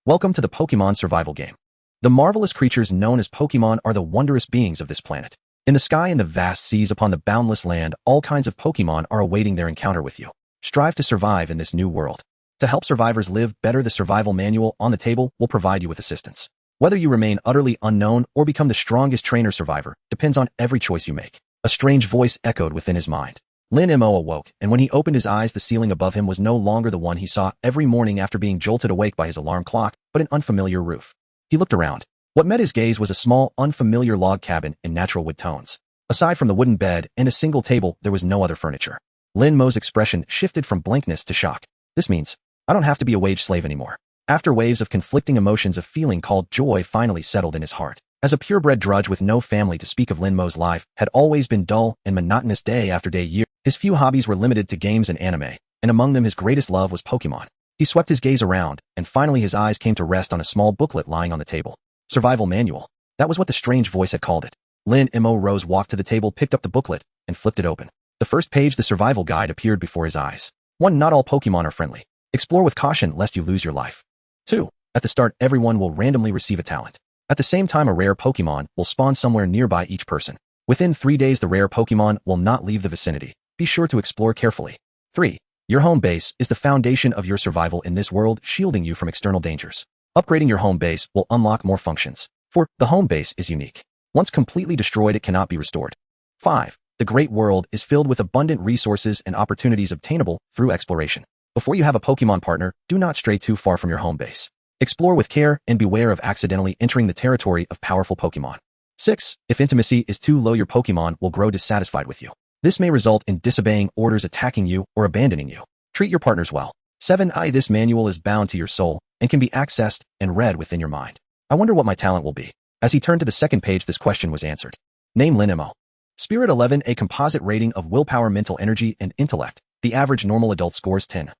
Welcome to the Pokémon survival game. The marvelous creatures known as Pokémon are the wondrous beings of this planet. In the sky and the vast seas upon the boundless land, all kinds of Pokémon are awaiting their encounter with you. Strive to survive in this new world. To help survivors live better, the survival manual on the table will provide you with assistance. Whether you remain utterly unknown or become the strongest trainer survivor depends on every choice you make. A strange voice echoed within his mind. Lin Mo awoke, and when he opened his eyes, the ceiling above him was no longer the one he saw every morning after being jolted awake by his alarm clock, but an unfamiliar roof. He looked around. What met his gaze was a small, unfamiliar log cabin in natural wood tones. Aside from the wooden bed and a single table, there was no other furniture. Lin Mo's expression shifted from blankness to shock. This means, I don't have to be a wage slave anymore. After waves of conflicting emotions, a feeling called joy finally settled in his heart. As a purebred drudge with no family to speak of, Lin Mo's life had always been dull and monotonous day after day. His few hobbies were limited to games and anime, and among them his greatest love was Pokémon. He swept his gaze around, and finally his eyes came to rest on a small booklet lying on the table. Survival Manual. That was what the strange voice had called it. Lin Mo rose, walked to the table, picked up the booklet, and flipped it open. The first page, the survival guide, appeared before his eyes. 1. Not all Pokémon are friendly. Explore with caution lest you lose your life. 2. At the start, everyone will randomly receive a talent. At the same time, a rare Pokémon will spawn somewhere nearby each person. Within 3 days, the rare Pokémon will not leave the vicinity. Be sure to explore carefully. 3. Your home base is the foundation of your survival in this world, shielding you from external dangers. Upgrading your home base will unlock more functions. 4. The home base is unique. Once completely destroyed, it cannot be restored. 5. The great world is filled with abundant resources and opportunities obtainable through exploration. Before you have a Pokémon partner, do not stray too far from your home base. Explore with care and beware of accidentally entering the territory of powerful Pokémon. 6. If intimacy is too low, your Pokémon will grow dissatisfied with you. This may result in disobeying orders, attacking you, or abandoning you. Treat your partners well. 7. This manual is bound to your soul and can be accessed and read within your mind. I wonder what my talent will be. As he turned to the second page, this question was answered. Name: Lin Mo. Spirit 11, a composite rating of willpower, mental energy, and intellect. The average normal adult scores 10.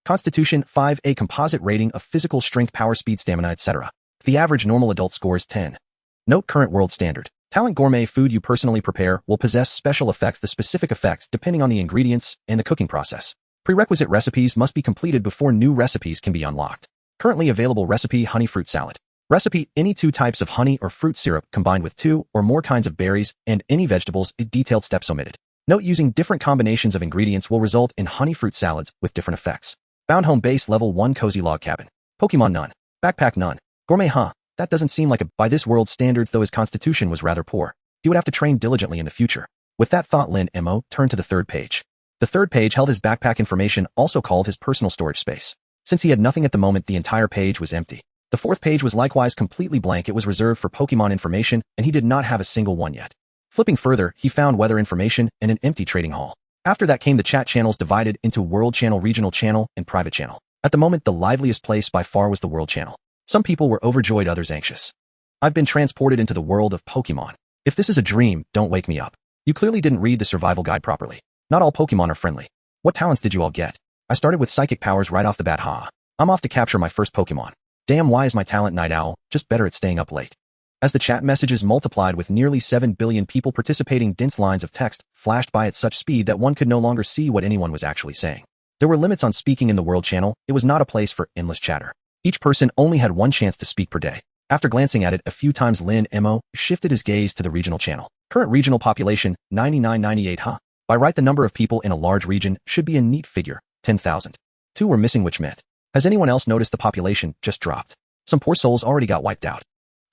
Constitution 5, a composite rating of physical strength, power, speed, stamina, etc. The average normal adult scores 10. Note: current world standard. Talent: Gourmet. Food you personally prepare will possess special effects. The specific effects depending on the ingredients and the cooking process. Prerequisite recipes must be completed before new recipes can be unlocked. Currently available recipe: honey fruit salad. Recipe: any 2 types of honey or fruit syrup combined with 2 or more kinds of berries and any vegetables. Detailed steps omitted. Note: using different combinations of ingredients will result in honey fruit salads with different effects. Bound home base level 1 cozy log cabin. Pokémon none. Backpack none. Gourmet That doesn't seem like a by this world standards, though his constitution was rather poor. He would have to train diligently in the future. With that thought, Lin Mo turned to the third page. The third page held his backpack information, also called his personal storage space. Since he had nothing at the moment, the entire page was empty. The fourth page was likewise completely blank. It was reserved for Pokémon information, and he did not have a single one yet. Flipping further, he found weather information and an empty trading hall. After that came the chat channels, divided into World Channel, Regional Channel, and Private Channel. At the moment, the liveliest place by far was the World Channel. Some people were overjoyed, others anxious. I've been transported into the world of Pokémon. If this is a dream, don't wake me up. You clearly didn't read the survival guide properly. Not all Pokémon are friendly. What talents did you all get? I started with psychic powers right off the bat. I'm off to capture my first Pokémon. Damn, why is my talent Night Owl? Just better at staying up late. As the chat messages multiplied with nearly 7 billion people participating, dense lines of text flashed by at such speed that one could no longer see what anyone was actually saying. There were limits on speaking in the World Channel. It was not a place for endless chatter. Each person only had 1 chance to speak per day. After glancing at it a few times, Lin Mo shifted his gaze to the regional channel. Current regional population, 9998. By right, the number of people in a large region should be a neat figure, 10,000. 2 were missing, which meant. Has anyone else noticed the population just dropped? Some poor souls already got wiped out.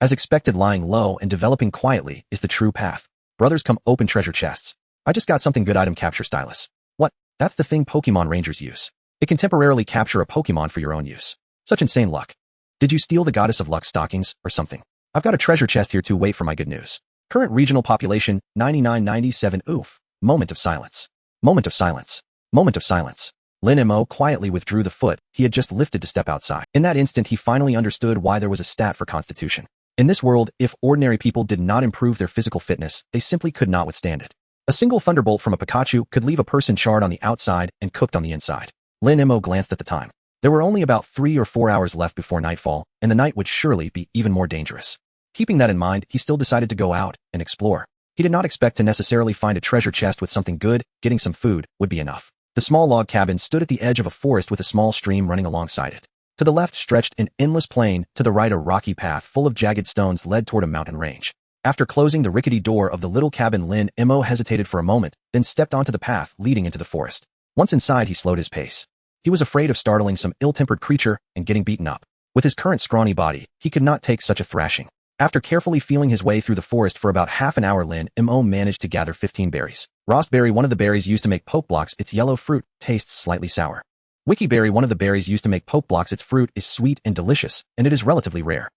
As expected, lying low and developing quietly is the true path. Brothers come open treasure chests. I just got something good. Item capture stylus. What? That's the thing Pokémon Rangers use. It can temporarily capture a Pokémon for your own use. Such insane luck. Did you steal the Goddess of Luck stockings or something? I've got a treasure chest here too. Wait for my good news. Current regional population, 9997. Oof. Moment of silence. Moment of silence. Moment of silence. Lin Mo quietly withdrew the foot he had just lifted to step outside. In that instant, he finally understood why there was a stat for constitution. In this world, if ordinary people did not improve their physical fitness, they simply could not withstand it. A single thunderbolt from a Pikachu could leave a person charred on the outside and cooked on the inside. Lin Mo glanced at the time. There were only about 3 or 4 hours left before nightfall, and the night would surely be even more dangerous. Keeping that in mind, he still decided to go out and explore. He did not expect to necessarily find a treasure chest with something good. Getting some food would be enough. The small log cabin stood at the edge of a forest with a small stream running alongside it. To the left stretched an endless plain, to the right a rocky path full of jagged stones led toward a mountain range. After closing the rickety door of the little cabin, Lin Mo hesitated for a moment, then stepped onto the path leading into the forest. Once inside, he slowed his pace. He was afraid of startling some ill-tempered creature and getting beaten up. With his current scrawny body, he could not take such a thrashing. After carefully feeling his way through the forest for about half an hour, Lin Mo managed to gather 15 berries. Raspberry, one of the berries used to make poke blocks, its yellow fruit tastes slightly sour. Wikiberry, one of the berries used to make poke blocks, its fruit is sweet and delicious, and it is relatively rare.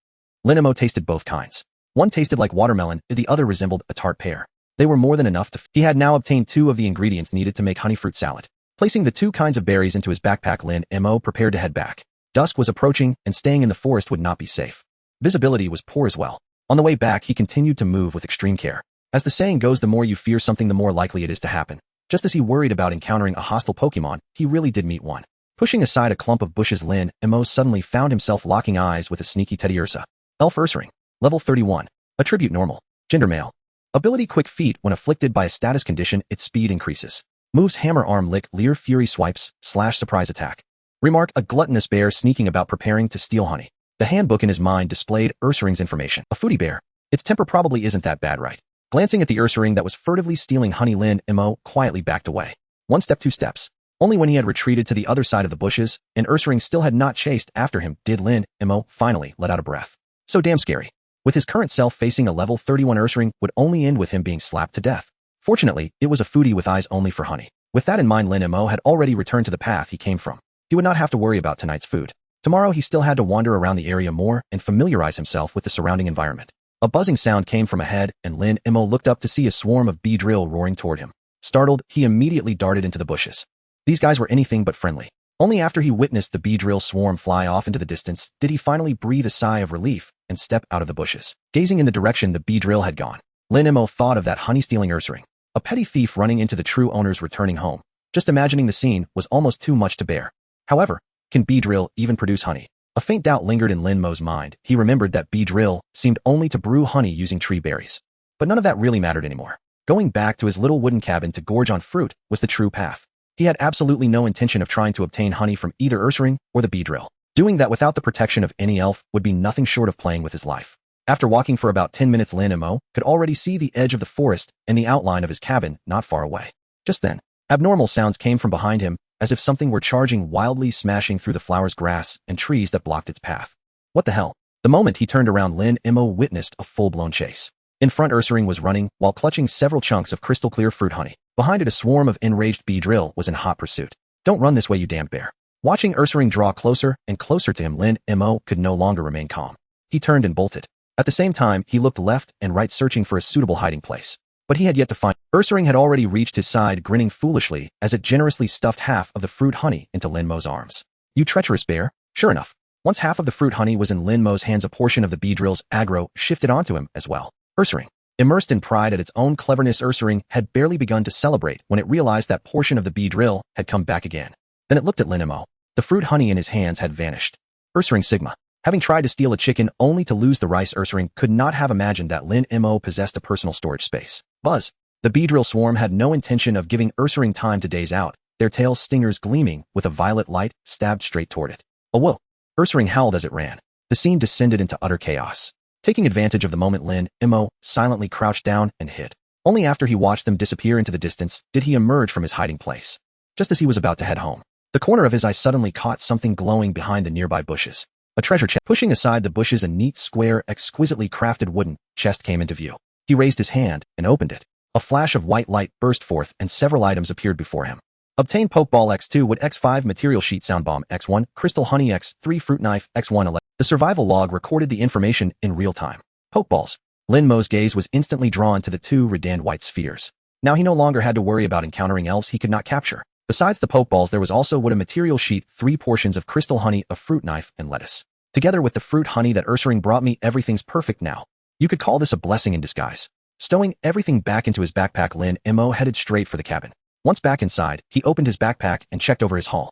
Lin Mo tasted both kinds. One tasted like watermelon, the other resembled a tart pear. They were more than enough he had now obtained 2 of the ingredients needed to make honey fruit salad. Placing the 2 kinds of berries into his backpack, Lin Mo prepared to head back. Dusk was approaching, and staying in the forest would not be safe. Visibility was poor as well. On the way back, he continued to move with extreme care. As the saying goes, the more you fear something, the more likely it is to happen. Just as he worried about encountering a hostile Pokémon, he really did meet one. Pushing aside a clump of bushes, Lin Mo suddenly found himself locking eyes with a sneaky Teddy Ursa. Elf Ursaring. Level 31. Attribute normal. Gender male. Ability quick feet. When afflicted by a status condition, its speed increases. Moves hammer, arm, lick, leer, fury, swipes, slash, surprise attack. Remark, a gluttonous bear sneaking about preparing to steal honey. The handbook in his mind displayed Ursaring's information. A foodie bear. Its temper probably isn't that bad, right? Glancing at the Ursaring that was furtively stealing honey, Lin Mo quietly backed away. 1 step, 2 steps. Only when he had retreated to the other side of the bushes, and Ursaring still had not chased after him, did Lin Mo finally let out a breath. So damn scary. With his current self, facing a level 31 Ursaring would only end with him being slapped to death. Fortunately, it was a foodie with eyes only for honey. With that in mind, Lin Mo had already returned to the path he came from. He would not have to worry about tonight's food. Tomorrow he still had to wander around the area more and familiarize himself with the surrounding environment. A buzzing sound came from ahead, and Lin Mo looked up to see a swarm of bee drill roaring toward him. Startled, he immediately darted into the bushes. These guys were anything but friendly. Only after he witnessed the bee drill swarm fly off into the distance did he finally breathe a sigh of relief and step out of the bushes. Gazing in the direction the bee drill had gone, Lin Mo thought of that honey-stealing Ursaring, a petty thief running into the true owner's returning home. Just imagining the scene was almost too much to bear. However, can bee drill even produce honey? A faint doubt lingered in Lin Mo's mind. He remembered that bee drill seemed only to brew honey using tree berries. But none of that really mattered anymore. Going back to his little wooden cabin to gorge on fruit was the true path. He had absolutely no intention of trying to obtain honey from either Ursaring or the bee drill. Doing that without the protection of any elf would be nothing short of playing with his life. After walking for about 10 minutes, Lin Mo could already see the edge of the forest and the outline of his cabin not far away. Just then, abnormal sounds came from behind him, as if something were charging wildly, smashing through the flowers, grass, and trees that blocked its path. What the hell? The moment he turned around, Lin Mo witnessed a full-blown chase. In front, Ursaring was running while clutching several chunks of crystal-clear fruit honey. Behind it, a swarm of enraged bee drill was in hot pursuit. Don't run this way, you damned bear. Watching Ursaring draw closer and closer to him, Lin Mo could no longer remain calm. He turned and bolted. At the same time, he looked left and right, searching for a suitable hiding place. But he had yet to find. Ursaring had already reached his side, grinning foolishly as it generously stuffed half of the fruit honey into Lin Mo's arms. You treacherous bear. Sure enough, once half of the fruit honey was in Lin Mo's hands, a portion of the bee drill's aggro shifted onto him as well. Ursaring. Immersed in pride at its own cleverness, Ursaring had barely begun to celebrate when it realized that portion of the bee drill had come back again. Then it looked at Lin Mo. The fruit honey in his hands had vanished. Ursaring Sigma. Having tried to steal a chicken only to lose the rice, Ursaring could not have imagined that Lin Mo possessed a personal storage space. Buzz. The bee drill swarm had no intention of giving Ursaring time to daze out, their tail stingers gleaming with a violet light stabbed straight toward it. A whoa! Ursaring howled as it ran. The scene descended into utter chaos. Taking advantage of the moment, Lin Mo silently crouched down and hid. Only after he watched them disappear into the distance did he emerge from his hiding place. Just as he was about to head home, the corner of his eye suddenly caught something glowing behind the nearby bushes. A treasure chest. Pushing aside the bushes, a neat, square, exquisitely crafted wooden chest came into view. He raised his hand and opened it. A flash of white light burst forth and several items appeared before him. Obtain Pokeball X2 wood X5 material sheet sound bomb X1 crystal honey X3 fruit knife X1 11. The survival log recorded the information in real time. Pokeballs. Lin Mo's gaze was instantly drawn to the 2 redand white spheres. Now he no longer had to worry about encountering elves he could not capture. Besides the Pokeballs, there was also wood a material sheet, 3 portions of crystal honey, a fruit knife, and lettuce. Together with the fruit honey that Ursaring brought me, everything's perfect now. You could call this a blessing in disguise. Stowing everything back into his backpack, Lin Mo headed straight for the cabin. Once back inside, he opened his backpack and checked over his haul.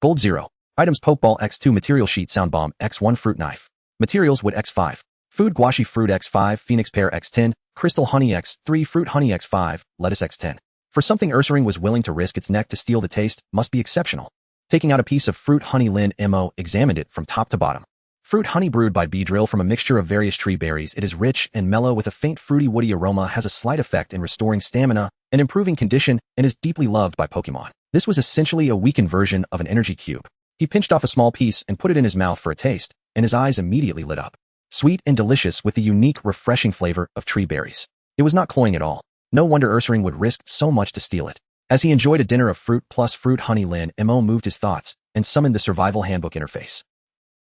Gold 0. Items Pokeball X2 material sheet sound bomb X1 fruit knife. Materials wood X5. Food guashi fruit X5 phoenix pear X10 crystal honey X3 fruit honey X5 lettuce X10. For something Ursaring was willing to risk its neck to steal, the taste must be exceptional. Taking out a piece of fruit honey, Lin Mo examined it from top to bottom. Fruit honey brewed by bee drill from a mixture of various tree berries. It is rich and mellow with a faint fruity woody aroma, has a slight effect in restoring stamina and improving condition, and is deeply loved by Pokémon. This was essentially a weakened version of an energy cube. He pinched off a small piece and put it in his mouth for a taste, and his eyes immediately lit up. Sweet and delicious with the unique, refreshing flavor of tree berries. It was not cloying at all. No wonder Ursaring would risk so much to steal it. As he enjoyed a dinner of fruit plus fruit honey, Lin Mo moved his thoughts and summoned the survival handbook interface.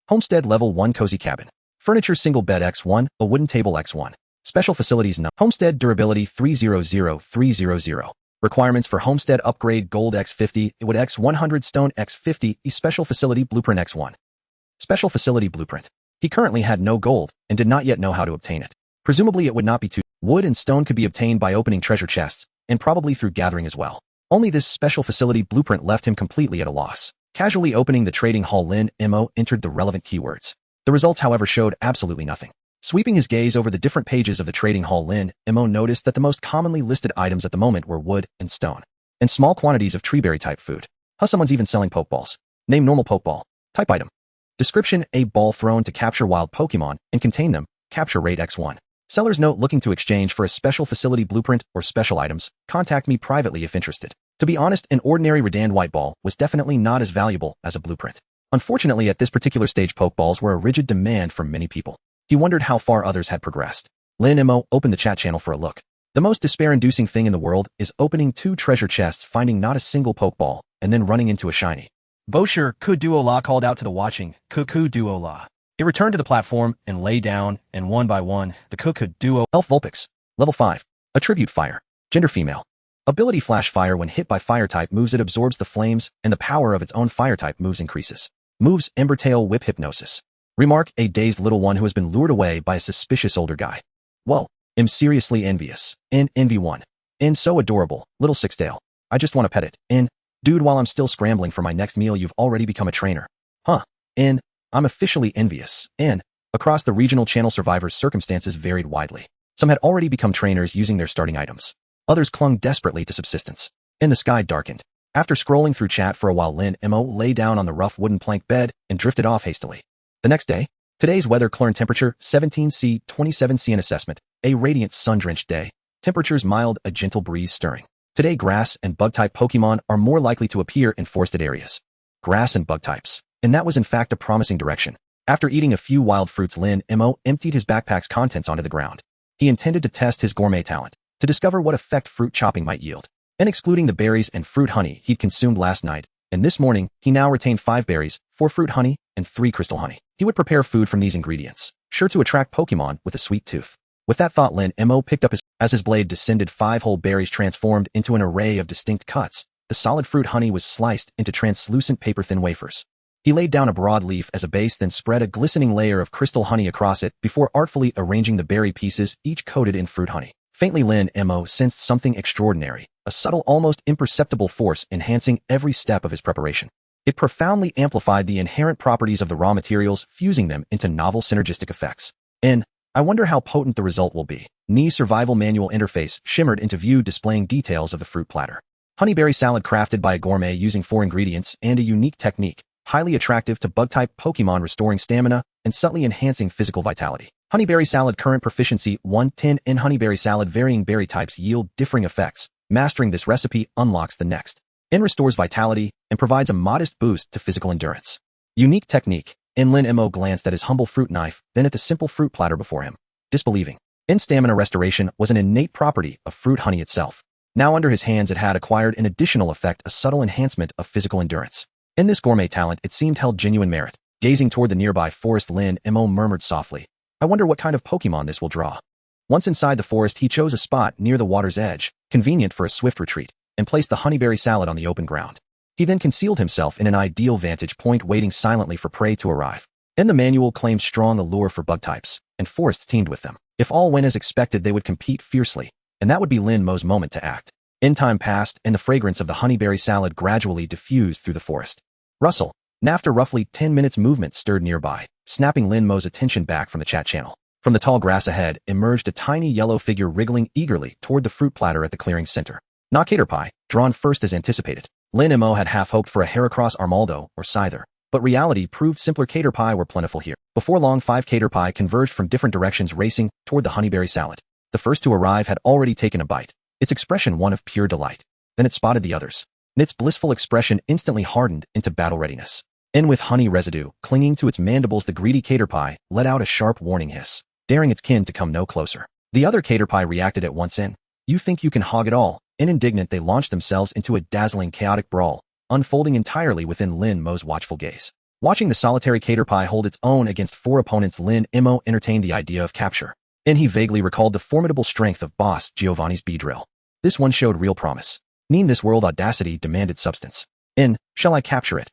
Homestead Level 1 Cozy Cabin. Furniture Single Bed X1, a wooden table X1. Special Facilities No. Homestead Durability 300300. Requirements for Homestead Upgrade Gold X50, Wood X100, Stone X50, Special Facility Blueprint X1. Special Facility Blueprint. He currently had no gold and did not yet know how to obtain it. Presumably it would not be too. Wood and stone could be obtained by opening treasure chests, and probably through gathering as well. Only this Special Facility Blueprint left him completely at a loss. Casually opening the trading hall, Lin Mo entered the relevant keywords. The results, however, showed absolutely nothing. Sweeping his gaze over the different pages of the trading hall, Lin Mo noticed that the most commonly listed items at the moment were wood and stone, and small quantities of treeberry-type food. Someone's even selling Pokeballs. Name normal Pokeball. Type item. Description: a ball thrown to capture wild Pokemon and contain them. Capture rate X1. Seller's note: looking to exchange for a Special Facility Blueprint or special items. Contact me privately if interested. To be honest, an ordinary Redan white ball was definitely not as valuable as a blueprint. Unfortunately, at this particular stage, Pokeballs were a rigid demand from many people. He wondered how far others had progressed. Lin Mo opened the chat channel for a look. The most despair-inducing thing in the world is opening 2 treasure chests, finding not a single Pokeball, and then running into a shiny. Bosher Kuduola called out to the watching Kukuduola. It returned to the platform and lay down, and one by one, the Kukuduo. Elf Vulpix. Level 5. Attribute Fire. Gender female. Ability Flash Fire. When hit by Fire-type moves, it absorbs the flames, and the power of its own Fire-type moves increases. Moves: Ember Tail, Whip, Hypnosis. Remark: a dazed little one who has been lured away by a suspicious older guy. Whoa. Am seriously envious. Envy 1. So adorable. Little Sixtail. I just want to pet it. Dude, while I'm still scrambling for my next meal, you've already become a trainer. Huh. I'm officially envious. Across the regional channel, survivors' circumstances varied widely. Some had already become trainers using their starting items. Others clung desperately to subsistence. The sky darkened. After scrolling through chat for a while, Lin Mo lay down on the rough wooden plank bed and drifted off hastily. The next day, today's weather: current temperature 17°C, 27°C. An assessment: a radiant sun-drenched day. Temperatures mild, a gentle breeze stirring. Today, grass and bug-type Pokemon are more likely to appear in forested areas. Grass and bug types. And that was in fact a promising direction. After eating a few wild fruits, Lin Mo emptied his backpack's contents onto the ground. He intended to test his gourmet talent, to discover what effect fruit chopping might yield. Excluding the berries and fruit honey he'd consumed last night, and this morning, he now retained 5 berries, 4 fruit honey, and 3 crystal honey. He would prepare food from these ingredients, sure to attract Pokemon with a sweet tooth. With that thought, Lin Mo picked up as his blade descended, 5 whole berries transformed into an array of distinct cuts. The solid fruit honey was sliced into translucent paper-thin wafers. He laid down a broad leaf as a base, then spread a glistening layer of crystal honey across it before artfully arranging the berry pieces, each coated in fruit honey. Faintly, Lin Mo sensed something extraordinary, a subtle, almost imperceptible force enhancing every step of his preparation. It profoundly amplified the inherent properties of the raw materials, fusing them into novel synergistic effects. I wonder how potent the result will be. Ni's survival manual interface shimmered into view, displaying details of the fruit platter. Honeyberry salad crafted by a gourmet using 4 ingredients and a unique technique, highly attractive to bug-type Pokemon, restoring stamina and subtly enhancing physical vitality. Honeyberry salad, current proficiency 110 in honeyberry salad. Varying berry types yield differing effects. Mastering this recipe unlocks the next. Restores vitality and provides a modest boost to physical endurance. Unique technique. Lin Mo glanced at his humble fruit knife, then at the simple fruit platter before him, disbelieving. Stamina restoration was an innate property of fruit honey itself. Now under his hands, it had acquired an additional effect, a subtle enhancement of physical endurance. This gourmet talent, it seemed, held genuine merit. Gazing toward the nearby forest, Lin Mo murmured softly, I wonder what kind of Pokemon this will draw. Once inside the forest, he chose a spot near the water's edge, convenient for a swift retreat, and placed the honeyberry salad on the open ground. He then concealed himself in an ideal vantage point, waiting silently for prey to arrive. The manual claimed strong allure for bug types, and forests teemed with them. If all went as expected, they would compete fiercely, and that would be Lin Mo's moment to act. Time passed, and the fragrance of the honeyberry salad gradually diffused through the forest. Rustle. After roughly 10 minutes, movement stirred nearby, snapping Lin Mo's attention back from the chat channel. From the tall grass ahead emerged a tiny yellow figure wriggling eagerly toward the fruit platter at the clearing's center. Caterpie, drawn first as anticipated. Lin Mo had half hoped for a Heracross Armaldo or Scyther, but reality proved simpler Caterpie were plentiful here. Before long, 5 Caterpie converged from different directions racing toward the honeyberry salad. The first to arrive had already taken a bite, its expression one of pure delight. Then it spotted the others, and its blissful expression instantly hardened into battle readiness. And with honey residue clinging to its mandibles, the greedy Caterpie let out a sharp warning hiss, daring its kin to come no closer. The other Caterpie reacted at once in, "You think you can hog it all?" And indignant, they launched themselves into a dazzling chaotic brawl, unfolding entirely within Lin Mo's watchful gaze. Watching the solitary Caterpie hold its own against 4 opponents, Lin Mo entertained the idea of capture, and he vaguely recalled the formidable strength of boss Giovanni's Beedrill. This one showed real promise. This world audacity demanded substance. Shall I capture it?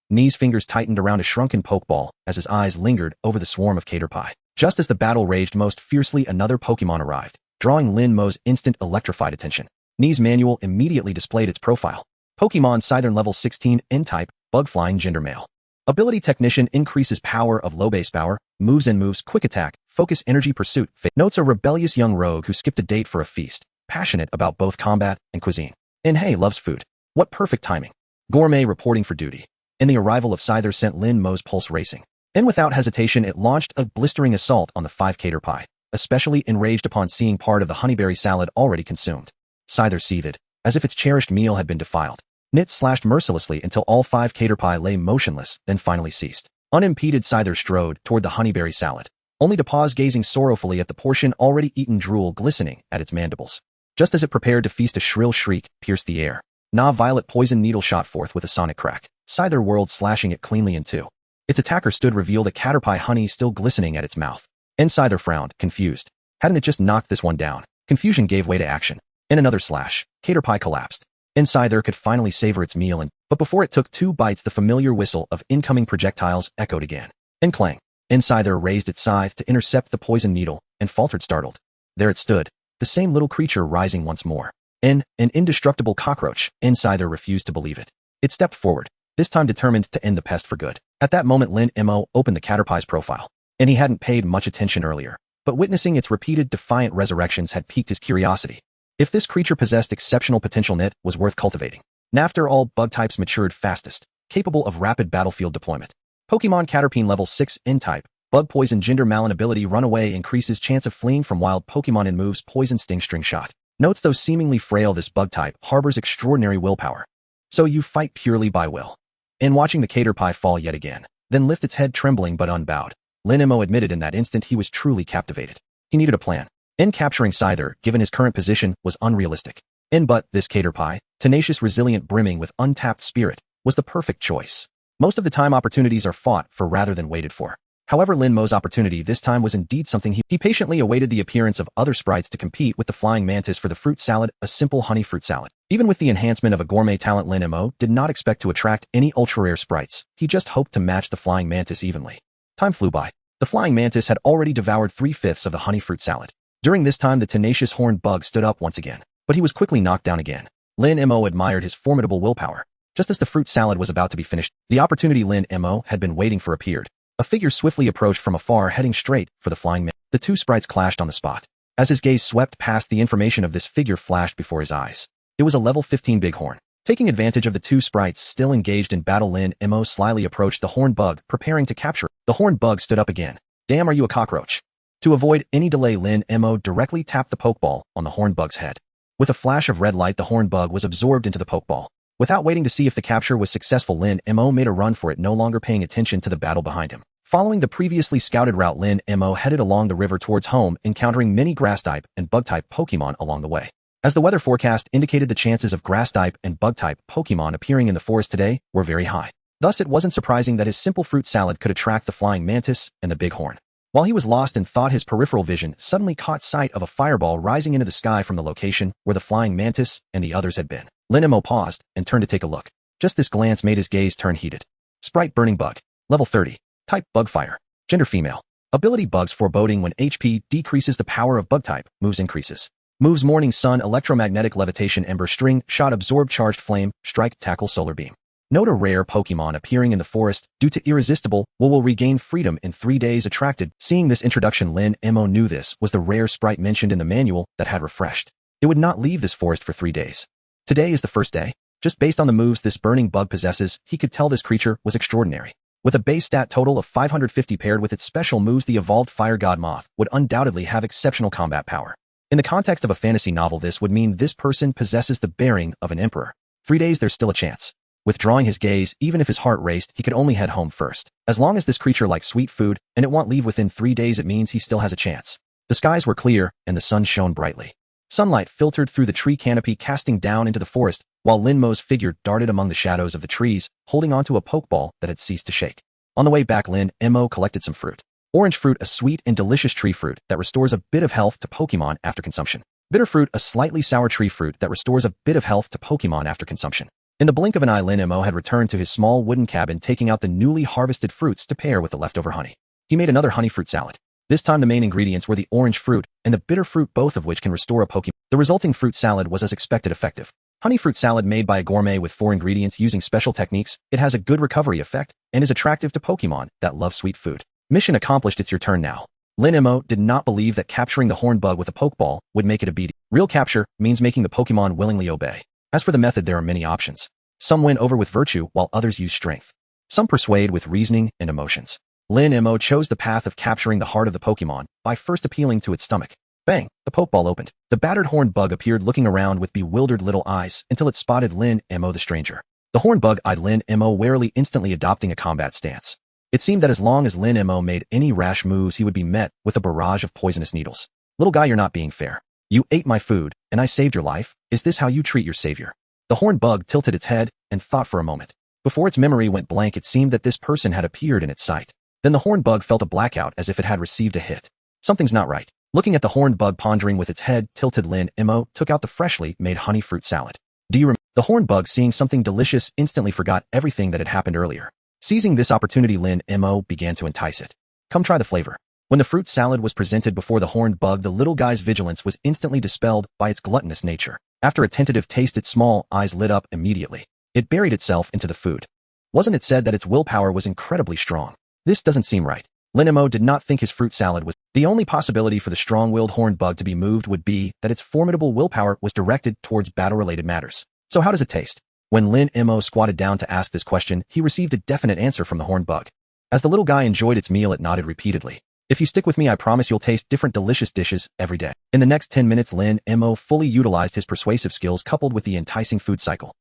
Ni's fingers tightened around a shrunken pokeball as his eyes lingered over the swarm of Caterpie. Just as the battle raged most fiercely, another Pokemon arrived, drawing Lin Mo's instant electrified attention. Ni's manual immediately displayed its profile. Pokemon Scyther level 16, N-type, bug flying, gender male. Ability Technician increases power of low base power, moves quick attack, focus, energy, pursuit. Notes a rebellious young rogue who skipped a date for a feast, passionate about both combat and cuisine. And hey, loves food. What perfect timing. Gourmet reporting for duty. And the arrival of Scyther sent Lin Mo's pulse racing. And without hesitation it launched a blistering assault on the 5 Caterpie, especially enraged upon seeing part of the honeyberry salad already consumed. Scyther seethed, as if its cherished meal had been defiled. It slashed mercilessly until all 5 Caterpie lay motionless, then finally ceased. Unimpeded, Scyther strode toward the honeyberry salad, only to pause, gazing sorrowfully at the portion already eaten, drool glistening at its mandibles. Just as it prepared to feast, a shrill shriek pierced the air. Violet poison needle shot forth with a sonic crack, Scyther whirled, slashing it cleanly in two. Its attacker stood revealed, a Caterpie honey still glistening at its mouth. And Scyther frowned, confused. Hadn't it just knocked this one down? Confusion gave way to action. In another slash, Caterpie collapsed. And Scyther could finally savor its meal, but before it took 2 bites, the familiar whistle of incoming projectiles echoed again. And clang. And Scyther raised its scythe to intercept the poison needle, and faltered, startled. There it stood, the same little creature rising once more. An indestructible cockroach. And Scyther refused to believe it. It stepped forward, this time determined to end the pest for good. At that moment, Lin Mo opened the Caterpie's profile, and he hadn't paid much attention earlier, but witnessing its repeated defiant resurrections had piqued his curiosity. If this creature possessed exceptional potential, it was worth cultivating. After all, bug types matured fastest, capable of rapid battlefield deployment. Pokemon Caterpie level 6, N-type, bug poison, gender male, ability runaway, increases chance of fleeing from wild Pokemon, and moves poison, sting, string shot. Notes, though seemingly frail, this bug type harbors extraordinary willpower. So you fight purely by will. In watching the Caterpie fall yet again, then lift its head trembling but unbowed, Lin Mo admitted in that instant he was truly captivated. He needed a plan. Capturing Scyther, given his current position, was unrealistic. But this Caterpie, tenacious, resilient, brimming with untapped spirit, was the perfect choice. Most of the time opportunities are fought for rather than waited for. However, Lin Mo's opportunity this time was indeed something. He patiently awaited the appearance of other sprites to compete with the flying mantis for the fruit salad, a simple honey fruit salad. Even with the enhancement of a gourmet talent, Lin Mo did not expect to attract any ultra-rare sprites. He just hoped to match the flying mantis evenly. Time flew by. The flying mantis had already devoured 3/5 of the honey fruit salad. During this time, the tenacious horned bug stood up once again, but he was quickly knocked down again. Lin Mo admired his formidable willpower. Just as the fruit salad was about to be finished, the opportunity Lin Mo had been waiting for appeared. A figure swiftly approached from afar, heading straight for the flying man. The 2 sprites clashed on the spot. As his gaze swept past, the information of this figure flashed before his eyes. It was a level 15 bighorn. Taking advantage of the 2 sprites still engaged in battle, Lin Mo slyly approached the horned bug, preparing to capture it. The horned bug stood up again. "Damn, are you a cockroach?" To avoid any delay, Lin Mo directly tapped the pokeball on the horned bug's head. With a flash of red light, the horned bug was absorbed into the pokeball. Without waiting to see if the capture was successful, Lin Mo made a run for it, no longer paying attention to the battle behind him. Following the previously scouted route, Lin Mo headed along the river towards home, encountering many grass-type and bug-type Pokemon along the way. As the weather forecast indicated, the chances of grass-type and bug-type Pokemon appearing in the forest today were very high. Thus, it wasn't surprising that his simple fruit salad could attract the flying mantis and the bighorn. While he was lost in thought, his peripheral vision suddenly caught sight of a fireball rising into the sky from the location where the flying mantis and the others had been. Lin Mo paused and turned to take a look. Just this glance made his gaze turn heated. Sprite Burning Bug. Level 30. Type Bug Fire. Gender female. Ability Bugs Foreboding. When HP decreases, the power of bug type moves increases. Moves Morning Sun, Electromagnetic Levitation, Ember, String Shot, Absorb, Charged Flame, Strike, Tackle, Solar Beam. Note a rare Pokemon appearing in the forest due to irresistible will regain freedom in 3 days. Attracted. Seeing this introduction, Lin Mo knew this was the rare sprite mentioned in the manual that had refreshed. It would not leave this forest for 3 days. Today is the first day. Just based on the moves this burning bug possesses, he could tell this creature was extraordinary. With a base stat total of 550 paired with its special moves, the evolved Fire God Moth would undoubtedly have exceptional combat power. In the context of a fantasy novel, this would mean this person possesses the bearing of an emperor. 3 days, there's still a chance. Withdrawing his gaze, even if his heart raced, he could only head home first. As long as this creature likes sweet food, and it won't leave within 3 days, it means he still has a chance. The skies were clear, and the sun shone brightly. Sunlight filtered through the tree canopy, casting down into the forest, while Lin Mo's figure darted among the shadows of the trees, holding onto a pokeball that had ceased to shake. On the way back, Lin Mo collected some fruit. Orange fruit, a sweet and delicious tree fruit that restores a bit of health to Pokémon after consumption. Bitter fruit, a slightly sour tree fruit that restores a bit of health to Pokémon after consumption. In the blink of an eye, Lin Mo had returned to his small wooden cabin, taking out the newly harvested fruits to pair with the leftover honey. He made another honey fruit salad. This time the main ingredients were the orange fruit and the bitter fruit, both of which can restore a Pokémon. The resulting fruit salad was as expected effective. Honey fruit salad made by a gourmet with 4 ingredients using special techniques, it has a good recovery effect and is attractive to Pokémon that love sweet food. Mission accomplished, it's your turn now. Lin Mo did not believe that capturing the horn bug with a Pokeball would make it a beating. Real capture means making the Pokémon willingly obey. As for the method, there are many options. Some win over with virtue while others use strength. Some persuade with reasoning and emotions. Lin Mo chose the path of capturing the heart of the Pokémon by first appealing to its stomach. Bang! The Pokeball opened. The battered horned bug appeared, looking around with bewildered little eyes until it spotted Lin Mo the stranger. The horned bug eyed Lin Mo warily, instantly adopting a combat stance. It seemed that as long as Lin Mo made any rash moves, he would be met with a barrage of poisonous needles. Little guy, you're not being fair. You ate my food, and I saved your life. Is this how you treat your savior? The horned bug tilted its head and thought for a moment. Before its memory went blank, it seemed that this person had appeared in its sight. Then the horned bug felt a blackout, as if it had received a hit. Something's not right. Looking at the horned bug, pondering with its head tilted, Lin Mo took out the freshly made honey fruit salad. Do you remember? The horned bug, seeing something delicious, instantly forgot everything that had happened earlier. Seizing this opportunity, Lin Mo began to entice it. Come try the flavor. When the fruit salad was presented before the horned bug, the little guy's vigilance was instantly dispelled by its gluttonous nature. After a tentative taste, its small eyes lit up immediately. It buried itself into the food. Wasn't it said that its willpower was incredibly strong? This doesn't seem right. Lin Mo did not think his fruit salad was. The only possibility for the strong-willed horned bug to be moved would be that its formidable willpower was directed towards battle-related matters. So how does it taste? When Lin Mo squatted down to ask this question, he received a definite answer from the horned bug. As the little guy enjoyed its meal, it nodded repeatedly. If you stick with me, I promise you'll taste different delicious dishes every day. In the next 10 minutes, Lin Mo fully utilized his persuasive skills coupled with the enticing food cycle.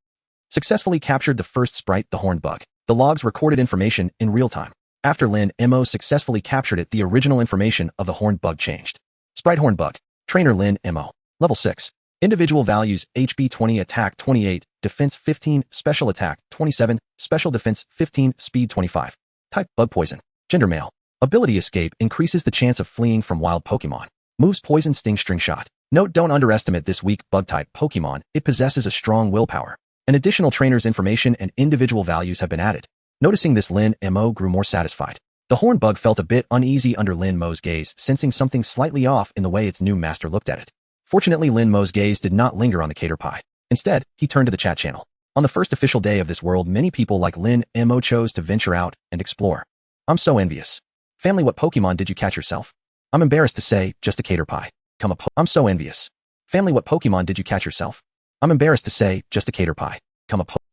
Successfully captured the first sprite, the horned bug. The logs recorded information in real time. After Lin Mo successfully captured it, the original information of the horned bug changed. Sprite horned bug. Trainer Lin Mo. Level 6. Individual values: HP 20, attack 28, defense 15, special attack 27, special defense 15, speed 25. Type: bug poison. Gender: male. Ability: escape, increases the chance of fleeing from wild Pokemon. Moves: poison, sting, string shot. Note: don't underestimate this weak bug-type Pokemon. It possesses a strong willpower. An additional trainer's information and individual values have been added. Noticing this, Lin Mo grew more satisfied. The horned bug felt a bit uneasy under Lin Mo's gaze, sensing something slightly off in the way its new master looked at it. Fortunately, Lin Mo's gaze did not linger on the Caterpie. Instead, he turned to the chat channel. On the first official day of this world, many people like Lin Mo chose to venture out and explore. I'm so envious. Family, what Pokemon did you catch yourself? I'm embarrassed to say, just a Caterpie. I'm so envious. Family, what Pokemon did you catch yourself? I'm embarrassed to say, just a Caterpie.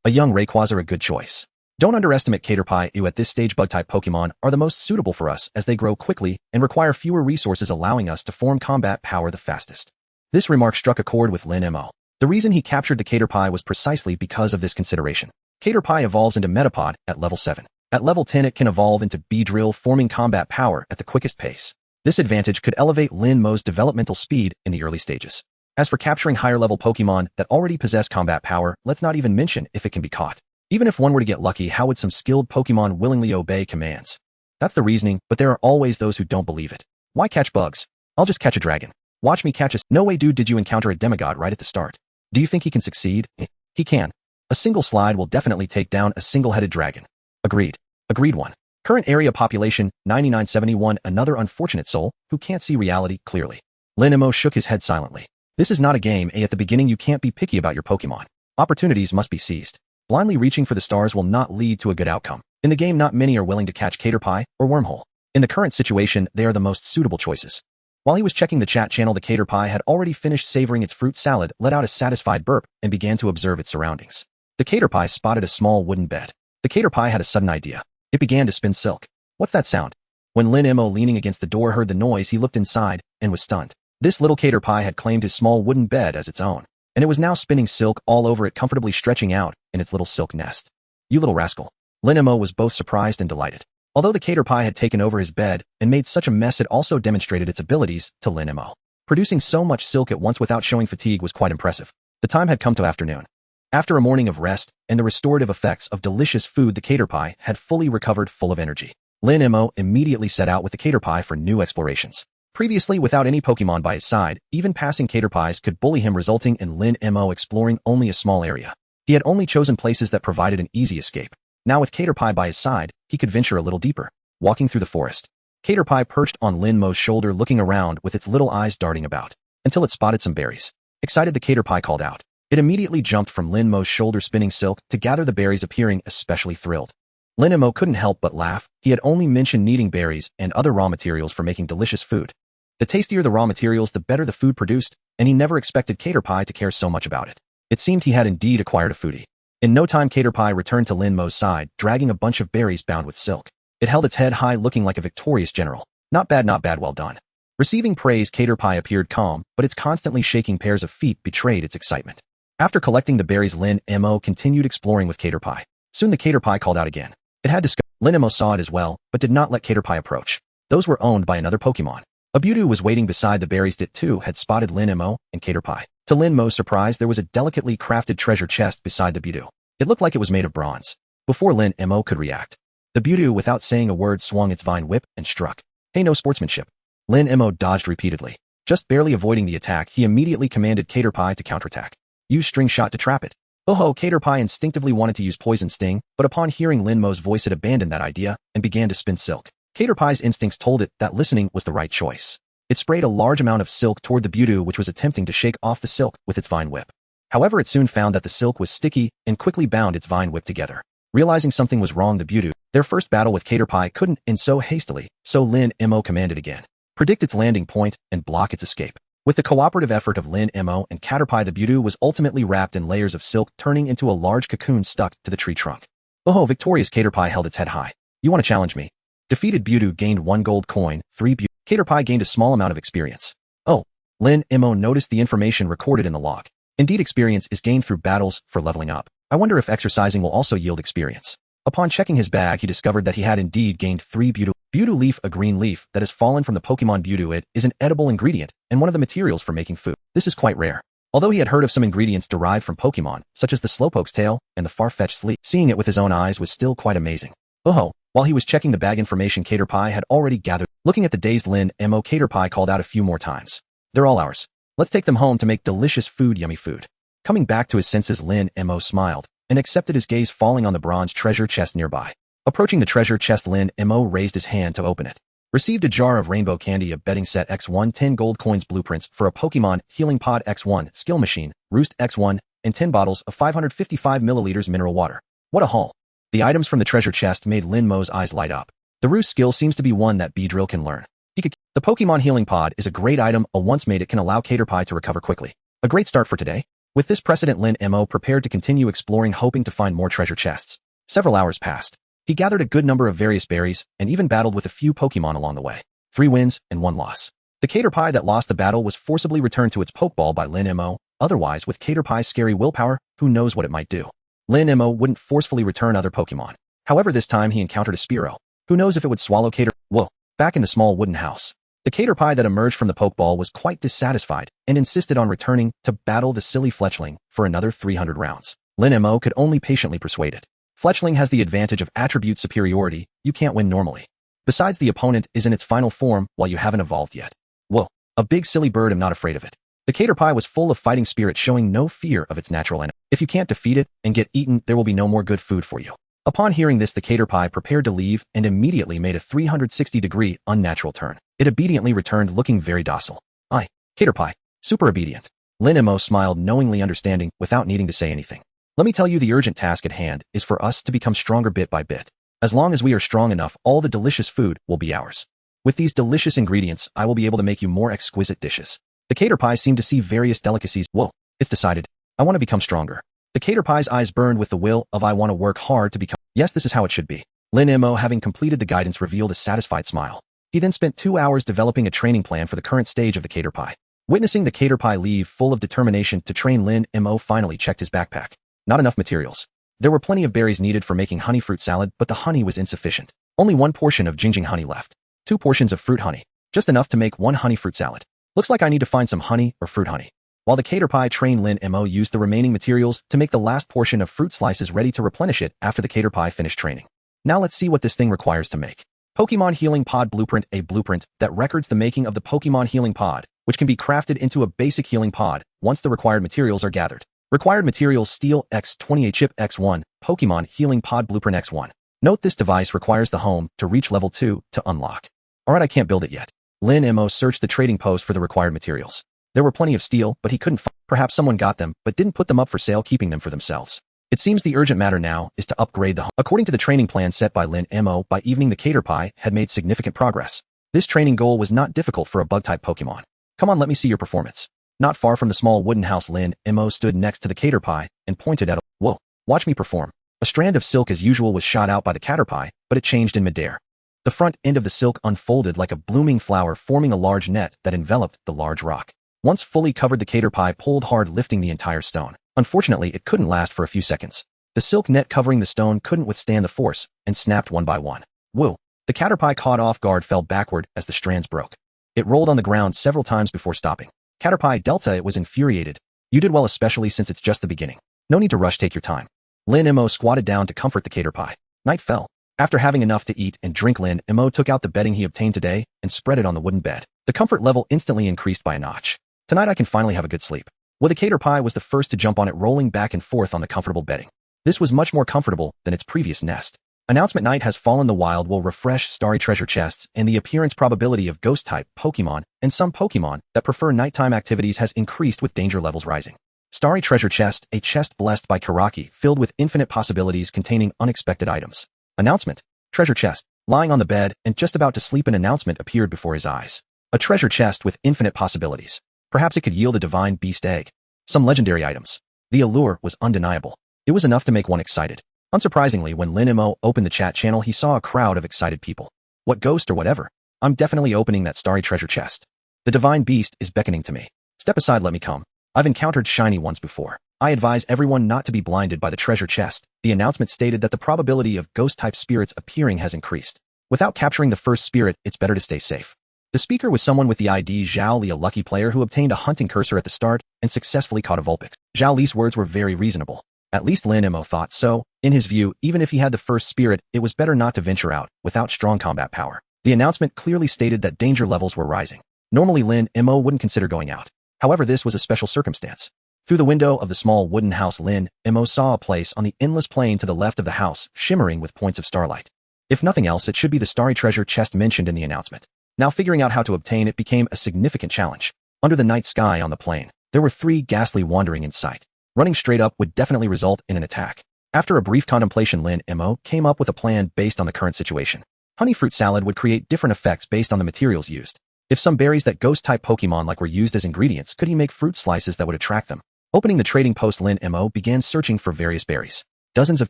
A young Rayquaza, a good choice. Don't underestimate Caterpie. At this stage, bug-type Pokemon are the most suitable for us as they grow quickly and require fewer resources, allowing us to form combat power the fastest. This remark struck a chord with Lin Mo. The reason he captured the Caterpie was precisely because of this consideration. Caterpie evolves into Metapod at level 7. At level 10, it can evolve into Beedrill, forming combat power at the quickest pace. This advantage could elevate Lin Mo's developmental speed in the early stages. As for capturing higher-level Pokemon that already possess combat power, let's not even mention if it can be caught. Even if one were to get lucky, how would some skilled Pokemon willingly obey commands? That's the reasoning, but there are always those who don't believe it. Why catch bugs? I'll just catch a dragon. Watch me catch a... No way, dude, did you encounter a demigod right at the start? Do you think he can succeed? He can. A single slide will definitely take down a single-headed dragon. Agreed. Agreed one. Current area population, 9971, another unfortunate soul who can't see reality clearly. Lin Mo shook his head silently. This is not a game. At the beginning, you can't be picky about your Pokemon. Opportunities must be seized. Blindly reaching for the stars will not lead to a good outcome. In the game, not many are willing to catch Caterpie or Wormhole. In the current situation, they are the most suitable choices. While he was checking the chat channel, the Caterpie had already finished savoring its fruit salad, let out a satisfied burp, and began to observe its surroundings. The caterpie spotted a small wooden bed. The caterpie had a sudden idea. It began to spin silk. What's that sound? When Lin Mo leaning against the door heard the noise, he looked inside and was stunned. This little caterpie had claimed his small wooden bed as its own, and it was now spinning silk all over it, comfortably stretching out in its little silk nest. You little rascal. Lin Mo was both surprised and delighted. Although the caterpie had taken over his bed and made such a mess, it also demonstrated its abilities to Lin Mo. Producing so much silk at once without showing fatigue was quite impressive. The time had come to afternoon. After a morning of rest and the restorative effects of delicious food, the caterpie had fully recovered, full of energy. Lin Mo immediately set out with the caterpie for new explorations. Previously, without any Pokemon by his side, even passing caterpies could bully him, resulting in Lin Mo exploring only a small area. He had only chosen places that provided an easy escape. Now with caterpie by his side, he could venture a little deeper. Walking through the forest, caterpie perched on Lin Mo's shoulder, looking around with its little eyes darting about, until it spotted some berries. Excited, the caterpie called out. It immediately jumped from Lin Mo's shoulder, spinning silk, to gather the berries, appearing especially thrilled. Lin Mo couldn't help but laugh. He had only mentioned needing berries and other raw materials for making delicious food. The tastier the raw materials, the better the food produced, and he never expected caterpie to care so much about it. It seemed he had indeed acquired a foodie. In no time, caterpie returned to Lin Mo's side, dragging a bunch of berries bound with silk. It held its head high, looking like a victorious general. Not bad, not bad, well done. Receiving praise, caterpie appeared calm, but its constantly shaking pairs of feet betrayed its excitement. After collecting the berries, Lin Mo continued exploring with caterpie. Soon the caterpie called out again. It had discovered. Lin Mo saw it as well, but did not let caterpie approach. Those were owned by another Pokemon. A Budew was waiting beside the berries. It too had spotted Lin Mo and caterpie. To Lin Mo's surprise, there was a delicately crafted treasure chest beside the Budew. It looked like it was made of bronze. Before Lin Mo could react, the Budew, without saying a word, swung its vine whip and struck. Hey, no sportsmanship. Lin Mo dodged repeatedly. Just barely avoiding the attack, he immediately commanded caterpie to counterattack. Use string shot to trap it. Oh, caterpie instinctively wanted to use poison sting, but upon hearing Lin Mo's voice, it abandoned that idea and began to spin silk. Caterpie's instincts told it that listening was the right choice. It sprayed a large amount of silk toward the Budew, which was attempting to shake off the silk with its vine whip. However, it soon found that the silk was sticky and quickly bound its vine whip together. Realizing something was wrong, the Budew, their first battle with caterpie, couldn't end so hastily, so Lin Mo commanded again. Predict its landing point and block its escape. With the cooperative effort of Lin Mo and caterpie, the Budew was ultimately wrapped in layers of silk, turning into a large cocoon stuck to the tree trunk. Oh, victorious caterpie held its head high. You want to challenge me? Defeated Budew gained 1 gold coin, 3 Budew. Caterpie gained a small amount of experience. Oh, Lin Mo noticed the information recorded in the log. Indeed, experience is gained through battles for leveling up. I wonder if exercising will also yield experience. Upon checking his bag, he discovered that he had indeed gained 3 Budew. Budew leaf, a green leaf that has fallen from the Pokemon Budew. It is an edible ingredient and one of the materials for making food. This is quite rare. Although he had heard of some ingredients derived from Pokemon, such as the Slowpoke's tail and the far-fetched sleep, seeing it with his own eyes was still quite amazing. Oh, while he was checking the bag, information caterpie had already gathered. Looking at the dazed Lin Mo, caterpie called out a few more times. They're all ours. Let's take them home to make delicious food, yummy food. Coming back to his senses, Lin Mo smiled and accepted his gaze falling on the bronze treasure chest nearby. Approaching the treasure chest, Lin Mo raised his hand to open it. Received a jar of rainbow candy, a betting set X1, 10 gold coins, blueprints for a Pokemon, healing pod X1, skill machine, roost X1, and 10 bottles of 555 milliliters mineral water. What a haul. The items from the treasure chest made Lin Mo's eyes light up. The roost skill seems to be one that Beedrill can learn. The Pokemon healing pod is a great item. Once made, it can allow caterpie to recover quickly. A great start for today. With this precedent, Lin Mo prepared to continue exploring, hoping to find more treasure chests. Several hours passed. He gathered a good number of various berries and even battled with a few Pokemon along the way. 3 wins and 1 loss. The caterpie that lost the battle was forcibly returned to its Pokeball by Lin Mo. Otherwise, with caterpie's scary willpower, who knows what it might do. Lin Mo wouldn't forcefully return other Pokemon. However, this time he encountered a Spearow. Who knows if it would swallow Whoa. Back in the small wooden house, the caterpie that emerged from the Pokeball was quite dissatisfied and insisted on returning to battle the silly Fletchling for another 300 rounds. Lin Mo could only patiently persuade it. Fletchling has the advantage of attribute superiority. You can't win normally. Besides, the opponent is in its final form while you haven't evolved yet. Whoa, a big silly bird, I'm not afraid of it. The caterpie was full of fighting spirit, showing no fear of its natural enemy. If you can't defeat it and get eaten, there will be no more good food for you. Upon hearing this, the caterpie prepared to leave and immediately made a 360-degree unnatural turn. It obediently returned, looking very docile. Aye, caterpie, super obedient. Lin Mo smiled knowingly, understanding without needing to say anything. Let me tell you, the urgent task at hand is for us to become stronger bit by bit. As long as we are strong enough, all the delicious food will be ours. With these delicious ingredients, I will be able to make you more exquisite dishes. The caterpie seemed to see various delicacies. Whoa, it's decided. I want to become stronger. The cater pie's eyes burned with the will of I want to work hard to become. Yes, this is how it should be. Lin Mo, having completed the guidance, revealed a satisfied smile. He then spent 2 hours developing a training plan for the current stage of the cater pie. Witnessing the cater pie leave full of determination to train, Lin Mo finally checked his backpack. Not enough materials. There were plenty of berries needed for making honey fruit salad, but the honey was insufficient. Only 1 portion of jingjing honey left. 2 portions of fruit honey. Just enough to make 1 honey fruit salad. Looks like I need to find some honey or fruit honey. While the cater pie trained, Lin Mo used the remaining materials to make the last portion of fruit slices ready to replenish it after the cater pie finished training. Now let's see what this thing requires to make. Pokémon Healing Pod Blueprint. A blueprint that records the making of the Pokémon Healing Pod, which can be crafted into a basic healing pod once the required materials are gathered. Required materials: Steel X28 Chip X1, Pokémon Healing Pod Blueprint X1. Note this device requires the home to reach level 2 to unlock. Alright, I can't build it yet. Lin Mo searched the trading post for the required materials. There were plenty of steel, but he couldn't find. Perhaps someone got them, but didn't put them up for sale, keeping them for themselves. It seems the urgent matter now is to upgrade the home. According to the training plan set by Lin Mo, by evening the cater pie had made significant progress. This training goal was not difficult for a bug-type Pokémon. Come on, let me see your performance. Not far from the small wooden house, Lin Mo stood next to the cater pie and pointed at a whoa, watch me perform. A strand of silk as usual was shot out by the cater pie, but it changed in midair. The front end of the silk unfolded like a blooming flower, forming a large net that enveloped the large rock. Once fully covered, the cater pie pulled hard, lifting the entire stone. Unfortunately, it couldn't last for a few seconds. The silk net covering the stone couldn't withstand the force and snapped one by one. Whoa! The cater pie, caught off guard, fell backward as the strands broke. It rolled on the ground several times before stopping. Cater pie Delta, it was infuriated. You did well, especially since it's just the beginning. No need to rush, take your time. Lin Mo squatted down to comfort the cater pie. Night fell. After having enough to eat and drink, Lin Mo took out the bedding he obtained today and spread it on the wooden bed. The comfort level instantly increased by a notch. Tonight I can finally have a good sleep. Well, the cater pie was the first to jump on it, rolling back and forth on the comfortable bedding. This was much more comfortable than its previous nest. Announcement: night has fallen. The wild will refresh starry treasure chests, and the appearance probability of ghost-type Pokémon and some Pokémon that prefer nighttime activities has increased with danger levels rising. Starry treasure chest, a chest blessed by Karaki, filled with infinite possibilities containing unexpected items. Announcement: treasure chest. Lying on the bed and just about to sleep, an announcement appeared before his eyes. A treasure chest with infinite possibilities. Perhaps it could yield a divine beast egg. Some legendary items. The allure was undeniable. It was enough to make one excited. Unsurprisingly, when Lin Mo opened the chat channel, he saw a crowd of excited people. What ghost or whatever? I'm definitely opening that starry treasure chest. The divine beast is beckoning to me. Step aside, let me come. I've encountered shiny ones before. I advise everyone not to be blinded by the treasure chest. The announcement stated that the probability of ghost-type spirits appearing has increased. Without capturing the first spirit, it's better to stay safe. The speaker was someone with the ID Zhao Li, a lucky player who obtained a hunting cursor at the start and successfully caught a Vulpix. Zhao Li's words were very reasonable. At least Lin Mo thought so. In his view, even if he had the first spirit, it was better not to venture out without strong combat power. The announcement clearly stated that danger levels were rising. Normally Lin Mo wouldn't consider going out. However, this was a special circumstance. Through the window of the small wooden house, Lin Mo saw a place on the endless plain to the left of the house, shimmering with points of starlight. If nothing else, it should be the starry treasure chest mentioned in the announcement. Now figuring out how to obtain it became a significant challenge. Under the night sky on the plain, there were 3 ghastly wandering in sight. Running straight up would definitely result in an attack. After a brief contemplation, Lin Mo came up with a plan based on the current situation. Honey fruit salad would create different effects based on the materials used. If some berries that ghost-type Pokémon like were used as ingredients, could he make fruit slices that would attract them? Opening the trading post, Lin Mo began searching for various berries. Dozens of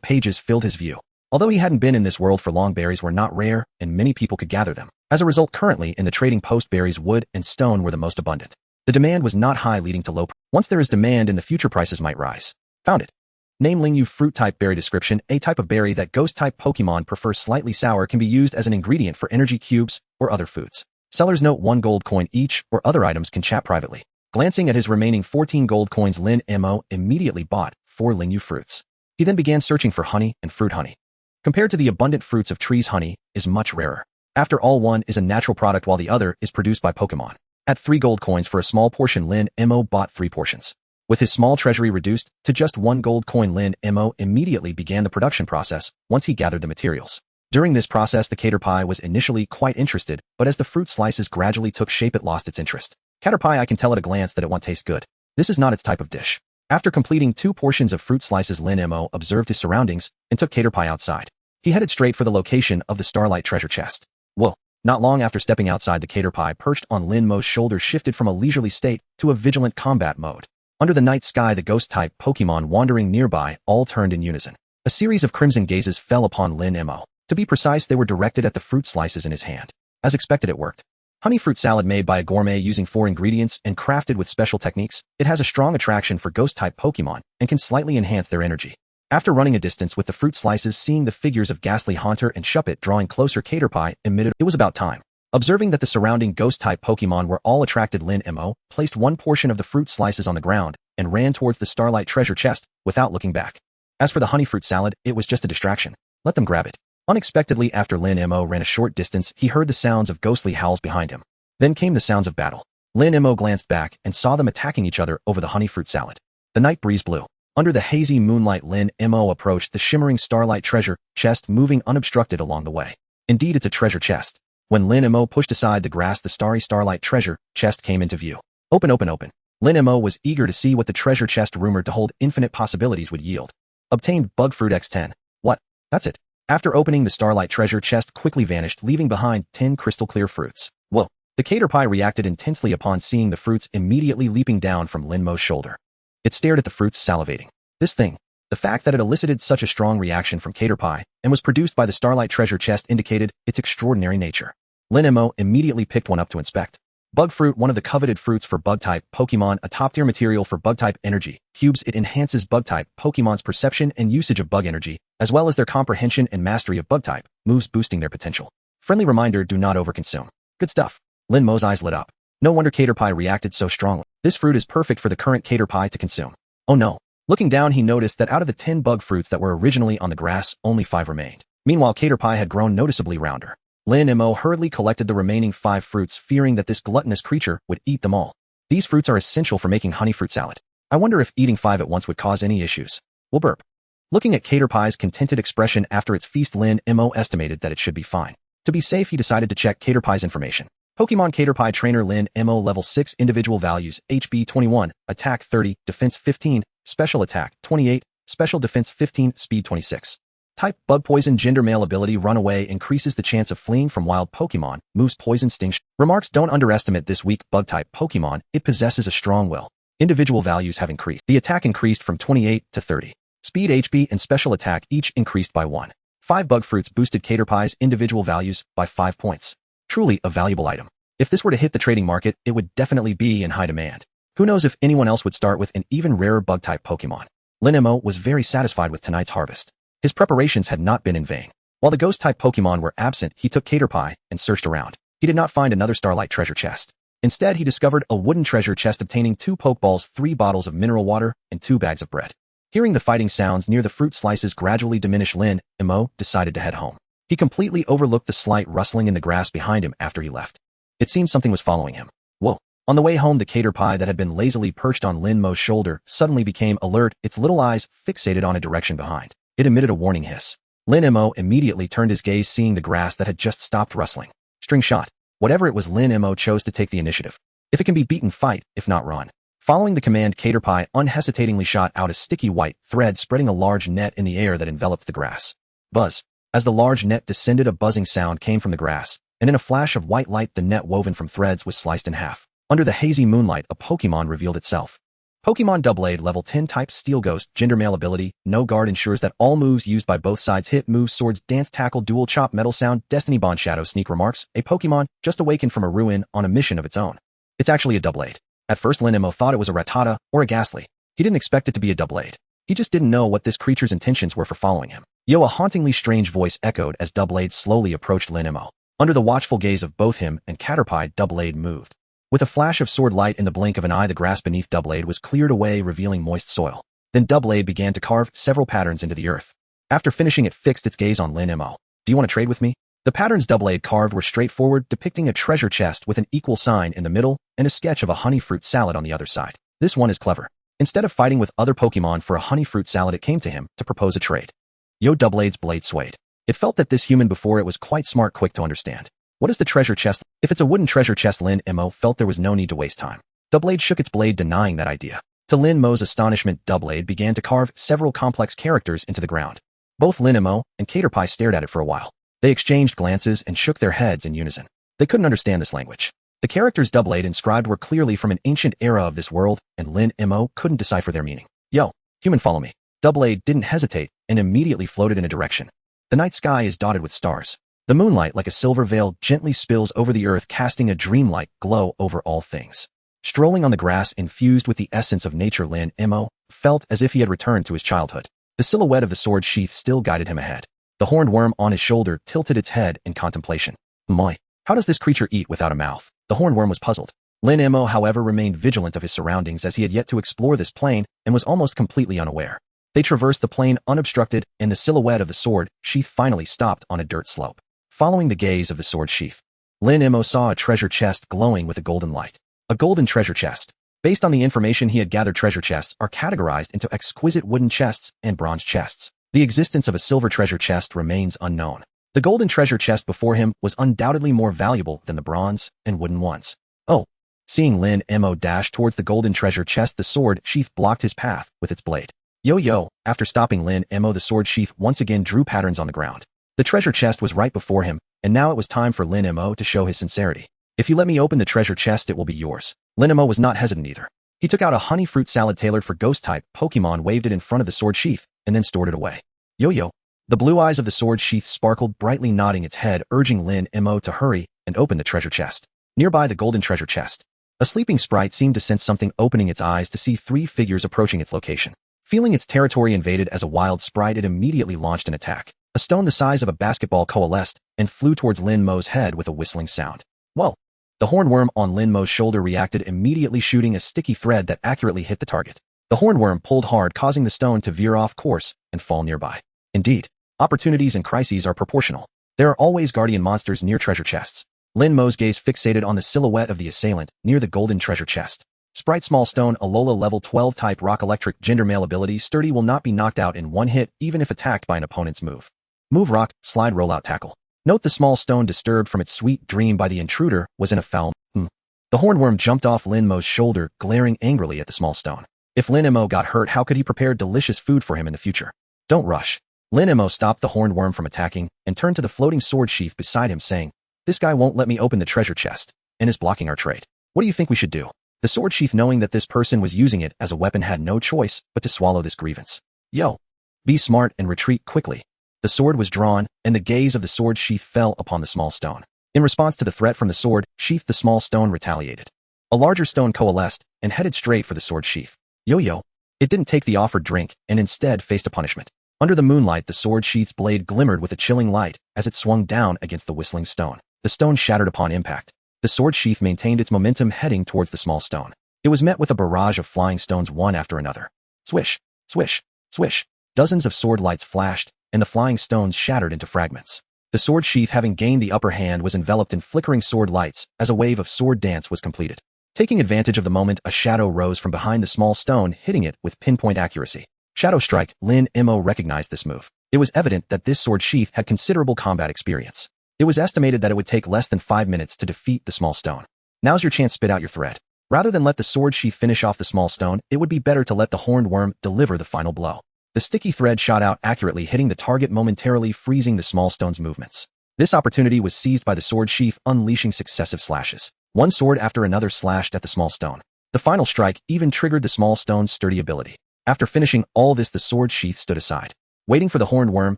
pages filled his view. Although he hadn't been in this world for long, berries were not rare, and many people could gather them. As a result, currently in the trading post, berries, wood, and stone were the most abundant. The demand was not high, leading to low. Once there is demand in the future, prices might rise. Found it. Name: Lingyu fruit-type berry. Description: a type of berry that ghost-type Pokémon prefer, slightly sour, can be used as an ingredient for energy cubes or other foods. Sellers note 1 gold coin each, or other items can chat privately. Glancing at his remaining 14 gold coins, Lin Mo immediately bought 4 Lingyu fruits. He then began searching for honey and fruit honey. Compared to the abundant fruits of trees, honey is much rarer. After all, one is a natural product while the other is produced by Pokémon. At 3 gold coins for a small portion, Lin Mo bought 3 portions. With his small treasury reduced to just 1 gold coin, Lin Mo immediately began the production process once he gathered the materials. During this process, the cater pie was initially quite interested, but as the fruit slices gradually took shape, it lost its interest. Cater pie, I can tell at a glance that it won't taste good. This is not its type of dish. After completing 2 portions of fruit slices, Lin Mo observed his surroundings and took cater pie outside. He headed straight for the location of the starlight treasure chest. Whoa. Not long after stepping outside, the cater pie perched on Lin Mo's shoulder shifted from a leisurely state to a vigilant combat mode. Under the night sky, the ghost-type Pokémon wandering nearby all turned in unison. A series of crimson gazes fell upon Lin Mo. To be precise, they were directed at the fruit slices in his hand. As expected, it worked. Honey fruit salad made by a gourmet using 4 ingredients and crafted with special techniques, it has a strong attraction for ghost-type Pokémon and can slightly enhance their energy. After running a distance with the fruit slices, seeing the figures of Ghastly Haunter and Shuppet drawing closer, Caterpie emitted it was about time. Observing that the surrounding ghost-type Pokémon were all attracted, Lin Mo placed one portion of the fruit slices on the ground and ran towards the Starlight treasure chest without looking back. As for the honey fruit salad, it was just a distraction. Let them grab it. Unexpectedly, after Lin Mo ran a short distance, he heard the sounds of ghostly howls behind him. Then came the sounds of battle. Lin Mo glanced back and saw them attacking each other over the honey fruit salad. The night breeze blew. Under the hazy moonlight, Lin Mo approached the shimmering Starlight treasure chest, moving unobstructed along the way. Indeed, it's a treasure chest. When Lin Mo pushed aside the grass, the starry Starlight treasure chest came into view. Open, open, open. Lin Mo was eager to see what the treasure chest, rumored to hold infinite possibilities, would yield. Obtained bug fruit X10. What? That's it. After opening, the Starlight treasure chest quickly vanished, leaving behind 10 crystal clear fruits. Whoa. The Caterpie reacted intensely upon seeing the fruits, immediately leaping down from Lin Mo's shoulder. It stared at the fruits, salivating. This thing. The fact that it elicited such a strong reaction from Caterpie and was produced by the Starlight treasure chest indicated its extraordinary nature. Lin Mo immediately picked one up to inspect. Bug fruit, one of the coveted fruits for bug-type Pokémon, a top-tier material for bug-type energy cubes. It enhances bug-type Pokémon's perception and usage of bug energy, as well as their comprehension and mastery of bug-type moves, boosting their potential. Friendly reminder, do not overconsume. Good stuff. Lin Mo's eyes lit up. No wonder Caterpie reacted so strongly. This fruit is perfect for the current Caterpie to consume. Oh no. Looking down, he noticed that out of the 10 bug fruits that were originally on the grass, only 5 remained. Meanwhile, Caterpie had grown noticeably rounder. Lin Mo hurriedly collected the remaining 5 fruits, fearing that this gluttonous creature would eat them all. These fruits are essential for making honey fruit salad. I wonder if eating 5 at once would cause any issues. Will burp. Looking at Caterpie's contented expression after its feast, Lin Mo estimated that it should be fine. To be safe, he decided to check Caterpie's information. Pokemon Caterpie Trainer Lin Mo, level 6, individual values, HP 21, attack 30, defense 15, special attack 28, special defense 15, speed 26. Type bug poison, gender male, ability run away, increases the chance of fleeing from wild Pokemon, moves poison sting. Remarks, don't underestimate this weak bug type Pokemon, it possesses a strong will. Individual values have increased. The attack increased from 28 to 30. Speed, HP, and special attack each increased by 1. 5 bug fruits boosted Caterpie's individual values by 5 points. Truly a valuable item. If this were to hit the trading market, it would definitely be in high demand. Who knows if anyone else would start with an even rarer bug type Pokemon. Lin Mo was very satisfied with tonight's harvest. His preparations had not been in vain. While the ghost-type Pokémon were absent, he took Caterpie and searched around. He did not find another Starlight treasure chest. Instead, he discovered a wooden treasure chest, obtaining 2 Pokeballs, 3 bottles of mineral water, and 2 bags of bread. Hearing the fighting sounds near the fruit slices gradually diminish, Lin Mo decided to head home. He completely overlooked the slight rustling in the grass behind him after he left. It seemed something was following him. Whoa. On the way home, the Caterpie that had been lazily perched on Lin Mo's shoulder suddenly became alert, its little eyes fixated on a direction behind. It emitted a warning hiss. Lin Mo immediately turned his gaze, seeing the grass that had just stopped rustling. String shot. Whatever it was, Lin Mo chose to take the initiative. If it can be beaten, fight, if not, run. Following the command, Caterpie unhesitatingly shot out a sticky white thread, spreading a large net in the air that enveloped the grass. Buzz. As the large net descended, a buzzing sound came from the grass, and in a flash of white light, the net woven from threads was sliced in half. Under the hazy moonlight, a Pokemon revealed itself. Pokemon Doublade, level 10, type Steel Ghost, gender male, ability, no guard, ensures that all moves used by both sides hit, moves, swords, dance, tackle, dual chop, metal sound, destiny bond, shadow sneak. Remarks, a Pokemon just awakened from a ruin on a mission of its own. It's actually a Doublade. At first, Lin Mo thought it was a Rattata or a Ghastly. He didn't expect it to be a Doublade. He just didn't know what this creature's intentions were for following him. Yo, a hauntingly strange voice echoed as Doublade slowly approached Lin Mo. Under the watchful gaze of both him and Caterpie, Doublade moved. With a flash of sword light in the blink of an eye, the grass beneath Doublade was cleared away, revealing moist soil. Then Doublade began to carve several patterns into the earth. After finishing, it fixed its gaze on Lin Mo. Do you want to trade with me? The patterns Doublade carved were straightforward, depicting a treasure chest with an equal sign in the middle and a sketch of a honey fruit salad on the other side. This one is clever. Instead of fighting with other Pokemon for a honey fruit salad, it came to him to propose a trade. Yo, Doublade's blade swayed. It felt that this human before it was quite smart, quick to understand. What is the treasure chest? If it's a wooden treasure chest, Lin Mo felt there was no need to waste time. Doublade shook its blade, denying that idea. To Lin Mo's astonishment, Doublade began to carve several complex characters into the ground. Both Lin Mo and Caterpie stared at it for a while. They exchanged glances and shook their heads in unison. They couldn't understand this language. The characters double eight inscribed were clearly from an ancient era of this world, and Lin Mo couldn't decipher their meaning. Yo, human, follow me. Double eight didn't hesitate and immediately floated in a direction. The night sky is dotted with stars. The moonlight, like a silver veil, gently spills over the earth, casting a dreamlike glow over all things. Strolling on the grass infused with the essence of nature, Lin Mo felt as if he had returned to his childhood. The silhouette of the sword sheath still guided him ahead. The horned worm on his shoulder tilted its head in contemplation. My, how does this creature eat without a mouth? The horned worm was puzzled. Lin Mo, however, remained vigilant of his surroundings as he had yet to explore this plain and was almost completely unaware. They traversed the plain unobstructed, and the silhouette of the sword sheath finally stopped on a dirt slope. Following the gaze of the sword sheath, Lin Mo saw a treasure chest glowing with a golden light. A golden treasure chest. Based on the information he had gathered, treasure chests are categorized into exquisite wooden chests and bronze chests. The existence of a silver treasure chest remains unknown. The golden treasure chest before him was undoubtedly more valuable than the bronze and wooden ones. Oh! Seeing Lin Mo dash towards the golden treasure chest, the sword sheath blocked his path with its blade. Yo! After stopping Lin Mo, the sword sheath once again drew patterns on the ground. The treasure chest was right before him, and now it was time for Lin Mo to show his sincerity. If you let me open the treasure chest, it will be yours. Lin Mo was not hesitant either. He took out a honey fruit salad tailored for ghost-type Pokémon, waved it in front of the sword sheath, and then stored it away. Yo! The blue eyes of the sword sheath sparkled brightly, nodding its head, urging Lin Mo to hurry and open the treasure chest. Nearby the golden treasure chest, a sleeping sprite seemed to sense something, opening its eyes to see three figures approaching its location. Feeling its territory invaded as a wild sprite, it immediately launched an attack. A stone the size of a basketball coalesced and flew towards Lin Mo's head with a whistling sound. Whoa! The horned worm on Lin Mo's shoulder reacted immediately, shooting a sticky thread that accurately hit the target. The horned worm pulled hard, causing the stone to veer off course and fall nearby. Indeed, opportunities and crises are proportional. There are always guardian monsters near treasure chests. Lin Mo's gaze fixated on the silhouette of the assailant near the golden treasure chest. Sprite small stone, Alola level 12 type rock, electric, gender male ability, sturdy, will not be knocked out in one hit even if attacked by an opponent's move. Move rock, slide, rollout, tackle. Note the small stone, disturbed from its sweet dream by the intruder, was in a foul. The horned worm jumped off Lin Mo's shoulder, glaring angrily at the small stone. If Lin Mo got hurt, how could he prepare delicious food for him in the future? Don't rush. Lin Mo stopped the horned worm from attacking and turned to the floating sword sheath beside him, saying, "This guy won't let me open the treasure chest and is blocking our trade. What do you think we should do?" The sword sheath, knowing that this person was using it as a weapon, had no choice but to swallow this grievance. Yo! Be smart and retreat quickly. The sword was drawn, and the gaze of the sword sheath fell upon the small stone. In response to the threat from the sword sheath, the small stone retaliated. A larger stone coalesced and headed straight for the sword sheath. Yo! It didn't take the offered drink and instead faced a punishment. Under the moonlight, the sword sheath's blade glimmered with a chilling light as it swung down against the whistling stone. The stone shattered upon impact. The sword sheath maintained its momentum, heading towards the small stone. It was met with a barrage of flying stones, one after another. Swish, swish, swish. Dozens of sword lights flashed, and the flying stones shattered into fragments. The sword sheath, having gained the upper hand, was enveloped in flickering sword lights as a wave of sword dance was completed. Taking advantage of the moment, a shadow rose from behind the small stone, hitting it with pinpoint accuracy. Shadow Strike. Lin Mo recognized this move. It was evident that this sword sheath had considerable combat experience. It was estimated that it would take less than 5 minutes to defeat the small stone. Now's your chance, spit out your thread. Rather than let the sword sheath finish off the small stone, it would be better to let the horned worm deliver the final blow. The sticky thread shot out, accurately hitting the target, momentarily freezing the small stone's movements. This opportunity was seized by the sword sheath, unleashing successive slashes. One sword after another slashed at the small stone. The final strike even triggered the small stone's sturdy ability. After finishing all this, the sword sheath stood aside, waiting for the horned worm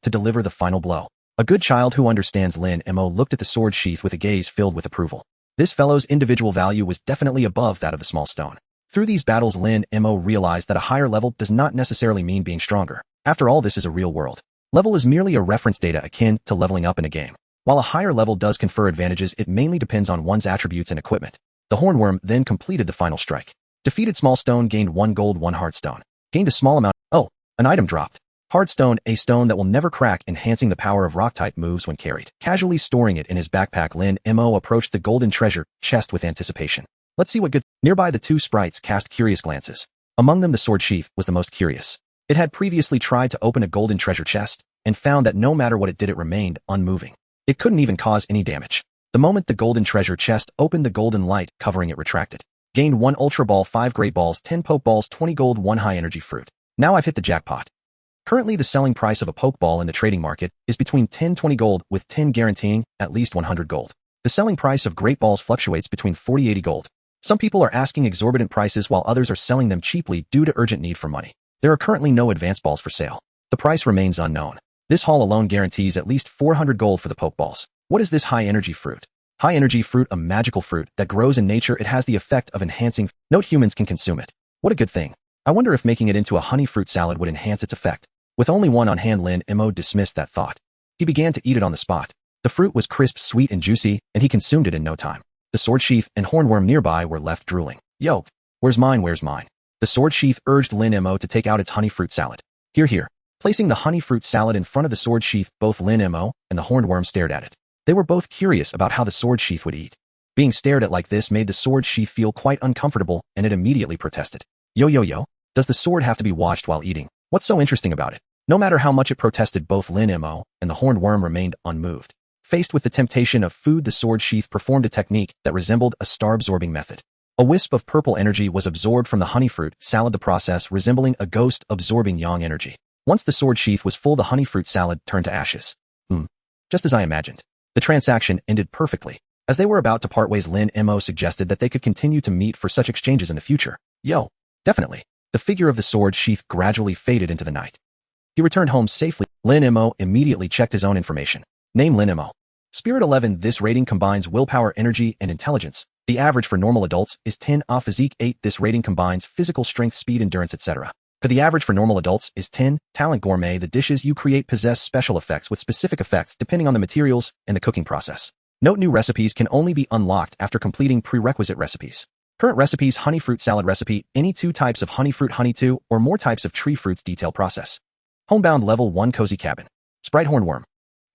to deliver the final blow. A good child who understands, Lin Mo looked at the sword sheath with a gaze filled with approval. This fellow's individual value was definitely above that of the small stone. Through these battles, Lin Mo realized that a higher level does not necessarily mean being stronger. After all, this is a real world. Level is merely a reference data akin to leveling up in a game. While a higher level does confer advantages, it mainly depends on one's attributes and equipment. The horned worm then completed the final strike. Defeated small stone, gained 1 gold, 1 hard stone. Gained a small amount. Oh, an item dropped. Hard stone, a stone that will never crack, enhancing the power of rock-type moves when carried. Casually storing it in his backpack, Lin Mo approached the golden treasure chest with anticipation. Let's see what good. Nearby, the two sprites cast curious glances. Among them, the sword sheath was the most curious. It had previously tried to open a golden treasure chest and found that no matter what it did, it remained unmoving. It couldn't even cause any damage. The moment the golden treasure chest opened, the golden light covering it retracted. Gained 1 ultra ball, 5 great balls, 10 poke balls, 20 gold, 1 high energy fruit. Now I've hit the jackpot. Currently, the selling price of a pokeball in the trading market is between 10-20 gold, with 10 guaranteeing at least 100 gold. The selling price of great balls fluctuates between 40-80 gold. Some people are asking exorbitant prices while others are selling them cheaply due to urgent need for money. There are currently no advanced balls for sale. The price remains unknown. This haul alone guarantees at least 400 gold for the Pokeballs. What is this high-energy fruit? High-energy fruit, a magical fruit that grows in nature. It has the effect of enhancing. Note humans can consume it. What a good thing. I wonder if making it into a honey fruit salad would enhance its effect. With only one on hand, Lin Mo dismissed that thought. He began to eat it on the spot. The fruit was crisp, sweet, and juicy, and he consumed it in no time. The sword sheath and hornworm nearby were left drooling. Yo, where's mine? Where's mine? The sword sheath urged Lin Mo to take out its honey fruit salad. Here, here. Placing the honey fruit salad in front of the sword sheath, both Lin Mo and the hornworm stared at it. They were both curious about how the sword sheath would eat. Being stared at like this made the sword sheath feel quite uncomfortable, and it immediately protested. Yo. Does the sword have to be watched while eating? What's so interesting about it? No matter how much it protested, both Lin Mo and the hornworm remained unmoved. Faced with the temptation of food, the sword sheath performed a technique that resembled a star-absorbing method. A wisp of purple energy was absorbed from the honey fruit salad, the process resembling a ghost absorbing yang energy. Once the sword sheath was full, the honey fruit salad turned to ashes. Just as I imagined. The transaction ended perfectly. As they were about to part ways, Lin Mo suggested that they could continue to meet for such exchanges in the future. Yo, definitely. The figure of the sword sheath gradually faded into the night. He returned home safely. Lin Mo immediately checked his own information. Name Lin Mo. Spirit 11. This rating combines willpower, energy, and intelligence. The average for normal adults is 10. Physique 8. This rating combines physical strength, speed, endurance, etc. The average for normal adults is 10. Talent Gourmet. The dishes you create possess special effects with specific effects depending on the materials and the cooking process. Note: new recipes can only be unlocked after completing prerequisite recipes. Current recipes: honey fruit salad recipe, any 2 types of honey fruit, honey 2 or more types of tree fruits, detail process. Homebound level 1 cozy cabin. Sprite hornworm.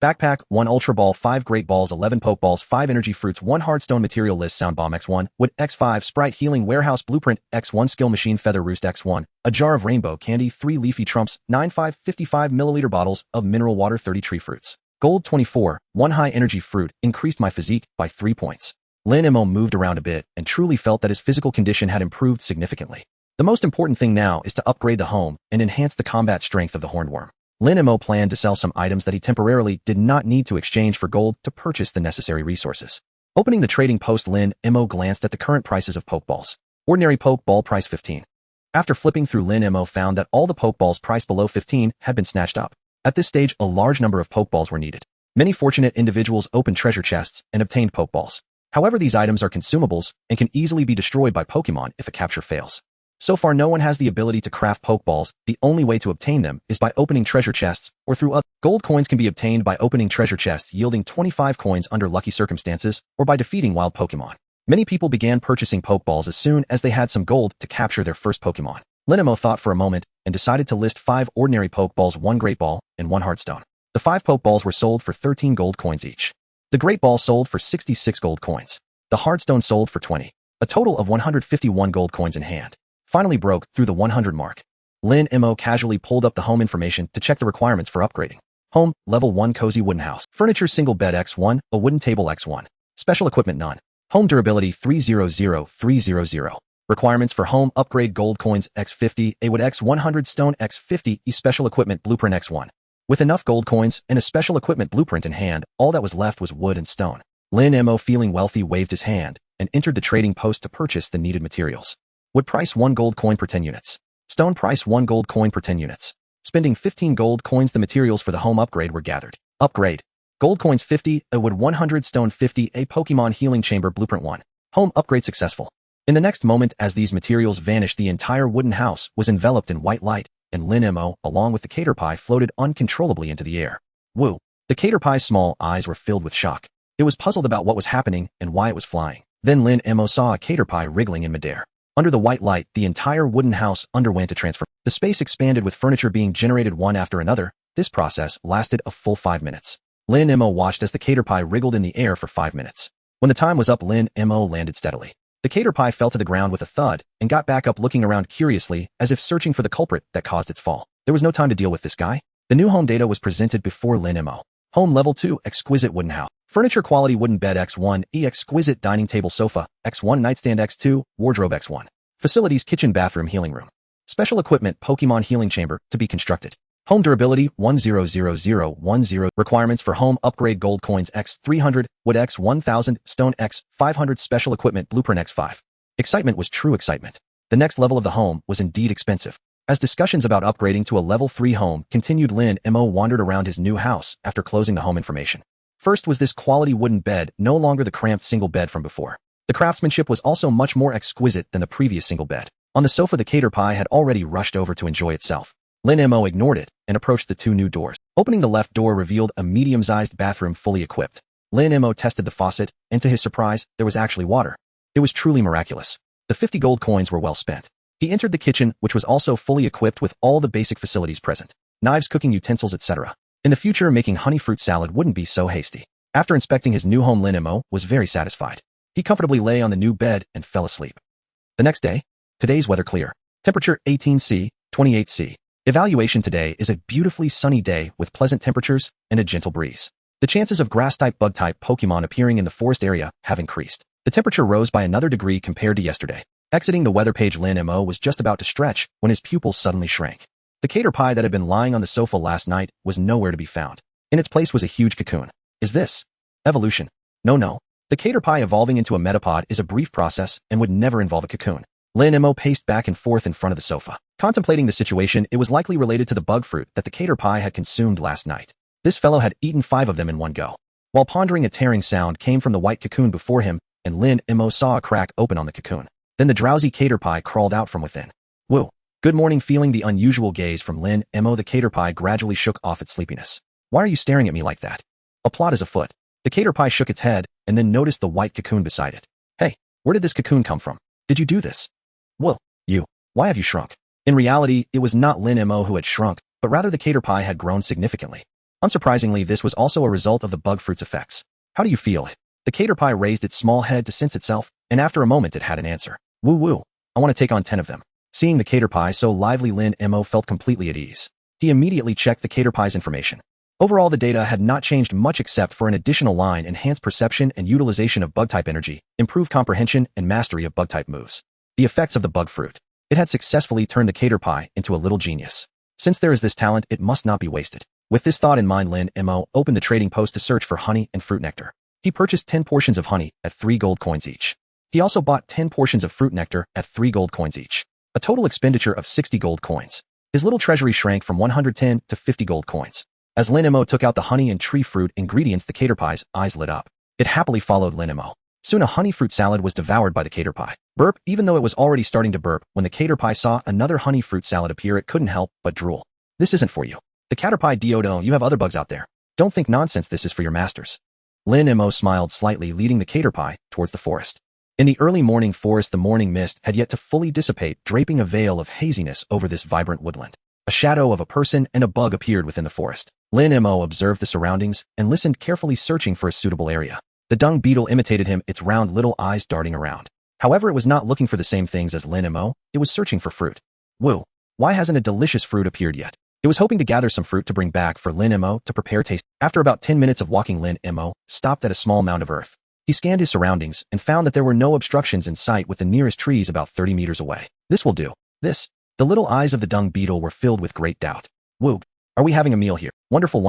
Backpack 1 ultra ball 5 great balls 11 pokeballs 5 energy fruits 1 hardstone material list sound bomb x1 wood x5 sprite healing warehouse blueprint x1 skill machine feather roost x1 a jar of rainbow candy 3 leafy trumps 9 5 55 milliliter bottles of mineral water 30 tree fruits gold 24 1 high energy fruit increased my physique by 3 points. Lin Mo moved around a bit and truly felt that his physical condition had improved significantly. The most important thing now is to upgrade the home and enhance the combat strength of the hornworm. Lin Mo planned to sell some items that he temporarily did not need to exchange for gold to purchase the necessary resources. Opening the trading post, Lin Mo glanced at the current prices of Pokeballs. Ordinary Pokeball price 15. After flipping through, Lin Mo found that all the Pokeballs priced below 15 had been snatched up. At this stage, a large number of Pokeballs were needed. Many fortunate individuals opened treasure chests and obtained Pokeballs. However, these items are consumables and can easily be destroyed by Pokemon if a capture fails. So far, no one has the ability to craft Pokeballs. The only way to obtain them is by opening treasure chests or through other. Gold coins can be obtained by opening treasure chests yielding 25 coins under lucky circumstances or by defeating wild Pokemon. Many people began purchasing Pokeballs as soon as they had some gold to capture their first Pokemon. Lin Mo thought for a moment and decided to list 5 ordinary Pokeballs, 1 Great Ball, and 1 Heartstone. The 5 Pokeballs were sold for 13 gold coins each. The Great Ball sold for 66 gold coins. The Heartstone sold for 20. A total of 151 gold coins in hand. Finally broke through the 100 mark. Lin Mo casually pulled up the home information to check the requirements for upgrading. Home, level 1 cozy wooden house. Furniture single bed x1, a wooden table x1. Special equipment none. Home durability 300. Requirements for home upgrade: gold coins x50, a wood x100, stone x50, e special equipment blueprint x1. With enough gold coins and a special equipment blueprint in hand, all that was left was wood and stone. Lin Mo, feeling wealthy, waved his hand and entered the trading post to purchase the needed materials. Wood price 1 gold coin per 10 units. Stone price 1 gold coin per 10 units. Spending 15 gold coins, the materials for the home upgrade were gathered. Upgrade. Gold coins 50, a wood 100, stone 50, a Pokemon healing chamber blueprint 1. Home upgrade successful. In the next moment, as these materials vanished, the entire wooden house was enveloped in white light, and Lin Mo, along with the caterpie, floated uncontrollably into the air. Woo! The caterpie's small eyes were filled with shock. It was puzzled about what was happening and why it was flying. Then Lin Mo saw a caterpie wriggling in midair. Under the white light, the entire wooden house underwent a transformation. The space expanded with furniture being generated one after another. This process lasted a full 5 minutes. Lin Mo watched as the caterpie wriggled in the air for 5 minutes. When the time was up, Lin Mo landed steadily. The caterpie fell to the ground with a thud and got back up, looking around curiously as if searching for the culprit that caused its fall. There was no time to deal with this guy. The new home data was presented before Lin Mo. Home level 2, exquisite wooden house. Furniture quality wooden bed x1, exquisite dining table sofa x1, nightstand x2, wardrobe x1. Facilities: kitchen, bathroom, healing room. Special equipment: Pokemon healing chamber to be constructed. Home durability 100010. Requirements for home upgrade: gold coins x 300, wood x 1000, stone x 500, special equipment blueprint x 5. Excitement was true excitement. The next level of the home was indeed expensive. As discussions about upgrading to a level 3 home continued, Lin Mo wandered around his new house after closing the home information. First was this quality wooden bed, no longer the cramped single bed from before. The craftsmanship was also much more exquisite than the previous single bed. On the sofa, the cater pie had already rushed over to enjoy itself. Lin Mo ignored it and approached the two new doors. Opening the left door revealed a medium-sized bathroom fully equipped. Lin Mo tested the faucet, and to his surprise, there was actually water. It was truly miraculous. The 50 gold coins were well spent. He entered the kitchen, which was also fully equipped with all the basic facilities present. Knives, cooking utensils, etc. In the future, making honey fruit salad wouldn't be so hasty. After inspecting his new home, Lin Mo was very satisfied. He comfortably lay on the new bed and fell asleep. The next day, today's weather clear. Temperature 18°C, 28°C. Evaluation: today is a beautifully sunny day with pleasant temperatures and a gentle breeze. The chances of grass-type, bug-type Pokémon appearing in the forest area have increased. The temperature rose by another degree compared to yesterday. Exiting the weather page, Lin Mo was just about to stretch when his pupils suddenly shrank. The cater pie that had been lying on the sofa last night was nowhere to be found. In its place was a huge cocoon. Is this evolution? No. The cater pie evolving into a metapod is a brief process and would never involve a cocoon. Lin Mo paced back and forth in front of the sofa. Contemplating the situation, it was likely related to the bug fruit that the cater pie had consumed last night. This fellow had eaten 5 of them in one go. While pondering, a tearing sound came from the white cocoon before him, and Lin Mo saw a crack open on the cocoon. Then the drowsy cater pie crawled out from within. Woo! Good morning. Feeling the unusual gaze from Lin Mo, the cater pie gradually shook off its sleepiness. Why are you staring at me like that? A plot is afoot. The cater pie shook its head and then noticed the white cocoon beside it. Hey, where did this cocoon come from? Did you do this? Whoa, why have you shrunk? In reality, it was not Lin Mo who had shrunk, but rather the cater pie had grown significantly. Unsurprisingly, this was also a result of the bug fruit's effects. How do you feel? The cater pie raised its small head to sense itself, and after a moment it had an answer. Woo, I want to take on 10 of them. Seeing the cater pie so lively, Lin Mo felt completely at ease. He immediately checked the cater pie's information. Overall, the data had not changed much except for an additional line: enhanced perception and utilization of bug-type energy, improved comprehension and mastery of bug-type moves. The effects of the bug fruit. It had successfully turned the cater pie into a little genius. Since there is this talent, it must not be wasted. With this thought in mind, Lin Mo opened the trading post to search for honey and fruit nectar. He purchased 10 portions of honey at 3 gold coins each. He also bought 10 portions of fruit nectar at 3 gold coins each. A total expenditure of 60 gold coins. His little treasury shrank from 110 to 50 gold coins. As Lin Mo took out the honey and tree fruit ingredients, the cater pie's eyes lit up. It happily followed Lin Mo. Soon a honey fruit salad was devoured by the cater pie. Burp. Even though it was already starting to burp, when the cater pie saw another honey fruit salad appear, it couldn't help but drool. This isn't for you. The cater pie Diodo, you have other bugs out there. Don't think nonsense, this is for your masters. Lin Mo smiled slightly, leading the cater pie towards the forest. In the early morning forest, the morning mist had yet to fully dissipate, draping a veil of haziness over this vibrant woodland. A shadow of a person and a bug appeared within the forest. Lin Mo observed the surroundings and listened carefully, searching for a suitable area. The dung beetle imitated him, its round little eyes darting around. However, it was not looking for the same things as Lin Mo. It was searching for fruit. Woo! Why hasn't a delicious fruit appeared yet? It was hoping to gather some fruit to bring back for Lin Mo to prepare taste. After about 10 minutes of walking, Lin Mo stopped at a small mound of earth. He scanned his surroundings and found that there were no obstructions in sight, with the nearest trees about 30 meters away. This will do. This. The little eyes of the dung beetle were filled with great doubt. Woo! Are we having a meal here? Wonderful.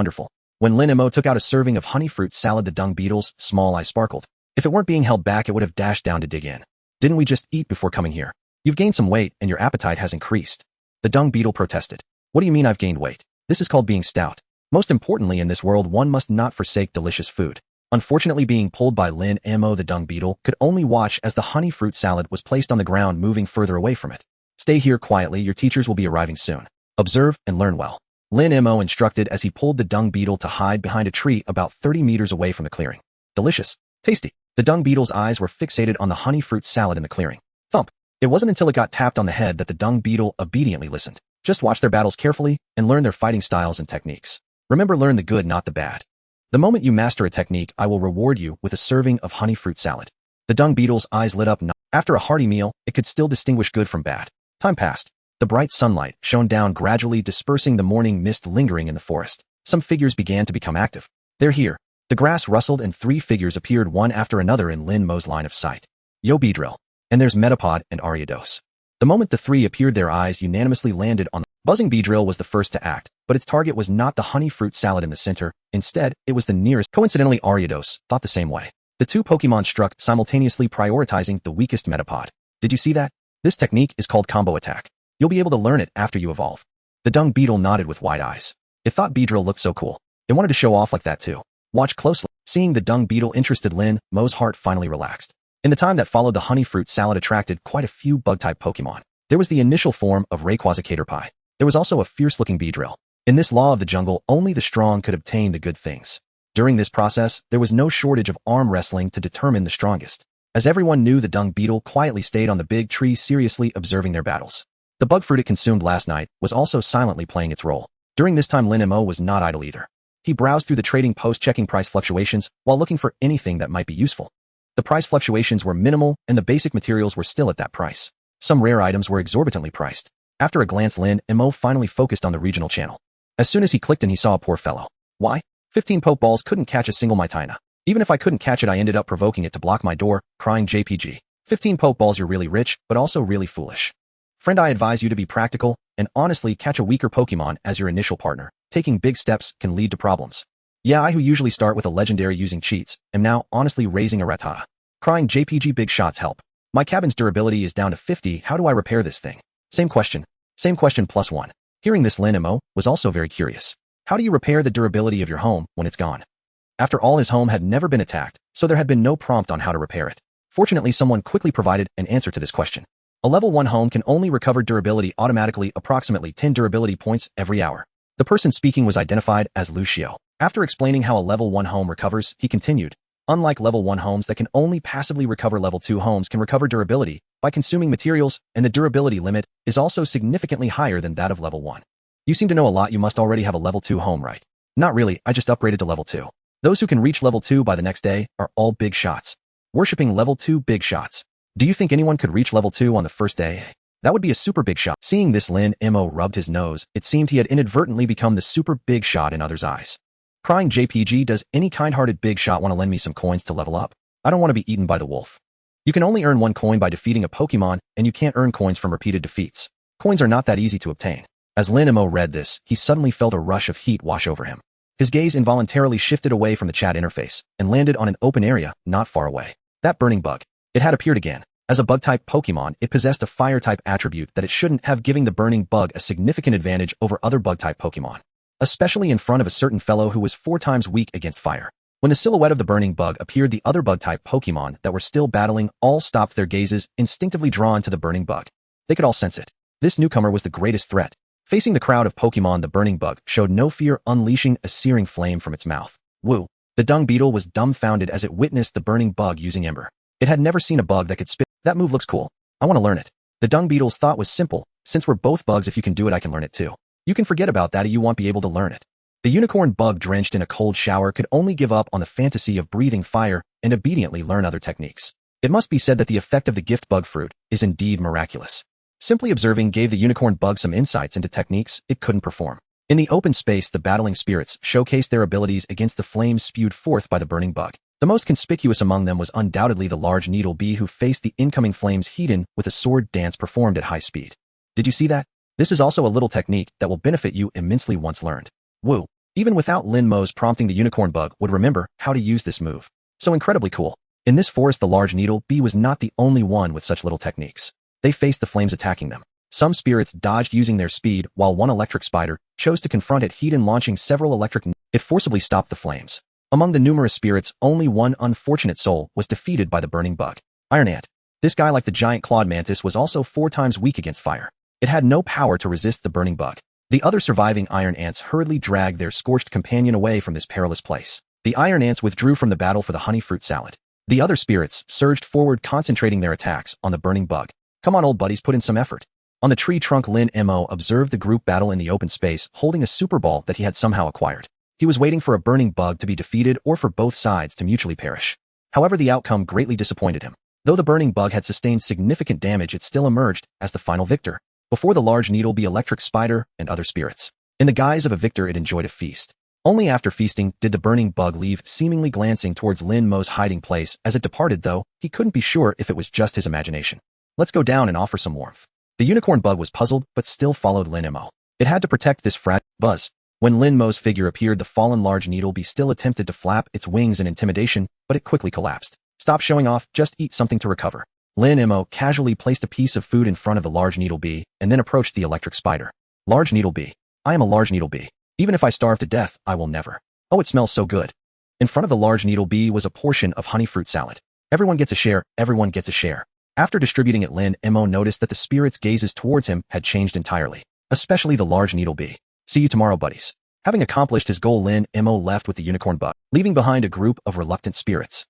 When Lin Mo took out a serving of honey fruit salad, the dung beetle's small eyes sparkled. If it weren't being held back, it would have dashed down to dig in. Didn't we just eat before coming here? You've gained some weight and your appetite has increased. The dung beetle protested. What do you mean I've gained weight? This is called being stout. Most importantly, in this world, one must not forsake delicious food. Unfortunately, being pulled by Lin Mo, the dung beetle could only watch as the honey fruit salad was placed on the ground, moving further away from it. Stay here quietly, your teachers will be arriving soon. Observe and learn well. Lin Mo instructed as he pulled the dung beetle to hide behind a tree about 30 meters away from the clearing. Delicious. Tasty. The dung beetle's eyes were fixated on the honey fruit salad in the clearing. Thump. It wasn't until it got tapped on the head that the dung beetle obediently listened. Just watch their battles carefully and learn their fighting styles and techniques. Remember, learn the good, not the bad. The moment you master a technique, I will reward you with a serving of honey fruit salad. The dung beetle's eyes lit up. After a hearty meal, it could still distinguish good from bad. Time passed. The bright sunlight shone down, gradually dispersing the morning mist lingering in the forest. Some figures began to become active. They're here. The grass rustled and 3 figures appeared one after another in Lin Mo's line of sight. Yo Beedrill. And there's Metapod and Ariados. The moment the three appeared, their eyes unanimously landed on the buzzing Beedrill. Was the first to act, but its target was not the honey fruit salad in the center. Instead, it was the nearest. Coincidentally, Ariados thought the same way. The two Pokemon struck, simultaneously prioritizing the weakest Metapod. Did you see that? This technique is called combo attack. You'll be able to learn it after you evolve. The dung beetle nodded with wide eyes. It thought Beedrill looked so cool. It wanted to show off like that too. Watch closely. Seeing the dung beetle interested Lin Mo's heart finally relaxed. In the time that followed, the honey fruit salad attracted quite a few bug-type Pokemon. There was the initial form of Rayquaza Caterpie. There was also a fierce-looking Beedrill. In this law of the jungle, only the strong could obtain the good things. During this process, there was no shortage of arm wrestling to determine the strongest. As everyone knew, the dung beetle quietly stayed on the big tree, seriously observing their battles. The bug fruit it consumed last night was also silently playing its role. During this time, Lin Mo was not idle either. He browsed through the trading post, checking price fluctuations while looking for anything that might be useful. The price fluctuations were minimal, and the basic materials were still at that price. Some rare items were exorbitantly priced. After a glance, Lin Mo finally focused on the regional channel. As soon as he clicked in, he saw a poor fellow. Why? 15 Pokeballs couldn't catch a single Mytina. Even if I couldn't catch it, I ended up provoking it to block my door, crying JPG. 15 Pokeballs, you're really rich, but also really foolish. Friend, I advise you to be practical and honestly catch a weaker Pokemon as your initial partner. Taking big steps can lead to problems. Yeah, I who usually start with a legendary using cheats am now honestly raising a Rattata. Crying JPG, big shots help. My cabin's durability is down to 50, how do I repair this thing? Same question +1. Hearing this, Lin Mo was also very curious. How do you repair the durability of your home when it's gone? After all, his home had never been attacked, so there had been no prompt on how to repair it. Fortunately, someone quickly provided an answer to this question. A level 1 home can only recover durability automatically, approximately 10 durability points every hour. The person speaking was identified as Lucio. After explaining how a level 1 home recovers, he continued, unlike level 1 homes that can only passively recover, level 2 homes can recover durability by consuming materials, and the durability limit is also significantly higher than that of level 1. You seem to know a lot. You must already have a level 2 home, right? Not really, I just upgraded to level 2. Those who can reach level 2 by the next day are all big shots. Worshipping level 2 big shots. Do you think anyone could reach level 2 on the first day? That would be a super big shot. Seeing this, Lin Mo rubbed his nose. It seemed he had inadvertently become the super big shot in others' eyes. Crying JPG, does any kind-hearted big shot want to lend me some coins to level up? I don't want to be eaten by the wolf. You can only earn 1 coin by defeating a Pokemon, and you can't earn coins from repeated defeats. Coins are not that easy to obtain. As Lin Mo read this, he suddenly felt a rush of heat wash over him. His gaze involuntarily shifted away from the chat interface and landed on an open area not far away. That burning bug. It had appeared again. As a bug-type Pokemon, it possessed a fire-type attribute that it shouldn't have, giving the burning bug a significant advantage over other bug-type Pokemon, especially in front of a certain fellow who was 4 times weak against fire. When the silhouette of the burning bug appeared, the other bug-type Pokemon that were still battling all stopped, their gazes instinctively drawn to the burning bug. They could all sense it. This newcomer was the greatest threat. Facing the crowd of Pokemon, the burning bug showed no fear, unleashing a searing flame from its mouth. Woo! The dung beetle was dumbfounded as it witnessed the burning bug using Ember. It had never seen a bug that could spit. That move looks cool. I want to learn it. The dung beetle's thought was simple. Since we're both bugs, if you can do it, I can learn it too. You can forget about that, you won't be able to learn it. The unicorn bug, drenched in a cold shower, could only give up on the fantasy of breathing fire and obediently learn other techniques. It must be said that the effect of the gift bug fruit is indeed miraculous. Simply observing gave the unicorn bug some insights into techniques it couldn't perform. In the open space, the battling spirits showcased their abilities against the flames spewed forth by the burning bug. The most conspicuous among them was undoubtedly the large needle bee, who faced the incoming flames heat-in with a sword dance performed at high speed. Did you see that? This is also a little technique that will benefit you immensely once learned. Woo! Even without Lin Mo's prompting, the unicorn bug would remember how to use this move. So incredibly cool. In this forest, the large needle bee was not the only one with such little techniques. They faced the flames attacking them. Some spirits dodged using their speed, while one electric spider chose to confront it heat-in, launching several electric. It forcibly stopped the flames. Among the numerous spirits, only one unfortunate soul was defeated by the burning bug. Iron Ant. This guy, like the giant clawed mantis, was also 4 times weak against fire. It had no power to resist the burning bug. The other surviving iron ants hurriedly dragged their scorched companion away from this perilous place. The iron ants withdrew from the battle for the honey fruit salad. The other spirits surged forward, concentrating their attacks on the burning bug. Come on, old buddies, put in some effort. On the tree trunk, Lin Mo observed the group battle in the open space, holding a super ball that he had somehow acquired. He was waiting for a burning bug to be defeated or for both sides to mutually perish. However, the outcome greatly disappointed him. Though the burning bug had sustained significant damage, it still emerged as the final victor, before the large needle bee, electric spider, and other spirits. In the guise of a victor, it enjoyed a feast. Only after feasting did the burning bug leave, seemingly glancing towards Lin Mo's hiding place. As it departed, though, he couldn't be sure if it was just his imagination. Let's go down and offer some warmth. The unicorn bug was puzzled, but still followed Lin Mo. It had to protect this fragile buzz. When Lin Mo's figure appeared, the fallen large needle bee still attempted to flap its wings in intimidation, but it quickly collapsed. Stop showing off, just eat something to recover. Lin Mo casually placed a piece of food in front of the large needle bee, and then approached the electric spider. Large needle bee. I am a large needle bee. Even if I starve to death, I will never. Oh, it smells so good. In front of the large needle bee was a portion of honey fruit salad. Everyone gets a share, everyone gets a share. After distributing it, Lin Mo noticed that the spirit's gazes towards him had changed entirely, especially the large needle bee. See you tomorrow, buddies. Having accomplished his goal, Lin Mo left with the unicorn bug, leaving behind a group of reluctant spirits.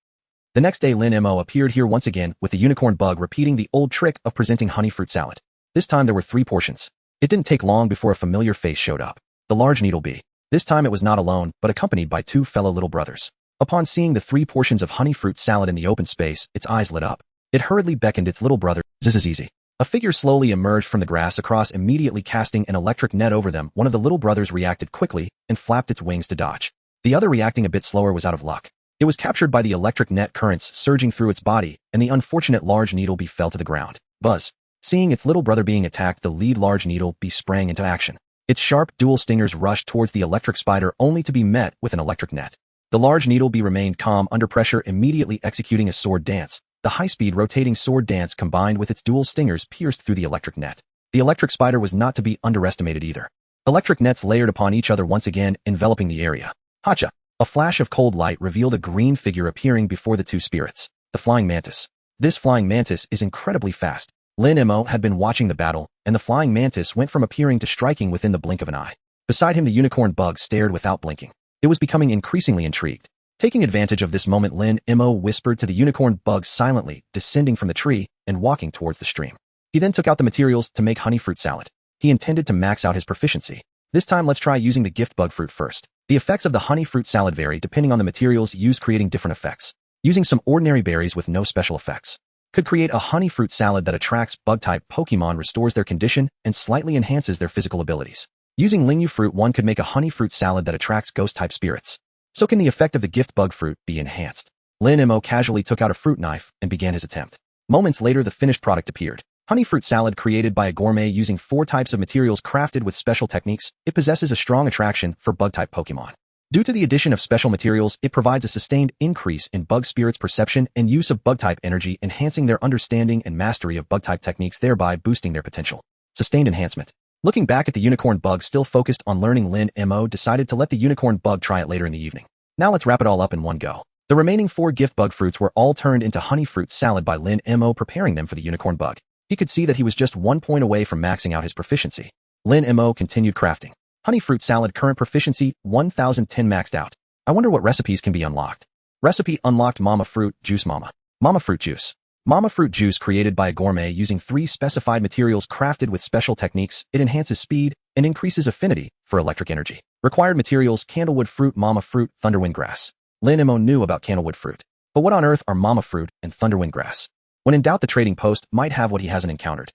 The next day, Lin Mo appeared here once again with the unicorn bug, repeating the old trick of presenting honey fruit salad. This time there were 3 portions. It didn't take long before a familiar face showed up. The large needle bee. This time it was not alone, but accompanied by 2 fellow little brothers. Upon seeing the 3 portions of honey fruit salad in the open space, its eyes lit up. It hurriedly beckoned its little brother. This is easy. A figure slowly emerged from the grass across, immediately casting an electric net over them. One of the little brothers reacted quickly and flapped its wings to dodge. The other, reacting a bit slower, was out of luck. It was captured by the electric net currents surging through its body, and the unfortunate large needle bee fell to the ground. Buzz. Seeing its little brother being attacked, the lead large needle bee sprang into action. Its sharp dual stingers rushed towards the electric spider, only to be met with an electric net. The large needle bee remained calm under pressure, immediately executing a sword dance. The high-speed rotating sword dance combined with its dual stingers pierced through the electric net. The electric spider was not to be underestimated either. Electric nets layered upon each other, once again enveloping the area. Hacha! A flash of cold light revealed a green figure appearing before the 2 spirits. The flying mantis. This flying mantis is incredibly fast. Lin Mo had been watching the battle, and the flying mantis went from appearing to striking within the blink of an eye. Beside him, the unicorn bug stared without blinking. It was becoming increasingly intrigued. Taking advantage of this moment, Lin Mo whispered to the unicorn bug, silently descending from the tree and walking towards the stream. He then took out the materials to make honey fruit salad. He intended to max out his proficiency. This time, let's try using the gift bug fruit first. The effects of the honey fruit salad vary depending on the materials used, creating different effects. Using some ordinary berries with no special effects could create a honey fruit salad that attracts bug-type Pokémon, restores their condition, and slightly enhances their physical abilities. Using Lin Mo fruit, one could make a honey fruit salad that attracts ghost-type spirits. So can the effect of the gift bug fruit be enhanced? Lin Mo casually took out a fruit knife and began his attempt. Moments later, the finished product appeared. Honey fruit salad created by a gourmet using 4 types of materials crafted with special techniques. It possesses a strong attraction for bug-type Pokémon. Due to the addition of special materials, it provides a sustained increase in bug spirits' perception and use of bug-type energy, enhancing their understanding and mastery of bug-type techniques, thereby boosting their potential. Sustained enhancement. Looking back at the unicorn bug still focused on learning, Lin Mo decided to let the unicorn bug try it later in the evening. Now let's wrap it all up in one go. The remaining 4 gift bug fruits were all turned into honey fruit salad by Lin Mo, preparing them for the unicorn bug. He could see that he was just 1 point away from maxing out his proficiency. Lin Mo continued crafting. Honey fruit salad, current proficiency 1010 maxed out. I wonder what recipes can be unlocked. Recipe unlocked: Mama fruit juice. Mama fruit juice. Mama fruit juice created by a gourmet using 3 specified materials crafted with special techniques. It enhances speed and increases affinity for electric energy. Required materials: candlewood fruit, mama fruit, thunderwind grass. Lin Mo knew about candlewood fruit, but what on earth are mama fruit and thunderwind grass? When in doubt, the trading post might have what he hasn't encountered.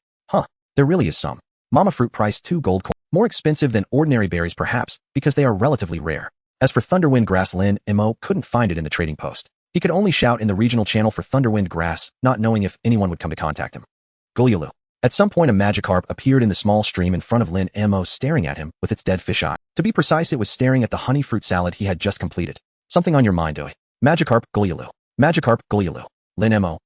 There really is some. Mama fruit price 2 gold coins. More expensive than ordinary berries perhaps, because they are relatively rare. As for thunderwind grass, Lin Mo couldn't find it in the trading post. He could only shout in the regional channel for thunderwind grass, not knowing if anyone would come to contact him. Gourmet. At some point, a Magikarp appeared in the small stream in front of Lin Mo, staring at him with its dead fish eye. To be precise, it was staring at the honey fruit salad he had just completed. Something on your mind, Oi? Magikarp, Gourmet. Magikarp, Gourmet. Lin Mo.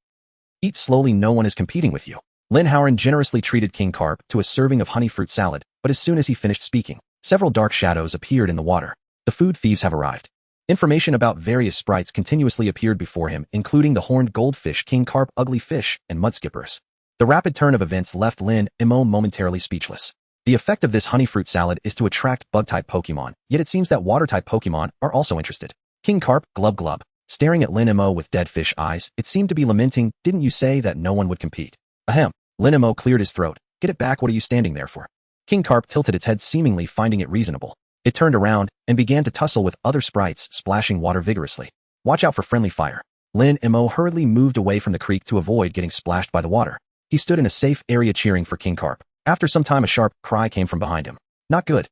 Eat slowly, no one is competing with you. Lin Howren generously treated King Carp to a serving of honey fruit salad, but as soon as he finished speaking, several dark shadows appeared in the water. The food thieves have arrived. Information about various sprites continuously appeared before him, including the horned goldfish, King Carp, ugly fish, and mudskippers. The rapid turn of events left Lin Mo momentarily speechless. The effect of this honey fruit salad is to attract bug-type Pokémon, yet it seems that water-type Pokémon are also interested. King Carp, glub glub. Staring at Lin Mo with dead fish eyes, it seemed to be lamenting, "Didn't you say that no one would compete?" Ahem. Lin Mo cleared his throat. "Get it back, what are you standing there for?" King Carp tilted its head, seemingly finding it reasonable. It turned around and began to tussle with other sprites, splashing water vigorously. Watch out for friendly fire. Lin Mo hurriedly moved away from the creek to avoid getting splashed by the water. He stood in a safe area cheering for King Carp. After some time, a sharp cry came from behind him. Not good.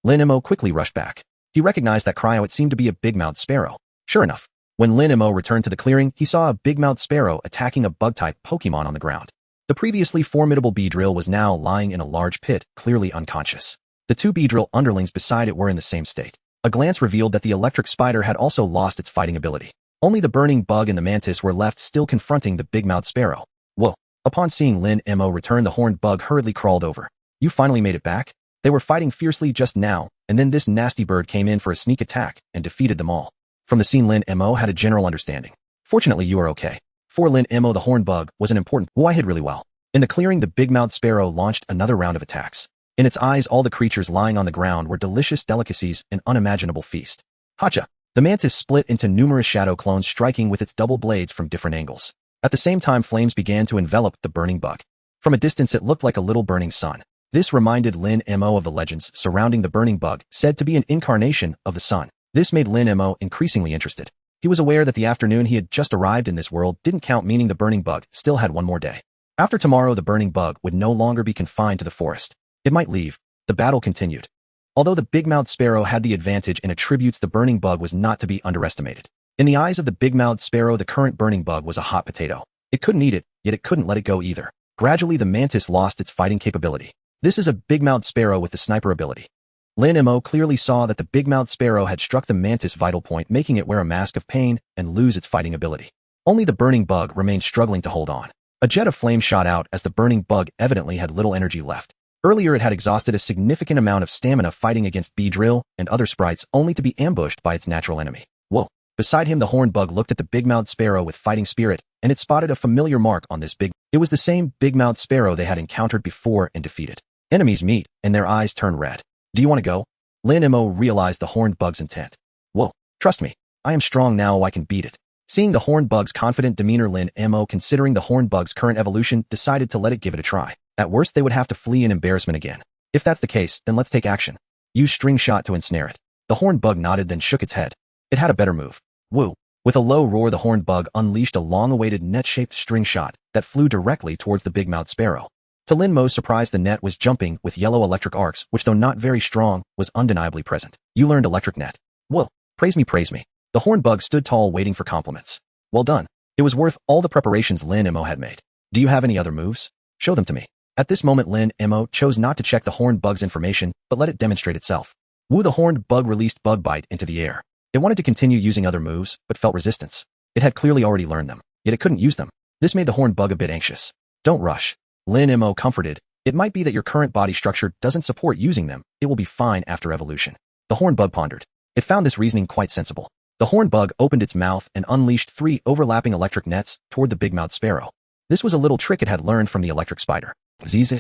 Lin Mo quickly rushed back. He recognized that cry. It seemed to be a big-mouthed sparrow. Sure enough, when Lin Mo returned to the clearing, he saw a big-mouthed sparrow attacking a bug-type Pokémon on the ground. The previously formidable Beedrill was now lying in a large pit, clearly unconscious. The two Beedrill underlings beside it were in the same state. A glance revealed that the electric spider had also lost its fighting ability. Only the burning bug and the mantis were left still confronting the big-mouthed sparrow. Whoa. Upon seeing Lin Mo return, the horned bug hurriedly crawled over. You finally made it back? They were fighting fiercely just now, and then this nasty bird came in for a sneak attack and defeated them all. From the scene, Lin Mo had a general understanding. Fortunately, you are okay. For Lin Mo, the horned bug was an important. I hid really well. In the clearing, the big-mouthed sparrow launched another round of attacks. In its eyes, all the creatures lying on the ground were delicious delicacies, an unimaginable feast. Hacha! The mantis split into numerous shadow clones, striking with its double blades from different angles. At the same time, flames began to envelop the burning bug. From a distance, it looked like a little burning sun. This reminded Lin Mo of the legends surrounding the burning bug, said to be an incarnation of the sun. This made Lin Mo increasingly interested. He was aware that the afternoon he had just arrived in this world didn't count, meaning the burning bug still had one more day. After tomorrow, the burning bug would no longer be confined to the forest. It might leave. The battle continued. Although the big-mouthed sparrow had the advantage in attributes, the burning bug was not to be underestimated. In the eyes of the big-mouthed sparrow, the current burning bug was a hot potato. It couldn't eat it, yet it couldn't let it go either. Gradually, the mantis lost its fighting capability. This is a big-mouthed sparrow with the sniper ability. Lin Mo clearly saw that the big-mouthed sparrow had struck the mantis' vital point, making it wear a mask of pain and lose its fighting ability. Only the burning bug remained struggling to hold on. A jet of flame shot out as the burning bug evidently had little energy left. Earlier, it had exhausted a significant amount of stamina fighting against Beedrill and other sprites, only to be ambushed by its natural enemy. Whoa. Beside him, the horned bug looked at the big-mouthed sparrow with fighting spirit, and it spotted a familiar mark on this big. It was the same big-mouthed sparrow they had encountered before and defeated. Enemies meet, and their eyes turn red. Do you want to go? Lin Mo realized the horned bug's intent. Whoa. Trust me. I am strong now, I can beat it. Seeing the horned bug's confident demeanor, Lin Mo, considering the horned bug's current evolution, decided to let it give it a try. At worst, they would have to flee in embarrassment again. If that's the case, then let's take action. Use string shot to ensnare it. The horned bug nodded, then shook its head. It had a better move. Woo! With a low roar, the horned bug unleashed a long-awaited net-shaped string shot that flew directly towards the big-mouthed sparrow. To Lin Mo's surprise, the net was jumping with yellow electric arcs, which, though not very strong, was undeniably present. You learned electric net. Whoa! Praise me, praise me. The horned bug stood tall, waiting for compliments. Well done. It was worth all the preparations Lin Mo had made. Do you have any other moves? Show them to me. At this moment, Lin Mo chose not to check the horned bug's information, but let it demonstrate itself. Woo! The horned bug released Bug Bite into the air. It wanted to continue using other moves, but felt resistance. It had clearly already learned them, yet it couldn't use them. This made the horned bug a bit anxious. Don't rush. Lin Mo comforted. It might be that your current body structure doesn't support using them. It will be fine after evolution. The horned bug pondered. It found this reasoning quite sensible. The horned bug opened its mouth and unleashed 3 overlapping electric nets toward the big-mouthed sparrow. This was a little trick it had learned from the electric spider. Zzz.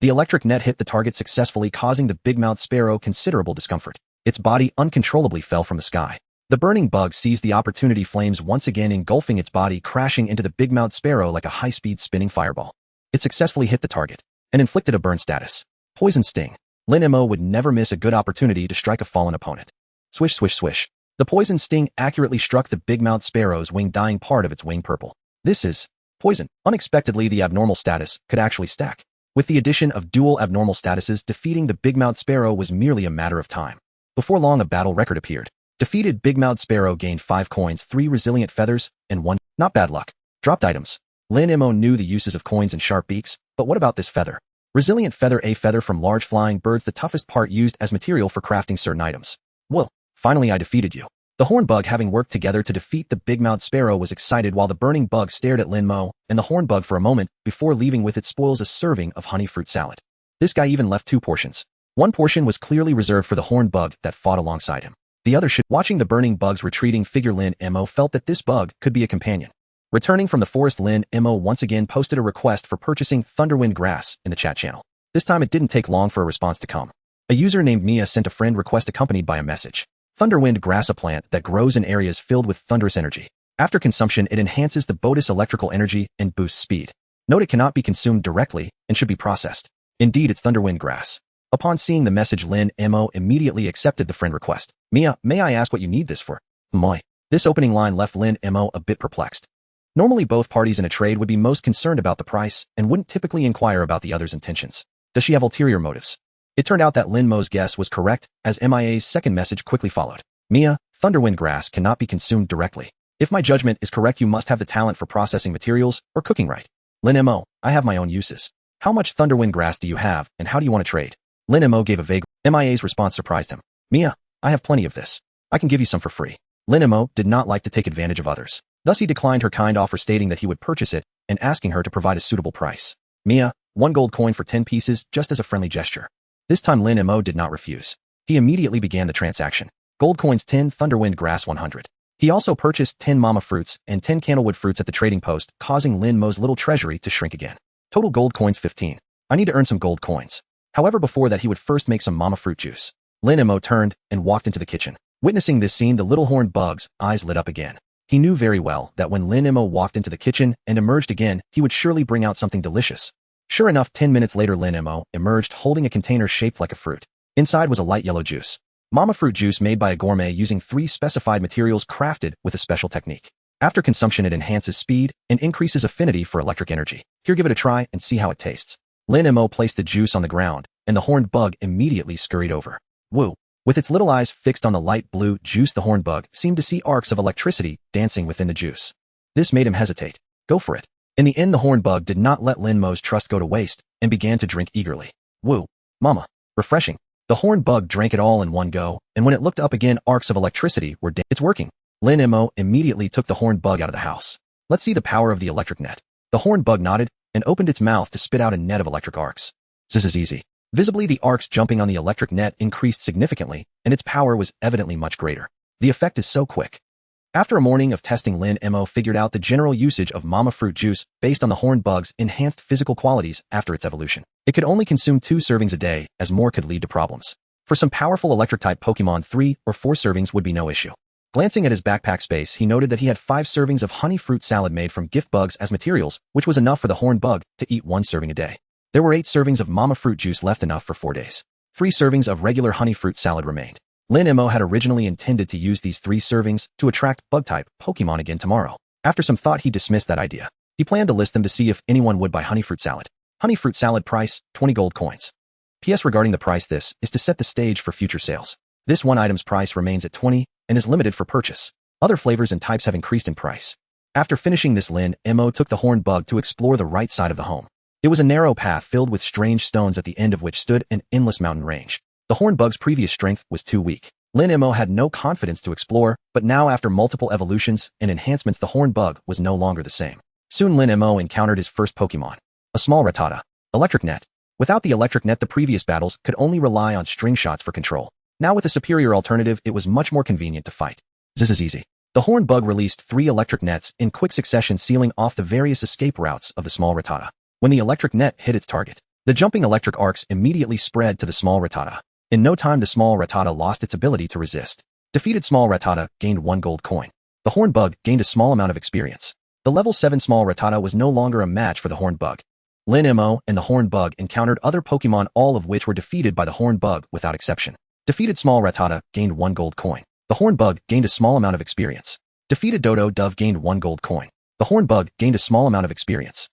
The electric net hit the target successfully, causing the big-mouthed sparrow considerable discomfort. Its body uncontrollably fell from the sky. The burning bug seized the opportunity, flames once again engulfing its body, crashing into the big-mouthed sparrow like a high-speed spinning fireball. It successfully hit the target and inflicted a burn status. Poison sting. Lin Mo would never miss a good opportunity to strike a fallen opponent. Swish, swish, swish. The poison sting accurately struck the big-mouthed sparrow's wing, dyeing part of its wing purple. This is poison. Unexpectedly, the abnormal status could actually stack. With the addition of dual abnormal statuses, defeating the big-mouthed sparrow was merely a matter of time. Before long, a battle record appeared. Defeated big-mouthed sparrow gained 5 coins, 3 resilient feathers, and 1. Not bad luck. Dropped items. Lin Mo knew the uses of coins and sharp beaks, but what about this feather? Resilient feather, a feather from large flying birds, the toughest part used as material for crafting certain items. Well, finally I defeated you. The horned bug, having worked together to defeat the big-mouthed sparrow, was excited while the burning bug stared at Lin Mo and the horned bug for a moment before leaving with its spoils, a serving of honey fruit salad. This guy even left 2 portions. One portion was clearly reserved for the horned bug that fought alongside him. The other should. Watching the burning bug's retreating figure, Lin Mo felt that this bug could be a companion. Returning from the forest, Lin Mo once again posted a request for purchasing Thunderwind grass in the chat channel. This time it didn't take long for a response to come. A user named Mia sent a friend request accompanied by a message. Thunderwind grass, a plant that grows in areas filled with thunderous energy. After consumption, it enhances the body's electrical energy and boosts speed. Note it cannot be consumed directly and should be processed. Indeed, it's Thunderwind grass. Upon seeing the message, Lin Mo immediately accepted the friend request. Mia, may I ask what you need this for? Moi. This opening line left Lin Mo a bit perplexed. Normally, both parties in a trade would be most concerned about the price and wouldn't typically inquire about the other's intentions. Does she have ulterior motives? It turned out that Lin Mo's guess was correct, as Mia's second message quickly followed. Mia, Thunderwind grass cannot be consumed directly. If my judgment is correct, you must have the talent for processing materials or cooking right. Lin Mo, I have my own uses. How much Thunderwind grass do you have, and how do you want to trade? Lin Mo gave a vague. MIA's response surprised him. Mia, I have plenty of this. I can give you some for free. Lin Mo did not like to take advantage of others. Thus he declined her kind offer, stating that he would purchase it and asking her to provide a suitable price. Mia, 1 gold coin for 10 pieces, just as a friendly gesture. This time Lin Mo did not refuse. He immediately began the transaction. Gold coins 10, Thunderwind grass 100. He also purchased 10 mama fruits and 10 candlewood fruits at the trading post, causing Lin Mo's little treasury to shrink again. Total gold coins 15. I need to earn some gold coins. However, before that he would first make some mama fruit juice. Lin Mo turned and walked into the kitchen. Witnessing this scene, the little horned bug's eyes lit up again. He knew very well that when Lin Mo walked into the kitchen and emerged again, he would surely bring out something delicious. Sure enough, 10 minutes later Lin Mo emerged holding a container shaped like a fruit. Inside was a light yellow juice. Mama fruit juice made by a gourmet using 3 specified materials crafted with a special technique. After consumption it enhances speed and increases affinity for electric energy. Here, give it a try and see how it tastes. Lin Mo placed the juice on the ground, and the horned bug immediately scurried over. Woo! With its little eyes fixed on the light blue juice, the horned bug seemed to see arcs of electricity dancing within the juice. This made him hesitate. Go for it. In the end, the horned bug did not let Lin Mo's trust go to waste and began to drink eagerly. Woo! Mama! Refreshing. The horned bug drank it all in one go, and when it looked up again, arcs of electricity were It's working. Lin Mo immediately took the horned bug out of the house. Let's see the power of the electric net. The horned bug nodded and opened its mouth to spit out a net of electric arcs. This is easy. Visibly, the arcs jumping on the electric net increased significantly, and its power was evidently much greater. The effect is so quick. After a morning of testing, Lin Mo figured out the general usage of mama fruit juice based on the horned bug's enhanced physical qualities after its evolution. It could only consume 2 servings a day, as more could lead to problems. For some powerful electric-type Pokémon, 3 or 4 servings would be no issue. Glancing at his backpack space, he noted that he had 5 servings of honey fruit salad made from gift bugs as materials, which was enough for the horned bug to eat 1 serving a day. There were 8 servings of mama fruit juice left, enough for 4 days. 3 servings of regular honey fruit salad remained. Lin Mo had originally intended to use these 3 servings to attract bug-type Pokémon again tomorrow. After some thought, he dismissed that idea. He planned to list them to see if anyone would buy honey fruit salad. Honey fruit salad price, 20 gold coins. P.S. Regarding the price, this is to set the stage for future sales. This one item's price remains at 20 and is limited for purchase. Other flavors and types have increased in price. After finishing this, Lin Mo took the horned bug to explore the right side of the home. It was a narrow path filled with strange stones, at the end of which stood an endless mountain range. The horned bug's previous strength was too weak. Lin Mo had no confidence to explore, but now after multiple evolutions and enhancements, the horned bug was no longer the same. Soon Lin Mo encountered his first Pokémon, a small Rattata. Electric net. Without the electric net, the previous battles could only rely on string shots for control. Now with a superior alternative, it was much more convenient to fight. This is easy. The horned bug released 3 electric nets in quick succession, sealing off the various escape routes of the small Rattata. When the electric net hit its target, the jumping electric arcs immediately spread to the small Rattata. In no time, the small Rattata lost its ability to resist. Defeated small Rattata gained 1 gold coin. The horned bug gained a small amount of experience. The level 7 small Rattata was no longer a match for the horned bug. Lin Mo and the horned bug encountered other Pokémon, all of which were defeated by the horned bug without exception. Defeated small Rattata gained 1 gold coin. The horned bug gained a small amount of experience. Defeated Dodo Dove gained 1 gold coin. The horned bug gained a small amount of experience.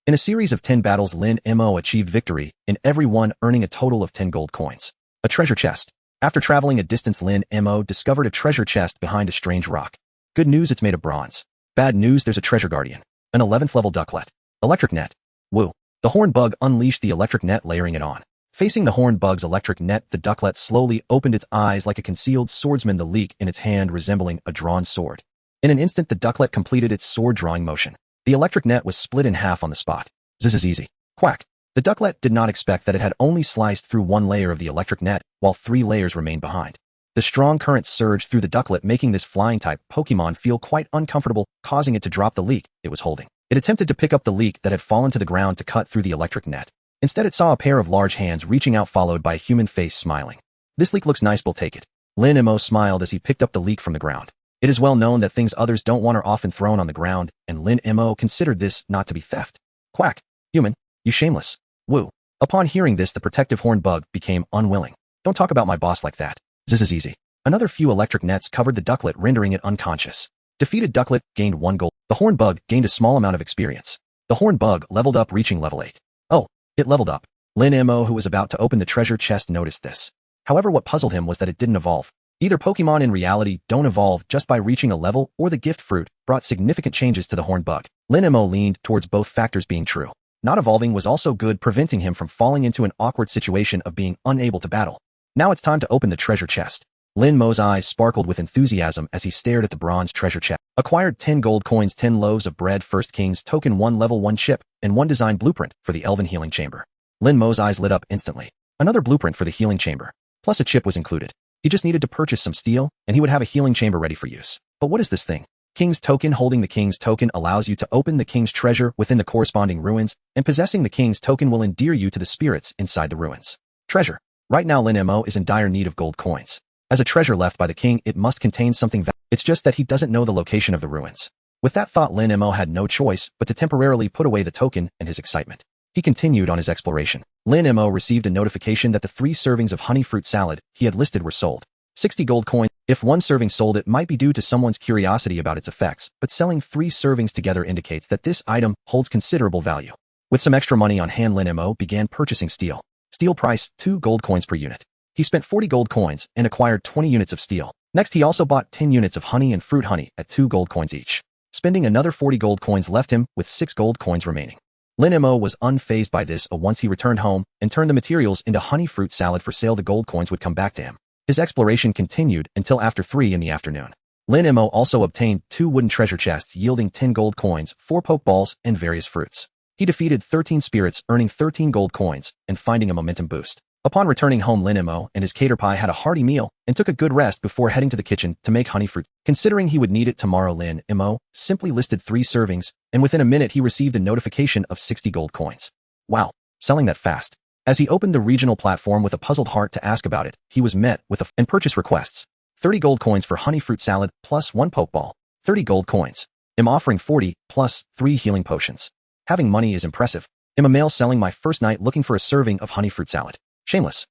In a series of 10 battles, Lin Mo achieved victory in every one, earning a total of 10 gold coins. A treasure chest. After traveling a distance, Lin Mo discovered a treasure chest behind a strange rock. Good news, it's made of bronze. Bad news, there's a treasure guardian. An 11th level ducklet. Electric net. Woo. The horned bug unleashed the electric net, layering it on. Facing the horned bug's electric net, the ducklet slowly opened its eyes like a concealed swordsman, the leek in its hand resembling a drawn sword. In an instant, the ducklet completed its sword-drawing motion. The electric net was split in half on the spot. This is easy. Quack. The ducklet did not expect that it had only sliced through 1 layer of the electric net, while 3 layers remained behind. The strong current surged through the ducklet, making this flying-type Pokémon feel quite uncomfortable, causing it to drop the leek it was holding. It attempted to pick up the leek that had fallen to the ground to cut through the electric net. Instead, it saw a pair of large hands reaching out, followed by a human face smiling. This leek looks nice, we'll take it. Lin Mo smiled as he picked up the leek from the ground. It is well known that things others don't want are often thrown on the ground, and Lin Mo considered this not to be theft. Quack. Human, you shameless. Woo. Upon hearing this, the protective horned bug became unwilling. Don't talk about my boss like that. This is easy. Another few electric nets covered the ducklet, rendering it unconscious. Defeated ducklet gained 1 gold. The horned bug gained a small amount of experience. The horned bug leveled up, reaching level 8. Oh, it leveled up. Lin Mo, who was about to open the treasure chest, noticed this. However, what puzzled him was that it didn't evolve. Either Pokémon in reality don't evolve just by reaching a level, or the gift fruit brought significant changes to the horned bug. Lin Mo leaned towards both factors being true. Not evolving was also good, preventing him from falling into an awkward situation of being unable to battle. Now it's time to open the treasure chest. Lin Mo's eyes sparkled with enthusiasm as he stared at the bronze treasure chest. Acquired 10 gold coins, 10 loaves of bread, first king's token, 1 level 1 chip, and 1 design blueprint for the elven healing chamber. Lin Mo's eyes lit up instantly. Another blueprint for the healing chamber. Plus a chip was included. He just needed to purchase some steel, and he would have a healing chamber ready for use. But what is this thing? King's token. Holding the king's token allows you to open the king's treasure within the corresponding ruins, and possessing the king's token will endear you to the spirits inside the ruins. Treasure. Right now Lin Mo is in dire need of gold coins. As a treasure left by the king, it must contain something valuable. It's just that he doesn't know the location of the ruins. With that thought, Lin Mo had no choice but to temporarily put away the token and his excitement. He continued on his exploration. Lin Mo received a notification that the 3 servings of honey fruit salad he had listed were sold. 60 gold coins. If 1 serving sold, it might be due to someone's curiosity about its effects, but selling 3 servings together indicates that this item holds considerable value. With some extra money on hand, Lin Mo began purchasing steel. Steel price, 2 gold coins per unit. He spent 40 gold coins and acquired 20 units of steel. Next, he also bought 10 units of honey and fruit honey at 2 gold coins each. Spending another 40 gold coins left him with 6 gold coins remaining. Lin Mo was unfazed by this. Once he returned home and turned the materials into honey fruit salad for sale, the gold coins would come back to him. His exploration continued until after 3 in the afternoon. Lin Mo also obtained 2 wooden treasure chests yielding 10 gold coins, 4 pokeballs, and various fruits. He defeated 13 spirits, earning 13 gold coins and finding a momentum boost. Upon returning home, Lin Mo and his caterpie had a hearty meal and took a good rest before heading to the kitchen to make honey fruit. Considering he would need it tomorrow, Lin Mo simply listed 3 servings, and within a minute he received a notification of 60 gold coins. Wow, selling that fast. As he opened the regional platform with a puzzled heart to ask about it, he was met with and purchase requests. 30 gold coins for honey fruit salad plus 1 pokeball. 30 gold coins. I'm offering 40 plus 3 healing potions. Having money is impressive. I'm a male selling my first night looking for a serving of honey fruit salad. Shameless.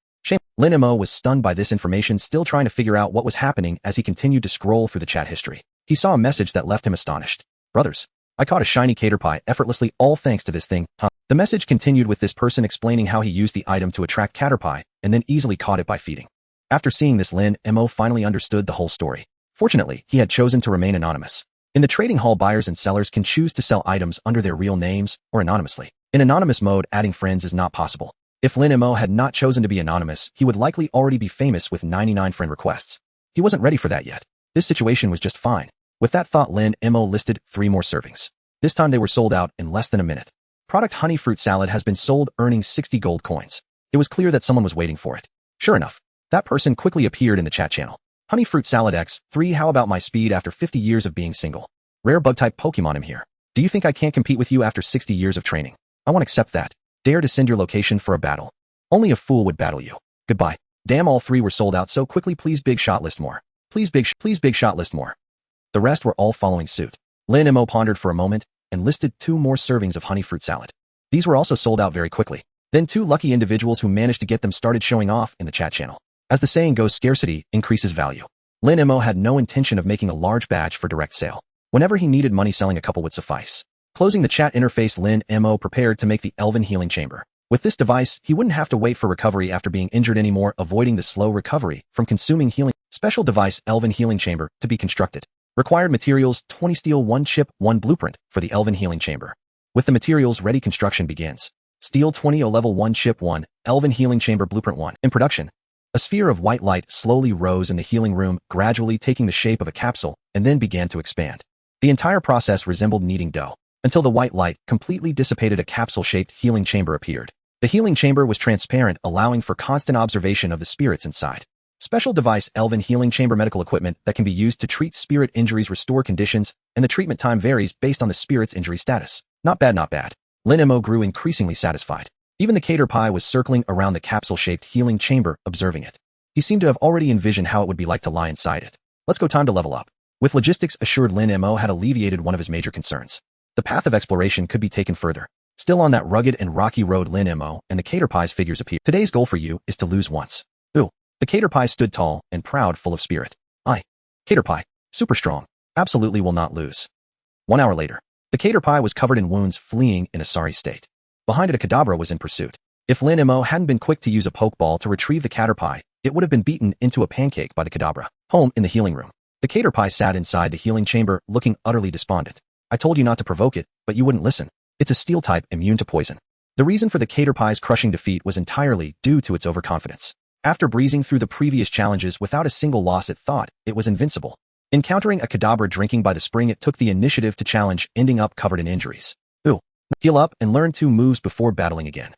Lin Mo was stunned by this information, still trying to figure out what was happening as he continued to scroll through the chat history. He saw a message that left him astonished. Brothers, I caught a shiny caterpie effortlessly, all thanks to this thing, huh? The message continued with this person explaining how he used the item to attract caterpie and then easily caught it by feeding. After seeing this, Lin Mo finally understood the whole story. Fortunately, he had chosen to remain anonymous. In the trading hall, buyers and sellers can choose to sell items under their real names or anonymously. In anonymous mode, adding friends is not possible. If Lin Mo had not chosen to be anonymous, he would likely already be famous with 99 friend requests. He wasn't ready for that yet. This situation was just fine. With that thought, Lin Mo listed 3 more servings. This time they were sold out in less than a minute. Product honey fruit salad has been sold, earning 60 gold coins. It was clear that someone was waiting for it. Sure enough, that person quickly appeared in the chat channel. Honey fruit salad X3, how about my speed after 50 years of being single? Rare bug type Pokemon, I'm here. Do you think I can't compete with you after 60 years of training? I won't accept that. Dare to send your location for a battle. Only a fool would battle you. Goodbye. Damn, all 3 were sold out so quickly. Please big shot list more. Please big shot list more. The rest were all following suit. Lin Mo pondered for a moment and listed 2 more servings of honey fruit salad. These were also sold out very quickly. Then 2 lucky individuals who managed to get them started showing off in the chat channel. As the saying goes, scarcity increases value. Lin Mo had no intention of making a large batch for direct sale. Whenever he needed money, selling a couple would suffice. Closing the chat interface, Lin Mo prepared to make the elven healing chamber. With this device, he wouldn't have to wait for recovery after being injured anymore, avoiding the slow recovery from consuming healing. Special device, elven healing chamber, to be constructed. Required materials, 20 steel, 1 chip, 1 blueprint for the elven healing chamber. With the materials ready, construction begins. Steel 20, level 1, chip 1, elven healing chamber, blueprint 1. In production. A sphere of white light slowly rose in the healing room, gradually taking the shape of a capsule, and then began to expand. The entire process resembled kneading dough. Until the white light completely dissipated, a capsule-shaped healing chamber appeared. The healing chamber was transparent, allowing for constant observation of the spirits inside. Special device, elven healing chamber, medical equipment that can be used to treat spirit injuries, restore conditions, and the treatment time varies based on the spirit's injury status. Not bad, not bad. Lin Mo grew increasingly satisfied. Even the caterpie was circling around the capsule-shaped healing chamber, observing it. He seemed to have already envisioned how it would be like to lie inside it. Let's go, time to level up. With logistics assured, Lin Mo had alleviated one of his major concerns. The path of exploration could be taken further. Still on that rugged and rocky road, Lin Mo and the caterpie's figures appeared. Today's goal for you is to lose once. Ooh. The caterpie stood tall and proud, full of spirit. Caterpie, super strong, absolutely will not lose. 1 hour later, the caterpie was covered in wounds, fleeing in a sorry state. Behind it, a Kadabra was in pursuit. If Lin Mo hadn't been quick to use a pokeball to retrieve the caterpie, it would have been beaten into a pancake by the Kadabra. Home in the healing room. The caterpie sat inside the healing chamber, looking utterly despondent. I told you not to provoke it, but you wouldn't listen. It's a steel type immune to poison. The reason for the Caterpie's crushing defeat was entirely due to its overconfidence. After breezing through the previous challenges without a single loss, it thought it was invincible. Encountering a Kadabra drinking by the spring, it took the initiative to challenge, ending up covered in injuries. Ooh. Heal up and learn 2 moves before battling again.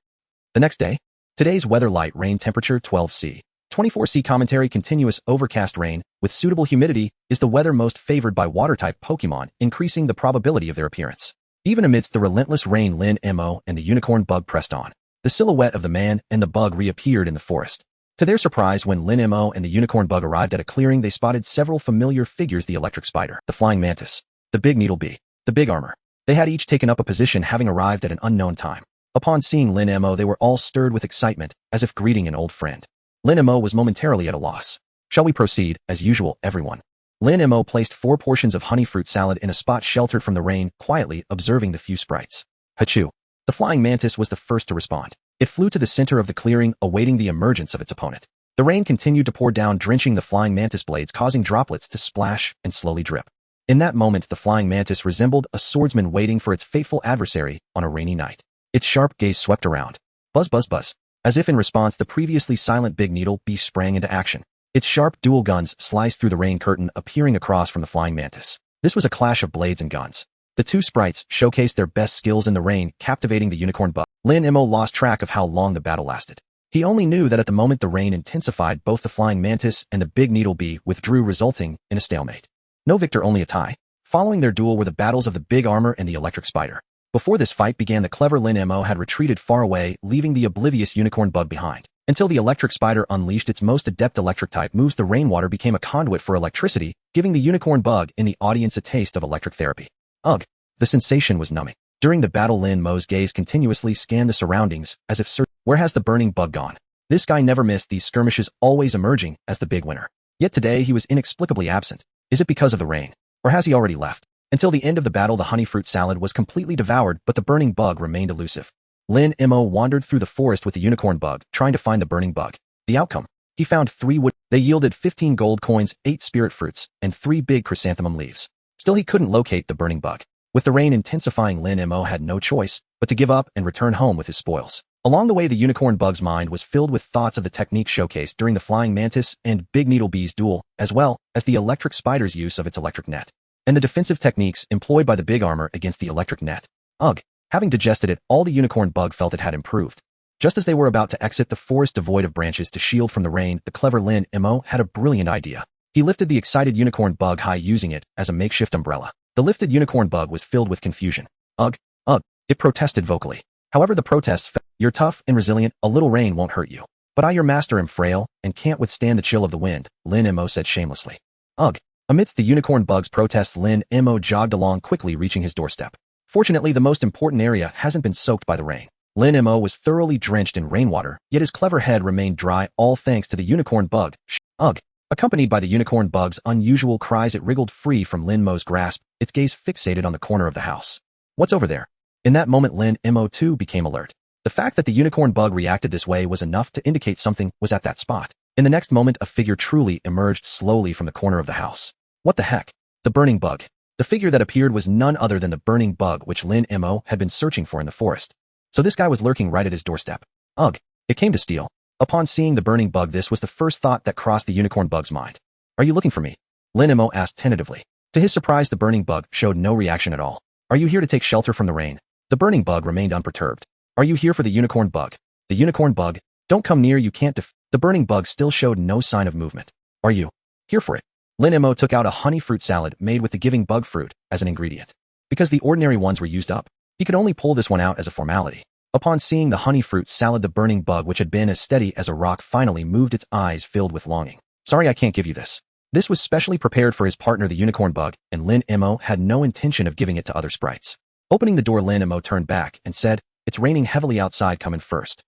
The next day, today's weather: light rain, temperature 12°C. 24°C. Commentary: continuous overcast rain with suitable humidity is the weather most favored by water-type Pokémon, increasing the probability of their appearance. Even amidst the relentless rain, Lin Mo and the unicorn bug pressed on. The silhouette of the man and the bug reappeared in the forest. To their surprise, when Lin Mo and the unicorn bug arrived at a clearing, they spotted several familiar figures: the electric spider, the flying mantis, the big needle bee, the big armor. They had each taken up a position, having arrived at an unknown time. Upon seeing Lin Mo, they were all stirred with excitement, as if greeting an old friend. Lin Mo was momentarily at a loss. Shall we proceed? As usual, everyone. Lin Mo placed 4 portions of honey fruit salad in a spot sheltered from the rain, quietly observing the few sprites. Hachu. The flying mantis was the first to respond. It flew to the center of the clearing, awaiting the emergence of its opponent. The rain continued to pour down, drenching the flying mantis blades, causing droplets to splash and slowly drip. In that moment, the flying mantis resembled a swordsman waiting for its fateful adversary on a rainy night. Its sharp gaze swept around. Buzz, buzz, buzz. As if in response, the previously silent big needle bee sprang into action. Its sharp dual guns sliced through the rain curtain, appearing across from the flying mantis. This was a clash of blades and guns. The 2 sprites showcased their best skills in the rain, captivating the unicorn bug. Lin Mo lost track of how long the battle lasted. He only knew that at the moment the rain intensified, both the flying mantis and the big needle bee withdrew, resulting in a stalemate. No victor, only a tie. Following their duel were the battles of the big armor and the electric spider. Before this fight began, the clever Lin Mo had retreated far away, leaving the oblivious unicorn bug behind. Until the electric spider unleashed its most adept electric-type moves, the rainwater became a conduit for electricity, giving the unicorn bug in the audience a taste of electric therapy. Ugh! The sensation was numbing. During the battle, Lin Mo's gaze continuously scanned the surroundings, as if searching, where has the burning bug gone? This guy never missed these skirmishes, always emerging as the big winner. Yet today he was inexplicably absent. Is it because of the rain? Or has he already left? Until the end of the battle, the honey fruit salad was completely devoured, but the burning bug remained elusive. Lin Mo wandered through the forest with the unicorn bug, trying to find the burning bug. The outcome? He found 3 wood. They yielded 15 gold coins, 8 spirit fruits, and 3 big chrysanthemum leaves. Still, he couldn't locate the burning bug. With the rain intensifying, Lin Mo had no choice but to give up and return home with his spoils. Along the way, the unicorn bug's mind was filled with thoughts of the techniques showcased during the flying mantis and big needle bee's duel, as well as the electric spider's use of its electric net, and the defensive techniques employed by the big armor against the electric net. Ugh! Having digested it, all the unicorn bug felt it had improved. Just as they were about to exit the forest devoid of branches to shield from the rain, the clever Lin Mo had a brilliant idea. He lifted the excited unicorn bug high, using it as a makeshift umbrella. The lifted unicorn bug was filled with confusion. Ugh! Ugh! It protested vocally. However, the protests fell. You're tough and resilient, a little rain won't hurt you. But I, your master, am frail and can't withstand the chill of the wind, Lin Mo said shamelessly. Ugh! Amidst the unicorn bug's protests, Lin Mo jogged along, quickly reaching his doorstep. Fortunately, the most important area hasn't been soaked by the rain. Lin Mo was thoroughly drenched in rainwater, yet his clever head remained dry, all thanks to the unicorn bug. Ugh! Accompanied by the unicorn bug's unusual cries, it wriggled free from Lin Mo's grasp, its gaze fixated on the corner of the house. What's over there? In that moment, Lin Mo too became alert. The fact that the unicorn bug reacted this way was enough to indicate something was at that spot. In the next moment, a figure truly emerged slowly from the corner of the house. What the heck? The burning bug. The figure that appeared was none other than the burning bug which Lin Mo had been searching for in the forest. So this guy was lurking right at his doorstep. Ugh! It came to steal. Upon seeing the burning bug, this was the first thought that crossed the unicorn bug's mind. Are you looking for me? Lin Mo asked tentatively. To his surprise, the burning bug showed no reaction at all. Are you here to take shelter from the rain? The burning bug remained unperturbed. Are you here for the unicorn bug? The unicorn bug? Don't come near, you can't The burning bug still showed no sign of movement. Are you here for it? Lin Mo took out a honey fruit salad made with the giving bug fruit as an ingredient. Because the ordinary ones were used up, he could only pull this one out as a formality. Upon seeing the honey fruit salad, the burning bug, which had been as steady as a rock, finally moved, its eyes filled with longing. Sorry, I can't give you this. This was specially prepared for his partner, the unicorn bug, and Lin Mo had no intention of giving it to other sprites. Opening the door, Lin Mo turned back and said, It's raining heavily outside, come in first.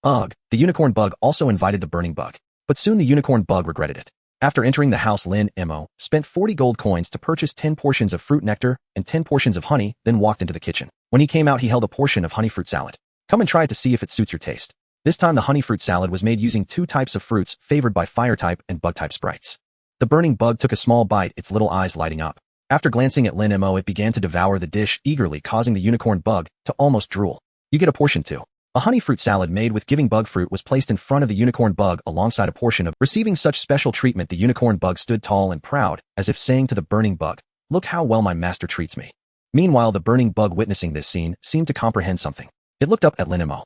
Ugh! The unicorn bug also invited the burning bug, but soon the unicorn bug regretted it. After entering the house, Lin Mo spent 40 gold coins to purchase 10 portions of fruit nectar and 10 portions of honey, then walked into the kitchen. When he came out, he held a portion of honey fruit salad. Come and try it to see if it suits your taste. This time the honey fruit salad was made using 2 types of fruits favored by fire-type and bug-type sprites. The burning bug took a small bite, its little eyes lighting up. After glancing at Lin Mo, it began to devour the dish eagerly, causing the unicorn bug to almost drool. You get a portion too. A honey fruit salad made with giving bug fruit was placed in front of the unicorn bug alongside a portion of. Receiving such special treatment, the unicorn bug stood tall and proud, as if saying to the burning bug, "Look how well my master treats me." Meanwhile, the burning bug, witnessing this scene, seemed to comprehend something. It looked up at Lin Mo.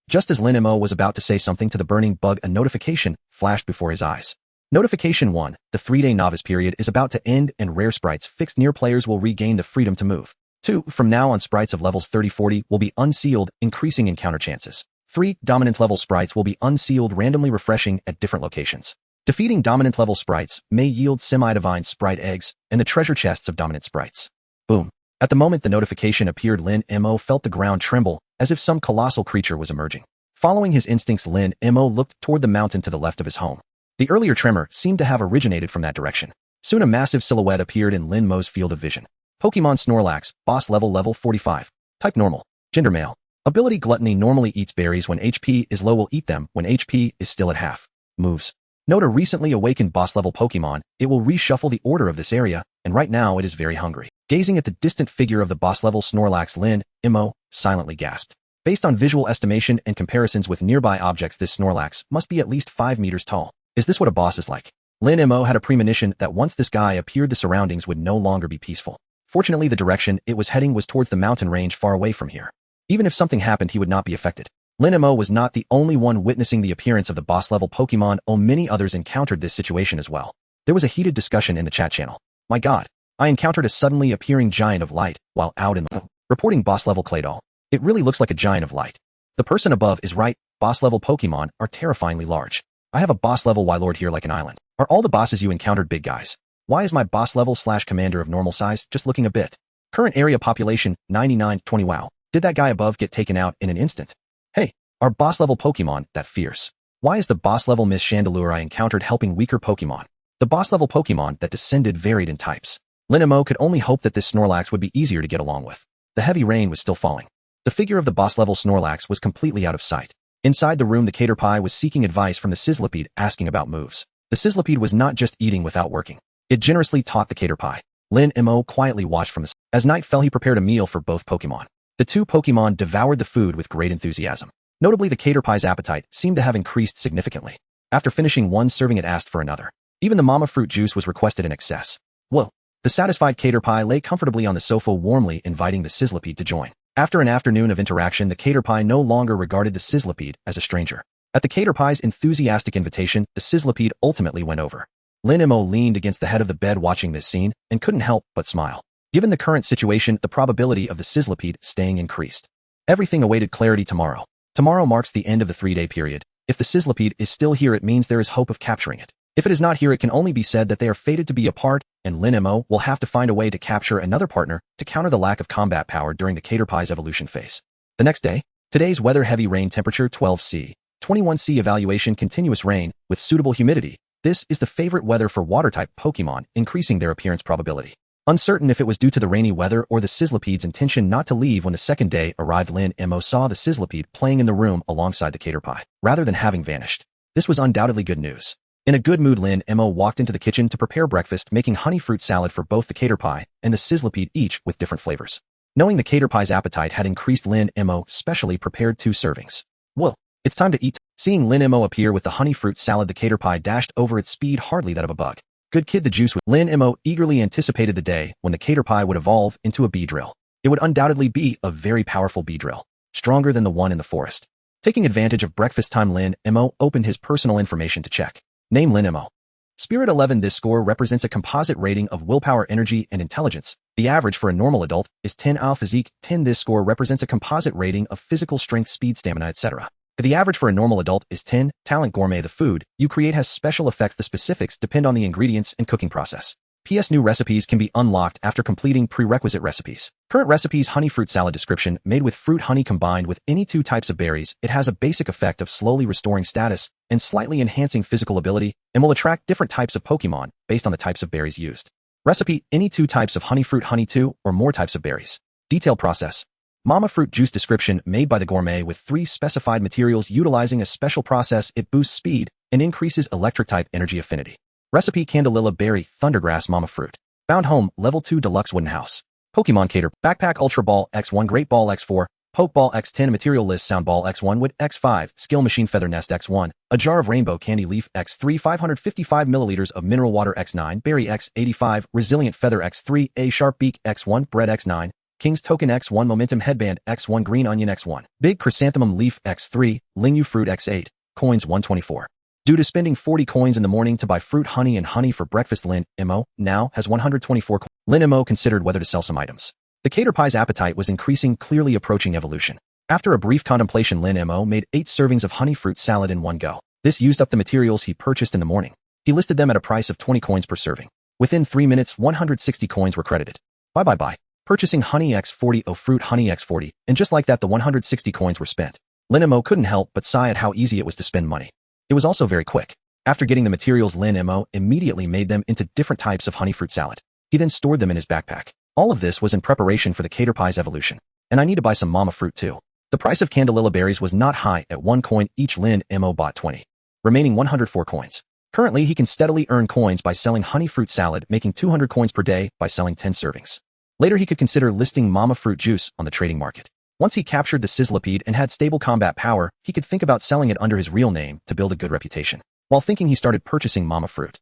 Just as Lin Mo was about to say something to the burning bug, a notification flashed before his eyes. Notification 1. The 3-day novice period is about to end and rare sprites fixed near players will regain the freedom to move. 2. From now on, sprites of levels 30-40 will be unsealed, increasing encounter chances. 3. Dominant level sprites will be unsealed, randomly refreshing at different locations. Defeating dominant level sprites may yield semi-divine sprite eggs and the treasure chests of dominant sprites. Boom. At the moment the notification appeared, Lin Mo felt the ground tremble, as if some colossal creature was emerging. Following his instincts, Lin Mo looked toward the mountain to the left of his home. The earlier tremor seemed to have originated from that direction. Soon a massive silhouette appeared in Lin Mo's field of vision. Pokemon Snorlax, boss level 45. Type normal. Gender male. Ability gluttony, normally eats berries when HP is low, will eat them when HP is still at half. Moves. Note a recently awakened boss level Pokemon, it will reshuffle the order of this area, and right now it is very hungry. Gazing at the distant figure of the boss level Snorlax, Lin Mo silently gasped. Based on visual estimation and comparisons with nearby objects, this Snorlax must be at least 5 meters tall. Is this what a boss is like? Lin Mo had a premonition that once this guy appeared, the surroundings would no longer be peaceful. Fortunately, the direction it was heading was towards the mountain range far away from here. Even if something happened, he would not be affected. Lin Mo was not the only one witnessing the appearance of the boss-level Pokemon. Many others encountered this situation as well. There was a heated discussion in the chat channel. My god, I encountered a suddenly appearing giant of light while out in the reporting boss-level Claydol. It really looks like a giant of light. The person above is right, boss-level Pokemon are terrifyingly large. I have a boss-level Wylord here like an island. Are all the bosses you encountered big guys? Why is my boss-level/commander of normal size just looking a bit? Current area population, 9920. Wow. Did that guy above get taken out in an instant? Hey, are boss-level Pokemon that fierce? Why is the boss-level Miss Chandelure I encountered helping weaker Pokemon? The boss-level Pokemon that descended varied in types. Lin Mo could only hope that this Snorlax would be easier to get along with. The heavy rain was still falling. The figure of the boss-level Snorlax was completely out of sight. Inside the room, the Caterpie was seeking advice from the Sizzlipede, asking about moves. The Sizzlipede was not just eating without working. It generously taught the Caterpie. Lin Mo quietly watched from the side. As night fell, he prepared a meal for both Pokemon. The two Pokemon devoured the food with great enthusiasm. Notably, the Caterpie's appetite seemed to have increased significantly. After finishing one serving, it asked for another. Even the mama fruit juice was requested in excess. Whoa! The satisfied Caterpie lay comfortably on the sofa, warmly inviting the Sizzlipede to join. After an afternoon of interaction, the Caterpie no longer regarded the Sizzlipede as a stranger. At the Caterpie's enthusiastic invitation, the Sizzlipede ultimately went over. Lin Mo leaned against the head of the bed watching this scene and couldn't help but smile. Given the current situation, the probability of the Sizzlipede staying increased. Everything awaited clarity tomorrow. Tomorrow marks the end of the 3-day period. If the Sizzlipede is still here, it means there is hope of capturing it. If it is not here, it can only be said that they are fated to be apart, and Lin Mo will have to find a way to capture another partner to counter the lack of combat power during the Caterpie's evolution phase. The next day, today's weather: heavy rain, temperature 12°C, 21°C, evaluation continuous rain with suitable humidity. This is the favorite weather for water-type Pokemon, increasing their appearance probability. Uncertain if it was due to the rainy weather or the Sizzlipede's intention not to leave when the second day arrived, Lin Mo saw the Sizzlipede playing in the room alongside the Caterpie, rather than having vanished. This was undoubtedly good news. In a good mood, Lin Mo walked into the kitchen to prepare breakfast, making honey fruit salad for both the Caterpie and the Sizzlipede, each with different flavors. Knowing the Caterpie's appetite had increased, Lin Mo specially prepared 2 servings. Whoa, it's time to eat. Seeing Lin Mo appear with the honey fruit salad, the Caterpie dashed over its speed, hardly that of a bug. Good kid, the juice. Lin Mo eagerly anticipated the day when the Caterpie would evolve into a Beedrill. It would undoubtedly be a very powerful Beedrill, stronger than the one in the forest. Taking advantage of breakfast time, Lin Mo opened his personal information to check. Name: Lin Mo. Spirit 11. This score represents a composite rating of willpower, energy, and intelligence. The average for a normal adult is 10. Physique 10. This score represents a composite rating of physical strength, speed, stamina, etc. The average for a normal adult is 10. Talent: Gourmet. The food you create has special effects. The specifics depend on the ingredients and cooking process. PS. New recipes can be unlocked after completing prerequisite recipes. Current recipes: honey fruit salad. Description: made with fruit honey combined with any 2 types of berries. It has a basic effect of slowly restoring status and slightly enhancing physical ability, and will attract different types of Pokemon based on the types of berries used. Recipe: any 2 types of honey fruit, honey 2 or more types of berries. Detailed process: mama fruit juice. Description: made by the Gourmet with 3 specified materials utilizing a special process. It boosts speed and increases electric type energy affinity. Recipe: Candelilla berry, thundergrass, mama fruit. Found home, level 2 deluxe wooden house. Pokemon Cater, Backpack Ultra Ball X1 Great Ball X4, Pokeball X10 Material List Sound Ball X1 Wood X5 Skill Machine Feather Nest X1 A Jar of Rainbow Candy Leaf X3 555 milliliters of Mineral Water X9 Berry X85 Resilient Feather X3 A Sharp Beak X1 Bread X9 King's Token X1 Momentum Headband X1 Green Onion X1 Big Chrysanthemum Leaf X3 Lingu Fruit X8 Coins 124. Due to spending 40 coins in the morning to buy fruit, honey, and honey for breakfast, Lin Mo now has 124 coins. Lin Mo considered whether to sell some items. The Caterpie's appetite was increasing, clearly approaching evolution. After a brief contemplation, Lin Mo made 8 servings of honey fruit salad in one go. This used up the materials he purchased in the morning. He listed them at a price of 20 coins per serving. Within 3 minutes, 160 coins were credited. Bye. Purchasing honey X40 o fruit honey X40, and just like that the 160 coins were spent. Lin Mo couldn't help but sigh at how easy it was to spend money. It was also very quick. After getting the materials, Lin Mo immediately made them into different types of honey fruit salad. He then stored them in his backpack. All of this was in preparation for the Caterpie's evolution. And I need to buy some mama fruit too. The price of Candelilla berries was not high at 1 coin each. Lin Mo bought 20. Remaining 104 coins. Currently, he can steadily earn coins by selling honey fruit salad, making 200 coins per day by selling 10 servings. Later, he could consider listing mama fruit juice on the trading market. Once he captured the Sizzlipede and had stable combat power, he could think about selling it under his real name to build a good reputation. While thinking, he started purchasing mama fruit.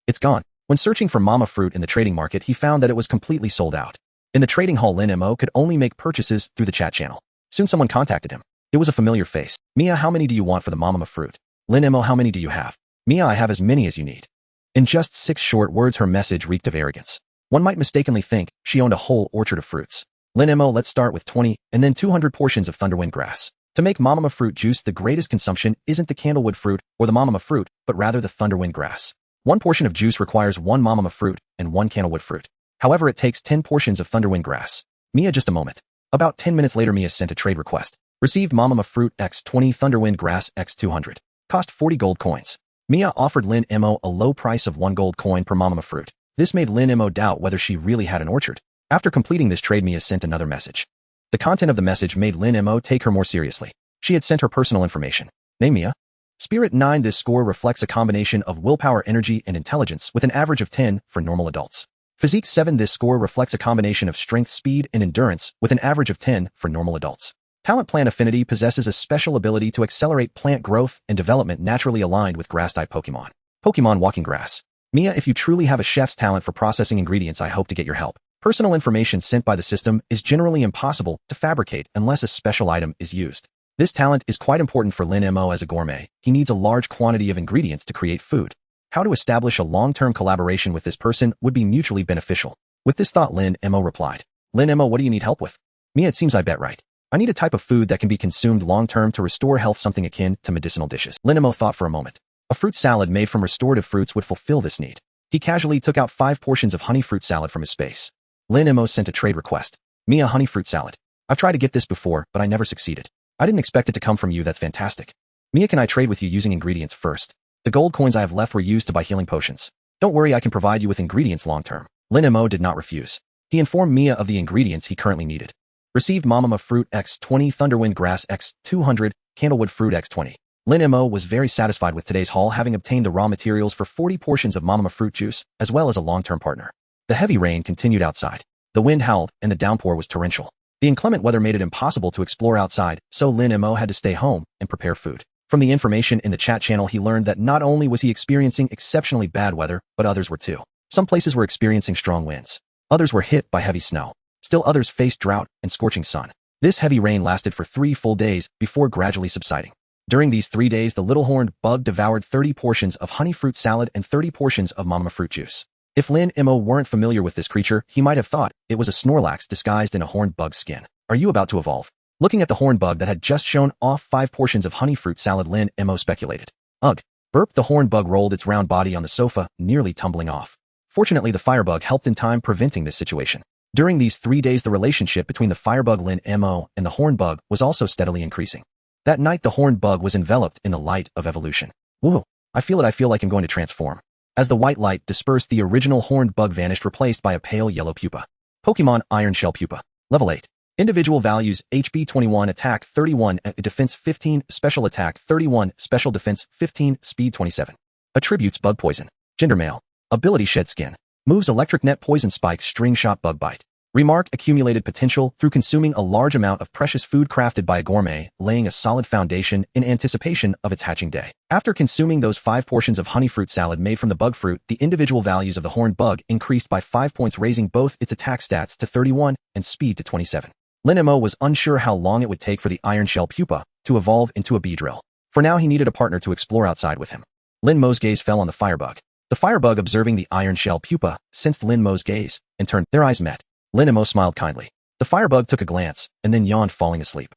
It's gone. When searching for mama fruit in the trading market, he found that it was completely sold out. In the trading hall, Lin Mo could only make purchases through the chat channel. Soon someone contacted him. It was a familiar face. Mia, how many do you want for the mama fruit? Lin Mo, how many do you have? Mia, I have as many as you need. In just 6 short words, her message reeked of arrogance. One might mistakenly think she owned a whole orchard of fruits. Lin Mo, let's start with 20 and then 200 portions of thunderwind grass. To make mama fruit juice, the greatest consumption isn't the candlewood fruit or the mama fruit, but rather the thunderwind grass. 1 portion of juice requires 1 mama fruit and 1 candlewood fruit. However, it takes 10 portions of thunderwind grass. Mia, just a moment. About 10 minutes later, Mia sent a trade request. Received mama fruit X20 thunderwind grass X200. Cost 40 gold coins. Mia offered Lin Mo a low price of 1 gold coin per mama fruit. This made Lin Mo doubt whether she really had an orchard. After completing this trade, Mia sent another message. The content of the message made Lin Mo take her more seriously. She had sent her personal information. Name Mia. Spirit 9. This score reflects a combination of willpower, energy, and intelligence with an average of 10 for normal adults. Physique 7. This score reflects a combination of strength, speed, and endurance with an average of 10 for normal adults. Talent Plant Affinity possesses a special ability to accelerate plant growth and development naturally aligned with grass-type Pokemon. Pokemon Walking Grass. Mia, if you truly have a chef's talent for processing ingredients, I hope to get your help. Personal information sent by the system is generally impossible to fabricate unless a special item is used. This talent is quite important for Lin Mo as a gourmet. He needs a large quantity of ingredients to create food. How to establish a long-term collaboration with this person would be mutually beneficial. With this thought, Lin Mo replied. Lin Mo, what do you need help with? Mia, it seems I bet right. I need a type of food that can be consumed long-term to restore health, something akin to medicinal dishes. Lin Mo thought for a moment. A fruit salad made from restorative fruits would fulfill this need. He casually took out 5 portions of honey fruit salad from his space. Lin Mo sent a trade request. Mia, honey fruit salad. I've tried to get this before, but I never succeeded. I didn't expect it to come from you. That's fantastic. Mia, can I trade with you using ingredients first? The gold coins I have left were used to buy healing potions. Don't worry, I can provide you with ingredients long-term. Lin Mo did not refuse. He informed Mia of the ingredients he currently needed. Received mama fruit X20 thunderwind grass X200 candlewood fruit X20. Lin Mo was very satisfied with today's haul, having obtained the raw materials for 40 portions of mama fruit juice, as well as a long-term partner. The heavy rain continued outside. The wind howled, and the downpour was torrential. The inclement weather made it impossible to explore outside, so Lin Mo had to stay home and prepare food. From the information in the chat channel, he learned that not only was he experiencing exceptionally bad weather, but others were too. Some places were experiencing strong winds. Others were hit by heavy snow. Still others faced drought and scorching sun. This heavy rain lasted for 3 full days before gradually subsiding. During these 3 days, the little horned bug devoured 30 portions of honey fruit salad and 30 portions of mama fruit juice. If Lin Mo weren't familiar with this creature, he might have thought it was a Snorlax disguised in a horned bug's skin. Are you about to evolve? Looking at the horned bug that had just shown off 5 portions of honey fruit salad, Lin Mo speculated. Ugh. Burp. The horned bug rolled its round body on the sofa, nearly tumbling off. Fortunately, the firebug helped in time, preventing this situation. During these 3 days, the relationship between the firebug Lin Mo and the horned bug was also steadily increasing. That night, the horned bug was enveloped in the light of evolution. Woo! I feel it. I feel like I'm going to transform. As the white light dispersed, the original horned bug vanished, replaced by a pale yellow pupa. Pokemon Iron Shell Pupa. Level 8. Individual values: HP 21, Attack 31, Defense 15, Special Attack 31, Special Defense 15, Speed 27. Attributes: Bug Poison. Gender: Male. Ability: Shed Skin. Moves electric net poison spike string shot bug bite. Remark accumulated potential through consuming a large amount of precious food crafted by a gourmet, laying a solid foundation in anticipation of its hatching day. After consuming those 5 portions of honey fruit salad made from the bug fruit, the individual values of the horned bug increased by 5 points, raising both its attack stats to 31 and speed to 27. Lin Mo was unsure how long it would take for the iron shell pupa to evolve into a Beedrill. For now, he needed a partner to explore outside with him. Lin Mo's gaze fell on the firebug. The firebug, observing the iron shell pupa, sensed Lin Mo's gaze and turned. Their eyes met. Lin Mo smiled kindly. The firebug took a glance and then yawned, falling asleep.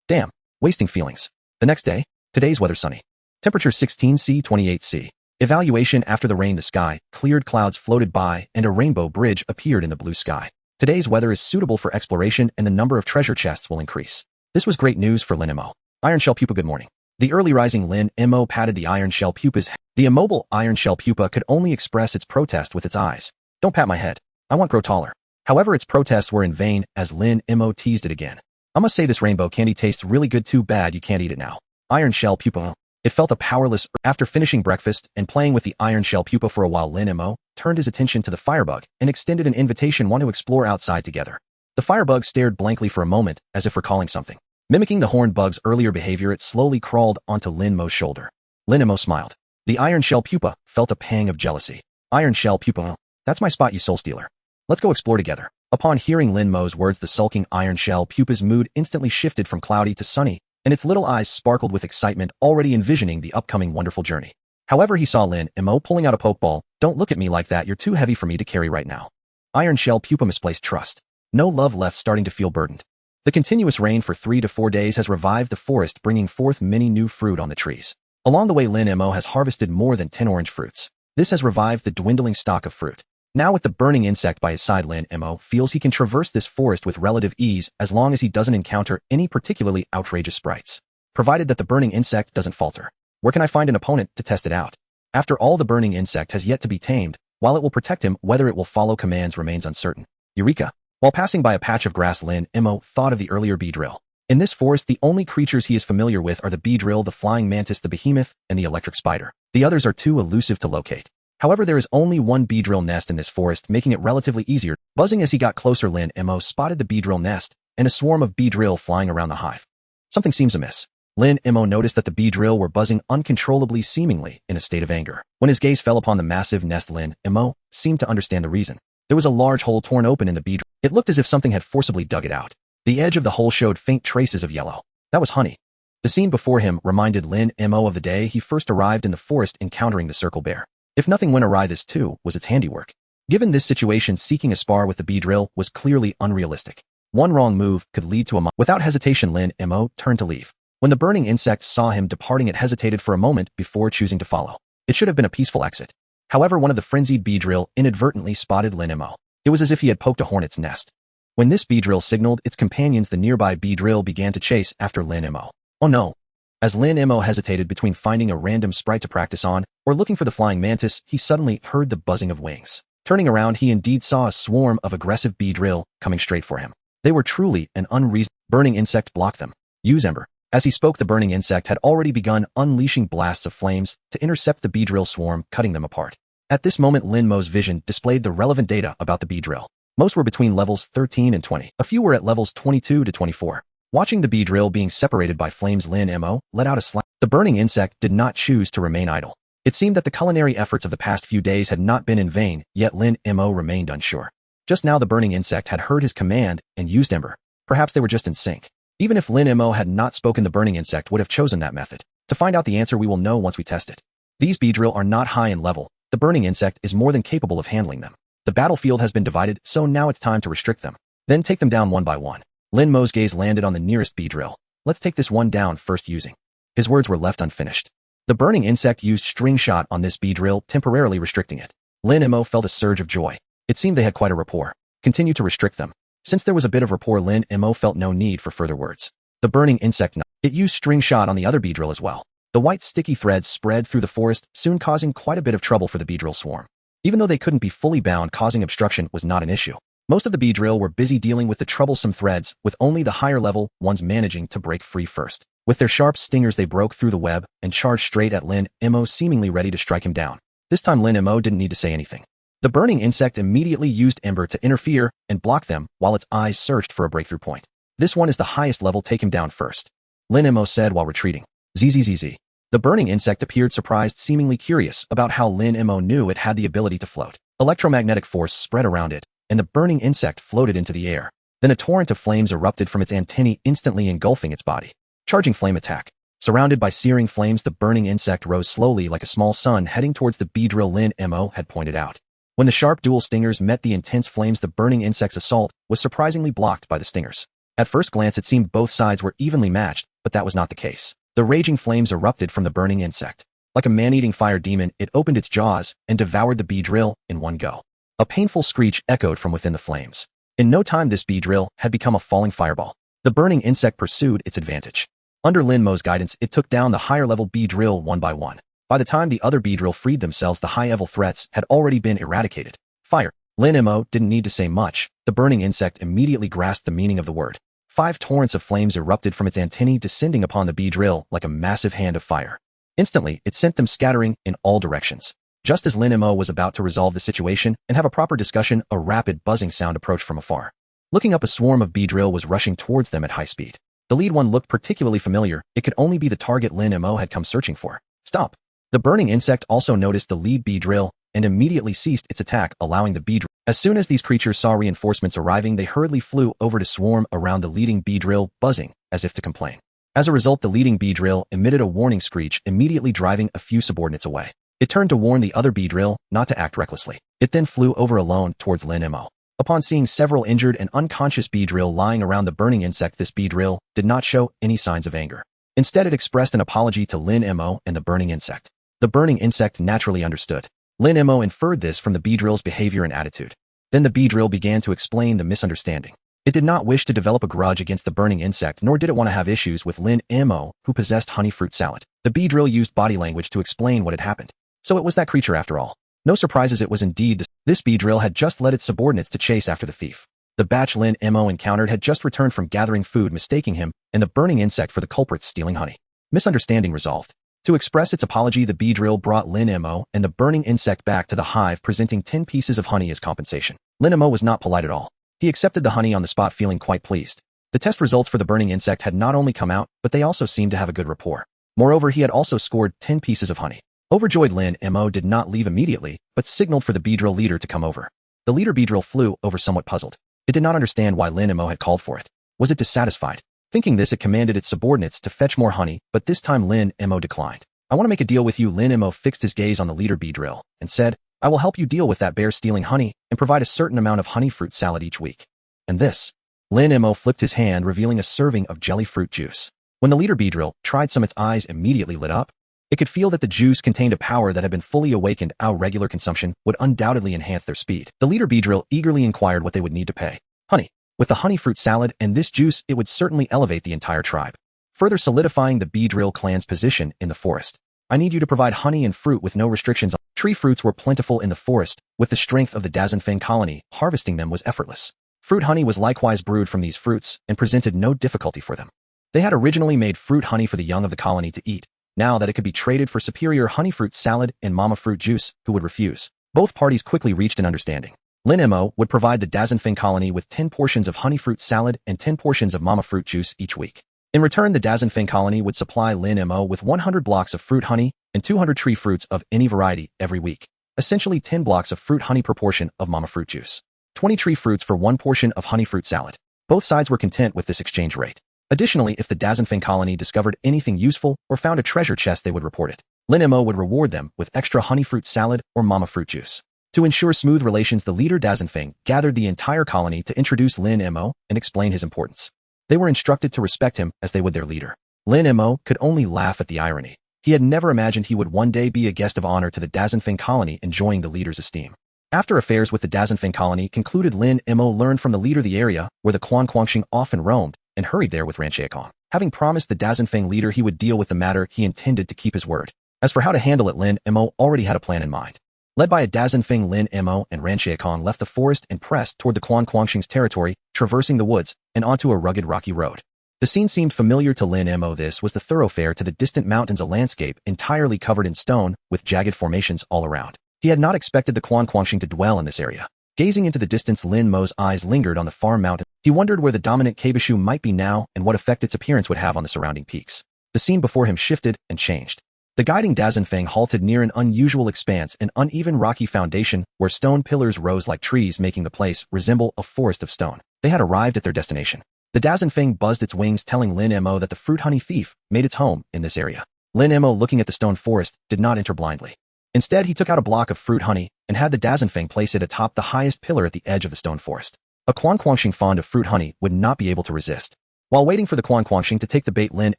Damn, wasting feelings. The next day, today's weather sunny. Temperature 16°C, 28°C. Evaluation after the rain. The sky cleared, clouds floated by, and a rainbow bridge appeared in the blue sky. Today's weather is suitable for exploration and the number of treasure chests will increase. This was great news for Lin Mo. Iron shell pupa, good morning. The early rising Lin Mo patted the iron shell pupa's head. The immobile iron shell pupa could only express its protest with its eyes. Don't pat my head. I want grow taller. However, its protests were in vain as Lin Mo teased it again. I must say this rainbow candy tastes really good, too bad you can't eat it now. Iron shell pupa. It felt a powerless after finishing breakfast and playing with the iron shell pupa for a while. Lin Mo turned his attention to the firebug and extended an invitation, want to explore outside together. The firebug stared blankly for a moment as if recalling something. Mimicking the horned bug's earlier behavior, it slowly crawled onto Lin Mo's shoulder. Lin Mo smiled. The iron shell pupa felt a pang of jealousy. Iron shell pupa, that's my spot, you soul stealer. Let's go explore together. Upon hearing Lin Mo's words, the sulking iron shell pupa's mood instantly shifted from cloudy to sunny, and its little eyes sparkled with excitement, already envisioning the upcoming wonderful journey. However, he saw Lin Mo pulling out a pokeball. Don't look at me like that, you're too heavy for me to carry right now. Iron shell pupa misplaced trust. No love left, starting to feel burdened. The continuous rain for 3 to 4 days has revived the forest, bringing forth many new fruit on the trees. Along the way, Lin Mo has harvested more than 10 orange fruits. This has revived the dwindling stock of fruit. Now with the burning insect by his side, Lin Mo feels he can traverse this forest with relative ease as long as he doesn't encounter any particularly outrageous sprites. Provided that the burning insect doesn't falter. Where can I find an opponent to test it out? After all, the burning insect has yet to be tamed. While it will protect him, whether it will follow commands remains uncertain. Eureka! While passing by a patch of grass, Lin Mo thought of the earlier Beedrill. In this forest, the only creatures he is familiar with are the Beedrill, the flying mantis, the behemoth, and the electric spider. The others are too elusive to locate. However, there is only one Beedrill nest in this forest, making it relatively easier. Buzzing as he got closer, Lin Mo spotted the Beedrill nest and a swarm of Beedrill flying around the hive. Something seems amiss. Lin Mo noticed that the Beedrill were buzzing uncontrollably, seemingly in a state of anger. When his gaze fell upon the massive nest, Lin Mo seemed to understand the reason. There was a large hole torn open in the Beedrill. It looked as if something had forcibly dug it out. The edge of the hole showed faint traces of yellow. That was honey. The scene before him reminded Lin Mo of the day he first arrived in the forest, encountering the circle bear. If nothing went awry, this too was its handiwork. Given this situation, seeking a spar with the Beedrill was clearly unrealistic. One wrong move could lead to a Without hesitation, Lin Mo turned to leave. When the burning insect saw him departing, it hesitated for a moment before choosing to follow. It should have been a peaceful exit. However, one of the frenzied Beedrill inadvertently spotted Lin Mo. It was as if he had poked a hornet's nest. When this Beedrill signaled its companions, the nearby Beedrill began to chase after Lin Mo. Oh no! As Lin Mo hesitated between finding a random sprite to practice on or looking for the flying mantis, he suddenly heard the buzzing of wings. Turning around, he indeed saw a swarm of aggressive Beedrill coming straight for him. They were truly an unreasonable. Burning insect blocked them. Use Ember. As he spoke, the burning insect had already begun unleashing blasts of flames to intercept the Beedrill swarm, cutting them apart. At this moment, Lin Mo's vision displayed the relevant data about the Beedrill. Most were between levels 13 and 20. A few were at levels 22 to 24. Watching the Beedrill being separated by flames, Lin Mo let out a slap. The burning insect did not choose to remain idle. It seemed that the culinary efforts of the past few days had not been in vain, yet Lin Mo remained unsure. Just now the burning insect had heard his command and used Ember. Perhaps they were just in sync. Even if Lin Mo had not spoken, the burning insect would have chosen that method. To find out the answer, we will know once we test it. These Beedrill are not high in level. The burning insect is more than capable of handling them. The battlefield has been divided, so now it's time to restrict them. Then take them down one by one. Lin Mo's gaze landed on the nearest Beedrill. Let's take this one down first using. His words were left unfinished. The burning insect used string shot on this Beedrill, temporarily restricting it. Lin Mo felt a surge of joy. It seemed they had quite a rapport. Continue to restrict them. Since there was a bit of rapport, Lin Mo felt no need for further words. The burning insect, it used string shot on the other Beedrill as well. The white sticky threads spread through the forest, soon causing quite a bit of trouble for the Beedrill swarm. Even though they couldn't be fully bound, causing obstruction was not an issue. Most of the Beedrill were busy dealing with the troublesome threads, with only the higher level ones managing to break free first. With their sharp stingers, they broke through the web and charged straight at Lin Mo, seemingly ready to strike him down. This time Lin Mo didn't need to say anything. The burning insect immediately used Ember to interfere and block them while its eyes searched for a breakthrough point. This one is the highest level, take him down first, Lin Mo said while retreating. Zzz. The burning insect appeared surprised, seemingly curious about how Lin Mo knew it had the ability to float. Electromagnetic force spread around it, and the burning insect floated into the air. Then a torrent of flames erupted from its antennae, instantly engulfing its body. Charging flame attack. Surrounded by searing flames, the burning insect rose slowly like a small sun, heading towards the Beedrill Lin Mo had pointed out. When the sharp dual stingers met the intense flames, the burning insect's assault was surprisingly blocked by the stingers. At first glance, it seemed both sides were evenly matched, but that was not the case. The raging flames erupted from the burning insect. Like a man-eating fire demon, it opened its jaws and devoured the Beedrill in one go. A painful screech echoed from within the flames. In no time, this Beedrill had become a falling fireball. The burning insect pursued its advantage. Under Lin Mo's guidance, it took down the higher-level Beedrill one by one. By the time the other Beedrill freed themselves, the high-level threats had already been eradicated. Fire. Lin Mo didn't need to say much. The burning insect immediately grasped the meaning of the word. 5 torrents of flames erupted from its antennae, descending upon the Beedrill like a massive hand of fire. Instantly, it sent them scattering in all directions. Just as Lin Mo was about to resolve the situation and have a proper discussion, a rapid buzzing sound approached from afar. Looking up, a swarm of Beedrill was rushing towards them at high speed. The lead one looked particularly familiar. It could only be the target Lin Mo had come searching for. Stop! The burning insect also noticed the lead Beedrill and immediately ceased its attack, allowing the Beedrill. As soon as these creatures saw reinforcements arriving, they hurriedly flew over to swarm around the leading Beedrill, buzzing as if to complain. As a result, the leading Beedrill emitted a warning screech, immediately driving a few subordinates away. It turned to warn the other Beedrill not to act recklessly. It then flew over alone towards Lin Mo. Upon seeing several injured and unconscious Beedrill lying around the burning insect, this Beedrill did not show any signs of anger. Instead, it expressed an apology to Lin Mo and the burning insect. The burning insect naturally understood. Lin Mo inferred this from the Beedrill's behavior and attitude. Then the Beedrill began to explain the misunderstanding. It did not wish to develop a grudge against the burning insect, nor did it want to have issues with Lin Mo, who possessed honey fruit salad. The Beedrill used body language to explain what had happened. So it was that creature after all. No surprises, it was indeed this Beedrill had just led its subordinates to chase after the thief. The batch Lin Mo encountered had just returned from gathering food, mistaking him and the burning insect for the culprits stealing honey. Misunderstanding resolved. To express its apology, the Beedrill brought Lin Mo and the burning insect back to the hive, presenting 10 pieces of honey as compensation. Lin Mo was not polite at all. He accepted the honey on the spot, feeling quite pleased. The test results for the burning insect had not only come out, but they also seemed to have a good rapport. Moreover, he had also scored 10 pieces of honey. Overjoyed, Lin Mo did not leave immediately, but signaled for the Beedrill leader to come over. The leader Beedrill flew over somewhat puzzled. It did not understand why Lin Mo had called for it. Was it dissatisfied? Thinking this, it commanded its subordinates to fetch more honey, but this time Lin Mo declined. I want to make a deal with you. Lin Mo fixed his gaze on the leader Beedrill and said, I will help you deal with that bear stealing honey and provide a certain amount of honey fruit salad each week. And this. Lin Mo flipped his hand, revealing a serving of jelly fruit juice. When the leader Beedrill tried some, its eyes immediately lit up. It could feel that the juice contained a power that had been fully awakened. Our regular consumption would undoubtedly enhance their speed. The leader Beedrill eagerly inquired what they would need to pay. Honey. With the honey fruit salad and this juice, it would certainly elevate the entire tribe, further solidifying the Beedrill clan's position in the forest. I need you to provide honey and fruit with no restrictions. Tree fruits were plentiful in the forest. With the strength of the Dazenfeng colony, harvesting them was effortless. Fruit honey was likewise brewed from these fruits and presented no difficulty for them. They had originally made fruit honey for the young of the colony to eat. Now that it could be traded for superior honey fruit salad and mama fruit juice, who would refuse? Both parties quickly reached an understanding. Lin Mo would provide the Dazenfeng colony with 10 portions of honey fruit salad and 10 portions of mama fruit juice each week. In return, the Dazenfeng colony would supply Lin Mo with 100 blocks of fruit honey and 200 tree fruits of any variety every week. Essentially 10 blocks of fruit honey per portion of mama fruit juice. 20 tree fruits for 1 portion of honey fruit salad. Both sides were content with this exchange rate. Additionally, if the Dazenfeng colony discovered anything useful or found a treasure chest, they would report it. Lin Mo would reward them with extra honey fruit salad or mama fruit juice. To ensure smooth relations, the leader Dazenfeng gathered the entire colony to introduce Lin Mo and explain his importance. They were instructed to respect him as they would their leader. Lin Mo could only laugh at the irony. He had never imagined he would one day be a guest of honor to the Dazenfeng colony, enjoying the leader's esteem. After affairs with the Dazenfeng colony concluded, Lin Mo learned from the leader the area where the Quanquangxing often roamed and hurried there with Ranxiekong. Having promised the Dazenfeng leader he would deal with the matter, he intended to keep his word. As for how to handle it, Lin Mo already had a plan in mind. Led by a Dazenfeng, Lin Mo and Ranxiekong left the forest and pressed toward the Quanquangxing's territory, traversing the woods and onto a rugged rocky road. The scene seemed familiar to Lin Mo. This was the thoroughfare to the distant mountains, a landscape entirely covered in stone with jagged formations all around. He had not expected the Quanquangxing to dwell in this area. Gazing into the distance, Lin Mo's eyes lingered on the far mountain. He wondered where the dominant Kabishu might be now and what effect its appearance would have on the surrounding peaks. The scene before him shifted and changed. The guiding Dazenfeng halted near an unusual expanse, an uneven rocky foundation where stone pillars rose like trees, making the place resemble a forest of stone. They had arrived at their destination. The Dazenfeng buzzed its wings, telling Lin Mo that the fruit honey thief made its home in this area. Lin Mo, looking at the stone forest, did not enter blindly. Instead, he took out a block of fruit honey and had the Dazenfeng place it atop the highest pillar at the edge of the stone forest. A Quanquangxing fond of fruit honey would not be able to resist. While waiting for the Quanquangxing to take the bait, Lin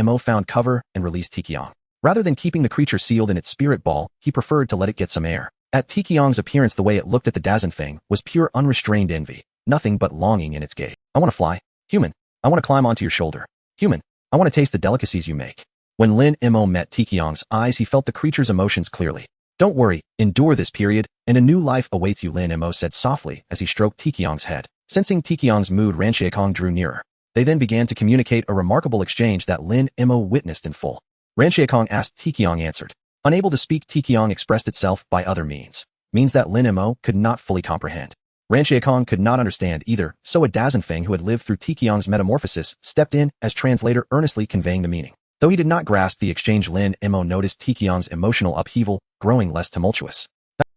Mo found cover and released Tiqiang. Rather than keeping the creature sealed in its spirit ball, he preferred to let it get some air. At Tiqiang's appearance, the way it looked at the Dazenfeng was pure unrestrained envy, nothing but longing in its gaze. I want to fly. Human. I want to climb onto your shoulder. Human. I want to taste the delicacies you make. When Lin Mo met Tiqiang's eyes, he felt the creature's emotions clearly. Don't worry, endure this period, and a new life awaits you, Lin Mo said softly as he stroked Tiqiang's head. Sensing Tiqiang's mood, Ranxiekong drew nearer. They then began to communicate, a remarkable exchange that Lin Mo witnessed in full. Ranxiekong asked, Tiqiang answered. Unable to speak, Tiqiang expressed itself by other means that Lin Mo could not fully comprehend. Ranxiekong could not understand either, so a Dazenfeng who had lived through Tiqiang's metamorphosis stepped in as translator, earnestly conveying the meaning. Though he did not grasp the exchange, Lin Mo noticed Tiqiang's emotional upheaval growing less tumultuous.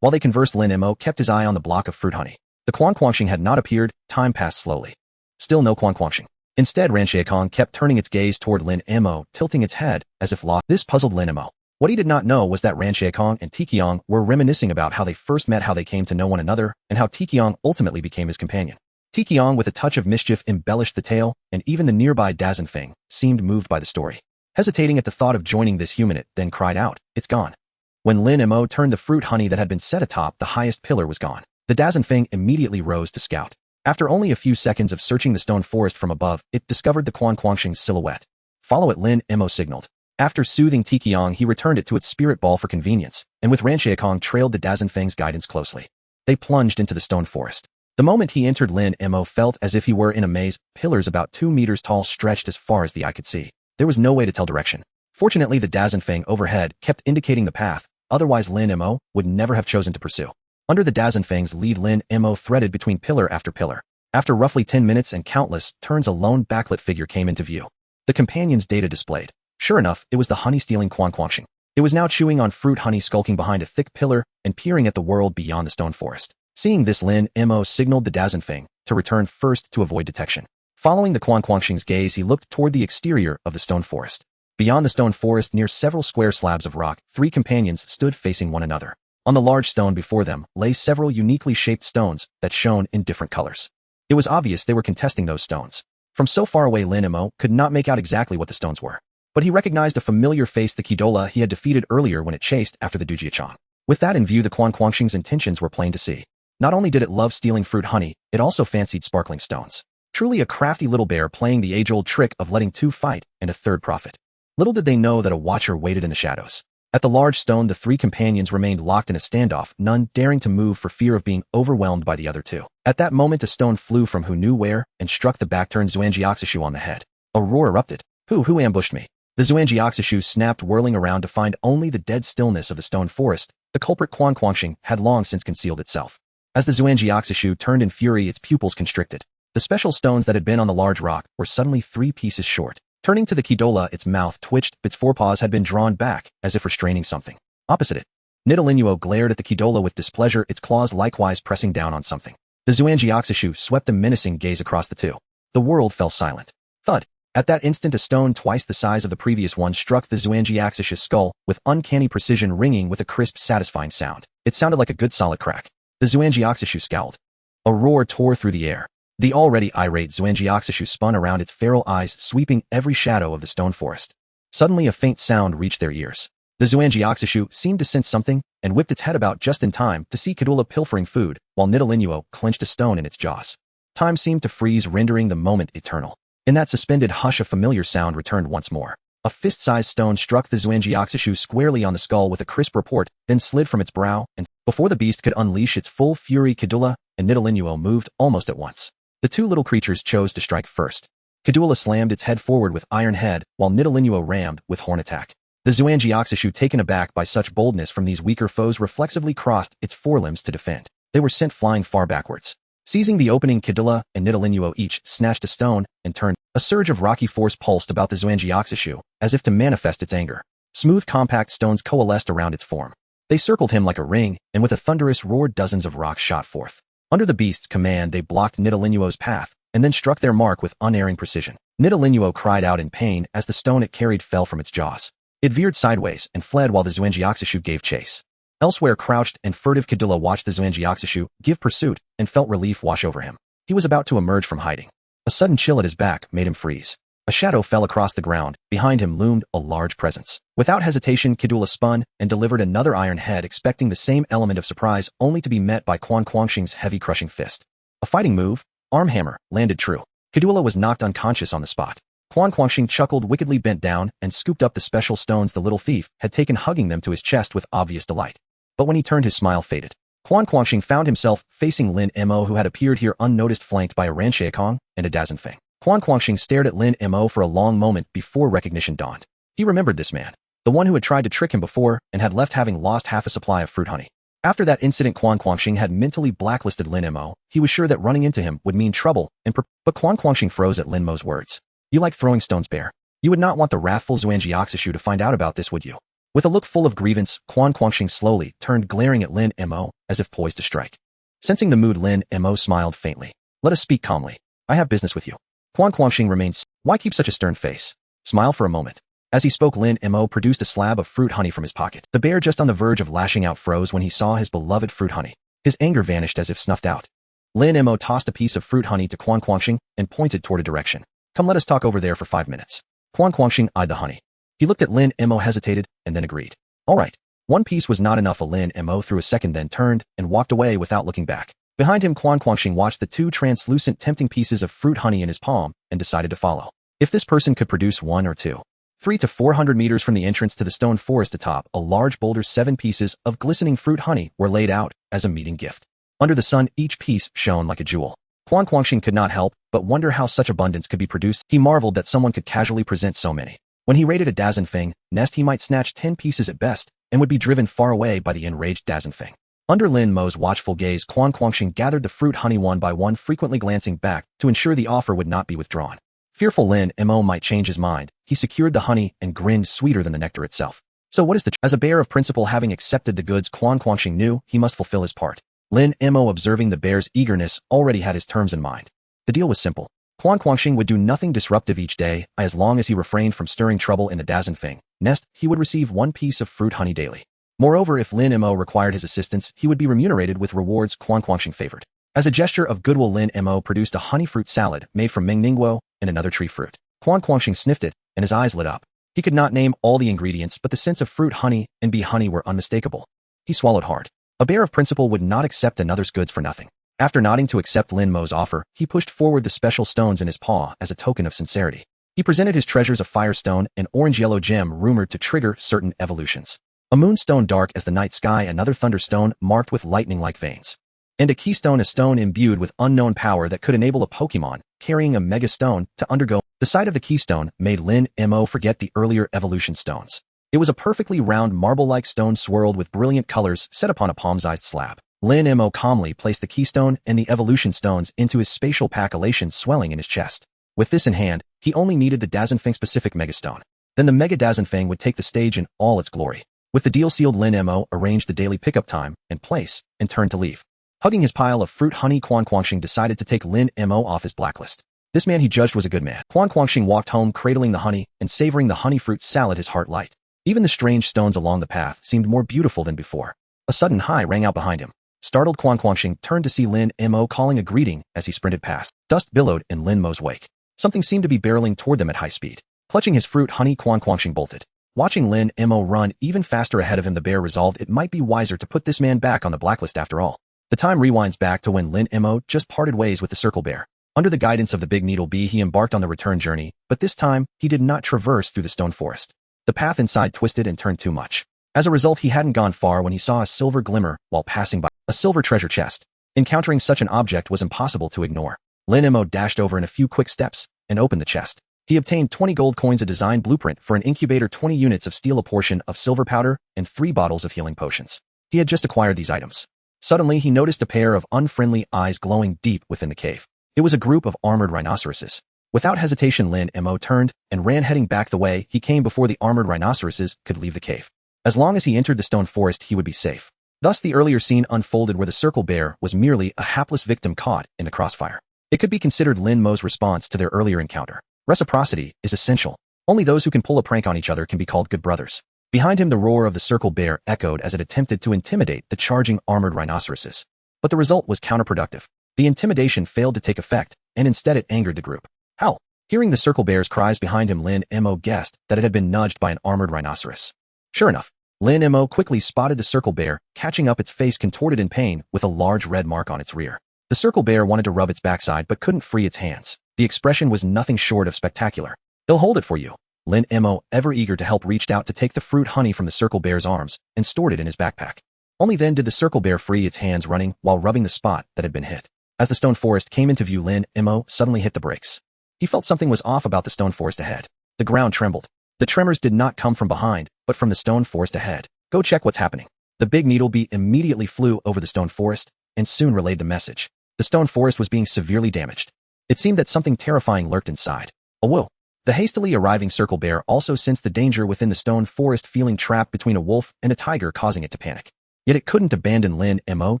While they conversed, Lin Mo kept his eye on the block of fruit honey. The Quanquangxing had not appeared. Time passed slowly. Still no Quanquangxing. Instead, Ranxiekong kept turning its gaze toward Lin Mo, tilting its head as if lost. This puzzled Lin Mo. What he did not know was that Ranxiekong and Tiqiang were reminiscing about how they first met, how they came to know one another, and how Tiqiang ultimately became his companion. Tiqiang, with a touch of mischief, embellished the tale, and even the nearby Dazenfeng seemed moved by the story. Hesitating at the thought of joining this human, it then cried out, "It's gone." When Lin Mo turned, the fruit honey that had been set atop the highest pillar was gone. The Dazenfeng immediately rose to scout. After only a few seconds of searching the stone forest from above, it discovered the Quanquangxing's silhouette. "Follow it," Lin Mo signaled. After soothing Tiqiang, he returned it to its spirit ball for convenience, and with Ranxiekong trailed the Dazenfeng's guidance closely. They plunged into the stone forest. The moment he entered, Lin Mo felt as if he were in a maze. Pillars about 2 meters tall stretched as far as the eye could see. There was no way to tell direction. Fortunately, the Dazenfeng overhead kept indicating the path, otherwise Lin Mo would never have chosen to pursue. Under the Dazenfeng's lead, Lin Mo threaded between pillar after pillar. After roughly 10 minutes and countless turns, a lone backlit figure came into view. The companion's data displayed. Sure enough, it was the honey-stealing Quanquangxing. It was now chewing on fruit honey, skulking behind a thick pillar and peering at the world beyond the stone forest. Seeing this, Lin Mo signaled the Dazenfeng to return first to avoid detection. Following the Quanquangxing's gaze, he looked toward the exterior of the stone forest. Beyond the stone forest, near several square slabs of rock, 3 companions stood facing one another. On the large stone before them lay several uniquely shaped stones that shone in different colors. It was obvious they were contesting those stones. From so far away, Lin Mo could not make out exactly what the stones were. But he recognized a familiar face, the Kidola he had defeated earlier when it chased after the Dujiachang. With that in view, the Quanquangxing's intentions were plain to see. Not only did it love stealing fruit honey, it also fancied sparkling stones. Truly a crafty little bear, playing the age-old trick of letting 2 fight and a third profit. Little did they know that a watcher waited in the shadows. At the large stone, the 3 companions remained locked in a standoff, none daring to move for fear of being overwhelmed by the other 2. At that moment, a stone flew from who knew where and struck the back-turned Xuanjiaxishu on the head. A roar erupted. Who ambushed me? The Xuanjiaxishu snapped, whirling around to find only the dead stillness of the stone forest. The culprit Quanquangxing had long since concealed itself. As the Xuanjiaxishu turned in fury, its pupils constricted. The special stones that had been on the large rock were suddenly 3 pieces short. Turning to the Kidola, its mouth twitched, its forepaws had been drawn back, as if restraining something. Opposite it, Nidalinuo glared at the Kidola with displeasure, its claws likewise pressing down on something. The Xuanjiaxishu swept a menacing gaze across the 2. The world fell silent. Thud. At that instant, a stone twice the size of the previous one struck the Xuanjiaxishu's skull with uncanny precision, ringing with a crisp, satisfying sound. It sounded like a good solid crack. The Xuanjiaxishu scowled. A roar tore through the air. The already irate Xuanjiaxishu spun around, its feral eyes sweeping every shadow of the stone forest. Suddenly, a faint sound reached their ears. The Xuanjiaxishu seemed to sense something and whipped its head about just in time to see Kadula pilfering food, while Nidalinuo clenched a stone in its jaws. Time seemed to freeze, rendering the moment eternal. In that suspended hush, a familiar sound returned once more. A fist-sized stone struck the Xuanjiaxishu squarely on the skull with a crisp report, then slid from its brow, and before the beast could unleash its full fury, Kadula and Nidalinuo moved almost at once. The 2 little creatures chose to strike first. Kadula slammed its head forward with iron head, while Nidalinuo rammed with horn attack. The Xuanjiaxishu, taken aback by such boldness from these weaker foes, reflexively crossed its forelimbs to defend. They were sent flying far backwards. Seizing the opening, Cadilla and Nidalinuo each snatched a stone and turned. A surge of rocky force pulsed about the Xuanjiaxishu, as if to manifest its anger. Smooth, compact stones coalesced around its form. They circled him like a ring, and with a thunderous roar dozens of rocks shot forth. Under the beast's command, they blocked Nidalinuo's path, and then struck their mark with unerring precision. Nidalinuo cried out in pain as the stone it carried fell from its jaws. It veered sideways and fled while the Xuanjiaxishu gave chase. Elsewhere, crouched and furtive, Cadilla watched the Xuanjiaxishu give pursuit and felt relief wash over him. He was about to emerge from hiding. A sudden chill at his back made him freeze. A shadow fell across the ground. Behind him loomed a large presence. Without hesitation, Cadilla spun and delivered another iron head, expecting the same element of surprise, only to be met by Quan Quangxing's heavy, crushing fist. A fighting move, arm hammer, landed true. Cadilla was knocked unconscious on the spot. Quan Quangxing chuckled wickedly, bent down, and scooped up the special stones the little thief had taken, hugging them to his chest with obvious delight. But when he turned, his smile faded. Quan Quangxing found himself facing Lin Mo, who had appeared here unnoticed, flanked by a Ranxiekong and a Dazenfeng. Quan Quangxing stared at Lin Mo for a long moment before recognition dawned. He remembered this man, the one who had tried to trick him before and had left having lost half a supply of fruit honey. After that incident, Quan Quangxing had mentally blacklisted Lin Mo. He was sure that running into him would mean trouble, but Quan Quangxing froze at Lin Mo's words. You like throwing stones, bear? You would not want the wrathful Xuanjiaxishu to find out about this, would you? With a look full of grievance, Quan Quangxing slowly turned, glaring at Lin Mo as if poised to strike. Sensing the mood, Lin Mo smiled faintly. Let us speak calmly. I have business with you. Quan Quangxing remained. Why keep such a stern face? Smile for a moment. As he spoke, Lin Mo produced a slab of fruit honey from his pocket. The bear, just on the verge of lashing out, froze when he saw his beloved fruit honey. His anger vanished as if snuffed out. Lin Mo tossed a piece of fruit honey to Quan Quangxing and pointed toward a direction. Come, let us talk over there for 5 minutes. Quan Quangxing eyed the honey. He looked at Lin Mo, hesitated, and then agreed. All right. One piece was not enough. Lin Mo threw a second, then turned and walked away without looking back. Behind him, Quan Quangxing watched the two translucent, tempting pieces of fruit honey in his palm and decided to follow. If this person could produce 1 or 2, 3 to 400 meters from the entrance to the stone forest atop a large boulder, 7 pieces of glistening fruit honey were laid out as a meeting gift. Under the sun, each piece shone like a jewel. Quan Quangxing could not help but wonder how such abundance could be produced. He marveled that someone could casually present so many. When he raided a Dazenfeng nest, he might snatch 10 pieces at best and would be driven far away by the enraged Dazenfeng. Under Lin Mo's watchful gaze, Quan Quangxing gathered the fruit honey one by one, frequently glancing back to ensure the offer would not be withdrawn. Fearful Lin Mo might change his mind, he secured the honey and grinned, sweeter than the nectar itself. So what is the As a bear of principle, having accepted the goods, Quan Quangxing knew he must fulfill his part. Lin Mo, observing the bear's eagerness, already had his terms in mind. The deal was simple. Quan Quangxing would do nothing disruptive each day. As long as he refrained from stirring trouble in the Dazenfeng nest, he would receive 1 piece of fruit honey daily. Moreover, if Lin Mo required his assistance, he would be remunerated with rewards Quan Quangxing favored. As a gesture of goodwill, Lin Mo produced a honey fruit salad made from Mengningguo and another tree fruit. Quan Quangxing sniffed it, and his eyes lit up. He could not name all the ingredients, but the scents of fruit honey and bee honey were unmistakable. He swallowed hard. A bear of principle would not accept another's goods for nothing. After nodding to accept Lin Mo's offer, he pushed forward the special stones in his paw as a token of sincerity. He presented his treasures: a firestone, an orange-yellow gem rumored to trigger certain evolutions, a moonstone dark as the night sky, another thunderstone marked with lightning-like veins, and a keystone, a stone imbued with unknown power that could enable a Pokémon carrying a mega stone to undergo. The sight of the keystone made Lin Mo forget the earlier evolution stones. It was a perfectly round marble-like stone swirled with brilliant colors set upon a palm-sized slab. Lin Mo calmly placed the keystone and the evolution stones into his spatial pack, elation swelling in his chest. With this in hand, he only needed the Dazenfeng-specific megastone. Then the Mega Dazenfeng would take the stage in all its glory. With the deal sealed, Lin Mo arranged the daily pickup time and place and turned to leave. Hugging his pile of fruit honey, Quan Quangxing decided to take Lin Mo off his blacklist. This man he judged was a good man. Quan Quangxing walked home, cradling the honey and savoring the honey fruit salad, his heart light. Even the strange stones along the path seemed more beautiful than before. A sudden hi rang out behind him. Startled, Quan Quangxing turned to see Lin Mo calling a greeting as he sprinted past. Dust billowed in Lin Mo's wake. Something seemed to be barreling toward them at high speed. Clutching his fruit honey, Quan Quangxing bolted. Watching Lin Mo run even faster ahead of him, the bear resolved it might be wiser to put this man back on the blacklist after all. The time rewinds back to when Lin Mo just parted ways with the circle bear. Under the guidance of the big needle bee, he embarked on the return journey, but this time, he did not traverse through the stone forest. The path inside twisted and turned too much. As a result, he hadn't gone far when he saw a silver glimmer while passing by. A silver treasure chest. Encountering such an object was impossible to ignore. Lin Mo dashed over in a few quick steps and opened the chest. He obtained 20 gold coins, a design blueprint for an incubator, 20 units of steel, a portion of silver powder, and 3 bottles of healing potions. He had just acquired these items. Suddenly, he noticed a pair of unfriendly eyes glowing deep within the cave. It was a group of armored rhinoceroses. Without hesitation, Lin Mo turned and ran, heading back the way he came before the armored rhinoceroses could leave the cave. As long as he entered the stone forest, he would be safe. Thus, the earlier scene unfolded where the circle bear was merely a hapless victim caught in the crossfire. It could be considered Lin Mo's response to their earlier encounter. Reciprocity is essential. Only those who can pull a prank on each other can be called good brothers. Behind him, the roar of the circle bear echoed as it attempted to intimidate the charging armored rhinoceroses. But the result was counterproductive. The intimidation failed to take effect, and instead it angered the group. How? Hearing the circle bear's cries behind him, Lin Mo guessed that it had been nudged by an armored rhinoceros. Sure enough, Lin Mo quickly spotted the circle bear, catching up, its face contorted in pain with a large red mark on its rear. The circle bear wanted to rub its backside but couldn't free its hands. The expression was nothing short of spectacular. "He'll hold it for you." Lin Mo, ever eager to help, reached out to take the fruit honey from the circle bear's arms and stored it in his backpack. Only then did the circle bear free its hands, running while rubbing the spot that had been hit. As the stone forest came into view, Lin Mo suddenly hit the brakes. He felt something was off about the stone forest ahead. The ground trembled. The tremors did not come from behind, but from the stone forest ahead. "Go check what's happening." The big needle bee immediately flew over the stone forest and soon relayed the message. The stone forest was being severely damaged. It seemed that something terrifying lurked inside. A wolf. The hastily arriving circle bear also sensed the danger within the stone forest, feeling trapped between a wolf and a tiger, causing it to panic. Yet it couldn't abandon Lin Mo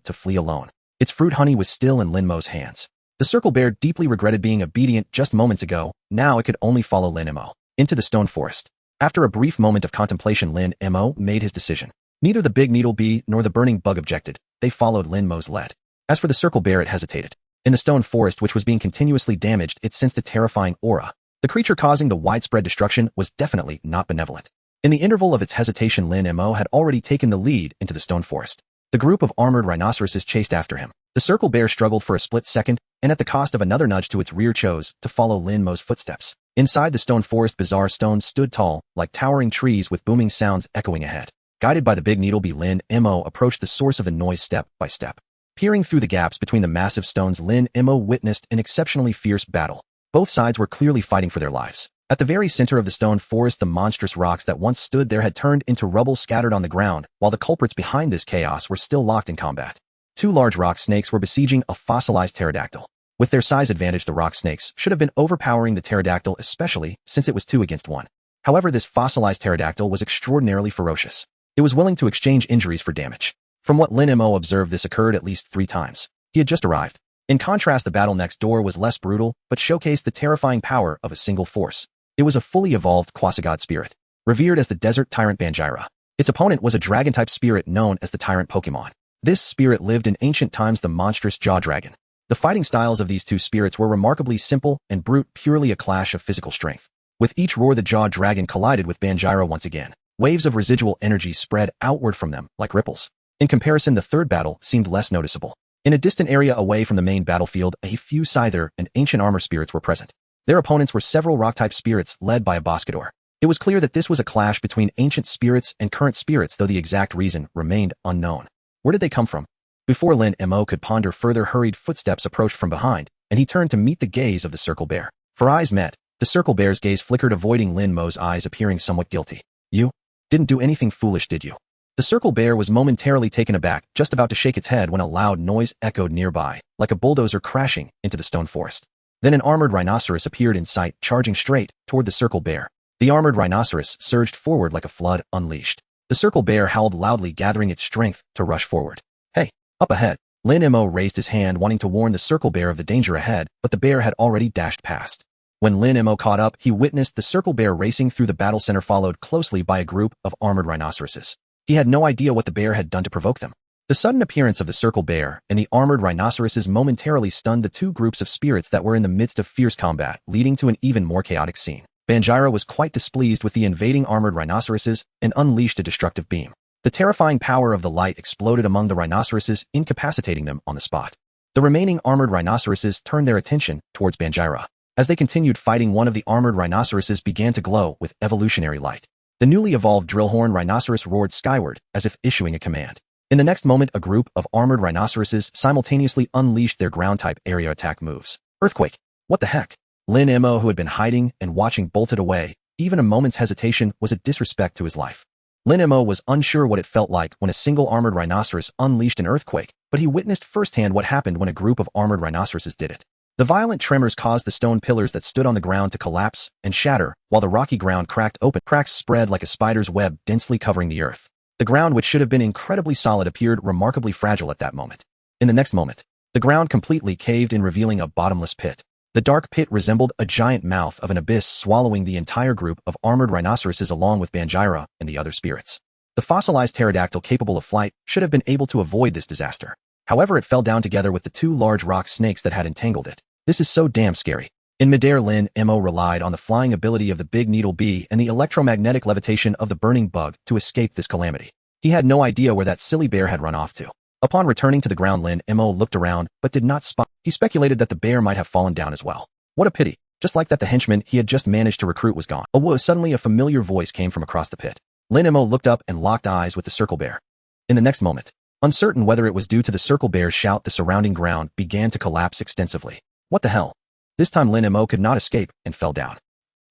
to flee alone. Its fruit honey was still in Lin Mo's hands. The circle bear deeply regretted being obedient just moments ago. Now it could only follow Lin Mo into the stone forest. After a brief moment of contemplation, Lin Mo made his decision. Neither the big needle bee nor the burning bug objected. They followed Lin Mo's lead. As for the circle bear, it hesitated. In the stone forest, which was being continuously damaged, it sensed a terrifying aura. The creature causing the widespread destruction was definitely not benevolent. In the interval of its hesitation, Lin Mo had already taken the lead into the stone forest. The group of armored rhinoceroses chased after him. The circle bear struggled for a split second, and at the cost of another nudge to its rear, chose to follow Lin Mo's footsteps. Inside the stone forest, bizarre stones stood tall, like towering trees, with booming sounds echoing ahead. Guided by the big needle bee, Lin Mo approached the source of the noise step by step. Peering through the gaps between the massive stones, Lin Mo witnessed an exceptionally fierce battle. Both sides were clearly fighting for their lives. At the very center of the stone forest, the monstrous rocks that once stood there had turned into rubble scattered on the ground, while the culprits behind this chaos were still locked in combat. 2 large rock snakes were besieging a fossilized pterodactyl. With their size advantage, the rock snakes should have been overpowering the pterodactyl, especially since it was 2 against 1. However, this fossilized pterodactyl was extraordinarily ferocious. It was willing to exchange injuries for damage. From what Lin Mo observed, this occurred at least 3 times. He had just arrived. In contrast, the battle next door was less brutal, but showcased the terrifying power of a single force. It was a fully evolved quasi-god spirit, revered as the desert tyrant Banjira. Its opponent was a dragon-type spirit known as the tyrant Pokémon. This spirit lived in ancient times, the monstrous jaw dragon. The fighting styles of these 2 spirits were remarkably simple and brute, purely a clash of physical strength. With each roar, the jaw dragon collided with Banjira once again. Waves of residual energy spread outward from them like ripples. In comparison, the third battle seemed less noticeable. In a distant area away from the main battlefield, a few Scyther and ancient armor spirits were present. Their opponents were several rock-type spirits led by a Boscador. It was clear that this was a clash between ancient spirits and current spirits, though the exact reason remained unknown. Where did they come from? Before Lin Mo could ponder further, hurried footsteps approached from behind, and he turned to meet the gaze of the circle bear. For eyes met, the circle bear's gaze flickered, avoiding Lin Mo's eyes, appearing somewhat guilty. "You didn't do anything foolish, did you?" The circle bear was momentarily taken aback, just about to shake its head when a loud noise echoed nearby, like a bulldozer crashing into the stone forest. Then an armored rhinoceros appeared in sight, charging straight toward the circle bear. The armored rhinoceros surged forward like a flood unleashed. The circle bear howled loudly, gathering its strength to rush forward. "Hey, up ahead!" Lin Mo raised his hand, wanting to warn the circle bear of the danger ahead, but the bear had already dashed past. When Lin Mo caught up, he witnessed the circle bear racing through the battle center, followed closely by a group of armored rhinoceroses. He had no idea what the bear had done to provoke them. The sudden appearance of the circle bear and the armored rhinoceroses momentarily stunned the 2 groups of spirits that were in the midst of fierce combat, leading to an even more chaotic scene. Banjira was quite displeased with the invading armored rhinoceroses and unleashed a destructive beam. The terrifying power of the light exploded among the rhinoceroses, incapacitating them on the spot. The remaining armored rhinoceroses turned their attention towards Banjira. As they continued fighting, one of the armored rhinoceroses began to glow with evolutionary light. The newly evolved drillhorn rhinoceros roared skyward, as if issuing a command. In the next moment, a group of armored rhinoceroses simultaneously unleashed their ground-type area attack moves. Earthquake! What the heck? Lin Mo, who had been hiding and watching, bolted away. Even a moment's hesitation was a disrespect to his life. Lin Mo was unsure what it felt like when a single armored rhinoceros unleashed an earthquake, but he witnessed firsthand what happened when a group of armored rhinoceroses did it. The violent tremors caused the stone pillars that stood on the ground to collapse and shatter, while the rocky ground cracked open. Cracks spread like a spider's web, densely covering the earth. The ground, which should have been incredibly solid, appeared remarkably fragile at that moment. In the next moment, the ground completely caved in, revealing a bottomless pit. The dark pit resembled a giant mouth of an abyss, swallowing the entire group of armored rhinoceroses along with Banjira and the other spirits. The fossilized pterodactyl, capable of flight, should have been able to avoid this disaster. However, it fell down together with the two large rock snakes that had entangled it. This is so damn scary. In midair, Lin Mo relied on the flying ability of the big needle bee and the electromagnetic levitation of the burning bug to escape this calamity. He had no idea where that silly bear had run off to. Upon returning to the ground, Lin Mo looked around, but did not spot. He speculated that the bear might have fallen down as well. What a pity. Just like that, the henchman he had just managed to recruit was gone. Suddenly a familiar voice came from across the pit. Lin Mo looked up and locked eyes with the circle bear. In the next moment, uncertain whether it was due to the circle bear's shout, the surrounding ground began to collapse extensively. What the hell? This time Lin Mo could not escape and fell down.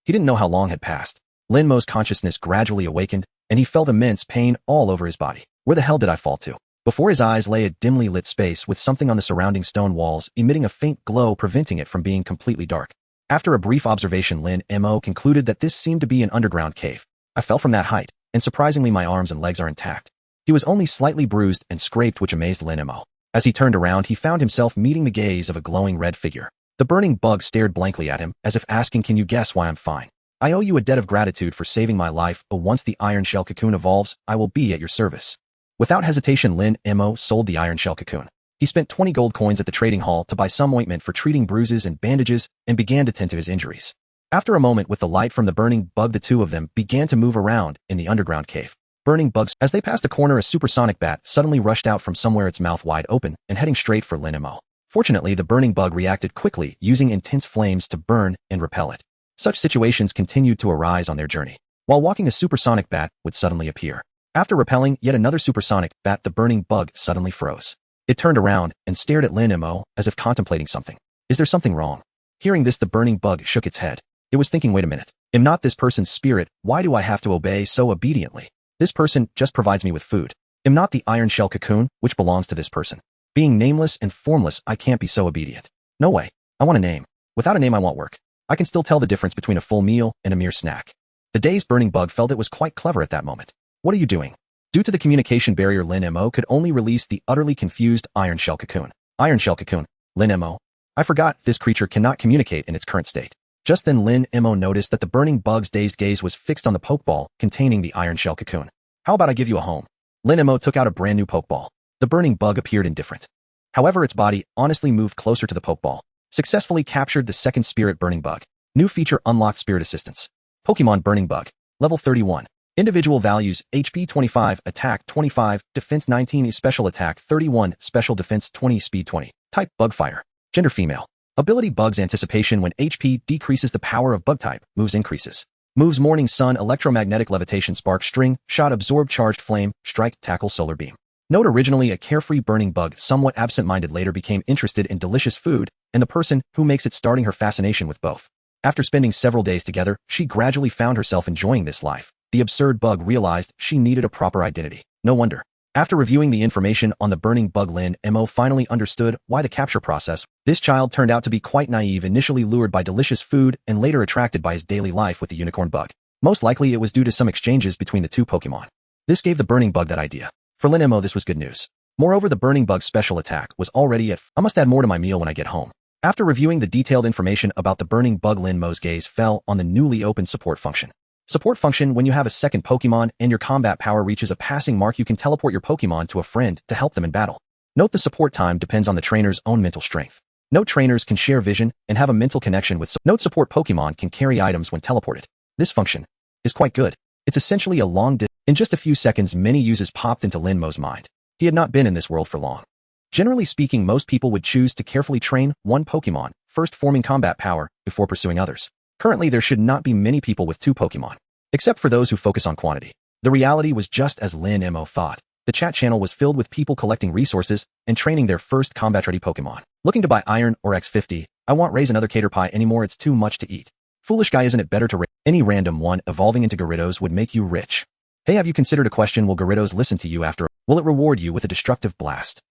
He didn't know how long had passed. Lin Mo's consciousness gradually awakened, and he felt immense pain all over his body. Where the hell did I fall to? Before his eyes lay a dimly lit space with something on the surrounding stone walls emitting a faint glow, preventing it from being completely dark. After a brief observation, Lin Mo concluded that this seemed to be an underground cave. I fell from that height, and surprisingly my arms and legs are intact. He was only slightly bruised and scraped, which amazed Lin Mo. As he turned around, he found himself meeting the gaze of a glowing red figure. The burning bug stared blankly at him, as if asking, "Can you guess why I'm fine? I owe you a debt of gratitude for saving my life, but once the iron shell cocoon evolves, I will be at your service." Without hesitation, Lin Mo sold the iron shell cocoon. He spent 20 gold coins at the trading hall to buy some ointment for treating bruises and bandages, and began to tend to his injuries. After a moment, with the light from the burning bug, the two of them began to move around in the underground cave. Burning bugs. As they passed a corner, a supersonic bat suddenly rushed out from somewhere, its mouth wide open and heading straight for Lin Mo. Fortunately, the burning bug reacted quickly, using intense flames to burn and repel it. Such situations continued to arise on their journey. While walking, a supersonic bat would suddenly appear. After repelling yet another supersonic bat, the burning bug suddenly froze. It turned around and stared at Lin Mo as if contemplating something. Is there something wrong? Hearing this, the burning bug shook its head. It was thinking, wait a minute. Am not this person's spirit? Why do I have to obey so obediently? This person just provides me with food. Am not the iron shell cocoon, which belongs to this person. Being nameless and formless, I can't be so obedient. No way. I want a name. Without a name, I want work. I can still tell the difference between a full meal and a mere snack. The dazed burning bug felt it was quite clever at that moment. What are you doing? Due to the communication barrier, Lin Mo could only release the utterly confused iron shell cocoon. Iron shell cocoon. Lin Mo. I forgot, this creature cannot communicate in its current state. Just then Lin Mo noticed that the burning bug's dazed gaze was fixed on the pokeball containing the iron shell cocoon. How about I give you a home? Lin Mo took out a brand new pokeball. The burning bug appeared indifferent. However, its body honestly moved closer to the pokeball. Successfully captured the second spirit burning bug. New feature unlocked: Spirit Assistance. Pokemon Burning Bug. Level 31. Individual values: HP 25, Attack 25, Defense 19, Special Attack 31, Special Defense 20, Speed 20. Type: Bug Fire. Gender: female. Ability: Bug's Anticipation. When HP decreases, the power of bug type moves increases. Moves: Morning Sun, Electromagnetic Levitation, Spark, String, Shot, Absorb, Charged Flame, Strike, Tackle, Solar Beam. Note: originally a carefree burning bug, somewhat absent-minded, later became interested in delicious food, and the person who makes it, starting her fascination with both. After spending several days together, she gradually found herself enjoying this life. The absurd bug realized she needed a proper identity. No wonder. After reviewing the information on the burning bug, Lin Mo finally understood why the capture process. This child turned out to be quite naive, initially lured by delicious food and later attracted by his daily life with the unicorn bug. Most likely it was due to some exchanges between the two Pokemon. This gave the burning bug that idea. For Lin Mo, this was good news. Moreover, the burning bug's special attack was already at I must add more to my meal when I get home. After reviewing the detailed information about the burning bug, Lin Mo's gaze fell on the newly opened support function. Support function: when you have a second Pokemon and your combat power reaches a passing mark, you can teleport your Pokemon to a friend to help them in battle. Note: the support time depends on the trainer's own mental strength. Note: trainers can share vision and have a mental connection with Note: support Pokemon can carry items when teleported. This function is quite good. It's essentially a long distance. In just a few seconds, many uses popped into Lin Mo's mind. He had not been in this world for long. Generally speaking, most people would choose to carefully train one Pokemon, first forming combat power, before pursuing others. Currently, there should not be many people with two Pokemon, except for those who focus on quantity. The reality was just as Lin Mo thought. The chat channel was filled with people collecting resources and training their first combat-ready Pokemon. Looking to buy Iron or X50, I won't raise another cater pie anymore, it's too much to eat. Foolish guy, isn't it better to raise any random one evolving into Gyarados would make you rich. Hey, have you considered a question? Will Gyarados listen to you after? Will it reward you with a destructive blast?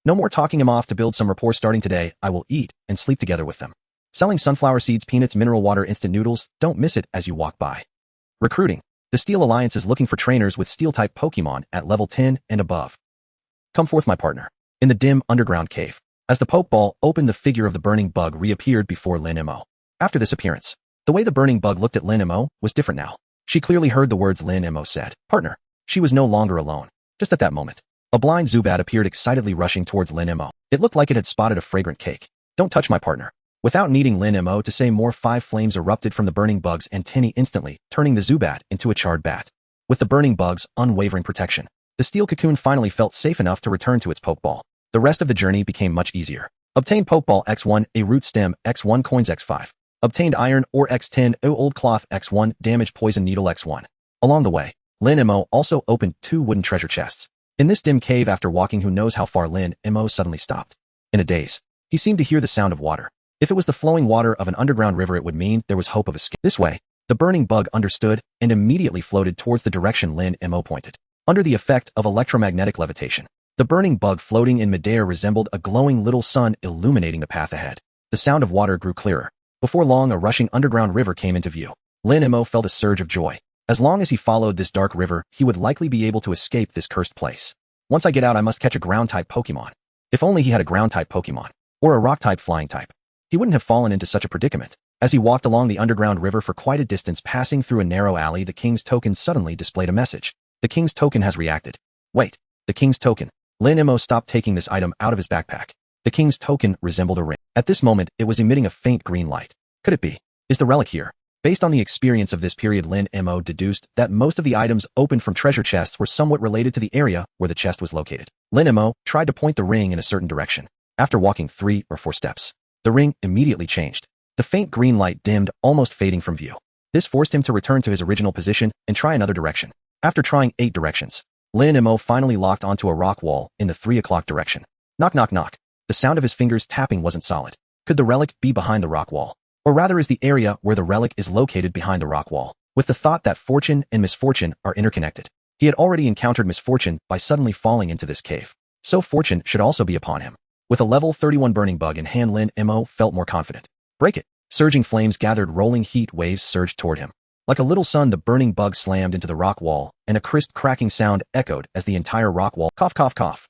No more talking him off to build some rapport starting today. I will eat and sleep together with them. Selling sunflower seeds, peanuts, mineral water, instant noodles. Don't miss it as you walk by. Recruiting. The Steel Alliance is looking for trainers with Steel-type Pokémon at level 10 and above. Come forth, my partner. In the dim underground cave. As the Pokeball opened, the figure of the burning bug reappeared before Lin Mo. After this appearance, the way the burning bug looked at Lin Mo was different now. She clearly heard the words Lin Mo said. Partner. She was no longer alone. Just at that moment, a blind Zubat appeared excitedly rushing towards Lin Mo. It looked like it had spotted a fragrant cake. Don't touch my partner. Without needing Lin Mo to say more, 5 flames erupted from the burning bug's antennae instantly, turning the Zubat into a charred bat. With the burning bug's unwavering protection, the steel cocoon finally felt safe enough to return to its Pokeball. The rest of the journey became much easier. Obtained Pokeball X1, a root stem, X1 coins X5. Obtained iron ore X10, old cloth X1, damaged poison needle X1. Along the way, Lin Mo also opened 2 wooden treasure chests. In this dim cave, after walking who knows how far, Lin Mo suddenly stopped. In a daze, he seemed to hear the sound of water. If it was the flowing water of an underground river, it would mean there was hope of escape. This way, the burning bug understood and immediately floated towards the direction Lin Mo pointed. Under the effect of electromagnetic levitation, the burning bug floating in midair resembled a glowing little sun illuminating the path ahead. The sound of water grew clearer. Before long, a rushing underground river came into view. Lin Mo felt a surge of joy. As long as he followed this dark river, he would likely be able to escape this cursed place. Once I get out, I must catch a ground-type Pokémon. If only he had a ground-type Pokémon, or a rock-type flying type. He wouldn't have fallen into such a predicament. As he walked along the underground river for quite a distance, passing through a narrow alley, the King's Token suddenly displayed a message. The King's Token has reacted. Wait, the King's Token. Lin Mo stopped taking this item out of his backpack. The King's Token resembled a ring. At this moment, it was emitting a faint green light. Could it be? Is the relic here? Based on the experience of this period, Lin Mo deduced that most of the items opened from treasure chests were somewhat related to the area where the chest was located. Lin Mo tried to point the ring in a certain direction. After walking 3 or 4 steps, the ring immediately changed. The faint green light dimmed, almost fading from view. This forced him to return to his original position and try another direction. After trying 8 directions, Lin Mo finally locked onto a rock wall in the 3 o'clock direction. Knock, knock, knock. The sound of his fingers tapping wasn't solid. Could the relic be behind the rock wall? Or rather, is the area where the relic is located behind the rock wall? With the thought that fortune and misfortune are interconnected, he had already encountered misfortune by suddenly falling into this cave. So fortune should also be upon him. With a level 31 burning bug in hand, Lin Mo felt more confident. Break it. Surging flames gathered, rolling heat waves surged toward him. Like a little sun, the burning bug slammed into the rock wall, and a crisp cracking sound echoed as the entire rock wall cough, cough, cough.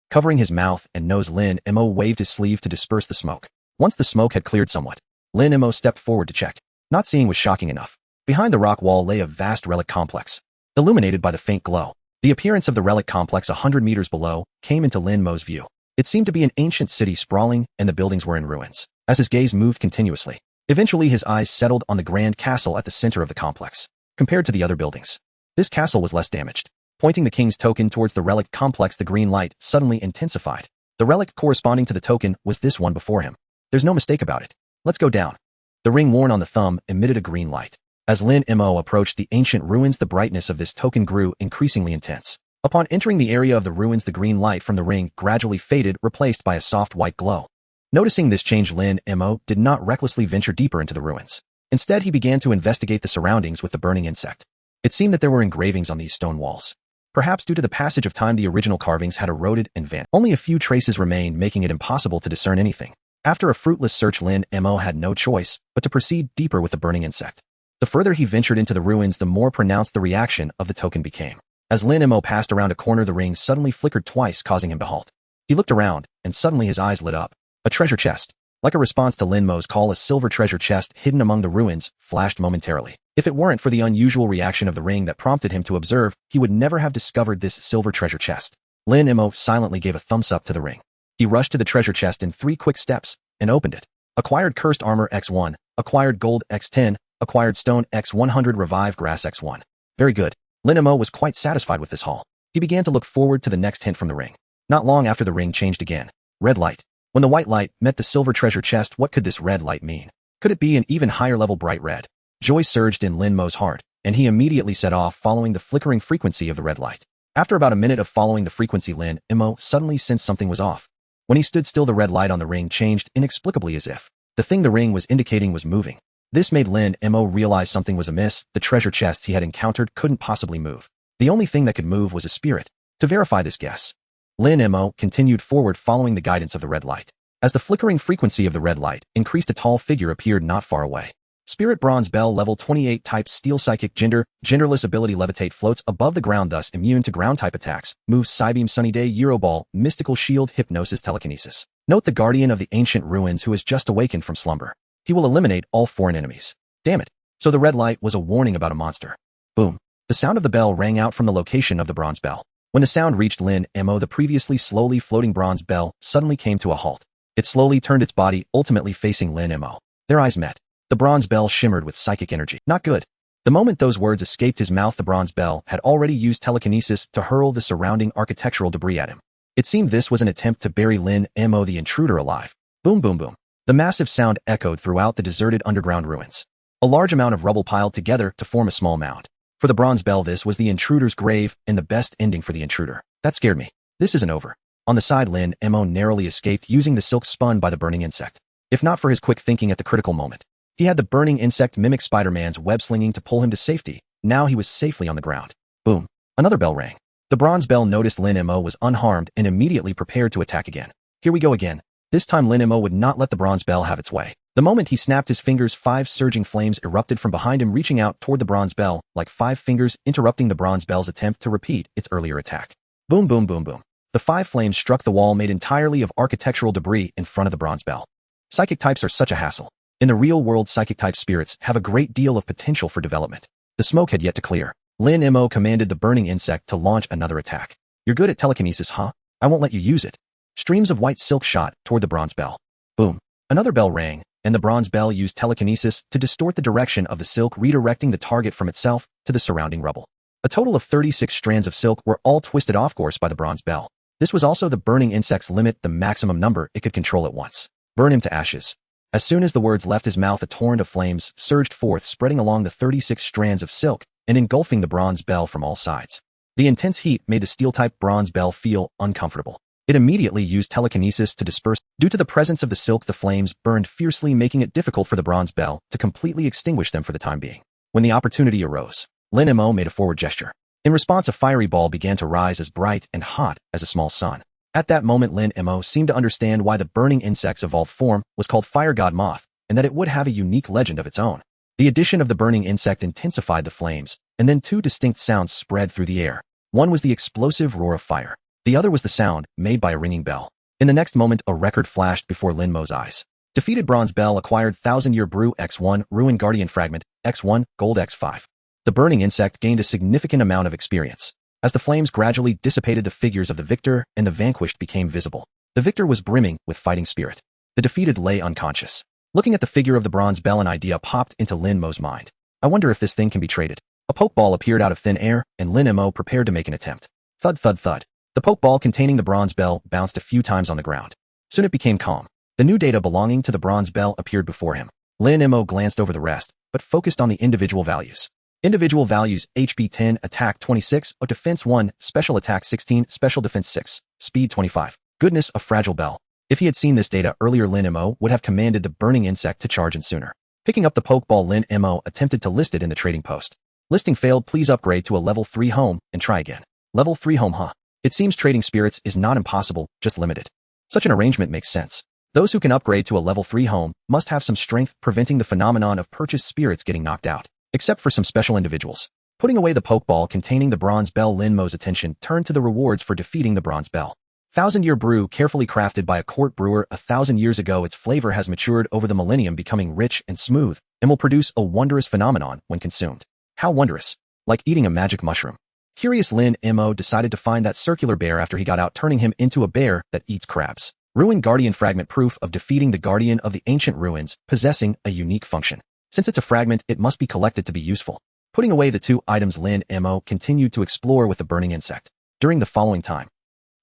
Covering his mouth and nose, Lin Mo waved his sleeve to disperse the smoke. Once the smoke had cleared somewhat, Lin Mo stepped forward to check. Not seeing was shocking enough. Behind the rock wall lay a vast relic complex, illuminated by the faint glow. The appearance of the relic complex 100 meters below came into Lin Mo's view. It seemed to be an ancient city sprawling, and the buildings were in ruins. As his gaze moved continuously, eventually his eyes settled on the grand castle at the center of the complex. Compared to the other buildings, this castle was less damaged. Pointing the King's Token towards the relic complex, the green light suddenly intensified. The relic corresponding to the token was this one before him. There's no mistake about it. Let's go down. The ring worn on the thumb emitted a green light. As Lin Mo approached the ancient ruins, the brightness of this token grew increasingly intense. Upon entering the area of the ruins, the green light from the ring gradually faded, replaced by a soft white glow. Noticing this change, Lin Mo did not recklessly venture deeper into the ruins. Instead, he began to investigate the surroundings with the burning insect. It seemed that there were engravings on these stone walls. Perhaps due to the passage of time, the original carvings had eroded and vanished. Only a few traces remained, making it impossible to discern anything. After a fruitless search, Lin Mo had no choice but to proceed deeper with the burning insect. The further he ventured into the ruins, the more pronounced the reaction of the token became. As Lin Mo passed around a corner, the ring suddenly flickered twice, causing him to halt. He looked around, and suddenly his eyes lit up. A treasure chest. Like a response to Lin Mo's call, a silver treasure chest hidden among the ruins flashed momentarily. If it weren't for the unusual reaction of the ring that prompted him to observe, he would never have discovered this silver treasure chest. Lin Mo silently gave a thumbs up to the ring. He rushed to the treasure chest in 3 quick steps and opened it. Acquired cursed armor X1, acquired gold X10, acquired stone X100, revived grass X1. Very good. Lin Mo was quite satisfied with this haul. He began to look forward to the next hint from the ring. Not long after, the ring changed again. Red light. When the white light met the silver treasure chest, what could this red light mean? Could it be an even higher level bright red? Joy surged in Lin Mo's heart, and he immediately set off following the flickering frequency of the red light. After about a minute of following the frequency, Lin Mo suddenly sensed something was off. When he stood still, the red light on the ring changed inexplicably, as if The thing the ring was indicating was moving. This made Lin Mo realize something was amiss. The treasure chests he had encountered couldn't possibly move. The only thing that could move was a spirit. To verify this guess, Lin Mo continued forward following the guidance of the red light. As the flickering frequency of the red light increased, a tall figure appeared not far away. Spirit Bronze Bell level 28 type steel psychic genderless ability levitate floats above the ground, thus immune to ground type attacks. Moves Psybeam Sunny Day Euroball mystical shield hypnosis telekinesis. Note the guardian of the ancient ruins who has just awakened from slumber. He will eliminate all foreign enemies. Damn it. So the red light was a warning about a monster. Boom. The sound of the bell rang out from the location of the bronze bell. When the sound reached Lin Mo, the previously slowly floating bronze bell suddenly came to a halt. It slowly turned its body, ultimately facing Lin Mo. Their eyes met. The bronze bell shimmered with psychic energy. Not good. The moment those words escaped his mouth, the bronze bell had already used telekinesis to hurl the surrounding architectural debris at him. It seemed this was an attempt to bury Lin Mo the intruder alive. Boom boom boom. The massive sound echoed throughout the deserted underground ruins. A large amount of rubble piled together to form a small mound. For the bronze bell, this was the intruder's grave, and the best ending for the intruder. That scared me. This isn't over. On the side, Lin Mo narrowly escaped using the silk spun by the burning insect. If not for his quick thinking at the critical moment, he had the burning insect mimic Spider-Man's web slinging to pull him to safety. Now he was safely on the ground. Boom. Another bell rang. The bronze bell noticed Lin Mo was unharmed and immediately prepared to attack again. Here we go again. This time Lin Mo would not let the bronze bell have its way. The moment he snapped his fingers, 5 surging flames erupted from behind him, reaching out toward the bronze bell, like 5 fingers, interrupting the bronze bell's attempt to repeat its earlier attack. Boom boom boom boom. The 5 flames struck the wall made entirely of architectural debris in front of the bronze bell. Psychic types are such a hassle. In the real world, psychic type spirits have a great deal of potential for development. The smoke had yet to clear. Lin Mo commanded the burning insect to launch another attack. You're good at telekinesis, huh? I won't let you use it. Streams of white silk shot toward the bronze bell. Boom. Another bell rang, and the bronze bell used telekinesis to distort the direction of the silk, redirecting the target from itself to the surrounding rubble. A total of 36 strands of silk were all twisted off course by the bronze bell. This was also the burning insect's limit, the maximum number it could control at once. Burn him to ashes. As soon as the words left his mouth, a torrent of flames surged forth, spreading along the 36 strands of silk and engulfing the bronze bell from all sides. The intense heat made the steel-type bronze bell feel uncomfortable. It immediately used telekinesis to disperse. Due to the presence of the silk, the flames burned fiercely, making it difficult for the bronze bell to completely extinguish them for the time being. When the opportunity arose, Lin Mo made a forward gesture. In response, a fiery ball began to rise as bright and hot as a small sun. At that moment, Lin Mo seemed to understand why the burning insect's evolved form was called Fire God Moth, and that it would have a unique legend of its own. The addition of the burning insect intensified the flames, and then 2 distinct sounds spread through the air. One was the explosive roar of fire. The other was the sound made by a ringing bell. In the next moment, a record flashed before Lin Mo's eyes. Defeated bronze bell acquired 1000-year brew X1, ruin guardian fragment, X1, gold X5. The burning insect gained a significant amount of experience. As the flames gradually dissipated, the figures of the victor and the vanquished became visible. The victor was brimming with fighting spirit. The defeated lay unconscious. Looking at the figure of the bronze bell, an idea popped into Lin Mo's mind. I wonder if this thing can be traded. A pokeball appeared out of thin air, and Lin Mo prepared to make an attempt. Thud thud thud. The pokeball containing the bronze bell bounced a few times on the ground. Soon it became calm. The new data belonging to the bronze bell appeared before him. Lin Mo glanced over the rest, but focused on the individual values. Individual values: HP 10, attack 26, defense 1, special attack 16, special defense 6, speed 25. Goodness, a fragile bell. If he had seen this data earlier, Lin Mo would have commanded the burning insect to charge in sooner. Picking up the pokeball, Lin Mo attempted to list it in the trading post. Listing failed. Please upgrade to a level 3 home and try again. Level 3 home, huh? It seems trading spirits is not impossible, just limited. Such an arrangement makes sense. Those who can upgrade to a level 3 home must have some strength, preventing the phenomenon of purchased spirits getting knocked out. Except for some special individuals. Putting away the pokeball containing the bronze bell, Lin Mo's attention turned to the rewards for defeating the bronze bell. 1000-year brew, carefully crafted by a court brewer 1,000 years ago. Its flavor has matured over the millennium, becoming rich and smooth, and will produce a wondrous phenomenon when consumed. How wondrous! Like eating a magic mushroom. Curious, Lin Mo decided to find that circular bear after he got out, turning him into a bear that eats crabs. Ruin guardian fragment, proof of defeating the guardian of the ancient ruins, possessing a unique function. Since it's a fragment, it must be collected to be useful. Putting away the 2 items, Lin Mo continued to explore with the burning insect. During the following time,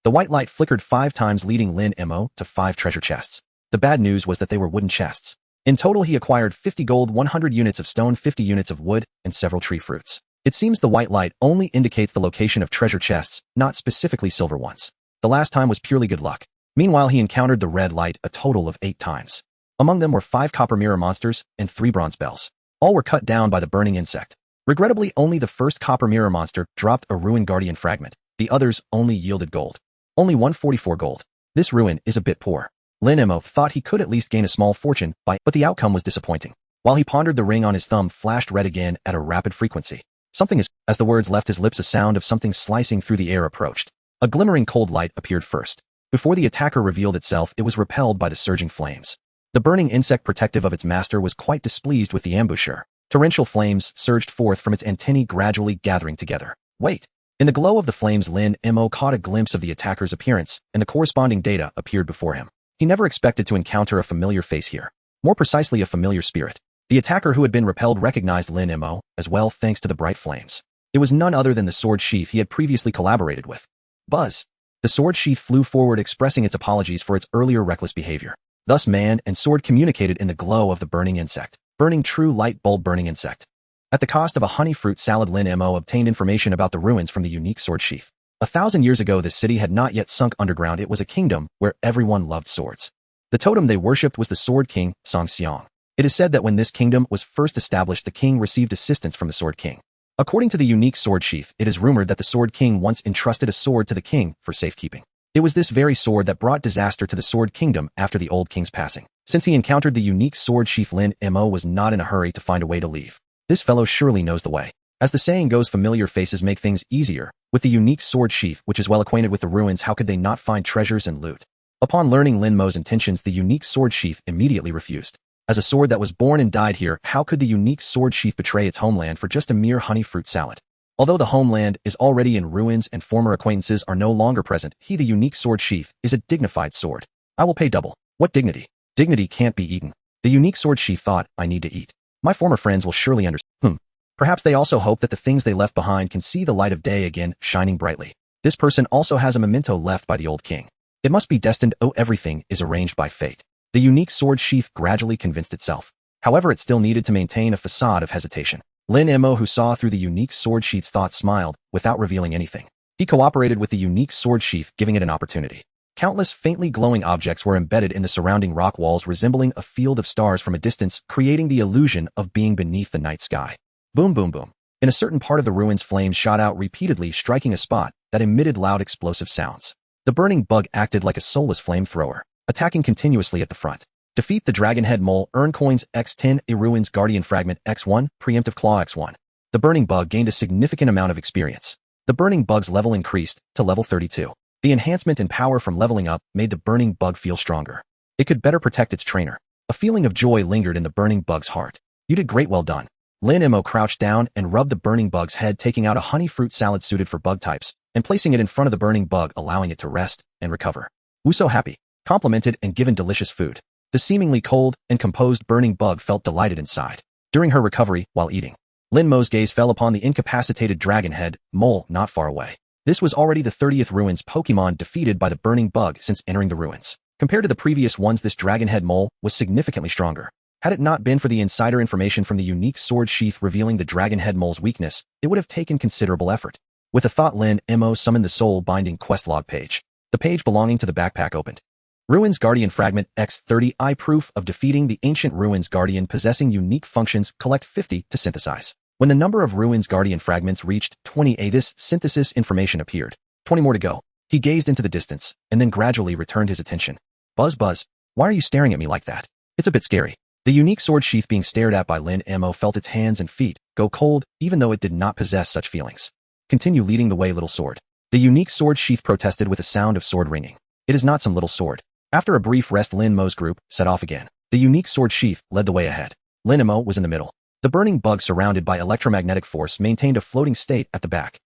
the white light flickered 5 times, leading Lin Mo to 5 treasure chests. The bad news was that they were wooden chests. In total, he acquired 50 gold, 100 units of stone, 50 units of wood, and several tree fruits. It seems the white light only indicates the location of treasure chests, not specifically silver ones. The last time was purely good luck. Meanwhile, he encountered the red light a total of 8 times. Among them were 5 copper mirror monsters and 3 bronze bells. All were cut down by the burning insect. Regrettably, only the first copper mirror monster dropped a ruin guardian fragment. The others only yielded gold. Only 144 gold. This ruin is a bit poor. Lin Mo thought he could at least gain a small fortune but the outcome was disappointing. While he pondered, the ring on his thumb flashed red again at a rapid frequency. Something is, as the words left his lips, a sound of something slicing through the air approached. A glimmering cold light appeared first. Before the attacker revealed itself, it was repelled by the surging flames. The burning insect, protective of its master, was quite displeased with the ambusher. Torrential flames surged forth from its antennae, gradually gathering together. Wait! In the glow of the flames, Lin Mo caught a glimpse of the attacker's appearance, and the corresponding data appeared before him. He never expected to encounter a familiar face here. More precisely, a familiar spirit. The attacker who had been repelled recognized Lin Mo as well, thanks to the bright flames. It was none other than the sword sheath he had previously collaborated with. Buzz! The sword sheath flew forward, expressing its apologies for its earlier reckless behavior. Thus man and sword communicated in the glow of the burning insect. Burning true light bulb burning insect. At the cost of a honey fruit salad, Lin Mo obtained information about the ruins from the unique sword sheath. 1,000 years ago, this city had not yet sunk underground. It was a kingdom where everyone loved swords. The totem they worshipped was the Sword King, Song Xiang. It is said that when this kingdom was first established, the king received assistance from the Sword King. According to the unique sword sheath, it is rumored that the Sword King once entrusted a sword to the king for safekeeping. It was this very sword that brought disaster to the Sword Kingdom after the old king's passing. Since he encountered the unique sword sheath, Lin Mo was not in a hurry to find a way to leave. This fellow surely knows the way. As the saying goes, familiar faces make things easier. With the unique sword sheath, which is well acquainted with the ruins, how could they not find treasures and loot? Upon learning Lin Mo's intentions, the unique sword sheath immediately refused. As a sword that was born and died here, how could the unique sword sheath betray its homeland for just a mere honey fruit salad? Although the homeland is already in ruins and former acquaintances are no longer present, the unique sword sheath, is a dignified sword. I will pay double. What dignity? Dignity can't be eaten. The unique sword sheath thought, I need to eat. My former friends will surely understand. Perhaps they also hope that the things they left behind can see the light of day again, shining brightly. This person also has a memento left by the old king. It must be destined. Oh, everything is arranged by fate. The unique sword sheath gradually convinced itself. However, it still needed to maintain a facade of hesitation. Lin Mo, who saw through the unique sword sheath's thoughts, smiled, without revealing anything. He cooperated with the unique sword sheath, giving it an opportunity. Countless faintly glowing objects were embedded in the surrounding rock walls, resembling a field of stars from a distance, creating the illusion of being beneath the night sky. Boom, boom, boom. In a certain part of the ruins, flames shot out repeatedly, striking a spot that emitted loud explosive sounds. The burning bug acted like a soulless flamethrower, attacking continuously at the front. Defeat the Dragonhead Mole, earn coins X10, a Ruins Guardian Fragment X1, Preemptive Claw X1. The burning bug gained a significant amount of experience. The burning bug's level increased to level 32. The enhancement in power from leveling up made the burning bug feel stronger. It could better protect its trainer. A feeling of joy lingered in the burning bug's heart. You did great, well done. Lin Mo crouched down and rubbed the burning bug's head, taking out a honey fruit salad suited for bug types, and placing it in front of the burning bug, allowing it to rest and recover. Woo, so happy. Complimented and given delicious food. The seemingly cold and composed burning bug felt delighted inside. During her recovery, while eating, Lin Mo's gaze fell upon the incapacitated Dragonhead Mole not far away. This was already the 30th Ruins Pokémon defeated by the burning bug since entering the ruins. Compared to the previous ones, this Dragonhead Mole was significantly stronger. Had it not been for the insider information from the unique sword sheath revealing the Dragonhead Mole's weakness, it would have taken considerable effort. With a thought, Lin Mo summoned the soul-binding quest log page. The page belonging to the backpack opened. Ruins Guardian Fragment X30I, proof of defeating the ancient Ruins Guardian possessing unique functions, collect 50 to synthesize. When the number of Ruins Guardian fragments reached 20, this synthesis information appeared. 20 more to go. He gazed into the distance, and then gradually returned his attention. Buzz, Buzz, why are you staring at me like that? It's a bit scary. The unique sword sheath being stared at by Lin Mo felt its hands and feet go cold, even though it did not possess such feelings. Continue leading the way, little sword. The unique sword sheath protested with a sound of sword ringing. It is not some little sword. After a brief rest, Lin Mo's group set off again. The unique sword sheath led the way ahead. Lin Mo was in the middle. The burning bug, surrounded by electromagnetic force, maintained a floating state at the back.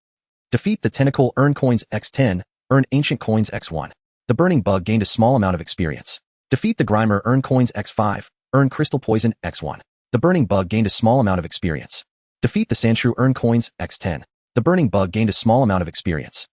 Defeat the tentacle, earn coins X10, earn ancient coins X1. The burning bug gained a small amount of experience. Defeat the Grimer, earn coins X5, earn crystal poison X1. The burning bug gained a small amount of experience. Defeat the Sandshrew, earn coins X10. The burning bug gained a small amount of experience.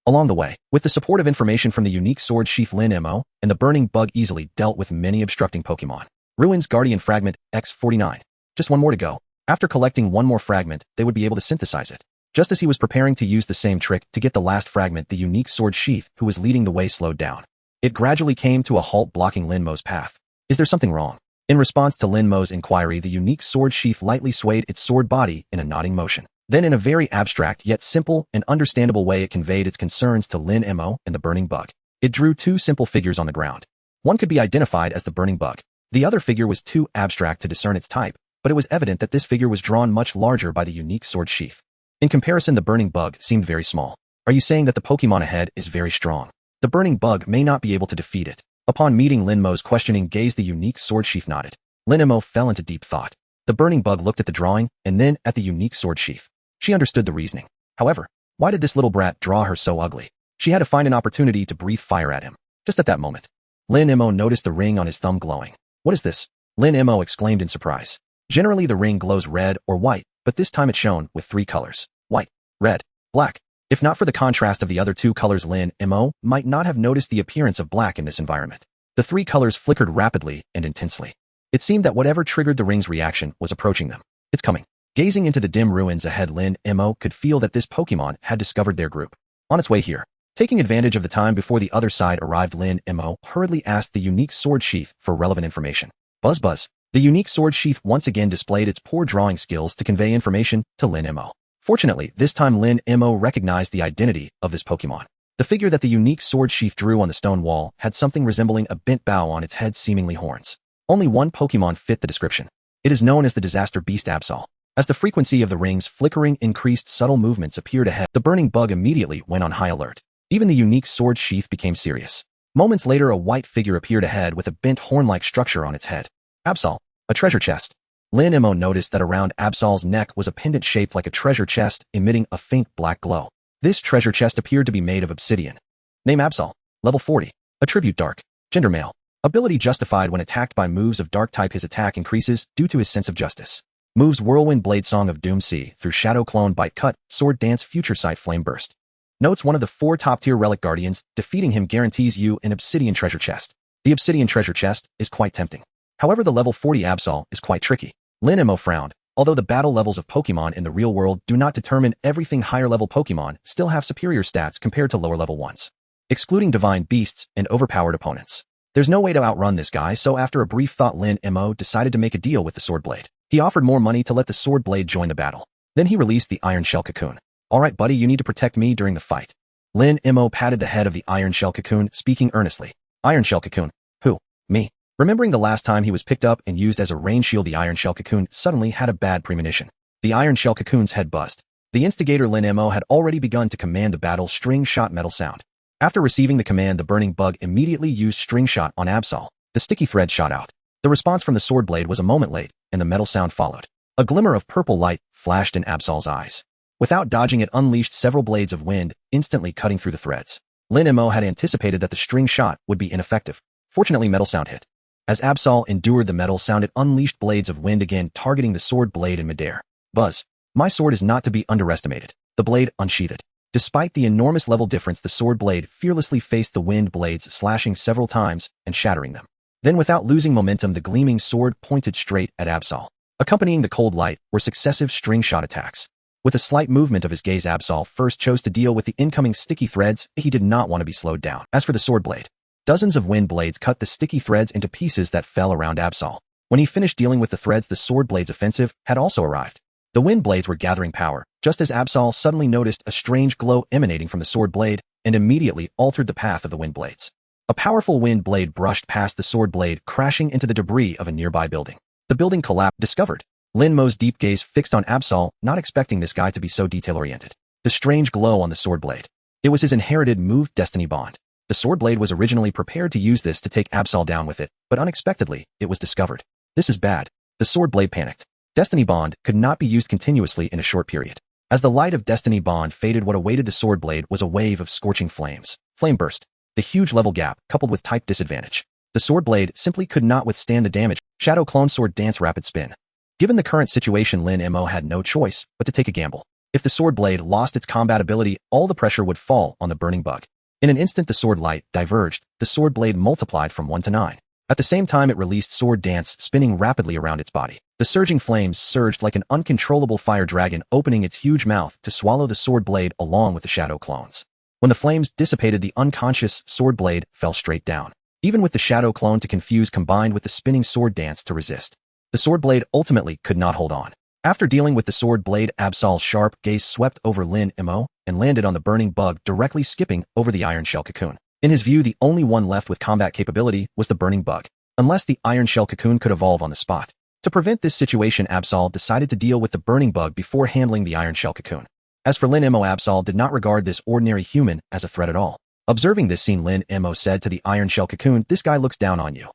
Along the way, with the support of information from the unique sword sheath, Lin Mo and the burning bug easily dealt with many obstructing Pokémon. Ruins Guardian Fragment X49. Just one more to go. After collecting one more fragment, they would be able to synthesize it. Just as he was preparing to use the same trick to get the last fragment, the unique sword sheath, who was leading the way, slowed down. It gradually came to a halt, blocking Lin Mo's path. Is there something wrong? In response to Lin Mo's inquiry, the unique sword sheath lightly swayed its sword body in a nodding motion. Then in a very abstract yet simple and understandable way it conveyed its concerns to Lin Mo and the burning bug. It drew two simple figures on the ground. One could be identified as the burning bug. The other figure was too abstract to discern its type, but it was evident that this figure was drawn much larger by the unique sword sheath. In comparison, the burning bug seemed very small. Are you saying that the Pokémon ahead is very strong? The burning bug may not be able to defeat it. Upon meeting Lin Mo's questioning gaze, the unique sword sheath nodded. Lin Mo fell into deep thought. The burning bug looked at the drawing and then at the unique sword sheath. She understood the reasoning. However, why did this little brat draw her so ugly? She had to find an opportunity to breathe fire at him. Just at that moment, Lin Mo noticed the ring on his thumb glowing. What is this? Lin Mo exclaimed in surprise. Generally the ring glows red or white, but this time it shone with three colors: white, red, black. If not for the contrast of the other two colors, Lin Mo might not have noticed the appearance of black in this environment. The three colors flickered rapidly and intensely. It seemed that whatever triggered the ring's reaction was approaching them. It's coming. Gazing into the dim ruins ahead, Lin Mo could feel that this Pokémon had discovered their group. On its way here, taking advantage of the time before the other side arrived, Lin Mo hurriedly asked the unique sword sheath for relevant information. Buzz buzz. The unique sword sheath once again displayed its poor drawing skills to convey information to Lin Mo. Fortunately, this time Lin Mo recognized the identity of this Pokémon. The figure that the unique sword sheath drew on the stone wall had something resembling a bent bow on its head, seemingly horns. Only one Pokémon fit the description. It is known as the disaster beast Absol. As the frequency of the ring's flickering increased, subtle movements appeared ahead. The burning bug immediately went on high alert. Even the unique sword sheath became serious. Moments later, a white figure appeared ahead with a bent horn-like structure on its head. Absol, a treasure chest. Lin Mo noticed that around Absol's neck was a pendant shaped like a treasure chest, emitting a faint black glow. This treasure chest appeared to be made of obsidian. Name Absol. Level 40. Attribute dark. Gender male. Ability justified when attacked by moves of dark type. His attack increases due to his sense of justice. Moves Whirlwind Blade, Song of Doom, See Through, Shadow Clone, Bite, Cut, Sword Dance, Future Sight, Flame Burst. Notes: one of the 4 top-tier relic guardians. Defeating him guarantees you an obsidian treasure chest. The obsidian treasure chest is quite tempting. However, the level 40 Absol is quite tricky. Lin Mo frowned. Although the battle levels of Pokémon in the real world do not determine everything, higher-level Pokémon still have superior stats compared to lower-level ones, excluding divine beasts and overpowered opponents. There's no way to outrun this guy, so after a brief thought, Lin Mo decided to make a deal with the sword blade. He offered more money to let the sword blade join the battle. Then he released the iron shell cocoon. Alright buddy, you need to protect me during the fight. Lin Mo patted the head of the iron shell cocoon, speaking earnestly. Iron shell cocoon? Who? Me? Remembering the last time he was picked up and used as a rain shield, the iron shell cocoon suddenly had a bad premonition. The iron shell cocoon's head buzzed. The instigator Lin Mo had already begun to command the battle. String shot, metal sound. After receiving the command, the burning bug immediately used string shot on Absol. The sticky thread shot out. The response from the sword blade was a moment late, and the metal sound followed. A glimmer of purple light flashed in Absol's eyes. Without dodging, it unleashed several blades of wind, instantly cutting through the threads. Lin Mo had anticipated that the string shot would be ineffective. Fortunately, metal sound hit. As Absol endured the metal sound, it unleashed blades of wind again, targeting the sword blade in midair. Buzz. My sword is not to be underestimated. The blade unsheathed. Despite the enormous level difference, the sword blade fearlessly faced the wind blades, slashing several times and shattering them. Then, without losing momentum, the gleaming sword pointed straight at Absol. Accompanying the cold light were successive string shot attacks. With a slight movement of his gaze, Absol first chose to deal with the incoming sticky threads. He did not want to be slowed down. As for the sword blade, dozens of wind blades cut the sticky threads into pieces that fell around Absol. When he finished dealing with the threads, the sword blade's offensive had also arrived. The wind blades were gathering power, just as Absol suddenly noticed a strange glow emanating from the sword blade and immediately altered the path of the wind blades. A powerful wind blade brushed past the sword blade, crashing into the debris of a nearby building. The building collapsed. Discovered. Lin Mo's deep gaze fixed on Absol, not expecting this guy to be so detail-oriented. The strange glow on the sword blade. It was his inherited move, Destiny Bond. The sword blade was originally prepared to use this to take Absol down with it, but unexpectedly, it was discovered. This is bad. The sword blade panicked. Destiny Bond could not be used continuously in a short period. As the light of Destiny Bond faded, what awaited the sword blade was a wave of scorching flames. Flame burst. The huge level gap, coupled with type disadvantage. The sword blade simply could not withstand the damage. Shadow Clone, Sword Dance, Rapid Spin. Given the current situation, Lin Mo had no choice but to take a gamble. If the sword blade lost its combat ability, all the pressure would fall on the burning bug. In an instant, the sword light diverged. The sword blade multiplied from 1 to 9. At the same time, it released Sword Dance, spinning rapidly around its body. The surging flames surged like an uncontrollable fire dragon, opening its huge mouth to swallow the sword blade along with the shadow clones. When the flames dissipated, the unconscious sword blade fell straight down. even with the shadow clone to confuse combined with the spinning sword dance to resist. The sword blade ultimately could not hold on. After dealing with the sword blade, Absol's sharp gaze swept over Lin Mo and landed on the burning bug, directly skipping over the iron shell cocoon. In his view, the only one left with combat capability was the burning bug, unless the iron shell cocoon could evolve on the spot. To prevent this situation, Absol decided to deal with the burning bug before handling the iron shell cocoon. As for Lin Mo, Absol did not regard this ordinary human as a threat at all. Observing this scene, Lin Mo said to the iron shell cocoon, "This guy looks down on you.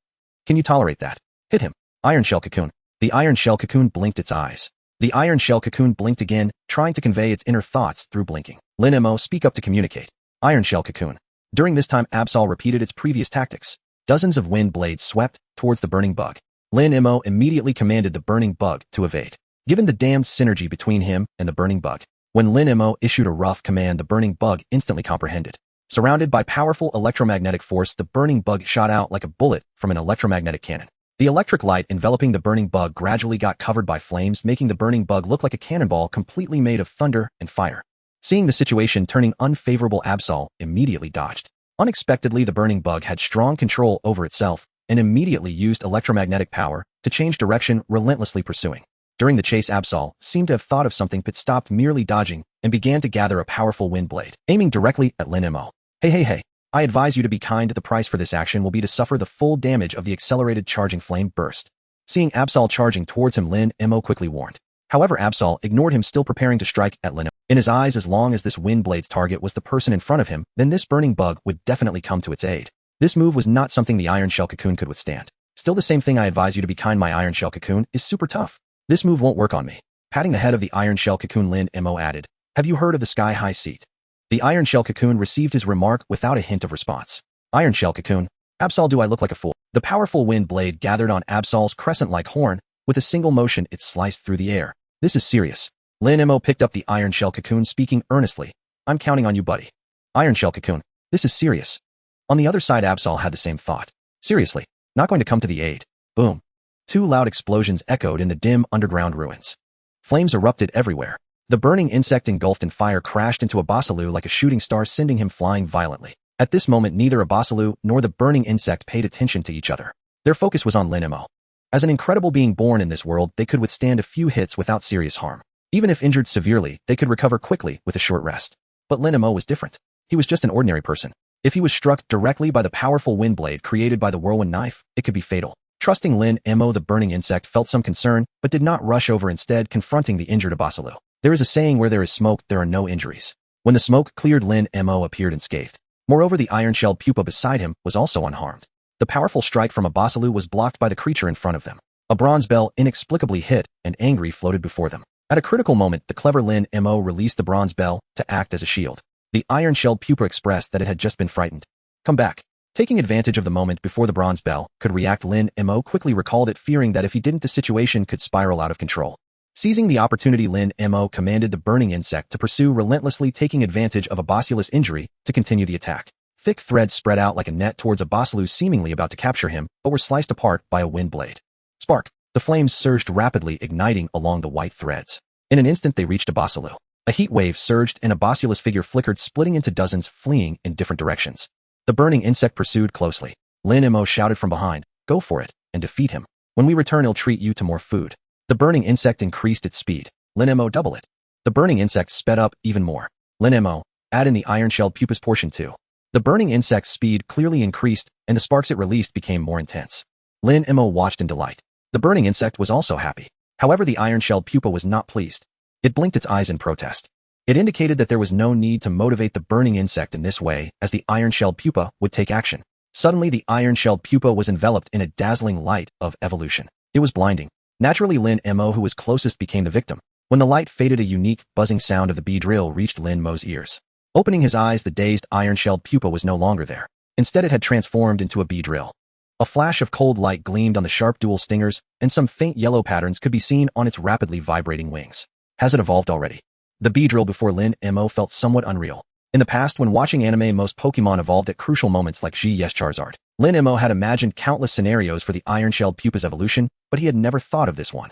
Can you tolerate that? Hit him." Iron shell cocoon. The iron shell cocoon blinked its eyes. The iron shell cocoon blinked again, trying to convey its inner thoughts through blinking. Lin Mo, speak up to communicate. Iron shell cocoon. During this time, Absol repeated its previous tactics. Dozens of wind blades swept towards the burning bug. Lin Mo immediately commanded the burning bug to evade. Given the damned synergy between him and the burning bug, when Lin Mo issued a rough command, the burning bug instantly comprehended. Surrounded by powerful electromagnetic force, the burning bug shot out like a bullet from an electromagnetic cannon. The electric light enveloping the burning bug gradually got covered by flames, making the burning bug look like a cannonball completely made of thunder and fire. Seeing the situation turning unfavorable, Absol immediately dodged. Unexpectedly, the burning bug had strong control over itself and immediately used electromagnetic power to change direction, relentlessly pursuing. During the chase, Absol seemed to have thought of something but stopped merely dodging and began to gather a powerful wind blade, aiming directly at Lin Mo. Hey. I advise you to be kind. The price for this action will be to suffer the full damage of the accelerated charging flame burst. Seeing Absol charging towards him, Lin Mo quickly warned. However, Absol ignored him, still preparing to strike at Lin Mo. In his eyes, as long as this wind blade's target was the person in front of him, then this burning bug would definitely come to its aid. This move was not something the iron shell cocoon could withstand. Still, the same thing. I advise you to be kind. My iron shell cocoon is super tough. This move won't work on me. Patting the head of the iron shell cocoon, Lin Mo added, "Have you heard of the sky-high seat?" The iron shell cocoon received his remark without a hint of response. Iron shell cocoon. Absol, do I look like a fool? The powerful wind blade gathered on Absol's crescent-like horn. With a single motion, it sliced through the air. This is serious. Lin Mo picked up the iron shell cocoon, speaking earnestly. "I'm counting on you, buddy." Iron shell cocoon. This is serious. On the other side, Absol had the same thought. Seriously, not going to come to the aid. Boom. Two loud explosions echoed in the dim underground ruins. Flames erupted everywhere. The burning insect, engulfed in fire, crashed into Abasalu like a shooting star, sending him flying violently. At this moment, neither Abasalu nor the burning insect paid attention to each other. Their focus was on Lin Mo. As an incredible being born in this world, they could withstand a few hits without serious harm. Even if injured severely, they could recover quickly with a short rest. But Lin Mo was different. He was just an ordinary person. If he was struck directly by the powerful wind blade created by the whirlwind knife, it could be fatal. Trusting Lin Mo, the burning insect felt some concern, but did not rush over, instead confronting the injured Abasalu. There is a saying, where there is smoke, there are no injuries. When the smoke cleared, Lin Mo appeared unscathed. Moreover, the iron-shelled pupa beside him was also unharmed. The powerful strike from Abasalu was blocked by the creature in front of them. A bronze bell inexplicably hit, and angry floated before them. At a critical moment, the clever Lin Mo released the bronze bell to act as a shield. The iron-shelled pupa expressed that it had just been frightened. "Come back." Taking advantage of the moment before the bronze bell could react, Lin Mo quickly recalled it, fearing that if he didn't, the situation could spiral out of control. Seizing the opportunity, Lin Mo commanded the burning insect to pursue relentlessly, taking advantage of Abasulu's injury to continue the attack. Thick threads spread out like a net towards Abasalu, seemingly about to capture him, but were sliced apart by a wind blade. Spark! The flames surged rapidly, igniting along the white threads. In an instant, they reached Abasalu. A heat wave surged, and Abasulu's figure flickered, splitting into dozens, fleeing in different directions. The burning insect pursued closely. Lin Mo shouted from behind, "Go for it, and defeat him. When we return, he'll treat you to more food." The burning insect increased its speed. Lin Mo, double it. The burning insect sped up even more. Lin Mo, add in the iron-shelled pupa's portion too. The burning insect's speed clearly increased, and the sparks it released became more intense. Lin Mo watched in delight. The burning insect was also happy. However, the iron-shelled pupa was not pleased. It blinked its eyes in protest. It indicated that there was no need to motivate the burning insect in this way, as the iron-shelled pupa would take action. Suddenly, the iron-shelled pupa was enveloped in a dazzling light of evolution. It was blinding. Naturally, Lin Mo, who was closest, became the victim. When the light faded, a unique, buzzing sound of the bee drill reached Lin Mo's ears. Opening his eyes, the dazed iron-shelled pupa was no longer there. Instead, it had transformed into a bee drill. A flash of cold light gleamed on the sharp dual stingers, and some faint yellow patterns could be seen on its rapidly vibrating wings. Has it evolved already? The bee drill before Lin Mo felt somewhat unreal. In the past, when watching anime, most Pokémon evolved at crucial moments like Yes Charizard. Lin Mo had imagined countless scenarios for the iron-shelled pupa's evolution, but he had never thought of this one.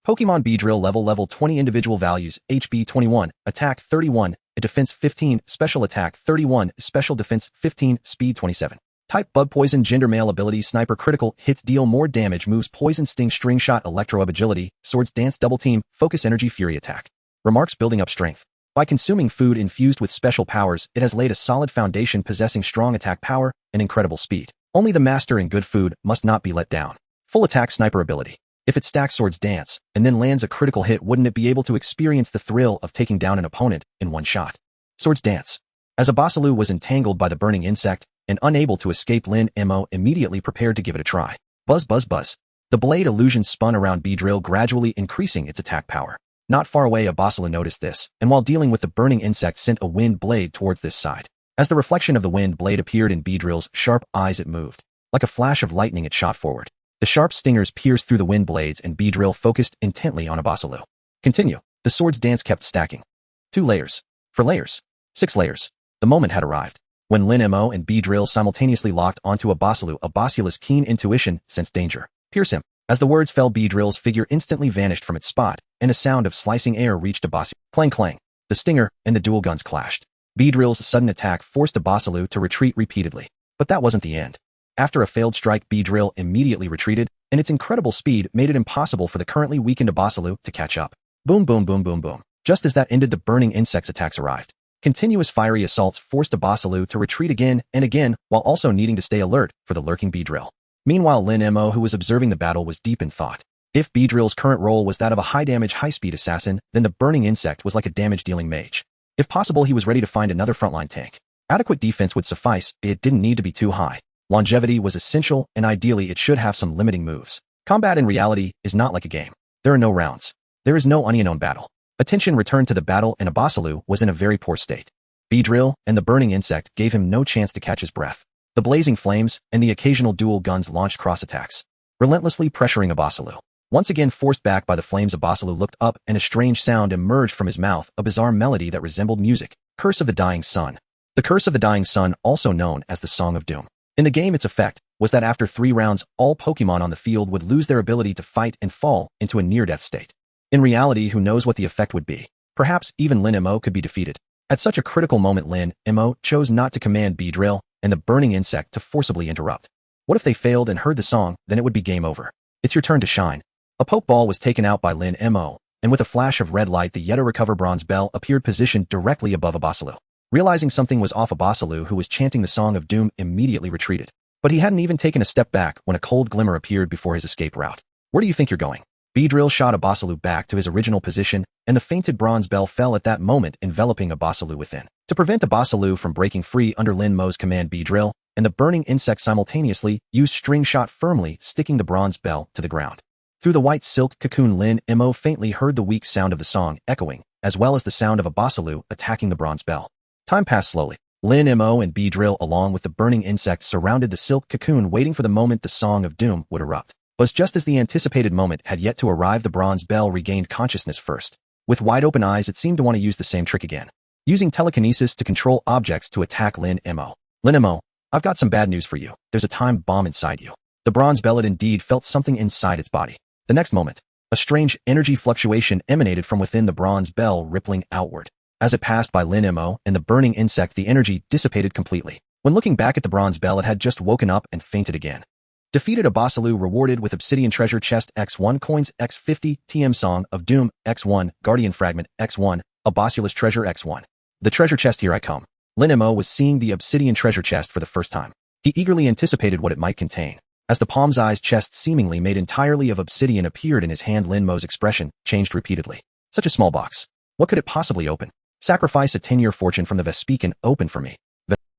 Pokémon Beedrill level 20 individual values, HB 21, attack 31, defense 15, special attack 31, special defense 15, speed 27. Type bug poison gender male ability sniper critical hits deal more damage moves poison sting string shot electro agility swords dance double team focus energy fury attack. Remarks building up strength. By consuming food infused with special powers, it has laid a solid foundation possessing strong attack power and incredible speed. Only the master in good food must not be let down. Full attack sniper ability. If it stacks swords dance and then lands a critical hit, wouldn't it be able to experience the thrill of taking down an opponent in one shot? Swords dance. As Abasalu was entangled by the burning insect and unable to escape, Lin Mo immediately prepared to give it a try. Buzz buzz buzz. The blade illusion spun around Beedrill, gradually increasing its attack power. Not far away, Abasalu noticed this, and while dealing with the burning insect sent a wind blade towards this side. As the reflection of the wind blade appeared in Beedrill's sharp eyes, it moved. Like a flash of lightning, it shot forward. The sharp stingers pierced through the wind blades, and Beedrill focused intently on Abasalu. Continue. The sword's dance kept stacking. 2 layers. 4 layers. 6 layers. The moment had arrived. When Lin Mo and Beedrill simultaneously locked onto Abasalu, Abasulu's keen intuition sensed danger. Pierce him. As the words fell, Beedrill's figure instantly vanished from its spot, and a sound of slicing air reached Abasalu. Clang clang. The stinger and the dual guns clashed. Beedrill's sudden attack forced Abasalu to retreat repeatedly. But that wasn't the end. After a failed strike, Beedrill immediately retreated, and its incredible speed made it impossible for the currently weakened Abasalu to catch up. Boom boom boom boom boom. Just as that ended, the burning insect's attacks arrived. Continuous fiery assaults forced Abasalu to retreat again and again, while also needing to stay alert for the lurking Beedrill. Meanwhile, Lin Mo, who was observing the battle, was deep in thought. If Beedrill's current role was that of a high-damage, high-speed assassin, then the burning insect was like a damage-dealing mage. If possible, he was ready to find another frontline tank. Adequate defense would suffice, it didn't need to be too high. Longevity was essential, and ideally it should have some limiting moves. Combat in reality is not like a game. There are no rounds. There is no unknown battle. Attention returned to the battle, and Abasalu was in a very poor state. Beedrill and the burning insect gave him no chance to catch his breath. The blazing flames and the occasional dual guns launched cross attacks, relentlessly pressuring Abasalu. Once again forced back by the flames, Abasalu looked up, and a strange sound emerged from his mouth, a bizarre melody that resembled music. Curse of the Dying Sun. The Curse of the Dying Sun, also known as the Song of Doom. In the game, its effect was that after 3 rounds, all Pokémon on the field would lose their ability to fight and fall into a near-death state. In reality, who knows what the effect would be? Perhaps even Lin Mo could be defeated. At such a critical moment, Lin Mo chose not to command Beedrill and the burning insect to forcibly interrupt. What if they failed and heard the song? Then it would be game over. It's your turn to shine. A Pokeball was taken out by Lin Mo, and with a flash of red light, the yet recover bronze bell appeared positioned directly above Abasalu. Realizing something was off, Abasalu, who was chanting the Song of Doom, immediately retreated. But he hadn't even taken a step back when a cold glimmer appeared before his escape route. Where do you think you're going? Beedrill shot Abasalu back to his original position, and the fainted bronze bell fell at that moment, enveloping Abasalu within. To prevent Abasalu from breaking free under Lin Mo's command, Beedrill and the burning insect simultaneously used string shot, firmly sticking the bronze bell to the ground. Through the white silk cocoon, Lin Mo faintly heard the weak sound of the song echoing, as well as the sound of Abasalu attacking the bronze bell. Time passed slowly. Lin Mo and Beedrill, along with the burning insect, surrounded the silk cocoon, waiting for the moment the Song of Doom would erupt. But just as the anticipated moment had yet to arrive, the bronze bell regained consciousness first. With wide open eyes, it seemed to want to use the same trick again, using telekinesis to control objects to attack Lin Mo. Lin Mo, I've got some bad news for you. There's a time bomb inside you. The bronze bell had indeed felt something inside its body. The next moment, a strange energy fluctuation emanated from within the bronze bell, rippling outward. As it passed by Lin Mo and the burning insect, the energy dissipated completely. When looking back at the bronze bell, it had just woken up and fainted again. Defeated Abasalu, rewarded with Obsidian Treasure Chest X1 coins X50, TM Song of Doom X1, Guardian Fragment X1, Abasula's Treasure X1. The treasure chest, here I come. Lin Mo was seeing the Obsidian Treasure Chest for the first time. He eagerly anticipated what it might contain. As the palm-sized chest, seemingly made entirely of obsidian, appeared in his hand, Lin Mo's expression changed repeatedly. Such a small box. What could it possibly open? Sacrifice a 10-year fortune from the Vespic and open for me.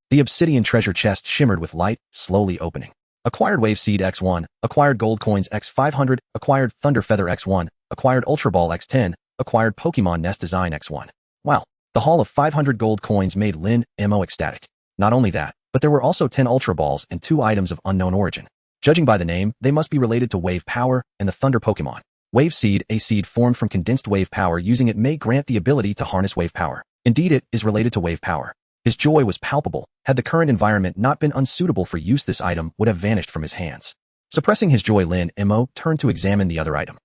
The Obsidian Treasure Chest shimmered with light, slowly opening. Acquired Wave Seed X1, acquired Gold Coins X500, acquired Thunder Feather X1, acquired Ultra Ball X10, acquired Pokemon Nest Design X1. Wow, the haul of 500 gold coins made Lin Mo ecstatic. Not only that, but there were also 10 Ultra Balls and 2 items of unknown origin. Judging by the name, they must be related to Wave Power and the Thunder Pokemon. Wave Seed, a seed formed from condensed wave power. Using it may grant the ability to harness wave power. Indeed, it is related to wave power. His joy was palpable. Had the current environment not been unsuitable for use, this item would have vanished from his hands. Suppressing his joy, Lin Mo turned to examine the other item.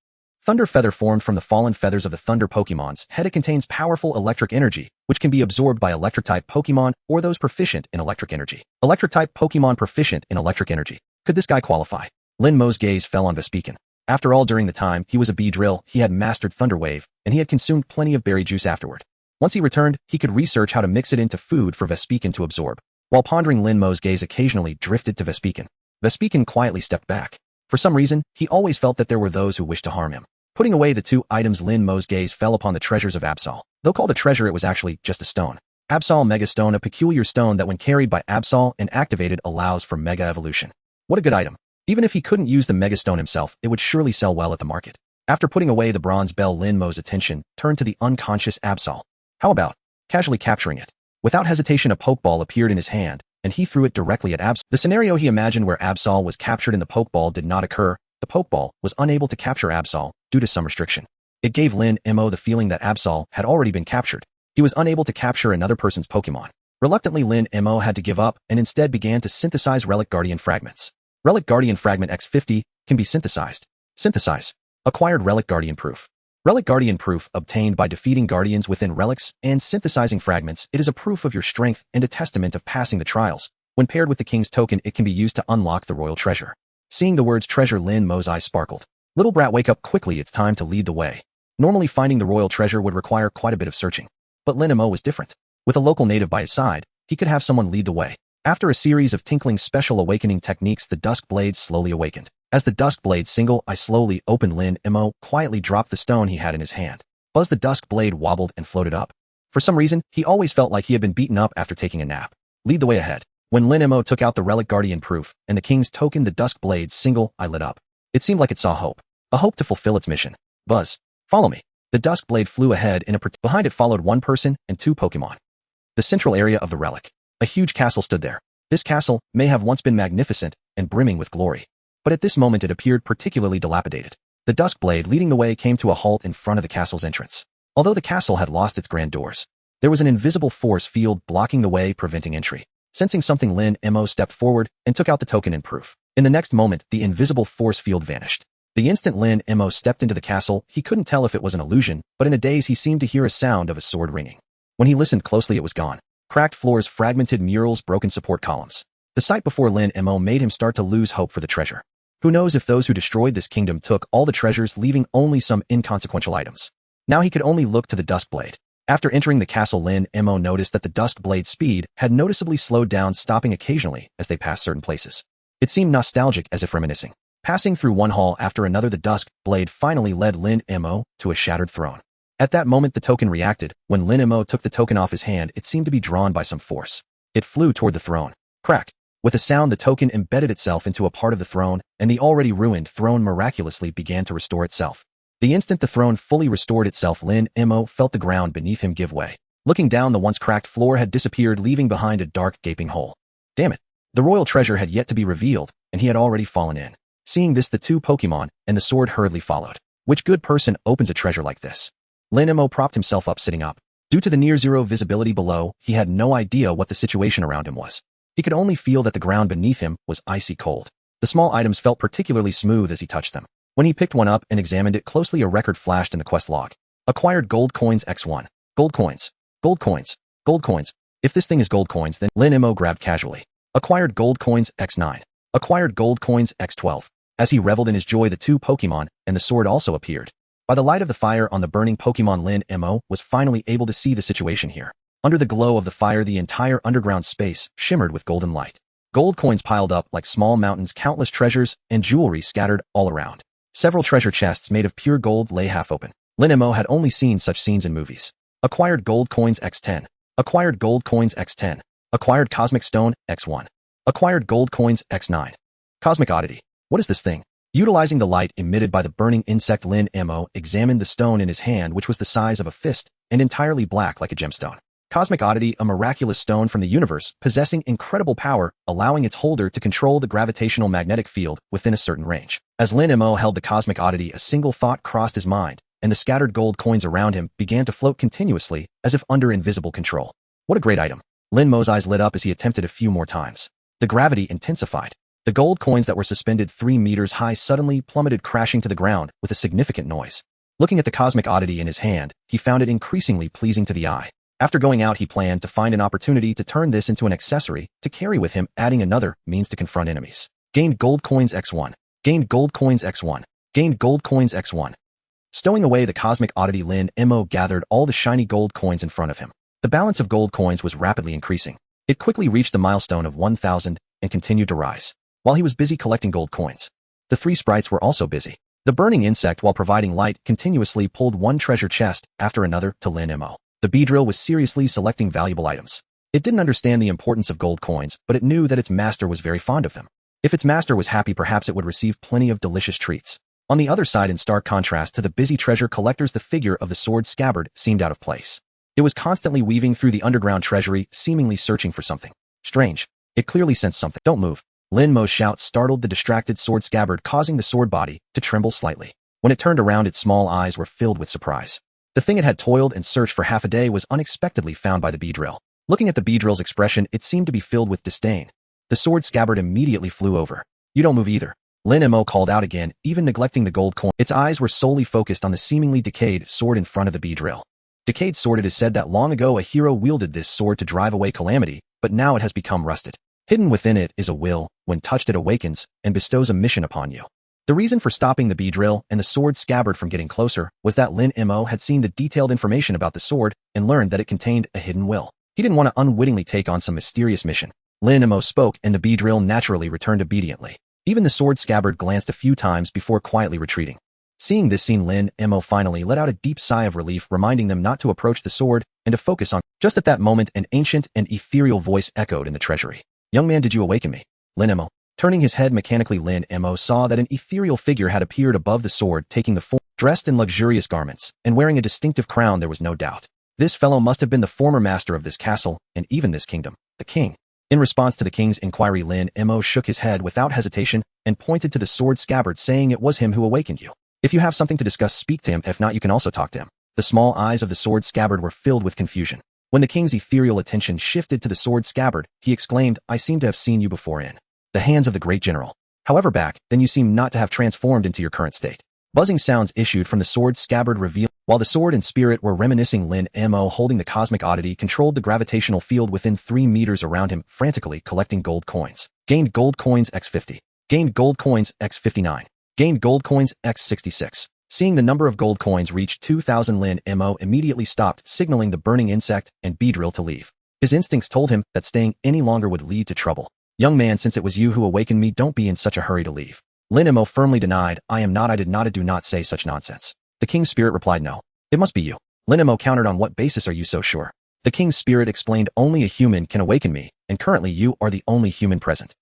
Thunder Feather formed from the fallen feathers of the Thunder Pokemon's head. It contains powerful electric energy, which can be absorbed by Electric-type Pokemon or those proficient in electric energy. Electric-type Pokemon proficient in electric energy. Could this guy qualify? Lin Mo's gaze fell on Vespiquen. After all, during the time he was a Beedrill, he had mastered Thunder Wave, and he had consumed plenty of berry juice afterward. Once he returned, he could research how to mix it into food for Vespiquen to absorb. While pondering, Lin Mo's gaze occasionally drifted to Vespiquen. Vespiquen quietly stepped back. For some reason, he always felt that there were those who wished to harm him. Putting away the two items, Lin Mo's gaze fell upon the treasures of Absol. Though called a treasure, it was actually just a stone. Absol Mega Stone, a peculiar stone that when carried by Absol and activated allows for Mega Evolution. What a good item. Even if he couldn't use the Mega Stone himself, it would surely sell well at the market. After putting away the bronze bell, Lin Mo's attention turned to the unconscious Absol. How about casually capturing it? Without hesitation, a Pokeball appeared in his hand, and he threw it directly at Absol. The scenario he imagined where Absol was captured and the Pokeball did not occur. The Pokeball was unable to capture Absol due to some restriction. It gave Lin Mo the feeling that Absol had already been captured. He was unable to capture another person's Pokemon. Reluctantly, Lin Mo had to give up and instead began to synthesize Relic Guardian fragments. Relic Guardian Fragment X50 can be synthesized. Synthesize. Acquired Relic Guardian Proof. Relic Guardian Proof obtained by defeating guardians within relics and synthesizing fragments. It is a proof of your strength and a testament of passing the trials. When paired with the King's Token, it can be used to unlock the Royal Treasure. Seeing the words treasure, Lin Mo's eyes sparkled. Little brat, wake up quickly, it's time to lead the way. Normally, finding the Royal Treasure would require quite a bit of searching. But Lin Mo was different. With a local native by his side, he could have someone lead the way. After a series of tinkling special awakening techniques, the Dusk Blade slowly awakened. As the Dusk Blade single eye slowly opened, Lin Mo quietly dropped the stone he had in his hand. Buzz, the Dusk Blade wobbled and floated up. For some reason, he always felt like he had been beaten up after taking a nap. Lead the way ahead. When Lin Mo took out the Relic Guardian Proof and the King's Token, the Dusk Blade's single eye lit up. It seemed like it saw hope. A hope to fulfill its mission. Buzz, follow me. The Dusk Blade flew ahead behind it followed one person and two Pokemon. The central area of the relic. A huge castle stood there. This castle may have once been magnificent and brimming with glory, but at this moment it appeared particularly dilapidated. The Dusk Blade leading the way came to a halt in front of the castle's entrance. Although the castle had lost its grand doors, there was an invisible force field blocking the way, preventing entry. Sensing something, Lin Mo stepped forward and took out the token in proof. In the next moment, the invisible force field vanished. The instant Lin Mo stepped into the castle, he couldn't tell if it was an illusion, but in a daze he seemed to hear a sound of a sword ringing. When he listened closely, it was gone. Cracked floors, fragmented murals, broken support columns. The sight before Lin Mo made him start to lose hope for the treasure. Who knows if those who destroyed this kingdom took all the treasures, leaving only some inconsequential items. Now he could only look to the Dusk Blade. After entering the castle, Lin Mo noticed that the Dusk Blade's speed had noticeably slowed down, stopping occasionally as they passed certain places. It seemed nostalgic, as if reminiscing. Passing through one hall after another, the Dusk Blade finally led Lin Mo to a shattered throne. At that moment, the token reacted. When Lin Mo took the token off his hand, it seemed to be drawn by some force. It flew toward the throne. Crack. With a sound, the token embedded itself into a part of the throne, and the already ruined throne miraculously began to restore itself. The instant the throne fully restored itself, Lin Mo felt the ground beneath him give way. Looking down, the once cracked floor had disappeared, leaving behind a dark, gaping hole. Damn it. The royal treasure had yet to be revealed, and he had already fallen in. Seeing this, the two Pokemon and the sword hurriedly followed. Which good person opens a treasure like this? Lin Mo propped himself up, sitting up. Due to the near-zero visibility below, he had no idea what the situation around him was. He could only feel that the ground beneath him was icy cold. The small items felt particularly smooth as he touched them. When he picked one up and examined it closely, a record flashed in the quest log. Acquired gold coins X1. Gold coins. Gold coins. Gold coins. If this thing is gold coins, then Lin Mo grabbed casually. Acquired gold coins X9. Acquired gold coins X12. As he reveled in his joy, the two Pokemon and the sword also appeared. By the light of the fire on the burning Pokemon, Lin Mo was finally able to see the situation here. Under the glow of the fire, the entire underground space shimmered with golden light. Gold coins piled up like small mountains, countless treasures and jewelry scattered all around. Several treasure chests made of pure gold lay half open. Lin Mo had only seen such scenes in movies. Acquired gold coins X10. Acquired gold coins X10. Acquired cosmic stone X1. Acquired gold coins X9. Cosmic oddity. What is this thing? Utilizing the light emitted by the burning insect, Lin Mo examined the stone in his hand, which was the size of a fist and entirely black like a gemstone. Cosmic oddity, a miraculous stone from the universe, possessing incredible power, allowing its holder to control the gravitational magnetic field within a certain range. As Lin Mo held the cosmic oddity, a single thought crossed his mind, and the scattered gold coins around him began to float continuously, as if under invisible control. What a great item. Lin Mo's eyes lit up as he attempted a few more times. The gravity intensified. The gold coins that were suspended 3 meters high suddenly plummeted, crashing to the ground with a significant noise. Looking at the cosmic oddity in his hand, he found it increasingly pleasing to the eye. After going out, he planned to find an opportunity to turn this into an accessory to carry with him, adding another means to confront enemies. Gained gold coins X1. Gained gold coins X1. Gained gold coins X1. Stowing away the cosmic oddity, Lin Mo gathered all the shiny gold coins in front of him. The balance of gold coins was rapidly increasing. It quickly reached the milestone of 1,000 and continued to rise. While he was busy collecting gold coins, the 3 sprites were also busy. The burning insect, while providing light, continuously pulled one treasure chest after another to Lin Mo. The Beedrill was seriously selecting valuable items. It didn't understand the importance of gold coins, but it knew that its master was very fond of them. If its master was happy, perhaps it would receive plenty of delicious treats. On the other side, in stark contrast to the busy treasure collectors, the figure of the sword scabbard seemed out of place. It was constantly weaving through the underground treasury, seemingly searching for something strange. It clearly sensed something. Don't move. Lin Mo's shout startled the distracted sword scabbard, causing the sword body to tremble slightly. When it turned around, its small eyes were filled with surprise. The thing it had toiled and searched for half a day was unexpectedly found by the Beedrill. Looking at the Beedrill's expression, it seemed to be filled with disdain. The sword scabbard immediately flew over. You don't move either. Lin Mo called out again, even neglecting the gold coin. Its eyes were solely focused on the seemingly decayed sword in front of the Beedrill. Decayed sword. It is said that long ago a hero wielded this sword to drive away calamity, but now it has become rusted. Hidden within it is a will. When touched, it awakens and bestows a mission upon you. The reason for stopping the Beedrill and the sword scabbard from getting closer was that Lin Mo had seen the detailed information about the sword and learned that it contained a hidden will. He didn't want to unwittingly take on some mysterious mission. Lin Mo spoke, and the Beedrill naturally returned obediently. Even the sword scabbard glanced a few times before quietly retreating. Seeing this scene, Lin Mo finally let out a deep sigh of relief, reminding them not to approach the sword and to focus on. Just at that moment, an ancient and ethereal voice echoed in the treasury. Young man, did you awaken me? Lin Mo. Turning his head mechanically, Lin Mo saw that an ethereal figure had appeared above the sword, taking the form. Dressed in luxurious garments and wearing a distinctive crown, there was no doubt. This fellow must have been the former master of this castle and even this kingdom, the king. In response to the king's inquiry, Lin Mo shook his head without hesitation and pointed to the sword scabbard, saying it was him who awakened you. If you have something to discuss, speak to him. If not, you can also talk to him. The small eyes of the sword scabbard were filled with confusion. When the king's ethereal attention shifted to the sword scabbard, he exclaimed, I seem to have seen you before in the hands of the great general. However, back then you seem not to have transformed into your current state. Buzzing sounds issued from the sword scabbard revealed. While the sword and spirit were reminiscing, Lin Mo, holding the cosmic oddity, controlled the gravitational field within 3 meters around him, frantically collecting gold coins. Gained gold coins X50. Gained gold coins X59. Gained gold coins X66. Seeing the number of gold coins reach 2,000, Lin Mo immediately stopped, signaling the burning insect and Beedrill to leave. His instincts told him that staying any longer would lead to trouble. Young man, since it was you who awakened me, don't be in such a hurry to leave. Lin Mo firmly denied, I am not, I did not, do not say such nonsense. The king's spirit replied, no. It must be you. Lin Mo countered, on what basis are you so sure? The king's spirit explained, only a human can awaken me, and currently you are the only human present.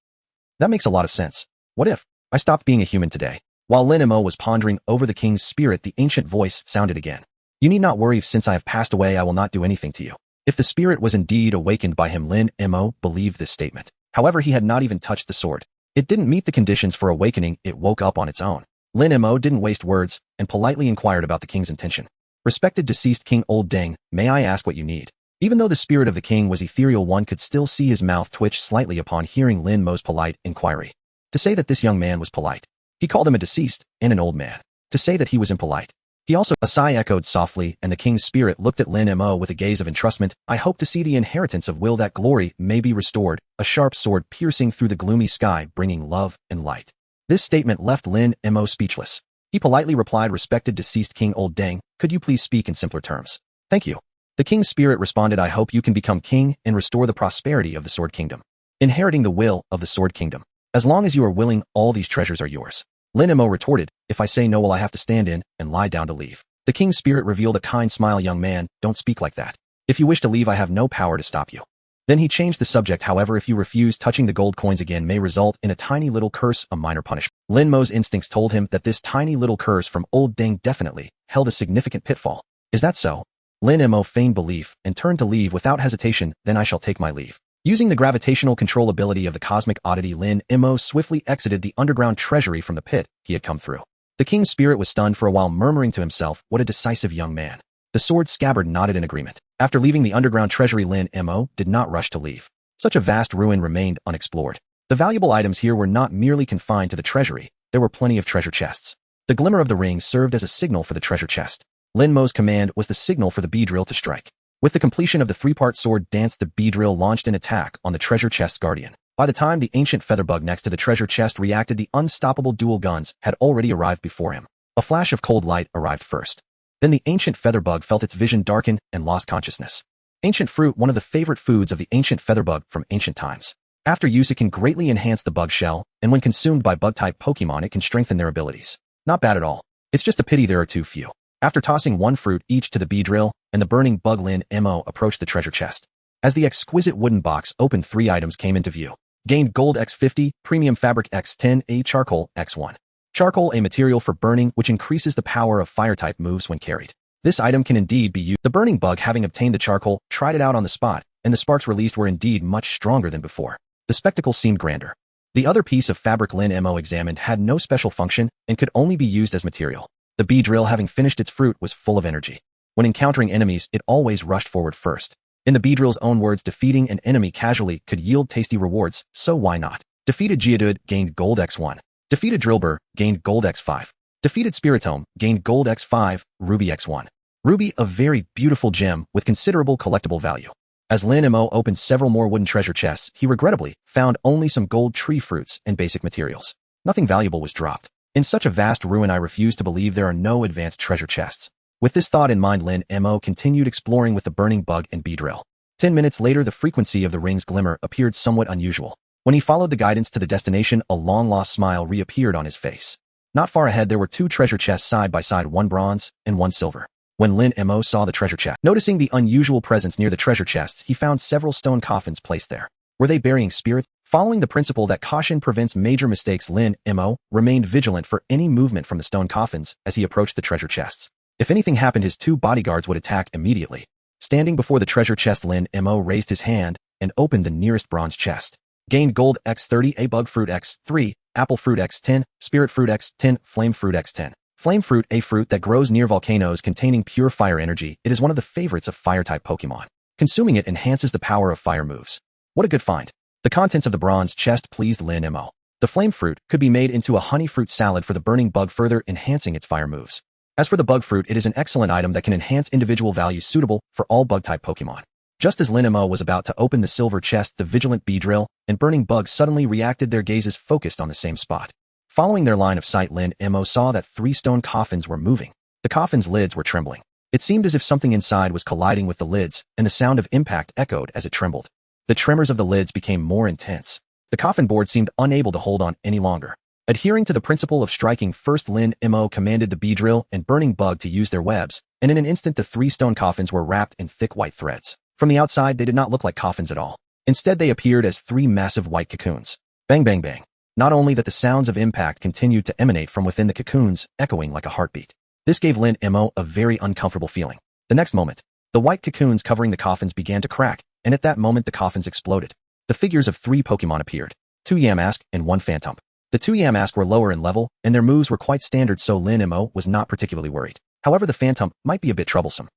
That makes a lot of sense. What if I stopped being a human today? While Lin Mo was pondering over the king's spirit, the ancient voice sounded again. You need not worry, since I have passed away, I will not do anything to you. If the spirit was indeed awakened by him, Lin Mo believed this statement. However, he had not even touched the sword. It didn't meet the conditions for awakening, it woke up on its own. Lin Mo didn't waste words and politely inquired about the king's intention. Respected deceased King Old Deng, may I ask what you need? Even though the spirit of the king was ethereal, one could still see his mouth twitch slightly upon hearing Lin Mo's polite inquiry. To say that this young man was polite. He called him a deceased and an old man. To say that he was impolite. He also, a sigh echoed softly, and the king's spirit looked at Lin Mo with a gaze of entrustment. I hope to see the inheritance of will, that glory may be restored, a sharp sword piercing through the gloomy sky, bringing love and light. This statement left Lin Mo speechless. He politely replied, respected deceased King Old Deng, could you please speak in simpler terms? Thank you. The king's spirit responded, I hope you can become king and restore the prosperity of the Sword Kingdom. Inheriting the will of the Sword Kingdom. As long as you are willing, all these treasures are yours. Lin Mo retorted, if I say no, will I have to stand in and lie down to leave? The king's spirit revealed a kind smile, young man, don't speak like that. If you wish to leave, I have no power to stop you. Then he changed the subject, however, if you refuse, touching the gold coins again may result in a tiny little curse, a minor punishment. Lin Mo's instincts told him that this tiny little curse from Old Deng definitely held a significant pitfall. Is that so? Lin Mo feigned belief and turned to leave without hesitation, then I shall take my leave. Using the gravitational control ability of the cosmic oddity, Lin Mo swiftly exited the underground treasury from the pit he had come through. The king's spirit was stunned for a while, murmuring to himself, what a decisive young man. The sword scabbard nodded in agreement. After leaving the underground treasury, Lin Mo did not rush to leave. Such a vast ruin remained unexplored. The valuable items here were not merely confined to the treasury, there were plenty of treasure chests. The glimmer of the ring served as a signal for the treasure chest. Lin Mo's command was the signal for the Beedrill to strike. With the completion of the three-part sword dance, the Beedrill launched an attack on the treasure chest's guardian. By the time the ancient featherbug next to the treasure chest reacted, the unstoppable dual guns had already arrived before him. A flash of cold light arrived first. Then the ancient featherbug felt its vision darken and lost consciousness. Ancient fruit, one of the favorite foods of the ancient featherbug from ancient times. After use, it can greatly enhance the bug shell, and when consumed by bug-type Pokémon, it can strengthen their abilities. Not bad at all. It's just a pity there are too few. After tossing one fruit each to the Beedrill and the burning bug, Lin Mo approached the treasure chest. As the exquisite wooden box opened, 3 items came into view. Gained gold x50, premium fabric x10, a charcoal x1. Charcoal, a material for burning which increases the power of fire-type moves when carried. This item can indeed be used. The burning bug, having obtained the charcoal, tried it out on the spot, and the sparks released were indeed much stronger than before. The spectacle seemed grander. The other piece of fabric Lin Mo examined had no special function and could only be used as material. The Beedrill, having finished its fruit, was full of energy. When encountering enemies, it always rushed forward first. In the Beedrill's own words, defeating an enemy casually could yield tasty rewards, so why not? Defeated Geodude, gained gold x1. Defeated Drillbur, gained gold x5. Defeated Spiritome, gained gold x5, ruby x1. Ruby, a very beautiful gem with considerable collectible value. As Lin Mo opened several more wooden treasure chests, he regrettably found only some gold tree fruits and basic materials. Nothing valuable was dropped. In such a vast ruin, I refuse to believe there are no advanced treasure chests. With this thought in mind, Lin Mo continued exploring with the burning bug and Beedrill. 10 minutes later, the frequency of the ring's glimmer appeared somewhat unusual. When he followed the guidance to the destination, a long-lost smile reappeared on his face. Not far ahead, there were 2 treasure chests side by side, one bronze and one silver. When Lin Mo saw the treasure chest, noticing the unusual presence near the treasure chests, he found several stone coffins placed there. Were they burying spirits? Following the principle that caution prevents major mistakes, Lin Mo remained vigilant for any movement from the stone coffins as he approached the treasure chests. If anything happened, his 2 bodyguards would attack immediately. Standing before the treasure chest, Lin Mo raised his hand and opened the nearest bronze chest. Gained gold x30, a bug fruit x3, apple fruit x10, spirit fruit x10, flame fruit x10. Flame fruit, a fruit that grows near volcanoes containing pure fire energy. It is one of the favorites of fire-type Pokémon. Consuming it enhances the power of fire moves. What a good find. The contents of the bronze chest pleased Lin Mo. The flame fruit could be made into a honey fruit salad for the burning bug, further enhancing its fire moves. As for the bug fruit, it is an excellent item that can enhance individual values suitable for all bug-type Pokémon. Just as Lin Mo was about to open the silver chest, the vigilant Beedrill and burning bug suddenly reacted, their gazes focused on the same spot. Following their line of sight, Lin Mo saw that 3 stone coffins were moving. The coffins' lids were trembling. It seemed as if something inside was colliding with the lids, and the sound of impact echoed as it trembled. The tremors of the lids became more intense. The coffin board seemed unable to hold on any longer. Adhering to the principle of striking first, Lin Mo commanded the Beedrill and burning bug to use their webs, and in an instant the 3 stone coffins were wrapped in thick white threads. From the outside, they did not look like coffins at all. Instead, they appeared as 3 massive white cocoons. Bang, bang, bang. Not only that, the sounds of impact continued to emanate from within the cocoons, echoing like a heartbeat. This gave Lin Mo a very uncomfortable feeling. The next moment, the white cocoons covering the coffins began to crack, and at that moment the coffins exploded. The figures of 3 Pokémon appeared. 2 Yamask and 1 Phantump. The 2 Yamask were lower in level, and their moves were quite standard, so Lin Mo was not particularly worried. However, the Phantump might be a bit troublesome.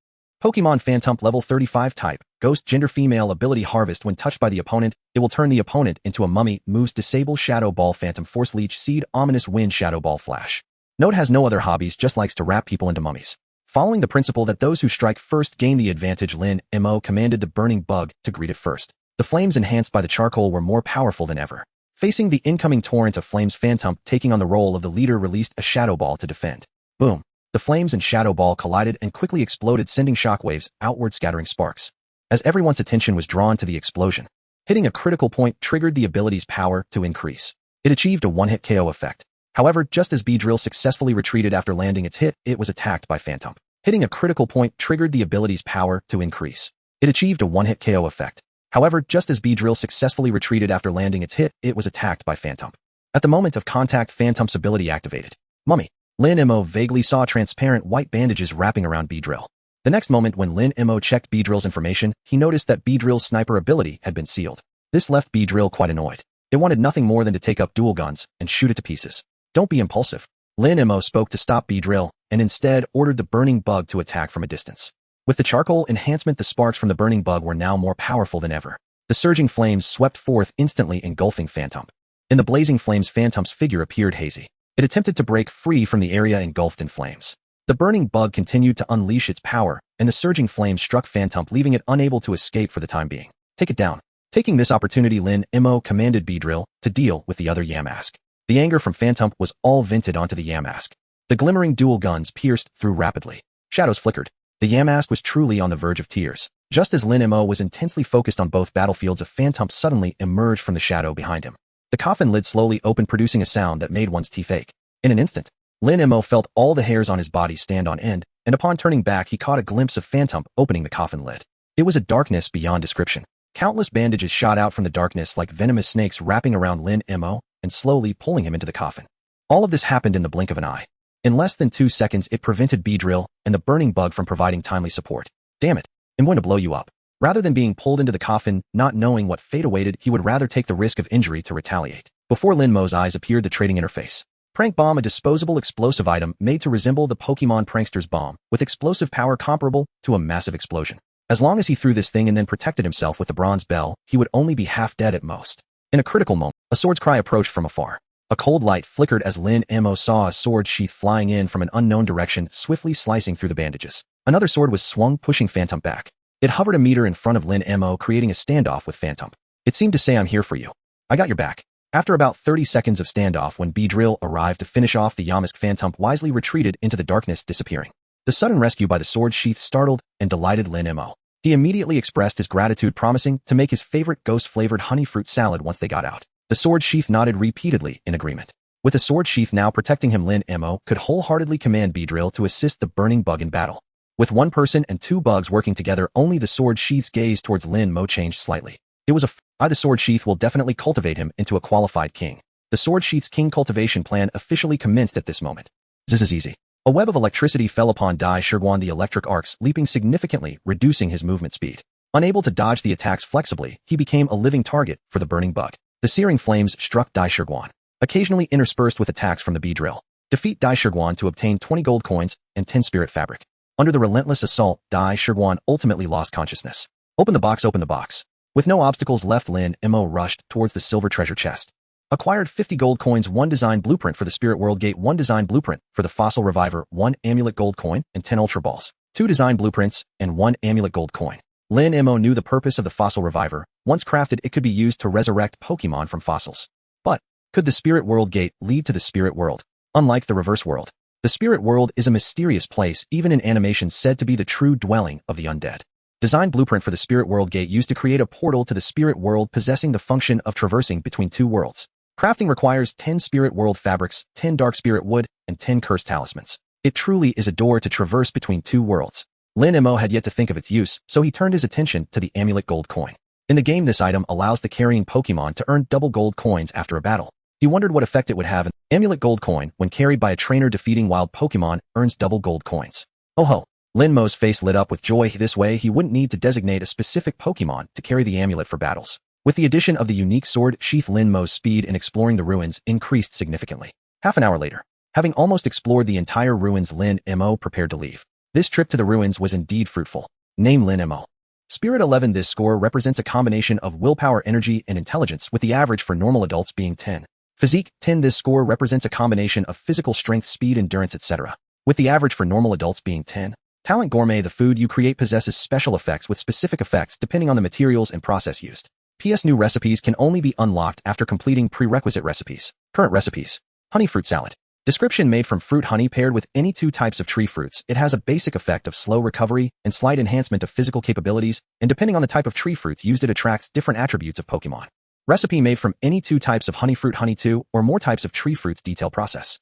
Pokemon Phantump, level 35 type, Ghost, gender female, ability Harvest. When touched by the opponent, it will turn the opponent into a mummy. Moves: Disable, Shadow Ball, Phantom Force, Leech Seed, Ominous Wind, Shadow Ball, Flash. Note: has no other hobbies, just likes to wrap people into mummies. Following the principle that those who strike first gain the advantage, Lin Mo commanded the burning bug to greet it first. The flames enhanced by the charcoal were more powerful than ever. Facing the incoming torrent of flames, Phantump, taking on the role of the leader, released a Shadow Ball to defend. Boom! The flames and Shadow Ball collided and quickly exploded, sending shockwaves outward, scattering sparks. As everyone's attention was drawn to the explosion, hitting a critical point triggered the ability's power to increase. It achieved a one-hit KO effect. However, just as Beedrill successfully retreated after landing its hit, it was attacked by Phantump. Hitting a critical point triggered the ability's power to increase. It achieved a one-hit KO effect. However, just as Beedrill successfully retreated after landing its hit, it was attacked by Phantump. At the moment of contact, Phantump's ability activated. Mummy. Lin Mo vaguely saw transparent white bandages wrapping around Beedrill. The next moment, when Lin Mo checked Beedrill's information, he noticed that Beedrill's sniper ability had been sealed. This left Beedrill quite annoyed. It wanted nothing more than to take up dual guns and shoot it to pieces. Don't be impulsive. Lin Mo spoke to stop Beedrill, and instead ordered the burning bug to attack from a distance. With the charcoal enhancement, the sparks from the burning bug were now more powerful than ever. The surging flames swept forth, instantly engulfing Phantump. In the blazing flames, Phantom's figure appeared hazy. It attempted to break free from the area engulfed in flames. The burning bug continued to unleash its power, and the surging flames struck Phantom, leaving it unable to escape for the time being. Take it down. Taking this opportunity, Lin Mo commanded Beedrill to deal with the other Yamask. The anger from Phantom was all vented onto the Yamask. The glimmering dual guns pierced through rapidly. Shadows flickered. The Yamask was truly on the verge of tears. Just as Lin Mo was intensely focused on both battlefields, a Phantom suddenly emerged from the shadow behind him. The coffin lid slowly opened, producing a sound that made one's teeth ache. In an instant, Lin Mo felt all the hairs on his body stand on end, and upon turning back he caught a glimpse of Phantom opening the coffin lid. It was a darkness beyond description. Countless bandages shot out from the darkness like venomous snakes, wrapping around Lin Mo and slowly pulling him into the coffin. All of this happened in the blink of an eye. In less than 2 seconds, it prevented Beedrill and the burning bug from providing timely support. Damn it, I'm going to blow you up. Rather than being pulled into the coffin, not knowing what fate awaited, he would rather take the risk of injury to retaliate. Before Lin Mo's eyes appeared the trading interface. Prank Bomb, a disposable explosive item made to resemble the Pokémon prankster's bomb, with explosive power comparable to a massive explosion. As long as he threw this thing and then protected himself with the bronze bell, he would only be half dead at most. In a critical moment, a sword's cry approached from afar. A cold light flickered as Lin Mo saw a sword sheath flying in from an unknown direction, swiftly slicing through the bandages. Another sword was swung, pushing Phantom back. It hovered a meter in front of Lin Mo, creating a standoff with Phantom. It seemed to say, "I'm here for you. I got your back." After about 30 seconds of standoff, when Beedrill arrived to finish off the Yamask, Phantom wisely retreated into the darkness, disappearing. The sudden rescue by the sword sheath startled and delighted Lin Mo. He immediately expressed his gratitude, promising to make his favorite ghost-flavored honey fruit salad once they got out. The sword sheath nodded repeatedly in agreement. With the sword sheath now protecting him, Lin Mo could wholeheartedly command Beedrill to assist the burning bug in battle. With one person and 2 bugs working together, only the sword sheath's gaze towards Lin Mo changed slightly. It was the sword sheath will definitely cultivate him into a qualified king. The sword sheath's king cultivation plan officially commenced at this moment. This is easy. A web of electricity fell upon Dai Shiguan, the electric arcs leaping significantly, reducing his movement speed. Unable to dodge the attacks flexibly, he became a living target for the burning bug. The searing flames struck Dai Shiguan, occasionally interspersed with attacks from the Beedrill. Defeat Dai Shiguan to obtain 20 gold coins and 10 spirit fabric. Under the relentless assault, Dai Shiguan ultimately lost consciousness. Open the box, open the box. With no obstacles left, Lin Mo rushed towards the silver treasure chest. Acquired 50 gold coins, 1 design blueprint for the Spirit World Gate, 1 design blueprint for the Fossil Reviver, 1 amulet gold coin, and 10 Ultra Balls. 2 design blueprints, and 1 amulet gold coin. Lin Mo knew the purpose of the Fossil Reviver. Once crafted, it could be used to resurrect Pokémon from fossils. But, could the Spirit World Gate lead to the Spirit World? Unlike the Reverse World, the Spirit World is a mysterious place, even in animation said to be the true dwelling of the undead. Design blueprint for the Spirit World Gate used to create a portal to the Spirit World, possessing the function of traversing between 2 worlds. Crafting requires 10 Spirit World fabrics, 10 Dark Spirit wood, and 10 Cursed talismans. It truly is a door to traverse between 2 worlds. Lin Mo had yet to think of its use, so he turned his attention to the amulet gold coin. In the game, this item allows the carrying Pokémon to earn double gold coins after a battle. He wondered what effect it would have. An amulet gold coin, when carried by a trainer defeating wild Pokémon, earns double gold coins. Oh ho! Lin Mo's face lit up with joy. This way, he wouldn't need to designate a specific Pokémon to carry the amulet for battles. With the addition of the unique sword sheath, Lin Mo's speed in exploring the ruins increased significantly. Half an hour later, having almost explored the entire ruins, Lin Mo prepared to leave. This trip to the ruins was indeed fruitful. Name: Lin Mo. Spirit 11. This score represents a combination of willpower, energy, and intelligence, with the average for normal adults being 10. Physique 10. This score represents a combination of physical strength, speed, endurance, etc., with the average for normal adults being 10. Talent: Gourmet. The food you create possesses special effects with specific effects depending on the materials and process used. PS. New recipes can only be unlocked after completing prerequisite recipes. Current recipes: honey fruit salad. Description: made from fruit honey paired with any 2 types of tree fruits. It has a basic effect of slow recovery and slight enhancement of physical capabilities, and depending on the type of tree fruits used, it attracts different attributes of Pokémon. Recipe: made from any 2 types of honey fruit, honey 2 or more types of tree fruits. Detail process: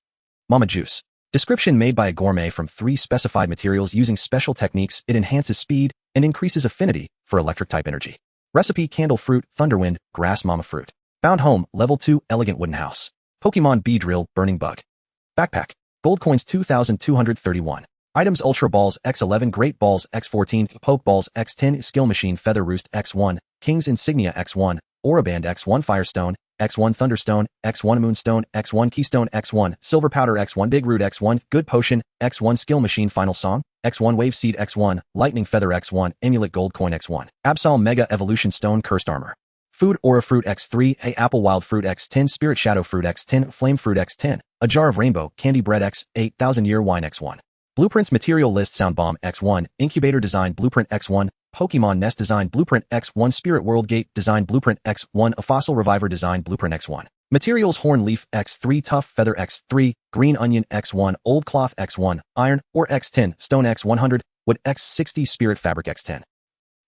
Mama juice. Description: made by a gourmet from 3 specified materials using special techniques. It enhances speed and increases affinity for electric type energy. Recipe: candle fruit, thunderwind, grass, mama fruit. Found home: level 2, elegant wooden house. Pokémon Beedrill, burning bug. Backpack. Gold coins 2,231. Items: Ultra Balls X11, Great Balls X14, Poke Balls X10, Skill Machine, Feather Roost X1, King's Insignia X1, Aura Band X1, Firestone X1, Thunderstone X1, Moonstone X1, Keystone X1, Silver Powder X1, Big Root X1, Good Potion X1, Skill Machine, Final Song X1, Wave Seed X1, Lightning Feather X1, Amulet Gold Coin X1, Absol Mega Evolution Stone, Cursed Armor. Food Aura Fruit X3, Hey Apple Wild Fruit X10, Spirit Shadow Fruit X10, Flame Fruit X10, A Jar of Rainbow, Candy Bread X8, Thousand Year Wine X1. Blueprints Material List Sound Bomb X1, Incubator Design Blueprint X1, Pokemon Nest Design Blueprint X1, Spirit World Gate Design Blueprint X1, A Fossil Reviver Design Blueprint X1. Materials Horn Leaf X3, Tough Feather X3, Green Onion X1, Old Cloth X1, Iron Ore X10, Stone X100, Wood X60, Spirit Fabric X10.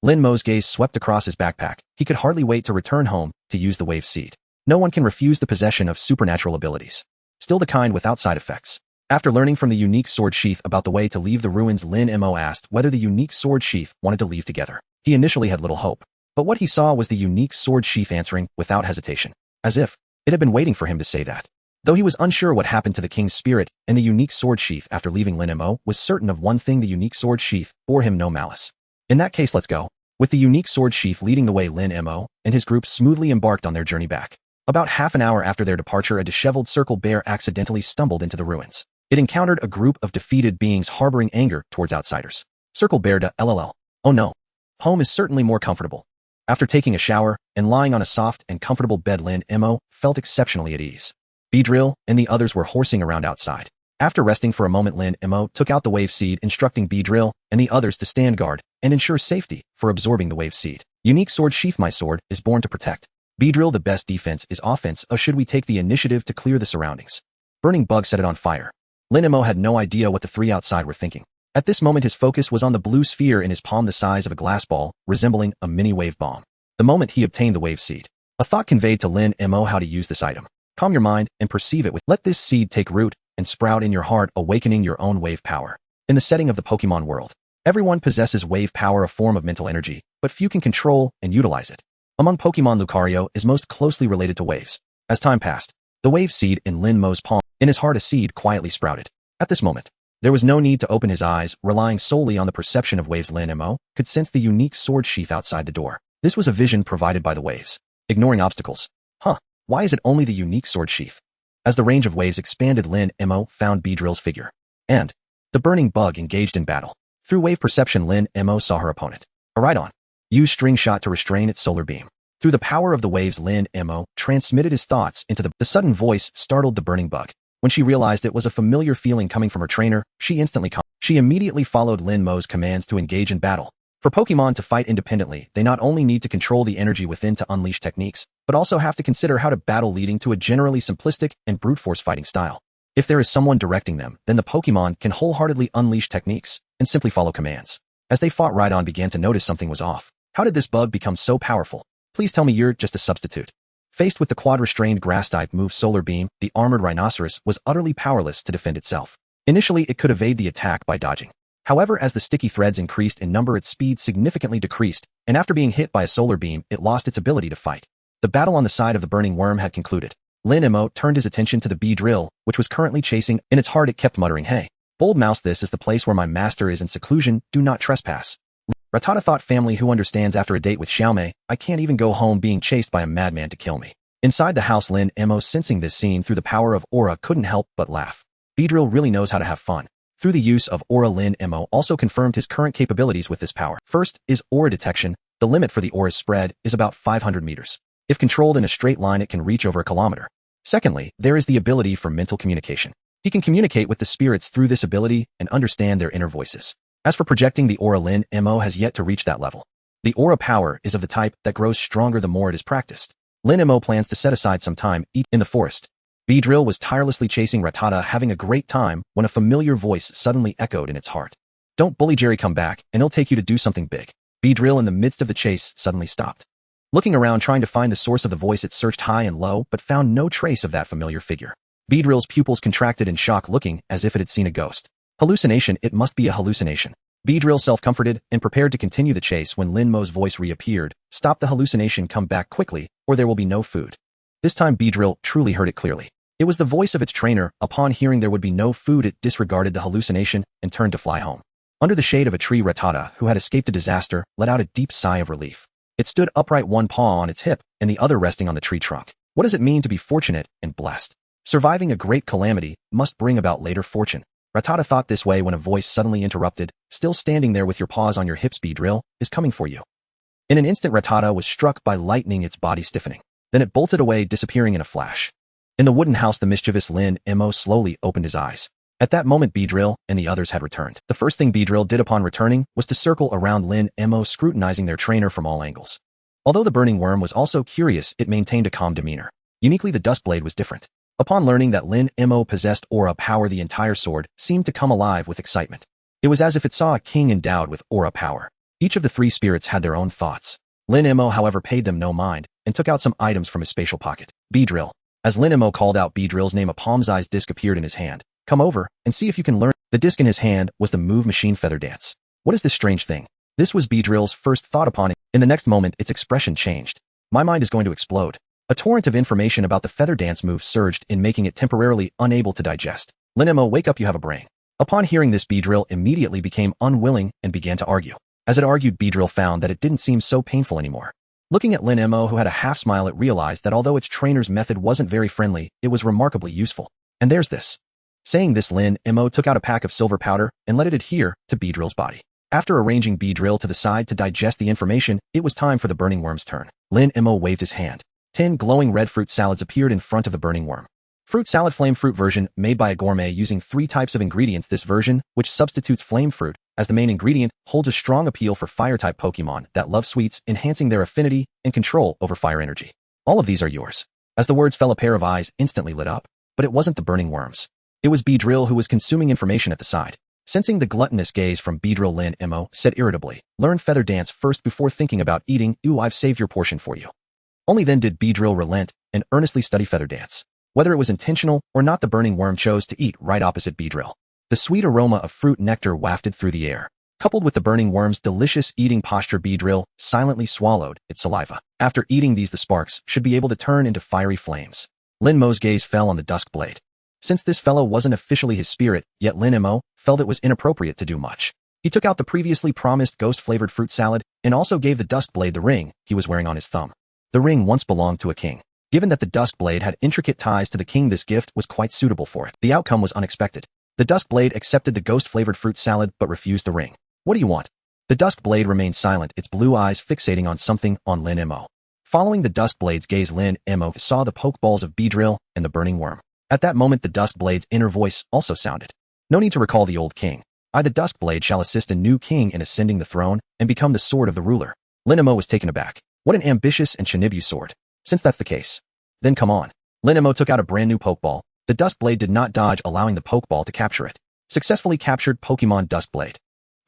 Lin Mo's gaze swept across his backpack. He could hardly wait to return home to use the wave seed. No one can refuse the possession of supernatural abilities. Still the kind without side effects. After learning from the unique sword sheath about the way to leave the ruins, Lin Mo asked whether the unique sword sheath wanted to leave together. He initially had little hope, but what he saw was the unique sword sheath answering without hesitation, as if it had been waiting for him to say that. Though he was unsure what happened to the king's spirit and the unique sword sheath after leaving Lin Mo, was certain of one thing: the unique sword sheath bore him no malice. In that case, let's go. With the unique sword sheath leading the way, Lin Mo and his group smoothly embarked on their journey back. About half an hour after their departure, a disheveled circle bear accidentally stumbled into the ruins. It encountered a group of defeated beings harboring anger towards outsiders. Circle bear to LLL. Oh no. Home is certainly more comfortable. After taking a shower and lying on a soft and comfortable bed, Lin Mo felt exceptionally at ease. Beedrill and the others were horsing around outside. After resting for a moment, Lin Mo took out the wave seed, instructing Beedrill and the others to stand guard and ensure safety for absorbing the wave seed. Unique sword sheath. My sword is born to protect. Beedrill, the best defense is offense. Should we take the initiative to clear the surroundings? Burning bug set it on fire. Lin Mo had no idea what the three outside were thinking. At this moment, his focus was on the blue sphere in his palm, the size of a glass ball, resembling a mini wave bomb. The moment he obtained the wave seed, a thought conveyed to Lin Mo how to use this item. Calm your mind and perceive it with. Let this seed take root and sprout in your heart, awakening your own wave power. In the setting of the Pokemon world, everyone possesses wave power, a form of mental energy, but few can control and utilize it. Among Pokemon, Lucario is most closely related to waves. As time passed, the wave seed in Lin Mo's palm, in his heart, a seed quietly sprouted. At this moment, there was no need to open his eyes, relying solely on the perception of waves. Lin Mo could sense the unique sword sheath outside the door. This was a vision provided by the waves. Ignoring obstacles. Why is it only the unique sword sheath? As the range of waves expanded, Lin Mo found Beedrill's figure. And the burning bug engaged in battle. Through wave perception, Lin Mo saw her opponent. A Rhydon. Use string shot to restrain its solar beam. Through the power of the waves, Lin Mo transmitted his thoughts into the sudden voice startled the burning bug. When she realized it was a familiar feeling coming from her trainer, she immediately followed Lin Mo's commands to engage in battle. For Pokemon to fight independently, they not only need to control the energy within to unleash techniques, but also have to consider how to battle, leading to a generally simplistic and brute force fighting style. If there is someone directing them, then the Pokemon can wholeheartedly unleash techniques and simply follow commands. As they fought, Rhydon began to notice something was off. How did this bug become so powerful? Please tell me you're just a substitute. Faced with the quad-restrained grass-type move Solar Beam, the armored rhinoceros was utterly powerless to defend itself. Initially, it could evade the attack by dodging. However, as the sticky threads increased in number, its speed significantly decreased, and after being hit by a solar beam, it lost its ability to fight. The battle on the side of the burning worm had concluded. Lin Mo turned his attention to the Beedrill, which was currently chasing. In its heart, it kept muttering, "Hey, bold mouse, this is the place where my master is in seclusion, do not trespass." Rattata thought, family who understands after a date with Xiaomei, I can't even go home being chased by a madman to kill me. Inside the house, Lin Mo, sensing this scene through the power of aura, couldn't help but laugh. Beedrill really knows how to have fun. Through the use of aura, Lin Mo also confirmed his current capabilities with this power. First is aura detection. The limit for the aura's spread is about 500 meters. If controlled in a straight line, it can reach over a kilometer. Secondly, there is the ability for mental communication. He can communicate with the spirits through this ability and understand their inner voices. As for projecting the aura, Lin Mo has yet to reach that level. The aura power is of the type that grows stronger the more it is practiced. Lin Mo plans to set aside some time in the forest. Beedrill was tirelessly chasing Rattata, having a great time, when a familiar voice suddenly echoed in its heart. Don't bully Jerry, come back, and he'll take you to do something big. Beedrill, in the midst of the chase, suddenly stopped. Looking around, trying to find the source of the voice, it searched high and low, but found no trace of that familiar figure. Beedrill's pupils contracted in shock, looking as if it had seen a ghost. Hallucination, it must be a hallucination. Beedrill self-comforted and prepared to continue the chase when Lin Mo's voice reappeared. Stop the hallucination, come back quickly, or there will be no food. This time Beedrill truly heard it clearly. It was the voice of its trainer. Upon hearing there would be no food, it disregarded the hallucination and turned to fly home. Under the shade of a tree, Rattata, who had escaped a disaster, let out a deep sigh of relief. It stood upright, one paw on its hip and the other resting on the tree trunk. What does it mean to be fortunate and blessed? Surviving a great calamity must bring about later fortune. Rattata thought this way when a voice suddenly interrupted. Still standing there with your paws on your hips, Beedrill is coming for you. In an instant, Rattata was struck by lightning, its body stiffening. Then it bolted away, disappearing in a flash. In the wooden house, the mischievous Lin Mo slowly opened his eyes. At that moment, Beedrill and the others had returned. The first thing Beedrill did upon returning was to circle around Lin Mo, scrutinizing their trainer from all angles. Although the burning worm was also curious, it maintained a calm demeanor. Uniquely, the Duskblade was different. Upon learning that Lin Mo possessed aura power, the entire sword seemed to come alive with excitement. It was as if it saw a king endowed with aura power. Each of the three spirits had their own thoughts. Lin Mo, however, paid them no mind and took out some items from his spatial pocket. Beedrill. As Lin Mo called out Beedrill's name, a palm-sized disc appeared in his hand. Come over and see if you can learn. The disc in his hand was the move machine feather dance. What is this strange thing? This was Beedrill's first thought upon it. In the next moment, its expression changed. My mind is going to explode. A torrent of information about the feather dance move surged in, making it temporarily unable to digest. Lin Mo, wake up, you have a brain. Upon hearing this, Beedrill immediately became unwilling and began to argue. As it argued, Beedrill found that it didn't seem so painful anymore. Looking at Lin Mo, who had a half smile, it realized that although its trainer's method wasn't very friendly, it was remarkably useful. And there's this. Saying this, Lin Mo took out a pack of silver powder and let it adhere to Beedrill's body. After arranging Beedrill to the side to digest the information, it was time for the burning worm's turn. Lin Mo waved his hand. 10 glowing red fruit salads appeared in front of the burning worm. Fruit salad, flame fruit version, made by a gourmet using 3 types of ingredients. This version, which substitutes flame fruit as the main ingredient, holds a strong appeal for fire-type Pokémon that love sweets, enhancing their affinity and control over fire energy. All of these are yours. As the words fell, a pair of eyes instantly lit up, but it wasn't the burning worms. It was Beedrill, who was consuming information at the side. Sensing the gluttonous gaze from Beedrill, Lin Mo said irritably, learn feather dance first before thinking about eating. I've saved your portion for you. Only then did Beedrill relent and earnestly study feather dance. Whether it was intentional or not, the burning worm chose to eat right opposite Beedrill. The sweet aroma of fruit nectar wafted through the air. Coupled with the burning worm's delicious eating posture, Beedrill silently swallowed its saliva. After eating these, the sparks should be able to turn into fiery flames. Lin Mo's gaze fell on the Duskblade. Since this fellow wasn't officially his spirit, yet Lin Mo felt it was inappropriate to do much. He took out the previously promised ghost-flavored fruit salad and also gave the Duskblade the ring he was wearing on his thumb. The ring once belonged to a king. Given that the Duskblade had intricate ties to the king, this gift was quite suitable for it. The outcome was unexpected. The Duskblade accepted the ghost-flavored fruit salad but refused the ring. What do you want? The Duskblade remained silent, its blue eyes fixating on something on Lin Mo. Following the Duskblade's gaze, Lin Mo saw the pokeballs of Beedrill and the burning worm. At that moment, the Duskblade's inner voice also sounded. No need to recall the old king. I, the Duskblade, shall assist a new king in ascending the throne and become the sword of the ruler. Lin Mo was taken aback. What an ambitious and Shinibu sword. Since that's the case, then come on. Lin Mo took out a brand new Pokeball. The Duskblade did not dodge, allowing the Pokeball to capture it. Successfully captured. Pokemon Duskblade.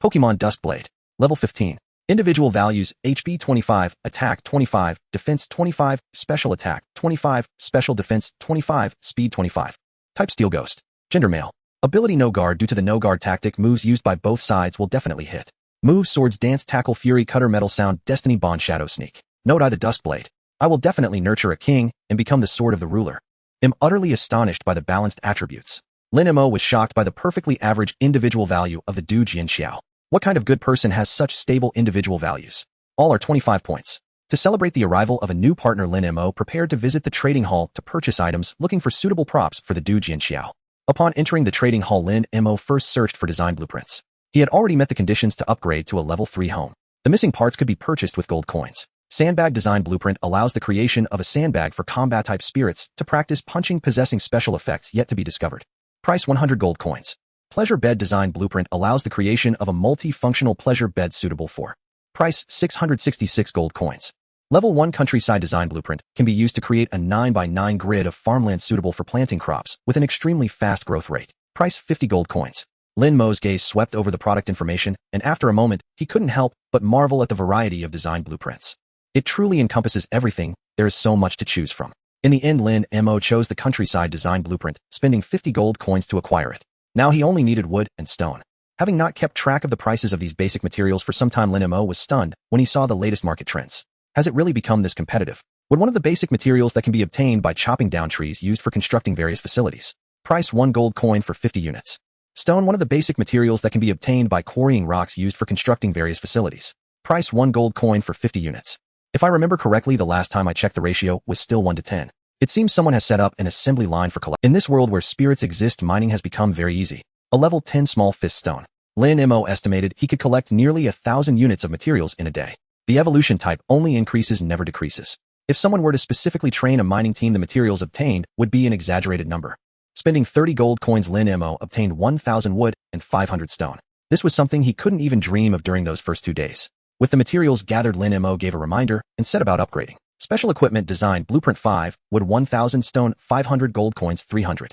Pokemon Duskblade. Level 15. Individual values: HP 25, Attack 25, Defense 25, Special Attack 25, Special Defense 25, Speed 25. Type Steel Ghost. Gender male. Ability No Guard. Due to the No Guard tactic, moves used by both sides will definitely hit. Moves: Swords, Dance, Tackle, Fury, Cutter, Metal Sound, Destiny, Bond, Shadow, Sneak. Note: I, the Duskblade. I will definitely nurture a king and become the sword of the ruler. Am utterly astonished by the balanced attributes. Lin Mo was shocked by the perfectly average individual value of the Du Jian Xiao. What kind of good person has such stable individual values? All are 25 points. To celebrate the arrival of a new partner, Lin Mo prepared to visit the trading hall to purchase items, looking for suitable props for the Du Jian Xiao. Upon entering the trading hall, Lin Mo first searched for design blueprints. He had already met the conditions to upgrade to a level 3 home. The missing parts could be purchased with gold coins. Sandbag design blueprint allows the creation of a sandbag for combat-type spirits to practice punching, possessing special effects yet to be discovered. Price: 100 gold coins. Pleasure bed design blueprint allows the creation of a multi-functional pleasure bed suitable for. Price: 666 gold coins. Level 1 countryside design blueprint can be used to create a 9x9 grid of farmland suitable for planting crops with an extremely fast growth rate. Price: 50 gold coins. Lin Mo's gaze swept over the product information, and after a moment, he couldn't help but marvel at the variety of design blueprints. It truly encompasses everything. There is so much to choose from. In the end, Lin Mo chose the countryside design blueprint, spending 50 gold coins to acquire it. Now he only needed wood and stone. Having not kept track of the prices of these basic materials for some time, Lin Mo was stunned when he saw the latest market trends. Has it really become this competitive? Would one of the basic materials that can be obtained by chopping down trees used for constructing various facilities? Price: 1 gold coin for 50 units. Stone: one of the basic materials that can be obtained by quarrying rocks used for constructing various facilities. Price: 1 gold coin for 50 units. If I remember correctly, the last time I checked, the ratio was still 1 to 10. It seems someone has set up an assembly line for collect. In this world where spirits exist, mining has become very easy. A level 10 small fist stone. Lin Mo estimated he could collect nearly 1,000 units of materials in a day. The evolution type only increases, never decreases. If someone were to specifically train a mining team, the materials obtained would be an exaggerated number. Spending 30 gold coins, Lin Mo obtained 1,000 wood and 500 stone. This was something he couldn't even dream of during those first 2 days. With the materials gathered, Lin Mo gave a reminder and set about upgrading. Special equipment design blueprint 5, wood 1,000 stone, 500 gold coins 300.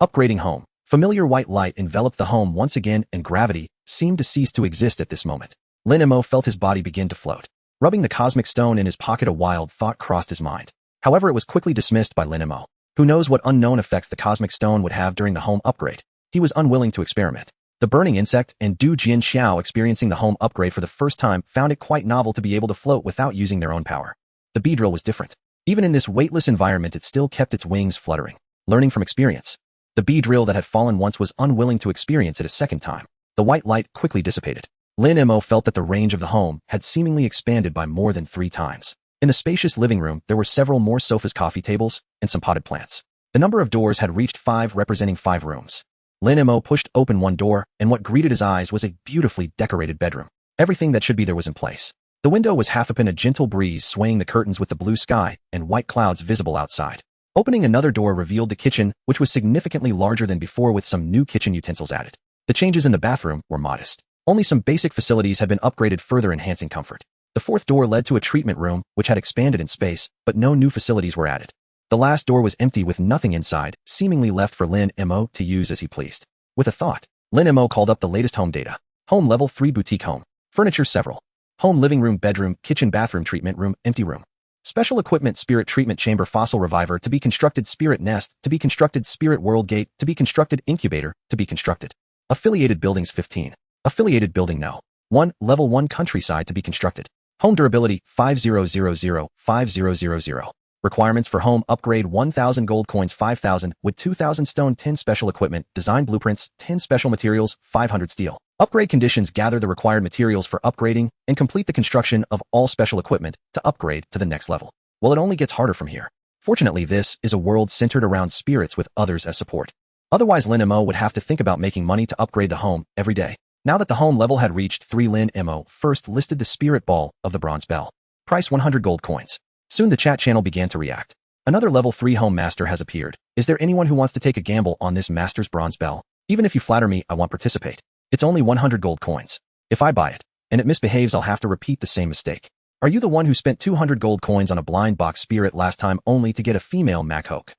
Upgrading home. Familiar white light enveloped the home once again and gravity seemed to cease to exist at this moment. Lin Mo felt his body begin to float. Rubbing the cosmic stone in his pocket, a wild thought crossed his mind. However, it was quickly dismissed by Lin Mo. Who knows what unknown effects the cosmic stone would have during the home upgrade. He was unwilling to experiment. The burning insect and Du Jian Xiao, experiencing the home upgrade for the first time, found it quite novel to be able to float without using their own power. The bee drill was different. Even in this weightless environment, it still kept its wings fluttering. Learning from experience. The bee drill that had fallen once was unwilling to experience it a second time. The white light quickly dissipated. Lin Mo felt that the range of the home had seemingly expanded by more than 3 times. In the spacious living room, there were several more sofas, coffee tables, and some potted plants. The number of doors had reached 5, representing 5 rooms. Lin Mo pushed open one door, and what greeted his eyes was a beautifully decorated bedroom. Everything that should be there was in place. The window was half open, a gentle breeze swaying the curtains with the blue sky and white clouds visible outside. Opening another door revealed the kitchen, which was significantly larger than before with some new kitchen utensils added. The changes in the bathroom were modest. Only some basic facilities had been upgraded, further enhancing comfort. The 4th door led to a treatment room, which had expanded in space, but no new facilities were added. The last door was empty with nothing inside, seemingly left for Lin Mo to use as he pleased. With a thought, Lin Mo called up the latest home data. Home level 3 boutique home. Furniture several. Home living room, bedroom, kitchen, bathroom, treatment room, empty room. Special equipment, spirit treatment chamber, fossil reviver, to be constructed, spirit nest, to be constructed, spirit world gate, to be constructed, incubator, to be constructed. Affiliated buildings 15. Affiliated building no. 1, level 1 countryside to be constructed. Home durability 5000, 5000. Requirements for home upgrade 1,000 gold coins 5,000, with 2,000 stone 10 special equipment, design blueprints 10 special materials 500 steel. Upgrade conditions: gather the required materials for upgrading and complete the construction of all special equipment to upgrade to the next level. Well, it only gets harder from here. Fortunately, this is a world centered around spirits with others as support. Otherwise, Lin Mo would have to think about making money to upgrade the home every day. Now that the home level had reached 3, Lin Mo first listed the spirit ball of the bronze bell. Price 100 gold coins. Soon the chat channel began to react. Another level 3 home master has appeared. Is there anyone who wants to take a gamble on this master's bronze bell? Even if you flatter me, I won't participate. It's only 100 gold coins. If I buy it, and it misbehaves, I'll have to repeat the same mistake. Are you the one who spent 200 gold coins on a blind box spirit last time only to get a female Mac-Hoke?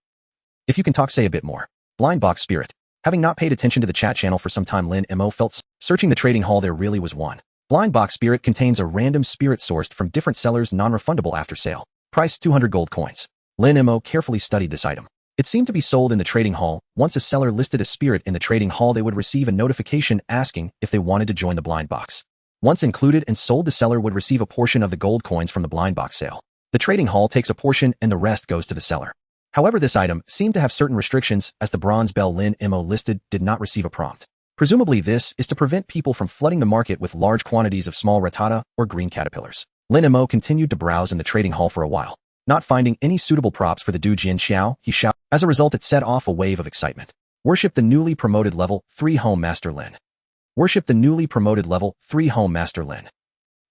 If you can talk, say a bit more. Blind box spirit. Having not paid attention to the chat channel for some time, Lin Mo felt searching the trading hall there really was one. Blind box spirit contains a random spirit sourced from different sellers, non-refundable after sale. Price 200 gold coins. Lin Mo carefully studied this item. It seemed to be sold in the trading hall. Once a seller listed a spirit in the trading hall, they would receive a notification asking if they wanted to join the blind box. Once included and sold, the seller would receive a portion of the gold coins from the blind box sale. The trading hall takes a portion and the rest goes to the seller. However, this item seemed to have certain restrictions, as the bronze bell Lin Mo listed did not receive a prompt. Presumably, this is to prevent people from flooding the market with large quantities of small ratata or green caterpillars. Lin Mo continued to browse in the trading hall for a while. Not finding any suitable props for the Du Jian Xiao, he shouted. As a result, it set off a wave of excitement. Worship the newly promoted level 3 home master Lin. Worship the newly promoted level 3 home master Lin.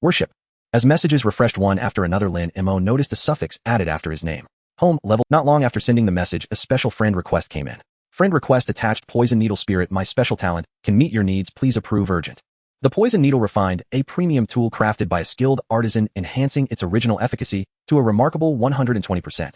Worship. As messages refreshed one after another, Lin Mo noticed a suffix added after his name. Home level. Not long after sending the message, a special friend request came in. Friend request attached: poison needle spirit, my special talent, can meet your needs, please approve urgent. The poison needle refined, a premium tool crafted by a skilled artisan, enhancing its original efficacy to a remarkable 120%.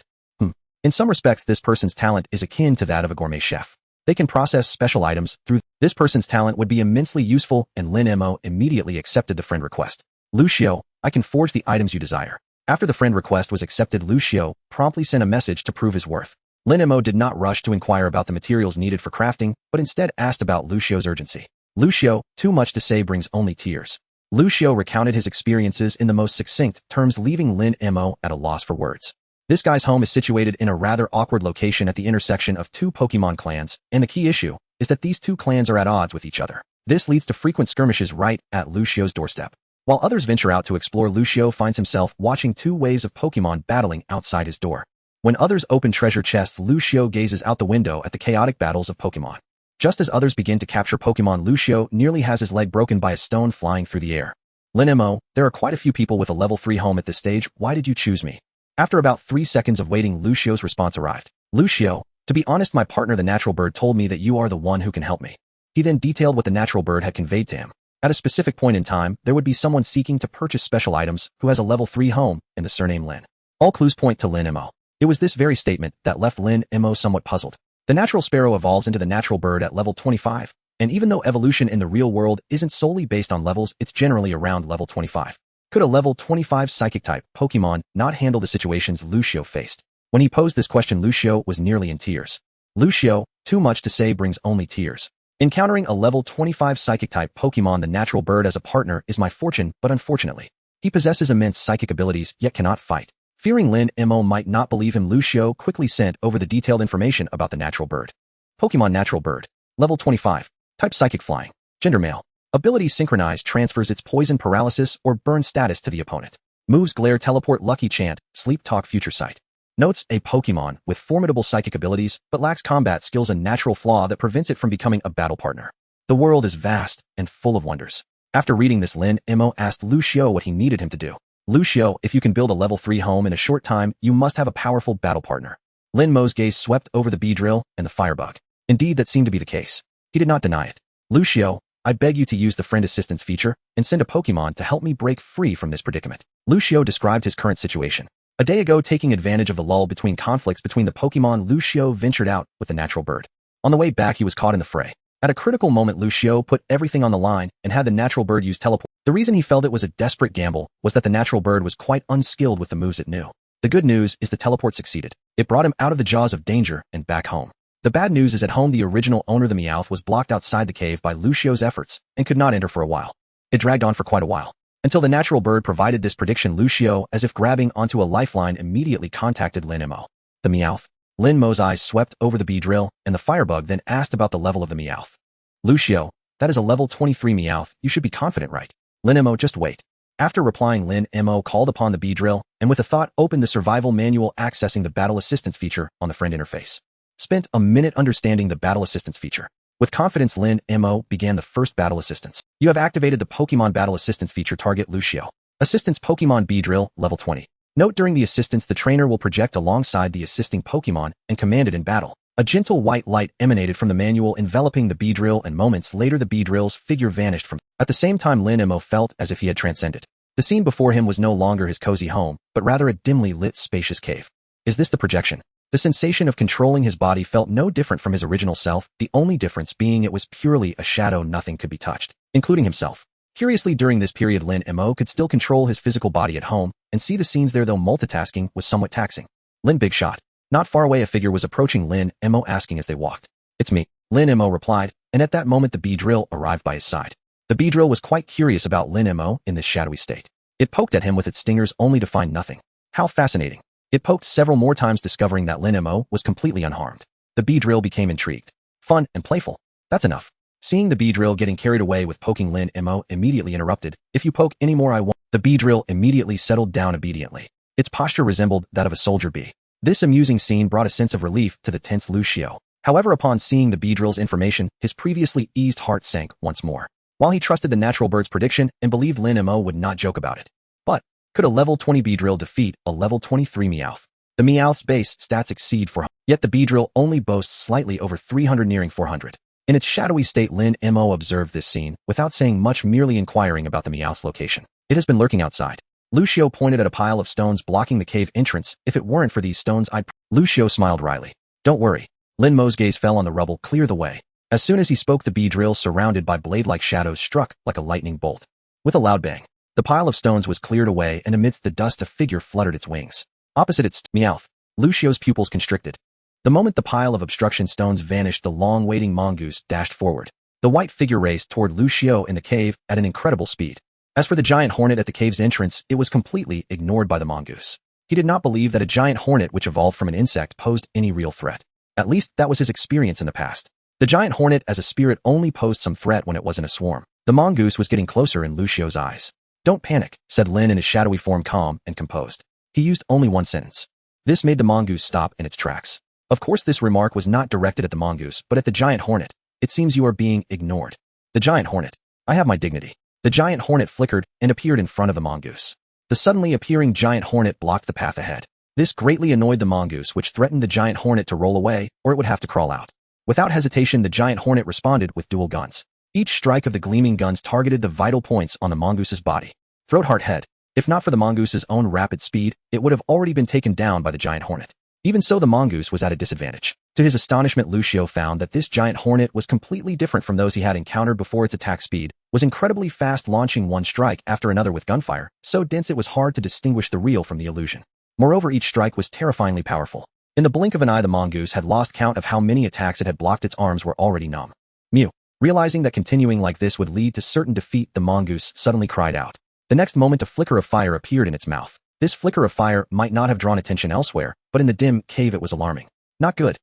In some respects, this person's talent is akin to that of a gourmet chef. They can process special items through. This person's talent would be immensely useful, and Lin Mo immediately accepted the friend request. Lucio, I can forge the items you desire. After the friend request was accepted, Lucio promptly sent a message to prove his worth. Lin Mo did not rush to inquire about the materials needed for crafting, but instead asked about Lucio's urgency. Lucio, too much to say brings only tears. Lucio recounted his experiences in the most succinct terms, leaving Lin Mo at a loss for words. This guy's home is situated in a rather awkward location at the intersection of 2 Pokémon clans, and the key issue is that these 2 clans are at odds with each other. This leads to frequent skirmishes right at Lucio's doorstep. While others venture out to explore, Lucio finds himself watching 2 waves of Pokémon battling outside his door. When others open treasure chests, Lucio gazes out the window at the chaotic battles of Pokémon. Just as others begin to capture Pokémon, Lucio nearly has his leg broken by a stone flying through the air. Lin Mo, there are quite a few people with a level 3 home at this stage, why did you choose me? After about 3 seconds of waiting, Lucio's response arrived. Lucio, to be honest, my partner the natural bird told me that you are the one who can help me. He then detailed what the natural bird had conveyed to him. At a specific point in time, there would be someone seeking to purchase special items who has a level 3 home and the surname Lin. All clues point to Lin Mo. It was this very statement that left Lin Mo somewhat puzzled. The natural sparrow evolves into the natural bird at level 25, and even though evolution in the real world isn't solely based on levels, it's generally around level 25. Could a level 25 psychic type Pokémon not handle the situations Lucio faced? When he posed this question, Lucio was nearly in tears. Lucio, too much to say brings only tears. Encountering a level 25 psychic type Pokémon the natural bird as a partner is my fortune, but unfortunately, he possesses immense psychic abilities yet cannot fight. Fearing Lin Mo might not believe him, Lucio quickly sent over the detailed information about the natural bird. Pokémon natural bird. Level 25. Type psychic flying. Gender male. Ability synchronized transfers its poison, paralysis, or burn status to the opponent. Moves glare, teleport, lucky chant, sleep talk, future sight. Notes: a Pokémon with formidable psychic abilities but lacks combat skills, a natural flaw that prevents it from becoming a battle partner. The world is vast and full of wonders. After reading this, Lin Mo asked Lucio what he needed him to do. Lucio, if you can build a level 3 home in a short time, you must have a powerful battle partner. Lin Mo's gaze swept over the bee drill and the firebug. Indeed, that seemed to be the case. He did not deny it. Lucio, I beg you to use the friend assistance feature and send a Pokémon to help me break free from this predicament. Lucio described his current situation. A day ago, taking advantage of the lull between conflicts between the Pokémon, Lucio ventured out with the natural bird. On the way back, he was caught in the fray. At a critical moment, Lucio put everything on the line and had the natural bird use teleport. The reason he felt it was a desperate gamble was that the natural bird was quite unskilled with the moves it knew. The good news is the teleport succeeded. It brought him out of the jaws of danger and back home. The bad news is at home, the original owner, the Meowth, was blocked outside the cave by Lucio's efforts and could not enter for a while. It dragged on for quite a while. Until the natural bird provided this prediction, Lucio, as if grabbing onto a lifeline, immediately contacted Lin Mo. The Meowth. Lin Mo's eyes swept over the bee drill and the firebug, then asked about the level of the Meowth. Lucio, that is a level 23 Meowth, you should be confident, right? Lin Mo, just wait. After replying, Lin Mo called upon the bee drill and with a thought opened the survival manual, accessing the battle assistance feature on the friend interface. Spent a minute understanding the battle assistance feature. With confidence, Lin Mo began the first battle assistance. You have activated the Pokemon battle assistance feature. Target Lucio. Assistance Pokemon bee drill, level 20. Note: during the assistance, the trainer will project alongside the assisting Pokemon and command it in battle. A gentle white light emanated from the manual, enveloping the bee drill, and moments later the bee drill's figure vanished from. At the same time, Lin Mo felt as if he had transcended. The scene before him was no longer his cozy home, but rather a dimly lit, spacious cave. Is this the projection? The sensation of controlling his body felt no different from his original self, the only difference being it was purely a shadow. Nothing could be touched, including himself. Curiously, during this period, Lin Mo could still control his physical body at home and see the scenes there, though multitasking was somewhat taxing. Lin Big Shot. Not far away, a figure was approaching Lin Mo, asking as they walked. It's me, Lin Mo replied, and at that moment the bee drill arrived by his side. The bee drill was quite curious about Lin Mo in this shadowy state. It poked at him with its stingers only to find nothing. How fascinating. It poked several more times, discovering that Lin Mo was completely unharmed. The bee drill became intrigued. Fun and playful. That's enough. Seeing the bee drill getting carried away with poking, Lin Mo immediately interrupted. If you poke any more, I won't. The bee drill immediately settled down obediently. Its posture resembled that of a soldier bee. This amusing scene brought a sense of relief to the tense Lucio. However, upon seeing the bee drill's information, his previously eased heart sank once more. While he trusted the natural bird's prediction and believed Lin Mo would not joke about it. But could a level 20 bee drill defeat a level 23 Meowth? The Meowth's base stats exceed 400, yet the bee drill only boasts slightly over 300, nearing 400. In its shadowy state, Lin Mo observed this scene without saying much, merely inquiring about the Meowth's location. It has been lurking outside. Lucio pointed at a pile of stones blocking the cave entrance. If it weren't for these stones, I'd... Lucio smiled wryly. Don't worry. Lin Mo's gaze fell on the rubble. Clear the way. As soon as he spoke, the bee drill, surrounded by blade-like shadows, struck like a lightning bolt. With a loud bang, the pile of stones was cleared away, and amidst the dust a figure fluttered its wings. Opposite its Meowth, Lucio's pupils constricted. The moment the pile of obstruction stones vanished, the long-waiting mongoose dashed forward. The white figure raced toward Lucio in the cave at an incredible speed. As for the giant hornet at the cave's entrance, it was completely ignored by the mongoose. He did not believe that a giant hornet which evolved from an insect posed any real threat. At least that was his experience in the past. The giant hornet as a spirit only posed some threat when it was in a swarm. The mongoose was getting closer in Lucio's eyes. Don't panic, said Lin in his shadowy form, calm and composed. He used only one sentence. This made the mongoose stop in its tracks. Of course, this remark was not directed at the mongoose, but at the giant hornet. It seems you are being ignored. The giant hornet. I have my dignity. The giant hornet flickered and appeared in front of the mongoose. The suddenly appearing giant hornet blocked the path ahead. This greatly annoyed the mongoose, which threatened the giant hornet to roll away, or it would have to crawl out. Without hesitation, the giant hornet responded with dual guns. Each strike of the gleaming guns targeted the vital points on the mongoose's body. Throat, heart, head. If not for the mongoose's own rapid speed, it would have already been taken down by the giant hornet. Even so, the mongoose was at a disadvantage. To his astonishment, Lucio found that this giant hornet was completely different from those he had encountered before. Its attack speed was incredibly fast, launching one strike after another with gunfire, so dense it was hard to distinguish the real from the illusion. Moreover, each strike was terrifyingly powerful. In the blink of an eye, the mongoose had lost count of how many attacks it had blocked. Its arms were already numb. Mew. Realizing that continuing like this would lead to certain defeat, the mongoose suddenly cried out. The next moment, a flicker of fire appeared in its mouth. This flicker of fire might not have drawn attention elsewhere, but in the dim cave it was alarming. Not good.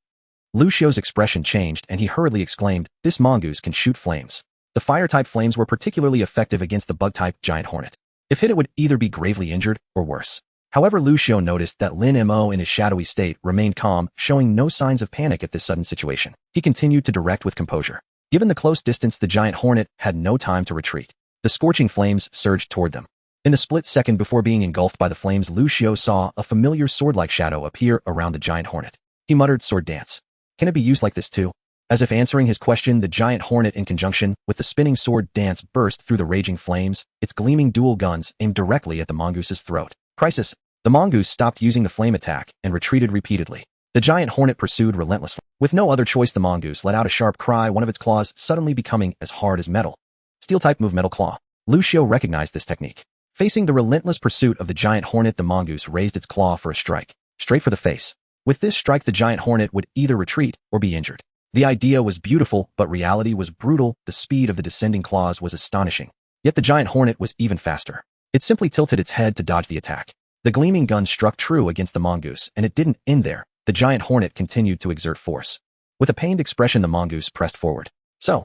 Lucio's expression changed and he hurriedly exclaimed, "This mongoose can shoot flames." The fire-type flames were particularly effective against the bug-type giant hornet. If hit, it would either be gravely injured or worse. However, Lucio noticed that Lin Mo in his shadowy state remained calm, showing no signs of panic at this sudden situation. He continued to direct with composure. Given the close distance, the giant hornet had no time to retreat. The scorching flames surged toward them. In the split second before being engulfed by the flames, Lucio saw a familiar sword-like shadow appear around the giant hornet. He muttered, "Sword dance. Can it be used like this too?" As if answering his question, the giant hornet, in conjunction with the spinning sword dance, burst through the raging flames, its gleaming dual guns aimed directly at the mongoose's throat. Crisis. The mongoose stopped using the flame attack and retreated repeatedly. The giant hornet pursued relentlessly. With no other choice, the mongoose let out a sharp cry, one of its claws suddenly becoming as hard as metal. Steel-type move, metal claw. Lucio recognized this technique. Facing the relentless pursuit of the giant hornet, the mongoose raised its claw for a strike, straight for the face. With this strike, the giant hornet would either retreat or be injured. The idea was beautiful, but reality was brutal. The speed of the descending claws was astonishing. Yet the giant hornet was even faster. It simply tilted its head to dodge the attack. The gleaming gun struck true against the mongoose, and it didn't end there. The giant hornet continued to exert force. With a pained expression, the mongoose pressed forward. So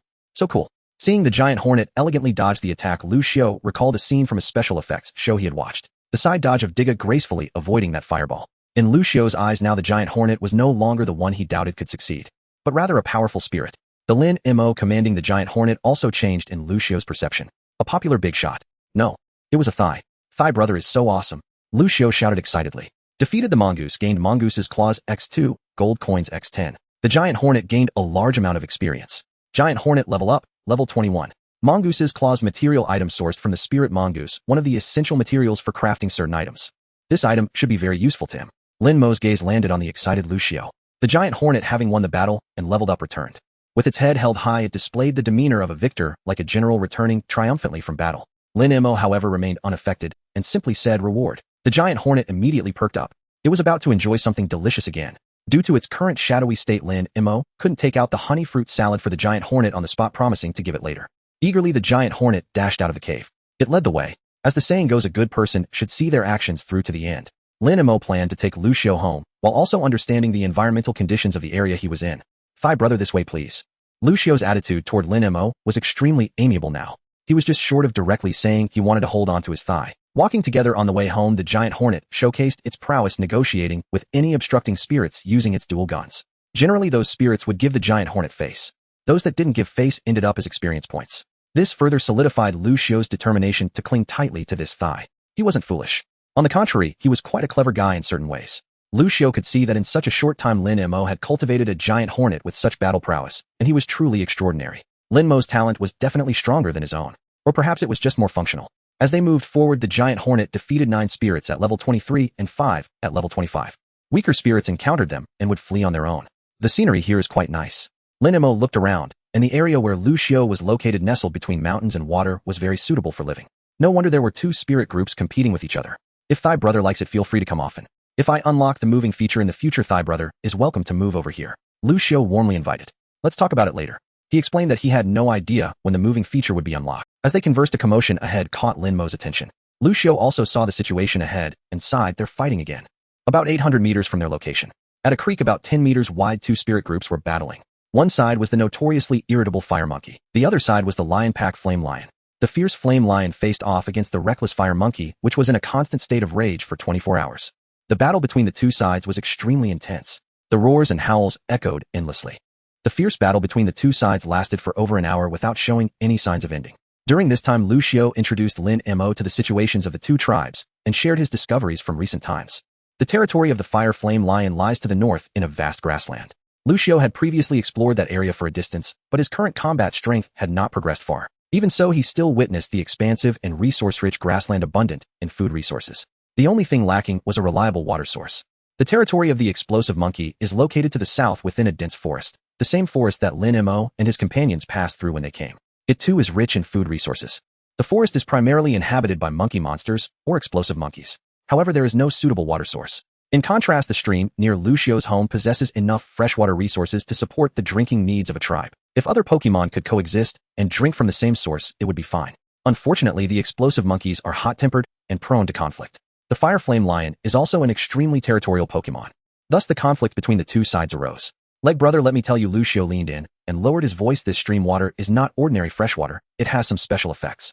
cool. Seeing the giant hornet elegantly dodge the attack, Lucio recalled a scene from a special effects show he had watched. The side dodge of Digga gracefully avoiding that fireball. In Lucio's eyes now, the giant hornet was no longer the one he doubted could succeed, but rather a powerful spirit. The Lin Mo commanding the giant hornet also changed in Lucio's perception. A popular big shot. No, it was a Thigh. Thigh brother is so awesome. Lucio shouted excitedly. Defeated, the mongoose gained Mongoose's claws x2, gold coins x10. The giant hornet gained a large amount of experience. Giant hornet level up, level 21. Mongoose's claws material item sourced from the spirit mongoose, one of the essential materials for crafting certain items. This item should be very useful to him. Lin Mo's gaze landed on the excited Lucio. The giant hornet, having won the battle and leveled up, returned. With its head held high, it displayed the demeanor of a victor, like a general returning triumphantly from battle. Lin Mo, however, remained unaffected and simply said, "Reward." The giant hornet immediately perked up. It was about to enjoy something delicious again. Due to its current shadowy state, Lin Mo couldn't take out the honey fruit salad for the giant hornet on the spot, promising to give it later. Eagerly, the giant hornet dashed out of the cave. It led the way. As the saying goes, a good person should see their actions through to the end. Lin Mo planned to take Lucio home, while also understanding the environmental conditions of the area he was in. "Thigh brother, this way please." Lucio's attitude toward Lin Mo was extremely amiable now. He was just short of directly saying he wanted to hold on to his thigh. Walking together on the way home, the giant hornet showcased its prowess negotiating with any obstructing spirits using its dual guns. Generally, those spirits would give the giant hornet face. Those that didn't give face ended up as experience points. This further solidified Lucio's determination to cling tightly to this thigh. He wasn't foolish. On the contrary, he was quite a clever guy in certain ways. Lucio could see that in such a short time Lin Mo had cultivated a giant hornet with such battle prowess, and he was truly extraordinary. Lin Mo's talent was definitely stronger than his own. Or perhaps it was just more functional. As they moved forward, the giant hornet defeated 9 spirits at level 23 and 5 at level 25. Weaker spirits encountered them and would flee on their own. The scenery here is quite nice. Lin Mo looked around, and the area where Lucio was located, nestled between mountains and water, was very suitable for living. No wonder there were 2 spirit groups competing with each other. If Thigh brother likes it, feel free to come often. If I unlock the moving feature in the future, Thigh brother is welcome to move over here. Lucio warmly invited. Let's talk about it later. He explained that he had no idea when the moving feature would be unlocked. As they conversed, a commotion ahead caught Lin Mo's attention. Lucio also saw the situation ahead and sighed. They're fighting again. About 800 meters from their location. At a creek about 10 meters wide, 2 spirit groups were battling. One side was the notoriously irritable fire monkey. The other side was the lion pack flame lion. The fierce flame lion faced off against the reckless fire monkey, which was in a constant state of rage for 24 hours. The battle between the 2 sides was extremely intense. The roars and howls echoed endlessly. The fierce battle between the 2 sides lasted for over an hour without showing any signs of ending. During this time, Lucio introduced Lin Mo to the situations of the two tribes and shared his discoveries from recent times. The territory of the Fire Flame Lion lies to the north in a vast grassland. Lucio had previously explored that area for a distance, but his current combat strength had not progressed far. Even so, he still witnessed the expansive and resource-rich grassland abundant in food resources. The only thing lacking was a reliable water source. The territory of the explosive monkey is located to the south within a dense forest, the same forest that Lin Mo and his companions passed through when they came. It too is rich in food resources. The forest is primarily inhabited by monkey monsters or explosive monkeys. However, there is no suitable water source. In contrast, the stream near Lucio's home possesses enough freshwater resources to support the drinking needs of a tribe. If other Pokémon could coexist and drink from the same source, it would be fine. Unfortunately, the explosive monkeys are hot-tempered and prone to conflict. The Fire Flame Lion is also an extremely territorial Pokémon. Thus, the conflict between the two sides arose. Leg brother, let me tell you, Lucio leaned in and lowered his voice. This stream water is not ordinary freshwater. It has some special effects.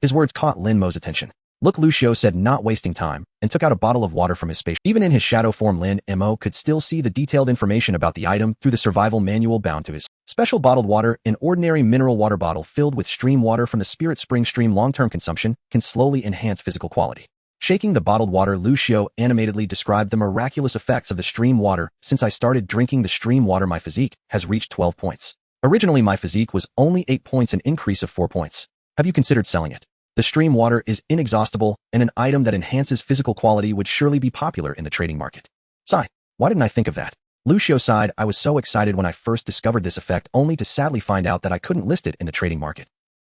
His words caught Lin Mo's attention. Look, Lucio said, not wasting time, and took out a bottle of water from his space. Even in his shadow form, Lin Mo could still see the detailed information about the item through the survival manual bound to his special bottled water. An ordinary mineral water bottle filled with stream water from the Spirit Spring stream. Long-term consumption can slowly enhance physical quality. Shaking the bottled water, Lucio animatedly described the miraculous effects of the stream water. Since I started drinking the stream water, my physique has reached 12 points. Originally, my physique was only 8 points, an increase of 4 points. Have you considered selling it? The stream water is inexhaustible, and an item that enhances physical quality would surely be popular in the trading market. Sigh, why didn't I think of that? Lucio sighed. I was so excited when I first discovered this effect, only to sadly find out that I couldn't list it in the trading market.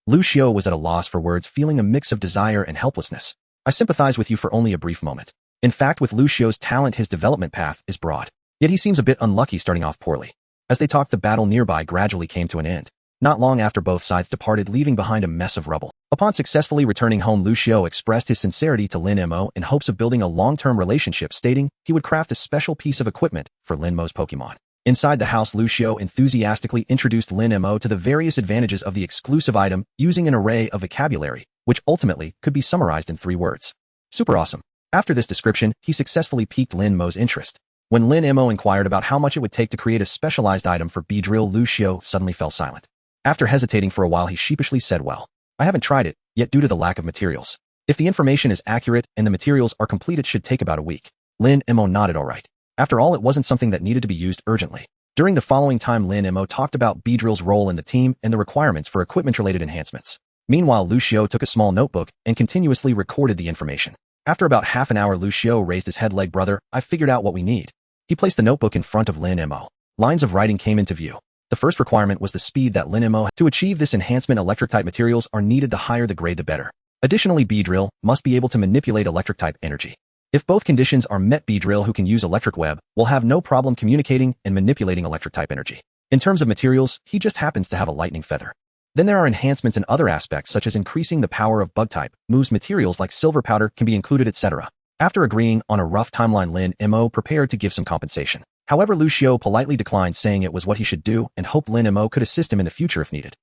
Lucio was at a loss for words, feeling a mix of desire and helplessness. I sympathize with you for only a brief moment. In fact, with Lucio's talent, his development path is broad. Yet he seems a bit unlucky, starting off poorly. As they talked, the battle nearby gradually came to an end. Not long after, both sides departed, leaving behind a mess of rubble. Upon successfully returning home, Lucio expressed his sincerity to Lin Mo in hopes of building a long-term relationship, stating he would craft a special piece of equipment for Lin Mo's Pokémon. Inside the house, Lucio enthusiastically introduced Lin Mo to the various advantages of the exclusive item, using an array of vocabulary, which ultimately could be summarized in 3 words. Super awesome. After this description, he successfully piqued Lin Mo's interest. When Lin Mo inquired about how much it would take to create a specialized item for Beedrill, Lucio suddenly fell silent. After hesitating for a while, he sheepishly said, well, I haven't tried it yet due to the lack of materials. If the information is accurate and the materials are complete, it should take about a week. Lin Mo nodded. All right. After all, it wasn't something that needed to be used urgently. During the following time, Lin Mo talked about Beedrill's role in the team and the requirements for equipment-related enhancements. Meanwhile, Lucio took a small notebook and continuously recorded the information. After about half an hour, Lucio raised his head. Leg brother, I figured out what we need. He placed the notebook in front of Lin Mo. Lines of writing came into view. The first requirement was the speed that Lin Mo had. To achieve this enhancement, electric-type materials are needed. The higher the grade, the better. Additionally, Beedrill must be able to manipulate electric-type energy. If both conditions are met, Beedrill, who can use electric web, will have no problem communicating and manipulating electric-type energy. In terms of materials, he just happens to have a lightning feather. Then there are enhancements in other aspects, such as increasing the power of bug-type moves. Materials like silver powder can be included, etc. After agreeing on a rough timeline, Lin Mo prepared to give some compensation. However, Lucio politely declined, saying it was what he should do and hoped Lin Mo could assist him in the future if needed.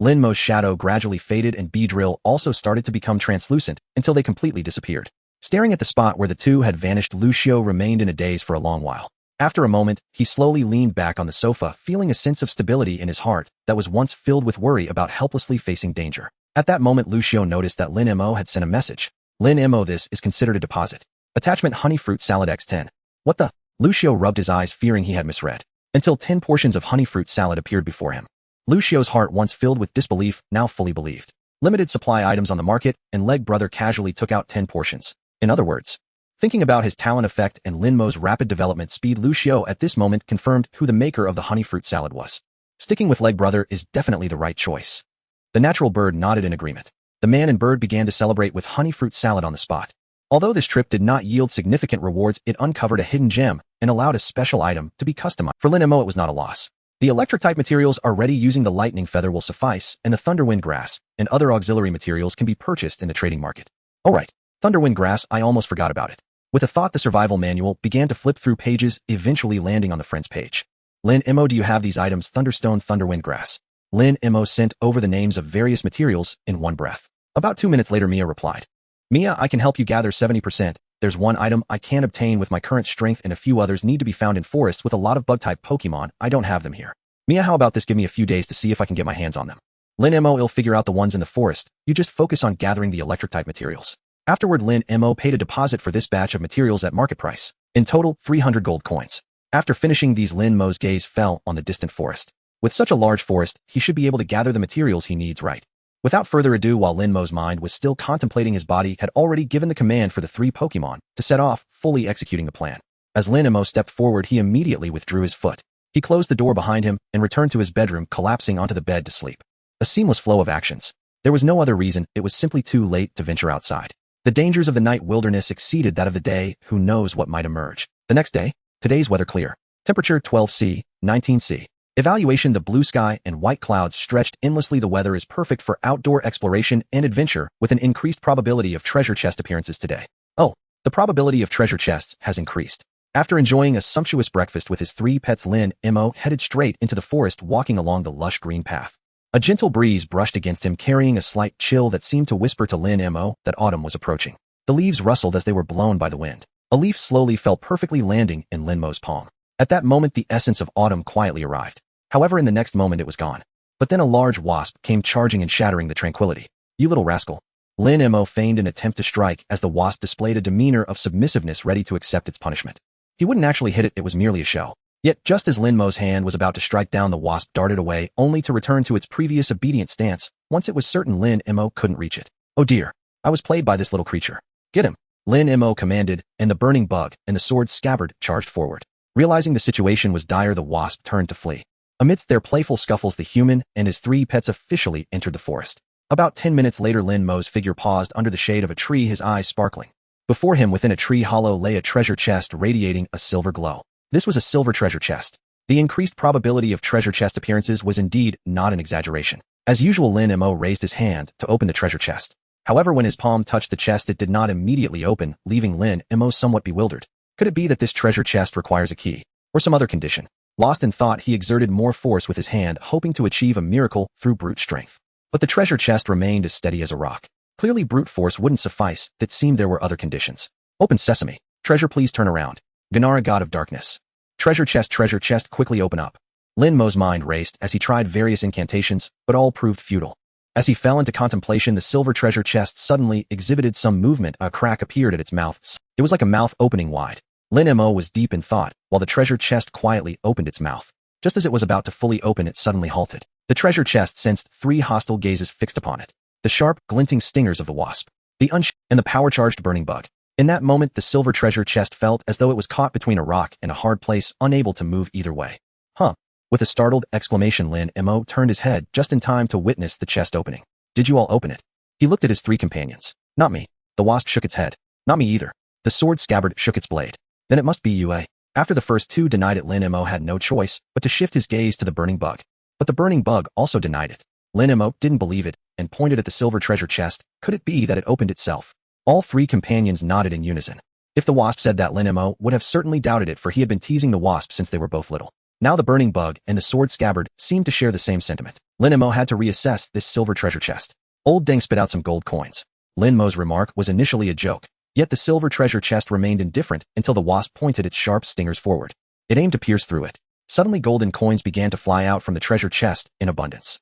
Lin Mo's shadow gradually faded and Beedrill also started to become translucent until they completely disappeared. Staring at the spot where the two had vanished, Lucio remained in a daze for a long while. After a moment, he slowly leaned back on the sofa, feeling a sense of stability in his heart that was once filled with worry about helplessly facing danger. At that moment, Lucio noticed that Lin Mo had sent a message. Lin Mo, this is considered a deposit. Attachment: honey fruit salad x10. What the? Lucio rubbed his eyes, fearing he had misread. Until 10 portions of honey fruit salad appeared before him. Lucio's heart, once filled with disbelief, now fully believed. Limited supply items on the market, and Leg brother casually took out 10 portions. In other words, thinking about his talent effect and Lin Mo's rapid development speed, Lucio at this moment confirmed who the maker of the honey fruit salad was. Sticking with Leg brother is definitely the right choice. The natural bird nodded in agreement. The man and bird began to celebrate with honey fruit salad on the spot. Although this trip did not yield significant rewards, it uncovered a hidden gem and allowed a special item to be customized. For Lin Mo, it was not a loss. The electric-type materials are ready. Using the lightning feather will suffice, and the thunderwind grass and other auxiliary materials can be purchased in the trading market. Alright, thunderwind grass, I almost forgot about it. With a thought, the survival manual began to flip through pages, eventually landing on the friend's page. Lin Mo, do you have these items? Thunderstone, thunderwind grass. Lin Mo sent over the names of various materials in one breath. About 2 minutes later, Mia replied. Mia, I can help you gather 70%. There's one item I can't obtain with my current strength, and a few others need to be found in forests with a lot of bug-type Pokemon. I don't have them here. Mia, how about this? Give me a few days to see if I can get my hands on them. Lin Mo will figure out the ones in the forest. You just focus on gathering the electric-type materials. Afterward, Lin Mo paid a deposit for this batch of materials at market price. In total, 300 gold coins. After finishing these, Lin Mo's gaze fell on the distant forest. With such a large forest, he should be able to gather the materials he needs right. Without further ado, while Lin Mo's mind was still contemplating, his body had already given the command for the 3 Pokémon to set off, fully executing the plan. As Lin Mo stepped forward, he immediately withdrew his foot. He closed the door behind him and returned to his bedroom, collapsing onto the bed to sleep. A seamless flow of actions. There was no other reason, it was simply too late to venture outside. The dangers of the night wilderness exceeded that of the day, who knows what might emerge. The next day, today's weather clear. Temperature 12°C, 19°C. Evaluation: the blue sky and white clouds stretched endlessly. The weather is perfect for outdoor exploration and adventure, with an increased probability of treasure chest appearances today. Oh, the probability of treasure chests has increased. After enjoying a sumptuous breakfast with his 3 pets, Lin Mo headed straight into the forest, walking along the lush green path. A gentle breeze brushed against him, carrying a slight chill that seemed to whisper to Lin Mo that autumn was approaching. The leaves rustled as they were blown by the wind. A leaf slowly fell, perfectly landing in Lin Mo's palm. At that moment, the essence of autumn quietly arrived. However, in the next moment it was gone. But then a large wasp came charging and shattering the tranquility. "You little rascal." Lin Mo feigned an attempt to strike as the wasp displayed a demeanor of submissiveness, ready to accept its punishment. He wouldn't actually hit it, it was merely a show. Yet, just as Lin Mo's hand was about to strike down, the wasp darted away, only to return to its previous obedient stance once it was certain Lin Mo couldn't reach it. "Oh dear, I was played by this little creature. Get him," Lin Mo commanded, and the burning bug and the sword scabbard charged forward. Realizing the situation was dire, the wasp turned to flee. Amidst their playful scuffles, the human and his 3 pets officially entered the forest. About 10 minutes later, Lin Mo's figure paused under the shade of a tree, his eyes sparkling. Before him, within a tree hollow, lay a treasure chest radiating a silver glow. This was a silver treasure chest. The increased probability of treasure chest appearances was indeed not an exaggeration. As usual, Lin Mo raised his hand to open the treasure chest. However, when his palm touched the chest, it did not immediately open, leaving Lin Mo somewhat bewildered. Could it be that this treasure chest requires a key, or some other condition? Lost in thought, he exerted more force with his hand, hoping to achieve a miracle through brute strength. But the treasure chest remained as steady as a rock. Clearly, brute force wouldn't suffice. It seemed there were other conditions. "Open sesame. Treasure, please turn around. Ganara, god of darkness." Treasure chest, quickly open up." Lin Mo's mind raced as he tried various incantations, but all proved futile. As he fell into contemplation, the silver treasure chest suddenly exhibited some movement. A crack appeared at its mouth. It was like a mouth opening wide. Lin Mo was deep in thought, while the treasure chest quietly opened its mouth. Just as it was about to fully open, it suddenly halted. The treasure chest sensed 3 hostile gazes fixed upon it. The sharp, glinting stingers of the wasp, and the power-charged burning bug. In that moment, the silver treasure chest felt as though it was caught between a rock and a hard place, unable to move either way. "Huh." With a startled exclamation, Lin Mo turned his head just in time to witness the chest opening. "Did you all open it?" He looked at his 3 companions. "Not me." The wasp shook its head. "Not me either." The sword scabbard shook its blade. "Then it must be you, eh?" After the first 2 denied it, Lin Mo had no choice but to shift his gaze to the burning bug. But the burning bug also denied it. Lin Mo didn't believe it and pointed at the silver treasure chest. Could it be that it opened itself? All 3 companions nodded in unison. If the wasp said that, Lin Mo would have certainly doubted it, for he had been teasing the wasp since they were both little. Now the burning bug and the sword scabbard seemed to share the same sentiment. Lin Mo had to reassess this silver treasure chest. Old Deng spit out some gold coins. Lin Mo's remark was initially a joke, yet the silver treasure chest remained indifferent until the wasp pointed its sharp stingers forward. It aimed to pierce through it. Suddenly, golden coins began to fly out from the treasure chest in abundance.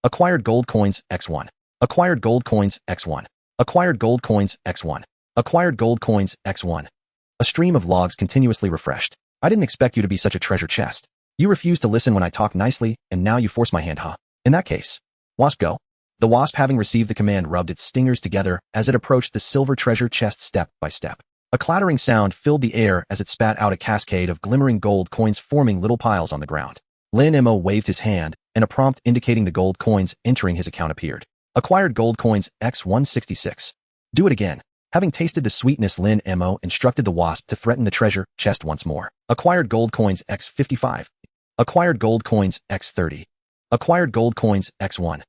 Acquired gold coins, X1. Acquired gold coins, X1. Acquired gold coins, X1. Acquired gold coins, X1. A stream of logs continuously refreshed. "I didn't expect you to be such a treasure chest. You refused to listen when I talked nicely, and now you force my hand, huh? In that case, wasp, go." The wasp, having received the command, rubbed its stingers together as it approached the silver treasure chest step by step. A clattering sound filled the air as it spat out a cascade of glimmering gold coins, forming little piles on the ground. Lin Mo waved his hand, and a prompt indicating the gold coins entering his account appeared. Acquired gold coins, X166. "Do it again." Having tasted the sweetness, Lin Mo instructed the wasp to threaten the treasure chest once more. Acquired gold coins, X55. Acquired gold coins, X30. Acquired gold coins, X1.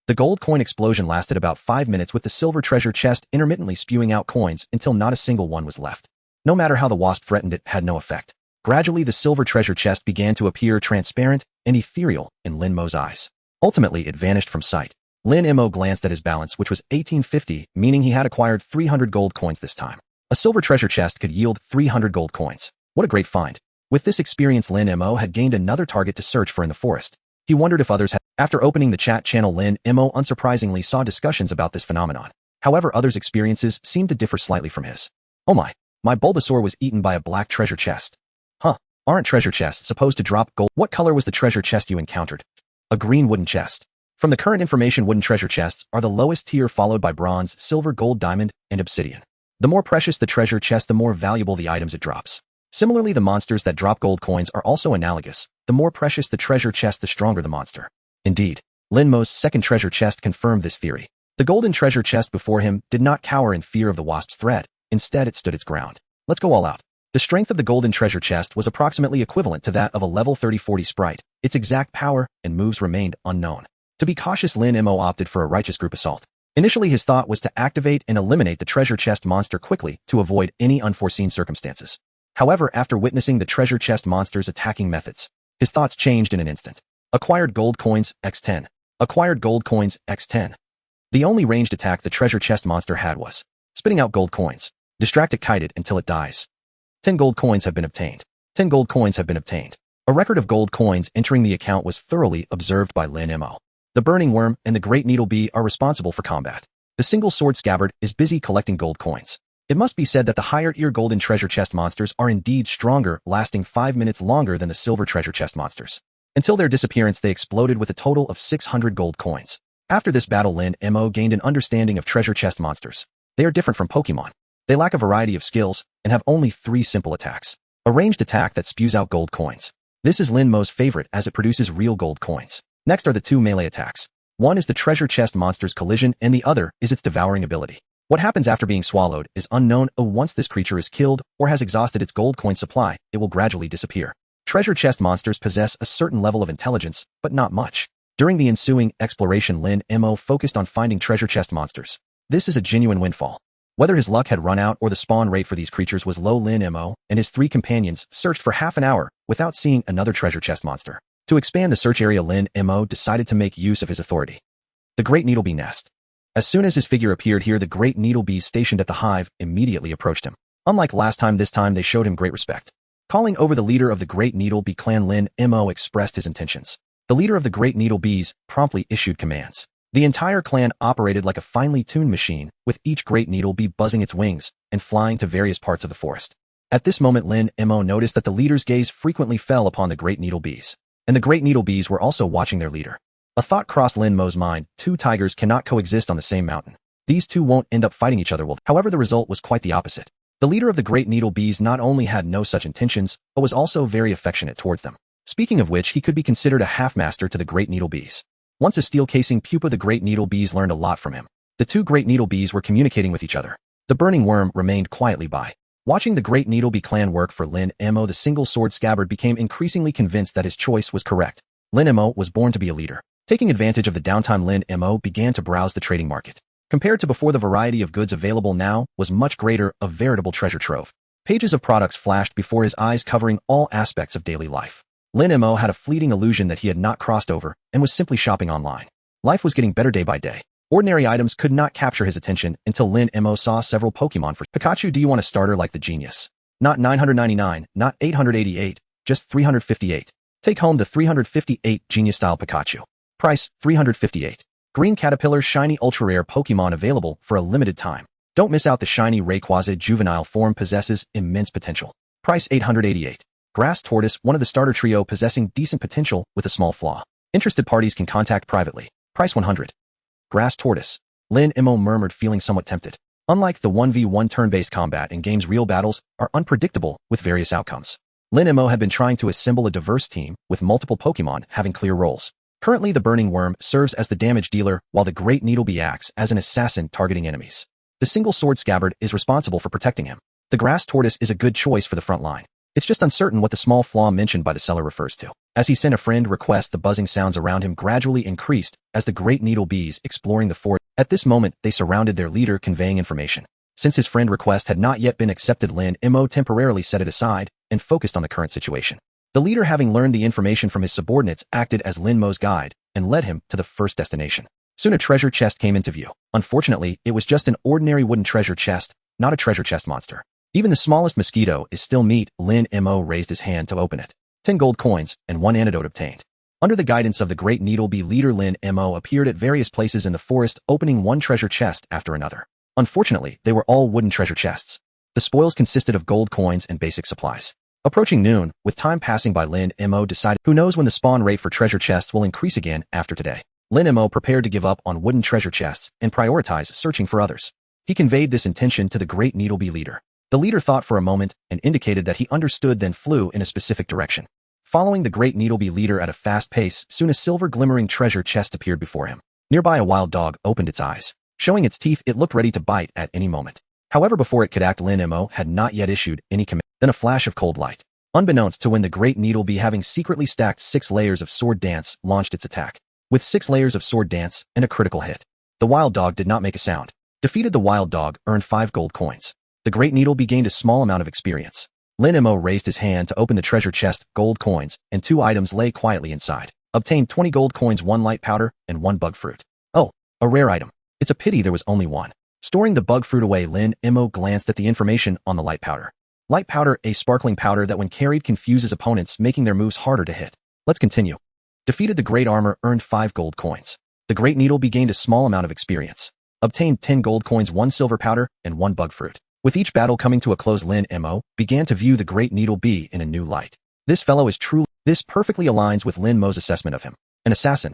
The gold coin explosion lasted about 5 minutes, with the silver treasure chest intermittently spewing out coins until not a single one was left. No matter how the wasp threatened, it had no effect. Gradually, the silver treasure chest began to appear transparent and ethereal in Lin Mo's eyes. Ultimately, it vanished from sight. Lin Mo glanced at his balance, which was 1850, meaning he had acquired 300 gold coins this time. A silver treasure chest could yield 300 gold coins. What a great find. With this experience, Lin Mo had gained another target to search for in the forest. He wondered if others had. After opening the chat channel, Lin Mo unsurprisingly saw discussions about this phenomenon. However, others' experiences seemed to differ slightly from his. Oh my Bulbasaur was eaten by a black treasure chest. Huh, aren't treasure chests supposed to drop gold? What color was the treasure chest you encountered? A green wooden chest. From the current information, wooden treasure chests are the lowest tier, followed by bronze, silver, gold, diamond, and obsidian. The more precious the treasure chest, the more valuable the items it drops. Similarly, the monsters that drop gold coins are also analogous. The more precious the treasure chest, the stronger the monster. Indeed, Lin Mo's second treasure chest confirmed this theory. The golden treasure chest before him did not cower in fear of the wasp's threat. Instead, it stood its ground. Let's go all out. The strength of the golden treasure chest was approximately equivalent to that of a level 30-40 sprite. Its exact power and moves remained unknown. To be cautious, Lin Mo opted for a righteous group assault. Initially, his thought was to activate and eliminate the treasure chest monster quickly to avoid any unforeseen circumstances. However, after witnessing the treasure chest monster's attacking methods, his thoughts changed in an instant. Acquired gold coins, x10. Acquired gold coins, x10. The only ranged attack the treasure chest monster had was spitting out gold coins. Distract it, kite it until it dies. 10 gold coins have been obtained. 10 gold coins have been obtained. A record of gold coins entering the account was thoroughly observed by Lin Mo. The burning worm and the great needle bee are responsible for combat. The single sword scabbard is busy collecting gold coins. It must be said that the higher tier golden treasure chest monsters are indeed stronger, lasting 5 minutes longer than the silver treasure chest monsters. Until their disappearance, they exploded with a total of 600 gold coins. After this battle, Lin Mo gained an understanding of treasure chest monsters. They are different from Pokémon. They lack a variety of skills and have only 3 simple attacks. A ranged attack that spews out gold coins. This is Lin Mo's favorite as it produces real gold coins. Next are the 2 melee attacks. One is the treasure chest monster's collision and the other is its devouring ability. What happens after being swallowed is unknown. Once this creature is killed or has exhausted its gold coin supply, it will gradually disappear. Treasure chest monsters possess a certain level of intelligence, but not much. During the ensuing exploration, Lin Mo focused on finding treasure chest monsters. This is a genuine windfall. Whether his luck had run out or the spawn rate for these creatures was low, Lin Mo and his 3 companions searched for half an hour without seeing another treasure chest monster. To expand the search area, Lin Mo decided to make use of his authority. The Great Needlebee Nest. As soon as his figure appeared here, the great needlebees stationed at the hive immediately approached him. Unlike last time, this time they showed him great respect. Calling over the leader of the Great Needlebee clan, Lin Mo expressed his intentions. The leader of the Great Needlebees promptly issued commands. The entire clan operated like a finely tuned machine, with each Great Needlebee buzzing its wings and flying to various parts of the forest. At this moment, Lin Mo noticed that the leader's gaze frequently fell upon the Great Needlebees, and the Great Needlebees were also watching their leader. A thought crossed Lin Mo's mind: 2 tigers cannot coexist on the same mountain. These 2 won't end up fighting each other. However, the result was quite the opposite. The leader of the Great Needlebees not only had no such intentions, but was also very affectionate towards them. Speaking of which, he could be considered a half-master to the Great Needlebees. Once a steel-casing pupa, the Great Needlebees learned a lot from him. The 2 Great Needlebees were communicating with each other. The burning worm remained quietly by. Watching the Great Needlebee clan work for Lin Mo, the single sword scabbard became increasingly convinced that his choice was correct. Lin Mo was born to be a leader. Taking advantage of the downtime, Lin Mo began to browse the trading market. Compared to before, the variety of goods available now was much greater, a veritable treasure trove. Pages of products flashed before his eyes, covering all aspects of daily life. Lin Mo had a fleeting illusion that he had not crossed over and was simply shopping online. Life was getting better day by day. Ordinary items could not capture his attention until Lin Mo saw several Pokémon for Pikachu. Do you want a starter like the genius? Not 999, not 888, just 358. Take home the 358 genius-style Pikachu. Price, 358. Green Caterpillar shiny ultra rare Pokemon available for a limited time. Don't miss out, the shiny Rayquaza juvenile form possesses immense potential. Price, 888. Grass Tortoise, one of the starter trio possessing decent potential with a small flaw. Interested parties can contact privately. Price, 100. Grass Tortoise. Lin Mo murmured, feeling somewhat tempted. Unlike the 1v1 turn-based combat in games, real battles are unpredictable with various outcomes. Lin Mo had been trying to assemble a diverse team with multiple Pokemon having clear roles. Currently, the Burning Worm serves as the damage dealer, while the Great Needlebee acts as an assassin targeting enemies. The single sword scabbard is responsible for protecting him. The Grass Tortoise is a good choice for the front line. It's just uncertain what the small flaw mentioned by the seller refers to. As he sent a friend request, the buzzing sounds around him gradually increased as the Great Needlebees exploring the forest. At this moment, they surrounded their leader, conveying information. Since his friend request had not yet been accepted, Lin Mo temporarily set it aside and focused on the current situation. The leader, having learned the information from his subordinates, acted as Lin Mo's guide and led him to the first destination. Soon a treasure chest came into view. Unfortunately, it was just an ordinary wooden treasure chest, not a treasure chest monster. Even the smallest mosquito is still meat. Lin Mo raised his hand to open it. 10 gold coins and 1 antidote obtained. Under the guidance of the great Needle Bee leader Lin Mo appeared at various places in the forest, opening one treasure chest after another. Unfortunately, they were all wooden treasure chests. The spoils consisted of gold coins and basic supplies. Approaching noon, with time passing by, Lin Mo decided, who knows when the spawn rate for treasure chests will increase again after today. Lin Mo prepared to give up on wooden treasure chests and prioritize searching for others. He conveyed this intention to the great Needle Bee leader. The leader thought for a moment and indicated that he understood, then flew in a specific direction. Following the great Needle Bee leader at a fast pace, soon a silver glimmering treasure chest appeared before him. Nearby, a wild dog opened its eyes. Showing its teeth, it looked ready to bite at any moment. However, before it could act, Lin Mo had not yet issued any command. Then a flash of cold light. Unbeknownst to Win, the great Needle Bee, having secretly stacked 6 layers of sword dance, launched its attack. With 6 layers of sword dance and a critical hit. The wild dog did not make a sound. Defeated, the wild dog earned 5 gold coins. The great Needle Bee gained a small amount of experience. Lin Mo raised his hand to open the treasure chest. Gold coins and 2 items lay quietly inside. Obtained 20 gold coins, 1 light powder, and 1 bug fruit. Oh, a rare item. It's a pity there was only one. Storing the bug fruit away, Lin Mo glanced at the information on the light powder. Light powder, a sparkling powder that when carried confuses opponents, making their moves harder to hit. Let's continue. Defeated, the great armor earned 5 gold coins. The great Needle Bee gained a small amount of experience. Obtained 10 gold coins, 1 silver powder, and 1 bug fruit. With each battle coming to a close, Lin Mo began to view the great Needle Bee in a new light. This fellow is truly... This perfectly aligns with Lin Mo's assessment of him. An assassin.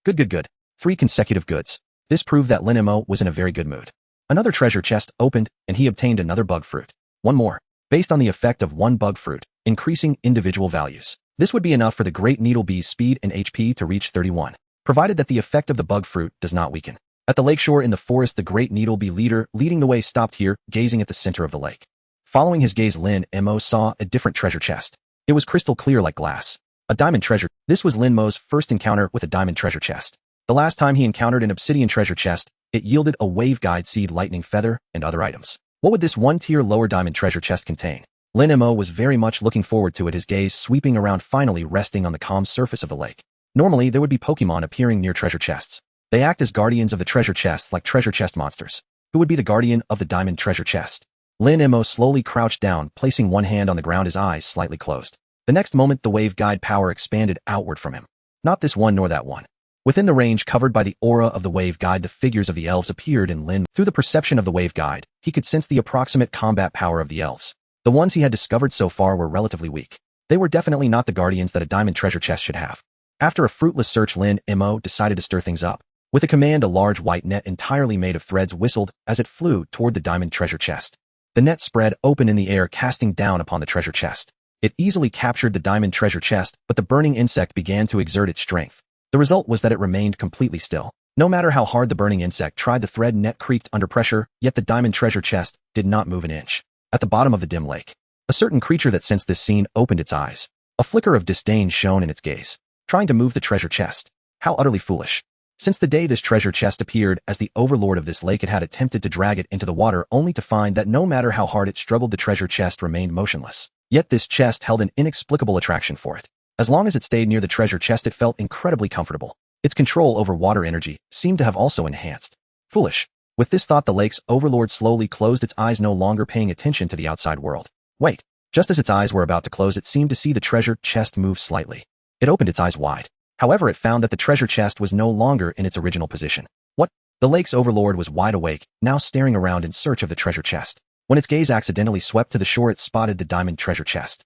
Good. 3 consecutive goods. This proved that Lin Mo was in a very good mood. Another treasure chest opened, and he obtained another bug fruit. 1 more. Based on the effect of 1 bug fruit, increasing individual values. This would be enough for the great Needle Bee's speed and HP to reach 31, provided that the effect of the bug fruit does not weaken. At the lakeshore in the forest, the great Needle Bee leader leading the way stopped here, gazing at the center of the lake. Following his gaze, Lin Mo saw a different treasure chest. It was crystal clear like glass. A diamond treasure. This was Lin Mo's first encounter with a diamond treasure chest. The last time he encountered an obsidian treasure chest, it yielded a wave guide seed, lightning feather, and other items. What would this 1-tier lower diamond treasure chest contain? Lin Mo was very much looking forward to it, his gaze sweeping around, finally resting on the calm surface of the lake. Normally, there would be Pokémon appearing near treasure chests. They act as guardians of the treasure chests, like treasure chest monsters. Who would be the guardian of the diamond treasure chest? Lin Mo slowly crouched down, placing one hand on the ground, his eyes slightly closed. The next moment, the wave guide power expanded outward from him. Not this one nor that one. Within the range covered by the aura of the wave guide, the figures of the elves appeared in Lin. Through the perception of the wave guide, he could sense the approximate combat power of the elves. The ones he had discovered so far were relatively weak. They were definitely not the guardians that a diamond treasure chest should have. After a fruitless search, Lin Mo decided to stir things up. With a command, a large white net entirely made of threads whistled as it flew toward the diamond treasure chest. The net spread open in the air, casting down upon the treasure chest. It easily captured the diamond treasure chest, but the burning insect began to exert its strength. The result was that it remained completely still. No matter how hard the burning insect tried, the thread net creaked under pressure, yet the diamond treasure chest did not move an inch. At the bottom of the dim lake, a certain creature that sensed this scene opened its eyes. A flicker of disdain shone in its gaze. Trying to move the treasure chest. How utterly foolish. Since the day this treasure chest appeared, as the overlord of this lake, it had attempted to drag it into the water, only to find that no matter how hard it struggled, the treasure chest remained motionless. Yet this chest held an inexplicable attraction for it. As long as it stayed near the treasure chest, it felt incredibly comfortable. Its control over water energy seemed to have also enhanced. Foolish. With this thought, the lake's overlord slowly closed its eyes, no longer paying attention to the outside world. Wait. Just as its eyes were about to close, it seemed to see the treasure chest move slightly. It opened its eyes wide. However, it found that the treasure chest was no longer in its original position. What? The lake's overlord was wide awake, now staring around in search of the treasure chest. When its gaze accidentally swept to the shore, it spotted the diamond treasure chest.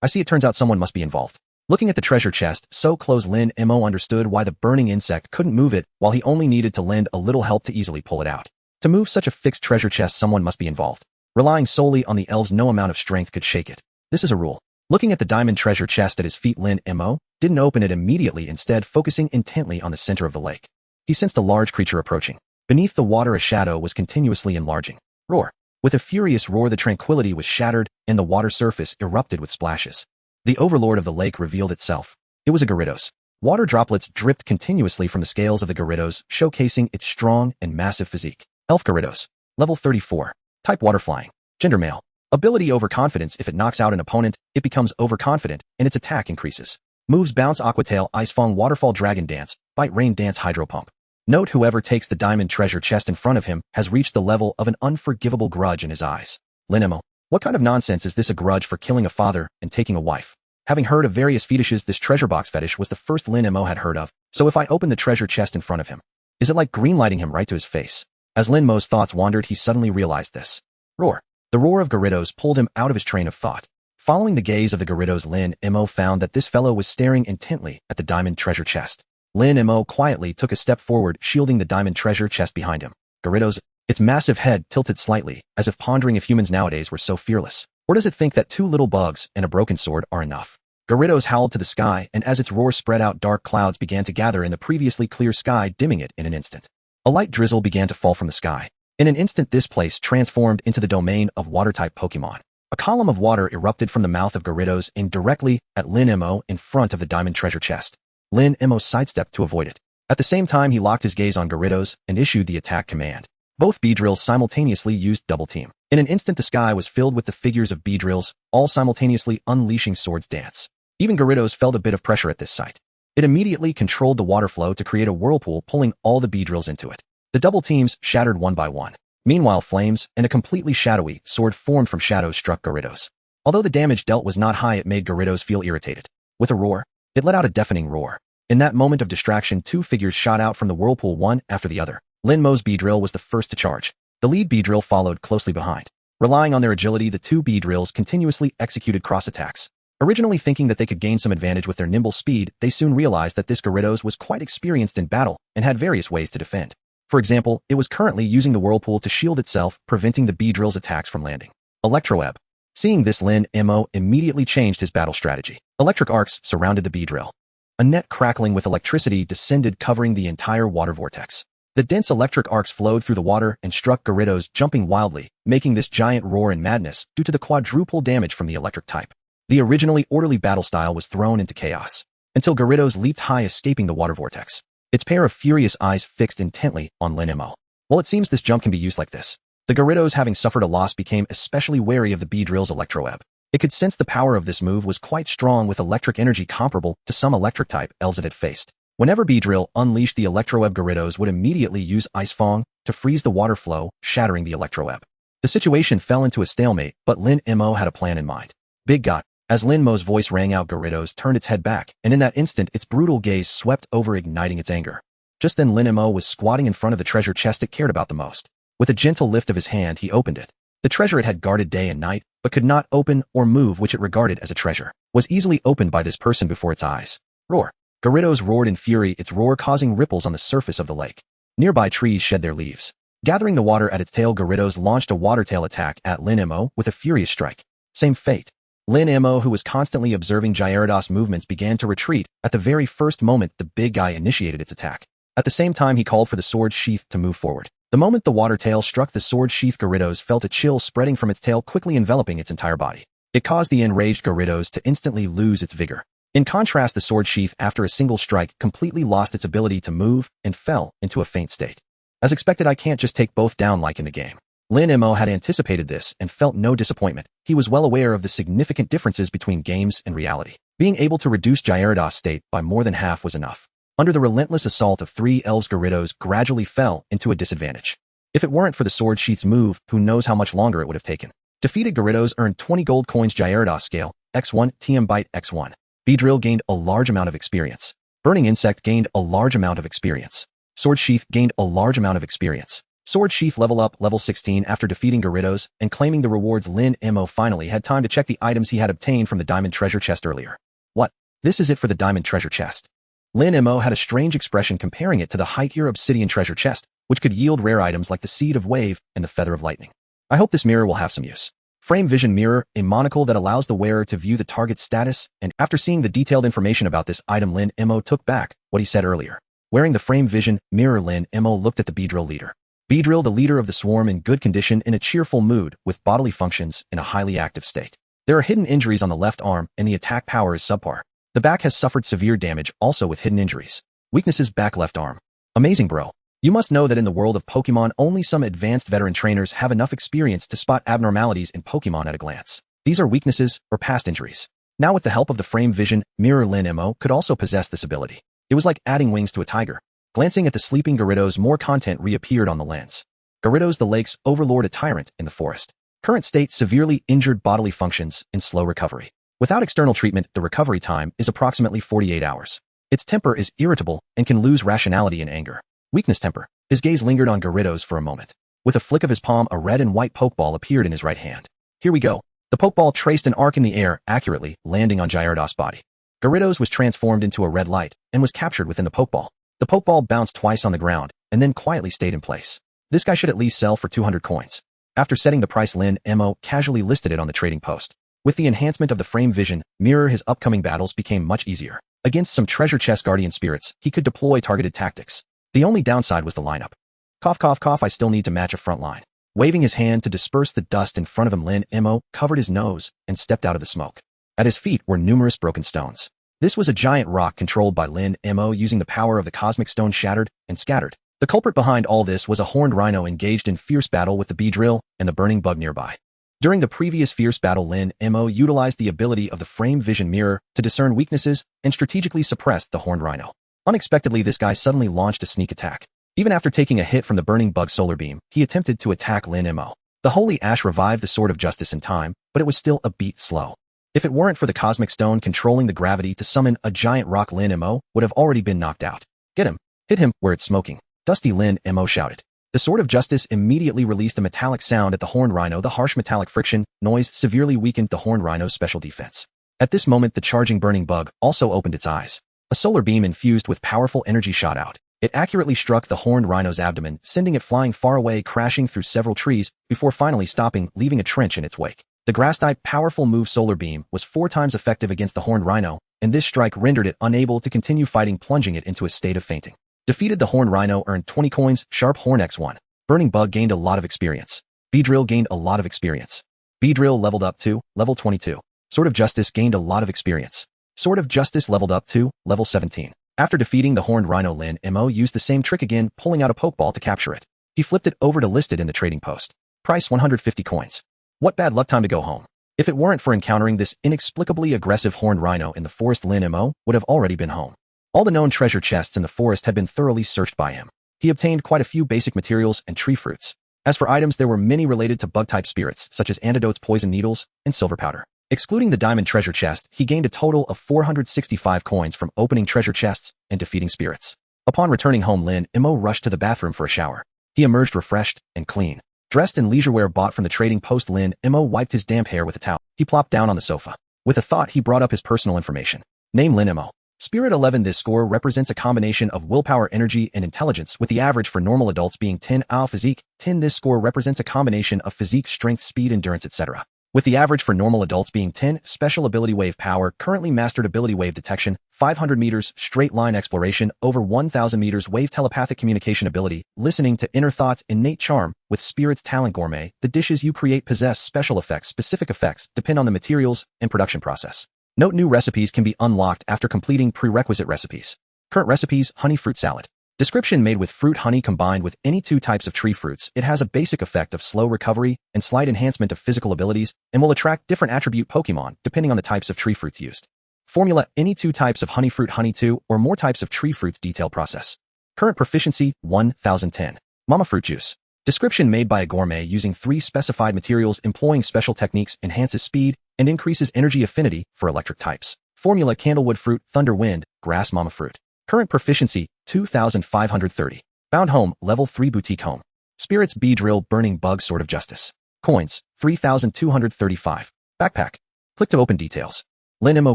I see, it turns out someone must be involved. Looking at the treasure chest so close, Lin Mo understood why the burning insect couldn't move it, while he only needed to lend a little help to easily pull it out. To move such a fixed treasure chest, someone must be involved. Relying solely on the elves, no amount of strength could shake it. This is a rule. Looking at the diamond treasure chest at his feet, Lin Mo didn't open it immediately, instead focusing intently on the center of the lake. He sensed a large creature approaching. Beneath the water, a shadow was continuously enlarging. Roar. With a furious roar, the tranquility was shattered, and the water surface erupted with splashes. The overlord of the lake revealed itself. It was a Gyarados. Water droplets dripped continuously from the scales of the Gyarados, showcasing its strong and massive physique. Elf Gyarados. Level 34. Type water flying. Gender male. Ability overconfidence. If it knocks out an opponent, it becomes overconfident, and its attack increases. Moves: Bounce, Aqua Tail, Ice Fang, Waterfall, Dragon Dance, Bite, Rain Dance, Hydro Pump. Note: whoever takes the diamond treasure chest in front of him has reached the level of an unforgivable grudge in his eyes. Lin Mo. What kind of nonsense is this? A grudge for killing a father and taking a wife? Having heard of various fetishes, this treasure box fetish was the first Lin Mo had heard of, so if I open the treasure chest in front of him, is it like greenlighting him right to his face? As Lin Mo's thoughts wandered, he suddenly realized this. Roar. The roar of Gyarados pulled him out of his train of thought. Following the gaze of the Gyarados, Lin Mo found that this fellow was staring intently at the diamond treasure chest. Lin Mo quietly took a step forward, shielding the diamond treasure chest behind him. Gyarados, its massive head tilted slightly, as if pondering if humans nowadays were so fearless. Or does it think that 2 little bugs and a broken sword are enough? Gyarados howled to the sky, and as its roar spread out, dark clouds began to gather in the previously clear sky, dimming it in an instant. A light drizzle began to fall from the sky. In an instant, this place transformed into the domain of water-type Pokémon. A column of water erupted from the mouth of Gyarados aimed directly at Lin Mo in front of the diamond treasure chest. Lin Mo sidestepped to avoid it. At the same time, he locked his gaze on Gyarados and issued the attack command. Both Beedrills simultaneously used double team. In an instant, the sky was filled with the figures of Beedrills, all simultaneously unleashing swords dance. Even Gyarados felt a bit of pressure at this sight. It immediately controlled the water flow to create a whirlpool, pulling all the Beedrills into it. The double teams shattered one by one. Meanwhile, flames and a completely shadowy sword formed from shadows struck Gyarados. Although the damage dealt was not high, it made Gyarados feel irritated. With a roar, it let out a deafening roar. In that moment of distraction, 2 figures shot out from the whirlpool, one after the other. Lin Mo's Beedrill was the first to charge. The lead Beedrill followed closely behind. Relying on their agility, the 2 Beedrills continuously executed cross attacks. Originally thinking that they could gain some advantage with their nimble speed, they soon realized that this Gyarados was quite experienced in battle and had various ways to defend. For example, it was currently using the whirlpool to shield itself, preventing the Beedrill's attacks from landing. Electroweb. Seeing this, Lin Mo immediately changed his battle strategy. Electric arcs surrounded the Beedrill. A net crackling with electricity descended, covering the entire water vortex. The dense electric arcs flowed through the water and struck Gyarados, jumping wildly, making this giant roar in madness due to the quadruple damage from the electric type. The originally orderly battle style was thrown into chaos, until Gyarados leaped high, escaping the water vortex. Its pair of furious eyes fixed intently on Lin Mo. Well, it seems this jump can be used like this. The Gyarados, having suffered a loss, became especially wary of the Beedrill's Electroweb. It could sense the power of this move was quite strong, with electric energy comparable to some electric type elves it had faced. Whenever Beedrill unleashed the Electroweb, Gyarados would immediately use Ice Fang to freeze the water flow, shattering the Electroweb. The situation fell into a stalemate, but Lin Mo had a plan in mind. Big God. As Lin Mo's voice rang out, Gyarados turned its head back, and in that instant, its brutal gaze swept over, igniting its anger. Just then, Lin Mo was squatting in front of the treasure chest it cared about the most. With a gentle lift of his hand, he opened it. The treasure it had guarded day and night, but could not open or move, which it regarded as a treasure, was easily opened by this person before its eyes. Roar. Gyarados roared in fury, its roar causing ripples on the surface of the lake. Nearby trees shed their leaves. Gathering the water at its tail, Gyarados launched a water tail attack at Lin Mo with a furious strike. Same fate. Lin Mo, who was constantly observing Gyarados' movements, began to retreat at the very first moment the big guy initiated its attack. At the same time, he called for the sword sheath to move forward. The moment the water tail struck the sword sheath, Gyarados felt a chill spreading from its tail, quickly enveloping its entire body. It caused the enraged Gyarados to instantly lose its vigor. In contrast, the sword sheath, after a single strike, completely lost its ability to move and fell into a faint state. As expected, I can't just take both down like in the game. Lin Mo had anticipated this and felt no disappointment. He was well aware of the significant differences between games and reality. Being able to reduce Gyarados' state by more than half was enough. Under the relentless assault of 3 elves, Gyarados gradually fell into a disadvantage. If it weren't for the sword sheath's move, who knows how much longer it would have taken. Defeated Gyarados earned 20 gold coins. Gyarados scale, X1, TM Bite, X1. Beedrill gained a large amount of experience. Burning Insect gained a large amount of experience. Sword Sheath gained a large amount of experience. Sword Sheath level up, level 16. After defeating Gyarados and claiming the rewards, Lin Mo finally had time to check the items he had obtained from the diamond treasure chest earlier. What? This is it for the diamond treasure chest? Lin Mo had a strange expression, comparing it to the high-tier obsidian treasure chest, which could yield rare items like the Seed of Wave and the Feather of Lightning. I hope this mirror will have some use. Frame Vision Mirror, a monocle that allows the wearer to view the target's status, and after seeing the detailed information about this item, Lin Mo took back what he said earlier. Wearing the Frame Vision Mirror, Lin Mo looked at the Beedrill leader. Beedrill, the leader of the swarm, in good condition, in a cheerful mood, with bodily functions in a highly active state. There are hidden injuries on the left arm, and the attack power is subpar. The back has suffered severe damage, also with hidden injuries. Weaknesses: back left arm. Amazing, bro. You must know that in the world of Pokemon, only some advanced veteran trainers have enough experience to spot abnormalities in Pokemon at a glance. These are weaknesses or past injuries. Now, with the help of the Frame Vision Mirror, Lin Mo could also possess this ability. It was like adding wings to a tiger. Glancing at the sleeping Gyarados, more content reappeared on the lens. Gyarados, the lake's overlord, a tyrant in the forest. Current state: severely injured, bodily functions in slow recovery. Without external treatment, the recovery time is approximately 48 hours. Its temper is irritable and can lose rationality in anger. Weakness temper. His gaze lingered on Gyarados for a moment. With a flick of his palm, a red and white Pokeball appeared in his right hand. Here we go. The Pokeball traced an arc in the air, accurately landing on Gyarados' body. Gyarados was transformed into a red light and was captured within the Pokeball. The Pokeball bounced twice on the ground and then quietly stayed in place. This guy should at least sell for 200 coins. After setting the price, Lin Mo casually listed it on the trading post. With the enhancement of the frame vision mirror, his upcoming battles became much easier. Against some treasure chest guardian spirits, he could deploy targeted tactics. The only downside was the lineup. Cough, cough, cough, I still need to match a front line. Waving his hand to disperse the dust in front of him, Lin Mo covered his nose and stepped out of the smoke. At his feet were numerous broken stones. This was a giant rock controlled by Lin Mo using the power of the cosmic stone, shattered and scattered. The culprit behind all this was a horned rhino engaged in fierce battle with the Beedrill and the burning bug nearby. During the previous fierce battle, Lin Mo utilized the ability of the frame vision mirror to discern weaknesses and strategically suppressed the horned rhino. Unexpectedly, this guy suddenly launched a sneak attack. Even after taking a hit from the burning bug solar beam, he attempted to attack Lin Mo. The Holy Ash revived the Sword of Justice in time, but it was still a beat slow. If it weren't for the cosmic stone controlling the gravity to summon a giant rock, Lin Mo would have already been knocked out. Get him! Hit him where it's smoking! Dusty, Lin Mo shouted. The Sword of Justice immediately released a metallic sound at the horned rhino. The harsh metallic friction noise severely weakened the horned rhino's special defense. At this moment, the charging burning bug also opened its eyes. A solar beam infused with powerful energy shot out. It accurately struck the horned rhino's abdomen, sending it flying far away, crashing through several trees, before finally stopping, leaving a trench in its wake. The grass-type powerful move solar beam was 4 times effective against the horned rhino, and this strike rendered it unable to continue fighting, plunging it into a state of fainting. Defeated, the horned rhino earned 20 coins. Sharp Horn X1. Burning Bug gained a lot of experience. Beedrill gained a lot of experience. Beedrill leveled up to level 22. Sword of Justice gained a lot of experience. Sword of Justice leveled up to level 17. After defeating the horned rhino, Lin Mo used the same trick again, pulling out a Pokeball to capture it. He flipped it over to list it in the trading post. Price 150 coins. What bad luck, time to go home. If it weren't for encountering this inexplicably aggressive horned rhino in the forest, Lin Mo would have already been home. All the known treasure chests in the forest had been thoroughly searched by him. He obtained quite a few basic materials and tree fruits. As for items, there were many related to bug-type spirits, such as antidotes, poison needles, and silver powder. Excluding the diamond treasure chest, he gained a total of 465 coins from opening treasure chests and defeating spirits. Upon returning home, Lin Mo rushed to the bathroom for a shower. He emerged refreshed and clean. Dressed in leisure wear bought from the trading post, Lin Mo wiped his damp hair with a towel. He plopped down on the sofa. With a thought, he brought up his personal information. Name: Lin Mo. Spirit 11. This score represents a combination of willpower, energy, and intelligence, with the average for normal adults being 10. Physique 10. This score represents a combination of physique, strength, speed, endurance, etc. With the average for normal adults being 10. Special ability Wave Power, currently mastered ability Wave Detection, 500 meters, straight line exploration, over 1000 meters, wave telepathic communication ability, listening to inner thoughts, innate charm, with Spirit's talent Gourmet. The dishes you create possess special effects. Specific effects depend on the materials and production process. Note: new recipes can be unlocked after completing prerequisite recipes. Current recipes: honey fruit salad. Description: made with fruit honey combined with any 2 types of tree fruits. It has a basic effect of slow recovery and slight enhancement of physical abilities, and will attract different attribute Pokemon depending on the types of tree fruits used. Formula: any 2 types of honey fruit, honey 2 or more types of tree fruits. Detail process. Current proficiency: 1010. Mama fruit juice. Description: made by a gourmet using 3 specified materials, employing special techniques, enhances speed, and increases energy affinity for electric types. Formula: candlewood fruit, thunder wind, grass mama fruit. Current proficiency: 2530. Bound home, level 3 boutique home. Spirits: Beedrill, burning bug, Sword of Justice. Coins: 3235. Backpack. Click to open details. Lin Mo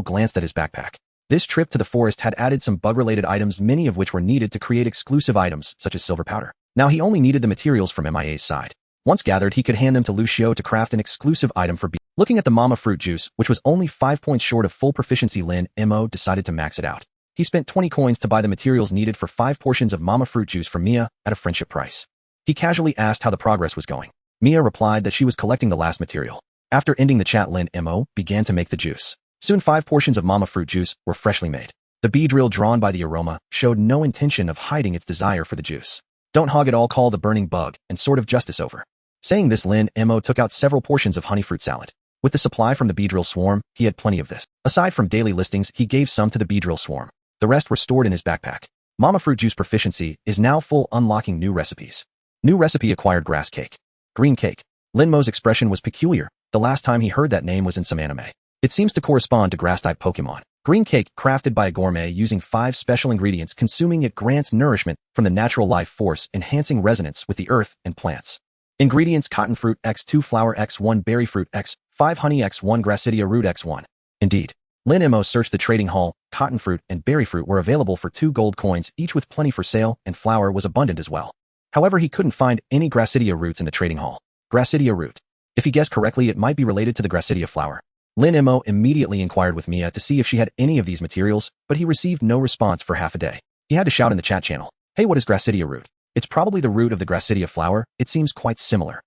glanced at his backpack. This trip to the forest had added some bug-related items, many of which were needed to create exclusive items, such as silver powder. Now he only needed the materials from MIA's side. Once gathered, he could hand them to Lucio to craft an exclusive item for Beedrill. Looking at the mama fruit juice, which was only 5 points short of full proficiency, Lin Mo decided to max it out. He spent 20 coins to buy the materials needed for 5 portions of mama fruit juice from Mia at a friendship price. He casually asked how the progress was going. Mia replied that she was collecting the last material. After ending the chat, Lin Mo began to make the juice. Soon 5 portions of mama fruit juice were freshly made. The Beedrill, drawn by the aroma, showed no intention of hiding its desire for the juice. Don't hog it all, call the burning bug and Sword of Justice over. Saying this, Lin Mo took out several portions of honey fruit salad. With the supply from the Beedrill swarm, he had plenty of this. Aside from daily listings, he gave some to the Beedrill swarm. The rest were stored in his backpack. Mama fruit juice proficiency is now full, unlocking new recipes. New recipe acquired: grass cake. Green cake. Lin Mo's expression was peculiar. The last time he heard that name was in some anime. It seems to correspond to grass-type Pokémon. Green cake, crafted by a gourmet using 5 special ingredients, consuming it grants nourishment from the natural life force, enhancing resonance with the earth and plants. Ingredients: cotton fruit x2, flower x1, berry fruit x5, honey x1, grassidia root x1. Indeed. Lin Mo searched the trading hall. Cotton fruit and berry fruit were available for 2 gold coins, each with plenty for sale, and flour was abundant as well. However, he couldn't find any grassidia roots in the trading hall. Grassidia root. If he guessed correctly, it might be related to the grassidia flower. Lin Mo immediately inquired with Mia to see if she had any of these materials, but he received no response for half a day. He had to shout in the chat channel, "Hey, what is grassidia root?" It's probably the root of the grassidia flower. It seems quite similar.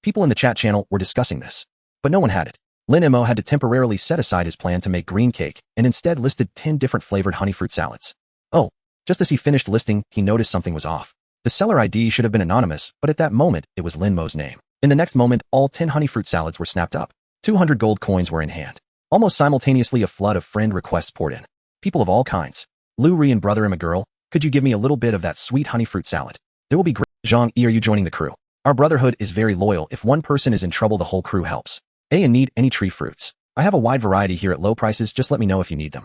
People in the chat channel were discussing this, but no one had it. Lin Mo had to temporarily set aside his plan to make green cake and instead listed 10 different flavored honey fruit salads. Oh, just as he finished listing, he noticed something was off. The seller ID should have been anonymous, but at that moment, it was Lin Mo's name. In the next moment, all 10 honey fruit salads were snapped up. 200 gold coins were in hand. Almost simultaneously, a flood of friend requests poured in. People of all kinds. Lu Ri and brother am a girl. Could you give me a little bit of that sweet honey fruit salad? There will be great. Zhang Yi, are you joining the crew? Our brotherhood is very loyal. If one person is in trouble, the whole crew helps. And need any tree fruits? I have a wide variety here at low prices. Just let me know if you need them.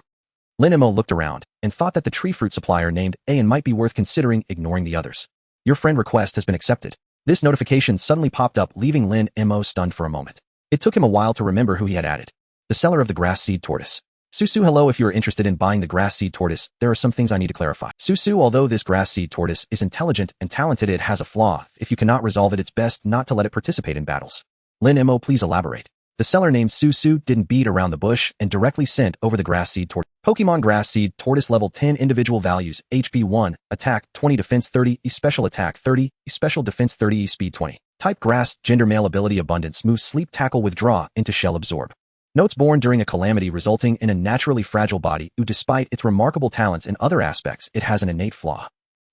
Lin Mo looked around and thought that the tree fruit supplier named An might be worth considering, ignoring the others. Your friend request has been accepted. This notification suddenly popped up, leaving Lin Mo stunned for a moment. It took him a while to remember who he had added. The seller of the grass seed tortoise. Susu, hello. If you are interested in buying the grass seed tortoise, there are some things I need to clarify. Susu, although this grass seed tortoise is intelligent and talented, it has a flaw. If you cannot resolve it, it's best not to let it participate in battles. Lin Mo, please elaborate. The seller named Susu didn't beat around the bush and directly sent over the grass seed tortoise. Pokemon grass seed tortoise, level 10, individual values: HP 1, attack 20, defense 30, special attack 30, special defense 30, speed 20. Type grass, gender male, ability abundance, move sleep, tackle, withdraw, into shell, absorb. Notes: born during a calamity resulting in a naturally fragile body, despite its remarkable talents in other aspects, it has an innate flaw.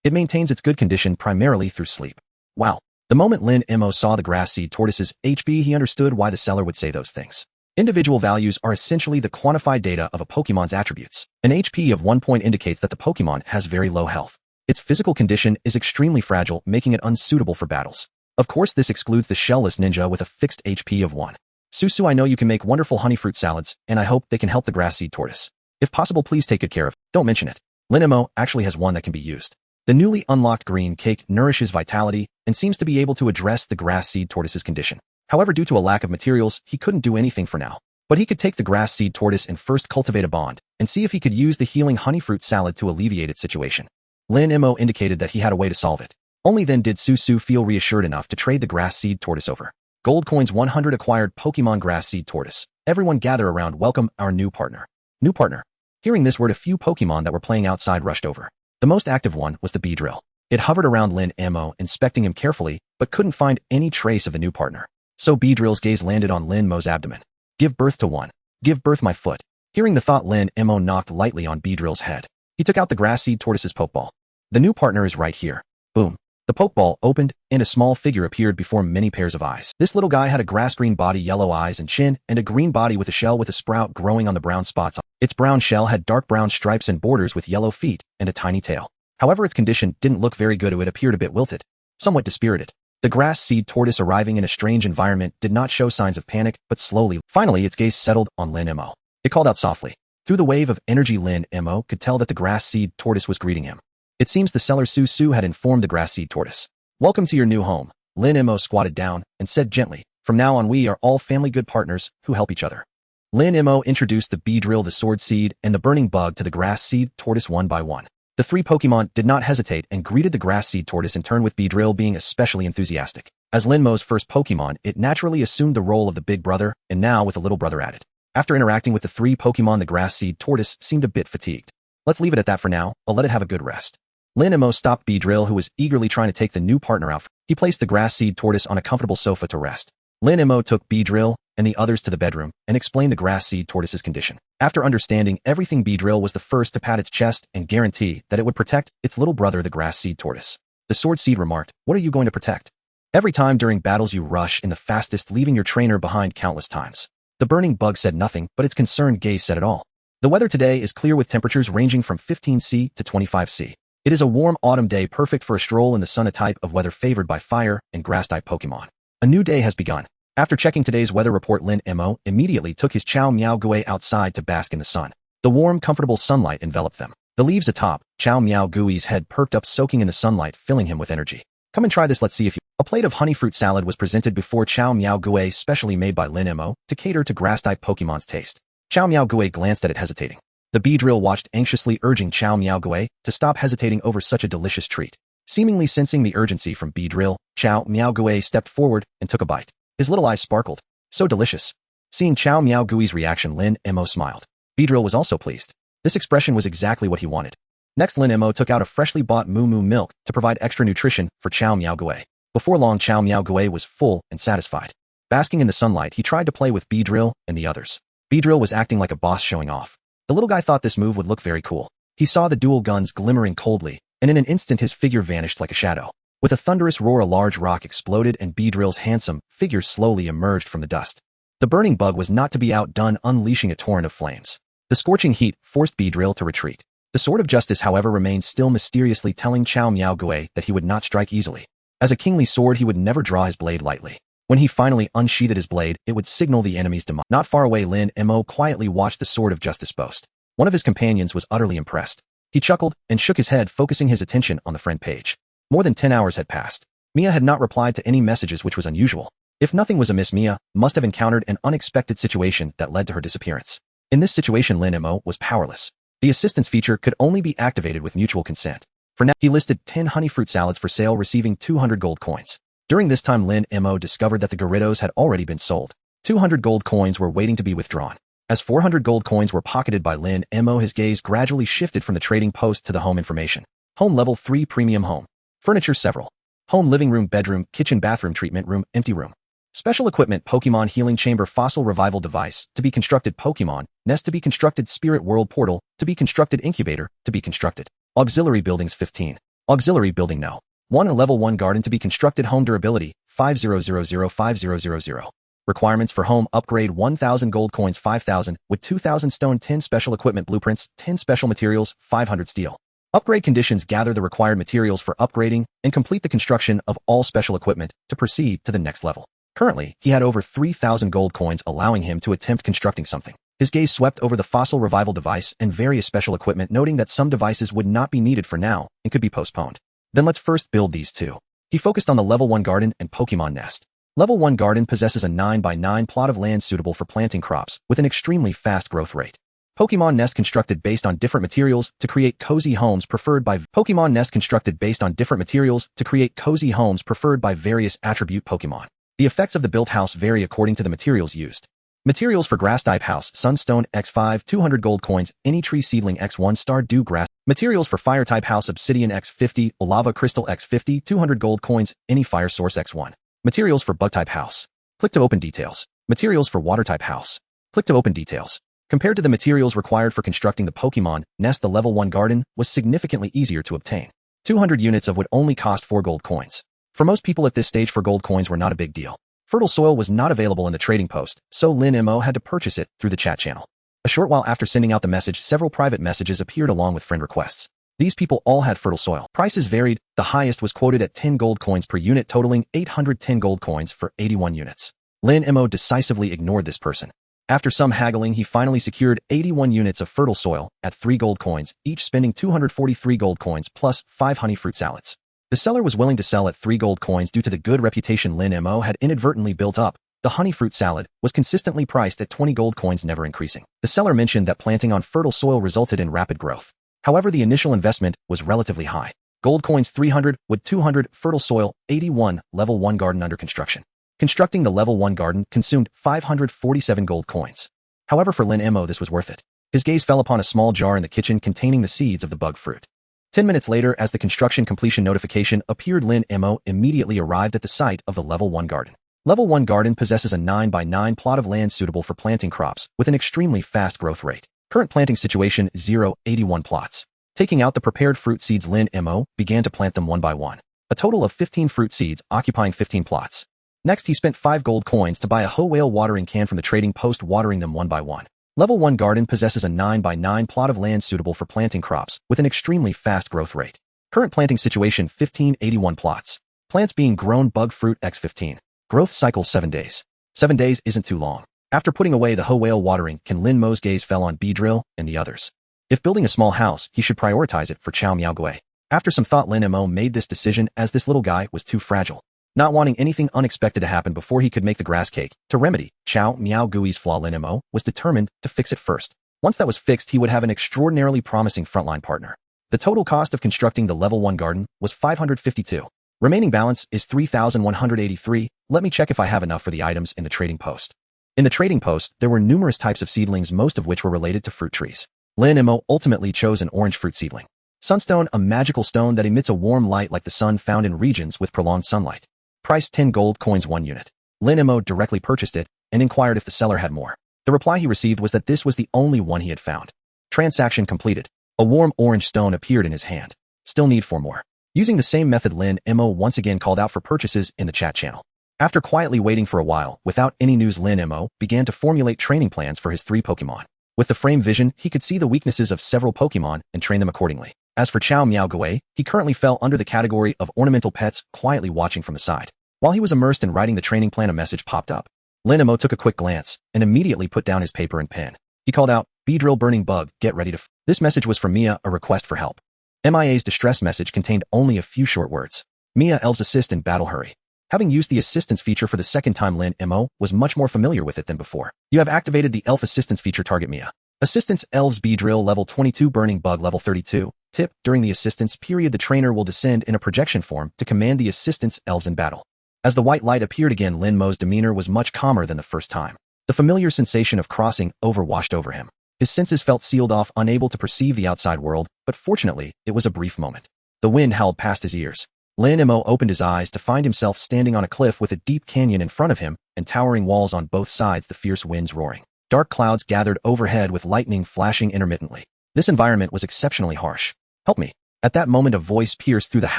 It maintains its good condition primarily through sleep. Wow. The moment Lin Mo saw the grass seed tortoise's HP, he understood why the seller would say those things. Individual values are essentially the quantified data of a Pokemon's attributes. An HP of 1 point indicates that the Pokemon has very low health. Its physical condition is extremely fragile, making it unsuitable for battles. Of course, this excludes the shellless ninja with a fixed HP of 1. Susu, I know you can make wonderful honey fruit salads, and I hope they can help the grass seed tortoise. If possible, please take good care of. Don't mention it. Lin Mo actually has one that can be used. The newly unlocked green cake nourishes vitality and seems to be able to address the grass seed tortoise's condition. However, due to a lack of materials, he couldn't do anything for now. But he could take the grass seed tortoise and first cultivate a bond, and see if he could use the healing honey fruit salad to alleviate its situation. Lin Mo indicated that he had a way to solve it. Only then did Susu feel reassured enough to trade the grass seed tortoise over. Gold coins 100, acquired Pokemon grass seed tortoise. Everyone gather around, welcome our new partner. New partner. Hearing this word, a few Pokemon that were playing outside rushed over. The most active one was the Beedrill. It hovered around Lin Mo, inspecting him carefully, but couldn't find any trace of the new partner. So Beedrill's gaze landed on Lin Mo's abdomen. Give birth to one. Give birth my foot. Hearing the thought, Lin Mo knocked lightly on Beedrill's head. He took out the grass seed tortoise's Pokeball. The new partner is right here. Boom. The Pokeball opened, and a small figure appeared before many pairs of eyes. This little guy had a grass-green body, yellow eyes and chin, and a green body with a shell with a sprout growing on the brown spots. Its brown shell had dark brown stripes and borders with yellow feet and a tiny tail. However, its condition didn't look very good. It would appeared a bit wilted, somewhat dispirited. The grass seed tortoise, arriving in a strange environment, did not show signs of panic, but slowly, finally, its gaze settled on Lin Mo. It called out softly. Through the wave of energy, Lin Mo could tell that the grass seed tortoise was greeting him. It seems the seller Susu had informed the grass seed tortoise. Welcome to your new home. Lin Mo squatted down and said gently, from now on we are all family, good partners who help each other. Lin Mo introduced the Beedrill, the sword seed, and the burning bug to the grass seed tortoise one by one. The 3 Pokemon did not hesitate and greeted the grass seed tortoise in turn, with Beedrill being especially enthusiastic. As Lin Mo's first Pokemon, it naturally assumed the role of the big brother, and now with a little brother added. After interacting with the 3 Pokemon, the grass seed tortoise seemed a bit fatigued. Let's leave it at that for now. I'll let it have a good rest. Lin Mo stopped Beedrill, who was eagerly trying to take the new partner out. He placed the grass seed tortoise on a comfortable sofa to rest. Lin Mo took Beedrill and the others to the bedroom and explained the grass seed tortoise's condition. After understanding everything, Beedrill was the first to pat its chest and guarantee that it would protect its little brother, the grass seed tortoise. The sword seed remarked, what are you going to protect? Every time during battles you rush in the fastest, leaving your trainer behind countless times. The burning bug said nothing, but its concerned gaze said it all. The weather today is clear with temperatures ranging from 15°C to 25°C. It is a warm autumn day, perfect for a stroll in the sun, a type of weather favored by fire and grass-type Pokemon. A new day has begun. After checking today's weather report, Lin Mo immediately took his Chow Miao Gui outside to bask in the sun. The warm, comfortable sunlight enveloped them. The leaves atop Chow Miao Gui's head perked up, soaking in the sunlight, filling him with energy. Come and try this, let's see if you... A plate of honey fruit salad was presented before Chow Miao Gui, specially made by Lin Mo to cater to grass-type Pokemon's taste. Chow Miao Gui glanced at it, hesitating. The Beedrill watched anxiously, urging Chow Miao Gui to stop hesitating over such a delicious treat. Seemingly sensing the urgency from Beedrill, Chow Miao Gui stepped forward and took a bite. His little eyes sparkled. So delicious. Seeing Chow Miao Gui's reaction, Lin Mo smiled. Beedrill was also pleased. This expression was exactly what he wanted. Next, Lin Mo took out a freshly bought Moo Moo milk to provide extra nutrition for Chow Miao Gui. Before long, Chow Miao Gui was full and satisfied. Basking in the sunlight, he tried to play with Beedrill and the others. Beedrill was acting like a boss, showing off. The little guy thought this move would look very cool. He saw the dual guns glimmering coldly, and in an instant his figure vanished like a shadow. With a thunderous roar, a large rock exploded and Beedrill's handsome figure slowly emerged from the dust. The burning bug was not to be outdone, unleashing a torrent of flames. The scorching heat forced Beedrill to retreat. The Sword of Justice, however, remained still, mysteriously telling Chow Miao Gui that he would not strike easily. As a kingly sword, he would never draw his blade lightly. When he finally unsheathed his blade, it would signal the enemy's demise. Not far away, Lin Mo quietly watched the Sword of Justice boast. One of his companions was utterly impressed. He chuckled and shook his head, focusing his attention on the friend page. More than 10 hours had passed. Mia had not replied to any messages, which was unusual. If nothing was amiss, Mia must have encountered an unexpected situation that led to her disappearance. In this situation, Lin Mo was powerless. The assistance feature could only be activated with mutual consent. For now, he listed 10 honey fruit salads for sale, receiving 200 gold coins. During this time, Lin Mo discovered that the Gyarados had already been sold. 200 gold coins were waiting to be withdrawn. As 400 gold coins were pocketed by Lin Mo, his gaze gradually shifted from the trading post to the home information. Home level 3 premium home. Furniture several. Home living room, bedroom, kitchen, bathroom, treatment room, empty room. Special equipment: Pokemon healing chamber, fossil revival device, to be constructed; Pokemon nest, to be constructed; spirit world portal, to be constructed; incubator, to be constructed. Auxiliary buildings 15. Auxiliary building no. 1. A level 1 garden to be constructed. Home durability 50005000. Requirements for home upgrade: 1000 gold coins, 5000, with 2000 stone, 10 special equipment blueprints, 10 special materials, 500 steel. Upgrade conditions: gather the required materials for upgrading and complete the construction of all special equipment to proceed to the next level. Currently, he had over 3000 gold coins, allowing him to attempt constructing something. His gaze swept over the fossil revival device and various special equipment, noting that some devices would not be needed for now and could be postponed. Then let's first build these two. He focused on the level 1 garden and Pokemon nest. Level 1 garden possesses a 9x9 plot of land suitable for planting crops with an extremely fast growth rate. Pokemon nest constructed based on different materials to create cozy homes preferred by Pokemon nest constructed based on different materials to create cozy homes preferred by various attribute Pokemon. The effects of the built house vary according to the materials used. Materials for grass-type house: Sunstone x5, 200 gold coins; any tree seedling x1, Stardew grass. Materials for fire-type house: Obsidian x50, Lava crystal x50, 200 gold coins; any fire source x1. Materials for bug-type house. Click to open details. Materials for water-type house. Click to open details. Compared to the materials required for constructing the Pokemon nest, the level 1 garden was significantly easier to obtain. 200 units of would only cost 4 gold coins. For most people at this stage, 4 gold coins were not a big deal. Fertile soil was not available in the trading post, so Lin Mo had to purchase it through the chat channel. A short while after sending out the message, several private messages appeared along with friend requests. These people all had fertile soil. Prices varied. The highest was quoted at 10 gold coins per unit, totaling 810 gold coins for 81 units. Lin Mo decisively ignored this person. After some haggling, he finally secured 81 units of fertile soil at 3 gold coins, each spending 243 gold coins plus 5 honey fruit salads. The seller was willing to sell at 3 gold coins due to the good reputation Lin Mo had inadvertently built up. The honey fruit salad was consistently priced at 20 gold coins, never increasing. The seller mentioned that planting on fertile soil resulted in rapid growth. However, the initial investment was relatively high. Gold coins 300, wood 200, fertile soil 81, level 1 garden under construction. Constructing the level 1 garden consumed 547 gold coins. However, for Lin Mo this was worth it. His gaze fell upon a small jar in the kitchen containing the seeds of the bug fruit. 10 minutes later, as the construction completion notification appeared, Lin Mo immediately arrived at the site of the level 1 garden. Level 1 garden possesses a 9x9 plot of land suitable for planting crops with an extremely fast growth rate. Current planting situation 081 plots. Taking out the prepared fruit seeds, Lin Mo began to plant them one by one. A total of 15 fruit seeds occupying 15 plots. Next, he spent 5 gold coins to buy a Ho Whale watering can from the trading post, watering them one by one. Level 1 garden possesses a 9x9 plot of land suitable for planting crops with an extremely fast growth rate. Current planting situation 1581 plots. Plants being grown: bug fruit x15. Growth cycle 7 days. 7 days isn't too long. After putting away the Ho whale watering, Lin Mo's gaze fell on Beedrill and the others. If building a small house, he should prioritize it for Chow Miao Gui. After some thought, Lin Mo made this decision as this little guy was too fragile. Not wanting anything unexpected to happen before he could make the grass cake, to remedy Chow Miao Gui's flaw, Lin Mo was determined to fix it first. Once that was fixed, he would have an extraordinarily promising frontline partner. The total cost of constructing the level 1 garden was 552. Remaining balance is 3,183. Let me check if I have enough for the items in the trading post. In the trading post, there were numerous types of seedlings, most of which were related to fruit trees. Lin Mo ultimately chose an orange fruit seedling. Sunstone, a magical stone that emits a warm light like the sun, found in regions with prolonged sunlight. Price 10 gold coins 1 unit. Lin Mo directly purchased it and inquired if the seller had more. The reply he received was that this was the only one he had found. Transaction completed. A warm orange stone appeared in his hand. Still need 4 more. Using the same method, Lin Mo once again called out for purchases in the chat channel. After quietly waiting for a while, without any news, Lin Mo began to formulate training plans for his 3 Pokémon. With the frame vision, he could see the weaknesses of several Pokémon and train them accordingly. As for Chow Miao Gui, he currently fell under the category of ornamental pets, quietly watching from the side. While he was immersed in writing the training plan, a message popped up. Lin Mo took a quick glance and immediately put down his paper and pen. He called out, "Beedrill burning bug, get ready to f." This message was from Mia, a request for help. MIA's distress message contained only a few short words. Mia, elves assist in battle, hurry. Having used the assistance feature for the second time, Lin Mo was much more familiar with it than before. You have activated the elf assistance feature. Target Mia. Assistance elves Beedrill level 22 burning bug level 32. Tip: during the assistance period, the trainer will descend in a projection form to command the assistance elves in battle. As the white light appeared again, Lin Mo's demeanor was much calmer than the first time. The familiar sensation of crossing over washed over him. His senses felt sealed off, unable to perceive the outside world, but fortunately, it was a brief moment. The wind howled past his ears. Lin Mo opened his eyes to find himself standing on a cliff with a deep canyon in front of him and towering walls on both sides, the fierce winds roaring. Dark clouds gathered overhead with lightning flashing intermittently. This environment was exceptionally harsh. Help me. At that moment, a voice pierced through the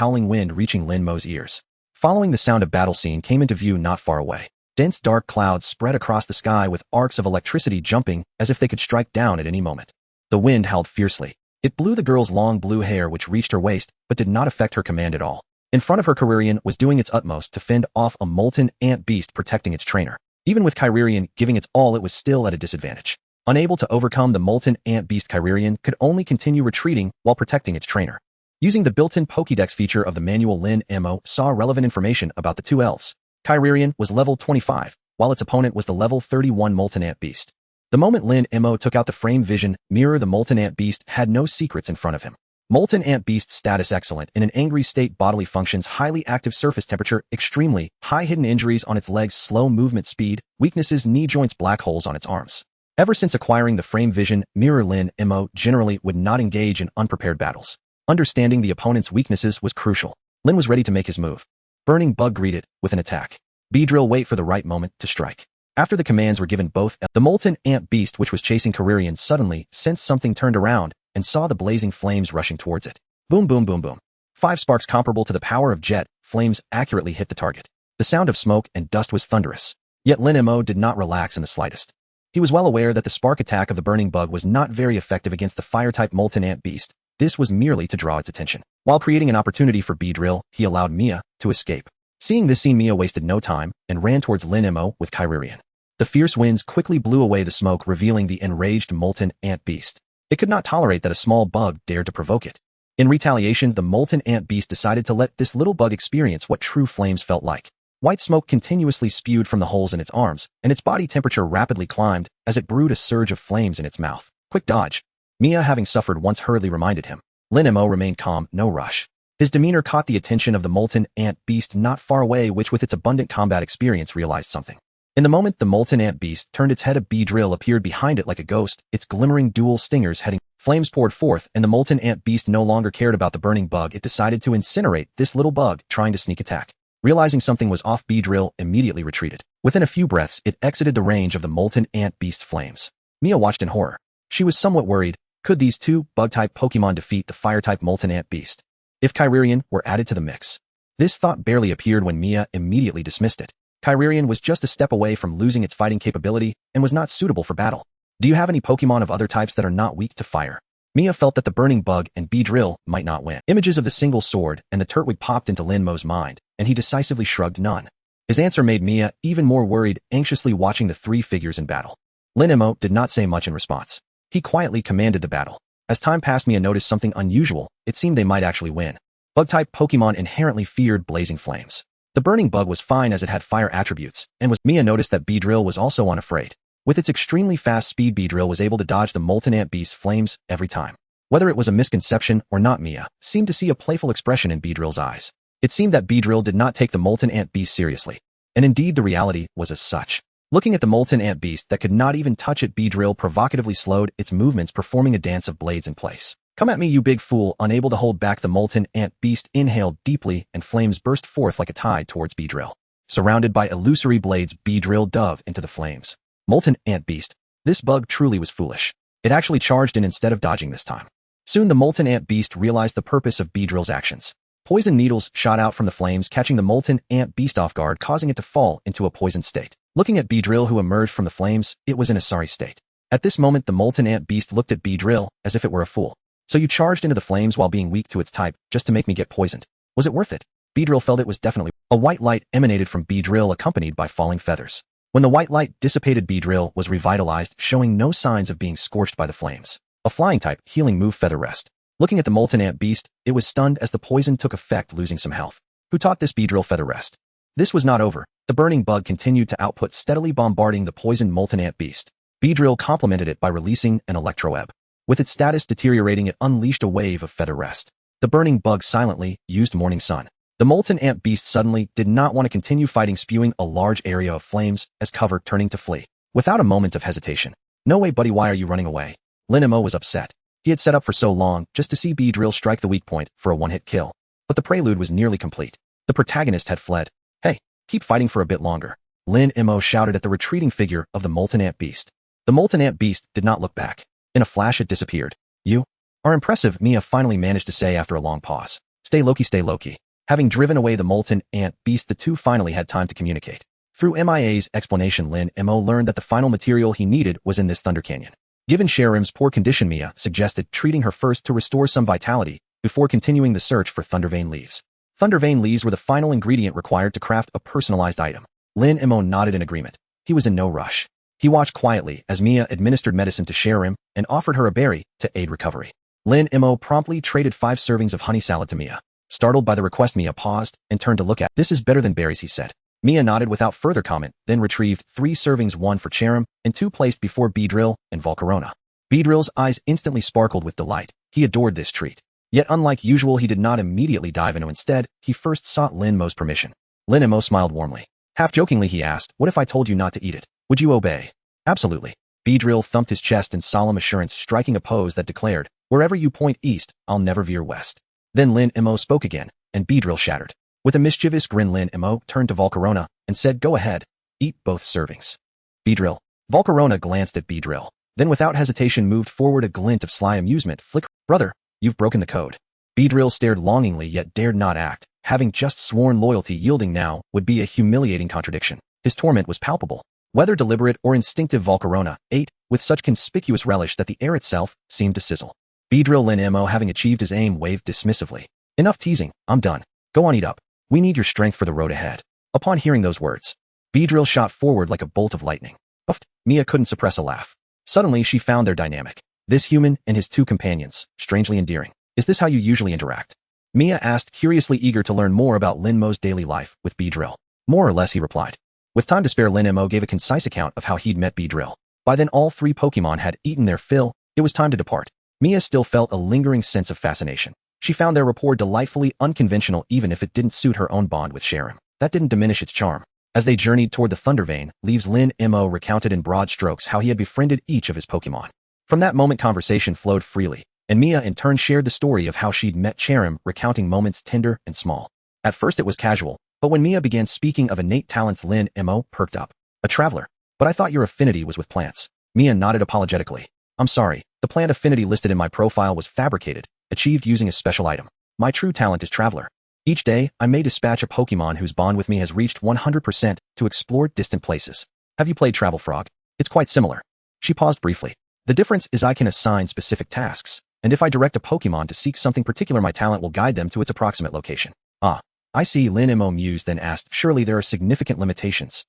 howling wind, reaching Lin Mo's ears. Following, the sound of battle scene came into view not far away. Dense dark clouds spread across the sky with arcs of electricity jumping as if they could strike down at any moment. The wind howled fiercely. It blew the girl's long blue hair, which reached her waist, but did not affect her command at all. In front of her, Kyrian was doing its utmost to fend off a molten ant beast protecting its trainer. Even with Kyrian giving its all, it was still at a disadvantage. Unable to overcome the molten ant beast, Kyrian could only continue retreating while protecting its trainer. Using the built-in Pokédex feature of the manual, Lin Mo saw relevant information about the 2 elves. Kyrian was level 25, while its opponent was the level 31 molten ant beast. The moment Lin Mo took out the frame vision mirror, the molten ant beast had no secrets in front of him. Molten ant beast status excellent, in an angry state, bodily functions highly active, surface temperature extremely high, hidden injuries on its legs, slow movement speed, weaknesses knee joints, black holes on its arms. Ever since acquiring the frame vision mirror, Lin Mo generally would not engage in unprepared battles. Understanding the opponent's weaknesses was crucial. Lin was ready to make his move. Burning bug greeted with an attack. Beedrill, wait for the right moment to strike. After the commands were given, the molten ant beast, which was chasing Kyrian, suddenly sensed something, turned around and saw the blazing flames rushing towards it. Boom, boom, boom, boom. 5 sparks comparable to the power of jet flames accurately hit the target. The sound of smoke and dust was thunderous. Yet Lin Mo did not relax in the slightest. He was well aware that the spark attack of the burning bug was not very effective against the fire-type molten ant beast. This was merely to draw its attention. While creating an opportunity for Beedrill, he allowed Mia to escape. Seeing this scene, Mia wasted no time and ran towards Lin Mo with Kyrian. The fierce winds quickly blew away the smoke, revealing the enraged molten ant beast. It could not tolerate that a small bug dared to provoke it. In retaliation, the molten ant beast decided to let this little bug experience what true flames felt like. White smoke continuously spewed from the holes in its arms, and its body temperature rapidly climbed as it brewed a surge of flames in its mouth. Quick dodge. Mia, having suffered once, hurriedly reminded him. Lin Mo remained calm, no rush. His demeanor caught the attention of the molten ant beast not far away, which with its abundant combat experience realized something. In the moment the molten ant beast turned its head, a Beedrill appeared behind it like a ghost, its glimmering dual stingers heading. Flames poured forth, and the molten ant beast no longer cared about the burning bug. It decided to incinerate this little bug trying to sneak attack. Realizing something was off, Beedrill immediately retreated. Within a few breaths, it exited the range of the molten ant beast's flames. Mia watched in horror. She was somewhat worried. Could these 2 bug-type Pokemon defeat the fire-type molten ant beast? If Kyrian were added to the mix? This thought barely appeared when Mia immediately dismissed it. Kyrian was just a step away from losing its fighting capability and was not suitable for battle. Do you have any Pokemon of other types that are not weak to fire? Mia felt that the burning bug and Beedrill might not win. Images of the single sword and the Turtwig popped into Lin Mo's mind, and he decisively shrugged. None. His answer made Mia even more worried, anxiously watching the three figures in battle. Lin Mo did not say much in response. He quietly commanded the battle. As time passed, Mia noticed something unusual. It seemed they might actually win. Bug-type Pokemon inherently feared blazing flames. The burning bug was fine as it had fire attributes, and Mia noticed that Beedrill was also unafraid. With its extremely fast speed, Beedrill was able to dodge the molten ant beast's flames every time. Whether it was a misconception or not, Mia seemed to see a playful expression in Beedrill's eyes. It seemed that Beedrill did not take the molten ant beast seriously. And indeed the reality was as such. Looking at the molten ant beast that could not even touch it, Beedrill provocatively slowed its movements, performing a dance of blades in place. "Come at me, you big fool!" Unable to hold back, the molten ant beast inhaled deeply and flames burst forth like a tide towards Beedrill. Surrounded by illusory blades, Beedrill dove into the flames. Molten ant beast. This bug truly was foolish. It actually charged in instead of dodging this time. Soon the molten ant beast realized the purpose of Beedrill's actions. Poison needles shot out from the flames, catching the molten ant beast off guard, causing it to fall into a poisoned state. Looking at Beedrill, who emerged from the flames, it was in a sorry state. At this moment, the molten ant beast looked at Beedrill as if it were a fool. "So you charged into the flames while being weak to its type, just to make me get poisoned. Was it worth it?" Beedrill felt it was definitely. A white light emanated from Beedrill, accompanied by falling feathers. When the white light dissipated, Beedrill was revitalized, showing no signs of being scorched by the flames. A flying-type healing move, Feather Rest. Looking at the molten ant beast, it was stunned as the poison took effect, losing some health. Who taught this Beedrill Feather Rest? This was not over. The burning bug continued to output, steadily bombarding the poisoned molten ant beast. Beedrill complemented it by releasing an electro-ebb. With its status deteriorating, it unleashed a wave of Feather Rest. The burning bug silently used Morning Sun. The molten ant beast suddenly did not want to continue fighting, spewing a large area of flames as cover, turning to flee. Without a moment of hesitation. "No way, buddy, why are you running away?" Lin Mo was upset. He had set up for so long just to see Beedrill strike the weak point for a one-hit kill. But the prelude was nearly complete. The protagonist had fled. "Hey, keep fighting for a bit longer," Lin Mo shouted at the retreating figure of the molten ant beast. The molten ant beast did not look back. In a flash, it disappeared. "You are impressive," Mia finally managed to say after a long pause. Stay Loki." Having driven away the molten ant beast, the two finally had time to communicate. Through MIA's explanation, Lin Mo learned that the final material he needed was in this Thunder Canyon. Given Sharim's poor condition, Mia suggested treating her first to restore some vitality before continuing the search for Thundervein leaves. Thundervein leaves were the final ingredient required to craft a personalized item. Lin Mo nodded in agreement. He was in no rush. He watched quietly as Mia administered medicine to Sharim and offered her a berry to aid recovery. Lin Mo promptly traded 5 servings of honey salad to Mia. Startled by the request, Mia paused and turned to look at. "This is better than berries," he said. Mia nodded without further comment, then retrieved 3 servings, 1 for Sharim and 2 placed before Beedrill and Volcarona. Beedrill's eyes instantly sparkled with delight. He adored this treat. Yet unlike usual, he did not immediately dive into it. Instead, he first sought Lin Mo's permission. Lin Mo smiled warmly. Half jokingly, he asked, "What if I told you not to eat it? Would you obey?" "Absolutely." Beedrill thumped his chest in solemn assurance, striking a pose that declared, "Wherever you point east, I'll never veer west." Then Lin Mo spoke again, and Beedrill shattered. With a mischievous grin, Lin Mo turned to Volcarona and said, "Go ahead, eat both servings." Beedrill. Volcarona glanced at Beedrill, then without hesitation moved forward, a glint of sly amusement flickering. "Brother, you've broken the code." Beedrill stared longingly yet dared not act, having just sworn loyalty. Yielding now would be a humiliating contradiction. His torment was palpable. Whether deliberate or instinctive, Volcarona ate with such conspicuous relish that the air itself seemed to sizzle. Beedrill, Lin Mo, having achieved his aim, waved dismissively. "Enough teasing, I'm done. Go on, eat up. We need your strength for the road ahead." Upon hearing those words, Beedrill shot forward like a bolt of lightning. Uffed. Mia couldn't suppress a laugh. Suddenly she found their dynamic. This human and his 2 companions, strangely endearing. "Is this how you usually interact?" Mia asked, curiously eager to learn more about Lin Mo's daily life with Beedrill. "More or less," he replied. With time to spare, Lin Mo gave a concise account of how he'd met Beedrill. By then all 3 Pokemon had eaten their fill. It was time to depart. Mia still felt a lingering sense of fascination. She found their rapport delightfully unconventional, even if it didn't suit her own bond with Sharim. That didn't diminish its charm. As they journeyed toward the Thundervein leaves, Lin Mo recounted in broad strokes how he had befriended each of his Pokemon. From that moment, conversation flowed freely, and Mia in turn shared the story of how she'd met Sharim, recounting moments tender and small. At first it was casual, but when Mia began speaking of innate talents, Lin Mo perked up. "A traveler. But I thought your affinity was with plants." Mia nodded apologetically. "I'm sorry, the plant affinity listed in my profile was fabricated, achieved using a special item. My true talent is traveler. Each day, I may dispatch a Pokemon whose bond with me has reached 100% to explore distant places. Have you played Travel Frog? It's quite similar." She paused briefly. "The difference is I can assign specific tasks, and if I direct a Pokemon to seek something particular, my talent will guide them to its approximate location." "Ah, I see, Lin Mo mused, then asked, surely there are significant limitations.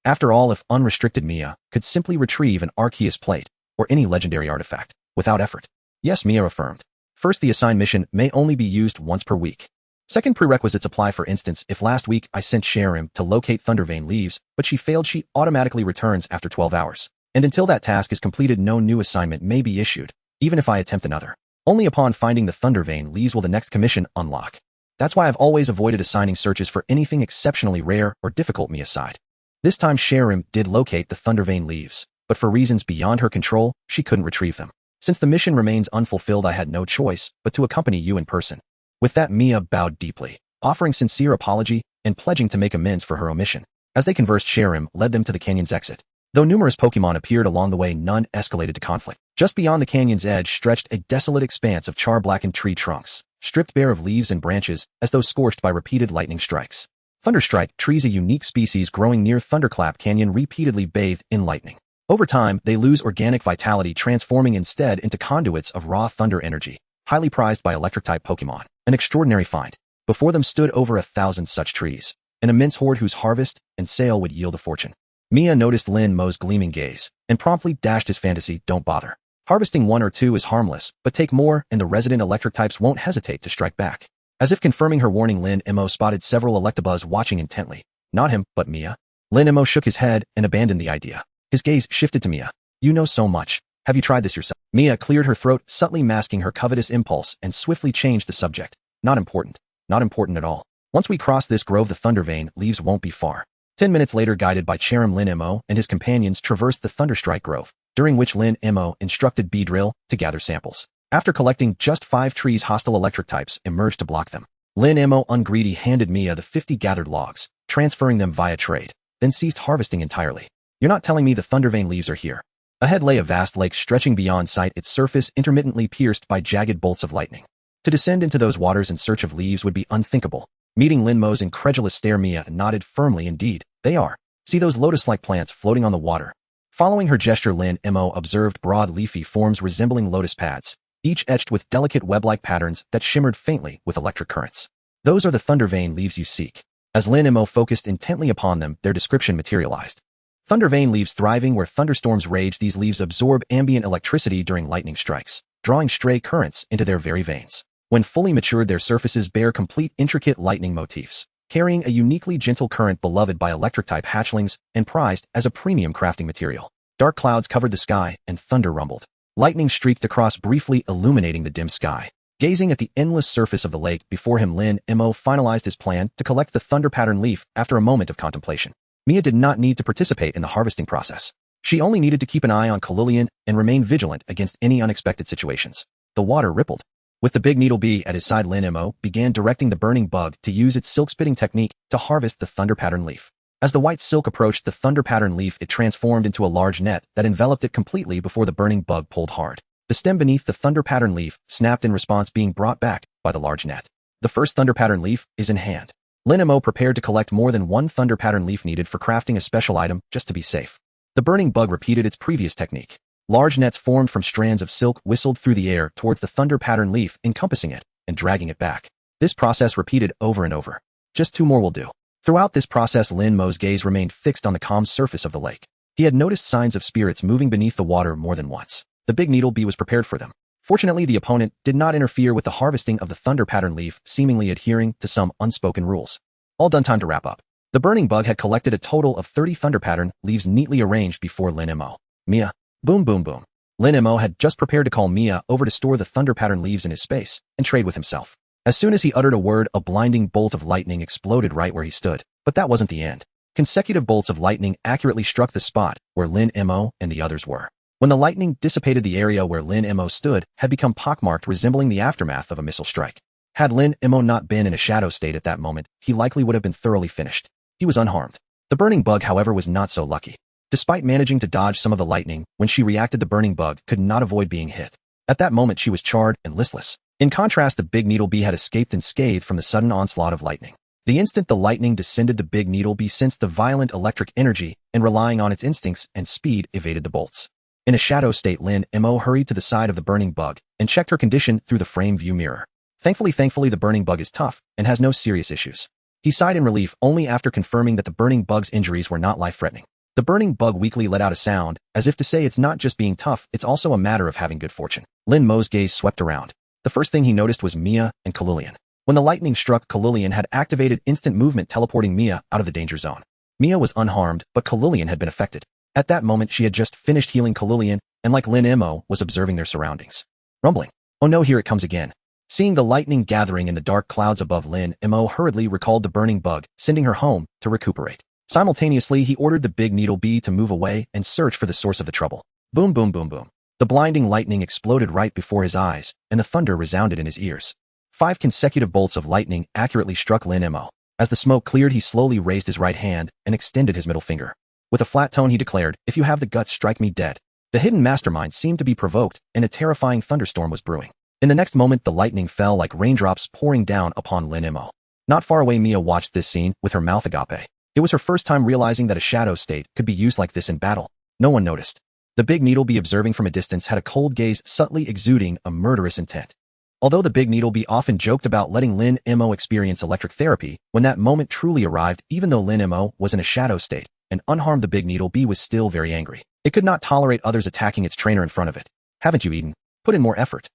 After all, if unrestricted, Mia could simply retrieve an Arceus plate, or any legendary artifact, without effort. Yes, Mia affirmed. First, the assigned mission may only be used once per week. Second, prerequisites apply. For instance, if last week I sent Sharim to locate Thundervein leaves, but she failed, she automatically returns after 12 hours. And until that task is completed, no new assignment may be issued, even if I attempt another. Only upon finding the Thundervein leaves will the next commission unlock. That's why I've always avoided assigning searches for anything exceptionally rare or difficult, Mia sighed. This time Sharim did locate the Thundervein leaves, but for reasons beyond her control, she couldn't retrieve them. Since the mission remains unfulfilled, I had no choice but to accompany you in person. With that, Mia bowed deeply, offering sincere apology and pledging to make amends for her omission. As they conversed, Sharim led them to the canyon's exit. Though numerous Pokémon appeared along the way, none escalated to conflict. Just beyond the canyon's edge stretched a desolate expanse of char-blackened tree trunks, stripped bare of leaves and branches as though scorched by repeated lightning strikes. Thunderstrike trees, a unique species growing near Thunderclap Canyon, repeatedly bathed in lightning. Over time, they lose organic vitality, transforming instead into conduits of raw thunder energy, highly prized by electric-type Pokémon. An extraordinary find. Before them stood over 1,000 such trees, an immense horde whose harvest and sale would yield a fortune. Mia noticed Lin Mo's gleaming gaze and promptly dashed his fantasy, don't bother. Harvesting one or two is harmless, but take more and the resident electric types won't hesitate to strike back. As if confirming her warning, Lin Mo spotted several Electabuzz watching intently. Not him, but Mia. Lin Mo shook his head and abandoned the idea. His gaze shifted to Mia. You know so much. Have you tried this yourself? Mia cleared her throat, subtly masking her covetous impulse, and swiftly changed the subject. Not important. Not important at all. Once we cross this grove, the Thundervein leaves won't be far. 10 minutes later, guided by Charim, Lin Mo and his companions traversed the Thunderstrike Grove, during which Lin Mo instructed Beedrill to gather samples. After collecting just 5 trees, hostile electric types emerged to block them. Lin Mo, ungreedy, handed Mia the 50 gathered logs, transferring them via trade, then ceased harvesting entirely. You're not telling me the Thundervein leaves are here? Ahead lay a vast lake stretching beyond sight, its surface intermittently pierced by jagged bolts of lightning. To descend into those waters in search of leaves would be unthinkable. Meeting Lin Mo's incredulous stare, Mia nodded firmly. Indeed, they are. See those lotus-like plants floating on the water? Following her gesture, Lin Mo observed broad leafy forms resembling lotus pads, each etched with delicate web-like patterns that shimmered faintly with electric currents. Those are the Thundervein leaves you seek. As Lin Mo focused intently upon them, their description materialized. Thundervein leaves thriving where thunderstorms rage. These leaves absorb ambient electricity during lightning strikes, drawing stray currents into their very veins. When fully matured, their surfaces bear complete intricate lightning motifs, carrying a uniquely gentle current beloved by electric-type hatchlings and prized as a premium crafting material. Dark clouds covered the sky and thunder rumbled. Lightning streaked across, briefly illuminating the dim sky. Gazing at the endless surface of the lake before him, Lin Mo finalized his plan to collect the thunder pattern leaf after a moment of contemplation. Mia did not need to participate in the harvesting process. She only needed to keep an eye on Kalilian and remain vigilant against any unexpected situations. The water rippled. With the big needle bee at his side, Lin Mo began directing the burning bug to use its silk-spitting technique to harvest the thunder pattern leaf. As the white silk approached the thunder pattern leaf, it transformed into a large net that enveloped it completely before the burning bug pulled hard. The stem beneath the thunder pattern leaf snapped in response, being brought back by the large net. The first thunder pattern leaf is in hand. Lin Mo prepared to collect more than 1 thunder pattern leaf needed for crafting a special item just to be safe. The burning bug repeated its previous technique. Large nets formed from strands of silk whistled through the air towards the thunder pattern leaf, encompassing it and dragging it back. This process repeated over and over. Just 2 more will do. Throughout this process, Lin Mo's gaze remained fixed on the calm surface of the lake. He had noticed signs of spirits moving beneath the water more than once. The big needle bee was prepared for them. Fortunately, the opponent did not interfere with the harvesting of the thunder pattern leaf, seemingly adhering to some unspoken rules. All done, time to wrap up. The burning bug had collected a total of 30 thunder pattern leaves neatly arranged before Lin Mo. Mia. Boom, boom, boom. Lin Mo had just prepared to call Mia over to store the thunder pattern leaves in his space and trade with himself. As soon as he uttered a word, a blinding bolt of lightning exploded right where he stood. But that wasn't the end. Consecutive bolts of lightning accurately struck the spot where Lin Mo and the others were. When the lightning dissipated, the area where Lin Mo stood had become pockmarked, resembling the aftermath of a missile strike. Had Lin Mo not been in a shadow state at that moment, he likely would have been thoroughly finished. He was unharmed. The burning bug, however, was not so lucky. Despite managing to dodge some of the lightning, when she reacted, the burning bug could not avoid being hit. At that moment, she was charred and listless. In contrast, the big needle bee had escaped unscathed from the sudden onslaught of lightning. The instant the lightning descended, the big needle bee sensed the violent electric energy and, relying on its instincts and speed, evaded the bolts. In a shadow state, Lin Mo hurried to the side of the burning bug and checked her condition through the frame view mirror. Thankfully, the burning bug is tough and has no serious issues. He sighed in relief only after confirming that the burning bug's injuries were not life-threatening. The burning bug weakly let out a sound, as if to say it's not just being tough, it's also a matter of having good fortune. Lin Mo's gaze swept around. The first thing he noticed was Mia and Kalilian. When the lightning struck, Kalilian had activated instant movement, teleporting Mia out of the danger zone. Mia was unharmed, but Kalilian had been affected. At that moment, she had just finished healing Kalilian, and like Lin Mo, was observing their surroundings. Rumbling. Oh no, here it comes again. Seeing the lightning gathering in the dark clouds above, Lin Mo hurriedly recalled the burning bug, sending her home to recuperate. Simultaneously, he ordered the big needle bee to move away and search for the source of the trouble. Boom, boom, boom, boom. The blinding lightning exploded right before his eyes, and the thunder resounded in his ears. 5 consecutive bolts of lightning accurately struck Lin Mo. As the smoke cleared, he slowly raised his right hand and extended his middle finger. With a flat tone, he declared, "If you have the guts, strike me dead." The hidden mastermind seemed to be provoked, and a terrifying thunderstorm was brewing. In the next moment, the lightning fell like raindrops pouring down upon Lin Mo. Not far away, Mia watched this scene with her mouth agape. It was her first time realizing that a shadow state could be used like this in battle. No one noticed. The big needle bee, observing from a distance, had a cold gaze subtly exuding a murderous intent. Although the big needle bee often joked about letting Lin Mo experience electric therapy, when that moment truly arrived, even though Lin Mo was in a shadow state and unharmed, the big needle bee was still very angry. It could not tolerate others attacking its trainer in front of it. "Haven't you eaten? Put in more effort.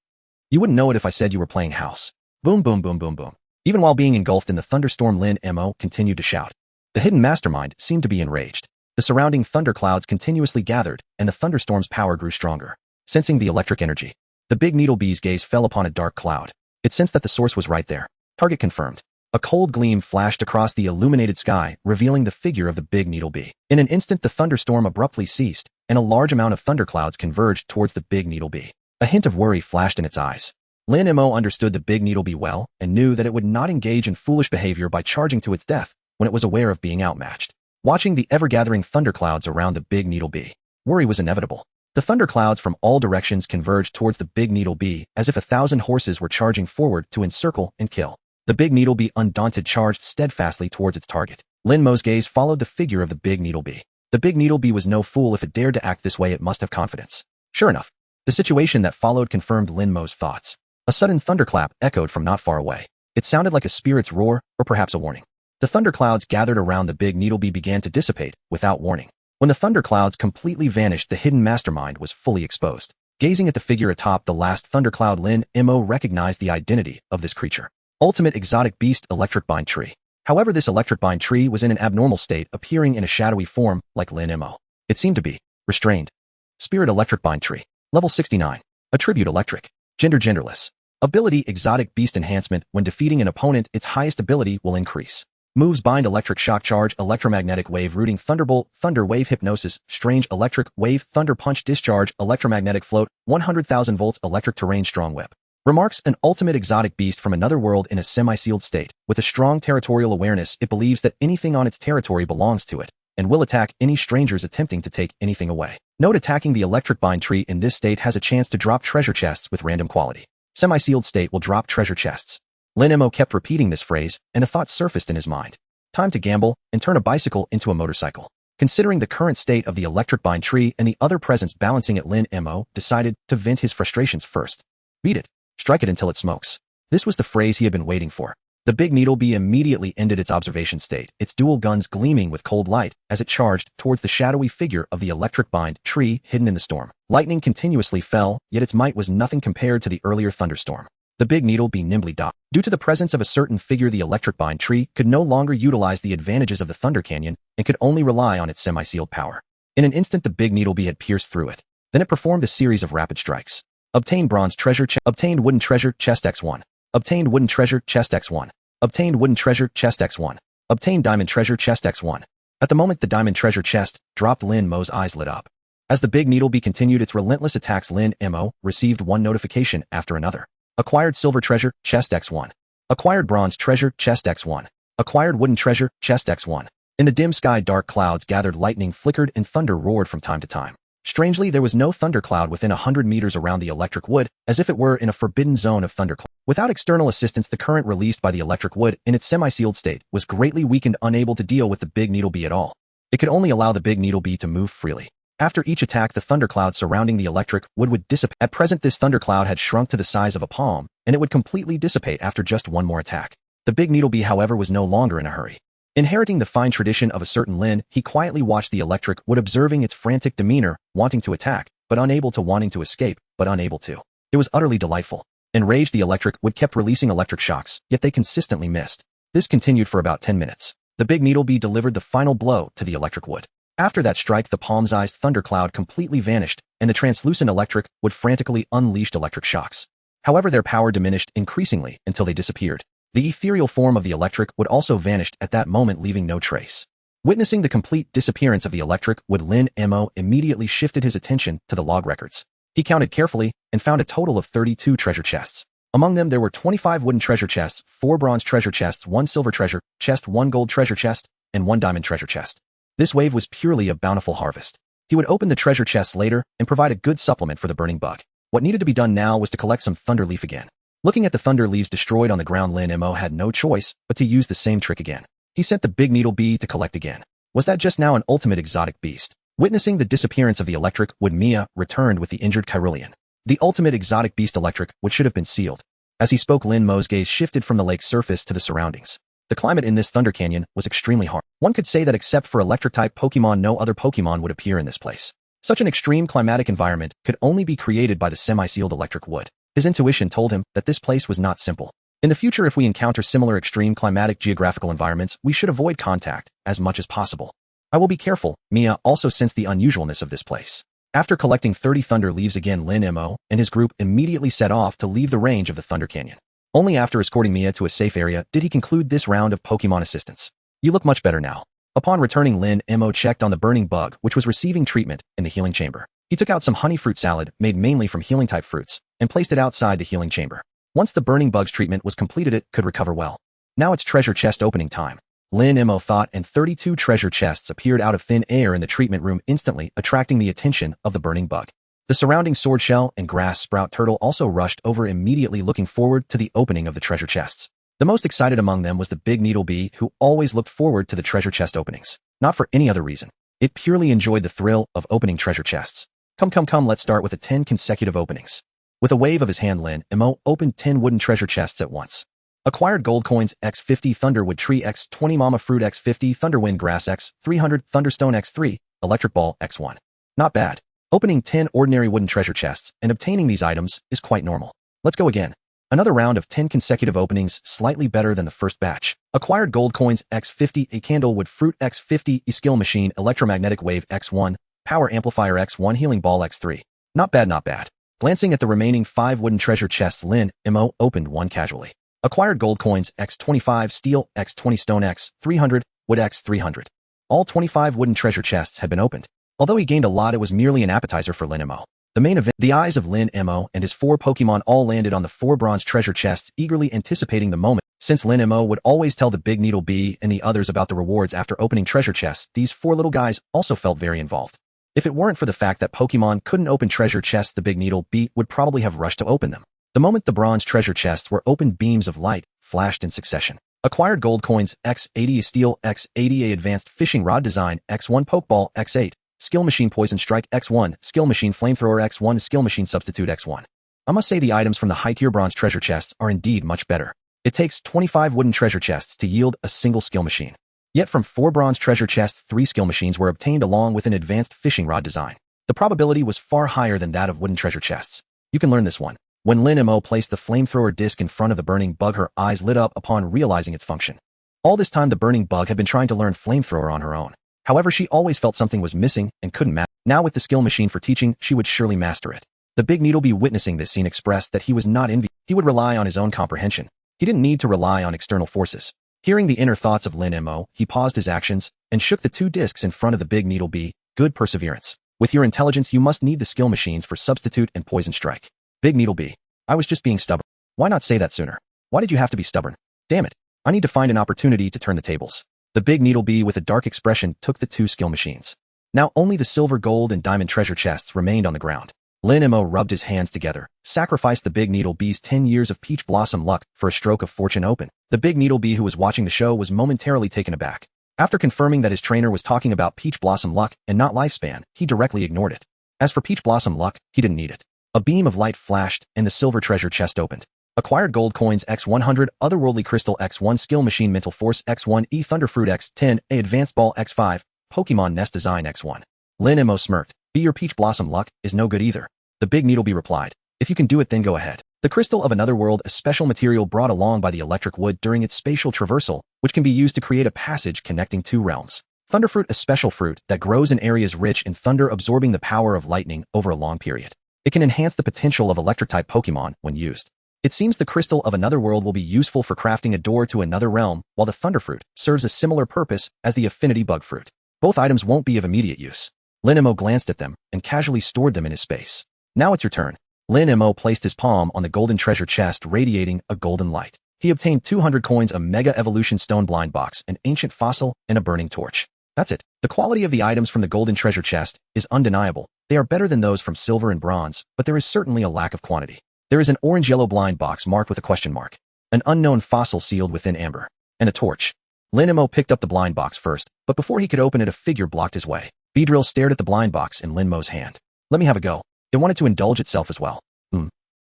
You wouldn't know it if I said you were playing house." Boom, boom, boom, boom, boom. Even while being engulfed in the thunderstorm, Lin Mo continued to shout. The hidden mastermind seemed to be enraged. The surrounding thunderclouds continuously gathered, and the thunderstorm's power grew stronger. Sensing the electric energy, the big needle bee's gaze fell upon a dark cloud. It sensed that the source was right there. Target confirmed. A cold gleam flashed across the illuminated sky, revealing the figure of the big needle bee. In an instant, the thunderstorm abruptly ceased, and a large amount of thunderclouds converged towards the big needle bee. A hint of worry flashed in its eyes. Lin Mo understood the big needle bee well, and knew that it would not engage in foolish behavior by charging to its death when it was aware of being outmatched. Watching the ever-gathering thunderclouds around the big needle bee, worry was inevitable. The thunderclouds from all directions converged towards the big needle bee as if 1,000 horses were charging forward to encircle and kill. The big needle bee, undaunted, charged steadfastly towards its target. Lin Mo's gaze followed the figure of the big needle bee. The big needle bee was no fool. If it dared to act this way, it must have confidence. Sure enough, the situation that followed confirmed Lin Mo's thoughts. A sudden thunderclap echoed from not far away. It sounded like a spirit's roar, or perhaps a warning. The thunderclouds gathered around the big needle bee began to dissipate without warning. When the thunderclouds completely vanished, the hidden mastermind was fully exposed. Gazing at the figure atop the last thundercloud, Lin Mo recognized the identity of this creature. Ultimate exotic beast, electric bind tree. However, this electric bind tree was in an abnormal state, appearing in a shadowy form like Lin Mo. It seemed to be restrained. Spirit electric bind tree. Level 69. Attribute electric. Gender genderless. Ability exotic beast enhancement. When defeating an opponent, its highest ability will increase. Moves: bind, electric shock, charge, electromagnetic wave, rooting, thunderbolt, thunder wave, hypnosis, strange, electric wave, thunder punch, discharge, electromagnetic float, 100,000 volts, electric terrain, strong whip. Remarks: an ultimate exotic beast from another world in a semi-sealed state. With a strong territorial awareness, it believes that anything on its territory belongs to it, and will attack any strangers attempting to take anything away. Note: attacking the electric bind tree in this state has a chance to drop treasure chests with random quality. Semi-sealed state will drop treasure chests. Lin Mo kept repeating this phrase, and a thought surfaced in his mind. Time to gamble and turn a bicycle into a motorcycle. Considering the current state of the electric bind tree and the other presence balancing it, Lin Mo decided to vent his frustrations first. Beat it. Strike it until it smokes. This was the phrase he had been waiting for. The big needle bee immediately ended its observation state, its dual guns gleaming with cold light as it charged towards the shadowy figure of the electric bind tree hidden in the storm. Lightning continuously fell, yet its might was nothing compared to the earlier thunderstorm. The big needle bee nimbly dodged. Due to the presence of a certain figure, the electric bind tree could no longer utilize the advantages of the Thunder Canyon and could only rely on its semi-sealed power. In an instant, the big needle bee had pierced through it. Then it performed a series of rapid strikes. Obtained bronze treasure chest. Obtained wooden treasure chest X1. Obtained wooden treasure chest X1. Obtained wooden treasure chest X1. Obtained diamond treasure chest X1. At the moment the diamond treasure chest dropped, Lin Mo's eyes lit up. As the big needle bee continued its relentless attacks, Lin Mo received one notification after another. Acquired silver treasure, chest X1. Acquired bronze treasure, chest X1. Acquired wooden treasure, chest X1. In the dim sky, dark clouds gathered, lightning flickered, and thunder roared from time to time. Strangely, there was no thundercloud within 100 meters around the electric wood, as if it were in a forbidden zone of thundercloud. Without external assistance, the current released by the electric wood in its semi-sealed state was greatly weakened, unable to deal with the big needle bee at all. It could only allow the big needle bee to move freely. After each attack, the thundercloud surrounding the electric wood would dissipate. At present, this thundercloud had shrunk to the size of a palm, and it would completely dissipate after just one more attack. The big needle bee, however, was no longer in a hurry. Inheriting the fine tradition of a certain Lin, he quietly watched the electric wood, observing its frantic demeanor, wanting to attack, but unable to, wanting to escape, but unable to. It was utterly delightful. Enraged, the electric wood kept releasing electric shocks, yet they consistently missed. This continued for about 10 minutes. The big needle bee delivered the final blow to the electric wood. After that strike, the palm-sized thundercloud completely vanished, and the translucent electric wood frantically unleashed electric shocks. However, their power diminished increasingly until they disappeared. The ethereal form of the electric wood also vanished at that moment, leaving no trace. Witnessing the complete disappearance of the electric wood, Lin Mo immediately shifted his attention to the log records. He counted carefully and found a total of 32 treasure chests. Among them, there were 25 wooden treasure chests, 4 bronze treasure chests, 1 silver treasure chest, 1 gold treasure chest, and 1 diamond treasure chest. This wave was purely a bountiful harvest. He would open the treasure chests later and provide a good supplement for the burning bug. What needed to be done now was to collect some thunder leaf again. Looking at the thunder leaves destroyed on the ground, Lin Mo had no choice but to use the same trick again. He sent the big needle bee to collect again. Was that just now an ultimate exotic beast? Witnessing the disappearance of the electric wood, Mia returned with the injured Kyrillian. The ultimate exotic beast electric wood should have been sealed. As he spoke, Lin Mo's gaze shifted from the lake's surface to the surroundings. The climate in this Thunder Canyon was extremely hard. One could say that except for electric-type Pokémon, no other Pokémon would appear in this place. Such an extreme climatic environment could only be created by the semi-sealed electric wood. His intuition told him that this place was not simple. In the future, if we encounter similar extreme climatic geographical environments, we should avoid contact as much as possible. I will be careful. Mia also sensed the unusualness of this place. After collecting 30 thunder leaves again, Lin Mo and his group immediately set off to leave the range of the Thunder Canyon. Only after escorting Mia to a safe area did he conclude this round of Pokémon assistance. You look much better now. Upon returning, Lin Mo checked on the burning bug, which was receiving treatment in the healing chamber. He took out some honey fruit salad made mainly from healing-type fruits and placed it outside the healing chamber. Once the burning bug's treatment was completed, it could recover well. Now it's treasure chest opening time. Lin Mo thought, and 32 treasure chests appeared out of thin air in the treatment room, instantly attracting the attention of the burning bug. The surrounding sword shell and grass sprout turtle also rushed over, immediately looking forward to the opening of the treasure chests. The most excited among them was the big needle bee, who always looked forward to the treasure chest openings. Not for any other reason. It purely enjoyed the thrill of opening treasure chests. Come, let's start with the 10 consecutive openings. With a wave of his hand, Lin Mo opened 10 wooden treasure chests at once. Acquired gold coins x50, Thunderwood Tree x20, Mama Fruit x50, Thunderwind Grass x300, Thunderstone x3, Electric Ball x1. Not bad. Opening 10 ordinary wooden treasure chests and obtaining these items is quite normal. Let's go again. Another round of 10 consecutive openings, slightly better than the first batch. Acquired gold coins x50, a Candlewood Fruit x50, a Skill Machine, Electromagnetic Wave x1, Power Amplifier x1, Healing Ball x3. Not bad. Glancing at the remaining 5 wooden treasure chests, Lin Mo opened one casually. Acquired gold coins x25, Steel x20, Stone x300, Wood x300. All 25 wooden treasure chests had been opened. Although he gained a lot, it was merely an appetizer for Lin Mo. The main event, the eyes of Lin Mo and his 4 Pokémon all landed on the 4 bronze treasure chests, eagerly anticipating the moment. Since Lin Mo would always tell the big needle bee and the others about the rewards after opening treasure chests, these 4 little guys also felt very involved. If it weren't for the fact that Pokémon couldn't open treasure chests, the big needle bee would probably have rushed to open them. The moment the bronze treasure chests were opened, beams of light flashed in succession. Acquired gold coins x80, a Steel x80, a Advanced Fishing Rod Design x1, Pokeball x8, Skill Machine Poison Strike x1, Skill Machine Flamethrower x1, Skill Machine Substitute x1. I must say the items from the high-tier bronze treasure chests are indeed much better. It takes 25 wooden treasure chests to yield a single skill machine. Yet from 4 bronze treasure chests, 3 skill machines were obtained along with an advanced fishing rod design. The probability was far higher than that of wooden treasure chests. You can learn this one. When Lin Mo placed the flamethrower disc in front of the burning bug, her eyes lit up upon realizing its function. All this time, the burning bug had been trying to learn flamethrower on her own. However, she always felt something was missing and couldn't master. Now with the skill machine for teaching, she would surely master it. The big needle bee, witnessing this scene, expressed that he was not envious. He would rely on his own comprehension. He didn't need to rely on external forces. Hearing the inner thoughts of Lin Mo, he paused his actions and shook the 2 discs in front of the big needle bee. Good perseverance. With your intelligence, you must need the skill machines for Substitute and Poison Strike. Big needle bee. I was just being stubborn. Why not say that sooner? Why did you have to be stubborn? Damn it. I need to find an opportunity to turn the tables. The big needle bee, with a dark expression, took the 2 skill machines. Now only the silver, gold, and diamond treasure chests remained on the ground. Lin Mo rubbed his hands together, sacrificed the big needle bee's 10 years of peach blossom luck for a stroke of fortune open. The big needle bee, who was watching the show, was momentarily taken aback. After confirming that his trainer was talking about peach blossom luck and not lifespan, he directly ignored it. As for peach blossom luck, he didn't need it. A beam of light flashed and the silver treasure chest opened. Acquired gold coins x100, otherworldly crystal x1, skill machine mental force x1, thunderfruit x10, a advanced ball x5, Pokemon nest design x1. Lin Mo smirked. Be your peach blossom luck is no good either. The big needlebee replied. If you can do it, then go ahead. The crystal of another world, a special material brought along by the electric wood during its spatial traversal, which can be used to create a passage connecting two realms. Thunderfruit, a special fruit that grows in areas rich in thunder, absorbing the power of lightning over a long period. It can enhance the potential of electric-type Pokemon when used. It seems the crystal of another world will be useful for crafting a door to another realm, while the Thunderfruit serves a similar purpose as the Affinity Bug Fruit. Both items won't be of immediate use. Lin Mo glanced at them and casually stored them in his space. Now it's your turn. Lin Mo placed his palm on the golden treasure chest, radiating a golden light. He obtained 200 coins, a Mega Evolution Stone blind box, an ancient fossil, and a burning torch. That's it. The quality of the items from the golden treasure chest is undeniable. They are better than those from silver and bronze, but there is certainly a lack of quantity. There is an orange-yellow blind box marked with a question mark, an unknown fossil sealed within amber, and a torch. Lin Mo picked up the blind box first, but before he could open it, a figure blocked his way. Beedrill stared at the blind box in Lin Mo's hand. Let me have a go. It wanted to indulge itself as well.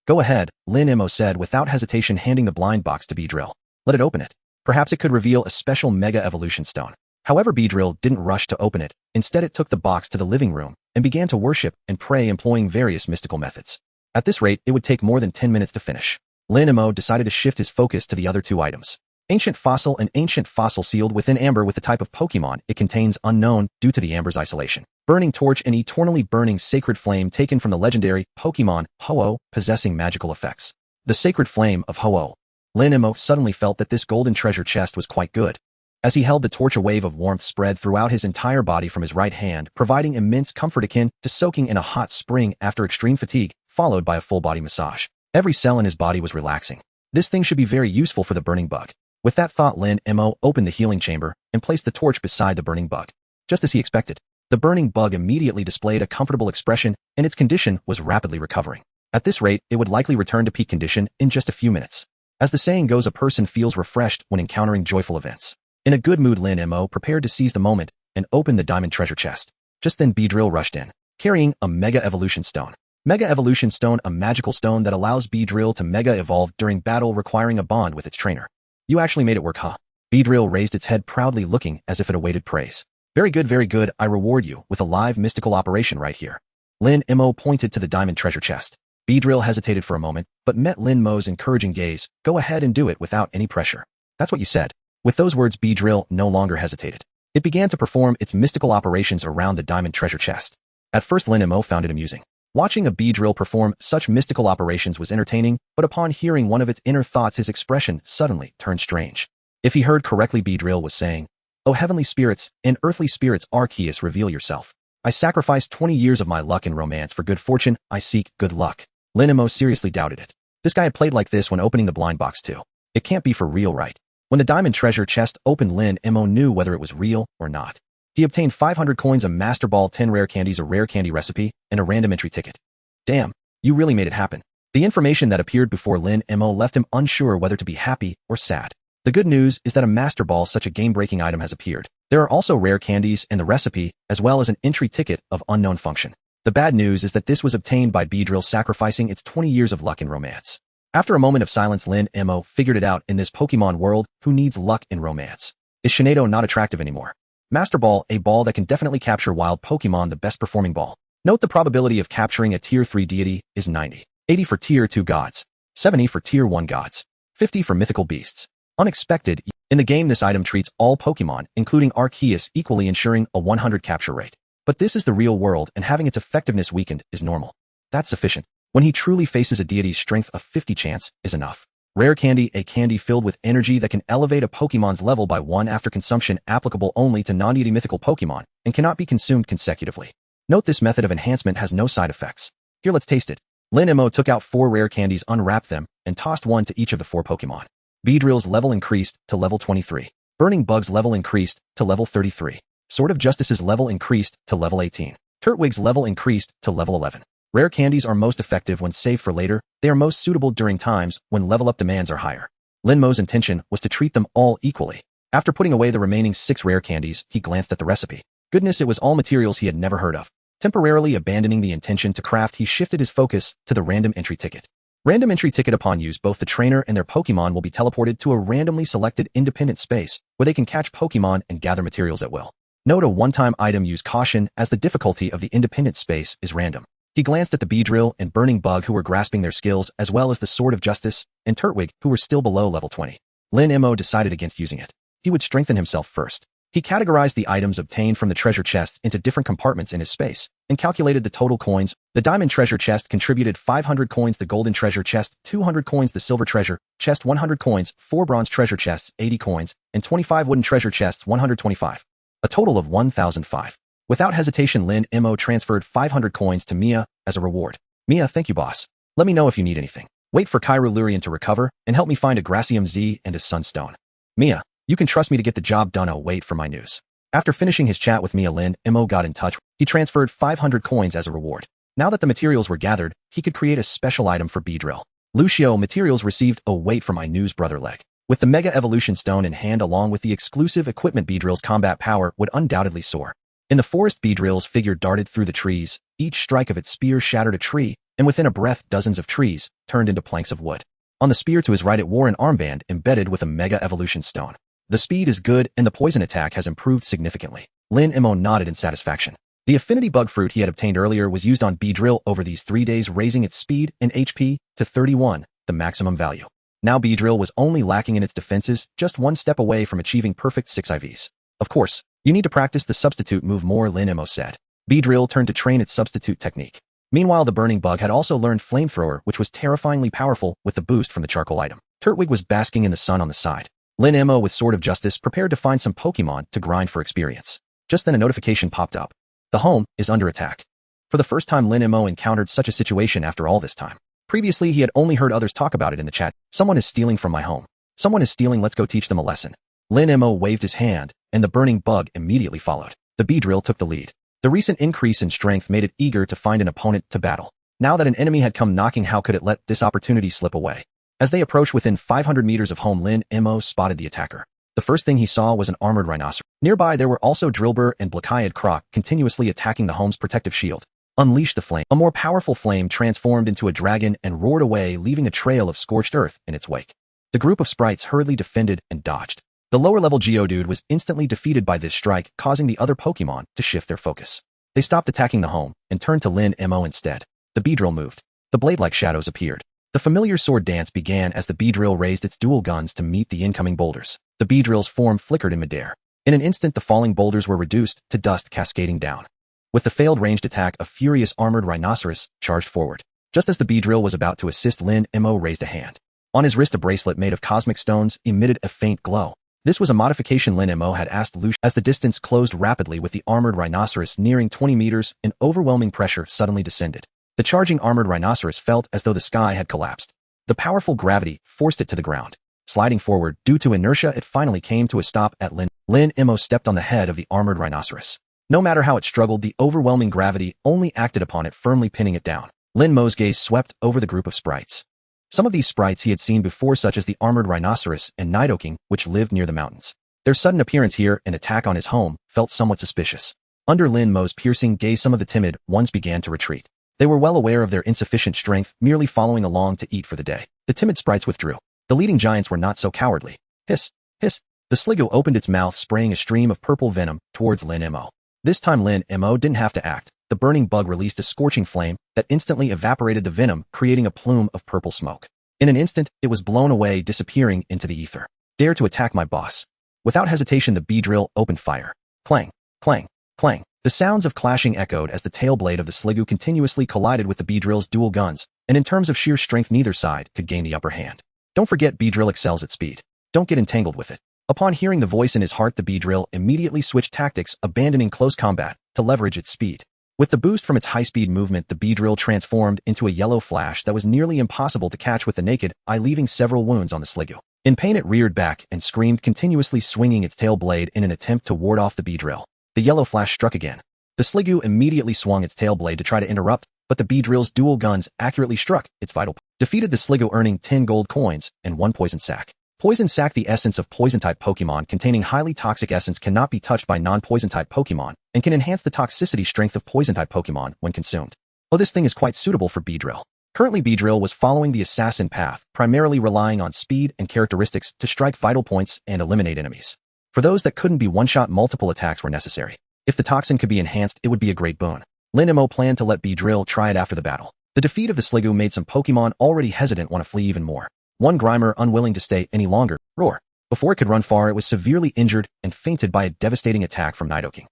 Go ahead, Lin Mo said without hesitation, handing the blind box to Beedrill. Let it open it. Perhaps it could reveal a special Mega Evolution Stone. However, Beedrill didn't rush to open it. Instead, it took the box to the living room and began to worship and pray, employing various mystical methods. At this rate, it would take more than 10 minutes to finish. Lin Mo decided to shift his focus to the other two items. Ancient fossil, an ancient fossil sealed within amber with the type of Pokemon it contains unknown due to the amber's isolation. Burning torch, an eternally burning sacred flame taken from the legendary Pokemon Ho-Oh, possessing magical effects. The sacred flame of Ho-Oh. Lin Mo suddenly felt that this golden treasure chest was quite good. As he held the torch, a wave of warmth spread throughout his entire body from his right hand, providing immense comfort akin to soaking in a hot spring after extreme fatigue, followed by a full-body massage. Every cell in his body was relaxing. This thing should be very useful for the burning bug. With that thought, Lin Mo opened the healing chamber and placed the torch beside the burning bug. Just as he expected, the burning bug immediately displayed a comfortable expression, and its condition was rapidly recovering. At this rate, it would likely return to peak condition in just a few minutes. As the saying goes, a person feels refreshed when encountering joyful events. In a good mood, Lin Mo prepared to seize the moment and open the diamond treasure chest. Just then, Beedrill rushed in, carrying a Mega Evolution Stone. Mega Evolution Stone, a magical stone that allows Beedrill to Mega Evolve during battle, requiring a bond with its trainer. You actually made it work, huh? Beedrill raised its head proudly, looking as if it awaited praise. Very good, very good. I reward you with a live mystical operation right here. Lin Mo pointed to the diamond treasure chest. Beedrill hesitated for a moment, but met Lin Mo's encouraging gaze. Go ahead and do it without any pressure. That's what you said. With those words, Beedrill no longer hesitated. It began to perform its mystical operations around the diamond treasure chest. At first, Lin Mo found it amusing. Watching a Beedrill perform such mystical operations was entertaining, but upon hearing one of its inner thoughts, his expression suddenly turned strange. If he heard correctly, Beedrill was saying, "O heavenly spirits and earthly spirits, Arceus, reveal yourself. I sacrificed 20 years of my luck and romance for good fortune. I seek good luck." Lin Mo seriously doubted it. This guy had played like this when opening the blind box too. It can't be for real, right? When the diamond treasure chest opened, Lin Mo knew whether it was real or not. He obtained 500 coins, a Master Ball, 10 rare candies, a rare candy recipe, and a random entry ticket. Damn, you really made it happen. The information that appeared before Lin Mo left him unsure whether to be happy or sad. The good news is that a Master Ball, such a game-breaking item, has appeared. There are also rare candies and the recipe, as well as an entry ticket of unknown function. The bad news is that this was obtained by Beedrill sacrificing its 20 years of luck in romance. After a moment of silence, Lin Mo figured it out. In this Pokemon world, who needs luck in romance? Is Shinado not attractive anymore? Master Ball, a ball that can definitely capture wild Pokemon, the best performing ball. Note the probability of capturing a Tier 3 deity is 90. 80 for Tier 2 gods. 70 for Tier 1 gods. 50 for mythical beasts. Unexpected. In the game, this item treats all Pokemon, including Arceus, equally, ensuring a 100 capture rate. But this is the real world, and having its effectiveness weakened is normal. That's sufficient. When he truly faces a deity's strength, a 50 chance is enough. Rare candy, a candy filled with energy that can elevate a Pokemon's level by 1 after consumption, applicable only to non-deity mythical Pokemon, and cannot be consumed consecutively. Note this method of enhancement has no side effects. Here, let's taste it. Lin Mo took out 4 rare candies, unwrapped them, and tossed one to each of the 4 Pokemon. Beedrill's level increased to level 23. Burning Bug's level increased to level 33. Sword of Justice's level increased to level 18. Turtwig's level increased to level 11. Rare candies are most effective when saved for later. They are most suitable during times when level-up demands are higher. Lin Mo's intention was to treat them all equally. After putting away the remaining 6 rare candies, he glanced at the recipe. Goodness, it was all materials he had never heard of. Temporarily abandoning the intention to craft, he shifted his focus to the random entry ticket. Random entry ticket upon use, both the trainer and their Pokémon will be teleported to a randomly selected independent space where they can catch Pokémon and gather materials at will. Note a one-time item, use caution as the difficulty of the independent space is random. He glanced at the Beedrill and Burning Bug who were grasping their skills, as well as the Sword of Justice and Turtwig who were still below level 20. Lin Mo decided against using it. He would strengthen himself first. He categorized the items obtained from the treasure chests into different compartments in his space and calculated the total coins. The diamond treasure chest contributed 500 coins, the golden treasure chest 200 coins, the silver treasure chest 100 coins, 4 bronze treasure chests 80 coins, and 25 wooden treasure chests 125. A total of 1,005. Without hesitation, Lin Mo transferred 500 coins to Mia as a reward. Mia, thank you, boss. Let me know if you need anything. Wait for Kyrulurian to recover and help me find a Gracium Z and a Sunstone. Mia, you can trust me to get the job done. I'll wait for my news. After finishing his chat with Mia, Lin Mo got in touch. He transferred 500 coins as a reward. Now that the materials were gathered, he could create a special item for Beedrill. Lucio, materials received. Oh, wait for my news, brother Leg. With the Mega Evolution Stone in hand along with the exclusive equipment, Beedrill's combat power would undoubtedly soar. In the forest, Beedrill's figure darted through the trees. Each strike of its spear shattered a tree, and within a breath dozens of trees turned into planks of wood. On the spear to his right it wore an armband embedded with a Mega Evolution Stone. The speed is good and the poison attack has improved significantly. Lin Mo nodded in satisfaction. The affinity bug fruit he had obtained earlier was used on Beedrill over these 3 days, raising its speed and HP to 31, the maximum value. Now Beedrill was only lacking in its defenses, just one step away from achieving perfect 6 IVs. Of course, you need to practice the substitute move more, Lin Mo said. Beedrill turned to train its substitute technique. Meanwhile, the burning bug had also learned flamethrower, which was terrifyingly powerful with the boost from the charcoal item. Turtwig was basking in the sun on the side. Lin Mo with Sword of Justice prepared to find some Pokémon to grind for experience. Just then a notification popped up. The home is under attack. For the first time, Lin Mo encountered such a situation after all this time. Previously, he had only heard others talk about it in the chat. Someone is stealing from my home. Someone is stealing, let's go teach them a lesson. Lin Mo waved his hand, and the burning bug immediately followed. The Beedrill took the lead. The recent increase in strength made it eager to find an opponent to battle. Now that an enemy had come knocking, how could it let this opportunity slip away? As they approached within 500 meters of home, Lin Mo spotted the attacker. The first thing he saw was an armored rhinoceros. Nearby there were also Drillbur and Blackeyed Croc continuously attacking the home's protective shield. Unleash the flame. A more powerful flame transformed into a dragon and roared away, leaving a trail of scorched earth in its wake. The group of sprites hurriedly defended and dodged. The lower-level Geodude was instantly defeated by this strike, causing the other Pokémon to shift their focus. They stopped attacking the home and turned to Lin Mo instead. The Beedrill moved. The blade-like shadows appeared. The familiar sword dance began as the Beedrill raised its dual guns to meet the incoming boulders. The Beedrill's form flickered in midair. In an instant, the falling boulders were reduced to dust cascading down. With the failed ranged attack, a furious armored rhinoceros charged forward. Just as the Beedrill was about to assist, Lin Mo raised a hand. On his wrist, a bracelet made of cosmic stones emitted a faint glow. This was a modification Lin Mo had asked Lucio. As the distance closed rapidly with the armored rhinoceros nearing 20 meters, an overwhelming pressure suddenly descended. The charging armored rhinoceros felt as though the sky had collapsed. The powerful gravity forced it to the ground. Sliding forward due to inertia, it finally came to a stop at Lin Mo stepped on the head of the armored rhinoceros. No matter how it struggled, the overwhelming gravity only acted upon it, firmly pinning it down. Lin Mo's gaze swept over the group of sprites. Some of these sprites he had seen before, such as the armored rhinoceros and Nidoking, which lived near the mountains. Their sudden appearance here and attack on his home felt somewhat suspicious. Under Lin Mo's piercing gaze, some of the timid ones began to retreat. They were well aware of their insufficient strength, merely following along to eat for the day. The timid sprites withdrew. The leading giants were not so cowardly. Hiss, hiss. The Sliggoo opened its mouth, spraying a stream of purple venom towards Lin Mo. This time Lin Mo didn't have to act. The burning bug released a scorching flame that instantly evaporated the venom, creating a plume of purple smoke. In an instant, it was blown away, disappearing into the ether. Dare to attack my boss. Without hesitation, the Beedrill opened fire. Clang, clang, clang. The sounds of clashing echoed as the tail blade of the Sliggoo continuously collided with the Beedrill's dual guns, and in terms of sheer strength, neither side could gain the upper hand. Don't forget, Beedrill excels at speed. Don't get entangled with it. Upon hearing the voice in his heart, the Beedrill immediately switched tactics, abandoning close combat to leverage its speed. With the boost from its high-speed movement, the Beedrill transformed into a yellow flash that was nearly impossible to catch with the naked eye, leaving several wounds on the Sliggoo. In pain, it reared back and screamed, continuously swinging its tail blade in an attempt to ward off the Beedrill. The yellow flash struck again. The Sliggoo immediately swung its tail blade to try to interrupt, but the Beedrill's dual guns accurately struck its vital. Defeated the Sliggoo, earning 10 gold coins and 1 poison sac. Poison sac. The essence of poison-type Pokemon containing highly toxic essence cannot be touched by non-poison-type Pokemon and can enhance the toxicity strength of poison-type Pokemon when consumed. Oh, this thing is quite suitable for Beedrill. Currently, Beedrill was following the assassin path, primarily relying on speed and characteristics to strike vital points and eliminate enemies. For those that couldn't be one-shot, multiple attacks were necessary. If the toxin could be enhanced, it would be a great boon. Lin Mo planned to let Beedrill try it after the battle. The defeat of the Sliggoo made some Pokémon already hesitant want to flee even more. One Grimer, unwilling to stay any longer, roar. Before it could run far, it was severely injured and fainted by a devastating attack from Nidoking.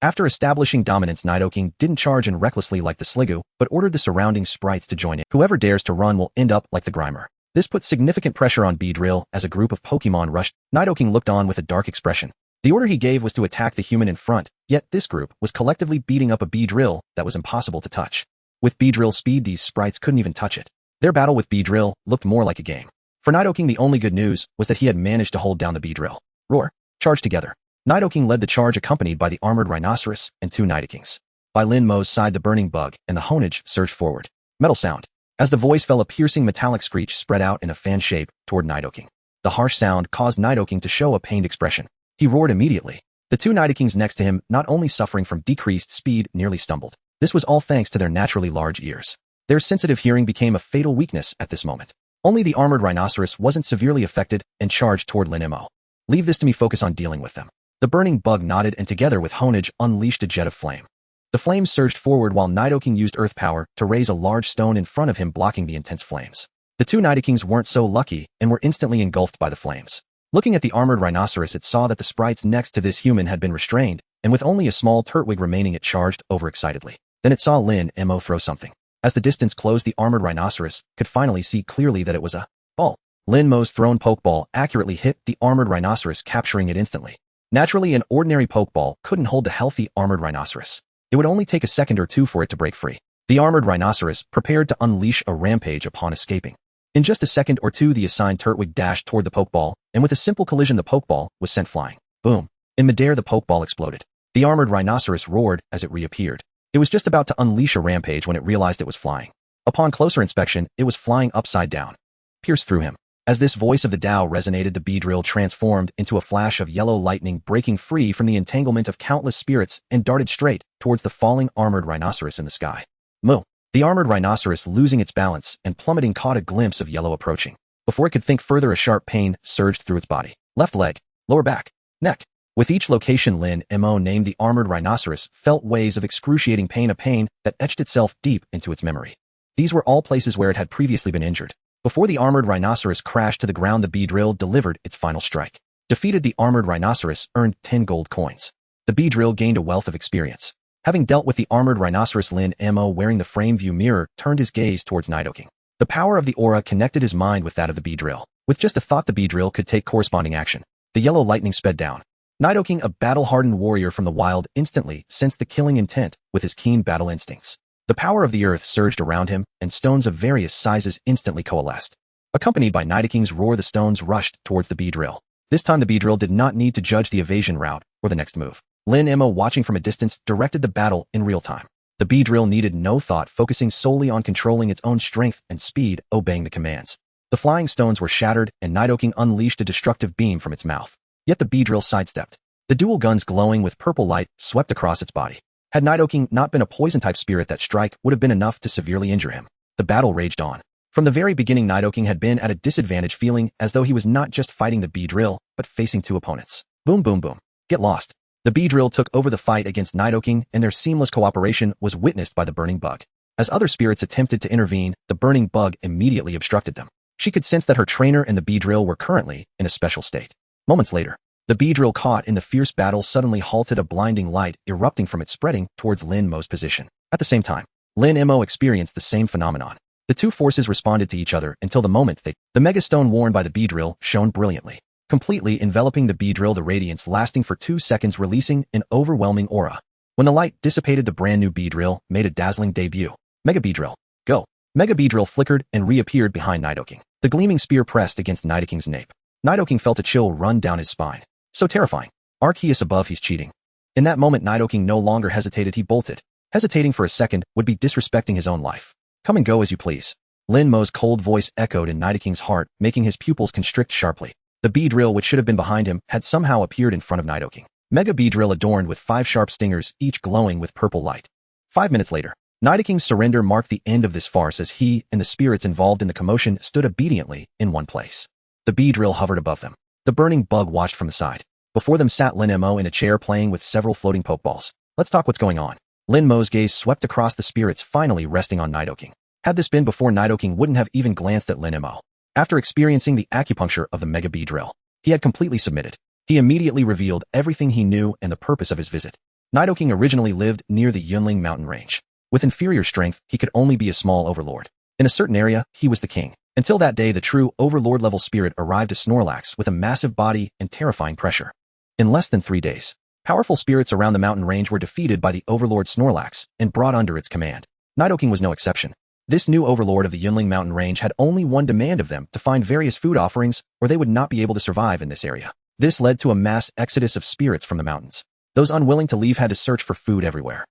After establishing dominance, Nidoking didn't charge in recklessly like the Sliggoo, but ordered the surrounding sprites to join in. Whoever dares to run will end up like the Grimer. This put significant pressure on Beedrill as a group of Pokémon rushed. Nidoking looked on with a dark expression. The order he gave was to attack the human in front, yet this group was collectively beating up a Beedrill that was impossible to touch. With Beedrill's speed, these sprites couldn't even touch it. Their battle with Beedrill looked more like a game. For Nidoking, the only good news was that he had managed to hold down the Beedrill. Roar. Charge together. Nidoking led the charge, accompanied by the armored rhinoceros and two Nidokings. By Lin Mo's side, the burning bug and the Honedge surged forward. Metal sound. As the voice fell, a piercing metallic screech spread out in a fan shape toward Nidoking. The harsh sound caused Nidoking to show a pained expression. He roared immediately. The two Nidokings next to him, not only suffering from decreased speed, nearly stumbled. This was all thanks to their naturally large ears. Their sensitive hearing became a fatal weakness at this moment. Only the armored rhinoceros wasn't severely affected and charged toward Lin Mo. Leave this to me, focus on dealing with them. The burning bug nodded and together with Honedge unleashed a jet of flame. The flames surged forward while Nidoking used earth power to raise a large stone in front of him, blocking the intense flames. The two Nidokings weren't so lucky and were instantly engulfed by the flames. Looking at the armored rhinoceros, it saw that the sprites next to this human had been restrained, and with only a small Turtwig remaining, it charged overexcitedly. Then it saw Lin Mo throw something. As the distance closed, the armored rhinoceros could finally see clearly that it was a ball. Lin Mo's thrown Pokeball accurately hit the armored rhinoceros, capturing it instantly. Naturally, an ordinary Pokeball couldn't hold the healthy armored rhinoceros. It would only take a second or two for it to break free. The armored rhinoceros prepared to unleash a rampage upon escaping. In just a second or two, the assigned Turtwig dashed toward the Pokeball, and with a simple collision, the Pokeball was sent flying. Boom. In midair, the Pokeball exploded. The armored rhinoceros roared as it reappeared. It was just about to unleash a rampage when it realized it was flying. Upon closer inspection, it was flying upside down. Pierced through him. As this voice of the Tao resonated, the Beedrill transformed into a flash of yellow lightning, breaking free from the entanglement of countless spirits and darted straight towards the falling armored rhinoceros in the sky. Moo. The armored rhinoceros, losing its balance and plummeting, caught a glimpse of yellow approaching. Before it could think further, a sharp pain surged through its body. Left leg, lower back, neck. With each location Lin Mo named the armored rhinoceros felt waves of excruciating pain, a pain that etched itself deep into its memory. These were all places where it had previously been injured. Before the armored rhinoceros crashed to the ground, the Beedrill delivered its final strike. Defeated, the armored rhinoceros earned 10 gold coins. The Beedrill gained a wealth of experience. Having dealt with the armored rhinoceros, Lin Mo, wearing the frame view mirror, turned his gaze towards Nidoking. The power of the aura connected his mind with that of the Beedrill. With just a thought, the Beedrill could take corresponding action. The yellow lightning sped down. Nidoking, a battle-hardened warrior from the wild, instantly sensed the killing intent with his keen battle instincts. The power of the earth surged around him, and stones of various sizes instantly coalesced. Accompanied by Nidoking's roar, the stones rushed towards the Beedrill. This time the Beedrill did not need to judge the evasion route or the next move. Lin Mo, watching from a distance, directed the battle in real time. The Beedrill needed no thought, focusing solely on controlling its own strength and speed, obeying the commands. The flying stones were shattered, and Nidoking unleashed a destructive beam from its mouth. Yet the Beedrill sidestepped. The dual guns, glowing with purple light, swept across its body. Had Nidoking not been a poison-type spirit, that strike would have been enough to severely injure him. The battle raged on. From the very beginning, Nidoking had been at a disadvantage, feeling as though he was not just fighting the Beedrill, but facing two opponents. Boom, boom, boom. Get lost. The Beedrill took over the fight against Nidoking, and their seamless cooperation was witnessed by the burning bug. As other spirits attempted to intervene, the burning bug immediately obstructed them. She could sense that her trainer and the Beedrill were currently in a special state. Moments later, the Beedrill, caught in the fierce battle, suddenly halted, a blinding light erupting from it, spreading towards Lin Mo's position. At the same time, Lin Mo experienced the same phenomenon. The two forces responded to each other until the moment the Mega Stone worn by the Beedrill shone brilliantly, completely enveloping the Beedrill, the radiance lasting for 2 seconds, releasing an overwhelming aura. When the light dissipated, the brand new Beedrill made a dazzling debut. Mega Beedrill, go! Mega Beedrill flickered and reappeared behind Nidoking. The gleaming spear pressed against Nidoking's nape. Nidoking felt a chill run down his spine. So terrifying. Arceus above, he's cheating. In that moment, Nidoking no longer hesitated, he bolted. Hesitating for a second would be disrespecting his own life. Come and go as you please. Lin Mo's cold voice echoed in Nidoking's heart, making his pupils constrict sharply. The Beedrill, which should have been behind him, had somehow appeared in front of Nidoking. Mega Beedrill adorned with 5 sharp stingers, each glowing with purple light. 5 minutes later, Nidoking's surrender marked the end of this farce as he and the spirits involved in the commotion stood obediently in one place. The bee drill hovered above them. The burning bug watched from the side. Before them sat Lin Mo in a chair playing with several floating pokeballs. Let's talk what's going on. Lin Mo's gaze swept across the spirits, finally resting on Nidoking. Had this been before, Nidoking wouldn't have even glanced at Lin Mo. After experiencing the acupuncture of the mega bee drill, he had completely submitted. He immediately revealed everything he knew and the purpose of his visit. Nidoking originally lived near the Yunling mountain range. With inferior strength, he could only be a small overlord. In a certain area, he was the king. Until that day, the true overlord-level spirit arrived to Snorlax with a massive body and terrifying pressure. In less than 3 days, powerful spirits around the mountain range were defeated by the overlord Snorlax and brought under its command. Nidoking was no exception. This new overlord of the Yunling mountain range had only one demand of them: to find various food offerings, or they would not be able to survive in this area. This led to a mass exodus of spirits from the mountains. Those unwilling to leave had to search for food everywhere.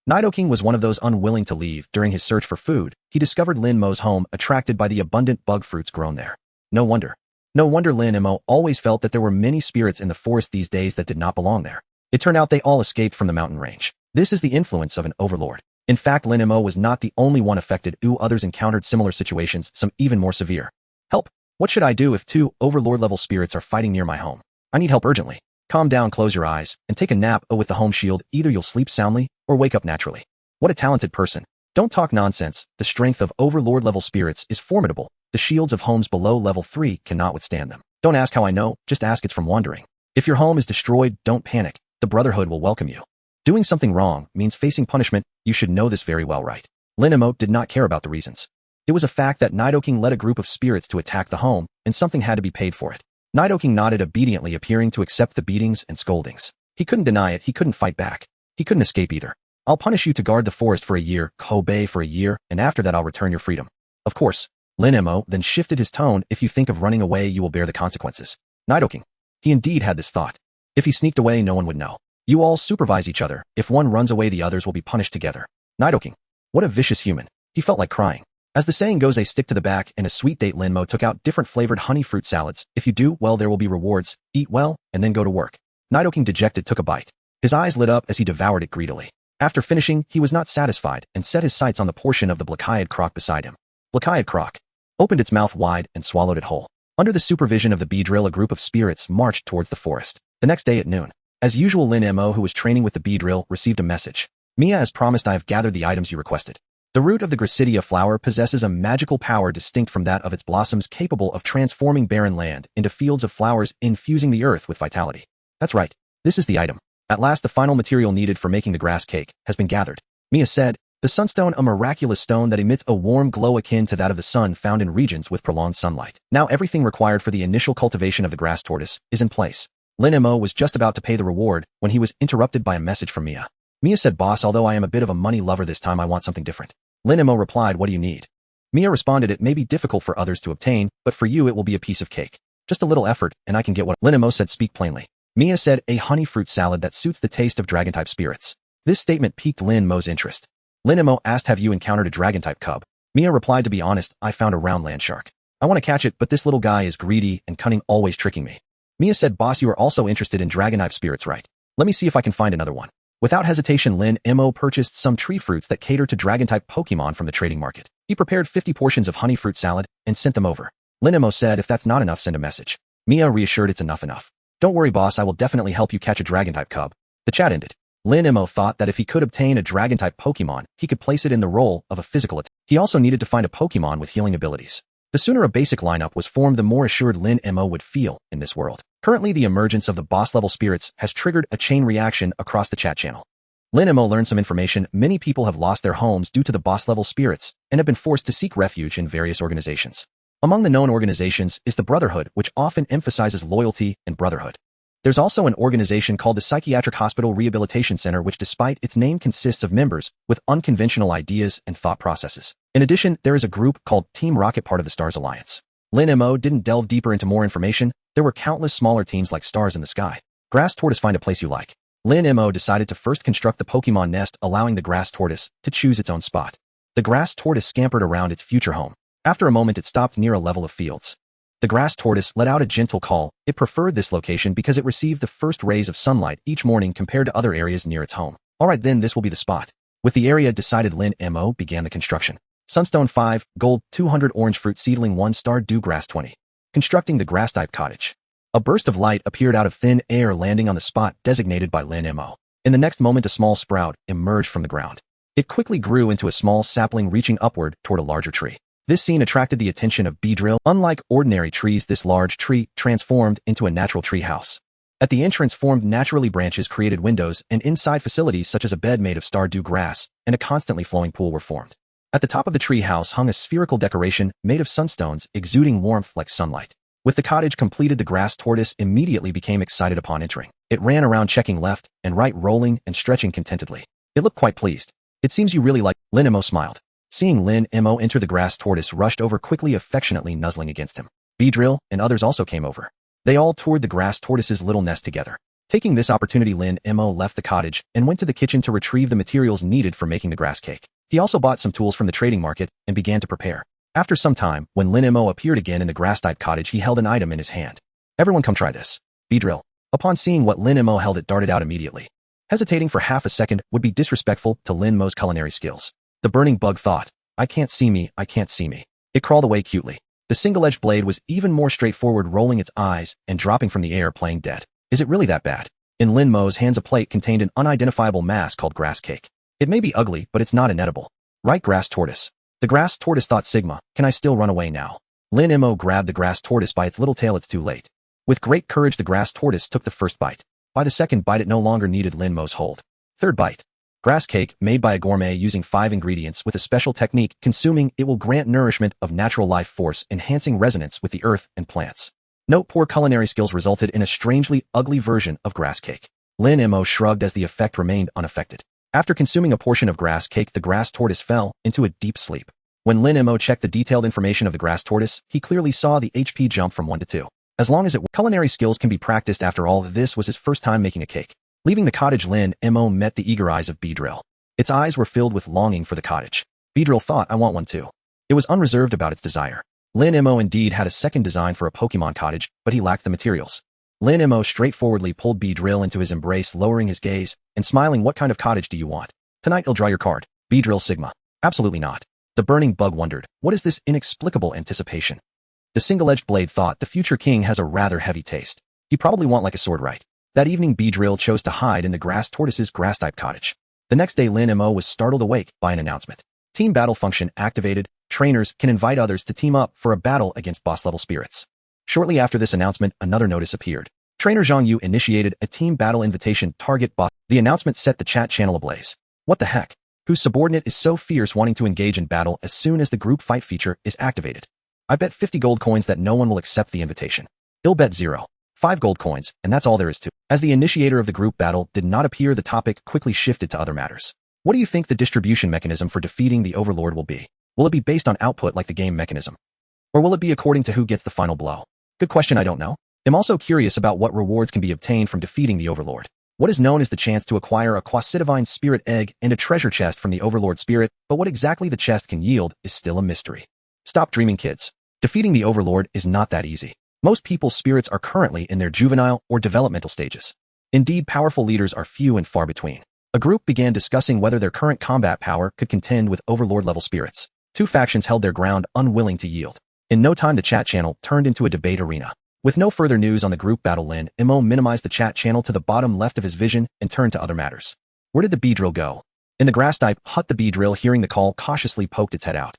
Nidoking was one of those unwilling to leave. During his search for food, he discovered Lin Mo's home, attracted by the abundant bug fruits grown there. No wonder Lin Mo always felt that there were many spirits in the forest these days that did not belong there. It turned out they all escaped from the mountain range. This is the influence of an overlord. In fact, Lin Mo was not the only one affected. Others encountered similar situations, some even more severe. Help! What should I do if 2 overlord-level spirits are fighting near my home? I need help urgently. Calm down, close your eyes, and take a nap. With the home shield, either you'll sleep soundly or wake up naturally. What a talented person. Don't talk nonsense. The strength of overlord-level spirits is formidable. The shields of homes below level 3 cannot withstand them. Don't ask how I know, just ask. It's from wandering. If your home is destroyed, don't panic. The Brotherhood will welcome you. Doing something wrong means facing punishment. You should know this very well, right? Lin Mo did not care about the reasons. It was a fact that Nidoking led a group of spirits to attack the home, and something had to be paid for it. Nidoking nodded obediently, appearing to accept the beatings and scoldings. He couldn't deny it. He couldn't fight back. He couldn't escape either. I'll punish you to guard the forest for a year, Kobe for a year, and after that I'll return your freedom. Of course. Lin Mo then shifted his tone. If you think of running away, you will bear the consequences. Nidoking. He indeed had this thought. If he sneaked away, no one would know. You all supervise each other. If one runs away, the others will be punished together. Nidoking. What a vicious human. He felt like crying. As the saying goes, a stick to the back and a sweet date. Lin Mo took out different flavored honey fruit salads. If you do well, there will be rewards. Eat well, and then go to work. Nidoking, dejected, took a bite. His eyes lit up as he devoured it greedily. After finishing, he was not satisfied and set his sights on the portion of the Blackeyed Croc beside him. Blackeyed Croc opened its mouth wide and swallowed it whole. Under the supervision of the bee drill, a group of spirits marched towards the forest. The next day at noon, as usual, Lin Mo, who was training with the bee drill, received a message. Mia, as promised, I have gathered the items you requested. The root of the Gracidia flower possesses a magical power distinct from that of its blossoms, capable of transforming barren land into fields of flowers, infusing the earth with vitality. That's right. This is the item. At last, the final material needed for making the grass cake has been gathered. Mia said, the sunstone, a miraculous stone that emits a warm glow akin to that of the sun, found in regions with prolonged sunlight. Now everything required for the initial cultivation of the grass tortoise is in place. Lin Mo was just about to pay the reward when he was interrupted by a message from Mia. Mia said, boss, although I am a bit of a money lover, this time I want something different. Lin Mo replied, what do you need? Mia responded, it may be difficult for others to obtain, but for you it will be a piece of cake. Just a little effort, and I can get what. Lin Mo said, speak plainly. Mia said, a honey fruit salad that suits the taste of dragon-type spirits. This statement piqued Lin Mo's interest. Lin Mo asked, have you encountered a dragon-type cub? Mia replied, to be honest, I found a round land shark. I want to catch it, but this little guy is greedy and cunning, always tricking me. Mia said, boss, you are also interested in dragon-type spirits, right? Let me see if I can find another one. Without hesitation, Lin Mo purchased some tree fruits that cater to dragon-type Pokémon from the trading market. He prepared 50 portions of honey fruit salad and sent them over. Lin Mo said, if that's not enough, send a message. Mia reassured, it's enough. Don't worry, boss, I will definitely help you catch a dragon-type cub. The chat ended. Lin Mo thought that if he could obtain a dragon-type Pokémon, he could place it in the role of a physical attack. He also needed to find a Pokémon with healing abilities. The sooner a basic lineup was formed, the more assured Lin Mo would feel in this world. Currently, the emergence of the boss-level spirits has triggered a chain reaction across the chat channel. Lin Mo learned some information. Many people have lost their homes due to the boss-level spirits and have been forced to seek refuge in various organizations. Among the known organizations is the Brotherhood, which often emphasizes loyalty and brotherhood. There's also an organization called the Psychiatric Hospital Rehabilitation Center, which despite its name consists of members with unconventional ideas and thought processes. In addition, there is a group called Team Rocket, part of the Stars Alliance. Lin Mo didn't delve deeper into more information. There were countless smaller teams like Stars in the Sky. Grass Tortoise, find a place you like. Lin Mo decided to first construct the Pokemon nest, allowing the Grass Tortoise to choose its own spot. The Grass Tortoise scampered around its future home. After a moment, it stopped near a level of fields. The Grass Tortoise let out a gentle call. It preferred this location because it received the first rays of sunlight each morning compared to other areas near its home. Alright then, this will be the spot. With the area decided, Lin Mo began the construction. Sunstone 5, gold, 200 orange fruit seedling 1 star dew grass 20. Constructing the grass-type cottage. A burst of light appeared out of thin air, landing on the spot designated by Lin Mo. In the next moment, a small sprout emerged from the ground. It quickly grew into a small sapling, reaching upward toward a larger tree. This scene attracted the attention of Beedrill. Unlike ordinary trees, this large tree transformed into a natural tree house. At the entrance, formed naturally branches created windows, and inside facilities such as a bed made of star-dew grass and a constantly flowing pool were formed. At the top of the tree house hung a spherical decoration made of sunstones, exuding warmth like sunlight. With the cottage completed, the grass tortoise immediately became excited upon entering. It ran around, checking left and right, rolling and stretching contentedly. It looked quite pleased. It seems you really like. Lin Mo smiled. Seeing Lin Mo enter, the grass tortoise rushed over quickly, affectionately nuzzling against him. Beedrill and others also came over. They all toured the grass tortoise's little nest together. Taking this opportunity, Lin Mo left the cottage and went to the kitchen to retrieve the materials needed for making the grass cake. He also bought some tools from the trading market and began to prepare. After some time, when Lin Mo appeared again in the grass-type cottage, he held an item in his hand. Everyone come try this. Beedrill. Upon seeing what Lin Mo held, it darted out immediately. Hesitating for half a second would be disrespectful to Lin Mo's culinary skills. The burning bug thought, I can't see me, I can't see me. It crawled away cutely. The single-edged blade was even more straightforward, rolling its eyes and dropping from the air, playing dead. Is it really that bad? In Lin Mo's hands, a plate contained an unidentifiable mass called grass cake. It may be ugly, but it's not inedible. Right, grass tortoise? The grass tortoise thought, Sigma, can I still run away now? Lin Mo grabbed the grass tortoise by its little tail. It's too late. With great courage, the grass tortoise took the first bite. By the second bite, it no longer needed Lin Mo's hold. Third bite. Grass cake, made by a gourmet using 5 ingredients with a special technique. Consuming it will grant nourishment of natural life force, enhancing resonance with the earth and plants. Note: poor culinary skills resulted in a strangely ugly version of grass cake. Lin Mo shrugged as the effect remained unaffected. After consuming a portion of grass cake, the grass tortoise fell into a deep sleep. When Lin Mo checked the detailed information of the grass tortoise, he clearly saw the HP jump from 1 to 2. As long as culinary skills can be practiced. After all, this was his first time making a cake. Leaving the cottage, Lin Mo met the eager eyes of Beedrill. Its eyes were filled with longing for the cottage. Beedrill thought, I want one too. It was unreserved about its desire. Lin Mo indeed had a second design for a Pokémon cottage, but he lacked the materials. Lin Mo straightforwardly pulled Beedrill into his embrace, lowering his gaze and smiling. What kind of cottage do you want? Tonight I'll draw your card. Beedrill. Sigma. Absolutely not. The burning bug wondered, what is this inexplicable anticipation? The single-edged blade thought, the future king has a rather heavy taste. He probably want like a sword, right? That evening, Beedrill chose to hide in the grass tortoise's grass-type cottage. The next day, Lin Mo was startled awake by an announcement. Team battle function activated. Trainers can invite others to team up for a battle against boss-level spirits. Shortly after this announcement, another notice appeared. Trainer Zhang Yu initiated a team battle invitation. Target boss. The announcement set the chat channel ablaze. What the heck? Whose subordinate is so fierce, wanting to engage in battle as soon as the group fight feature is activated? I bet 50 gold coins that no one will accept the invitation. I'll bet 0. 5 gold coins, and that's all there is to it. As the initiator of the group battle did not appear, the topic quickly shifted to other matters. What do you think the distribution mechanism for defeating the Overlord will be? Will it be based on output like the game mechanism? Or will it be according to who gets the final blow? Good question, I don't know. I'm also curious about what rewards can be obtained from defeating the Overlord. What is known as the chance to acquire a Quasidivine spirit egg and a treasure chest from the Overlord spirit, but what exactly the chest can yield is still a mystery. Stop dreaming, kids. Defeating the Overlord is not that easy. Most people's spirits are currently in their juvenile or developmental stages. Indeed, powerful leaders are few and far between. A group began discussing whether their current combat power could contend with Overlord-level spirits. 2 factions held their ground, unwilling to yield. In no time, the chat channel turned into a debate arena. With no further news on the group battle, Lin Mo minimized the chat channel to the bottom left of his vision and turned to other matters. Where did the Beedrill go? In the grass-type hut, the Beedrill, hearing the call, cautiously poked its head out.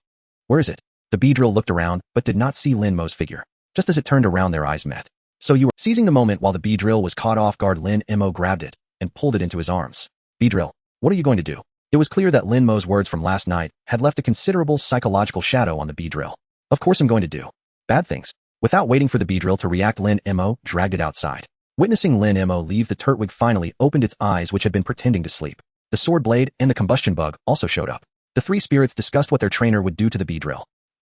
Where is it? The Beedrill looked around, but did not see Lin Mo's figure. Just as it turned around, their eyes met. So you were... Seizing the moment while the Beedrill was caught off guard, Lin Mo grabbed it and pulled it into his arms. Beedrill, what are you going to do? It was clear that Lin Mo's words from last night had left a considerable psychological shadow on the Beedrill. Of course I'm going to do bad things. Without waiting for the Beedrill to react, Lin Mo dragged it outside. Witnessing Lin Mo leave, the Turtwig finally opened its eyes, which had been pretending to sleep. The sword blade and the combustion bug also showed up. The 3 spirits discussed what their trainer would do to the Beedrill.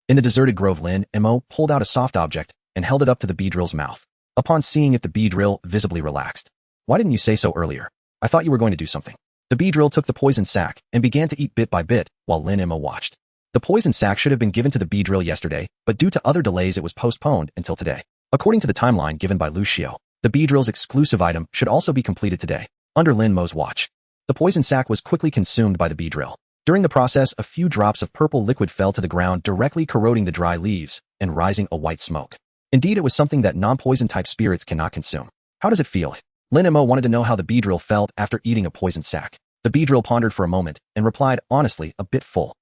In the deserted grove, Lin Mo pulled out a soft object and held it up to the Beedrill's mouth. Upon seeing it, the Beedrill visibly relaxed. Why didn't you say so earlier? I thought you were going to do something. The Beedrill took the poison sac and began to eat bit by bit while Lin Mo watched. The poison sac should have been given to the Beedrill yesterday, but due to other delays it was postponed until today. According to the timeline given by Lucio, the Beedrill's exclusive item should also be completed today, under Lin Mo's watch. The The poison sac was quickly consumed by the bee drill. During the process, a few drops of purple liquid fell to the ground, directly corroding the dry leaves and rising a white smoke. Indeed, it was something that non-poison type spirits cannot consume. How does it feel? Lin Mo wanted to know how the bee drill felt after eating a poison sac. The bee drill pondered for a moment and replied honestly, a bit full.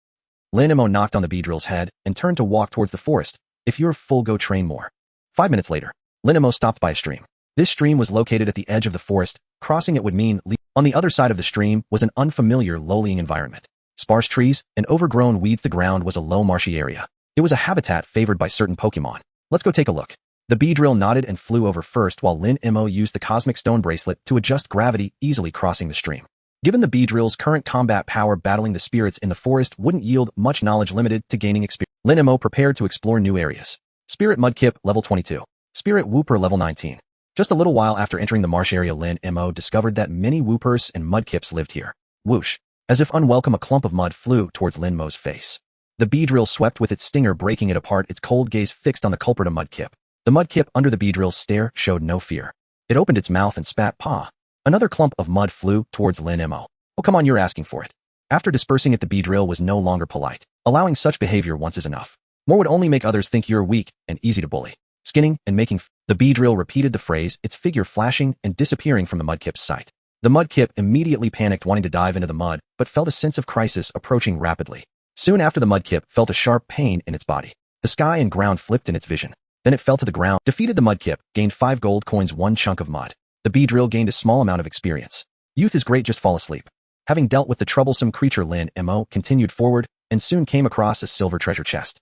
Lin Mo knocked on the bee drill's head and turned to walk towards the forest. If you're full, go train more. 5 minutes later, Lin Mo stopped by a stream. This stream was located at the edge of the forest. Crossing it would mean on the other side of the stream was an unfamiliar, low-lying environment. Sparse trees and overgrown weeds. The ground was a low, marshy area. It was a habitat favored by certain Pokémon. Let's go take a look. The bee drill nodded and flew over first while Lin Mo used the cosmic stone bracelet to adjust gravity, easily crossing the stream. Given the bee drill's current combat power, battling the spirits in the forest wouldn't yield much knowledge, limited to gaining experience. Lin Mo prepared to explore new areas. Spirit Mudkip, level 22. Spirit Wooper, level 19. Just a little while after entering the marsh area, Lin Mo discovered that many Woopers and Mudkips lived here. Whoosh! As if unwelcome, a clump of mud flew towards Lin Mo's face. The bee drill swept with its stinger, breaking it apart, its cold gaze fixed on the culprit, a Mudkip. The Mudkip, under the bee drill's stare, showed no fear. It opened its mouth and spat paw. Another clump of mud flew towards Lin Mo. Oh, come on, you're asking for it. After dispersing it, the bee drill was no longer polite. Allowing such behavior once is enough. More would only make others think you're weak and easy to bully. Skinning and making the bee drill repeated the phrase, its figure flashing and disappearing from the Mudkip's sight. The Mudkip immediately panicked, wanting to dive into the mud, but felt a sense of crisis approaching rapidly. Soon after, the Mudkip felt a sharp pain in its body. The sky and ground flipped in its vision. Then it fell to the ground. Defeated, the Mudkip gained 5 gold coins, 1 chunk of mud. The bee drill gained a small amount of experience. Youth is great, just fall asleep. Having dealt with the troublesome creature, Lin Mo continued forward and soon came across a silver treasure chest.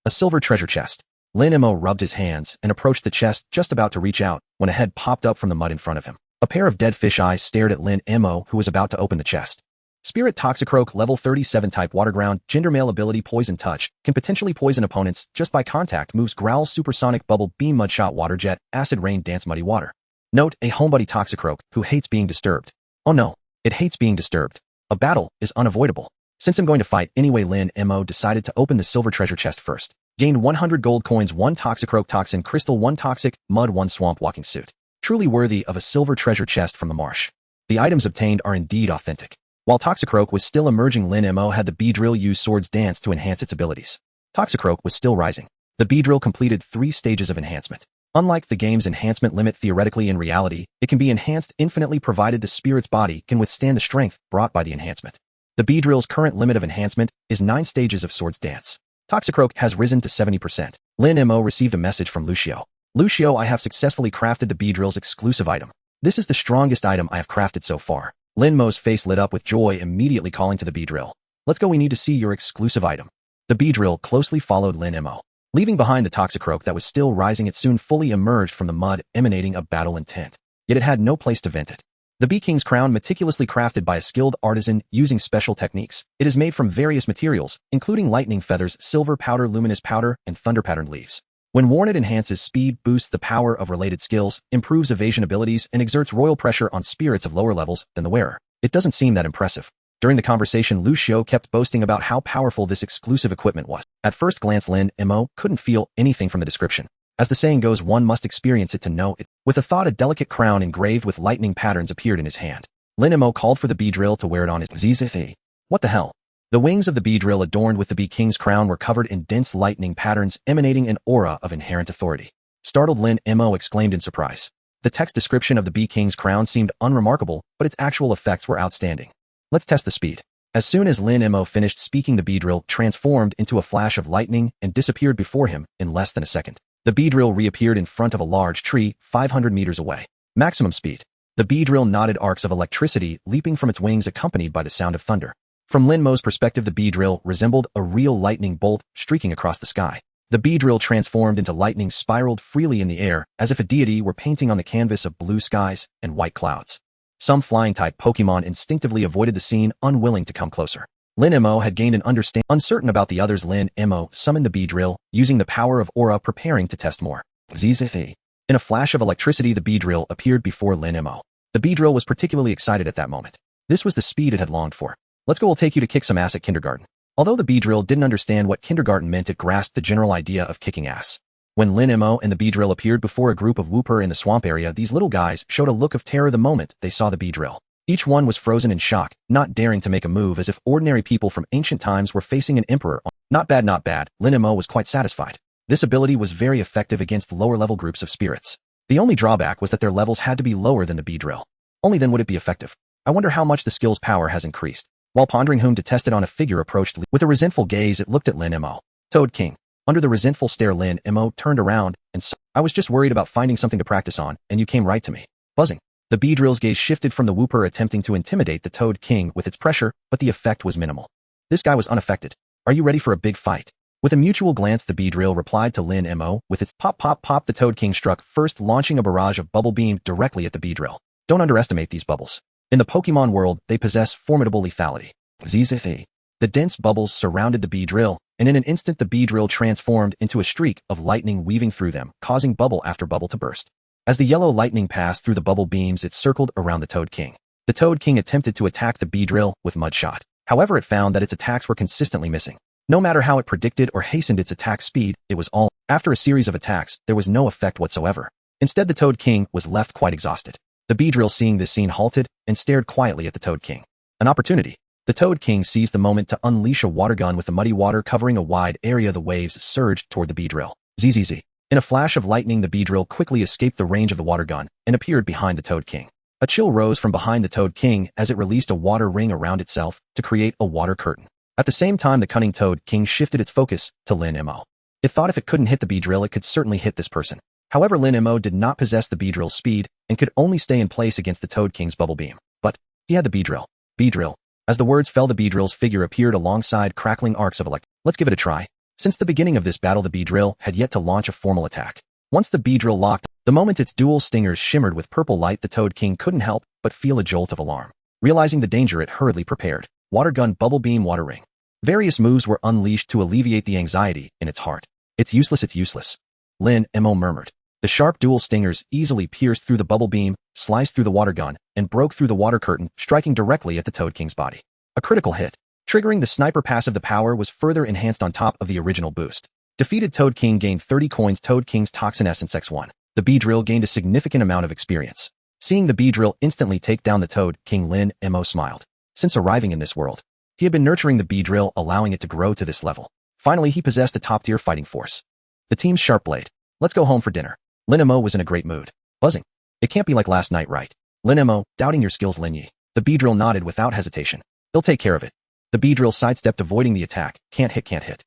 A silver treasure chest. Lin Mo rubbed his hands and approached the chest, just about to reach out when a head popped up from the mud in front of him. A pair of dead fish eyes stared at Lin Mo, who was about to open the chest. Spirit Toxicroak, level 37, type Waterground, gender male, ability Poison Touch, can potentially poison opponents just by contact. Moves Growl, Supersonic Bubble Beam, Mudshot, Water Jet, Acid Rain, Dance, Muddy Water. Note, a homebody Toxicroak who hates being disturbed. Oh no, it hates being disturbed. A battle is unavoidable. Since I'm going to fight anyway, Lin Mo decided to open the silver treasure chest first. Gained 100 gold coins, 1 Toxicroak Toxin Crystal, 1 Toxic Mud, 1 Swamp Walking Suit. Truly worthy of a silver treasure chest from the marsh. The items obtained are indeed authentic. While Toxicroak was still emerging, Lin Mo had the bee drill use Swords Dance to enhance its abilities. Toxicroak was still rising. The bee drill completed 3 stages of enhancement. Unlike the game's enhancement limit, theoretically, in reality, it can be enhanced infinitely provided the spirit's body can withstand the strength brought by the enhancement. The bee drill's current limit of enhancement is 9 stages of Swords Dance. Toxicroak has risen to 70%. Lin Mo received a message from Lucio. Lucio, I have successfully crafted the bee drill's exclusive item. This is the strongest item I have crafted so far. Lin Mo's face lit up with joy, immediately calling to the bee drill. Let's go, we need to see your exclusive item. The bee drill closely followed Lin Mo. Leaving behind the Toxicroak that was still rising, it soon fully emerged from the mud, emanating a battle intent. Yet it had no place to vent it. The Bee King's crown, meticulously crafted by a skilled artisan using special techniques. It is made from various materials, including lightning feathers, silver powder, luminous powder, and thunder-patterned leaves. When worn, it enhances speed, boosts the power of related skills, improves evasion abilities, and exerts royal pressure on spirits of lower levels than the wearer. It doesn't seem that impressive. During the conversation, Lucio kept boasting about how powerful this exclusive equipment was. At first glance, Lin Mo couldn't feel anything from the description. As the saying goes, one must experience it to know it. With a thought, a delicate crown engraved with lightning patterns appeared in his hand. Lin Mo called for the bee drill to wear it on his zzz. What the hell? The wings of the bee drill adorned with the Bee King's crown were covered in dense lightning patterns, emanating an aura of inherent authority. Startled, Lin Mo exclaimed in surprise. The text description of the Bee King's crown seemed unremarkable, but its actual effects were outstanding. Let's test the speed. As soon as Lin Mo finished speaking, the bee drill transformed into a flash of lightning and disappeared before him in less than a second. The bee drill reappeared in front of a large tree, 500 meters away. Maximum speed. The bee drill nodded, arcs of electricity leaping from its wings accompanied by the sound of thunder. From Lin Mo's perspective, the bee drill resembled a real lightning bolt streaking across the sky. The bee drill transformed into lightning, spiraled freely in the air, as if a deity were painting on the canvas of blue skies and white clouds. Some flying-type Pokémon instinctively avoided the scene, unwilling to come closer. Lin Mo had gained an understanding. Uncertain about the others, Lin Mo summoned the bee drill, using the power of aura, preparing to test more. Zzz. In a flash of electricity, the bee drill appeared before Lin Mo. The bee drill was particularly excited at that moment. This was the speed it had longed for. Let's go, we'll take you to kick some ass at kindergarten. Although the bee drill didn't understand what kindergarten meant, it grasped the general idea of kicking ass. When Lin Mo and the bee drill appeared before a group of Wooper in the swamp area, these little guys showed a look of terror the moment they saw the bee drill. Each one was frozen in shock, not daring to make a move as if ordinary people from ancient times were facing an emperor. Not bad, not bad. Lin Mo was quite satisfied. This ability was very effective against lower-level groups of spirits. The only drawback was that their levels had to be lower than the B-drill. Only then would it be effective. I wonder how much the skill's power has increased. While pondering whom to test it on, a figure approached. With a resentful gaze, it looked at Lin Mo. Toad King. Under the resentful stare, Lin Mo turned around and saw, I was just worried about finding something to practice on, and you came right to me. Buzzing. The B-drill's gaze shifted from the whooper attempting to intimidate the Toad King with its pressure, but the effect was minimal. This guy was unaffected. Are you ready for a big fight? With a mutual glance, the B-drill replied to Lin Mo with its pop pop pop. The Toad King struck first, launching a barrage of bubble beam directly at the B-drill. Don't underestimate these bubbles. In the Pokemon world, they possess formidable lethality. Zzz. The dense bubbles surrounded the B-drill, and in an instant the B-drill transformed into a streak of lightning weaving through them, causing bubble after bubble to burst. As the yellow lightning passed through the bubble beams, it circled around the Toad King. The Toad King attempted to attack the B-drill with Mud Shot. However, it found that its attacks were consistently missing. No matter how it predicted or hastened its attack speed, it was all. After a series of attacks, there was no effect whatsoever. Instead, the Toad King was left quite exhausted. The B-drill, seeing this scene, halted and stared quietly at the Toad King. An opportunity. The Toad King seized the moment to unleash a water gun with the muddy water covering a wide area. The waves surged toward the B-drill. Zzz. In a flash of lightning, the B-drill quickly escaped the range of the water gun and appeared behind the Toad King. A chill rose from behind the Toad King as it released a water ring around itself to create a water curtain. At the same time, the cunning Toad King shifted its focus to Lin Mo. It thought if it couldn't hit the B-drill, it could certainly hit this person. However, Lin Mo did not possess the B-drill's speed and could only stay in place against the Toad King's bubble beam. But he had the B-drill. B-drill. As the words fell, the B-drill's figure appeared alongside crackling arcs of electricity. Let's give it a try. Since the beginning of this battle, the B-drill had yet to launch a formal attack. Once the B-drill locked, the moment its dual stingers shimmered with purple light, the Toad King couldn't help but feel a jolt of alarm. Realizing the danger, it hurriedly prepared. Water gun, bubble beam, water ring. Various moves were unleashed to alleviate the anxiety in its heart. It's useless, it's useless. Lin Mo murmured. The sharp dual stingers easily pierced through the bubble beam, sliced through the water gun, and broke through the water curtain, striking directly at the Toad King's body. A critical hit. Triggering the sniper passive, the power was further enhanced on top of the original boost. Defeated Toad King gained 30 coins. Toad King's Toxin Essence X1. The B-drill gained a significant amount of experience. Seeing the B-drill instantly take down the Toad King, Lin Mo smiled. Since arriving in this world, he had been nurturing the B-drill, allowing it to grow to this level. Finally, he possessed a top-tier fighting force. The team's sharp blade. Let's go home for dinner. Lin Mo was in a great mood. Buzzing. It can't be like last night, right? Lin Mo, doubting your skills, Lin Yi. The B-drill nodded without hesitation. He'll take care of it. The B-drill sidestepped, avoiding the attack. Can't hit, can't hit.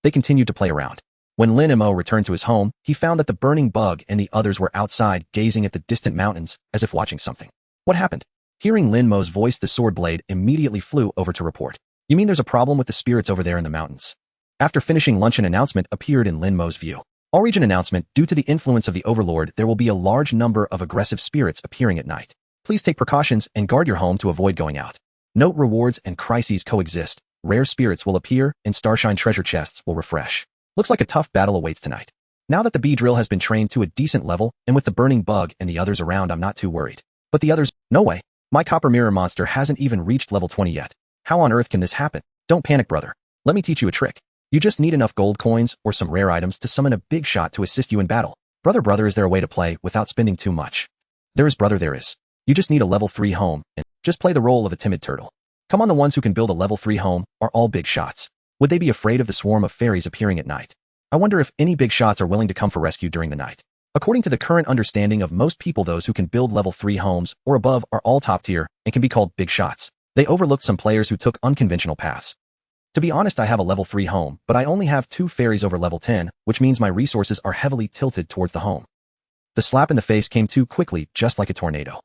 They continued to play around. When Lin Mo returned to his home, he found that the burning bug and the others were outside, gazing at the distant mountains, as if watching something. What happened? Hearing Lin Mo's voice, the sword blade immediately flew over to report. You mean there's a problem with the spirits over there in the mountains? After finishing lunch, an announcement appeared in Lin Mo's view. All region announcement, due to the influence of the Overlord, there will be a large number of aggressive spirits appearing at night. Please take precautions and guard your home to avoid going out. Note, rewards and crises coexist. Rare spirits will appear, and Starshine treasure chests will refresh. Looks like a tough battle awaits tonight. Now that the B-drill has been trained to a decent level, and with the burning bug and the others around, I'm not too worried. But the others, no way. My copper mirror monster hasn't even reached level 20 yet. How on earth can this happen? Don't panic, brother. Let me teach you a trick. You just need enough gold coins or some rare items to summon a big shot to assist you in battle. Brother, is there a way to play without spending too much? There is, brother, there is. You just need a level 3 home, and just play the role of a timid turtle. Come on, the ones who can build a level 3 home are all big shots. Would they be afraid of the swarm of fairies appearing at night? I wonder if any big shots are willing to come for rescue during the night. According to the current understanding of most people, those who can build level 3 homes or above are all top tier and can be called big shots. They overlooked some players who took unconventional paths. To be honest, I have a level 3 home, but I only have 2 fairies over level 10, which means my resources are heavily tilted towards the home. The slap in the face came too quickly, just like a tornado.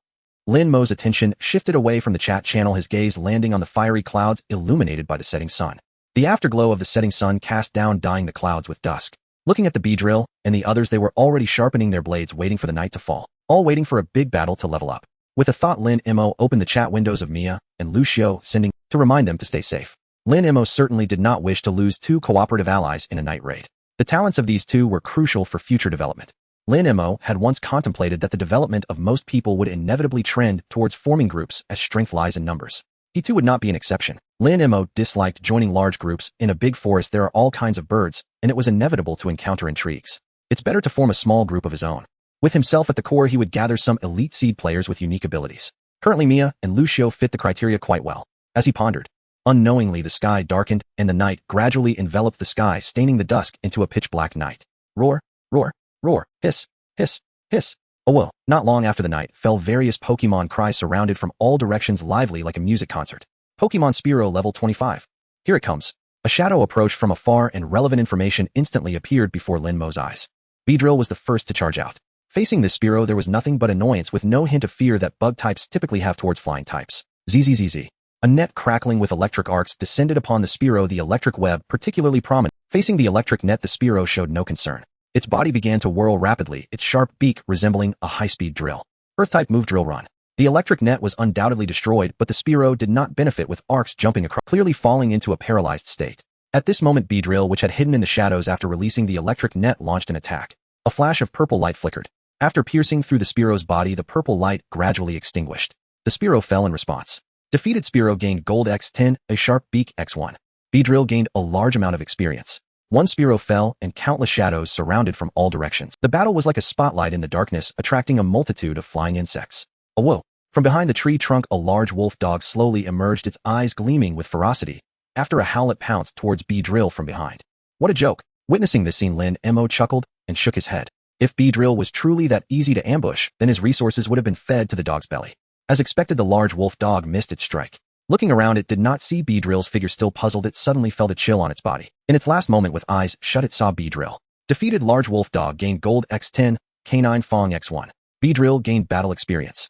Lin Mo's attention shifted away from the chat channel, his gaze landing on the fiery clouds illuminated by the setting sun. The afterglow of the setting sun cast down, dyeing the clouds with dusk. Looking at the B-drill and the others, they were already sharpening their blades, waiting for the night to fall, all waiting for a big battle to level up. With a thought, Lin Mo opened the chat windows of Mia and Lucio, sending to remind them to stay safe. Lin Mo certainly did not wish to lose 2 cooperative allies in a night raid. The talents of these 2 were crucial for future development. Lin Mo had once contemplated that the development of most people would inevitably trend towards forming groups, as strength lies in numbers. He too would not be an exception. Lin Mo disliked joining large groups. In a big forest there are all kinds of birds, and it was inevitable to encounter intrigues. It's better to form a small group of his own. With himself at the core, he would gather some elite seed players with unique abilities. Currently Mia and Lucio fit the criteria quite well. As he pondered, unknowingly the sky darkened and the night gradually enveloped the sky, staining the dusk into a pitch-black night. Roar, roar, roar, hiss, hiss, hiss. Oh whoa. Not long after the night fell, various Pokémon cries surrounded from all directions, lively like a music concert. Pokémon Spearow level 25. Here it comes. A shadow approached from afar and relevant information instantly appeared before Lin Mo's eyes. Beedrill was the first to charge out. Facing this Spearow there was nothing but annoyance, with no hint of fear that bug types typically have towards flying types. Zzz. A net crackling with electric arcs descended upon the Spearow, the electric web particularly prominent. Facing the electric net, the Spearow showed no concern. Its body began to whirl rapidly, its sharp beak resembling a high-speed drill. Earth-type move, drill run. The electric net was undoubtedly destroyed, but the Spearow did not benefit, with arcs jumping across, clearly falling into a paralyzed state. At this moment Beedrill, which had hidden in the shadows after releasing the electric net, launched an attack. A flash of purple light flickered. After piercing through the Spearow's body, the purple light gradually extinguished. The Spearow fell in response. Defeated Spearow gained Gold X10, a sharp beak X1. Beedrill gained a large amount of experience. One Spearow fell, and countless shadows surrounded from all directions. The battle was like a spotlight in the darkness, attracting a multitude of flying insects. Oh whoa. From behind the tree trunk a large wolf dog slowly emerged, its eyes gleaming with ferocity. After a howl it pounced towards Beedrill from behind. What a joke. Witnessing this scene, Lin Mo chuckled and shook his head. If Beedrill was truly that easy to ambush, then his resources would have been fed to the dog's belly. As expected, the large wolf dog missed its strike. Looking around, it did not see Beedrill's figure. Still puzzled, it suddenly felt a chill on its body. In its last moment, with eyes shut, it saw Beedrill. Defeated large wolf dog gained Gold X10, Canine Fong X1. Beedrill gained battle experience.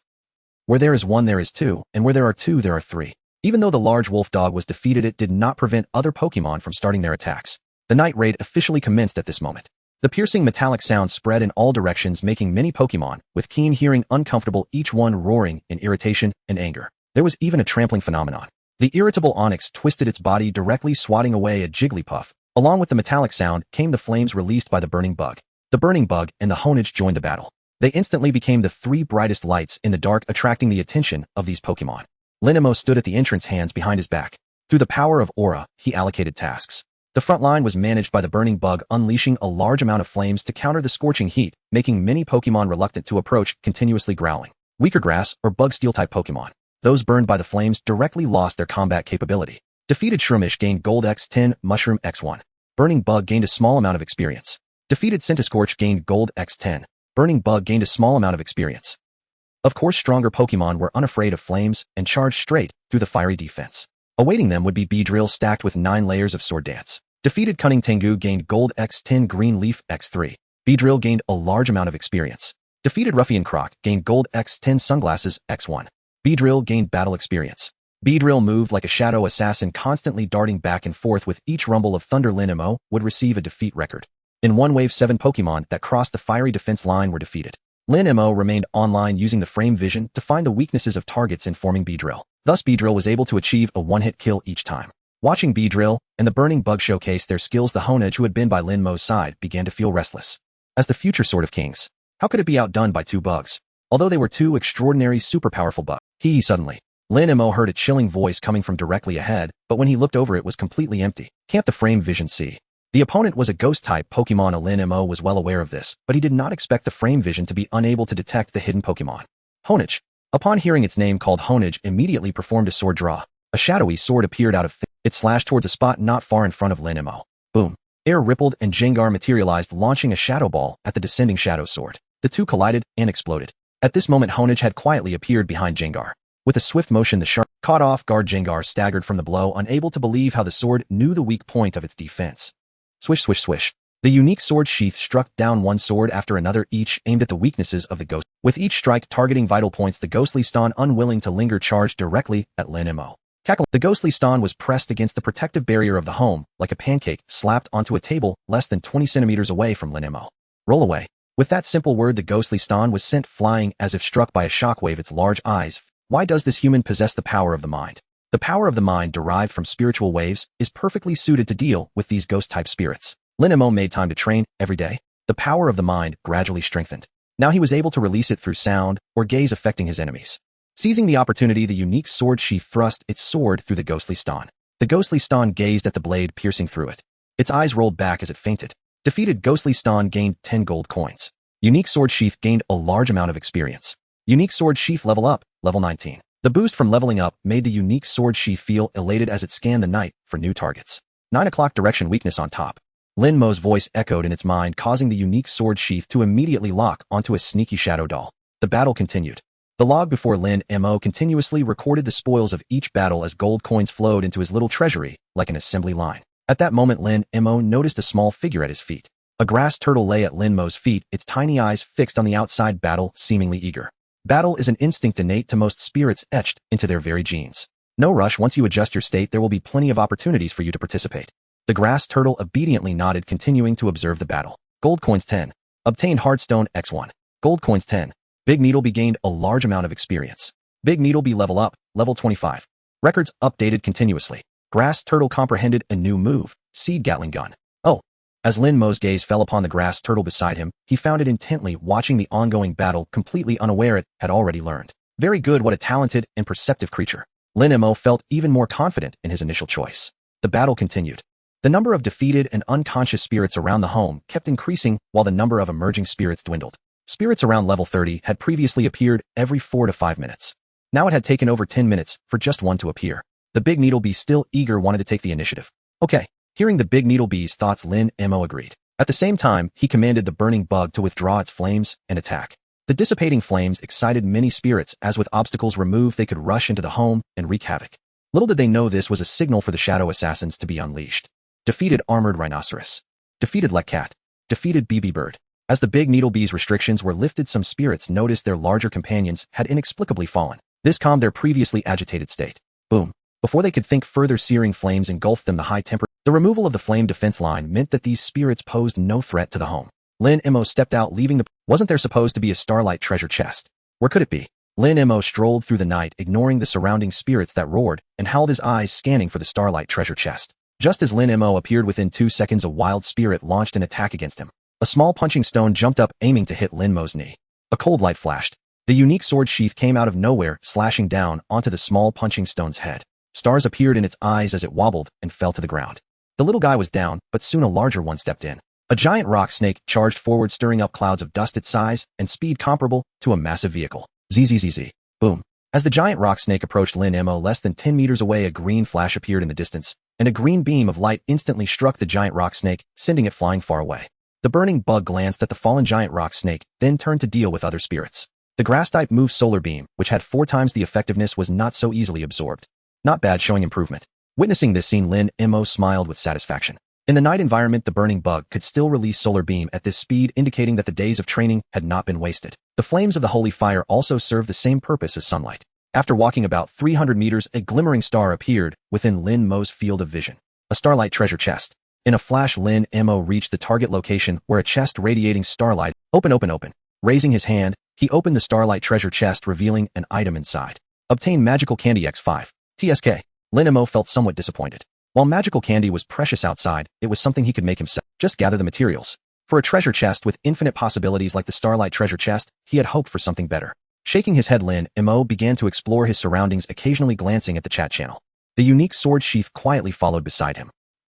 Where there is one, there is two, and where there are two, there are three. Even though the large wolf dog was defeated, it did not prevent other Pokémon from starting their attacks. The night raid officially commenced at this moment. The piercing metallic sound spread in all directions, making many Pokémon, with keen hearing, uncomfortable, each one roaring in irritation and anger. There was even a trampling phenomenon. The irritable Onyx twisted its body, directly swatting away a Jigglypuff. Along with the metallic sound came the flames released by the burning bug. The burning bug and the Honage joined the battle. They instantly became the three brightest lights in the dark, attracting the attention of these Pokémon. Lin Mo stood at the entrance, hands behind his back. Through the power of aura, he allocated tasks. The front line was managed by the burning bug, unleashing a large amount of flames to counter the scorching heat, making many Pokémon reluctant to approach, continuously growling. Weaker grass or bug steel-type Pokémon. Those burned by the flames directly lost their combat capability. Defeated Shroomish gained Gold X10, Mushroom X1. Burning Bug gained a small amount of experience. Defeated Centiskorch gained Gold X10. Burning Bug gained a small amount of experience. Of course, stronger Pokémon were unafraid of flames and charged straight through the fiery defense. Awaiting them would be Beedrill, stacked with 9 layers of Sword Dance. Defeated Cunning Tengu gained Gold X10, Green Leaf X3. Beedrill gained a large amount of experience. Defeated Ruffian Croc gained Gold X10, Sunglasses X1. Beedrill gained battle experience. Beedrill moved like a shadow assassin, constantly darting back and forth. With each rumble of thunder, Lin Mo would receive a defeat record. In one wave, 7 Pokémon that crossed the fiery defense line were defeated. Lin Mo remained online, using the frame vision to find the weaknesses of targets, informing Beedrill. Thus Beedrill was able to achieve a one-hit kill each time. Watching Beedrill and the burning bug showcase their skills, the Honage, who had been by Lin Mo's side, began to feel restless. As the future Sword of Kings, how could it be outdone by 2 bugs? Although they were 2 extraordinary, super powerful bugs. Suddenly, Lin Mo heard a chilling voice coming from directly ahead, but when he looked over, it was completely empty. Can't the frame vision see? The opponent was a ghost-type Pokémon. Lin Mo was well aware of this, but he did not expect the frame vision to be unable to detect the hidden Pokémon. Honage. Upon hearing its name called, Honage immediately performed a sword draw. A shadowy sword appeared out of thin. It slashed towards a spot not far in front of Lin Mo. Boom. Air rippled and Jengar materialized, launching a shadow ball at the descending shadow sword. The two collided and exploded. At this moment, Honage had quietly appeared behind Jengar. With a swift motion, the shark caught off guard. Jengar staggered from the blow, unable to believe how the sword knew the weak point of its defense. Swish, swish, swish. The unique sword sheath struck down one sword after another, each aimed at the weaknesses of the ghost. With each strike targeting vital points, the ghostly Ston, unwilling to linger, charged directly at Lin Mo. Cackle. The ghostly Ston was pressed against the protective barrier of the home, like a pancake slapped onto a table less than 20 centimeters away from Lin Mo. Roll away. With that simple word, the ghostly Ston was sent flying as if struck by a shockwave, its large eyes. Why does this human possess the power of the mind? The power of the mind, derived from spiritual waves, is perfectly suited to deal with these ghost-type spirits. Lin Mo made time to train every day. The power of the mind gradually strengthened. Now he was able to release it through sound or gaze, affecting his enemies. Seizing the opportunity, the unique sword sheath thrust its sword through the ghostly Ston. The ghostly Ston gazed at the blade piercing through it. Its eyes rolled back as it fainted. Defeated ghostly Ston gained 10 gold coins. Unique sword sheath gained a large amount of experience. Unique sword sheath level up, level 19. The boost from leveling up made the unique sword sheath feel elated as it scanned the night for new targets. 9 o'clock direction weakness on top. Lin Mo's voice echoed in its mind, causing the unique sword sheath to immediately lock onto a sneaky shadow doll. The battle continued. The log before Lin Mo continuously recorded the spoils of each battle as gold coins flowed into his little treasury like an assembly line. At that moment, Lin Mo noticed a small figure at his feet. A grass turtle lay at Lin Mo's feet, its tiny eyes fixed on the outside battle, seemingly eager. Battle is an instinct innate to most spirits, etched into their very genes. No rush. Once you adjust your state, there will be plenty of opportunities for you to participate. The grass turtle obediently nodded, continuing to observe the battle. Gold coins 10. Obtained hardstone X1. Gold coins 10. Big Needleby gained a large amount of experience. Big Needleby level up, level 25. Records updated continuously. Grass turtle comprehended a new move, seed Gatling gun. Oh. As Lin Mo's gaze fell upon the grass turtle beside him, he found it intently watching the ongoing battle, completely unaware it had already learned. Very good, what a talented and perceptive creature. Lin Mo felt even more confident in his initial choice. The battle continued. The number of defeated and unconscious spirits around the home kept increasing while the number of emerging spirits dwindled. Spirits around level 30 had previously appeared every 4 to 5 minutes. Now it had taken over 10 minutes for just one to appear. The Big Needleby, still eager, wanted to take the initiative. Okay. Hearing the Big Needlebee's thoughts, Lin Mo agreed. At the same time, he commanded the burning bug to withdraw its flames and attack. The dissipating flames excited many spirits, as with obstacles removed they could rush into the home and wreak havoc. Little did they know this was a signal for the shadow assassins to be unleashed. Defeated armored rhinoceros. Defeated Lekcat. Defeated BB bird. As the Big Needlebee's restrictions were lifted, some spirits noticed their larger companions had inexplicably fallen. This calmed their previously agitated state. Boom. Before they could think further, searing flames engulfed them. The removal of the flame defense line meant that these spirits posed no threat to the home. Lin Mo stepped out, leaving the... Wasn't there supposed to be a starlight treasure chest? Where could it be? Lin Mo strolled through the night, ignoring the surrounding spirits that roared and howled, his eyes scanning for the starlight treasure chest. Just as Lin Mo appeared within 2 seconds, a wild spirit launched an attack against him. A small punching stone jumped up, aiming to hit Lin Mo's knee. A cold light flashed. The unique sword sheath came out of nowhere, slashing down onto the small punching stone's head. Stars appeared in its eyes as it wobbled and fell to the ground. The little guy was down, but soon a larger one stepped in. A giant rock snake charged forward, stirring up clouds of dust, its size and speed comparable to a massive vehicle. Zzz. Boom. As the giant rock snake approached Lin Mo less than 10 meters away, a green flash appeared in the distance, and a green beam of light instantly struck the giant rock snake, sending it flying far away. The burning bug glanced at the fallen giant rock snake, then turned to deal with other spirits. The grass-type move solar beam, which had 4 times the effectiveness, was not so easily absorbed. Not bad, showing improvement. Witnessing this scene, Lin Mo smiled with satisfaction. In the night environment, the burning bug could still release solar beam at this speed, indicating that the days of training had not been wasted. The flames of the holy fire also served the same purpose as sunlight. After walking about 300 meters, a glimmering star appeared within Lin Mo's field of vision. A starlight treasure chest. In a flash, Lin Mo reached the target location, where a chest radiating starlight. Open. Raising his hand, he opened the starlight treasure chest, revealing an item inside. Obtain magical candy X5. TSK. Lin Mo felt somewhat disappointed. While magical candy was precious outside, it was something he could make himself. Just gather the materials. For a treasure chest with infinite possibilities like the starlight treasure chest, he had hoped for something better. Shaking his head, Lin Mo began to explore his surroundings, occasionally glancing at the chat channel. The unique sword sheath quietly followed beside him.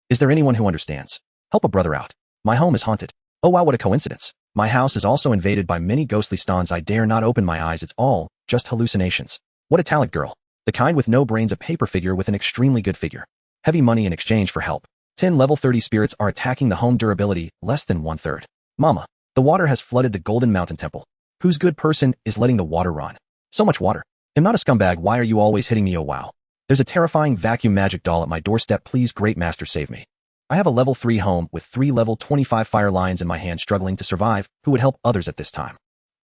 Is there anyone who understands? Help a brother out. My home is haunted. Oh wow, what a coincidence. My house is also invaded by many ghostly stones. I dare not open my eyes. It's all just hallucinations. What a talent, girl. The kind with no brains, a paper figure with an extremely good figure. Heavy money in exchange for help. 10 level 30 spirits are attacking the home, durability less than 1/3. Mama, the water has flooded the Golden Mountain Temple. Whose good person is letting the water run? So much water. I'm not a scumbag. Why are you always hitting me? Oh wow. There's a terrifying vacuum magic doll at my doorstep. Please, great master, save me. I have a level 3 home with 3 level 25 fire lions in my hand, struggling to survive. Who would help others at this time?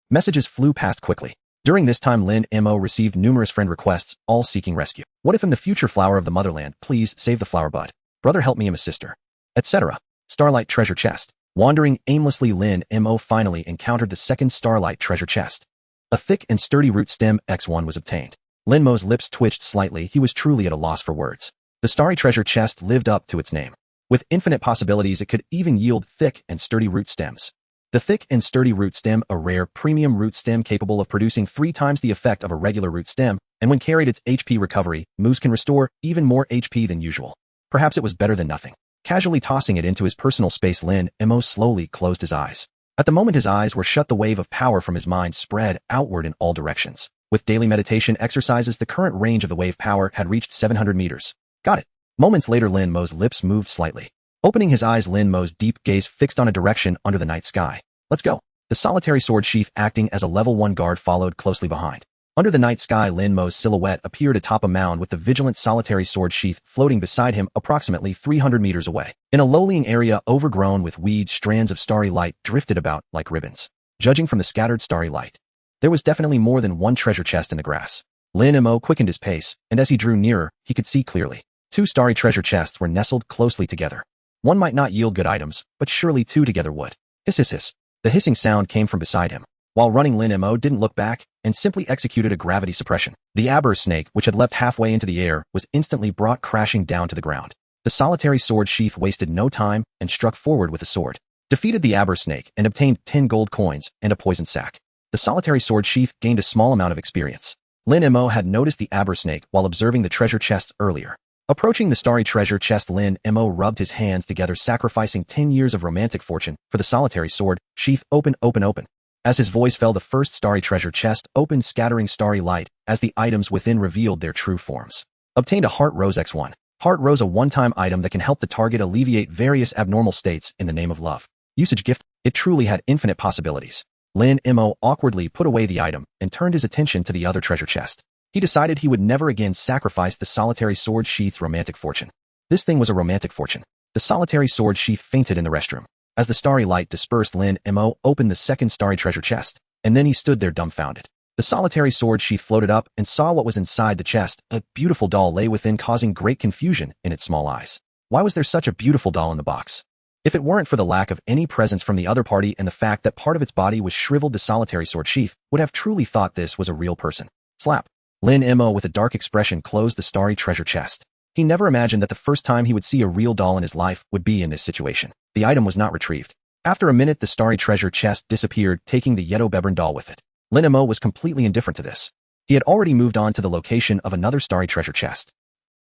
Messages flew past quickly. During this time, Lin Mo received numerous friend requests, all seeking rescue. What if I'm the future flower of the motherland? Please save the flower bud. Brother, help me, I'm a sister. Etc. Starlight treasure chest. Wandering aimlessly, Lin Mo finally encountered the second starlight treasure chest. A thick and sturdy root stem X1 was obtained. Lin Mo's lips twitched slightly. He was truly at a loss for words. The starry treasure chest lived up to its name. With infinite possibilities, it could even yield thick and sturdy root stems. The thick and sturdy root stem, a rare premium root stem capable of producing 3 times the effect of a regular root stem, and when carried, its HP recovery moves can restore even more HP than usual. Perhaps it was better than nothing. Casually tossing it into his personal space, Lin Mo slowly closed his eyes. At the moment his eyes were shut, the wave of power from his mind spread outward in all directions. With daily meditation exercises, the current range of the wave power had reached 700 meters. Got it. Moments later, Lin Mo's lips moved slightly. Opening his eyes, Lin Mo's deep gaze fixed on a direction under the night sky. Let's go. The solitary sword sheath acting as a level 1 guard followed closely behind. Under the night sky, Lin Mo's silhouette appeared atop a mound with the vigilant solitary sword sheath floating beside him approximately 300 meters away. In a low-lying area overgrown with weeds, strands of starry light drifted about like ribbons. Judging from the scattered starry light, there was definitely more than one treasure chest in the grass. Lin Mo quickened his pace, and as he drew nearer, he could see clearly. 2 starry treasure chests were nestled closely together. One might not yield good items, but surely 2 together would. Hiss hiss hiss. The hissing sound came from beside him. While running, Lin Mo didn't look back and simply executed a gravity suppression. The aber snake, which had leapt halfway into the air, was instantly brought crashing down to the ground. The solitary sword sheath wasted no time and struck forward with a sword. Defeated the aber snake and obtained 10 gold coins and a poison sac. The solitary sword sheath gained a small amount of experience. Lin Mo had noticed the aber snake while observing the treasure chests earlier. Approaching the starry treasure chest, Lin Mo rubbed his hands together, sacrificing 10 years of romantic fortune for the solitary sword sheath. Open, open, open. As his voice fell, the first starry treasure chest opened, scattering starry light as the items within revealed their true forms. Obtained a Heart Rose X1. Heart Rose, a one-time item that can help the target alleviate various abnormal states in the name of love. Usage gift. It truly had infinite possibilities. Lin Mo awkwardly put away the item and turned his attention to the other treasure chest. He decided he would never again sacrifice the solitary sword sheath's romantic fortune. This thing was a romantic fortune. The solitary sword sheath fainted in the restroom. As the starry light dispersed, Lin Mo opened the second starry treasure chest, and then he stood there dumbfounded. The solitary sword sheath floated up and saw what was inside the chest. A beautiful doll lay within, causing great confusion in its small eyes. Why was there such a beautiful doll in the box? If it weren't for the lack of any presence from the other party and the fact that part of its body was shriveled, the solitary sword sheath would have truly thought this was a real person. Slap. Lin Mo, with a dark expression, closed the starry treasure chest. He never imagined that the first time he would see a real doll in his life would be in this situation. The item was not retrieved. After a minute, the starry treasure chest disappeared, taking the Yeto Beburn doll with it. Lin Mo was completely indifferent to this. He had already moved on to the location of another starry treasure chest.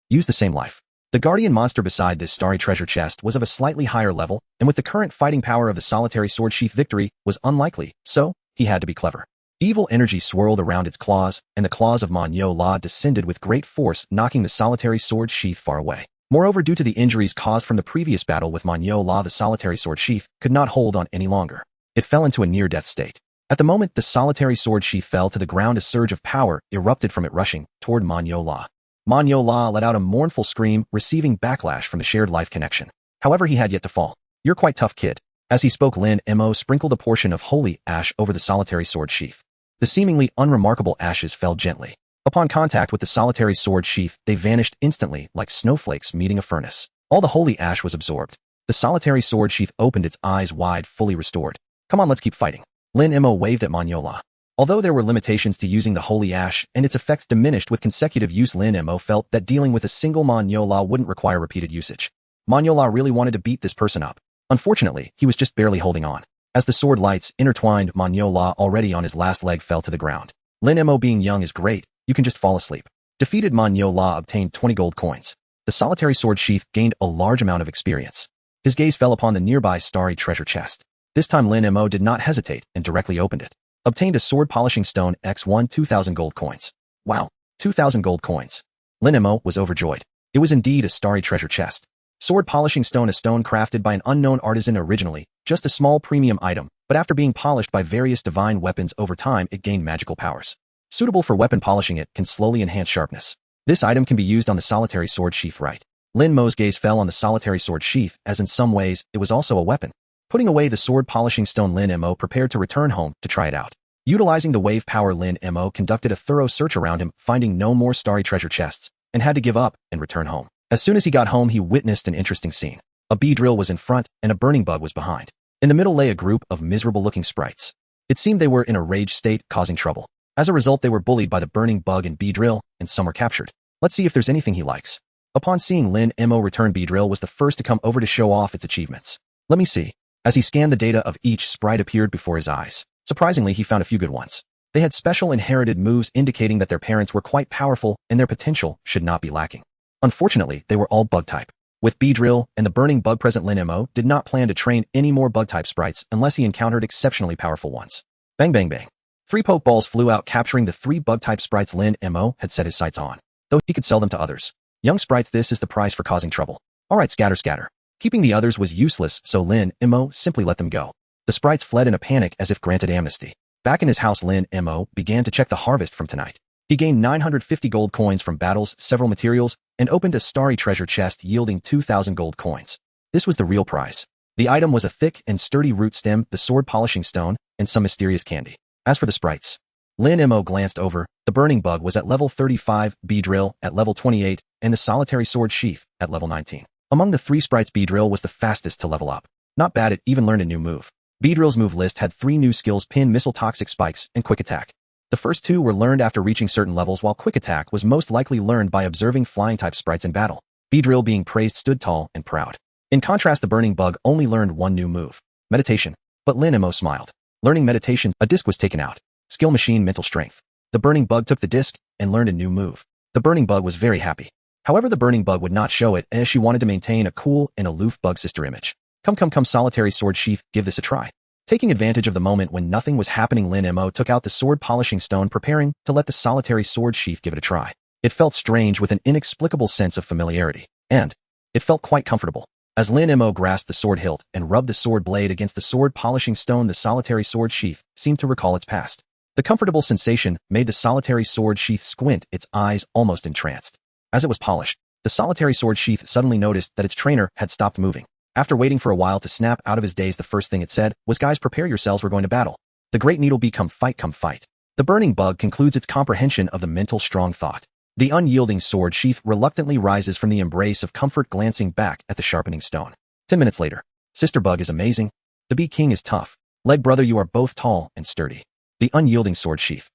Use the same life. The guardian monster beside this starry treasure chest was of a slightly higher level, and with the current fighting power of the solitary sword sheath, victory was unlikely, so he had to be clever. Evil energy swirled around its claws, and the claws of Manyo La descended with great force, knocking the solitary sword sheath far away. Moreover, due to the injuries caused from the previous battle with Manyo La, the solitary sword sheath could not hold on any longer. It fell into a near-death state. At the moment the solitary sword sheath fell to the ground, a surge of power erupted from it, rushing toward Manyo La. Manyo La let out a mournful scream, receiving backlash from the shared life connection. However, he had yet to fall. You're quite tough, kid. As he spoke, Lin Mo sprinkled a portion of holy ash over the solitary sword sheath. The seemingly unremarkable ashes fell gently. Upon contact with the solitary sword sheath, they vanished instantly like snowflakes meeting a furnace. All the holy ash was absorbed. The solitary sword sheath opened its eyes wide, fully restored. Come on, let's keep fighting. Lin Mo waved at Manyo La. Although there were limitations to using the holy ash and its effects diminished with consecutive use, Lin Mo felt that dealing with a single Manyo La wouldn't require repeated usage. Manyo La really wanted to beat this person up. Unfortunately, he was just barely holding on. As the sword lights intertwined, Manyo La, already on his last leg, fell to the ground. Lin Mo, being young is great, you can just fall asleep. Defeated, Manyo La obtained 20 gold coins. The solitary sword sheath gained a large amount of experience. His gaze fell upon the nearby starry treasure chest. This time Lin Mo did not hesitate and directly opened it. Obtained a sword polishing stone X1, 2,000 gold coins. Wow, 2,000 gold coins. Lin Mo was overjoyed. It was indeed a starry treasure chest. Sword polishing stone, a stone crafted by an unknown artisan, originally just a small premium item, but after being polished by various divine weapons over time, it gained magical powers. Suitable for weapon polishing, it can slowly enhance sharpness. This item can be used on the solitary sword sheath, right? Lin Mo's gaze fell on the solitary sword sheath, as in some ways it was also a weapon. Putting away the sword polishing stone, Lin Mo prepared to return home to try it out. Utilizing the wave power, Lin Mo conducted a thorough search around him, finding no more starry treasure chests, and had to give up and return home. As soon as he got home, he witnessed an interesting scene. A bee drill was in front, and a burning bug was behind. In the middle lay a group of miserable-looking sprites. It seemed they were in a rage state, causing trouble. As a result, they were bullied by the burning bug and bee drill, and some were captured. Let's see if there's anything he likes. Upon seeing Lin Mo return, bee drill was the first to come over to show off its achievements. Let me see. As he scanned, the data of each sprite appeared before his eyes. Surprisingly, he found a few good ones. They had special inherited moves indicating that their parents were quite powerful and their potential should not be lacking. Unfortunately, they were all bug type. With bee drill and the burning bug present, Lin Mo did not plan to train any more bug type sprites unless he encountered exceptionally powerful ones. Bang bang bang. 3 Pokeballs flew out, capturing the 3 bug-type sprites Lin Mo had set his sights on, though he could sell them to others. Young sprites, this is the price for causing trouble. Alright, scatter scatter. Keeping the others was useless, so Lin Mo simply let them go. The sprites fled in a panic as if granted amnesty. Back in his house, Lin Mo began to check the harvest from tonight. He gained 950 gold coins from battles, several materials, and opened a starry treasure chest yielding 2,000 gold coins. This was the real prize. The item was a thick and sturdy root stem, the sword polishing stone, and some mysterious candy. As for the sprites, Lin Mo glanced over. The burning bug was at level 35, Beedrill at level 28, and the solitary sword sheath at level 19. Among the 3 sprites, Beedrill was the fastest to level up. Not bad, it even learned a new move. Beedrill's move list had 3 new skills: Pin, Missile, Toxic Spikes, and Quick Attack. The first 2 were learned after reaching certain levels, while Quick Attack was most likely learned by observing flying-type sprites in battle. Beedrill, being praised, stood tall and proud. In contrast, the burning bug only learned 1 new move: Meditation. But Lin Mo smiled. Learning Meditation, a disc was taken out. Skill Machine, Mental Strength. The burning bug took the disc and learned a new move. The burning bug was very happy. However, the burning bug would not show it, as she wanted to maintain a cool and aloof bug sister image. Come, solitary sword sheath, give this a try. Taking advantage of the moment when nothing was happening, Lin Mo took out the sword polishing stone, preparing to let the solitary sword sheath give it a try. It felt strange with an inexplicable sense of familiarity, and it felt quite comfortable. As Lin Mo grasped the sword hilt and rubbed the sword blade against the sword polishing stone, the solitary sword sheath seemed to recall its past. The comfortable sensation made the solitary sword sheath squint, its eyes almost entranced. As it was polished, the solitary sword sheath suddenly noticed that its trainer had stopped moving. After waiting for a while to snap out of his daze, the first thing it said was, "Guys, prepare yourselves, we're going to battle. The great needle bee, come fight, come fight." The burning bug concludes its comprehension of the mental strong thought. The unyielding sword sheath reluctantly rises from the embrace of comfort, glancing back at the sharpening stone. 10 minutes later. Sister bug is amazing. The bee king is tough. Leg brother, you are both tall and sturdy. The unyielding sword sheath.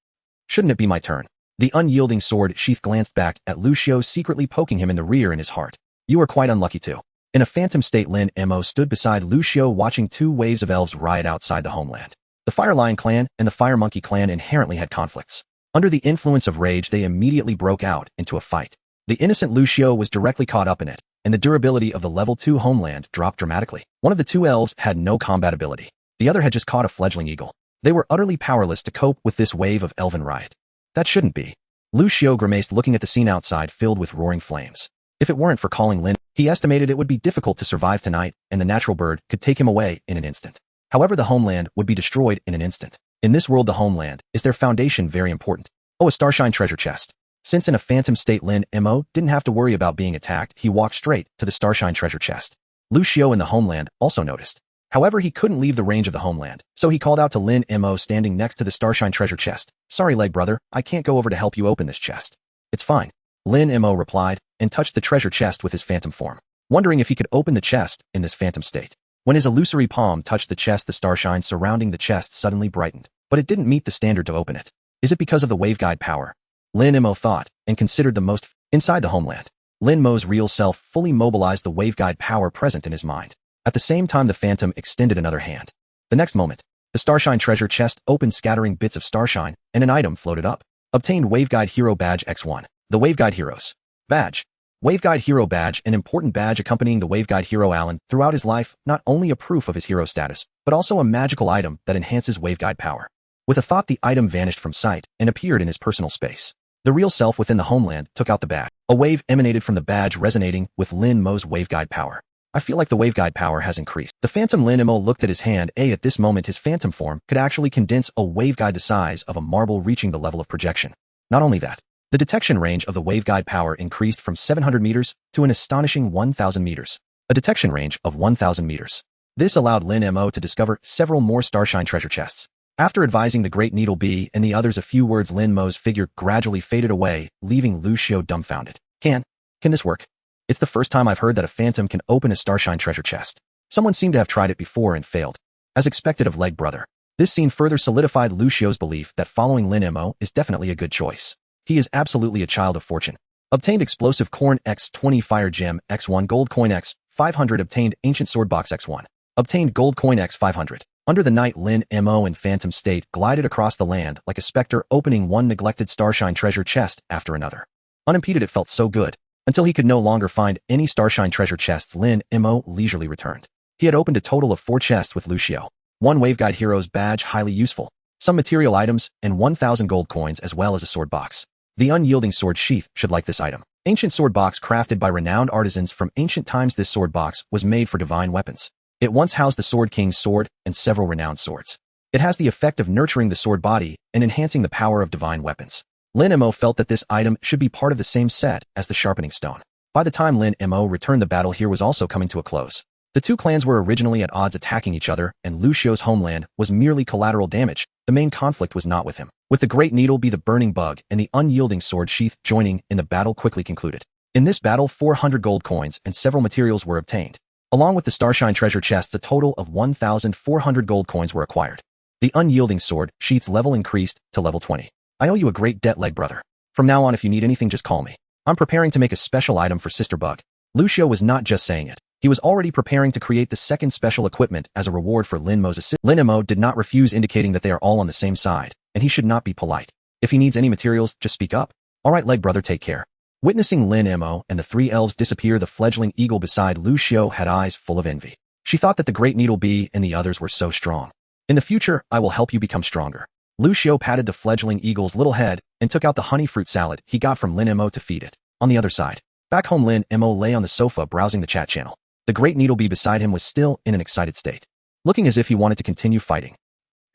Shouldn't it be my turn? The unyielding sword sheath glanced back at Lucio, secretly poking him in the rear in his heart. You are quite unlucky too. In a phantom state, Lin Mo stood beside Lucio, watching 2 waves of elves riot outside the homeland. The Fire Lion clan and the Fire Monkey clan inherently had conflicts. Under the influence of rage, they immediately broke out into a fight. The innocent Lucio was directly caught up in it, and the durability of the level 2 homeland dropped dramatically. One of the 2 elves had no combat ability. The other had just caught a fledgling eagle. They were utterly powerless to cope with this wave of elven riot. That shouldn't be. Lucio grimaced, looking at the scene outside filled with roaring flames. If it weren't for calling Lin, he estimated it would be difficult to survive tonight, and the natural bird could take him away in an instant. However, the homeland would be destroyed in an instant. In this world, the homeland is their foundation, very important. Oh, a Starshine treasure chest. Since in a phantom state, Lin Mo didn't have to worry about being attacked. He walked straight to the Starshine treasure chest. Lucio in the homeland also noticed. However, he couldn't leave the range of the homeland, so he called out to Lin Mo standing next to the Starshine treasure chest. "Sorry, leg brother, I can't go over to help you open this chest." "It's fine," Lin Mo replied, and touched the treasure chest with his phantom form, wondering if he could open the chest in this phantom state. When his illusory palm touched the chest, the starshine surrounding the chest suddenly brightened, but it didn't meet the standard to open it. Is it because of the waveguide power? Lin Mo thought, and considered the most. Inside the homeland, Lin Mo's real self fully mobilized the waveguide power present in his mind. At the same time, the phantom extended another hand. The next moment, the Starshine treasure chest opened, scattering bits of starshine, and an item floated up. Obtained Waveguide Hero Badge X1. The Waveguide Heroes Badge. Waveguide Hero Badge, an important badge accompanying the Waveguide Hero Alan throughout his life, not only a proof of his hero status, but also a magical item that enhances waveguide power. With a thought, the item vanished from sight and appeared in his personal space. The real self within the homeland took out the badge. A wave emanated from the badge, resonating with Lin Mo's waveguide power. I feel like the waveguide power has increased. The phantom Lin Mo looked at his hand. At this moment, his phantom form could actually condense a waveguide the size of a marble, reaching the level of projection. Not only that, the detection range of the waveguide power increased from 700 meters to an astonishing 1,000 meters. A detection range of 1,000 meters. This allowed Lin Mo to discover several more Starshine treasure chests. After advising the Great Needle Bee and the others a few words, Lin Mo's figure gradually faded away, leaving Lucio dumbfounded. Can this work? It's the first time I've heard that a phantom can open a Starshine treasure chest. Someone seemed to have tried it before and failed. As expected of Leg Brother. This scene further solidified Lucio's belief that following Lin Mo is definitely a good choice. He is absolutely a child of fortune. Obtained Explosive Corn X20, Fire Gem X1, Gold Coin X500. Obtained Ancient Sword Box X1. Obtained Gold Coin X500. Under the night, Lin Mo in phantom state glided across the land like a specter, opening one neglected Starshine treasure chest after another. Unimpeded, it felt so good. Until he could no longer find any Starshine treasure chests, Lin Mo leisurely returned. He had opened a total of 4 chests with Lucio. 1 Waveguide Hero's Badge, highly useful. some material items, and 1,000 gold coins as well as a sword box. The unyielding sword sheath should like this item. Ancient sword box crafted by renowned artisans from ancient times. This sword box was made for divine weapons. It once housed the Sword King's sword and several renowned swords. It has the effect of nurturing the sword body and enhancing the power of divine weapons. Lin Mo felt that this item should be part of the same set as the sharpening stone. By the time Lin Mo returned, the battle here was also coming to a close. The two clans were originally at odds, attacking each other, and Lu Xiu's homeland was merely collateral damage. The main conflict was not with him. With the Great Needle Be, the Burning Bug, and the Unyielding Sword Sheath joining in, the battle quickly concluded. In this battle, 400 gold coins and several materials were obtained. Along with the Starshine treasure chests, a total of 1,400 gold coins were acquired. The Unyielding Sword Sheath's level increased to level 20. I owe you a great debt, leg brother. From now on, if you need anything, just call me. I'm preparing to make a special item for Sister Bug. Lu Xiu was not just saying it. He was already preparing to create the second special equipment as a reward for Lin Mo's assist. Lin Mo did not refuse, indicating that they are all on the same side, and he should not be polite. If he needs any materials, just speak up. Alright, leg brother, take care. Witnessing Lin Mo and the three elves disappear, the fledgling eagle beside Lu Xiu had eyes full of envy. She thought that the Great Needle Bee and the others were so strong. In the future, I will help you become stronger. Lu Xiu patted the fledgling eagle's little head and took out the honey fruit salad he got from Lin Mo to feed it. On the other side, back home, Lin Mo lay on the sofa browsing the chat channel. The Great Needle Bee beside him was still in an excited state, looking as if he wanted to continue fighting.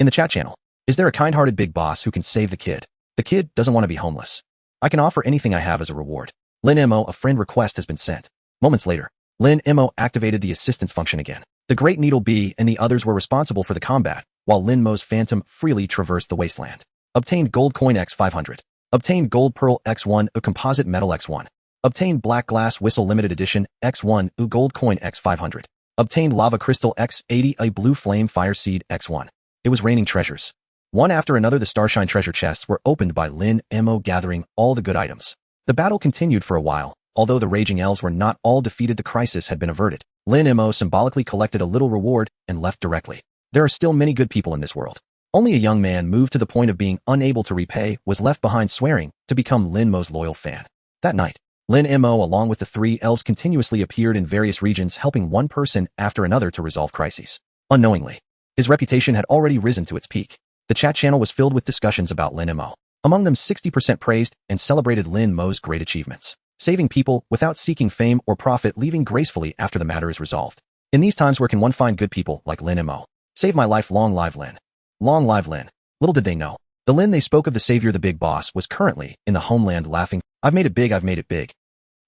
In the chat channel, is there a kind-hearted big boss who can save the kid? The kid doesn't want to be homeless. I can offer anything I have as a reward. Lin Mo, a friend request has been sent. Moments later, Lin Mo activated the assistance function again. The Great Needle Bee and the others were responsible for the combat, while Lin Mo's phantom freely traversed the wasteland. Obtained gold coin X500. Obtained gold pearl X1, a composite metal X1. Obtained black glass whistle limited edition X1, a gold coin X500. Obtained lava crystal X80, a blue flame fire seed X1. It was raining treasures. One after another, the Starshine treasure chests were opened by Lin Mo, gathering all the good items. The battle continued for a while. Although the raging elves were not all defeated, the crisis had been averted. Lin Mo symbolically collected a little reward and left directly. There are still many good people in this world. Only a young man, moved to the point of being unable to repay, was left behind, swearing to become Lin Mo's loyal fan. That night, Lin Mo, along with the three elves, continuously appeared in various regions, helping one person after another to resolve crises. Unknowingly, his reputation had already risen to its peak. The chat channel was filled with discussions about Lin Mo. Among them, 60% praised and celebrated Lin Mo's great achievements, saving people without seeking fame or profit, leaving gracefully after the matter is resolved. In these times, where can one find good people like Lin Mo? Save my life, long live Lin. Long live Lin. Little did they know, the Lin they spoke of, the savior, the big boss, was currently in the homeland laughing. I've made it big, I've made it big.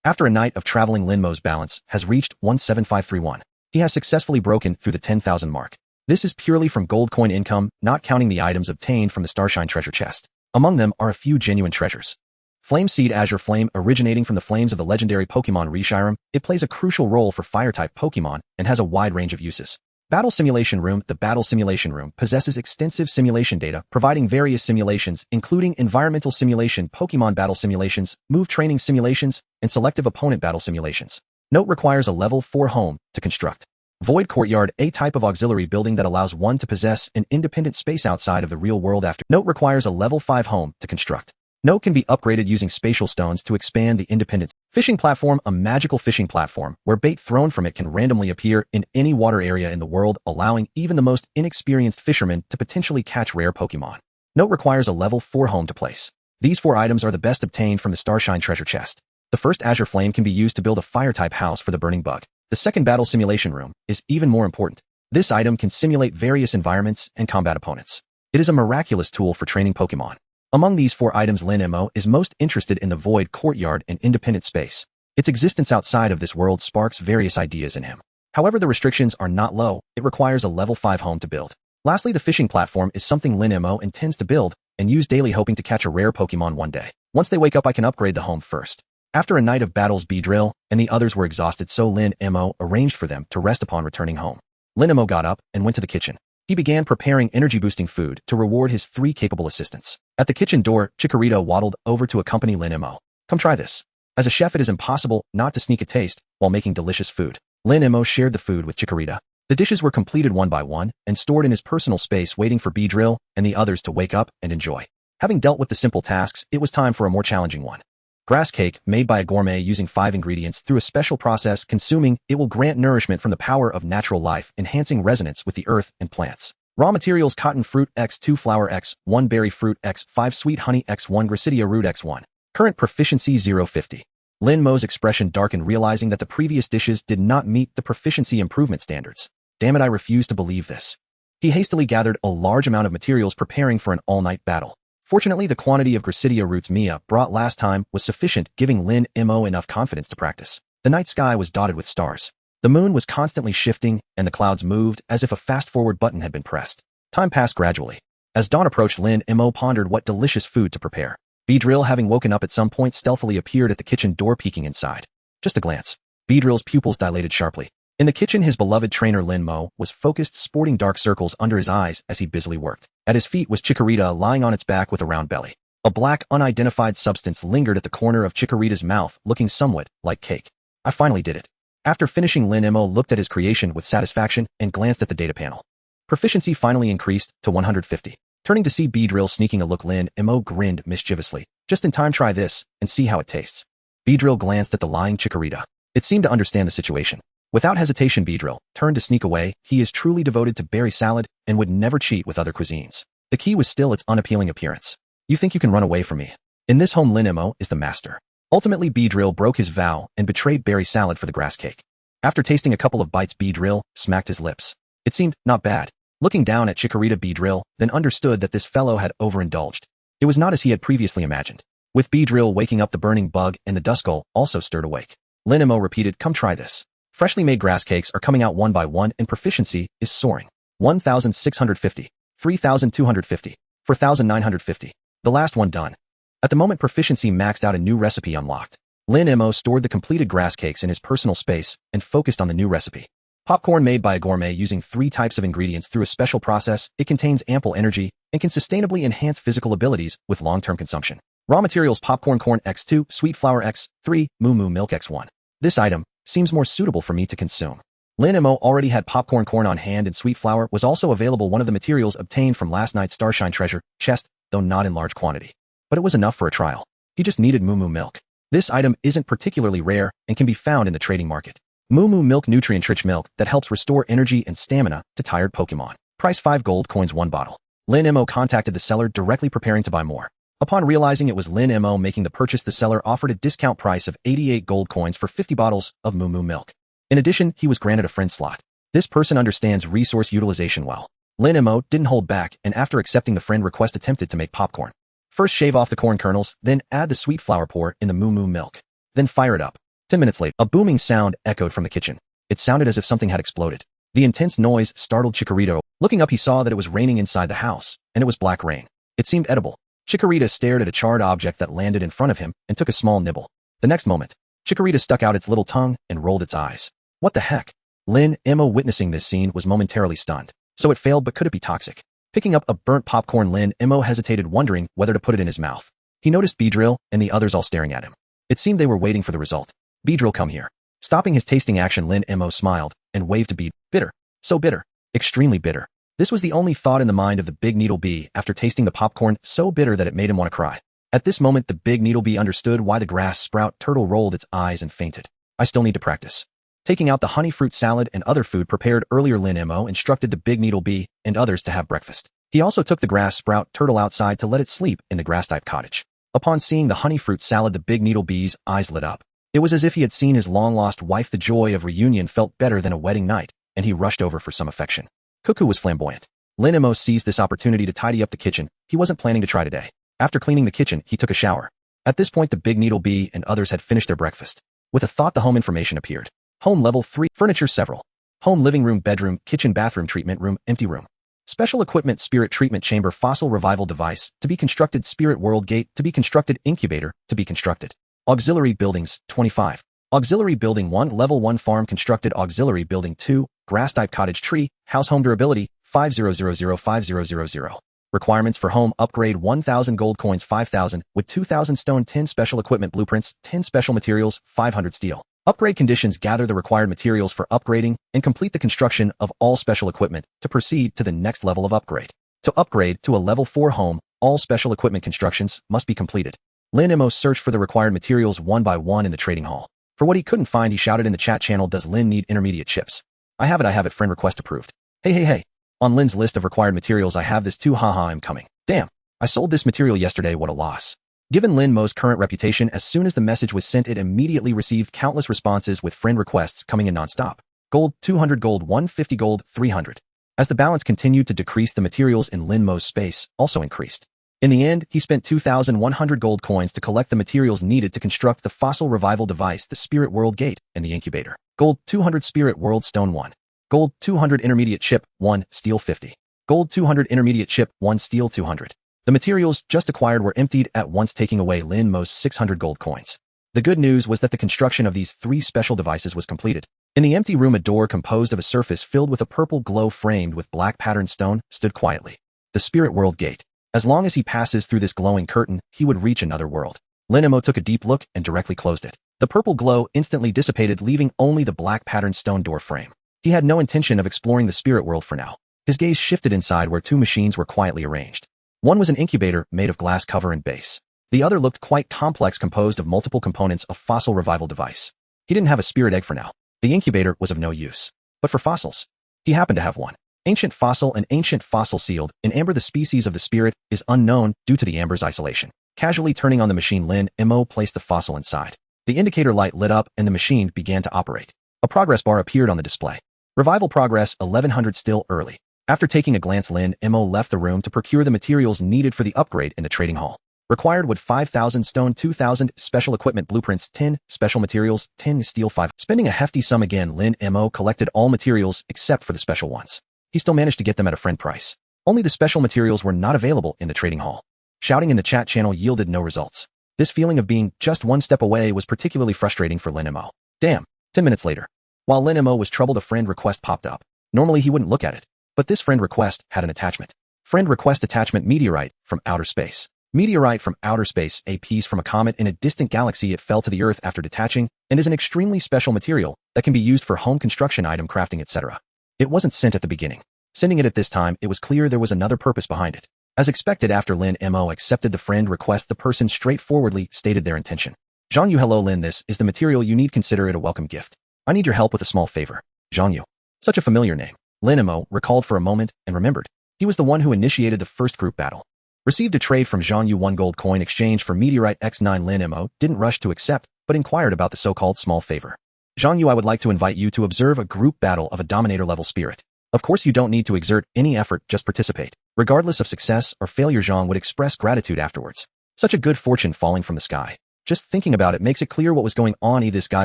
After a night of traveling, Lin Mo's balance has reached 17531. He has successfully broken through the 10,000 mark. This is purely from gold coin income, not counting the items obtained from the Starshine treasure chest. Among them are a few genuine treasures. Flame Seed Azure Flame, originating from the flames of the legendary Pokémon Reshiram, it plays a crucial role for Fire-type Pokémon and has a wide range of uses. Battle Simulation Room. The Battle Simulation Room possesses extensive simulation data, providing various simulations, including environmental simulation, Pokémon battle simulations, move training simulations, and selective opponent battle simulations. Note: requires a level 4 home to construct. Void Courtyard, a type of auxiliary building that allows one to possess an independent space outside of the real world. After Note: requires a level 5 home to construct. Note: can be upgraded using spatial stones to expand the independence. Fishing Platform, a magical fishing platform where bait thrown from it can randomly appear in any water area in the world, allowing even the most inexperienced fishermen to potentially catch rare Pokémon. Note: requires a level 4 home to place. These 4 items are the best obtained from the Starshine treasure chest. The first Azure Flame can be used to build a fire-type house for the Burning Bug. The second Battle Simulation Room is even more important. This item can simulate various environments and combat opponents. It is a miraculous tool for training Pokémon. Among these 4 items, Lin Mo is most interested in the Void Courtyard and independent space. Its existence outside of this world sparks various ideas in him. However, the restrictions are not low. It requires a level 5 home to build. Lastly, the Fishing Platform is something Lin Mo intends to build and use daily, hoping to catch a rare Pokémon one day. Once they wake up, I can upgrade the home first. After a night of battles, Beedrill and the others were exhausted, so Lin Mo arranged for them to rest upon returning home. Lin Mo got up and went to the kitchen. He began preparing energy-boosting food to reward his 3 capable assistants. At the kitchen door, Chikorita waddled over to accompany Lin Mo. Come try this. As a chef, it is impossible not to sneak a taste while making delicious food. Lin Mo shared the food with Chikorita. The dishes were completed one by one and stored in his personal space, waiting for Beedrill and the others to wake up and enjoy. Having dealt with the simple tasks, it was time for a more challenging one. Grass cake, made by a gourmet using 5 ingredients through a special process. Consuming it will grant nourishment from the power of natural life, enhancing resonance with the earth and plants. Raw materials cotton fruit x 2 flour x 1 berry fruit x 5 sweet honey x 1 gracidia root x 1. Current proficiency 050. Lin Mo's expression darkened, realizing that the previous dishes did not meet the proficiency improvement standards. Damn it, I refuse to believe this. He hastily gathered a large amount of materials, preparing for an all-night battle. Fortunately, the quantity of gracidia roots Mia brought last time was sufficient, giving Lin Mo enough confidence to practice. The night sky was dotted with stars. The moon was constantly shifting, and the clouds moved as if a fast-forward button had been pressed. Time passed gradually. As dawn approached, Lin Mo pondered what delicious food to prepare. Beedrill, having woken up at some point, stealthily appeared at the kitchen door, peeking inside. Just a glance. Beedrill's pupils dilated sharply. In the kitchen, his beloved trainer Lin Mo was focused, sporting dark circles under his eyes as he busily worked. At his feet was Chikorita, lying on its back with a round belly. A black, unidentified substance lingered at the corner of Chikorita's mouth, looking somewhat like cake. I finally did it. After finishing, Lin Mo looked at his creation with satisfaction and glanced at the data panel. Proficiency finally increased to 150. Turning to see Beedrill sneaking a look, Lin Mo grinned mischievously. Just in time, try this and see how it tastes. Beedrill glanced at the lying Chikorita. It seemed to understand the situation. Without hesitation, Beedrill turned to sneak away. He is truly devoted to berry salad and would never cheat with other cuisines. The key was still its unappealing appearance. You think you can run away from me? In this home, Lin Mo is the master. Ultimately, Beedrill broke his vow and betrayed berry salad for the grass cake. After tasting a couple of bites, Beedrill smacked his lips. It seemed not bad. Looking down at Chikorita, Beedrill then understood that this fellow had overindulged. It was not as he had previously imagined. With Beedrill waking up, the burning bug and the Duskull also stirred awake. Lin Mo repeated, "Come try this." Freshly made grass cakes are coming out one by one, and proficiency is soaring. 1,650, 3,250, 4,950. The last one done. At the moment proficiency maxed out, a new recipe unlocked. Lin Mo stored the completed grass cakes in his personal space and focused on the new recipe. Popcorn made by a gourmet using 3 types of ingredients through a special process. It contains ample energy and can sustainably enhance physical abilities with long-term consumption. Raw materials: popcorn corn x2, sweet flour x3, moo milk x1. This item seems more suitable for me to consume. Lin Mo already had popcorn corn on hand, and sweet flour was also available, one of the materials obtained from last night's Starshine treasure chest, though not in large quantity. But it was enough for a trial. He just needed moo milk. This item isn't particularly rare and can be found in the trading market. Moo milk, nutrient-rich milk that helps restore energy and stamina to tired Pokemon. Price 5 gold coins 1 bottle. Lin Mo contacted the seller directly, preparing to buy more. Upon realizing it was Lin Mo making the purchase, the seller offered a discount price of 88 gold coins for 50 bottles of moo milk. In addition, he was granted a friend slot. This person understands resource utilization well. Lin Mo didn't hold back, and after accepting the friend request, attempted to make popcorn. First, shave off the corn kernels, then add the sweet flour, pour in the moo milk. Then fire it up. 10 minutes later, a booming sound echoed from the kitchen. It sounded as if something had exploded. The intense noise startled Chikorita. Looking up, he saw that it was raining inside the house, and it was black rain. It seemed edible. Chikorita stared at a charred object that landed in front of him and took a small nibble. The next moment, Chikorita stuck out its little tongue and rolled its eyes. What the heck? Lin Mo, witnessing this scene, was momentarily stunned. So it failed, but could it be toxic? Picking up a burnt popcorn, Lin Mo hesitated, wondering whether to put it in his mouth. He noticed Beedrill and the others all staring at him. It seemed they were waiting for the result. Beedrill, come here. Stopping his tasting action, Lin Mo smiled and waved to Beed. Bitter. So bitter. Extremely bitter. This was the only thought in the mind of the big needle bee after tasting the popcorn, so bitter that it made him want to cry. At this moment, the big needle bee understood why the grass sprout turtle rolled its eyes and fainted. I still need to practice. Taking out the honey fruit salad and other food prepared earlier, Lin Mo instructed the big needle bee and others to have breakfast. He also took the grass sprout turtle outside to let it sleep in the grass-type cottage. Upon seeing the honey fruit salad, the big needle bee's eyes lit up. It was as if he had seen his long-lost wife. The joy of reunion felt better than a wedding night, and he rushed over for some affection. Cuckoo was flamboyant. Lin Mo seized this opportunity to tidy up the kitchen. He wasn't planning to try today. After cleaning the kitchen, he took a shower. At this point, the big needle bee and others had finished their breakfast. With a thought, the home information appeared. Home level 3, furniture several. Home living room, bedroom, kitchen, bathroom, treatment room, empty room. Special equipment: spirit treatment chamber, fossil revival device, to be constructed, spirit world gate, to be constructed, incubator, to be constructed. Auxiliary buildings, 25. Auxiliary building 1, level 1, farm constructed. Auxiliary building 2, grass-type cottage, tree, house. Home durability, 50005000. Requirements for home upgrade: 1,000 gold coins, 5,000, with 2,000 stone, 10 special equipment blueprints, 10 special materials, 500 steel. Upgrade conditions: gather the required materials for upgrading and complete the construction of all special equipment to proceed to the next level of upgrade. To upgrade to a level 4 home, all special equipment constructions must be completed. Lin Mo searched for the required materials one by one in the trading hall. For what he couldn't find, he shouted in the chat channel, "Does Lin need intermediate chips? I have it, friend request approved." Hey. On Lin's list of required materials I have this too, haha, I'm coming. Damn, I sold this material yesterday, what a loss. Given Lin Mo's current reputation, as soon as the message was sent it immediately received countless responses with friend requests coming in non-stop. Gold, 200 gold, 150 gold, 300. As the balance continued to decrease, the materials in Lin Mo's space also increased. In the end, he spent 2,100 gold coins to collect the materials needed to construct the fossil revival device, the Spirit World Gate, and the incubator. Gold, 200 Spirit World Stone 1. Gold, 200 Intermediate Chip, 1, Steel 50. Gold, 200 Intermediate Chip, 1, Steel 200. The materials just acquired were emptied at once, taking away Lin Mo's 600 gold coins. The good news was that the construction of these 3 special devices was completed. In the empty room, a door composed of a surface filled with a purple glow framed with black patterned stone stood quietly. The Spirit World Gate. As long as he passes through this glowing curtain, he would reach another world. Lin Mo took a deep look and directly closed it. The purple glow instantly dissipated, leaving only the black patterned stone door frame. He had no intention of exploring the spirit world for now. His gaze shifted inside where 2 machines were quietly arranged. One was an incubator made of glass cover and base. The other looked quite complex, composed of multiple components of fossil revival device. He didn't have a spirit egg for now. The incubator was of no use. But for fossils, he happened to have one. Ancient fossil, an ancient fossil sealed in amber. The species of the spirit is unknown due to the amber's isolation. Casually turning on the machine, Lin Mo placed the fossil inside. The indicator light lit up and the machine began to operate. A progress bar appeared on the display. Revival progress 1100, still early. After taking a glance, Lin Mo left the room to procure the materials needed for the upgrade in the trading hall. Required wood 5,000, stone 2,000, special equipment blueprints 10, special materials 10, steel 5. Spending a hefty sum again, Lin Mo collected all materials except for the special ones. He still managed to get them at a friend price. Only the special materials were not available in the trading hall. Shouting in the chat channel yielded no results. This feeling of being just one step away was particularly frustrating for Lin Mo. Damn. 10 minutes later. While Lin Mo was troubled, a friend request popped up. Normally he wouldn't look at it, but this friend request had an attachment. Friend request attachment: meteorite from outer space. Meteorite from outer space, a piece from a comet in a distant galaxy. It fell to the Earth after detaching and is an extremely special material that can be used for home construction, item crafting, etc. It wasn't sent at the beginning. Sending it at this time, it was clear there was another purpose behind it. As expected, after Lin Mo accepted the friend request, the person straightforwardly stated their intention. Zhang Yu, hello Lin, this is the material you need. Consider it a welcome gift. I need your help with a small favor. Zhang Yu. Such a familiar name. Lin Mo recalled for a moment and remembered. He was the one who initiated the first group battle. Received a trade from Zhang Yu, 1 gold coin exchange for meteorite X9. Lin Mo didn't rush to accept, but inquired about the so-called small favor. Zhang Yu, I would like to invite you to observe a group battle of a dominator level spirit. Of course, you don't need to exert any effort, just participate. Regardless of success or failure, Zhang would express gratitude afterwards. Such a good fortune falling from the sky. Just thinking about it makes it clear what was going on. This guy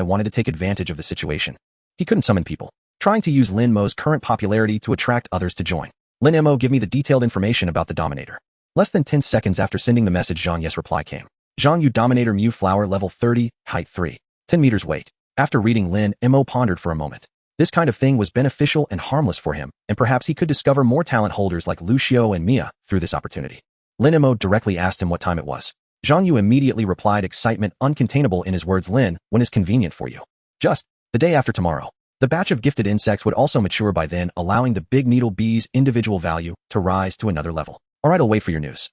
wanted to take advantage of the situation. He couldn't summon people, trying to use Lin Mo's current popularity to attract others to join. Lin Mo, give me the detailed information about the Dominator. Less than 10 seconds after sending the message, Zhang Yes reply came. Zhang Yu, Dominator, Mew flower, level 30, height 3, 10 meters, weight. After reading, Lin Mo pondered for a moment. This kind of thing was beneficial and harmless for him, and perhaps he could discover more talent holders like Lucio and Mia through this opportunity. Lin Mo directly asked him what time it was. Zhang Yu immediately replied, excitement uncontainable in his words. Lin, when is convenient for you? Just the day after tomorrow. The batch of gifted insects would also mature by then, allowing the big needle bee's individual value to rise to another level. Alright, I'll wait for your news.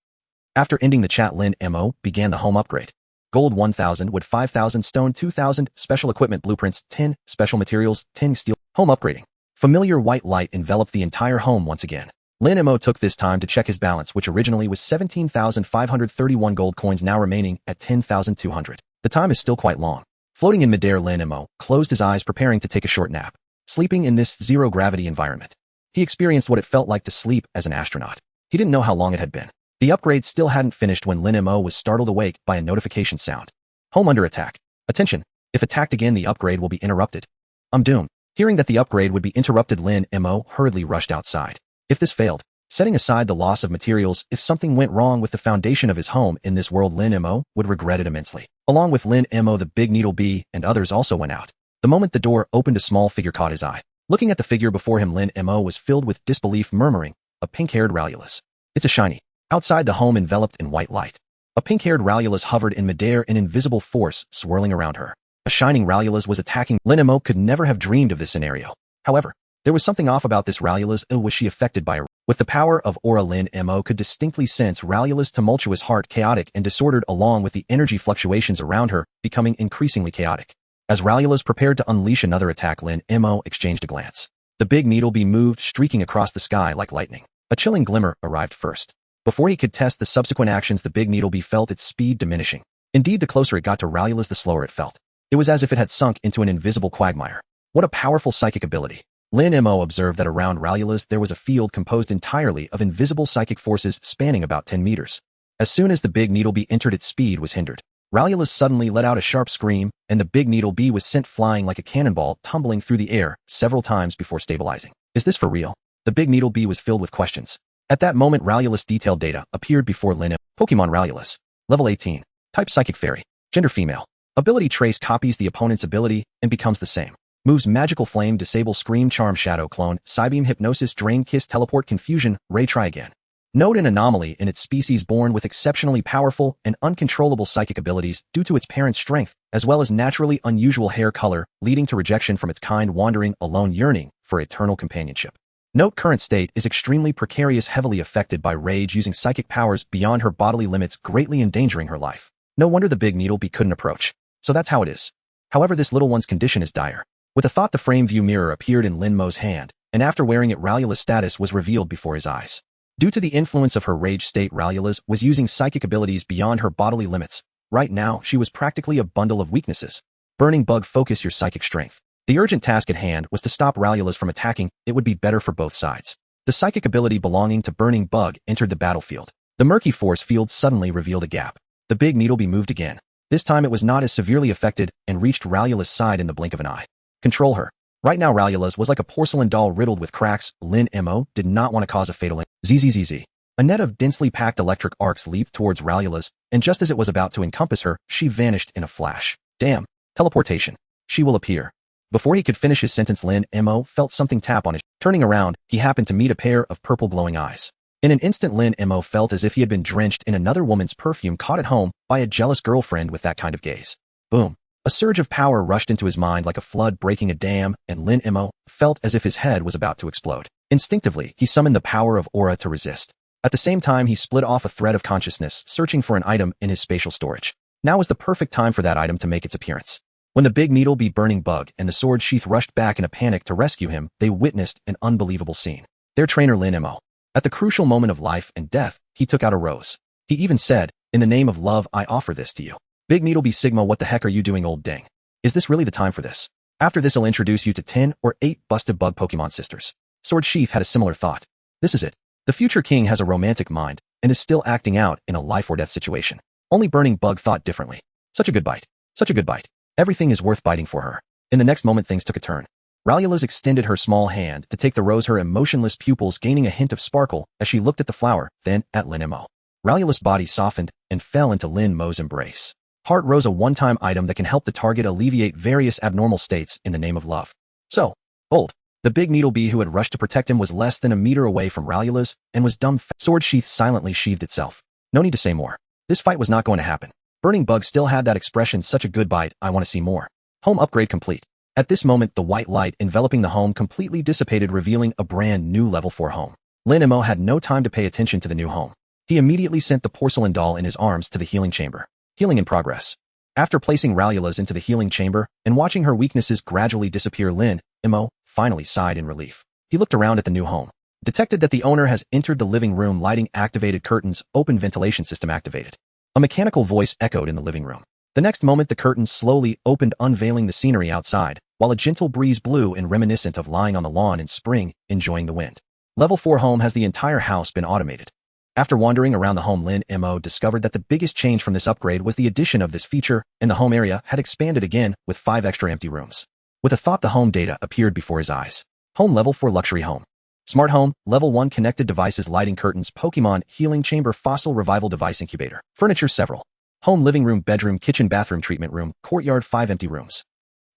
After ending the chat, Lin Mo began the home upgrade. Gold 1,000, wood 5,000, stone 2,000, special equipment blueprints 10, special materials 10, steel. Home upgrading. Familiar white light enveloped the entire home once again. Lin Mo took this time to check his balance, which originally was 17,531 gold coins, now remaining at 10,200. The time is still quite long. Floating in midair, Lin Mo closed his eyes, preparing to take a short nap. Sleeping in this zero-gravity environment, he experienced what it felt like to sleep as an astronaut. He didn't know how long it had been. The upgrade still hadn't finished when Lin Mo was startled awake by a notification sound. Home under attack. Attention. If attacked again, the upgrade will be interrupted. I'm doomed. Hearing that the upgrade would be interrupted, Lin Mo hurriedly rushed outside. If this failed, setting aside the loss of materials, if something went wrong with the foundation of his home in this world, Lin Mo would regret it immensely. Along with Lin Mo, the big needle bee and others also went out. The moment the door opened, a small figure caught his eye. Looking at the figure before him, Lin Mo was filled with disbelief, murmuring, a pink-haired Ralulus. It's a shiny. Outside the home, enveloped in white light, a pink-haired Ralulus hovered in midair, an invisible force swirling around her. A shining Ralulus was attacking. Lin Mo could never have dreamed of this scenario. However, there was something off about this Ralulus. Was she affected by her? With the power of aura, Lin Mo could distinctly sense Ralulus' tumultuous heart, chaotic and disordered, along with the energy fluctuations around her becoming increasingly chaotic. As Ralulus prepared to unleash another attack, Lin Mo exchanged a glance. The big needle bee moved, streaking across the sky like lightning. A chilling glimmer arrived first. Before he could test the subsequent actions, the big needle bee felt its speed diminishing. Indeed, the closer it got to Ralulus, the slower it felt. It was as if it had sunk into an invisible quagmire. What a powerful psychic ability. Lin Mo observed that around Ralulus there was a field composed entirely of invisible psychic forces spanning about 10 meters. As soon as the big needle bee entered, its speed was hindered. Ralulus suddenly let out a sharp scream, and the big needle bee was sent flying like a cannonball, tumbling through the air several times before stabilizing. Is this for real? The big needle bee was filled with questions. At that moment, Ralulus' detailed data appeared before Lin Mo. Pokémon Ralulus. Level 18. Type Psychic Fairy. Gender female. Ability Trace copies the opponent's ability and becomes the same. Moves Magical Flame, Disable, Scream, Charm, Shadow, Clone, Psybeam, Hypnosis, Drain, Kiss, Teleport, Confusion, Ray, Try Again. Note an anomaly in its species born with exceptionally powerful and uncontrollable psychic abilities due to its parent's strength, as well as naturally unusual hair color, leading to rejection from its kind, wandering alone, yearning for eternal companionship. Note current state is extremely precarious, heavily affected by rage, using psychic powers beyond her bodily limits, greatly endangering her life. No wonder the big needle bee couldn't approach. So that's how it is. However, this little one's condition is dire. With a thought, the frame view mirror appeared in Lin Mo's hand, and after wearing it, Ralulus' status was revealed before his eyes. Due to the influence of her rage state, Ralulus was using psychic abilities beyond her bodily limits. Right now, she was practically a bundle of weaknesses. Burning Bug, focus your psychic strength. The urgent task at hand was to stop Ralulus from attacking. It would be better for both sides. The psychic ability belonging to Burning Bug entered the battlefield. The murky force field suddenly revealed a gap. The big needle bee moved again. This time it was not as severely affected and reached Ralulus' side in the blink of an eye. Control her. Right now Ralulus was like a porcelain doll riddled with cracks. Lin Mo did not want to cause a fatal ZZZZ. A net of densely packed electric arcs leaped towards Ralulus, and just as it was about to encompass her, she vanished in a flash. Damn. Teleportation. She will appear. Before he could finish his sentence, Lin Mo felt something tap on his. Turning around, he happened to meet a pair of purple glowing eyes. In an instant, Lin Mo felt as if he had been drenched in another woman's perfume, caught at home by a jealous girlfriend with that kind of gaze. Boom. A surge of power rushed into his mind like a flood breaking a dam, and Lin Mo felt as if his head was about to explode. Instinctively, he summoned the power of aura to resist. At the same time, he split off a thread of consciousness, searching for an item in his spatial storage. Now was the perfect time for that item to make its appearance. When the big needle bee Burning Bug and the sword sheath rushed back in a panic to rescue him, they witnessed an unbelievable scene. Their trainer Lin Mo. At the crucial moment of life and death, he took out a rose. He even said, "In the name of love, I offer this to you." Big needle bee Sigma, what the heck are you doing, old dang? Is this really the time for this? After this, I'll introduce you to 10 or 8 busted bug Pokemon sisters. Sword Sheath had a similar thought. This is it. The future king has a romantic mind and is still acting out in a life or death situation. Only Burning Bug thought differently. Such a good bite. Such a good bite. Everything is worth biting for her. In the next moment, things took a turn. Ralulus extended her small hand to take the rose, her emotionless pupils gaining a hint of sparkle as she looked at the flower, then at Lin Mo. Ralulus' body softened and fell into Lin Mo's embrace. Heart Rose, a one-time item that can help the target alleviate various abnormal states in the name of love. So, bold. The big needle bee who had rushed to protect him was less than a meter away from Ralulus and was dumbfounded. Sword Sheath silently sheathed itself. No need to say more. This fight was not going to happen. Burning Bug still had that expression, such a good bite, I want to see more. Home upgrade complete. At this moment, the white light enveloping the home completely dissipated, revealing a brand new level 4 home. Lin Mo had no time to pay attention to the new home. He immediately sent the porcelain doll in his arms to the healing chamber. Healing in progress. After placing Ralulus into the healing chamber and watching her weaknesses gradually disappear, Lin Mo finally sighed in relief. He looked around at the new home. Detected that the owner has entered the living room, lighting activated, curtains open, ventilation system activated. A mechanical voice echoed in the living room. The next moment, the curtains slowly opened, unveiling the scenery outside, while a gentle breeze blew and reminiscent of lying on the lawn in spring, enjoying the wind. Level 4 home. Has the entire house been automated? After wandering around the home, Lin Mo discovered that the biggest change from this upgrade was the addition of this feature, and the home area had expanded again with 5 extra empty rooms. With a thought, the home data appeared before his eyes. Home level 4 luxury home. Smart home, level 1 connected devices, lighting, curtains, Pokemon, healing chamber, fossil revival device, incubator. Furniture several. Home, living room, bedroom, kitchen, bathroom, treatment room, courtyard, 5 empty rooms.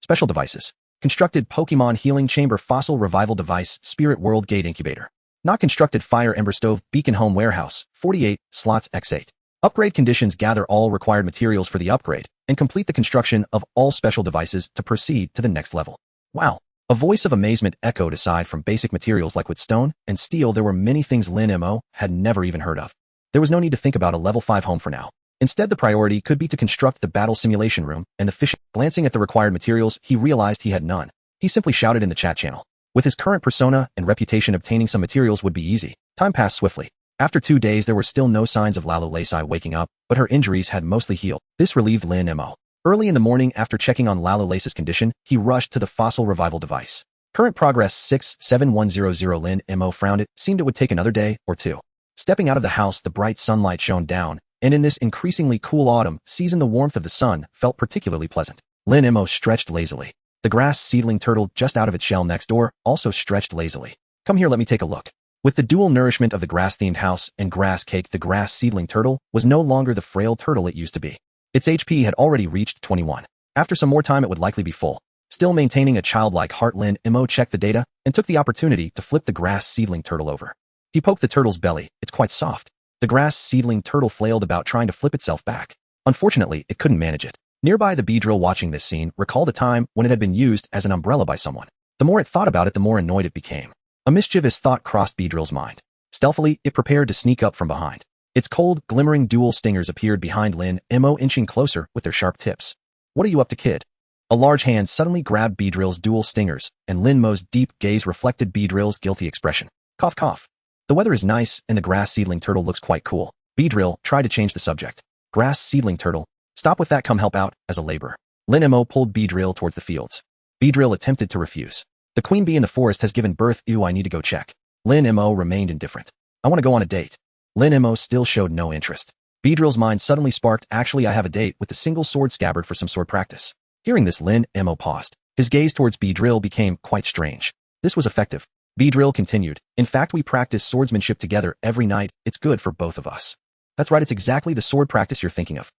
Special devices. Constructed Pokemon healing chamber, fossil revival device, spirit world gate, incubator. Not constructed fire ember stove, beacon, home warehouse, 48 slots x8. Upgrade conditions. Gather all required materials for the upgrade and complete the construction of all special devices to proceed to the next level. Wow. A voice of amazement echoed. Aside from basic materials like wood, stone, and steel, there were many things Lin Mo had never even heard of. There was no need to think about a level 5 home for now. Instead, the priority could be to construct the battle simulation room and the fishing. Glancing at the required materials, he realized he had none. He simply shouted in the chat channel. With his current persona and reputation, obtaining some materials would be easy. Time passed swiftly. After 2 days, there were still no signs of Lalo Lacey waking up, but her injuries had mostly healed. This relieved Lin Mo. Early in the morning, after checking on Lalo Lacey's condition, he rushed to the fossil revival device. Current progress 67100. Lin Mo frowned. It seemed it would take another day or two. Stepping out of the house, the bright sunlight shone down, and in this increasingly cool autumn season, the warmth of the sun felt particularly pleasant. Lin Mo stretched lazily. The grass seedling turtle just out of its shell next door also stretched lazily. Come here, let me take a look. With the dual nourishment of the grass-themed house and grass cake, the grass seedling turtle was no longer the frail turtle it used to be. Its HP had already reached 21. After some more time, it would likely be full. Still maintaining a childlike heart, Lin Mo checked the data and took the opportunity to flip the grass seedling turtle over. He poked the turtle's belly. It's quite soft. The grass seedling turtle flailed about trying to flip itself back. Unfortunately, it couldn't manage it. Nearby, the Beedrill, watching this scene, recalled a time when it had been used as an umbrella by someone. The more it thought about it, the more annoyed it became. A mischievous thought crossed Beedrill's mind. Stealthily, it prepared to sneak up from behind. Its cold, glimmering dual stingers appeared behind Lin Mo, inching closer with their sharp tips. What are you up to, kid? A large hand suddenly grabbed Beedrill's dual stingers, and Lin Mo's deep gaze reflected Beedrill's guilty expression. Cough, cough. The weather is nice, and the grass seedling turtle looks quite cool. Beedrill tried to change the subject. Grass seedling turtle, stop with that, come help out, as a laborer. Lin Mo pulled Beedrill towards the fields. Beedrill attempted to refuse. The queen bee in the forest has given birth. Ew, I need to go check. Lin Mo remained indifferent. I want to go on a date. Lin Mo still showed no interest. Beedrill's mind suddenly sparked. Actually, I have a date with the single sword scabbard for some sword practice. Hearing this, Lin Mo paused. His gaze towards Beedrill became quite strange. This was effective. Beedrill continued. In fact, we practice swordsmanship together every night. It's good for both of us. That's right, it's exactly the sword practice you're thinking of.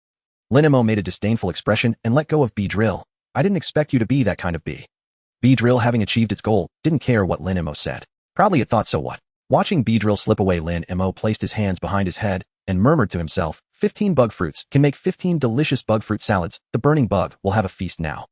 Lin Mo made a disdainful expression and let go of Beedrill. I didn't expect you to be that kind of bee. Beedrill, having achieved its goal, didn't care what Lin Mo said. Proudly it thought, so what? Watching Beedrill slip away, Lin Mo placed his hands behind his head and murmured to himself, 15 bug fruits can make 15 delicious bug fruit salads. The burning bug will have a feast now.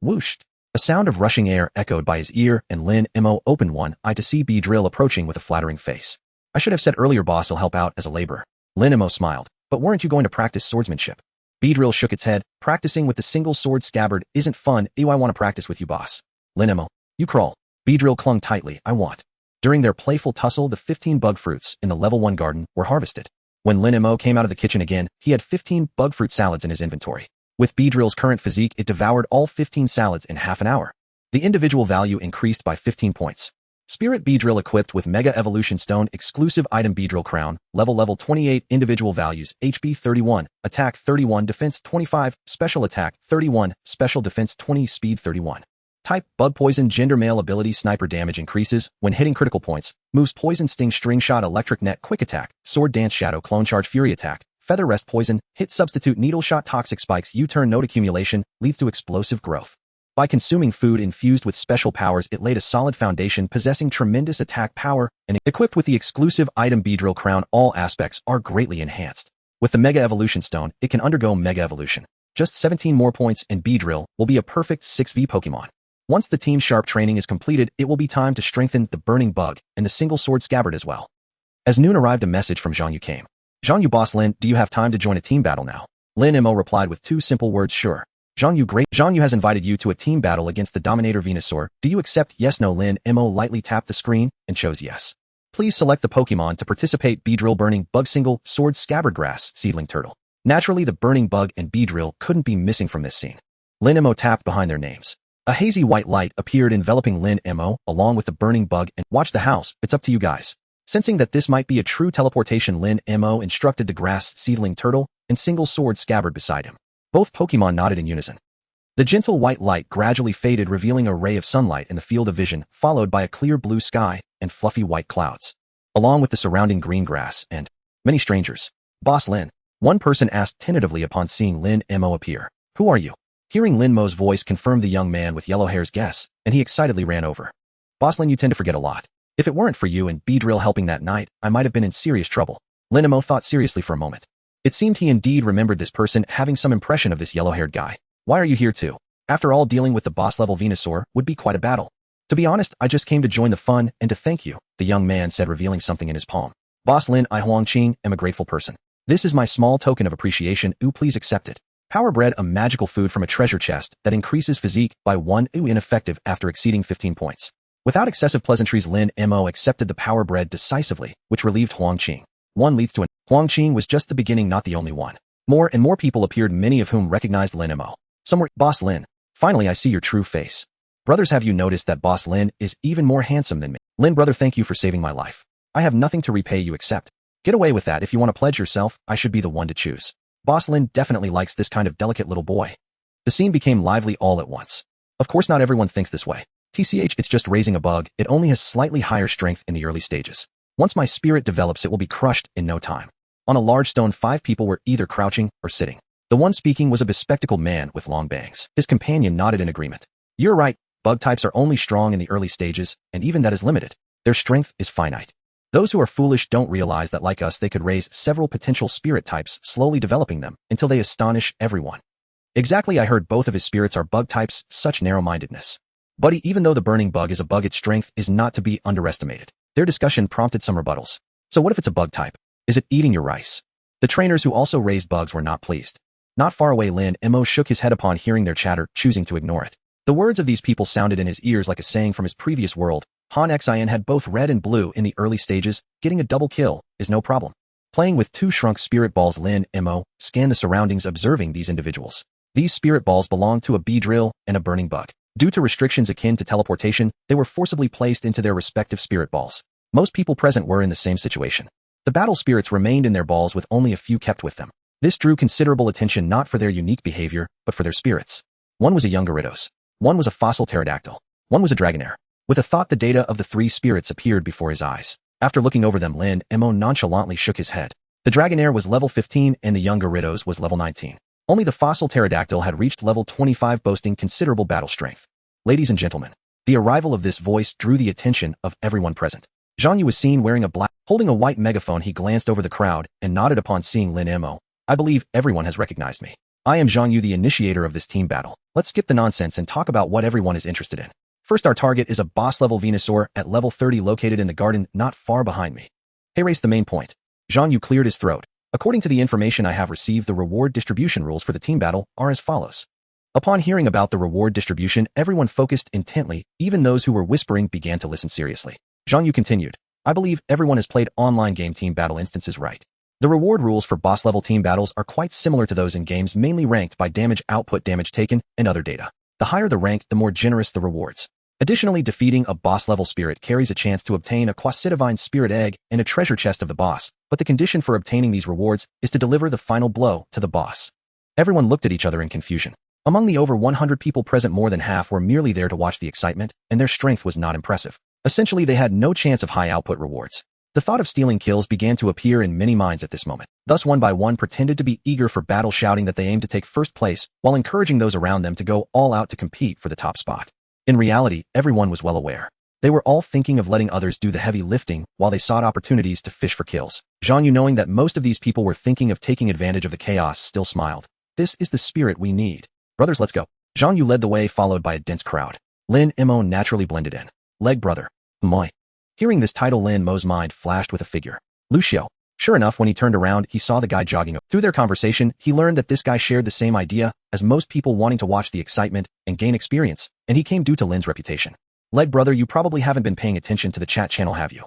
Whoosh! A sound of rushing air echoed by his ear, and Lin Mo opened one eye to see Beedrill approaching with a flattering face. I should have said earlier, boss, he'll help out as a laborer. Lin Mo smiled. But weren't you going to practice swordsmanship? Beedrill shook its head. Practicing with the single sword scabbard isn't fun. Ew, I want to practice with you, boss. Lin Mo, you crawl. Beedrill clung tightly. I want. During their playful tussle, the 15 bug fruits in the level 1 garden were harvested. When Lin Mo came out of the kitchen again, he had 15 bug fruit salads in his inventory. With Beedrill's current physique, it devoured all 15 salads in half an hour. The individual value increased by 15 points. Spirit Beedrill equipped with Mega Evolution Stone, exclusive item Beedrill Crown, level 28, individual values, HP 31, attack 31, defense 25, special attack 31, special defense 20, speed 31. Type, bug poison, gender male, ability, sniper, damage increases when hitting critical points, moves, poison, sting, string shot, electric net, quick attack, sword dance, shadow, clone charge, fury attack, feather rest, poison, hit, substitute, needle shot, toxic spikes, U-turn, node accumulation, leads to explosive growth. By consuming food infused with special powers, it laid a solid foundation possessing tremendous attack power, and equipped with the exclusive item Beedrill Crown, all aspects are greatly enhanced. With the Mega Evolution Stone, it can undergo Mega Evolution. Just 17 more points and Beedrill will be a perfect 6v Pokemon. Once the Team Sharp training is completed, it will be time to strengthen the Burning Bug and the Single Sword Scabbard as well. As noon arrived, a message from Zhang Yu came. Zhang Yu, boss Lin, do you have time to join a team battle now? Lin Mo replied with 2 simple words, sure. Zhang Yu, great. Zhang Yu has invited you to a team battle against the Dominator Venusaur. Do you accept? Yes, no. Lin Mo lightly tapped the screen and chose yes. Please select the Pokemon to participate. Beedrill, Burning Bug, Single Sword Scabbard, Grass Seedling Turtle. Naturally, the Burning Bug and Beedrill couldn't be missing from this scene. Lin Mo tapped behind their names. A hazy white light appeared enveloping Lin Mo along with the Burning Bug and watch the house. It's up to you guys. Sensing that this might be a true teleportation, Lin Mo instructed the Grass Seedling Turtle and Single Sword Scabbard beside him. Both Pokemon nodded in unison. The gentle white light gradually faded, revealing a ray of sunlight in the field of vision, followed by a clear blue sky and fluffy white clouds, along with the surrounding green grass and many strangers. Boss Lin, one person asked tentatively upon seeing Lin Mo appear. Who are you? Hearing Lin Mo's voice confirmed the young man with yellow hair's guess, and he excitedly ran over. Boss Lin, you tend to forget a lot. If it weren't for you and Beedrill helping that night, I might have been in serious trouble. Lin Mo thought seriously for a moment. It seemed he indeed remembered this person having some impression of this yellow-haired guy. Why are you here too? After all, dealing with the boss-level Venusaur would be quite a battle. To be honest, I just came to join the fun and to thank you, the young man said, revealing something in his palm. Boss Lin, I Huangqing am a grateful person. This is my small token of appreciation. Please accept it. Power Bread, a magical food from a treasure chest that increases physique by 1. Ineffective after exceeding 15 points. Without excessive pleasantries, Lin Mo accepted the power bred decisively, which relieved Huang Qing. One leads to an. Huang Qing was just the beginning, not the only one. More and more people appeared, many of whom recognized Lin Mo. Some were, Boss Lin. Finally, I see your true face. Brothers, have you noticed that Boss Lin is even more handsome than me? Lin, brother, thank you for saving my life. I have nothing to repay you except. Get away with that. If you want to pledge yourself, I should be the one to choose. Boss Lin definitely likes this kind of delicate little boy. The scene became lively all at once. Of course, not everyone thinks this way. TCH, it's just raising a bug. It only has slightly higher strength in the early stages. Once my spirit develops, it will be crushed in no time. On a large stone, 5 people were either crouching or sitting. The one speaking was a bespectacled man with long bangs. His companion nodded in agreement. You're right. Bug types are only strong in the early stages, and even that is limited. Their strength is finite. Those who are foolish don't realize that, like us, they could raise several potential spirit types, slowly developing them until they astonish everyone. Exactly, I heard both of his spirits are bug types. Such narrow-mindedness. Buddy, even though the burning bug is a bug, its strength is not to be underestimated. Their discussion prompted some rebuttals. So what if it's a bug type? Is it eating your rice? The trainers who also raised bugs were not pleased. Not far away, Lin Mo shook his head upon hearing their chatter, choosing to ignore it. The words of these people sounded in his ears like a saying from his previous world. Han Xin had both red and blue in the early stages. Getting a double kill is no problem. Playing with 2 shrunk spirit balls, Lin Mo scanned the surroundings, observing these individuals. These spirit balls belonged to a bee drill and a burning bug. Due to restrictions akin to teleportation, they were forcibly placed into their respective spirit balls. Most people present were in the same situation. The battle spirits remained in their balls with only a few kept with them. This drew considerable attention, not for their unique behavior, but for their spirits. One was a young Gyarados. One was a fossil pterodactyl. One was a dragonair. With a thought, the data of the 3 spirits appeared before his eyes. After looking over them, Lin Mo nonchalantly shook his head. The dragonair was level 15 and the young Gyarados was level 19. Only the fossil pterodactyl had reached level 25, boasting considerable battle strength. Ladies and gentlemen, the arrival of this voice drew the attention of everyone present. Zhang Yu was seen wearing a black, holding a white megaphone. He glanced over the crowd and nodded upon seeing Lin Mo. I believe everyone has recognized me. I am Zhang Yu, the initiator of this team battle. Let's skip the nonsense and talk about what everyone is interested in. First, our target is a boss-level Venusaur at level 30 located in the garden not far behind me. Hey, race the main point. Zhang Yu cleared his throat. According to the information I have received, the reward distribution rules for the team battle are as follows. Upon hearing about the reward distribution, everyone focused intently. Even those who were whispering began to listen seriously. Zhang Yu continued. I believe everyone has played online game team battle instances, right? The reward rules for boss-level team battles are quite similar to those in games, mainly ranked by damage output, damage taken, and other data. The higher the rank, the more generous the rewards. Additionally, defeating a boss-level spirit carries a chance to obtain a Quasidivine spirit egg and a treasure chest of the boss, but the condition for obtaining these rewards is to deliver the final blow to the boss. Everyone looked at each other in confusion. Among the over 100 people present, more than half were merely there to watch the excitement, and their strength was not impressive. Essentially, they had no chance of high output rewards. The thought of stealing kills began to appear in many minds at this moment. Thus, one by one pretended to be eager for battle, shouting that they aimed to take first place, while encouraging those around them to go all out to compete for the top spot. In reality, everyone was well aware. They were all thinking of letting others do the heavy lifting while they sought opportunities to fish for kills. Zhang Yu, knowing that most of these people were thinking of taking advantage of the chaos, still smiled. This is the spirit we need. Brothers, let's go. Zhang Yu led the way, followed by a dense crowd. Lin Mo naturally blended in. Leg brother. Moi. Hearing this title, Lin Mo's mind flashed with a figure. Lucio. Sure enough, when he turned around, he saw the guy jogging. Through their conversation, he learned that this guy shared the same idea as most people, wanting to watch the excitement and gain experience, and he came due to Lin's reputation. Leg brother, you probably haven't been paying attention to the chat channel, have you?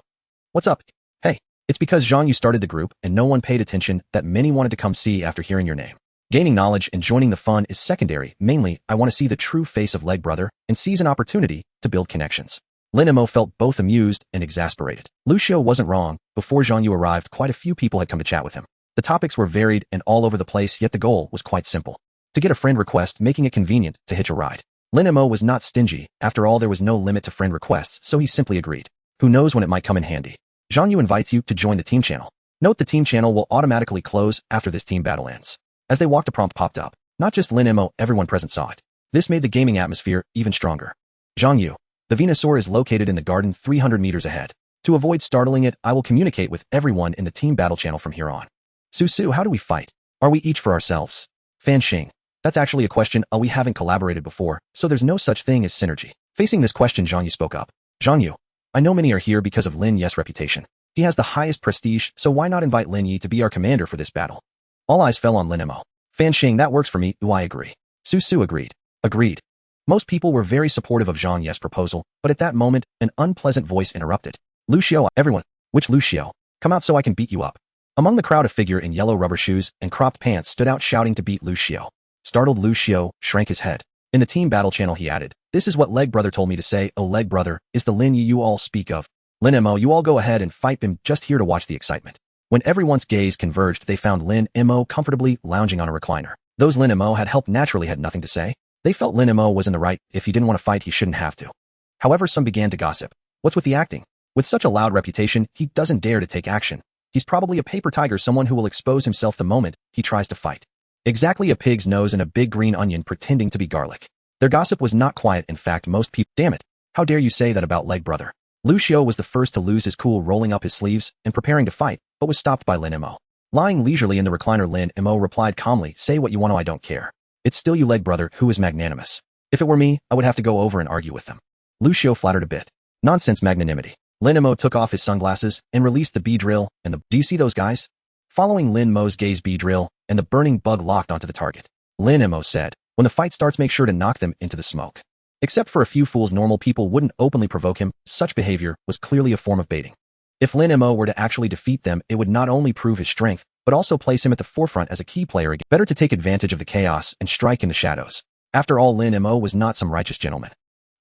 What's up? Hey, it's because Zhang Yu started the group and no one paid attention that many wanted to come see after hearing your name. Gaining knowledge and joining the fun is secondary. Mainly, I want to see the true face of Leg brother and seize an opportunity to build connections. Lin Mo felt both amused and exasperated. Lucio wasn't wrong. Before Zhang Yu arrived, quite a few people had come to chat with him. The topics were varied and all over the place, yet the goal was quite simple. To get a friend request, making it convenient to hitch a ride. Lin Mo was not stingy. After all, there was no limit to friend requests, so he simply agreed. Who knows when it might come in handy. Zhang Yu invites you to join the team channel. Note the team channel will automatically close after this team battle ends. As they walked, a prompt popped up. Not just Lin Mo, everyone present saw it. This made the gaming atmosphere even stronger. Zhang Yu. The Venusaur is located in the garden 300 meters ahead. To avoid startling it, I will communicate with everyone in the team battle channel from here on. Su, how do we fight? Are we each for ourselves? Fan Xing. That's actually a question. We haven't collaborated before, so there's no such thing as synergy. Facing this question, Zhang Yu spoke up. Zhang Yu. I know many are here because of Lin Ye's reputation. He has the highest prestige, so why not invite Lin Yi to be our commander for this battle? All eyes fell on Lin Mo. Fan Xing, that works for me. I agree. Su agreed. Agreed. Most people were very supportive of Zhang Ye's proposal, but at that moment, an unpleasant voice interrupted. Lucio, everyone. Which Lucio? Come out so I can beat you up. Among the crowd, a figure in yellow rubber shoes and cropped pants stood out shouting to beat Lucio. Startled Lucio shrank his head. In the team battle channel he added, "This is what Leg Brother told me to say. Oh, Leg Brother is the Lin you all speak of. Lin Mo, you all go ahead and fight him, just here to watch the excitement." When everyone's gaze converged, they found Lin Mo comfortably lounging on a recliner. Those Lin Mo had helped naturally had nothing to say. They felt Lin Mo was in the right. If he didn't want to fight, he shouldn't have to. However, some began to gossip. What's with the acting? With such a loud reputation, he doesn't dare to take action. He's probably a paper tiger, someone who will expose himself the moment he tries to fight. Exactly, a pig's nose and a big green onion pretending to be garlic. Their gossip was not quiet. In fact, most people— Damn it. How dare you say that about Leg Brother? Lucio was the first to lose his cool, rolling up his sleeves and preparing to fight, but was stopped by Lin Mo. Lying leisurely in the recliner, Lin Mo replied calmly, "Say what you want to, I don't care. It's still you, Leg Brother, who is magnanimous. If it were me, I would have to go over and argue with them." Lucio flattered a bit. Nonsense magnanimity. Lin Mo took off his sunglasses and released the bee drill and the— Do you see those guys? Following Lin Mo's gaze, bee drill and the burning bug locked onto the target. Lin Mo said, "When the fight starts, make sure to knock them into the smoke." Except for a few fools, normal people wouldn't openly provoke him. Such behavior was clearly a form of baiting. If Lin Mo were to actually defeat them, it would not only prove his strength, but also place him at the forefront as a key player again. Better to take advantage of the chaos and strike in the shadows. After all, Lin Mo was not some righteous gentleman.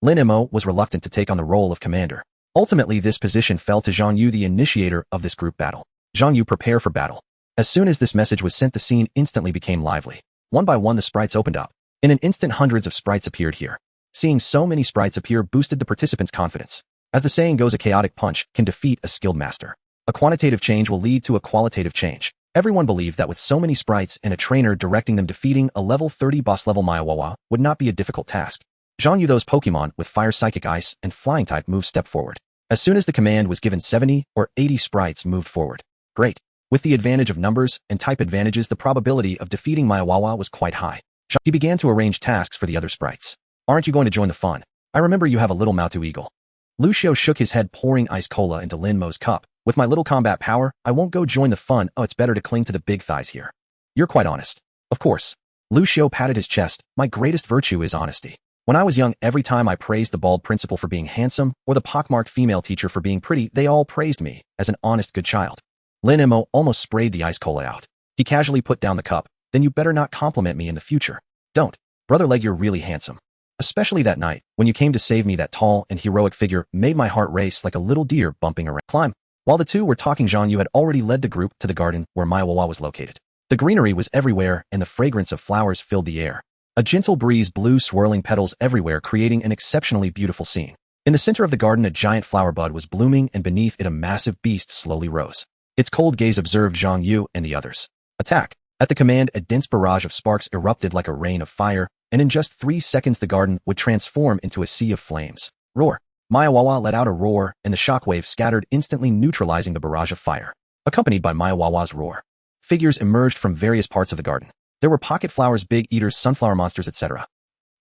Lin Mo was reluctant to take on the role of commander. Ultimately, this position fell to Zhang Yu, the initiator of this group battle. Zhang Yu, prepare for battle. As soon as this message was sent, the scene instantly became lively. One by one, the sprites opened up. In an instant, hundreds of sprites appeared here. Seeing so many sprites appear boosted the participants' confidence. As the saying goes, a chaotic punch can defeat a skilled master. A quantitative change will lead to a qualitative change. Everyone believed that with so many sprites and a trainer directing them, defeating a level 30 boss level Maiwawa would not be a difficult task. Zhang Yu, those Pokemon with fire, psychic, ice, and flying type moves stepped forward. As soon as the command was given, 70 or 80 sprites moved forward. Great. With the advantage of numbers and type advantages, the probability of defeating Maiwawa was quite high. He began to arrange tasks for the other sprites. Aren't you going to join the fun? I remember you have a little Mautu eagle. Lucio shook his head, pouring ice cola into Lin Mo's cup. With my little combat power, I won't go join the fun. Oh, it's better to cling to the big thighs here. You're quite honest. Of course. Lucio patted his chest. My greatest virtue is honesty. When I was young, every time I praised the bald principal for being handsome or the pockmarked female teacher for being pretty, they all praised me as an honest, good child. Lin Mo almost sprayed the ice cola out. He casually put down the cup. Then you better not compliment me in the future. Don't. Brother Leg, you're really handsome. Especially that night, when you came to save me, that tall and heroic figure made my heart race like a little deer bumping around. Climb. While the two were talking, Zhang Yu had already led the group to the garden where Maiwawa was located. The greenery was everywhere and the fragrance of flowers filled the air. A gentle breeze blew, swirling petals everywhere, creating an exceptionally beautiful scene. In the center of the garden, a giant flower bud was blooming, and beneath it a massive beast slowly rose. Its cold gaze observed Zhang Yu and the others. Attack! At the command, a dense barrage of sparks erupted like a rain of fire, and in just 3 seconds the garden would transform into a sea of flames. Roar! Maiwawa let out a roar, and the shockwave scattered, instantly neutralizing the barrage of fire. Accompanied by Maiwawa's roar, figures emerged from various parts of the garden. There were pocket flowers, big eaters, sunflower monsters, etc.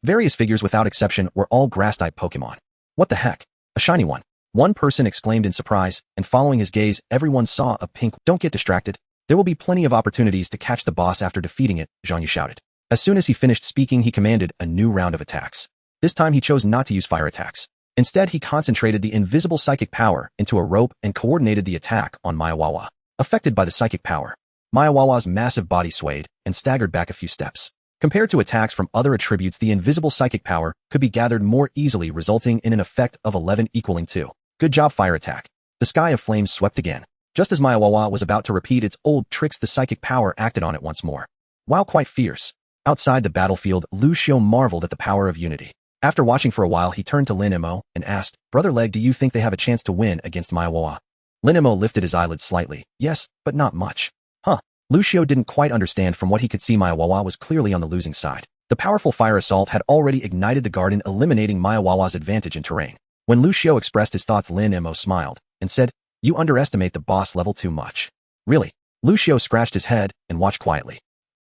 Various figures, without exception, were all grass-type Pokemon. What the heck? A shiny one. One person exclaimed in surprise, and following his gaze, everyone saw a pink— Don't get distracted. There will be plenty of opportunities to catch the boss after defeating it, Zhang Yu shouted. As soon as he finished speaking, he commanded a new round of attacks. This time he chose not to use fire attacks. Instead, he concentrated the invisible psychic power into a rope and coordinated the attack on Maiwawa. Affected by the psychic power, Maiwawa's massive body swayed and staggered back a few steps. Compared to attacks from other attributes, the invisible psychic power could be gathered more easily, resulting in an effect of 11 equaling 2. Good job, fire attack. The sky of flames swept again. Just as Maiwawa was about to repeat its old tricks, the psychic power acted on it once more. While quite fierce, outside the battlefield, Lucio marveled at the power of unity. After watching for a while, he turned to Lin Mo and asked, Brother Leg, do you think they have a chance to win against Maiwawa? Lin Mo lifted his eyelids slightly. Yes, but not much. Huh. Lucio didn't quite understand. From what he could see, Maiwawa was clearly on the losing side. The powerful fire assault had already ignited the garden, eliminating Maiwawa's advantage in terrain. When Lucio expressed his thoughts, Lin Mo smiled and said, You underestimate the boss level too much. Really? Lucio scratched his head and watched quietly.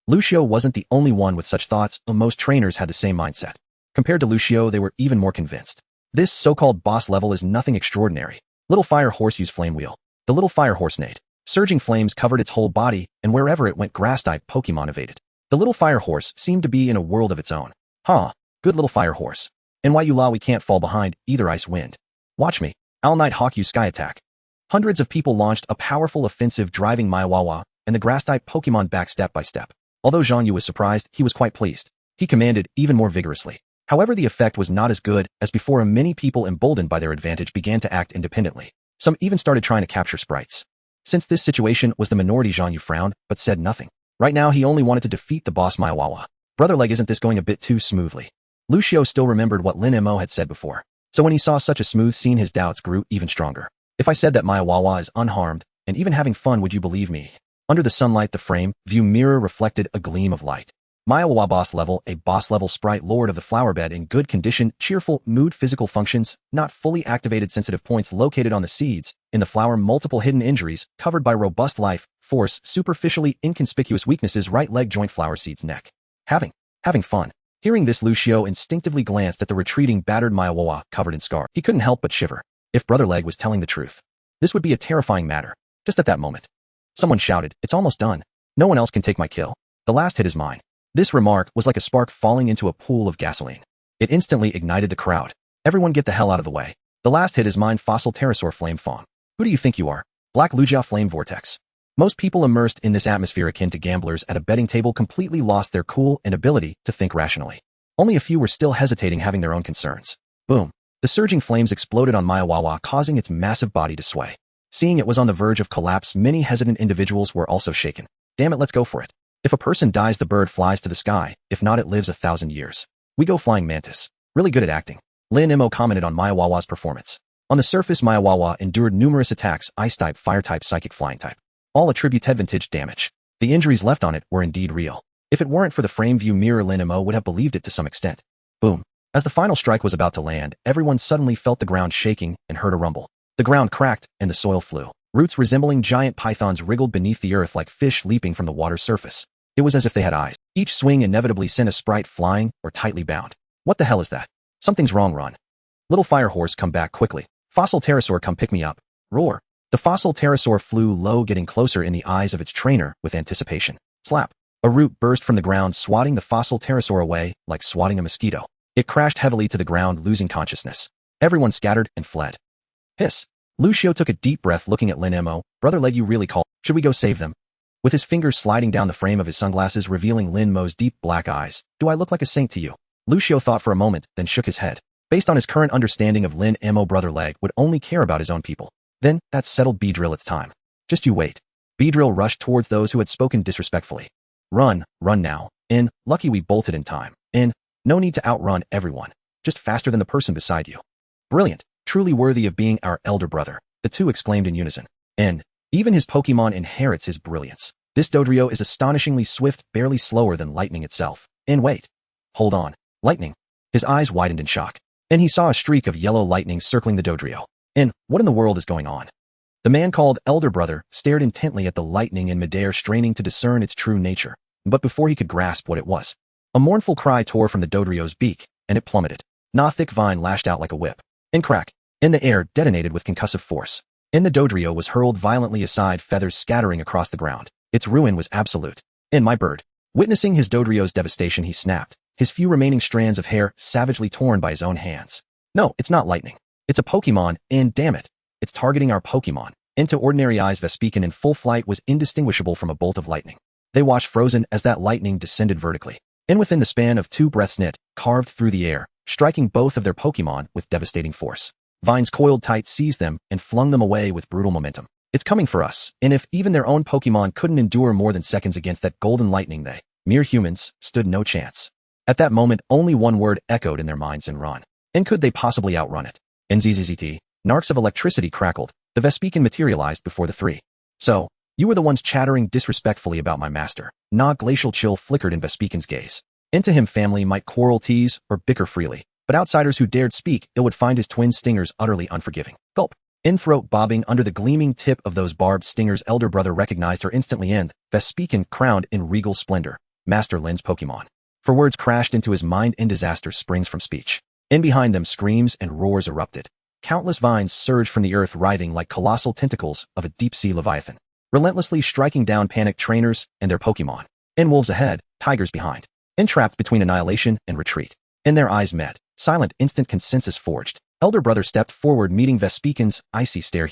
Lucio wasn't the only one with such thoughts. Most trainers had the same mindset. Compared to Lucio, they were even more convinced. This so-called boss level is nothing extraordinary. Little fire horse used flame wheel. The little fire horse neighed. Surging flames covered its whole body, and wherever it went, grass-type Pokemon evaded. The little fire horse seemed to be in a world of its own. Huh. Good little fire horse. And why you la we can't fall behind either ice wind. Watch me. I'll night hawk you sky attack. Hundreds of people launched a powerful offensive driving Maiwawa and the grass-type Pokemon back step by step. Although Zhang Yu was surprised, he was quite pleased. He commanded even more vigorously. However, the effect was not as good as before, and many people emboldened by their advantage began to act independently. Some even started trying to capture sprites. Since this situation was the minority, Zhang Yu frowned, but said nothing. Right now, he only wanted to defeat the boss Maiwawa. Brother Leg, isn't this going a bit too smoothly? Lucio still remembered what Lin Mo had said before. So when he saw such a smooth scene, his doubts grew even stronger. If I said that Maiwawa is unharmed, and even having fun, would you believe me? Under the sunlight, the frame view mirror reflected a gleam of light. Maiwawa boss level, a boss level sprite lord of the flower bed in good condition, cheerful mood, physical functions, not fully activated sensitive points located on the seeds, in the flower, multiple hidden injuries, covered by robust life, force, superficially inconspicuous weaknesses, right leg joint, flower seeds neck. Having fun. Hearing this, Lucio instinctively glanced at the retreating, battered Maiwawa covered in scar. He couldn't help but shiver. If Brother Leg was telling the truth, this would be a terrifying matter. Just at that moment, someone shouted, "It's almost done. No one else can take my kill. The last hit is mine." This remark was like a spark falling into a pool of gasoline. It instantly ignited the crowd. Everyone get the hell out of the way. The last hit is mine, Fossil Pterosaur Flame Fawn. Who do you think you are? Black Lujia Flame Vortex. Most people immersed in this atmosphere akin to gamblers at a betting table completely lost their cool and ability to think rationally. Only a few were still hesitating, having their own concerns. Boom. The surging flames exploded on Maiwawa, causing its massive body to sway. Seeing it was on the verge of collapse, many hesitant individuals were also shaken. Damn it, let's go for it. If a person dies, the bird flies to the sky. If not, it lives 1,000 years. We go Flying Mantis. Really good at acting. Lin Mo commented on Maiwawa's performance. On the surface, Maiwawa endured numerous attacks, Ice-type, Fire-type, Psychic, Flying-type. All attribute advantage damage. The injuries left on it were indeed real. If it weren't for the frame view mirror, Lin Mo would have believed it to some extent. Boom. As the final strike was about to land, everyone suddenly felt the ground shaking and heard a rumble. The ground cracked and the soil flew. Roots resembling giant pythons wriggled beneath the earth like fish leaping from the water's surface. It was as if they had eyes. Each swing inevitably sent a sprite flying or tightly bound. What the hell is that? Something's wrong, run. Little fire horse, come back quickly. Fossil Pterosaur, come pick me up. Roar. The fossil pterosaur flew low, getting closer in the eyes of its trainer with anticipation. Slap. A root burst from the ground, swatting the fossil pterosaur away like swatting a mosquito. It crashed heavily to the ground, losing consciousness. Everyone scattered and fled. Hiss. Lucio took a deep breath, looking at Lin Mo. Brother Leg, you really call. Should we go save them? With his fingers sliding down the frame of his sunglasses, revealing Lin Mo's deep black eyes. Do I look like a saint to you? Lucio thought for a moment, then shook his head. Based on his current understanding of Lin Mo, Brother Leg would only care about his own people. Then, that's settled. Beedrill, it's time. Just you wait. Beedrill rushed towards those who had spoken disrespectfully. Run now. Lucky we bolted in time. No need to outrun everyone. Just faster than the person beside you. Brilliant. Truly worthy of being our elder brother, the two exclaimed in unison. Even his Pokemon inherits his brilliance. This Dodrio is astonishingly swift, barely slower than lightning itself. Wait. Hold on. Lightning. His eyes widened in shock. He saw a streak of yellow lightning circling the Dodrio. What in the world is going on? The man called Elder Brother stared intently at the lightning in midair, straining to discern its true nature. But before he could grasp what it was, a mournful cry tore from the Dodrio's beak, and it plummeted. A thick vine lashed out like a whip. Crack. In the air, detonated with concussive force. The Dodrio was hurled violently aside, feathers scattering across the ground. Its ruin was absolute. My bird. Witnessing his Dodrio's devastation, he snapped, his few remaining strands of hair savagely torn by his own hands. No, it's not lightning. It's a Pokemon, and damn it, it's targeting our Pokemon. To ordinary eyes, Vespiquen in full flight was indistinguishable from a bolt of lightning. They watched frozen as that lightning descended vertically. Within the span of 2 breaths, it carved through the air, striking both of their Pokemon with devastating force. Vines coiled tight seized them and flung them away with brutal momentum. It's coming for us, and if even their own Pokemon couldn't endure more than seconds against that golden lightning, they, mere humans, stood no chance. At that moment, only one word echoed in their minds: run. Could they possibly outrun it? NZZZT. Narcs of electricity crackled. The Vespiquen materialized before the three. So, you were the ones chattering disrespectfully about my master. Glacial chill flickered in Vespiquen's gaze. Into him, family might quarrel, tease, or bicker freely, but outsiders who dared speak ill would find his twin stingers utterly unforgiving. Gulp. Throat bobbing under the gleaming tip of those barbed stingers, Elder Brother recognized her instantly. Vespiquen crowned in regal splendor, Master Lin's Pokemon. For words crashed into his mind. Disaster springs from speech. Behind them, screams and roars erupted. Countless vines surged from the earth, writhing like colossal tentacles of a deep-sea leviathan, relentlessly striking down panicked trainers and their Pokemon. Wolves ahead, tigers behind. Trapped between annihilation and retreat. And their eyes met. Silent, instant consensus forged. Elder brother stepped forward, meeting Vespiqen's icy stare.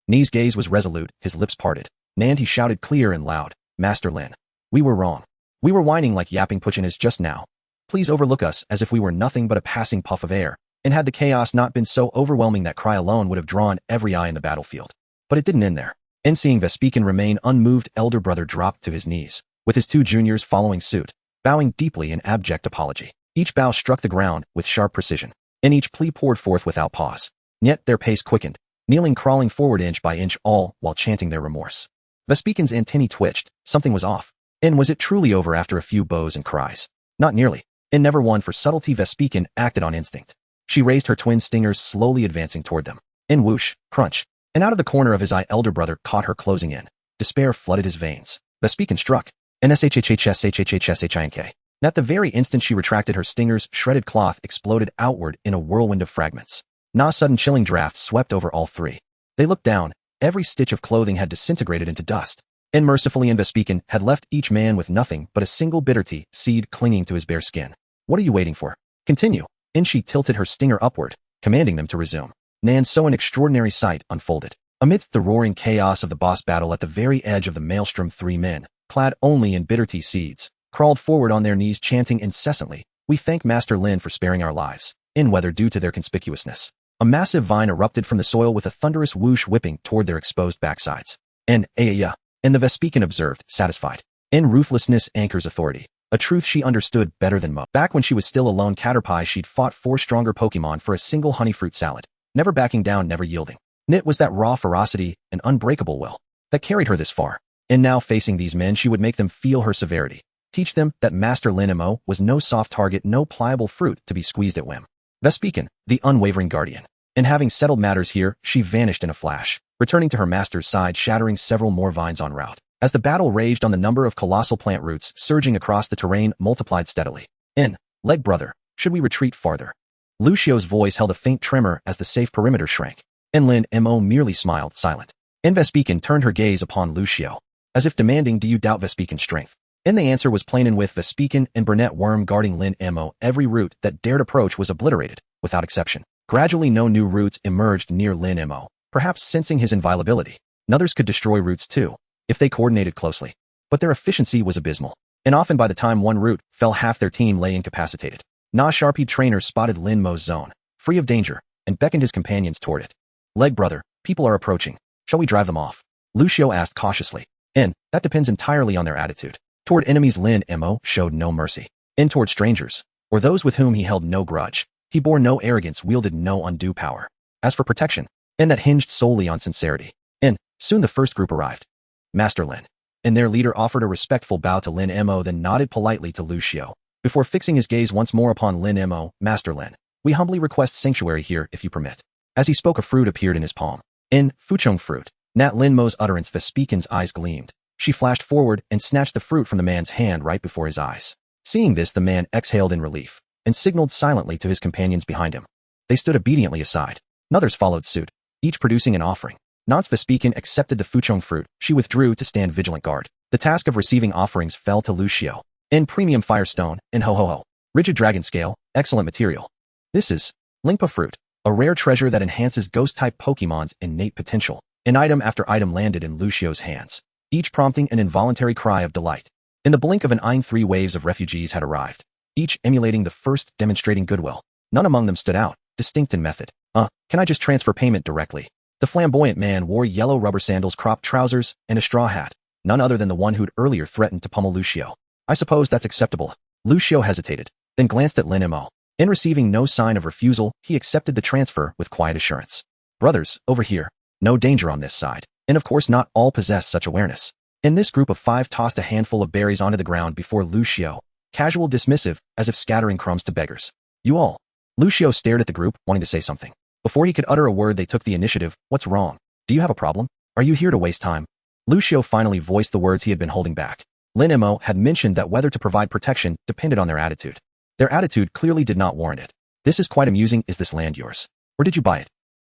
Ni's gaze was resolute, his lips parted. "Nan," he shouted clear and loud. "Master Lin. We were wrong. We were whining like yapping puccinas just now. Please overlook us as if we were nothing but a passing puff of air. And had the chaos not been so overwhelming, that cry alone would have drawn every eye in the battlefield." But it didn't end there. And seeing Vespiquen remain unmoved, elder brother dropped to his knees, with his two juniors following suit, bowing deeply in abject apology. Each bow struck the ground with sharp precision, and each plea poured forth without pause. Yet their pace quickened, kneeling, crawling forward inch by inch, all while chanting their remorse. Vespiqen's antennae twitched. Something was off. And was it truly over after a few bows and cries? Not nearly. And never one for subtlety. Vespiquen acted on instinct. She raised her twin stingers, slowly advancing toward them. And whoosh, crunch, and out of the corner of his eye, elder brother caught her closing in. Despair flooded his veins. Vespiquen struck. NSHHHSHHSHINK. At the very instant she retracted her stingers, shredded cloth exploded outward in a whirlwind of fragments. A sudden chilling draft swept over all three. They looked down. Every stitch of clothing had disintegrated into dust. And mercifully, Vespiquen had left each man with nothing but a single bitter tea seed clinging to his bare skin. "What are you waiting for? Continue." And she tilted her stinger upward, commanding them to resume. Nan saw an extraordinary sight unfolded. Amidst the roaring chaos of the boss battle, at the very edge of the maelstrom, three men, clad only in bitter tea seeds, crawled forward on their knees, chanting incessantly, "We thank Master Lin for sparing our lives," in whether due to their conspicuousness. A massive vine erupted from the soil with a thunderous whoosh, whipping toward their exposed backsides. And the Vespiquen observed, satisfied. "In ruthlessness anchors authority," a truth she understood better than Mo. Back when she was still a lone caterpie, she'd fought 4 stronger Pokémon for a single honey fruit salad. Never backing down, never yielding. It was that raw ferocity and unbreakable will that carried her this far. And now, facing these men, she would make them feel her severity. Teach them that Master Lin Mo was no soft target, no pliable fruit to be squeezed at whim. Vespiquen, the unwavering guardian. And having settled matters here, she vanished in a flash, returning to her master's side, shattering several more vines en route. As the battle raged on, the number of colossal plant roots surging across the terrain multiplied steadily. "Leg brother, should we retreat farther?" Lucio's voice held a faint tremor as the safe perimeter shrank. And Lin Mo merely smiled, silent. And Vespiquen turned her gaze upon Lucio, as if demanding, "Do you doubt Vespiquen's strength?" And the answer was plain, and with Vespiquen and Brunette Worm guarding Lin Mo, every root that dared approach was obliterated, without exception. Gradually, no new roots emerged near Lin Mo, perhaps sensing his inviolability. Others could destroy roots too, if they coordinated closely. But their efficiency was abysmal, and often by the time one root fell, half their team lay incapacitated. Sharpie trainer spotted Lin Mo's zone, free of danger, and beckoned his companions toward it. "Leg brother, people are approaching. Shall we drive them off?" Lucio asked cautiously. "And that depends entirely on their attitude." Toward enemies, Lin Mo showed no mercy. And toward strangers, or those with whom he held no grudge, he bore no arrogance, wielded no undue power. As for protection, and that hinged solely on sincerity. And soon the first group arrived. Master Lin. And their leader offered a respectful bow to Lin Mo, then nodded politely to Lucio, before fixing his gaze once more upon Lin Mo. "Master Lin, we humbly request sanctuary here, if you permit." As he spoke, a fruit appeared in his palm. Fuchong fruit. At Lin Mo's utterance, Vespiquen's eyes gleamed. She flashed forward and snatched the fruit from the man's hand right before his eyes. Seeing this, the man exhaled in relief, and signaled silently to his companions behind him. They stood obediently aside. Others followed suit, each producing an offering. Once Vespiquen accepted the Fuchong fruit, she withdrew to stand vigilant guard. The task of receiving offerings fell to Lucio. Premium firestone, ho. Rigid dragon scale, excellent material. This is Lingpa fruit, a rare treasure that enhances ghost-type Pokémon's innate potential. An item after item landed in Lucio's hands, each prompting an involuntary cry of delight. In the blink of an eye, 3 waves of refugees had arrived, each emulating the first, demonstrating goodwill. None among them stood out, distinct in method. Can I just transfer payment directly?" The flamboyant man wore yellow rubber sandals, cropped trousers, and a straw hat, none other than the one who'd earlier threatened to pummel Lucio. "I suppose that's acceptable." Lucio hesitated, then glanced at Lin Mo. In receiving no sign of refusal, he accepted the transfer with quiet assurance. "Brothers, over here. No danger on this side." And of course not all possessed such awareness. And this group of 5 tossed a handful of berries onto the ground before Lucio, casual, dismissive, as if scattering crumbs to beggars. "You all." Lucio stared at the group, wanting to say something. Before he could utter a word, they took the initiative. "What's wrong? Do you have a problem? Are you here to waste time?" Lucio finally voiced the words he had been holding back. Lin Mo had mentioned that whether to provide protection depended on their attitude. Their attitude clearly did not warrant it. "This is quite amusing. Is this land yours? Or did you buy it?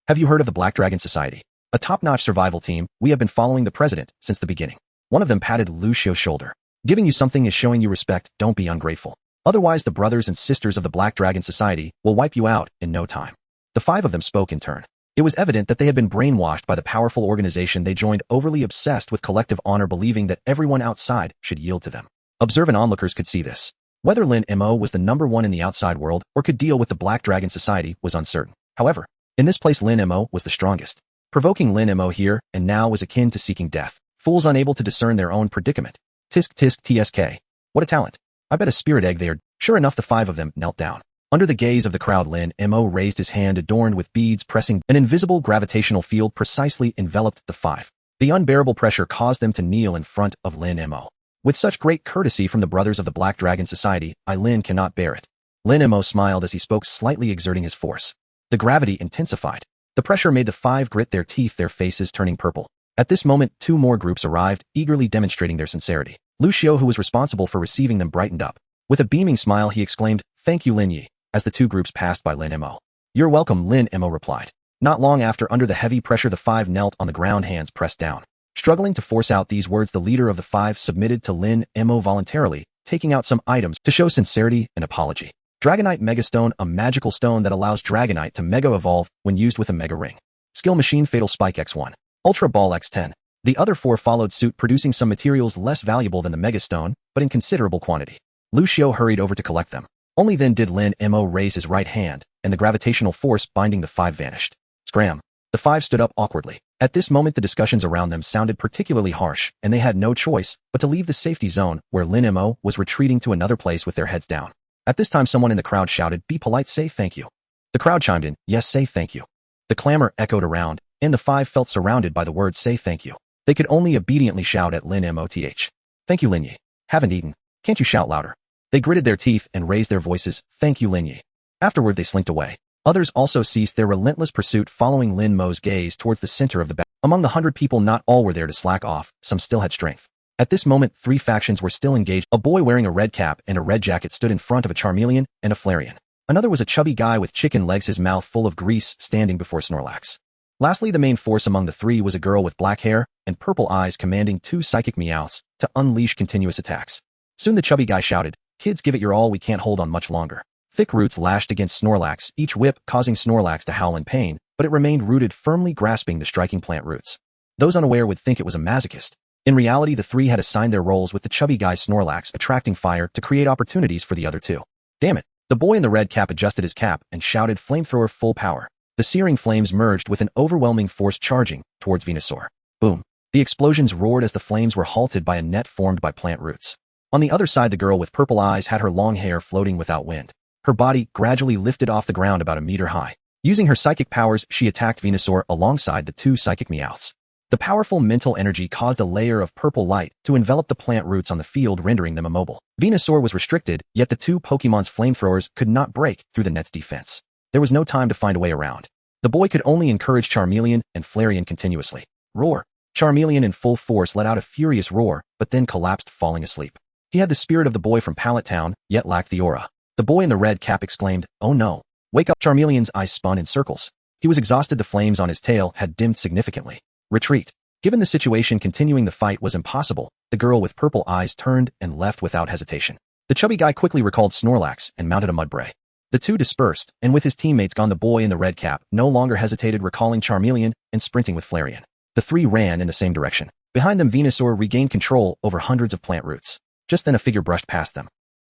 Have you heard of the Black Dragon Society? A top-notch survival team. We have been following the president since the beginning." One of them patted Lucio's shoulder. "Giving you something is showing you respect. Don't be ungrateful." Otherwise, the brothers and sisters of the Black Dragon Society will wipe you out in no time. The 5 of them spoke in turn. It was evident that they had been brainwashed by the powerful organization they joined, overly obsessed with collective honor, believing that everyone outside should yield to them. Observant onlookers could see this. Whether Lin Mo was the #1 in the outside world or could deal with the Black Dragon Society was uncertain. However, in this place Lin Mo was the strongest. Provoking Lin Mo here and now was akin to seeking death. Fools unable to discern their own predicament. Tisk tisk tsk. What a talent. I bet a spirit egg there. Sure enough, the 5 of them knelt down. Under the gaze of the crowd, Lin Mo raised his hand adorned with beads, pressing. An invisible gravitational field precisely enveloped the 5. The unbearable pressure caused them to kneel in front of Lin Mo. With such great courtesy from the brothers of the Black Dragon Society, Lin cannot bear it. Lin Mo smiled as he spoke, slightly exerting his force. The gravity intensified. The pressure made the 5 grit their teeth, their faces turning purple. At this moment, 2 more groups arrived, eagerly demonstrating their sincerity. Lucio, who was responsible for receiving them, brightened up. With a beaming smile, he exclaimed, "Thank you, Lin Yi," as the 2 groups passed by Lin Mo. "You're welcome," Lin Mo replied. Not long after, under the heavy pressure, the 5 knelt on the ground, hands pressed down. Struggling to force out these words, the leader of the 5 submitted to Lin Mo voluntarily, taking out some items to show sincerity and apology. Dragonite Megastone, a magical stone that allows Dragonite to Mega Evolve when used with a Mega Ring. Skill Machine Fatal Spike X1. Ultra Ball X10. The other 4 followed suit, producing some materials less valuable than the Megastone, but in considerable quantity. Lucio hurried over to collect them. Only then did Lin Mo raise his right hand, and the gravitational force binding the 5 vanished. Scram. The 5 stood up awkwardly. At this moment, the discussions around them sounded particularly harsh, and they had no choice but to leave the safety zone, where Lin Mo was retreating to another place with their heads down. At this time, someone in the crowd shouted, "Be polite, say thank you." The crowd chimed in, "Yes, say thank you." The clamor echoed around, and the 5 felt surrounded by the words "say thank you." They could only obediently shout at Lin Mo, "Thank you, Lin Yi. Haven't eaten. Can't you shout louder?" They gritted their teeth and raised their voices, "Thank you, Lin Yi." Afterward, they slinked away. Others also ceased their relentless pursuit, following Lin Mo's gaze towards the center of the battle. Among the 100 people, not all were there to slack off, some still had strength. At this moment, 3 factions were still engaged. A boy wearing a red cap and a red jacket stood in front of a Charmeleon and a Flareon. Another was a chubby guy with chicken legs, his mouth full of grease, standing before Snorlax. Lastly, the main force among the 3 was a girl with black hair and purple eyes, commanding 2 psychic meows to unleash continuous attacks. Soon the chubby guy shouted, "Kids, give it your all, we can't hold on much longer." Thick roots lashed against Snorlax, each whip causing Snorlax to howl in pain, but it remained rooted, firmly grasping the striking plant roots. Those unaware would think it was a masochist. In reality, the 3 had assigned their roles, with the chubby guy Snorlax attracting fire to create opportunities for the other 2. Damn it. The boy in the red cap adjusted his cap and shouted, "Flamethrower full power." The searing flames merged with an overwhelming force, charging towards Venusaur. Boom. The explosions roared as the flames were halted by a net formed by plant roots. On the other side, the girl with purple eyes had her long hair floating without wind. Her body gradually lifted off the ground about a meter high. Using her psychic powers, she attacked Venusaur alongside the 2 psychic meows. The powerful mental energy caused a layer of purple light to envelop the plant roots on the field, rendering them immobile. Venusaur was restricted, yet the 2 Pokemon's flamethrowers could not break through the net's defense. There was no time to find a way around. The boy could only encourage Charmeleon and Flareon continuously. Roar. Charmeleon in full force let out a furious roar, but then collapsed, falling asleep. He had the spirit of the boy from Pallet Town, yet lacked the aura. The boy in the red cap exclaimed, "Oh no. Wake up." Charmeleon's eyes spun in circles. He was exhausted. The flames on his tail had dimmed significantly. Retreat. Given the situation, continuing the fight was impossible. The girl with purple eyes turned and left without hesitation. The chubby guy quickly recalled Snorlax and mounted a Mudbray. The 2 dispersed, and with his teammates gone, the boy in the red cap no longer hesitated, recalling Charmeleon and sprinting with Flareon. The 3 ran in the same direction. Behind them, Venusaur regained control over hundreds of plant roots. Just then a figure brushed past them.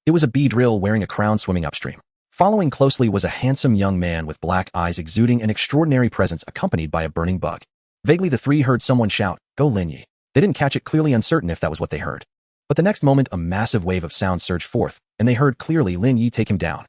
It was a Beedrill wearing a crown, swimming upstream. Following closely was a handsome young man with black eyes, exuding an extraordinary presence, accompanied by a burning bug. Vaguely, the 3 heard someone shout, "Go Lin Yi." They didn't catch it, clearly uncertain if that was what they heard. But the next moment, a massive wave of sound surged forth, and they heard clearly Lin Yi take him down.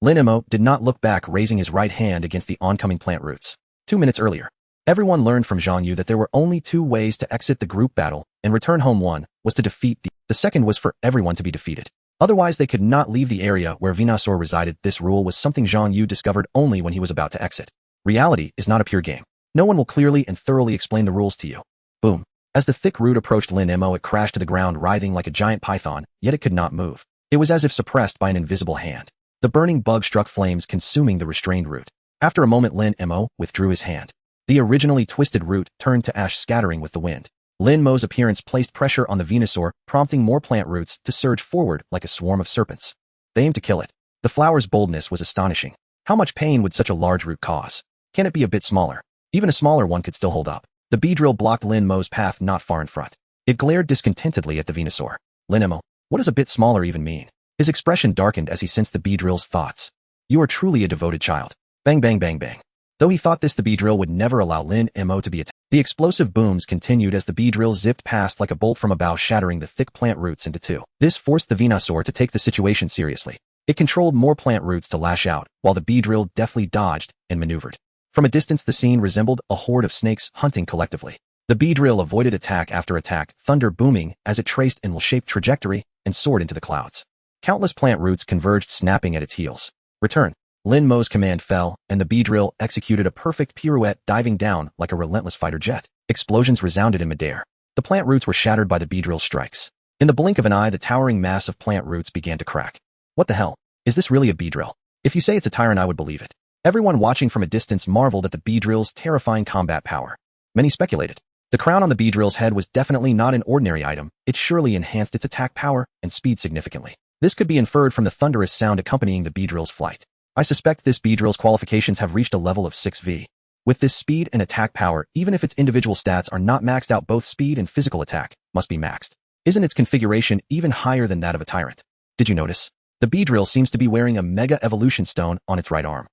Lin Mo did not look back, raising his right hand against the oncoming plant roots. 2 minutes earlier, everyone learned from Zhang Yu that there were only 2 ways to exit the group battle and return home. One was to defeat the second was for everyone to be defeated. Otherwise, they could not leave the area where Venusaur resided. This rule was something Zhang Yu discovered only when he was about to exit. Reality is not a pure game. No one will clearly and thoroughly explain the rules to you. Boom. As the thick root approached Lin Mo, it crashed to the ground, writhing like a giant python, yet it could not move. It was as if suppressed by an invisible hand. The burning bug struck flames, consuming the restrained root. After a moment, Lin Mo withdrew his hand. The originally twisted root turned to ash, scattering with the wind. Lin Mo's appearance placed pressure on the Venusaur, prompting more plant roots to surge forward like a swarm of serpents. They aimed to kill it. The flower's boldness was astonishing. How much pain would such a large root cause? Can it be a bit smaller? Even a smaller one could still hold up. The Beedrill blocked Lin Mo's path not far in front. It glared discontentedly at the Venusaur. Lin Mo, what does a bit smaller even mean? His expression darkened as he sensed the Beedrill's thoughts. You are truly a devoted child. Bang bang bang bang. Though he thought this, the Beedrill would never allow Lin Mo to be attacked. The explosive booms continued as the Beedrill zipped past like a bolt from a bow, shattering the thick plant roots into two. This forced the Venusaur to take the situation seriously. It controlled more plant roots to lash out, while the Beedrill deftly dodged and maneuvered. From a distance, the scene resembled a horde of snakes hunting collectively. The Beedrill avoided attack after attack, thunder booming as it traced an L-shaped trajectory and soared into the clouds. Countless plant roots converged, snapping at its heels. Return. Lin Mo's command fell, and the Beedrill executed a perfect pirouette, diving down like a relentless fighter jet. Explosions resounded in midair. The plant roots were shattered by the Beedrill's strikes. In the blink of an eye, the towering mass of plant roots began to crack. What the hell? Is this really a Beedrill? If you say it's a tyrant, I would believe it. Everyone watching from a distance marveled at the Beedrill's terrifying combat power. Many speculated. The crown on the Beedrill's head was definitely not an ordinary item. It surely enhanced its attack power and speed significantly. This could be inferred from the thunderous sound accompanying the Beedrill's flight. I suspect this Beedrill's qualifications have reached a level of 6V. With this speed and attack power, even if its individual stats are not maxed out, both speed and physical attack must be maxed. Isn't its configuration even higher than that of a tyrant? Did you notice? The Beedrill seems to be wearing a Mega Evolution Stone on its right arm.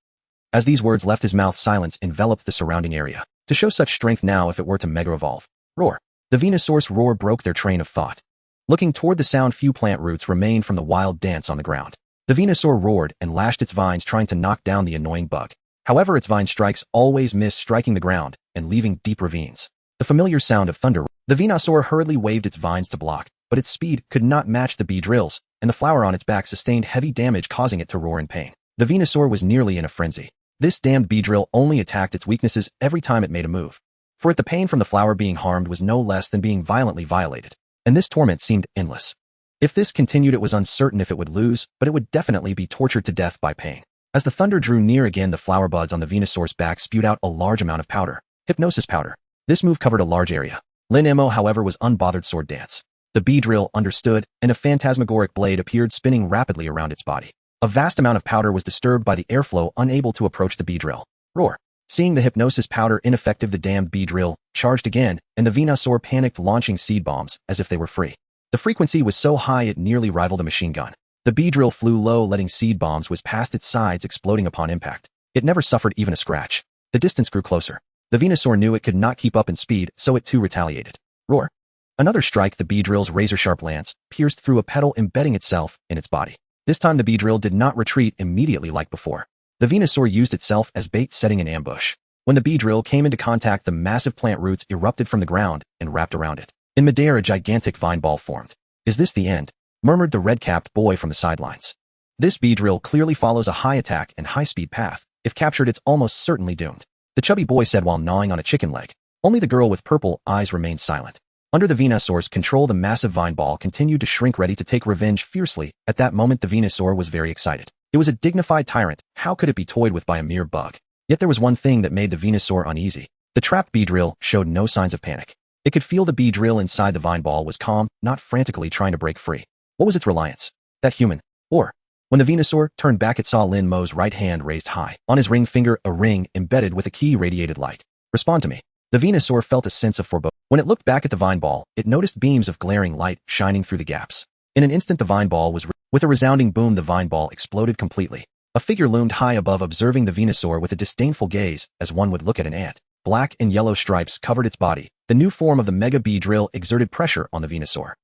As these words left his mouth, silence enveloped the surrounding area. To show such strength now if it were to Mega Evolve. Roar. The Venusaur's roar broke their train of thought. Looking toward the sound, few plant roots remained from the wild dance on the ground. The Venusaur roared and lashed its vines, trying to knock down the annoying bug. However, its vine strikes always missed, striking the ground and leaving deep ravines. The familiar sound of thunder. The Venusaur hurriedly waved its vines to block, but its speed could not match the Beedrill's, and the flower on its back sustained heavy damage, causing it to roar in pain. The Venusaur was nearly in a frenzy. This damned Beedrill only attacked its weaknesses every time it made a move. For it, the pain from the flower being harmed was no less than being violently violated, and this torment seemed endless. If this continued, it was uncertain if it would lose, but it would definitely be tortured to death by pain. As the thunder drew near again, the flower buds on the Venusaur's back spewed out a large amount of powder. Hypnosis powder. This move covered a large area. Lin Mo, however, was unbothered. Sword dance. The Beedrill understood, and a phantasmagoric blade appeared, spinning rapidly around its body. A vast amount of powder was disturbed by the airflow, unable to approach the Beedrill. Roar. Seeing the hypnosis powder ineffective, the damned Beedrill charged again, and the Venusaur panicked, launching seed bombs as if they were free. The frequency was so high it nearly rivaled a machine gun. The Beedrill flew low, letting seed bombs whiz past its sides, exploding upon impact. It never suffered even a scratch. The distance grew closer. The Venusaur knew it could not keep up in speed, so it too retaliated. Roar. Another strike. The Beedrill's razor-sharp lance pierced through a petal, embedding itself in its body. This time the Beedrill did not retreat immediately like before. The Venusaur used itself as bait, setting an ambush. When the Beedrill came into contact, the massive plant roots erupted from the ground and wrapped around it. In midair, a gigantic vine ball formed. Is this the end? Murmured the red-capped boy from the sidelines. This Beedrill clearly follows a high attack and high-speed path. If captured, it's almost certainly doomed. The chubby boy said while gnawing on a chicken leg. Only the girl with purple eyes remained silent. Under the Venusaur's control, the massive vine ball continued to shrink, ready to take revenge fiercely. At that moment, the Venusaur was very excited. It was a dignified tyrant. How could it be toyed with by a mere bug? Yet there was one thing that made the Venusaur uneasy. The trapped Beedrill showed no signs of panic. It could feel the Beedrill inside the vine ball was calm, not frantically trying to break free. What was its reliance? That human? Or? When the Venusaur turned back, it saw Lin Mo's right hand raised high. On his ring finger, a ring embedded with a key radiated light. Respond to me. The Venusaur felt a sense of foreboding. When it looked back at the vine ball, it noticed beams of glaring light shining through the gaps. In an instant, the vine ball was with a resounding boom, the vine ball exploded completely. A figure loomed high above, observing the Venusaur with a disdainful gaze, as one would look at an ant. Black and yellow stripes covered its body. The new form of the Mega Beedrill exerted pressure on the Venusaur.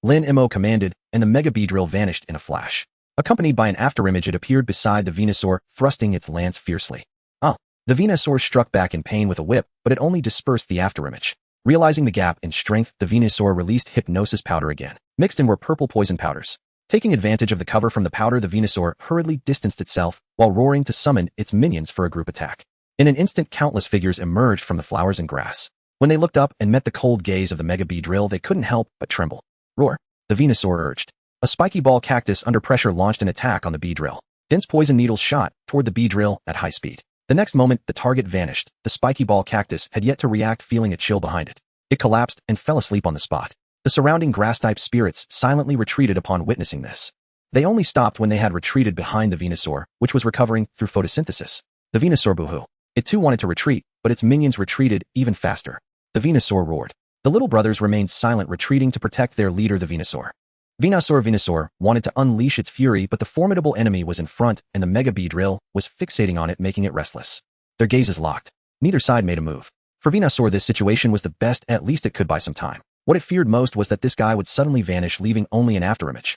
Lin Mo commanded, and the Mega Beedrill vanished in a flash. Accompanied by an afterimage, it appeared beside the Venusaur, thrusting its lance fiercely. The Venusaur struck back in pain with a whip, but it only dispersed the afterimage. Realizing the gap in strength, the Venusaur released hypnosis powder again. Mixed in were purple poison powders. Taking advantage of the cover from the powder, the Venusaur hurriedly distanced itself, while roaring to summon its minions for a group attack. In an instant, countless figures emerged from the flowers and grass. When they looked up and met the cold gaze of the Mega Beedrill, they couldn't help but tremble. Roar, the Venusaur urged. A spiky ball cactus under pressure launched an attack on the Beedrill. Dense poison needles shot toward the Beedrill at high speed. The next moment, the target vanished. The spiky ball cactus had yet to react, feeling a chill behind it. It collapsed and fell asleep on the spot. The surrounding grass-type spirits silently retreated upon witnessing this. They only stopped when they had retreated behind the Venusaur, which was recovering through photosynthesis. The Venusaur boohoo. It too wanted to retreat, but its minions retreated even faster. The Venusaur roared. The little brothers remained silent, retreating to protect their leader, the Venusaur. Venusaur wanted to unleash its fury, but the formidable enemy was in front, and the Mega Beedrill was fixating on it, making it restless. Their gazes locked. Neither side made a move. For Venusaur, this situation was the best, at least it could buy some time. What it feared most was that this guy would suddenly vanish, leaving only an afterimage.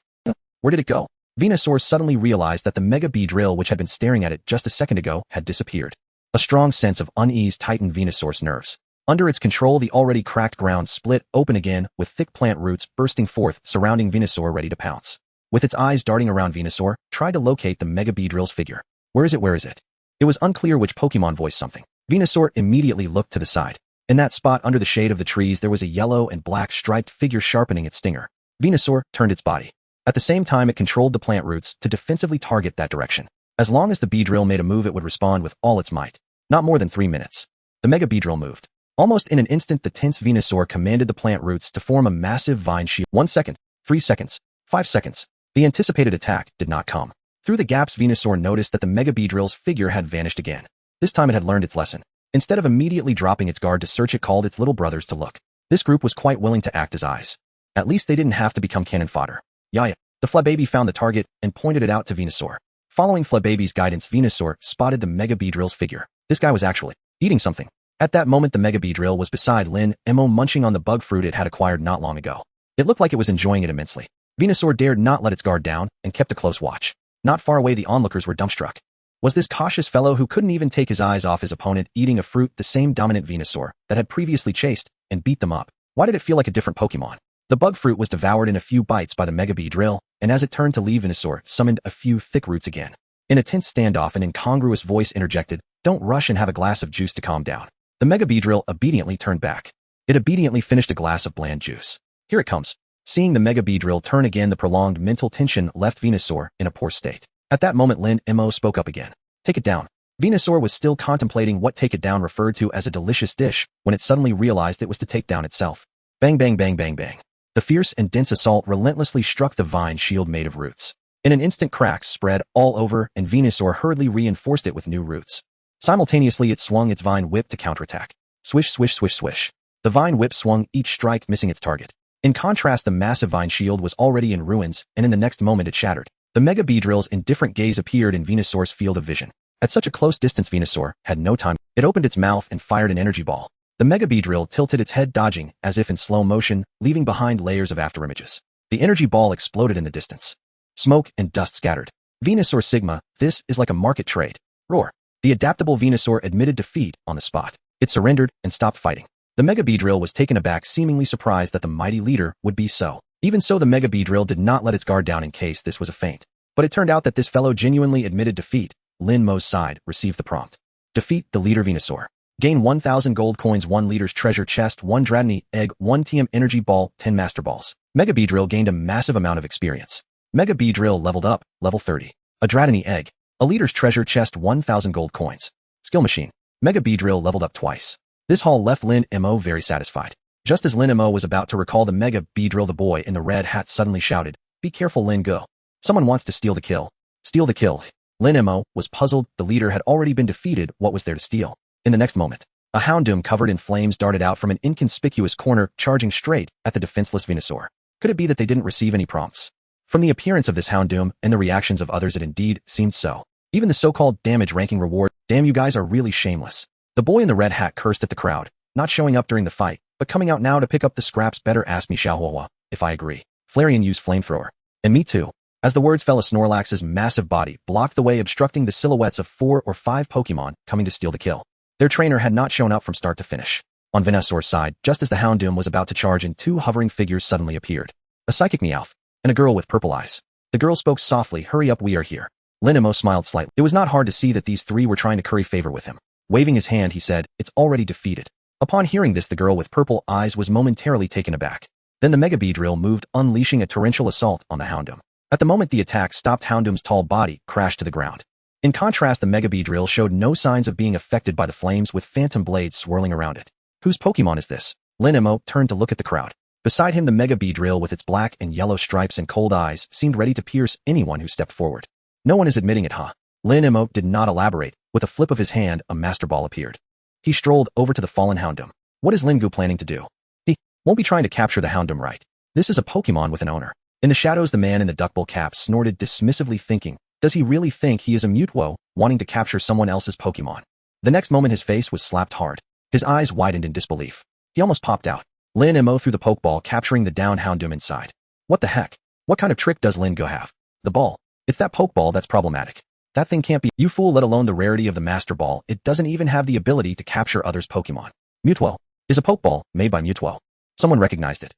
Where did it go? Venusaur suddenly realized that the Mega Beedrill, which had been staring at it just a second ago, had disappeared. A strong sense of unease tightened Venusaur's nerves. Under its control, the already cracked ground split open again, with thick plant roots bursting forth, surrounding Venusaur, ready to pounce. With its eyes darting around, Venusaur tried to locate the Mega Beedrill's figure. Where is it? Where is it? It was unclear which Pokémon voiced something. Venusaur immediately looked to the side. In that spot under the shade of the trees, there was a yellow and black striped figure sharpening its stinger. Venusaur turned its body. At the same time, it controlled the plant roots to defensively target that direction. As long as the Beedrill made a move, it would respond with all its might. Not more than 3 minutes. The Mega Beedrill moved. Almost in an instant, the tense Venusaur commanded the plant roots to form a massive vine shield. 1 second, 3 seconds, 5 seconds. The anticipated attack did not come. Through the gaps, Venusaur noticed that the Mega Beedrill's figure had vanished again. This time it had learned its lesson. Instead of immediately dropping its guard to search, it called its little brothers to look. This group was quite willing to act as eyes. At least they didn't have to become cannon fodder. Yaya. The Flababy found the target and pointed it out to Venusaur. Following Flababy's guidance, Venusaur spotted the Mega Beedrill's figure. This guy was actually eating something. At that moment, the Mega Beedrill was beside Lin Mo, munching on the bug fruit it had acquired not long ago. It looked like it was enjoying it immensely. Venusaur dared not let its guard down and kept a close watch. Not far away, the onlookers were dumbstruck. Was this cautious fellow who couldn't even take his eyes off his opponent eating a fruit the same dominant Venusaur that had previously chased and beat them up? Why did it feel like a different Pokémon? The bug fruit was devoured in a few bites by the Mega Beedrill, and as it turned to leave, Venusaur summoned a few thick roots again. In a tense standoff, an incongruous voice interjected, "Don't rush and have a glass of juice to calm down." The Mega Beedrill obediently turned back. It obediently finished a glass of bland juice. Here it comes. Seeing the Mega Beedrill turn again, the prolonged mental tension left Venusaur in a poor state. At that moment, Lin Mo spoke up again. "Take it down." Venusaur was still contemplating what take it down referred to as a delicious dish when it suddenly realized it was to take down itself. Bang, bang, bang, bang, bang. The fierce and dense assault relentlessly struck the vine shield made of roots. In an instant, cracks spread all over, and Venusaur hurriedly reinforced it with new roots. Simultaneously, it swung its vine whip to counterattack. Swish, swish, swish, swish. The vine whip swung, each strike missing its target. In contrast, the massive vine shield was already in ruins, and in the next moment it shattered. The Mega Beedrill's indifferent gaze appeared in Venusaur's field of vision. At such a close distance, Venusaur had no time. It opened its mouth and fired an energy ball. The Mega Beedrill tilted its head, dodging, as if in slow motion, leaving behind layers of afterimages. The energy ball exploded in the distance. Smoke and dust scattered. Venusaur Sigma, this is like a market trade. Roar. The adaptable Venusaur admitted defeat on the spot. It surrendered and stopped fighting. The Mega Beedrill was taken aback, seemingly surprised that the mighty leader would be so. Even so, the Mega Beedrill did not let its guard down in case this was a feint. But it turned out that this fellow genuinely admitted defeat. Lin Mo's side received the prompt. Defeat the leader Venusaur. Gain 1,000 gold coins, 1 leader's treasure chest, 1 Dratini egg, 1 TM energy ball, 10 master balls. Mega Beedrill gained a massive amount of experience. Mega Beedrill leveled up, level 30. A Dratini egg. A leader's treasure chest, 1,000 gold coins. Skill machine. Mega Beedrill leveled up twice. This haul left Lin Mo very satisfied. Just as Lin Mo was about to recall the Mega Beedrill, the boy in the red hat suddenly shouted, "Be careful, Lin Go. Someone wants to steal the kill." Steal the kill. Lin Mo was puzzled. The leader had already been defeated. What was there to steal? In the next moment, a Houndoom covered in flames darted out from an inconspicuous corner, charging straight at the defenseless Venusaur. Could it be that they didn't receive any prompts? From the appearance of this Houndoom and the reactions of others, it indeed seemed so. Even the so-called damage ranking reward. Damn, you guys are really shameless. The boy in the red hat cursed at the crowd, not showing up during the fight, but coming out now to pick up the scraps. Better ask me, Xiaohua, if I agree. Flareon used flamethrower. And me too. As the words fell, a Snorlax's massive body blocked the way, obstructing the silhouettes of 4 or 5 Pokémon coming to steal the kill. Their trainer had not shown up from start to finish. On Venusaur's side, just as the Houndoom was about to charge in, 2 hovering figures suddenly appeared. A psychic Meowth, and a girl with purple eyes. The girl spoke softly, "Hurry up, we are here." Lin Mo smiled slightly. It was not hard to see that these 3 were trying to curry favor with him. Waving his hand, he said, "It's already defeated." Upon hearing this, the girl with purple eyes was momentarily taken aback. Then the Mega Beedrill moved, unleashing a torrential assault on the Houndoom. At the moment the attack stopped, Houndoom's tall body crashed to the ground. In contrast, the Mega Beedrill showed no signs of being affected by the flames, with phantom blades swirling around it. Whose Pokémon is this? Lin Mo turned to look at the crowd. Beside him, the Mega Bee drill with its black and yellow stripes and cold eyes seemed ready to pierce anyone who stepped forward. No one is admitting it, huh? Lin Mo did not elaborate. With a flip of his hand, a Master Ball appeared. He strolled over to the fallen Houndoom. What is Lin Gu planning to do? He won't be trying to capture the Houndoom, right? This is a Pokémon with an owner. In the shadows, the man in the duckbill cap snorted dismissively, thinking, does he really think he is a Mutwo, wanting to capture someone else's Pokémon? The next moment his face was slapped hard. His eyes widened in disbelief. He almost popped out. Lin Mo threw the Pokeball, capturing the downed Houndoom inside. What the heck? What kind of trick does Lin Go have? The ball. It's that Pokeball that's problematic. That thing can't be you fool, let alone the rarity of the Master Ball. It doesn't even have the ability to capture others' Pokémon. Mutwo is a Pokeball made by Mutwo. Someone recognized it.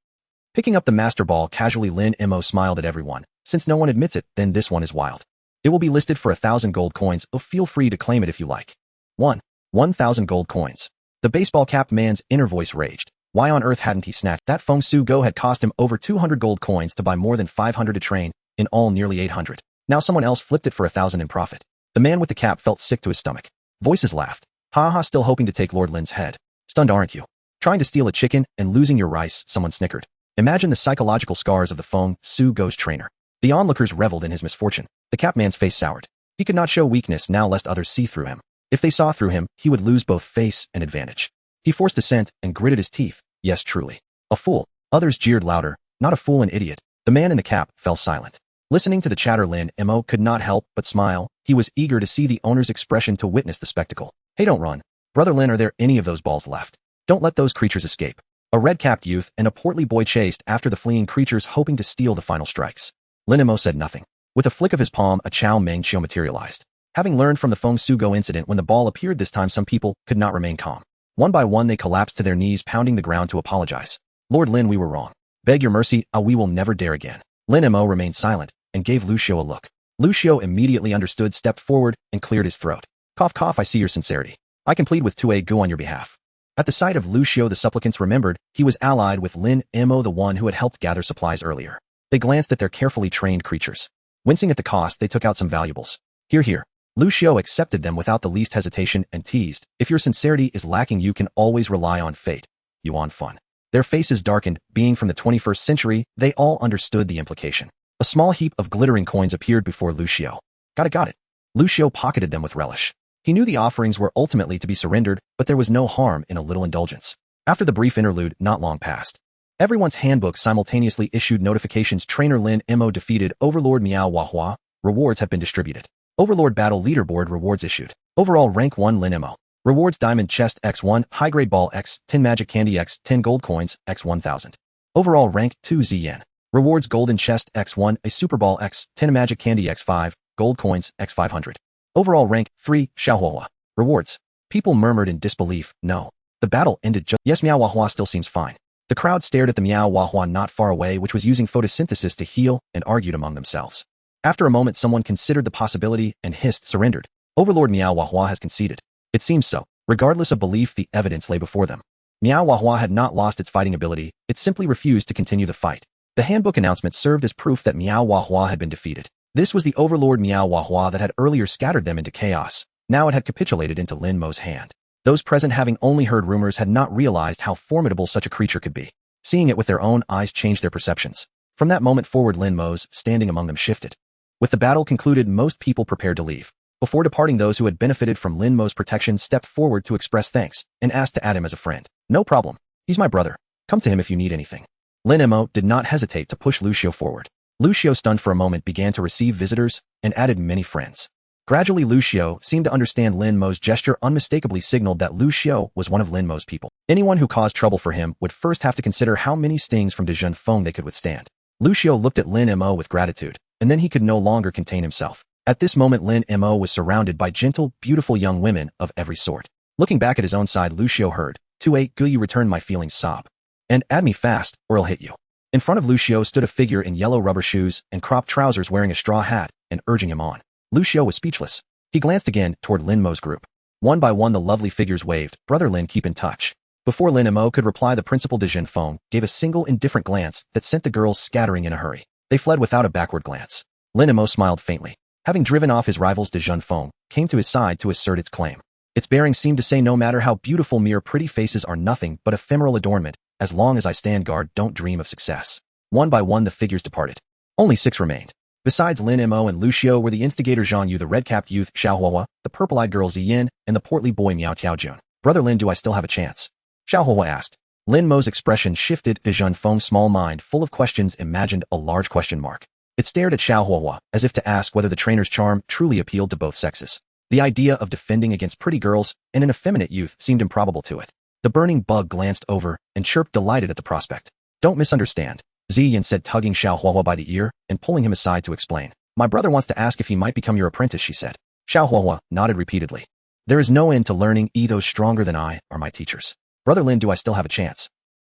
Picking up the Master Ball casually, Lin Mo smiled at everyone. Since no one admits it, then this one is wild. It will be listed for 1,000 gold coins. Oh, feel free to claim it if you like. 1,000 gold coins. The baseball-capped man's inner voice raged. Why on earth hadn't he snatched that? Feng Su Go had cost him over 200 gold coins to buy more than 500 to train, in all nearly 800. Now someone else flipped it for 1,000 in profit. The man with the cap felt sick to his stomach. Voices laughed. Ha ha, still hoping to take Lord Lin's head. Stunned, aren't you? Trying to steal a chicken and losing your rice, someone snickered. Imagine the psychological scars of the Feng Su Go's trainer. The onlookers reveled in his misfortune. The cap man's face soured. He could not show weakness now lest others see through him. If they saw through him, he would lose both face and advantage. He forced dissent and gritted his teeth. Yes, truly. A fool. Others jeered louder. Not a fool, an idiot. The man in the cap fell silent. Listening to the chatter, Lin Mo could not help but smile. He was eager to see the owner's expression, to witness the spectacle. Hey, don't run. Brother Lin, are there any of those balls left? Don't let those creatures escape. A red-capped youth and a portly boy chased after the fleeing creatures, hoping to steal the final strikes. Lin Mo said nothing. With a flick of his palm, a Chow Meng Chio materialized. Having learned from the Feng Su Go incident, when the ball appeared this time, some people could not remain calm. One by one, they collapsed to their knees, pounding the ground to apologize. Lord Lin, we were wrong. Beg your mercy, we will never dare again. Lin Mo remained silent and gave Lucio a look. Lucio immediately understood, stepped forward, and cleared his throat. Cough, cough, I see your sincerity. I can plead with 2A Gu on your behalf. At the sight of Lucio, the supplicants remembered he was allied with Lin Mo, the one who had helped gather supplies earlier. They glanced at their carefully trained creatures. Wincing at the cost, they took out some valuables. Here, here. Lucio accepted them without the least hesitation and teased, if your sincerity is lacking, you can always rely on fate. You want fun. Their faces darkened. Being from the 21st century, they all understood the implication. A small heap of glittering coins appeared before Lucio. Got it. Lucio pocketed them with relish. He knew the offerings were ultimately to be surrendered, but there was no harm in a little indulgence. After the brief interlude, not long passed. Everyone's handbook simultaneously issued notifications. Trainer Lin Mo defeated Overlord Miao Wahua. Rewards have been distributed. Overlord Battle Leaderboard rewards issued. Overall rank 1 Lin Mo. Rewards Diamond Chest X1, High Grade Ball X, 10 Magic Candy X, 10 Gold Coins, X 1000. Overall rank 2 ZN. Rewards Golden Chest X1, a Super Ball X, 10 Magic Candy X5, Gold Coins, X 500. Overall rank 3, Xiaohua. Rewards. People murmured in disbelief. No. The battle ended just— Yes, Miao Wahua still seems fine. The crowd stared at the Miao Wahua not far away, which was using photosynthesis to heal, and argued among themselves. After a moment, someone considered the possibility and hissed, surrendered. Overlord Miao Wahua has conceded. It seems so. Regardless of belief, the evidence lay before them. Miao Wahua had not lost its fighting ability, it simply refused to continue the fight. The handbook announcement served as proof that Miao Wahua had been defeated. This was the Overlord Miao Wahua that had earlier scattered them into chaos. Now it had capitulated into Lin Mo's hand. Those present, having only heard rumors, had not realized how formidable such a creature could be. Seeing it with their own eyes changed their perceptions. From that moment forward, Lin Mo's standing among them shifted. With the battle concluded, most people prepared to leave. Before departing, those who had benefited from Lin Mo's protection stepped forward to express thanks and asked to add him as a friend. No problem. He's my brother. Come to him if you need anything. Lin Mo did not hesitate to push Lucio forward. Lucio, stunned for a moment, began to receive visitors and added many friends. Gradually, Lucio seemed to understand Lin Mo's gesture, unmistakably signaled that Lucio was one of Lin Mo's people. Anyone who caused trouble for him would first have to consider how many stings from Dejun Feng they could withstand. Lucio looked at Lin Mo with gratitude, and then he could no longer contain himself. At this moment, Lin Mo was surrounded by gentle, beautiful young women of every sort. Looking back at his own side, Lucio heard, "2-8, Gu, you return my feelings," sob. "And add me fast, or I'll hit you." In front of Lucio stood a figure in yellow rubber shoes and cropped trousers, wearing a straw hat and urging him on. Lucio was speechless. He glanced again toward Lin Mo's group. One by one, the lovely figures waved, "Brother Lin, keep in touch." Before Lin Mo could reply, the principal Dejun Feng gave a single indifferent glance that sent the girls scattering in a hurry. They fled without a backward glance. Lin Mo smiled faintly. Having driven off his rivals, Dejun Feng came to his side to assert its claim. Its bearing seemed to say no matter how beautiful mere pretty faces are nothing but ephemeral adornment, as long as I stand guard don't dream of success. One by one the figures departed. Only 6 remained. Besides Lin Mo and Lucio were the instigator Zhang Yu, the red-capped youth Xiao Huahua, the purple-eyed girl Ziyin, and the portly boy Miao Tiaojun. Brother Lin, do I still have a chance? Xiao Huahua asked. Lin Mo's expression shifted. De Junfeng's small mind, full of questions, imagined a large question mark. It stared at Xiao Huahua, as if to ask whether the trainer's charm truly appealed to both sexes. The idea of defending against pretty girls and an effeminate youth seemed improbable to it. The burning bug glanced over and chirped, delighted at the prospect. Don't misunderstand, Ziyin said, tugging Xiao Huahua by the ear and pulling him aside to explain. My brother wants to ask if he might become your apprentice, she said. Xiao Huahua nodded repeatedly. There is no end to learning. Those stronger than I are my teachers. Brother Lin, do I still have a chance?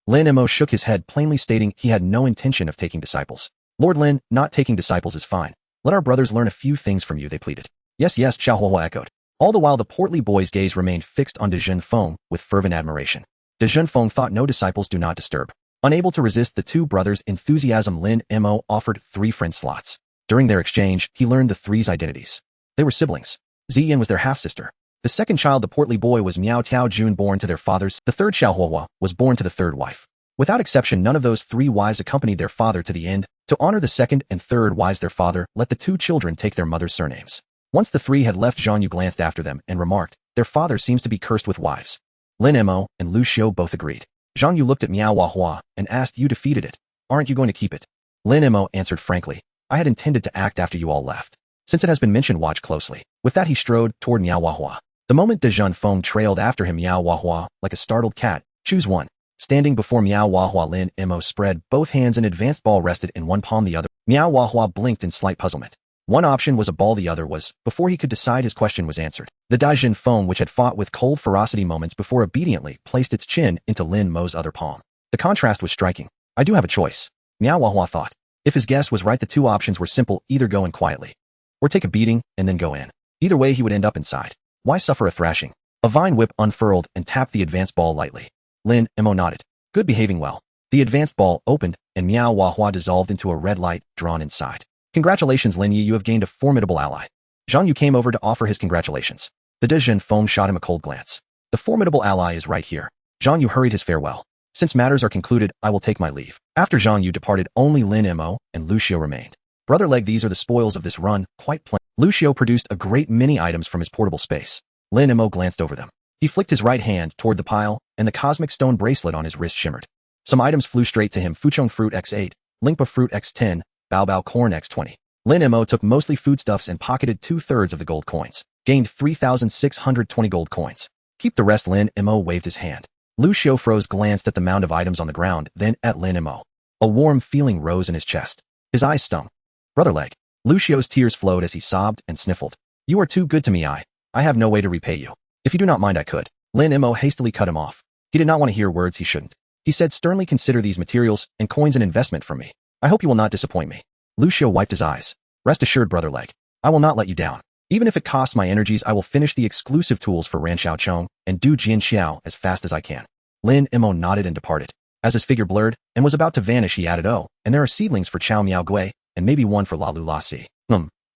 Lin Mo shook his head, plainly stating he had no intention of taking disciples. Lord Lin, not taking disciples is fine. Let our brothers learn a few things from you, they pleaded. Yes, Xiao Huahua echoed. All the while the portly boy's gaze remained fixed on De Junfeng with fervent admiration. De Junfeng thought no disciples do not disturb. Unable to resist the two brothers' enthusiasm, Lin Mo offered 3 friend slots. During their exchange, he learned the 3's identities. They were siblings. Ziyin was their half-sister. The second child, the portly boy, was Miao Tiaojun, born to their fathers. The third, Xiao Huahua, was born to the third wife. Without exception, none of those 3 wives accompanied their father to the end. To honor the second and third wives, their father let the 2 children take their mother's surnames. Once the 3 had left, Zhang Yu glanced after them and remarked, their father seems to be cursed with wives. Lin Mo and Lucio both agreed. Zhang Yu looked at Miao Huahua and asked, you defeated it. Aren't you going to keep it? Lin Mo answered frankly, I had intended to act after you all left. Since it has been mentioned, watch closely. With that he strode toward Miao Huahua. The moment De Junfeng trailed after him, Miao Huahua, like a startled cat, choose one. Standing before Miao Huahua, Lin Mo spread both hands, an advanced ball rested in one palm, the other. Miao Huahua blinked in slight puzzlement. One option was a ball, the other was, before he could decide, his question was answered. The De Junfeng, which had fought with cold ferocity moments before, obediently placed its chin into Lin Mo's other palm. The contrast was striking. I do have a choice, Miao Huahua thought. If his guess was right, the 2 options were simple, either go in quietly, or take a beating and then go in. Either way he would end up inside. Why suffer a thrashing? A vine whip unfurled and tapped the advanced ball lightly. Lin Mo nodded. Good, behaving well. The advanced ball opened, and Miao Huahua dissolved into a red light drawn inside. Congratulations, Lin Yi, you have gained a formidable ally. Zhang Yu came over to offer his congratulations. The De Junfeng shot him a cold glance. The formidable ally is right here. Zhang Yu hurried his farewell. Since matters are concluded, I will take my leave. After Zhang Yu departed, only Lin Mo and Lucio remained. Brother Leg, these are the spoils of this run, quite plain. Lucio produced a great many items from his portable space. Lin Mo glanced over them. He flicked his right hand toward the pile, and the cosmic stone bracelet on his wrist shimmered. Some items flew straight to him: Fuchong fruit X8, Lingpa fruit X10, Baobao corn X20. Lin Mo took mostly foodstuffs and pocketed 2/3 of the gold coins, gained 3,620 gold coins. Keep the rest. Lin Mo waved his hand. Lucio froze, glanced at the mound of items on the ground, then at Lin Mo. A warm feeling rose in his chest. His eyes stung. Brother Leg. Lucio's tears flowed as he sobbed and sniffled. You are too good to me. I have no way to repay you. If you do not mind, I could. Lin Mo hastily cut him off. He did not want to hear words he shouldn't. He said sternly, consider these materials and coins an investment from me. I hope you will not disappoint me. Lucio wiped his eyes. Rest assured, Brother Leg. I will not let you down. Even if it costs my energies, I will finish the exclusive tools for Ran Xiaochong and do Jian Xiao as fast as I can. Lin Mo nodded and departed. As his figure blurred and was about to vanish, he added, oh, and there are seedlings for Chao Miao Gui, and maybe one for La Lu La Si.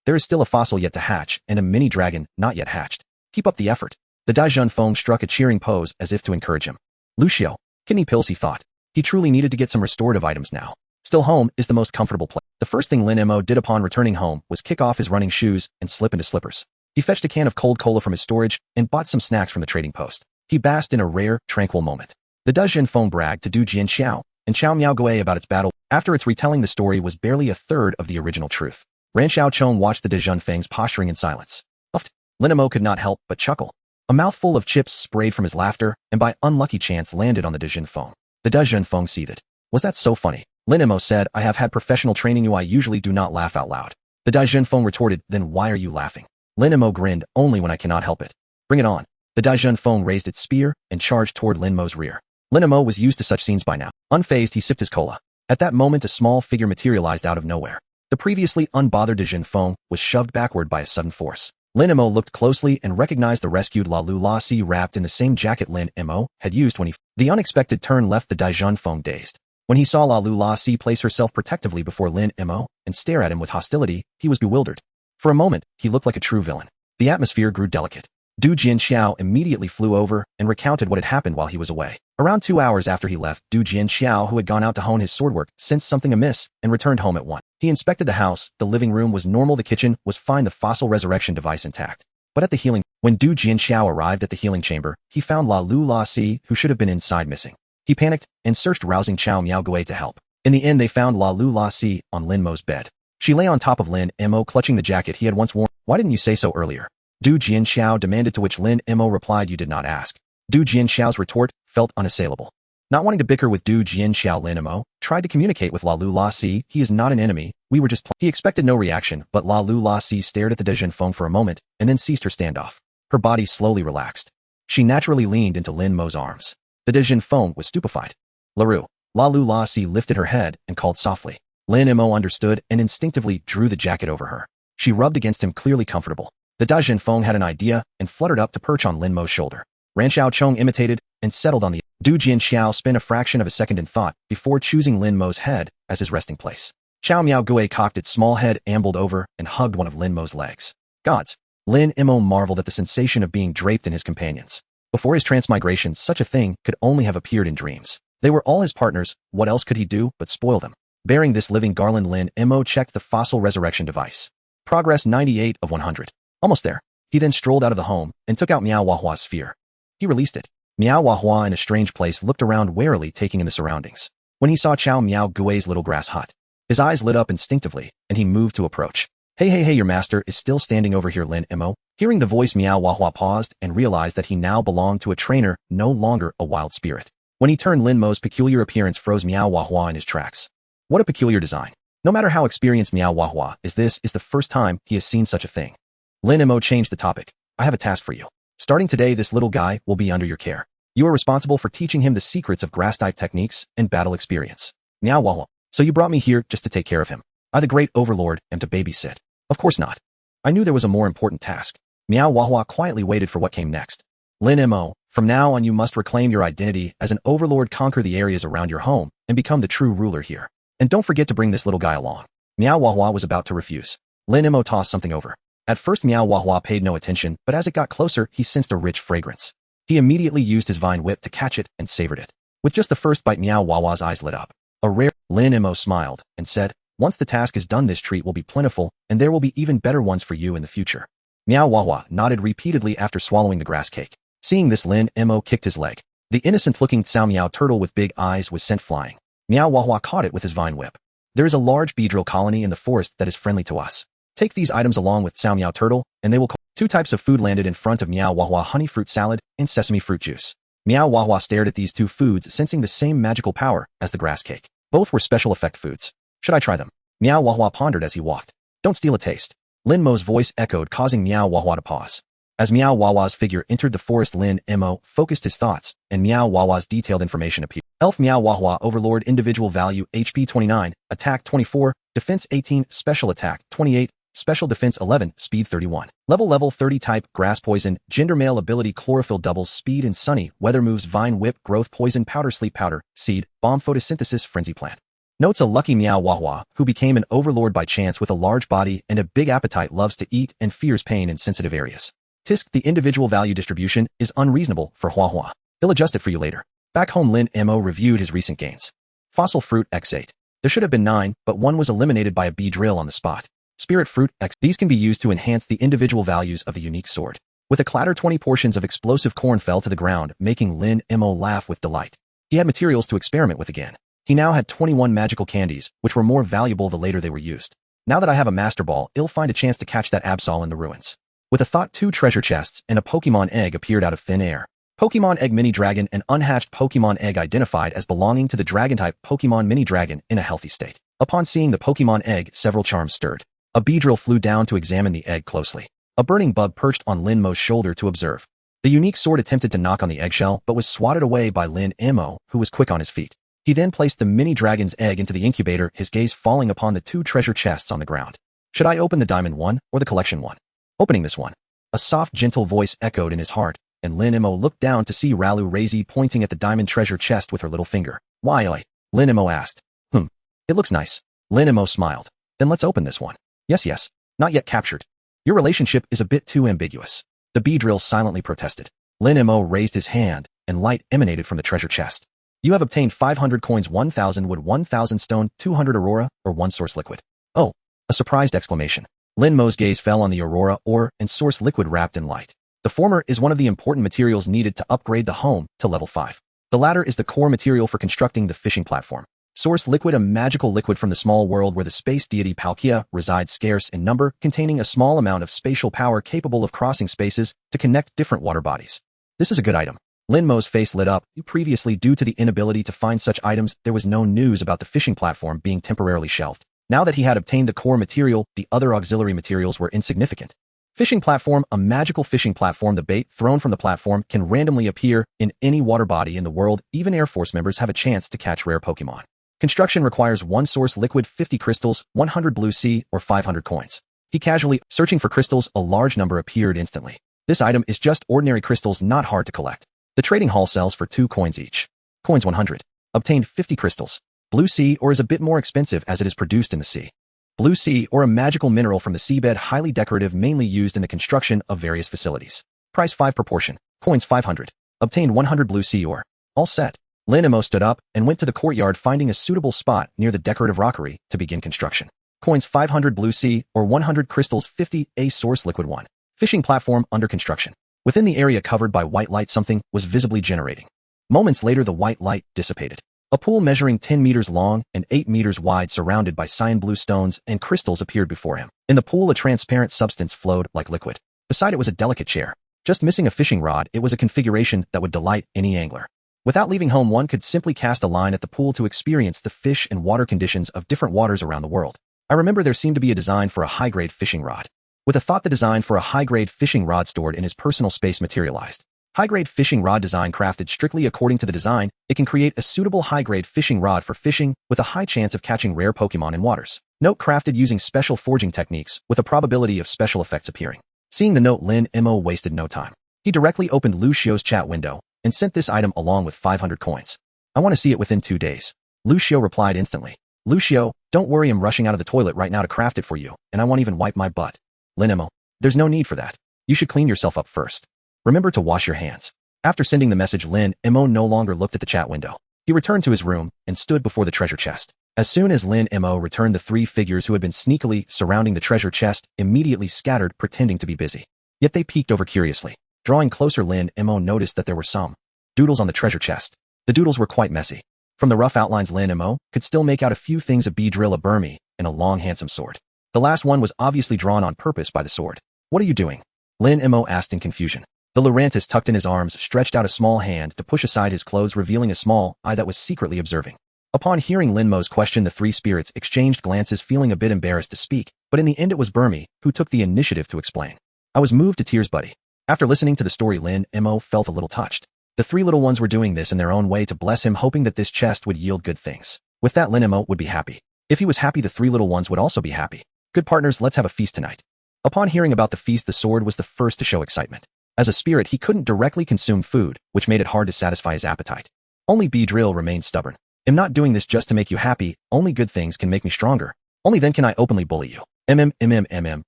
There is still a fossil yet to hatch, and a mini dragon not yet hatched. Keep up the effort. The De Junfeng struck a cheering pose as if to encourage him. Lucio. Kidney pills, he thought. He truly needed to get some restorative items now. Still, home is the most comfortable place. The first thing Lin Mo did upon returning home was kick off his running shoes and slip into slippers. He fetched a can of cold cola from his storage and bought some snacks from the trading post. He basked in a rare, tranquil moment. The De Junfeng bragged to Du Jian Xiao and Chao Miao Gui about its battle. After its retelling, the story was barely a third of the original truth. Ran Xiaochong watched the De Junfeng's posturing in silence. Uffed. Lin Mo could not help but chuckle. A mouthful of chips sprayed from his laughter and by unlucky chance landed on the De Junfeng. The De Junfeng seethed. Was that so funny? Lin Mo said, I have had professional training. I usually do not laugh out loud. The De Junfeng retorted, then why are you laughing? Lin Mo grinned, only when I cannot help it. Bring it on. The De Junfeng raised its spear and charged toward Lin Mo's rear. Lin Mo was used to such scenes by now. Unfazed, he sipped his cola. At that moment, a small figure materialized out of nowhere. The previously unbothered De Junfeng was shoved backward by a sudden force. Lin Mo looked closely and recognized the rescued La Lu La Si wrapped in the same jacket Lin Mo had used when he... The unexpected turn left the De Junfeng dazed. When he saw La Lu La Si place herself protectively before Lin Mo and stare at him with hostility, he was bewildered. For a moment, he looked like a true villain. The atmosphere grew delicate. Du Jianxiao immediately flew over and recounted what had happened while he was away. Around 2 hours after he left, Du Jianxiao, who had gone out to hone his swordwork, sensed something amiss and returned home at once. He inspected the house. The living room was normal, the kitchen was fine, the fossil resurrection device intact. But at the healing, when Du Jianxiao arrived at the healing chamber, he found La Lu La Si, who should have been inside, missing. He panicked and searched, rousing Chao Miao Gui to help. In the end, they found La Lu La Si on Lin Mo's bed. She lay on top of Lin Mo, clutching the jacket he had once worn. Why didn't you say so earlier? Du Jianxiao demanded, to which Lin Mo replied, you did not ask. Du Jianxiao's retort felt unassailable. Not wanting to bicker with Du Jianxiao, Lin Mo tried to communicate with La Lu La Si. He is not an enemy, we were just He expected no reaction, but La Lu La Si stared at the Dejin Feng for a moment and then ceased her standoff. Her body slowly relaxed. She naturally leaned into Lin Mo's arms. The Dejin Feng was stupefied. LaRue. La Lu La Si lifted her head and called softly. Lin Mo understood and instinctively drew the jacket over her. She rubbed against him, clearly comfortable. The Dajin Feng had an idea and fluttered up to perch on Lin Mo's shoulder. Ran Xiao Chong imitated and settled on the Du Jianxiao spent a fraction of a second in thought before choosing Lin Mo's head as his resting place. Chao Miao Gui cocked its small head, ambled over, and hugged one of Lin Mo's legs. Gods! Lin Mo marveled at the sensation of being draped in his companions. Before his transmigration, such a thing could only have appeared in dreams. They were all his partners, what else could he do but spoil them? Bearing this living garland, Lin Mo checked the fossil resurrection device. Progress 98 of 100. Almost there. He then strolled out of the home and took out Miao Huahua's sphere. He released it. Miao Huahua, in a strange place, looked around warily, taking in the surroundings. When he saw Chao Miao Gui's little grass hut, his eyes lit up instinctively, and he moved to approach. Hey, your master is still standing over here, Lin Mo. Hearing the voice, Miao Huahua paused and realized that he now belonged to a trainer, no longer a wild spirit. When he turned, Lin Mo's peculiar appearance froze Miao Huahua in his tracks. What a peculiar design. No matter how experienced Miao Huahua is, this is the first time he has seen such a thing. Lin Mo changed the topic. I have a task for you. Starting today, this little guy will be under your care. You are responsible for teaching him the secrets of grass-type techniques and battle experience. Miao Huahua. So you brought me here just to take care of him. I, the great overlord, am to babysit. Of course not. I knew there was a more important task. Miao Huahua quietly waited for what came next. Lin Mo, from now on you must reclaim your identity as an overlord, conquer the areas around your home, and become the true ruler here. And don't forget to bring this little guy along. Miao Huahua was about to refuse. Lin Mo tossed something over. At first Miao Huahua paid no attention, but as it got closer, he sensed a rich fragrance. He immediately used his vine whip to catch it and savored it. With just the first bite, Miao Huahua's eyes lit up. A rare Lin Mo smiled and said, once the task is done, this treat will be plentiful, and there will be even better ones for you in the future. Miao Huahua nodded repeatedly after swallowing the grass cake. Seeing this, Lin Mo kicked his leg. The innocent-looking Cao Miao turtle with big eyes was sent flying. Miao Huahua caught it with his vine whip. There is a large beedrill colony in the forest that is friendly to us. Take these items along with Cao Miao turtle, and they will call. 2 types of food landed in front of Miao Huahua: honey fruit salad and sesame fruit juice. Miao Huahua stared at these 2 foods, sensing the same magical power as the grass cake. Both were special effect foods. Should I try them? Miao Huahua pondered as he walked. Don't steal a taste. Lin Mo's voice echoed, causing Miao Huahua to pause. As Miao Huahua's figure entered the forest, Lin Mo focused his thoughts, and Miao Huahua's detailed information appeared. Elf Miao Huahua, overlord, individual value, HP 29, attack 24, defense 18, special attack 28, special defense 11, speed 31. Level 30, type, grass poison, gender male, ability, chlorophyll, doubles, speed and sunny, weather moves, vine whip, growth, poison, powder, sleep powder, seed, bomb, photosynthesis, frenzy plant. Notes: a lucky Miao Huahua, who became an overlord by chance with a large body and a big appetite, loves to eat and fears pain in sensitive areas. Tisk, the individual value distribution is unreasonable for Huahua. He'll adjust it for you later. Back home, Lin Mo reviewed his recent gains. Fossil fruit X8. There should have been 9, but 1 was eliminated by a bee drill on the spot. Spirit fruit X. These can be used to enhance the individual values of the unique sword. With a clatter, 20 portions of explosive corn fell to the ground, making Lin Mo laugh with delight. He had materials to experiment with again. He now had 21 magical candies, which were more valuable the later they were used. Now that I have a master ball, I'll find a chance to catch that Absol in the ruins. With a thought, 2 treasure chests and a Pokémon egg appeared out of thin air. Pokémon egg mini dragon, an unhatched Pokémon egg identified as belonging to the dragon-type Pokémon mini dragon in a healthy state. Upon seeing the Pokémon egg, several charms stirred. A beedrill flew down to examine the egg closely. A burning bug perched on Lin Mo's shoulder to observe. The unique sword attempted to knock on the eggshell, but was swatted away by Lin Mo, who was quick on his feet. He then placed the mini dragon's egg into the incubator, his gaze falling upon the 2 treasure chests on the ground. Should I open the diamond one or the collection one? Opening this one. A soft, gentle voice echoed in his heart, and Lin Mo looked down to see Ralu Razi pointing at the diamond treasure chest with her little finger. Why, oi? Lin Mo asked. It looks nice. Lin Mo smiled. Then let's open this one. Yes. Not yet captured. Your relationship is a bit too ambiguous. The Beedrill silently protested. Lin Mo raised his hand, and light emanated from the treasure chest. You have obtained 500 coins, 1,000 wood, 1,000 stone, 200 aurora, or 1 source liquid. Oh! A surprised exclamation. Lin Mo's gaze fell on the aurora ore and source liquid wrapped in light. The former is one of the important materials needed to upgrade the home to level 5. The latter is the core material for constructing the fishing platform. Source liquid, a magical liquid from the small world where the space deity Palkia resides, scarce in number, containing a small amount of spatial power capable of crossing spaces to connect different water bodies. This is a good item. Lin Mo's face lit up. Previously, due to the inability to find such items, there was no news about the fishing platform being temporarily shelved. Now that he had obtained the core material, the other auxiliary materials were insignificant. Fishing platform, a magical fishing platform. The bait thrown from the platform can randomly appear in any water body in the world. Even Air Force members have a chance to catch rare Pokémon. Construction requires 1 source liquid, 50 crystals, 100 blue sea, or 500 coins. He casually searching for crystals. A large number appeared instantly. This item is just ordinary crystals, not hard to collect. The trading hall sells for 2 coins each. Coins 100. Obtained 50 crystals. Blue sea ore is a bit more expensive as it is produced in the sea. Blue sea ore, a magical mineral from the seabed, highly decorative, mainly used in the construction of various facilities. Price 5 proportion. Coins 500. Obtained 100 blue sea ore. All set. Lin Mo stood up and went to the courtyard, finding a suitable spot near the decorative rockery to begin construction. Coins 500 blue sea or 100 crystals, 50 a source liquid 1. Fishing platform under construction. Within the area covered by white light, something was visibly generating. Moments later, the white light dissipated. A pool measuring 10 meters long and 8 meters wide, surrounded by cyan blue stones and crystals, appeared before him. In the pool, a transparent substance flowed like liquid. Beside it was a delicate chair. Just missing a fishing rod, it was a configuration that would delight any angler. Without leaving home, one could simply cast a line at the pool to experience the fish and water conditions of different waters around the world. I remember there seemed to be a design for a high-grade fishing rod. With a thought, the design for a high-grade fishing rod stored in his personal space materialized. High-grade fishing rod design crafted strictly according to the design, it can create a suitable high-grade fishing rod for fishing with a high chance of catching rare Pokémon in waters. Note: crafted using special foraging techniques with a probability of special effects appearing. Seeing the note, Lin Mo wasted no time. He directly opened Lucio's chat window and sent this item along with 500 coins. I want to see it within 2 days. Lucio replied instantly. Lucio, don't worry, I'm rushing out of the toilet right now to craft it for you, and I won't even wipe my butt. Lin Mo, there's no need for that. You should clean yourself up first. Remember to wash your hands. After sending the message, Lin Mo no longer looked at the chat window. He returned to his room and stood before the treasure chest. As soon as Lin Mo returned, the 3 figures who had been sneakily surrounding the treasure chest immediately scattered, pretending to be busy. Yet they peeked over curiously. Drawing closer, Lin Mo noticed that there were some doodles on the treasure chest. The doodles were quite messy. From the rough outlines, Lin Mo could still make out a few things: a Beedrill, a Burmy, and a long handsome sword. The last one was obviously drawn on purpose by the sword. What are you doing? Lin Mo asked in confusion. The Lurantis tucked in his arms stretched out a small hand to push aside his clothes, revealing a small eye that was secretly observing. Upon hearing Lin Mo's question, the 3 spirits exchanged glances, feeling a bit embarrassed to speak, but in the end it was Burmy who took the initiative to explain. I was moved to tears, buddy. After listening to the story, Lin Mo felt a little touched. The 3 little ones were doing this in their own way to bless him, hoping that this chest would yield good things. With that, Lin Mo would be happy. If he was happy, the 3 little ones would also be happy. Good partners, let's have a feast tonight. Upon hearing about the feast, the sword was the first to show excitement. As a spirit, he couldn't directly consume food, which made it hard to satisfy his appetite. Only Beedrill remained stubborn. I'm not doing this just to make you happy. Only good things can make me stronger. Only then can I openly bully you.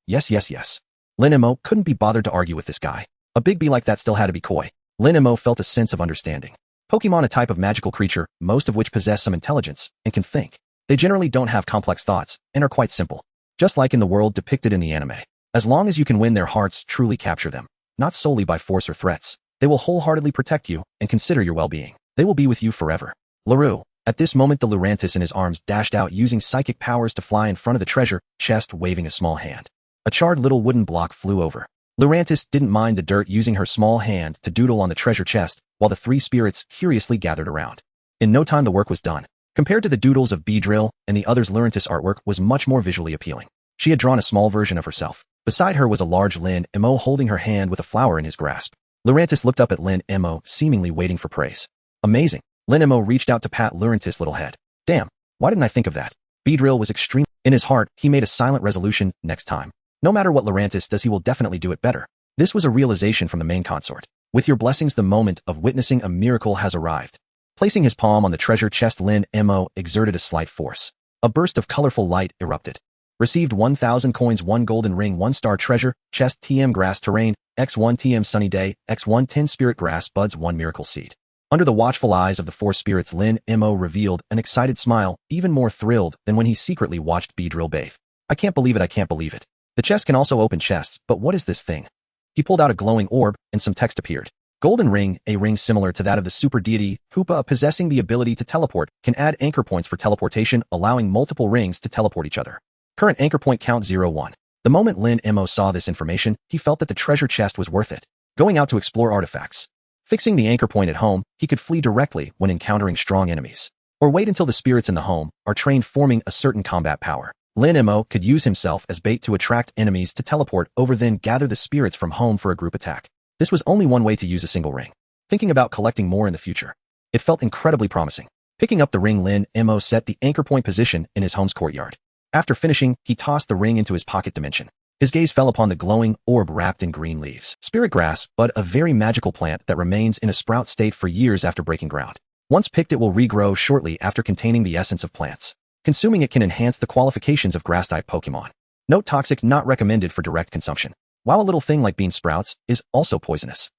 Yes. Lin Mo couldn't be bothered to argue with this guy. A big bee like that still had to be coy. Lin Mo felt a sense of understanding. Pokémon, a type of magical creature, most of which possess some intelligence and can think. They generally don't have complex thoughts and are quite simple. Just like in the world depicted in the anime. As long as you can win their hearts, truly capture them. Not solely by force or threats. They will wholeheartedly protect you and consider your well-being. They will be with you forever. LaRue. At this moment, the Lurantis in his arms dashed out, using psychic powers to fly in front of the treasure chest, waving a small hand. A charred little wooden block flew over. Lurantis didn't mind the dirt, using her small hand to doodle on the treasure chest, while the 3 spirits curiously gathered around. In no time, the work was done. Compared to the doodles of Beedrill and the others, Lurantis' artwork was much more visually appealing. She had drawn a small version of herself. Beside her was a large Lin Mo holding her hand with a flower in his grasp. Lurantis looked up at Lin Mo, seemingly waiting for praise. Amazing. Lin Mo reached out to pat Lurantis' little head. Damn, why didn't I think of that? Beedrill was extreme. In his heart, he made a silent resolution: next time. No matter what Lurantis does, he will definitely do it better. This was a realization from the main consort. With your blessings, the moment of witnessing a miracle has arrived. Placing his palm on the treasure chest, Lin Mo exerted a slight force. A burst of colorful light erupted. Received 1,000 coins, 1 golden ring, 1 star treasure, chest, TM grass terrain, X1 TM sunny day, X1 10 spirit grass buds, 1 miracle seed. Under the watchful eyes of the 4 spirits, Lin Mo revealed an excited smile, even more thrilled than when he secretly watched Beedrill bathe. I can't believe it, I can't believe it. The chest can also open chests, but what is this thing? He pulled out a glowing orb, and some text appeared. Golden ring, a ring similar to that of the super deity, Hoopa, possessing the ability to teleport, can add anchor points for teleportation, allowing multiple rings to teleport each other. Current anchor point count 01. The moment Lin Mo saw this information, he felt that the treasure chest was worth it. Going out to explore artifacts. Fixing the anchor point at home, he could flee directly when encountering strong enemies. Or wait until the spirits in the home are trained forming a certain combat power. Lin Mo could use himself as bait to attract enemies to teleport over, then gather the spirits from home for a group attack. This was only one way to use a single ring. Thinking about collecting more in the future. It felt incredibly promising. Picking up the ring, Lin Mo set the anchor point position in his home's courtyard. After finishing, he tossed the ring into his pocket dimension. His gaze fell upon the glowing orb wrapped in green leaves. Spirit grass, but a very magical plant that remains in a sprout state for years after breaking ground. Once picked, it will regrow shortly after containing the essence of plants. Consuming it can enhance the qualifications of grass-type Pokémon. Note: toxic, not recommended for direct consumption. While a little thing like bean sprouts is also poisonous.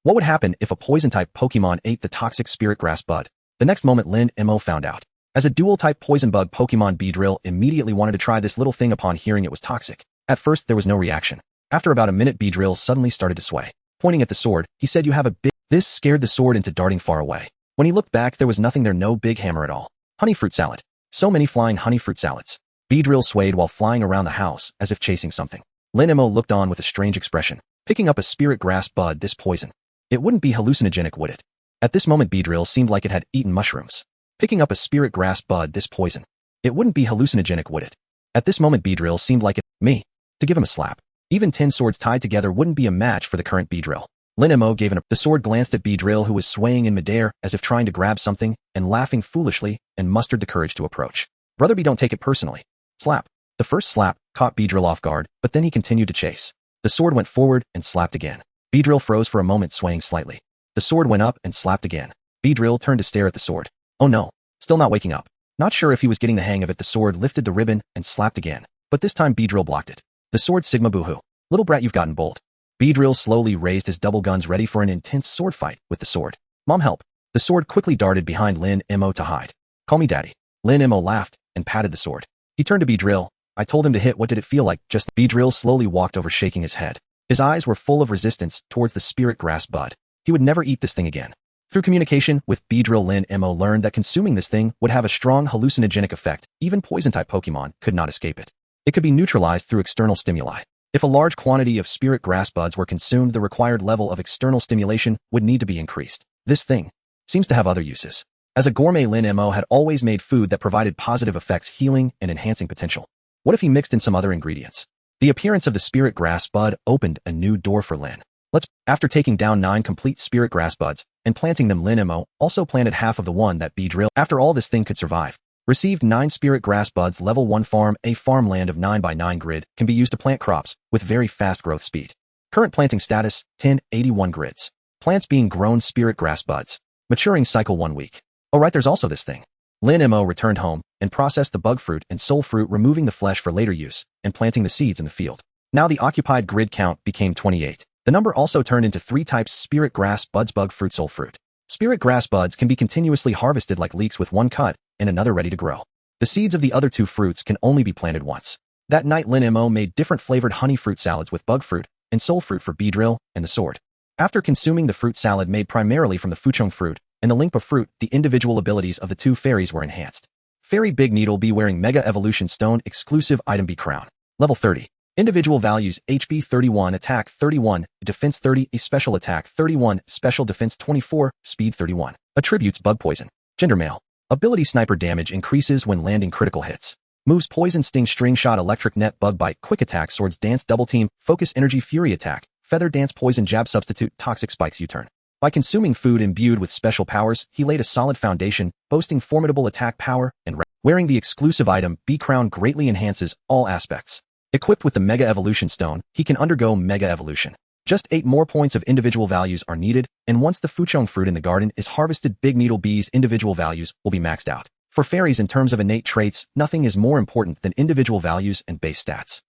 What would happen if a poison-type Pokémon ate the toxic spirit grass bud? The next moment, Lin Mo found out. As a dual-type poison bug Pokémon, Beedrill immediately wanted to try this little thing upon hearing it was toxic. At first, there was no reaction. After about a minute, Beedrill suddenly started to sway. Pointing at the sword, he said, "You have a big..." This scared the sword into darting far away. When he looked back, there was nothing there, no big hammer at all. Honey fruit salad. So many flying honey fruit salads. Beedrill swayed while flying around the house as if chasing something. Lin Mo looked on with a strange expression. Picking up a spirit grass bud, this poison. It wouldn't be hallucinogenic, would it? At this moment, Beedrill seemed like it had eaten mushrooms. Picking up a spirit grass bud, this poison. It wouldn't be hallucinogenic, would it? At this moment, Beedrill seemed like it. Me. To give him a slap. Even 10 swords tied together wouldn't be a match for the current Beedrill. Lin Mo gave the sword glanced at Beedrill, who was swaying in midair as if trying to grab something, and laughing foolishly, and mustered the courage to approach. Brother B, don't take it personally. Slap. The first slap caught Beedrill off guard, but then he continued to chase. The sword went forward and slapped again. Beedrill froze for a moment, swaying slightly. The sword went up and slapped again. Beedrill turned to stare at the sword. Oh no. Still not waking up. Not sure if he was getting the hang of it, the sword lifted the ribbon and slapped again. But this time Beedrill blocked it. The sword Sigma boohoo. Little brat, you've gotten bold. Beedrill slowly raised his double guns, ready for an intense sword fight with the sword. Mom, help. The sword quickly darted behind Lin Mo to hide. Call me daddy. Lin Mo laughed and patted the sword. He turned to Beedrill. I told him to hit. What did it feel like? Just... Beedrill slowly walked over, shaking his head. His eyes were full of resistance towards the spirit grass bud. He would never eat this thing again. Through communication with Beedrill, Lin Mo learned that consuming this thing would have a strong hallucinogenic effect. Even poison-type Pokémon could not escape it. It could be neutralized through external stimuli. If a large quantity of spirit grass buds were consumed, the required level of external stimulation would need to be increased. This thing seems to have other uses. As a gourmet, Lin Mo had always made food that provided positive effects, healing and enhancing potential. What if he mixed in some other ingredients? The appearance of the spirit grass bud opened a new door for Lin. After taking down 9 complete spirit grass buds and planting them, Lin Mo also planted half of the one that Beedrill, after all this thing could survive. Received 9 spirit grass buds. Level 1 farm. A farmland of 9x9 grid can be used to plant crops with very fast growth speed. Current planting status, 1081 grids. Plants being grown, spirit grass buds. Maturing cycle 1 week. Oh right, there's also this thing. Lin Mo returned home and processed the bug fruit and soul fruit, removing the flesh for later use and planting the seeds in the field. Now the occupied grid count became 28. The number also turned into 3 types: spirit grass buds, bug fruit, soul fruit. Spirit grass buds can be continuously harvested like leeks, with one cut and another ready to grow. The seeds of the other 2 fruits can only be planted once. That night, Lin Mo made different flavored honey fruit salads with bug fruit and soul fruit for Beedrill and the sword. After consuming the fruit salad made primarily from the Fuchong fruit and the Lingpa fruit, the individual abilities of the 2 fairies were enhanced. Fairy Big Needle B, wearing Mega Evolution Stone, exclusive item B crown. Level 30. Individual values: HP 31, attack 31, defense 30, special attack 31, special defense 24, speed 31. Attributes: bug poison. Gender male. Ability: sniper, damage increases when landing critical hits. Moves: poison, sting, string shot, electric net, bug bite, quick attack, swords dance, double team, focus, energy, fury attack, feather dance, poison jab, substitute, toxic spikes, U-turn. By consuming food imbued with special powers, he laid a solid foundation, boasting formidable attack power and wearing the exclusive item B crown greatly enhances all aspects. Equipped with the Mega Evolution Stone, he can undergo Mega Evolution. Just 8 more points of individual values are needed, and once the Fuchong fruit in the garden is harvested, Big Needle B's individual values will be maxed out. For fairies in terms of innate traits, nothing is more important than individual values and base stats.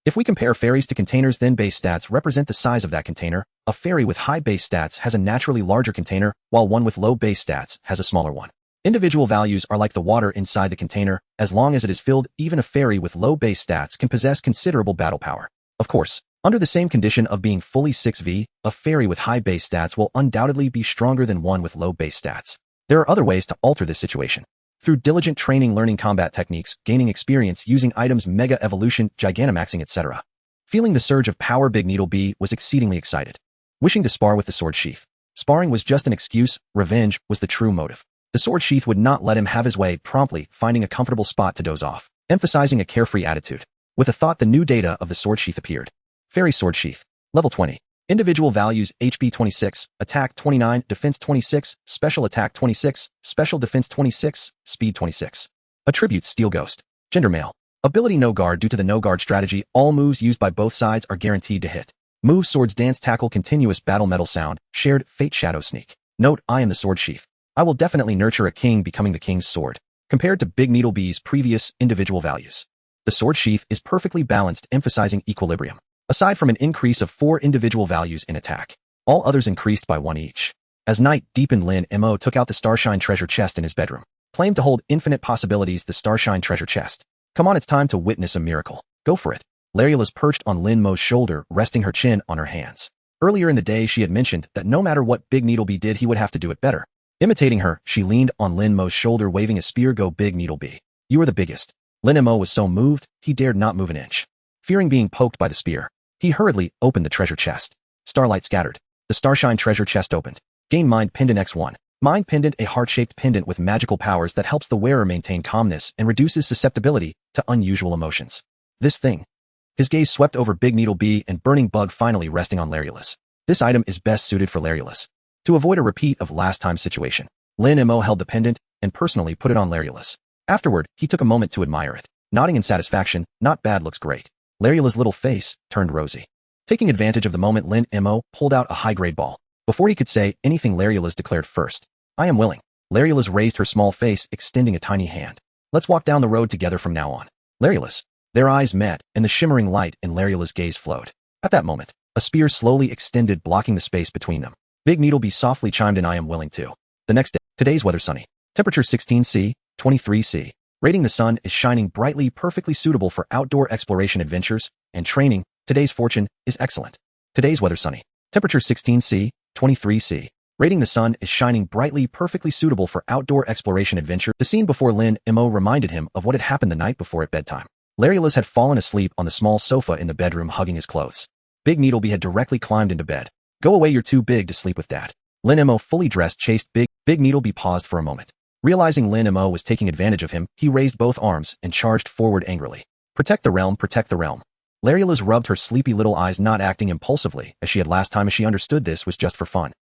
If we compare fairies to containers, then base stats represent the size of that container. A fairy with high base stats has a naturally larger container, while one with low base stats has a smaller one. Individual values are like the water inside the container. As long as it is filled, even a fairy with low base stats can possess considerable battle power. Of course, under the same condition of being fully 6v, a fairy with high base stats will undoubtedly be stronger than one with low base stats. There are other ways to alter this situation. Through diligent training, learning combat techniques, gaining experience, using items, mega evolution, gigantamaxing, etc. Feeling the surge of power, Big Needle B was exceedingly excited. Wishing to spar with the sword sheath. Sparring was just an excuse, revenge was the true motive. The sword sheath would not let him have his way, promptly finding a comfortable spot to doze off, emphasizing a carefree attitude. With a thought, the new data of the sword sheath appeared. Fairy sword sheath. Level 20. Individual values: HP 26, Attack 29, Defense 26, Special Attack 26, Special Defense 26, Speed 26. Attributes: Steel Ghost. Gender: male. Ability: No Guard. Due to the No Guard strategy, all moves used by both sides are guaranteed to hit. Move: Swords, Dance, Tackle, Continuous Battle, Metal Sound, Shared, Fate, Shadow, Sneak. Note: I am the sword sheath. I will definitely nurture a king, becoming the king's sword. Compared to Big Needle B's previous individual values, the sword sheath is perfectly balanced, emphasizing equilibrium. Aside from an increase of 4 individual values in attack, all others increased by 1 each. As night deepened, Lin Mo took out the Starshine treasure chest in his bedroom. Claimed to hold infinite possibilities, the Starshine treasure chest. Come on, it's time to witness a miracle. Go for it. Larula's perched on Lin Mo's shoulder, resting her chin on her hands. Earlier in the day, she had mentioned that no matter what Big Needle B did, he would have to do it better. Imitating her, she leaned on Lin Mo's shoulder, waving a spear. Go Big Needle B. You are the biggest. Lin Mo was so moved, he dared not move an inch. Fearing being poked by the spear, he hurriedly opened the treasure chest. Starlight scattered. The Starshine treasure chest opened. Gain Mind Pendant X1. Mind Pendant, a heart-shaped pendant with magical powers that helps the wearer maintain calmness and reduces susceptibility to unusual emotions. This thing. His gaze swept over Big Needle B and Burning Bug, finally resting on Larulus. This item is best suited for Larulus. To avoid a repeat of last time's situation, Lin Mo held the pendant and personally put it on Larulus. Afterward, he took a moment to admire it, nodding in satisfaction. Not bad, looks great. Larula's little face turned rosy. Taking advantage of the moment, Lin Mo pulled out a high-grade ball. Before he could say anything, Larula's declared first. I am willing. Larula's raised her small face, extending a tiny hand. Let's walk down the road together from now on. Larula's. Their eyes met, and the shimmering light in Larula's gaze flowed. At that moment, a spear slowly extended, blocking the space between them. Big Needle B softly chimed in, I am willing too. The next day, today's weather sunny. Temperature 16°C, 23°C. Rating: the sun is shining brightly, perfectly suitable for outdoor exploration, adventures, and training. Today's fortune is excellent. Today's weather sunny. Temperature 16°C, 23°C. Rating: the sun is shining brightly, perfectly suitable for outdoor exploration, adventure. The scene before Lin Mo reminded him of what had happened the night before at bedtime. Larulus had fallen asleep on the small sofa in the bedroom, hugging his clothes. Big Needle B had directly climbed into bed. Go away, you're too big to sleep with Dad. Lin Mo, fully dressed, chased Big Needle B. Paused for a moment. Realizing Lin Mo was taking advantage of him, he raised both arms and charged forward angrily. Protect the realm, protect the realm. Larula's rubbed her sleepy little eyes, not acting impulsively as she had last time, as she understood this was just for fun.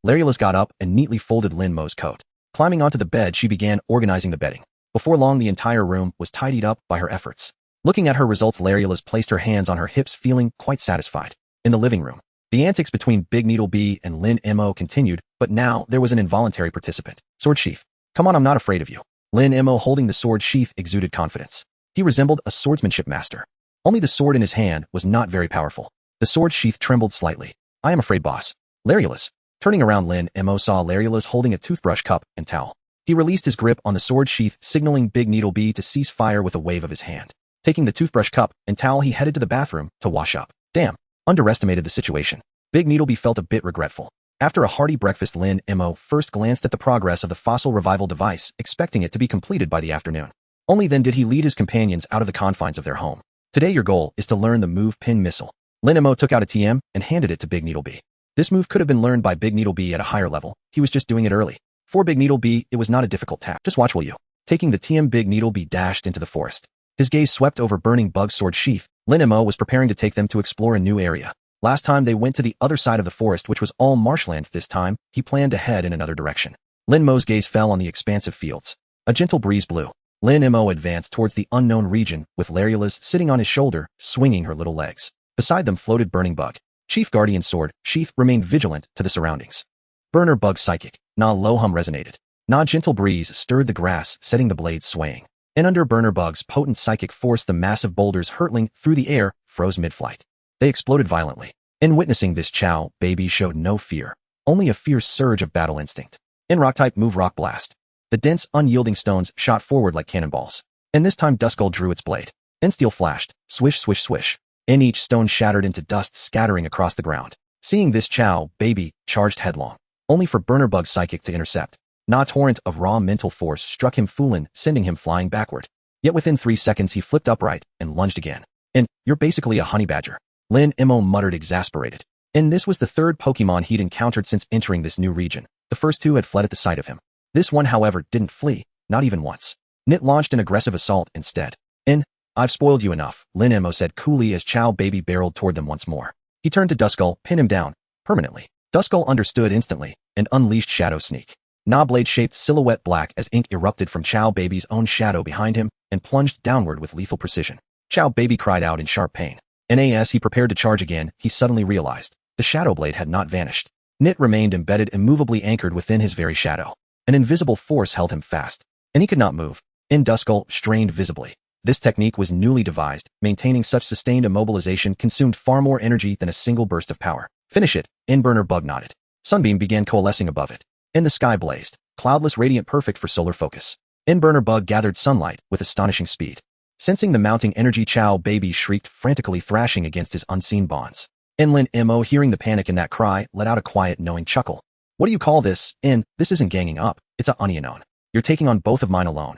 Larula's got up and neatly folded Lin Mo's coat. Climbing onto the bed, she began organizing the bedding. Before long, the entire room was tidied up by her efforts. Looking at her results, Larula's placed her hands on her hips, feeling quite satisfied. In the living room, the antics between Big Needle B and Lin Mo continued, but now there was an involuntary participant. Sword sheath. Come on, I'm not afraid of you. Lin Mo, holding the sword sheath, exuded confidence. He resembled a swordsmanship master. Only the sword in his hand was not very powerful. The sword sheath trembled slightly. I am afraid, boss. Larulus. Turning around, Lin Mo saw Larulus holding a toothbrush, cup, and towel. He released his grip on the sword sheath, signaling Big Needle B to cease fire with a wave of his hand. Taking the toothbrush, cup, and towel, he headed to the bathroom to wash up. Damn. Underestimated the situation. Big Needle B felt a bit regretful. After a hearty breakfast, Lin Mo first glanced at the progress of the fossil revival device, expecting it to be completed by the afternoon. Only then did he lead his companions out of the confines of their home. Today your goal is to learn the move Pin Missile. Lin Mo took out a TM and handed it to Big Needle B. This move could have been learned by Big Needle B at a higher level. He was just doing it early. For Big Needle B, it was not a difficult task. Just watch, will you? Taking the TM, Big Needle B dashed into the forest. His gaze swept over Burning Bug's sword sheath. Lin Mo was preparing to take them to explore a new area. Last time they went to the other side of the forest, which was all marshland. This time, he planned to head in another direction. Lin Mo's gaze fell on the expansive fields. A gentle breeze blew. Lin Mo advanced towards the unknown region, with Larulus sitting on his shoulder, swinging her little legs. Beside them floated Burning Bug. Chief Guardian Sword, Sheath remained vigilant to the surroundings. Burner Bug Psychic. Na Lo Hum resonated. Na gentle breeze stirred the grass, setting the blades swaying. And under Burner Bug's potent psychic force, the massive boulders hurtling through the air froze mid-flight. They exploded violently. In witnessing this, Chow Baby showed no fear, only a fierce surge of battle instinct. In Rock-type move Rock Blast. The dense, unyielding stones shot forward like cannonballs. And this time Duskull drew its blade. In Steel flashed, swish, swish, swish. In each stone shattered into dust, scattering across the ground. Seeing this, Chow Baby charged headlong, only for Burner Bug's psychic to intercept. Na torrent of raw mental force struck him full, sending him flying backward. Yet within 3 seconds he flipped upright and lunged again. And you're basically a honey badger, Lin Mo muttered, exasperated. And this was the third Pokemon he'd encountered since entering this new region. The first 2 had fled at the sight of him. This one, however, didn't flee, not even once. It launched an aggressive assault instead. And I've spoiled you enough, Lin Mo said coolly as Chow Baby barreled toward them once more. He turned to Duskull, pinned him down, permanently. Duskull understood instantly, and unleashed Shadow Sneak. Na blade-shaped silhouette black as ink erupted from Chow Baby's own shadow behind him and plunged downward with lethal precision. Chow Baby cried out in sharp pain. And as he prepared to charge again, he suddenly realized the shadow blade had not vanished. It remained embedded, immovably anchored within his very shadow. An invisible force held him fast, and he could not move. Duskull strained visibly. This technique was newly devised. Maintaining such sustained immobilization consumed far more energy than a single burst of power. Finish it, Burner Bug nodded. Sunbeam began coalescing above it. The sky blazed, cloudless, radiant, perfect for solar focus. Burner Bug gathered sunlight with astonishing speed. Sensing the mounting energy, Chow Baby shrieked, frantically thrashing against his unseen bonds. Lin Mo, hearing the panic in that cry, let out a quiet, knowing chuckle. What do you call this? This isn't ganging up, it's a onion. You're taking on both of mine alone.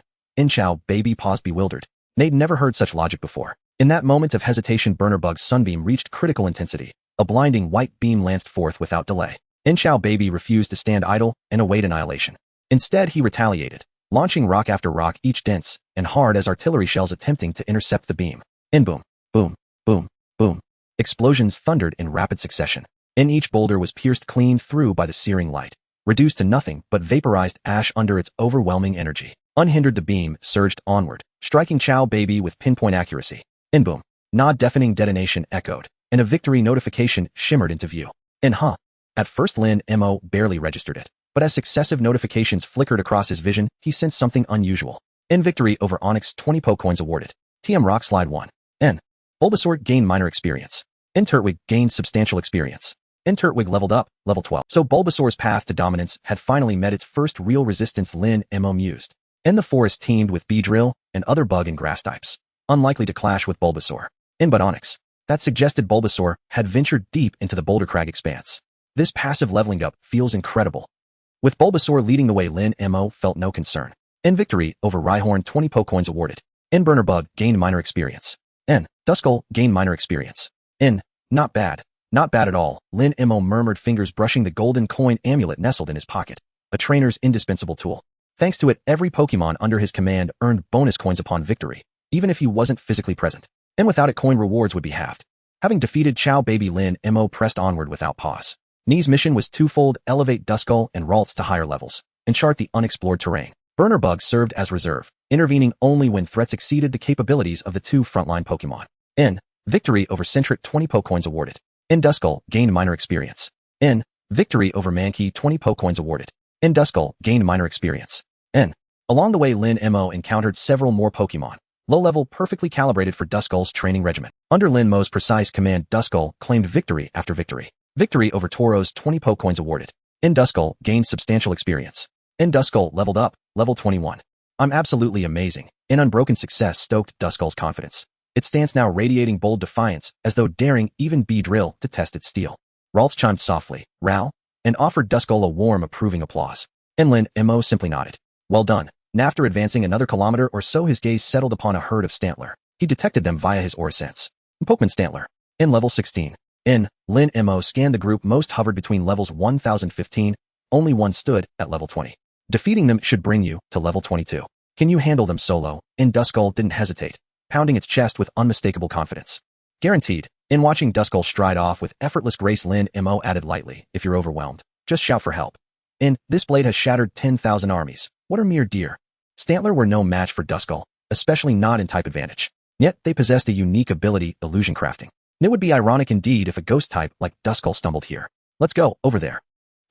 Chow Baby paused, bewildered. They'd never heard such logic before. In that moment of hesitation, Burner Bug's sunbeam reached critical intensity. A blinding white beam lanced forth without delay. Chow Baby refused to stand idle and await annihilation. Instead, he retaliated, launching rock after rock, each dense and hard as artillery shells, attempting to intercept the beam. Boom, boom, boom, boom. Explosions thundered in rapid succession. Each boulder was pierced clean through by the searing light, reduced to nothing but vaporized ash under its overwhelming energy. Unhindered, the beam surged onward, striking Chow Baby with pinpoint accuracy. Boom. Na deafening detonation echoed, and a victory notification shimmered into view. At first, Lin Mo barely registered it, but as successive notifications flickered across his vision, he sensed something unusual. Victory over Onyx, 20 Pocoins awarded. TM Rock Slide 1. Bulbasaur gained minor experience. Turtwig gained substantial experience. Turtwig leveled up, level 12. So Bulbasaur's path to dominance had finally met its first real resistance, Lin Mo mused. The forest teemed with Beedrill and other bug and grass types, unlikely to clash with Bulbasaur. But Onyx. That suggested Bulbasaur had ventured deep into the Boulder Crag expanse. This passive leveling up feels incredible. With Bulbasaur leading the way, Lin Mo felt no concern. Victory over Rhyhorn, 20 Pocoins awarded. Burner Bug gained minor experience. Duskull gained minor experience. Not bad. Not bad at all, Lin Mo murmured, fingers brushing the golden coin amulet nestled in his pocket. A trainer's indispensable tool. Thanks to it, every Pokemon under his command earned bonus coins upon victory, even if he wasn't physically present. Without it, coin rewards would be halved. Having defeated Chow Baby, Lin Mo pressed onward without pause. Ni's mission was twofold: elevate Duskull and Ralts to higher levels, and chart the unexplored terrain. Burner Bug served as reserve, intervening only when threats exceeded the capabilities of the 2 frontline Pokemon. Victory over Centric, 20 Pocoins awarded. Duskull gained minor experience. Victory over Mankey, 20 Pocoins awarded. Duskull gained minor experience. Along the way, Lin Mo encountered several more Pokemon, low-level, perfectly calibrated for Duskull's training regimen. Under Lin Mo's precise command, Duskull claimed victory after victory. Victory over Tauros, 20 Pocoins awarded. Duskull gained substantial experience. Duskull leveled up, level 21. I'm absolutely amazing. Unbroken success stoked Duskull's confidence. Its stance now radiating bold defiance, as though daring even Beedrill to test its steel. Ralts chimed softly, "Ral," and offered Duskull a warm, approving applause. Lin Mo simply nodded. Well done. After advancing another kilometer or so, his gaze settled upon a herd of Stantler. He detected them via his aura sense. Pokemon Stantler. Level 16. Lin Mo scanned the group. Most hovered between levels 1015. Only one stood at level 20. Defeating them should bring you to level 22. Can you handle them solo? Duskull didn't hesitate, pounding its chest with unmistakable confidence. Guaranteed. Watching Duskull stride off with effortless grace, Lin Mo added lightly, if you're overwhelmed, just shout for help. This blade has shattered 10,000 armies. What a mere deer. Stantler were no match for Duskull, especially not in type advantage. Yet they possessed a unique ability, illusion crafting. It would be ironic indeed if a ghost type like Duskull stumbled here. Let's go, over there.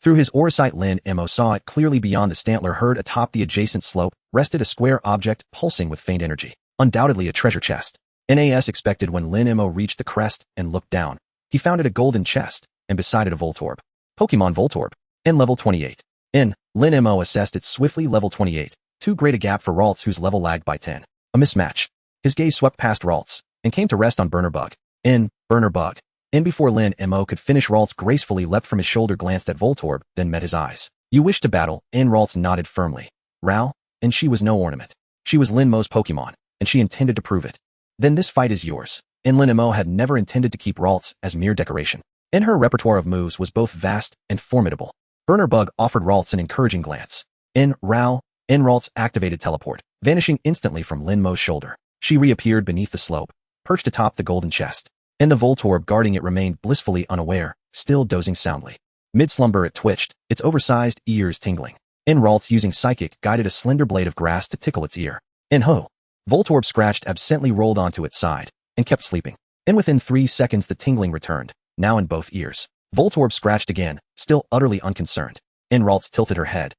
Through his aurasight, Lin Mo saw it clearly beyond the Stantler herd atop the adjacent slope, rested a square object pulsing with faint energy. Undoubtedly a treasure chest. Nas expected when Lin Mo reached the crest and looked down. He found it a golden chest, and beside it a Voltorb. Pokemon Voltorb. In level 28. Lin Mo assessed it swiftly. Level 28. Too great a gap for Ralts, whose level lagged by 10. A mismatch. His gaze swept past Ralts, and came to rest on Burner Bug. Burner Bug. Before Lin Mo could finish, Ralts gracefully leapt from his shoulder, glanced at Voltorb, then met his eyes. You wish to battle? Ralts nodded firmly. Ral? And she was no ornament. She was Lin Mo's Pokemon, and she intended to prove it. Then this fight is yours. Lin Mo had never intended to keep Ralts as mere decoration. Her repertoire of moves was both vast and formidable. Burner Bug offered Ralts an encouraging glance. Ralts activated teleport, vanishing instantly from Lin Mo's shoulder. She reappeared beneath the slope, perched atop the golden chest. The Voltorb guarding it remained blissfully unaware, still dozing soundly. Mid-slumber it twitched, its oversized ears tingling. Ralts, using Psychic, guided a slender blade of grass to tickle its ear. Voltorb scratched, absently rolled onto its side, and kept sleeping. Within 3 seconds the tingling returned, now in both ears. Voltorb scratched again, still utterly unconcerned. Ralts tilted her head.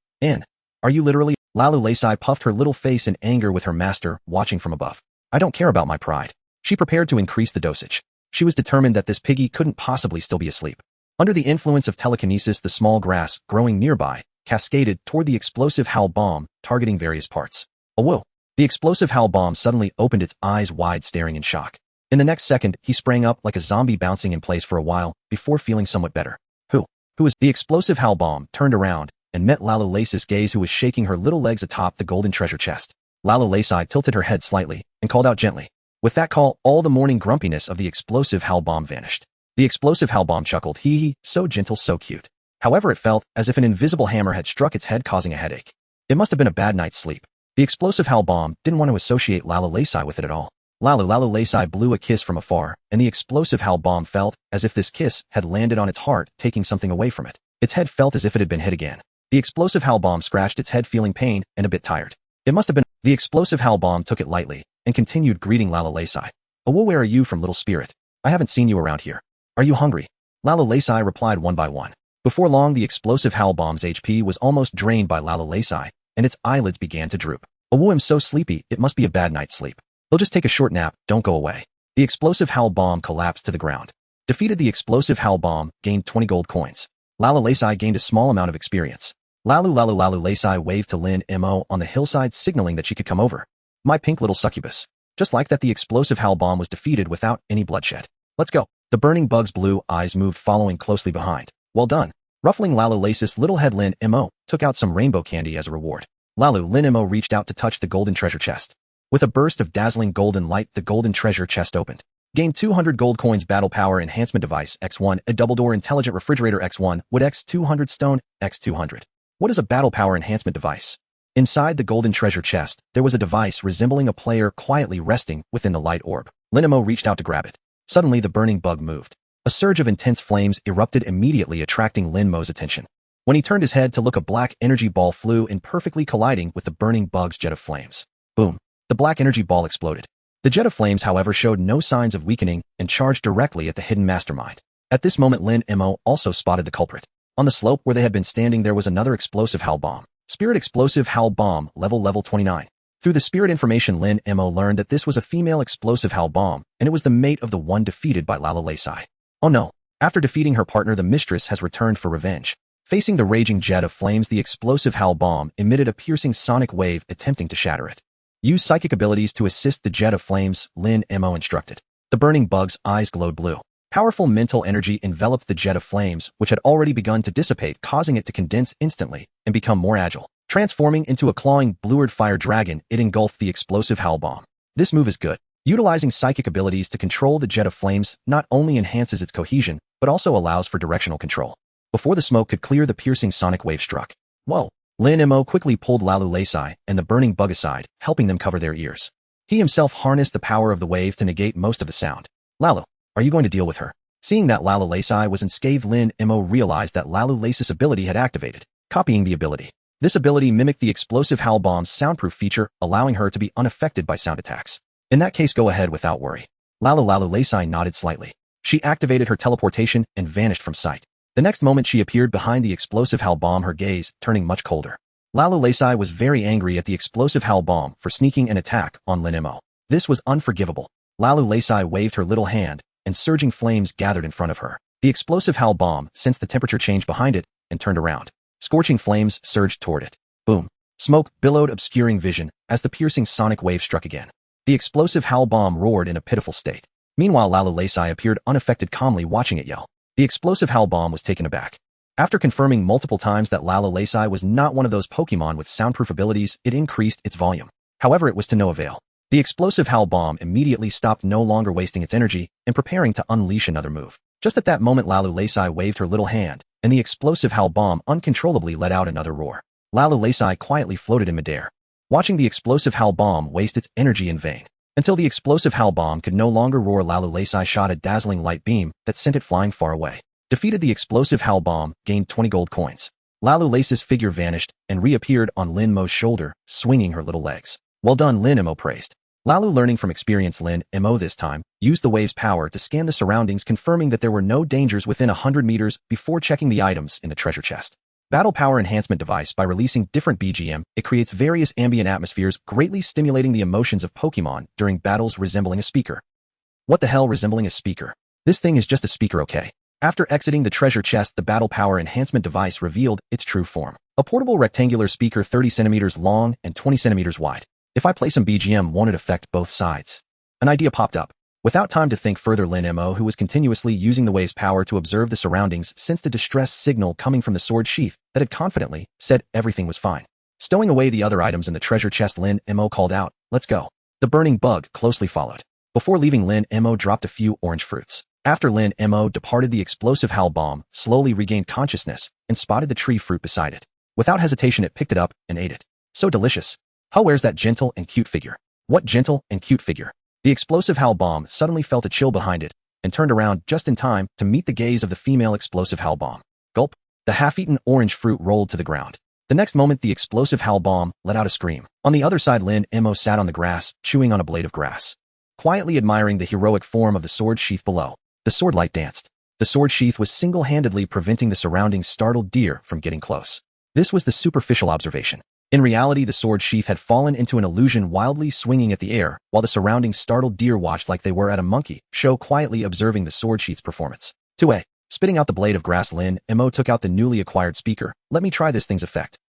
Are you literally? Lalulesai puffed her little face in anger with her master, watching from above. I don't care about my pride. She prepared to increase the dosage. She was determined that this piggy couldn't possibly still be asleep. Under the influence of telekinesis, the small grass, growing nearby, cascaded toward the explosive Howl Bomb, targeting various parts. Whoa! The explosive Howl Bomb suddenly opened its eyes wide, staring in shock. In the next second, he sprang up like a zombie, bouncing in place for a while, before feeling somewhat better. Who is? The explosive Howl Bomb turned around, and met Lalulesai's gaze, who was shaking her little legs atop the golden treasure chest. Lalulesai tilted her head slightly, and called out gently. With that call, all the morning grumpiness of the explosive Howl Bomb vanished. The explosive Howl Bomb chuckled, hee hee, so gentle, so cute. However, it felt as if an invisible hammer had struck its head, causing a headache. It must have been a bad night's sleep. The explosive Howl Bomb didn't want to associate Lalulesai with it at all. Lalulesai blew a kiss from afar, and the explosive Howl Bomb felt as if this kiss had landed on its heart, taking something away from it. Its head felt as if it had been hit again. The explosive Howl Bomb scratched its head, feeling pain and a bit tired. It must have been. The explosive Howl Bomb took it lightly, and continued greeting Lalulesai. Where are you from, little spirit? I haven't seen you around here. Are you hungry? Lalulesai replied one by one. Before long, the explosive Howl Bomb's HP was almost drained by Lalulesai, and its eyelids began to droop. I'm so sleepy, it must be a bad night's sleep. He'll just take a short nap, don't go away. The explosive Howl Bomb collapsed to the ground. Defeated. The explosive Howl Bomb gained 20 gold coins. Lalulesai gained a small amount of experience. Lalulesai waved to Lin Mo on the hillside, signaling that she could come over. My pink little succubus. Just like that, the explosive Howl Bomb was defeated without any bloodshed. Let's go. The burning bug's blue eyes moved, following closely behind. Well done. Ruffling Lalulesai's little head, Lin Mo took out some rainbow candy as a reward. Lin Mo reached out to touch the golden treasure chest. With a burst of dazzling golden light, the golden treasure chest opened. Gain 200 gold coins. Battle Power Enhancement Device X1, a double door intelligent refrigerator X1, wood X200, stone X200. What is a battle power enhancement device? Inside the golden treasure chest, there was a device resembling a player quietly resting within the light orb. Lin Mo reached out to grab it. Suddenly, the burning bug moved. A surge of intense flames erupted, immediately attracting Lin Mo's attention. When he turned his head to look, a black energy ball flew in, perfectly colliding with the burning bug's jet of flames. Boom! The black energy ball exploded. The jet of flames, however, showed no signs of weakening and charged directly at the hidden mastermind. At this moment, Lin Mo also spotted the culprit. On the slope where they had been standing, there was another explosive Howl Bomb. Spirit Explosive Howl Bomb, level 29. Through the spirit information, Lin Mo learned that this was a female explosive Howl Bomb, and it was the mate of the one defeated by Lalulesai. Oh no. After defeating her partner, the mistress has returned for revenge. Facing the raging jet of flames, the explosive Howl Bomb emitted a piercing sonic wave, attempting to shatter it. Use psychic abilities to assist the jet of flames, Lin Mo instructed. The burning bug's eyes glowed blue. Powerful mental energy enveloped the jet of flames, which had already begun to dissipate, causing it to condense instantly and become more agile. Transforming into a clawing, blued fire dragon, it engulfed the explosive Howl Bomb. This move is good. Utilizing psychic abilities to control the jet of flames not only enhances its cohesion, but also allows for directional control. Before the smoke could clear, the piercing sonic wave struck. Whoa! Lin Mo quickly pulled Lalulesai and the burning bug aside, helping them cover their ears. He himself harnessed the power of the wave to negate most of the sound. Lalu, are you going to deal with her? Seeing that Lalulesai was unscathed, Lin Mo realized that Lalulesai's ability had activated, copying the ability. This ability mimicked the explosive Howl Bomb's soundproof feature, allowing her to be unaffected by sound attacks. In that case, go ahead without worry. Lalulesai nodded slightly. She activated her teleportation and vanished from sight. The next moment she appeared behind the explosive howl bomb, her gaze turning much colder. Lalu Lasai was very angry at the explosive howl bomb for sneaking an attack on Lin Mo. This was unforgivable. Lalu Lasai waved her little hand, and surging flames gathered in front of her. The explosive howl bomb sensed the temperature change behind it and turned around. Scorching flames surged toward it. Boom. Smoke billowed, obscuring vision as the piercing sonic wave struck again. The explosive howl bomb roared in a pitiful state. Meanwhile, Lalu Lasai appeared unaffected, calmly watching it yell. The explosive howl bomb was taken aback. After confirming multiple times that Lalu Lasai was not one of those Pokémon with soundproof abilities, it increased its volume. However, it was to no avail. The explosive howl bomb immediately stopped, no longer wasting its energy and preparing to unleash another move. Just at that moment, Lalu Lasai waved her little hand, and the explosive howl bomb uncontrollably let out another roar. Lalu Lasai quietly floated in midair, watching the explosive howl bomb waste its energy in vain. Until the explosive howl bomb could no longer roar, Lalu Lasai shot a dazzling light beam that sent it flying far away. Defeated the explosive howl bomb, gained 20 gold coins. Lalu Lasai's figure vanished and reappeared on Lin Mo's shoulder, swinging her little legs. Well done, Lin Mo praised. Lalu, learning from experience, Lin Mo this time used the wave's power to scan the surroundings, confirming that there were no dangers within 100 meters before checking the items in the treasure chest. Battle Power Enhancement Device. By releasing different BGM, it creates various ambient atmospheres, greatly stimulating the emotions of Pokémon during battles, resembling a speaker. What the hell, resembling a speaker? This thing is just a speaker, okay? After exiting the treasure chest, the Battle Power Enhancement Device revealed its true form. A portable rectangular speaker 30 centimeters long and 20 centimeters wide. If I play some BGM, won't it affect both sides? An idea popped up. Without time to think further, Lin Mo, who was continuously using the wave's power to observe the surroundings, sensed a distress signal coming from the sword sheath that had confidently said everything was fine. Stowing away the other items in the treasure chest, Lin Mo called out, "Let's go." The burning bug closely followed. Before leaving, Lin Mo dropped a few orange fruits. After Lin Mo departed, the explosive howl bomb slowly regained consciousness and spotted the tree fruit beside it. Without hesitation, it picked it up and ate it. So delicious. Huh, where's that gentle and cute figure? What gentle and cute figure? The explosive howl bomb suddenly felt a chill behind it and turned around just in time to meet the gaze of the female explosive howl bomb. Gulp. The half-eaten orange fruit rolled to the ground. The next moment, the explosive howl bomb let out a scream. On the other side, Lin Mo sat on the grass, chewing on a blade of grass, quietly admiring the heroic form of the sword sheath below. The sword light danced. The sword sheath was single-handedly preventing the surrounding startled deer from getting close. This was the superficial observation. In reality, the sword sheath had fallen into an illusion, wildly swinging at the air, while the surrounding startled deer watched like they were at a monkey show, quietly observing the sword sheath's performance. 2A. Spitting out the blade of grass, Lin Mo took out the newly acquired speaker. Let me try this thing's effect.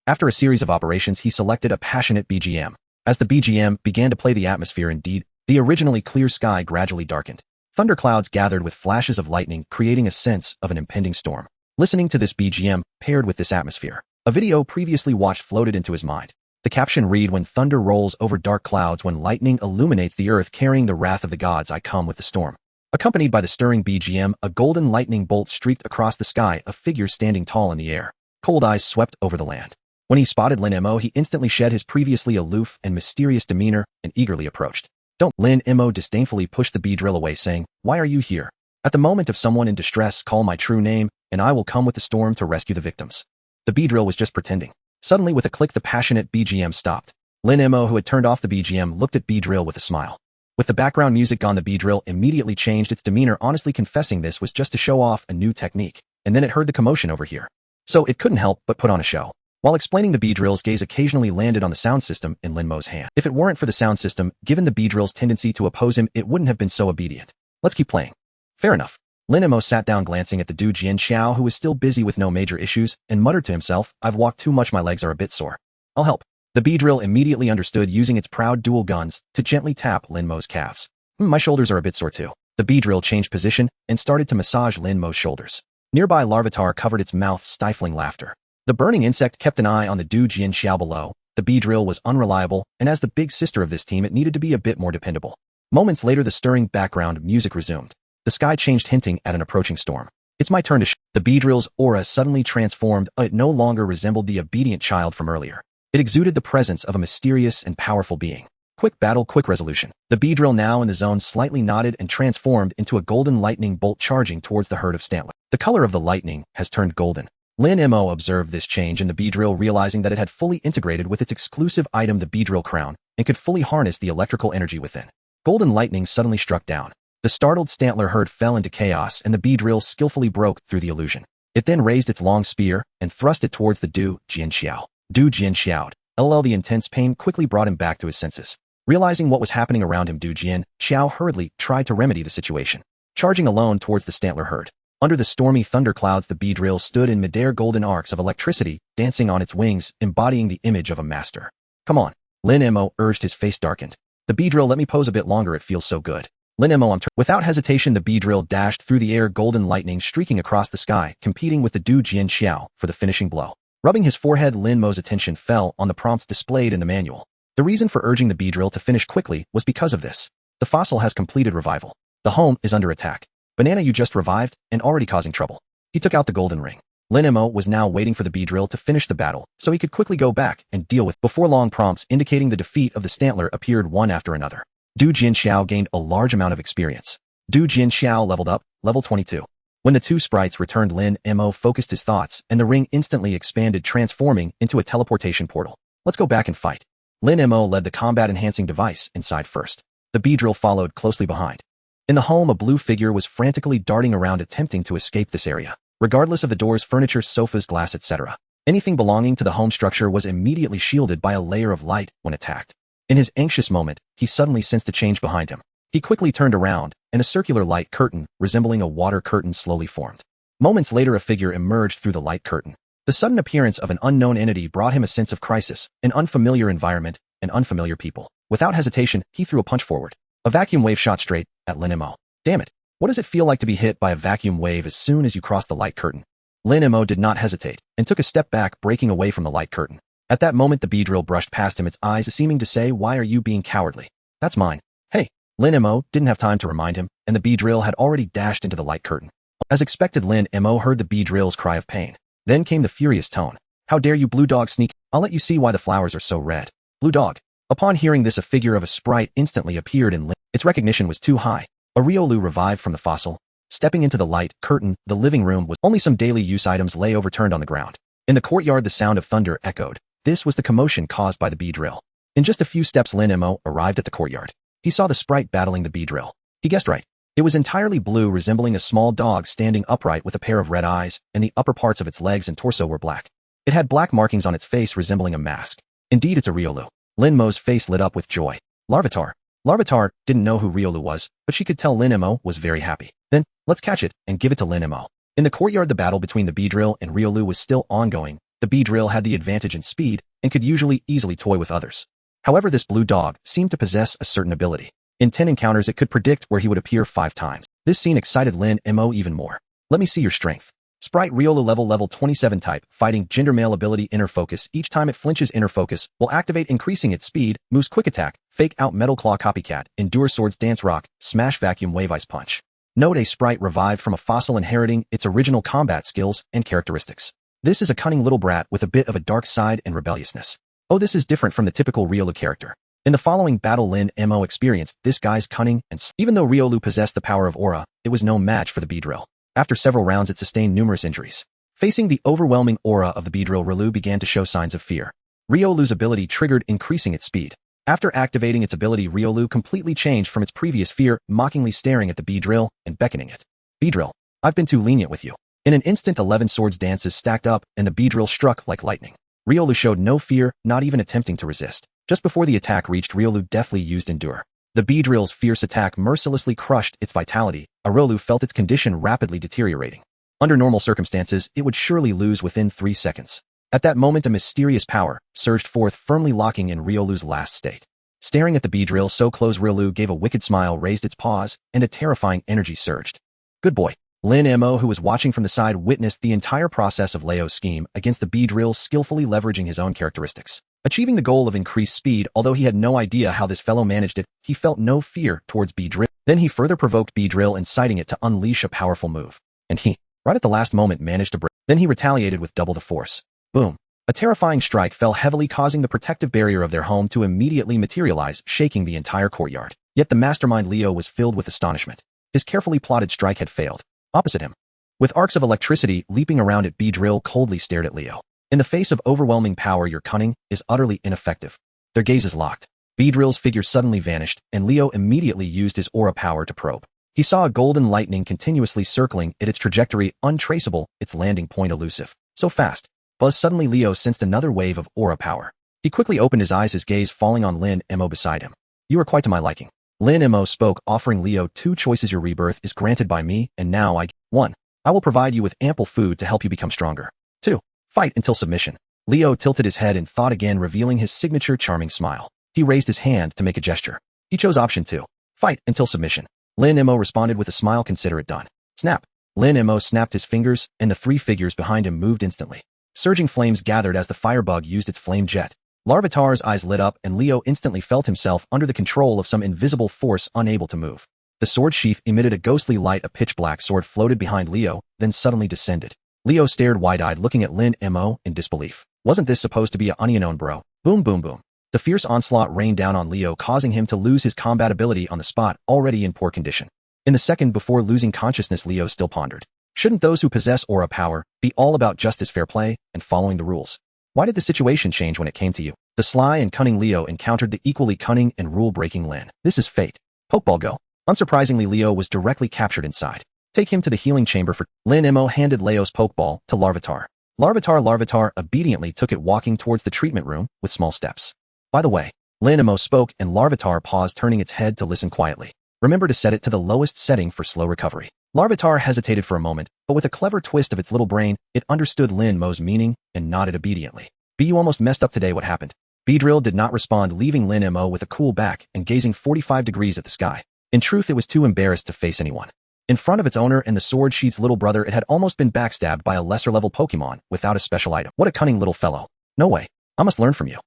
After a series of operations, he selected a passionate BGM. As the BGM began to play, the atmosphere, indeed, the originally clear sky, gradually darkened. Thunderclouds gathered with flashes of lightning, creating a sense of an impending storm. Listening to this BGM, paired with this atmosphere, a video previously watched floated into his mind. The caption read, "When thunder rolls over dark clouds, when lightning illuminates the earth, carrying the wrath of the gods, I come with the storm." Accompanied by the stirring BGM, a golden lightning bolt streaked across the sky, a figure standing tall in the air. Cold eyes swept over the land. When he spotted Lin Mo, he instantly shed his previously aloof and mysterious demeanor and eagerly approached. "Don't." Lin Mo disdainfully pushed the Beedrill away, saying, "Why are you here? At the moment of someone in distress, call my true name, and I will come with the storm to rescue the victims." The Beedrill was just pretending. Suddenly, with a click, the passionate BGM stopped. Lin Mo, who had turned off the BGM, looked at Beedrill with a smile. With the background music gone, the Beedrill immediately changed its demeanor, honestly confessing this was just to show off a new technique. And then it heard the commotion over here, so it couldn't help but put on a show. While explaining, the Beedrill's gaze occasionally landed on the sound system in Lin Mo's hand. If it weren't for the sound system, given the Beedrill's tendency to oppose him, it wouldn't have been so obedient. Let's keep playing. Fair enough. Lin Mo sat down, glancing at the Du Jian Xiao, who was still busy with no major issues, and muttered to himself, "I've walked too much, my legs are a bit sore. I'll help." The Beedrill immediately understood, using its proud dual guns to gently tap Lin Mo's calves. "My shoulders are a bit sore too." The Beedrill changed position and started to massage Lin Mo's shoulders. Nearby, Larvitar covered its mouth, stifling laughter. The burning insect kept an eye on the Du Jian Xiao below. The Beedrill was unreliable, and as the big sister of this team, it needed to be a bit more dependable. Moments later, the stirring background music resumed. The sky changed, hinting at an approaching storm. "It's my turn to The Beedrill's aura suddenly transformed. It no longer resembled the obedient child from earlier. It exuded the presence of a mysterious and powerful being. Quick battle, quick resolution. The Beedrill, now in the zone, slightly nodded and transformed into a golden lightning bolt, charging towards the herd of Stantler. The color of the lightning has turned golden. Lin Mo observed this change in the Beedrill, realizing that it had fully integrated with its exclusive item, the Beedrill Crown, and could fully harness the electrical energy within. Golden lightning suddenly struck down. The startled Stantler herd fell into chaos, and the Beedrill skillfully broke through the illusion. It then raised its long spear and thrust it towards the Du Jianxiao. Du Jianxiao. LL the intense pain quickly brought him back to his senses. Realizing what was happening around him, Du Jianxiao hurriedly tried to remedy the situation. Charging alone towards the Stantler herd. Under the stormy thunderclouds, the Beedrill stood in midair, golden arcs of electricity dancing on its wings, embodying the image of a master. Come on, Lin Mo urged, his face darkened. The Beedrill, let me pose a bit longer, it feels so good. Lin Mo, without hesitation, the Beedrill dashed through the air, golden lightning streaking across the sky, competing with the Du Jianxiao for the finishing blow. Rubbing his forehead, Lin Mo's attention fell on the prompts displayed in the manual. The reason for urging the Beedrill to finish quickly was because of this. The fossil has completed revival. The home is under attack. Banana, you just revived and already causing trouble. He took out the golden ring. Lin Mo was now waiting for the Beedrill to finish the battle so he could quickly go back and deal with. Before long, prompts indicating the defeat of the Stantler appeared one after another. Du Jianxiao gained a large amount of experience. Du Jianxiao leveled up, level 22. When the two sprites returned, Lin Mo focused his thoughts and the ring instantly expanded, transforming into a teleportation portal. Let's go back and fight. Lin Mo led the combat-enhancing device inside first. The Beedrill followed closely behind. In the home, a blue figure was frantically darting around, attempting to escape this area. Regardless of the doors, furniture, sofas, glass, etc., anything belonging to the home structure was immediately shielded by a layer of light when attacked. In his anxious moment, he suddenly sensed a change behind him. He quickly turned around, and a circular light curtain, resembling a water curtain, slowly formed. Moments later, a figure emerged through the light curtain. The sudden appearance of an unknown entity brought him a sense of crisis, an unfamiliar environment, and unfamiliar people. Without hesitation, he threw a punch forward. A vacuum wave shot straight at Lin Mo. Damn it. What does it feel like to be hit by a vacuum wave as soon as you cross the light curtain? Lin Mo did not hesitate and took a step back, breaking away from the light curtain. At that moment, the Beedrill brushed past him, its eyes seeming to say, "Why are you being cowardly? That's mine." Hey, Lin Mo didn't have time to remind him, and the Beedrill had already dashed into the light curtain. As expected, Lin Mo heard the Beedrill's cry of pain. Then came the furious tone. "How dare you, blue dog, sneak? I'll let you see why the flowers are so red." Blue dog. Upon hearing this, a figure of a sprite instantly appeared in Lin. Its recognition was too high. A Riolu revived from the fossil. Stepping into the light curtain, the living room was only some daily use items lay overturned on the ground. In the courtyard, the sound of thunder echoed. This was the commotion caused by the Beedrill. In just a few steps, Lin Mo arrived at the courtyard. He saw the sprite battling the Beedrill. He guessed right. It was entirely blue, resembling a small dog standing upright with a pair of red eyes, and the upper parts of its legs and torso were black. It had black markings on its face resembling a mask. Indeed, it's a Riolu. Lin Mo's face lit up with joy. Larvitar. Larvitar didn't know who Riolu was, but she could tell Lin Mo was very happy. Then, let's catch it and give it to Lin Mo. In the courtyard, the battle between the Beedrill and Riolu was still ongoing. The Beedrill had the advantage in speed and could usually easily toy with others. However, this blue dog seemed to possess a certain ability. In 10 encounters, it could predict where he would appear 5 times. This scene excited Lin Mo even more. Let me see your strength. Sprite Riolu level 27 type, fighting gender male ability inner focus. Each time it flinches, inner focus will activate, increasing its speed. Moves quick attack, fake out, metal claw, copycat, endure, swords, dance, rock, smash, vacuum wave, ice punch. Note: a sprite revived from a fossil, inheriting its original combat skills and characteristics. This is a cunning little brat with a bit of a dark side and rebelliousness. Oh, this is different from the typical Riolu character. In the following battle, Lin Mo experienced this guy's cunning and even though Riolu possessed the power of aura, it was no match for the Beedrill. After several rounds, it sustained numerous injuries. Facing the overwhelming aura of the Beedrill, Riolu began to show signs of fear. Riolu's ability triggered, increasing its speed. After activating its ability, Riolu completely changed from its previous fear, mockingly staring at the Beedrill and beckoning it. Beedrill, I've been too lenient with you. In an instant, 11 swords dances stacked up, and the Beedrill struck like lightning. Riolu showed no fear, not even attempting to resist. Just before the attack reached, Riolu deftly used Endure. The Beedrill's fierce attack mercilessly crushed its vitality. Riolu felt its condition rapidly deteriorating. Under normal circumstances, it would surely lose within 3 seconds. At that moment, a mysterious power surged forth, firmly locking in Riolu's last state. Staring at the Beedrill so close, Riolu gave a wicked smile, raised its paws, and a terrifying energy surged. Good boy. Lin Mo, who was watching from the side, witnessed the entire process of Leo's scheme against the Beedrill, skillfully leveraging his own characteristics. Achieving the goal of increased speed, although he had no idea how this fellow managed it, he felt no fear towards Beedrill. Then he further provoked Beedrill, inciting it to unleash a powerful move. And he, right at the last moment, managed to break. Then he retaliated with double the force. Boom. A terrifying strike fell heavily, causing the protective barrier of their home to immediately materialize, shaking the entire courtyard. Yet the mastermind Leo was filled with astonishment. His carefully plotted strike had failed. Opposite him, with arcs of electricity leaping around it, Beedrill coldly stared at Leo. In the face of overwhelming power, your cunning is utterly ineffective. Their gazes locked. Beedrill's figure suddenly vanished, and Leo immediately used his aura power to probe. He saw a golden lightning continuously circling at its trajectory untraceable, its landing point elusive. So fast. Buzz suddenly Leo sensed another wave of aura power. He quickly opened his eyes, his gaze falling on Lin Mo beside him. You are quite to my liking. Lin Mo spoke, offering Leo two choices. Your rebirth is granted by me, and now 1. I will provide you with ample food to help you become stronger. 2. Fight until submission. Leo tilted his head and thought again, revealing his signature charming smile. He raised his hand to make a gesture. He chose option 2. Fight until submission. Lin Mo responded with a smile. Consider it done. Snap. Lin Mo snapped his fingers, and the 3 figures behind him moved instantly. Surging flames gathered as the firebug used its flame jet. Larvitar's eyes lit up, and Leo instantly felt himself under the control of some invisible force, unable to move. The sword sheath emitted a ghostly light. A pitch-black sword floated behind Leo, then suddenly descended. Leo stared wide-eyed, looking at Lin Mo in disbelief. Wasn't this supposed to be a onion, bro? Boom, boom, boom. The fierce onslaught rained down on Leo, causing him to lose his combat ability on the spot, already in poor condition. In the second before losing consciousness, Leo still pondered. Shouldn't those who possess aura power be all about justice, fair play, and following the rules? Why did the situation change when it came to you? The sly and cunning Leo encountered the equally cunning and rule-breaking Lin. This is fate. Pokeball go. Unsurprisingly, Leo was directly captured inside. Take him to the healing chamber for... Lin Mo handed Leo's Pokeball to Larvitar. Larvitar obediently took it, walking towards the treatment room with small steps. By the way, Lin Mo spoke, and Larvitar paused, turning its head to listen quietly. Remember to set it to the lowest setting for slow recovery. Larvitar hesitated for a moment, but with a clever twist of its little brain, it understood Lin Mo's meaning and nodded obediently. You almost messed up today. What happened? Beedrill did not respond, leaving Lin Mo with a cool back and gazing 45 degrees at the sky. In truth, it was too embarrassed to face anyone. In front of its owner and the sword sheath's little brother, it had almost been backstabbed by a lesser-level Pokémon without a special item. What a cunning little fellow. No way. I must learn from you.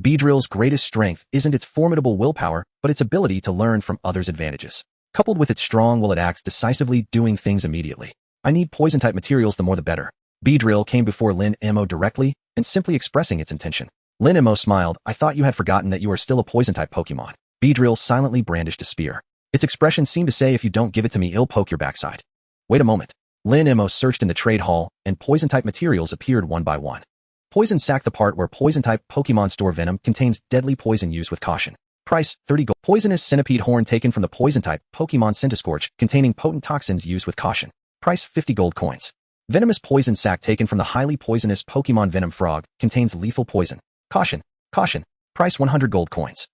Beedrill's greatest strength isn't its formidable willpower, but its ability to learn from others' advantages. Coupled with its strong will, it acts decisively, doing things immediately. I need poison-type materials, the more the better. Beedrill came before Lin Mo directly and simply expressing its intention. Lin Mo smiled. I thought you had forgotten that you are still a poison-type Pokémon. Beedrill silently brandished a spear. Its expression seemed to say, if you don't give it to me, I'll poke your backside. Wait a moment. Lin Mo searched in the trade hall, and poison-type materials appeared one by one. Poison sac. The part where poison-type Pokémon store venom contains deadly poison. Use with caution. Price, 30 gold. Poisonous centipede horn taken from the poison-type Pokémon Centiscorch, containing potent toxins. Use with caution. Price, 50 gold coins. Venomous poison sac taken from the highly poisonous Pokémon Venom Frog, contains lethal poison. Caution. Caution. Price, 100 gold coins.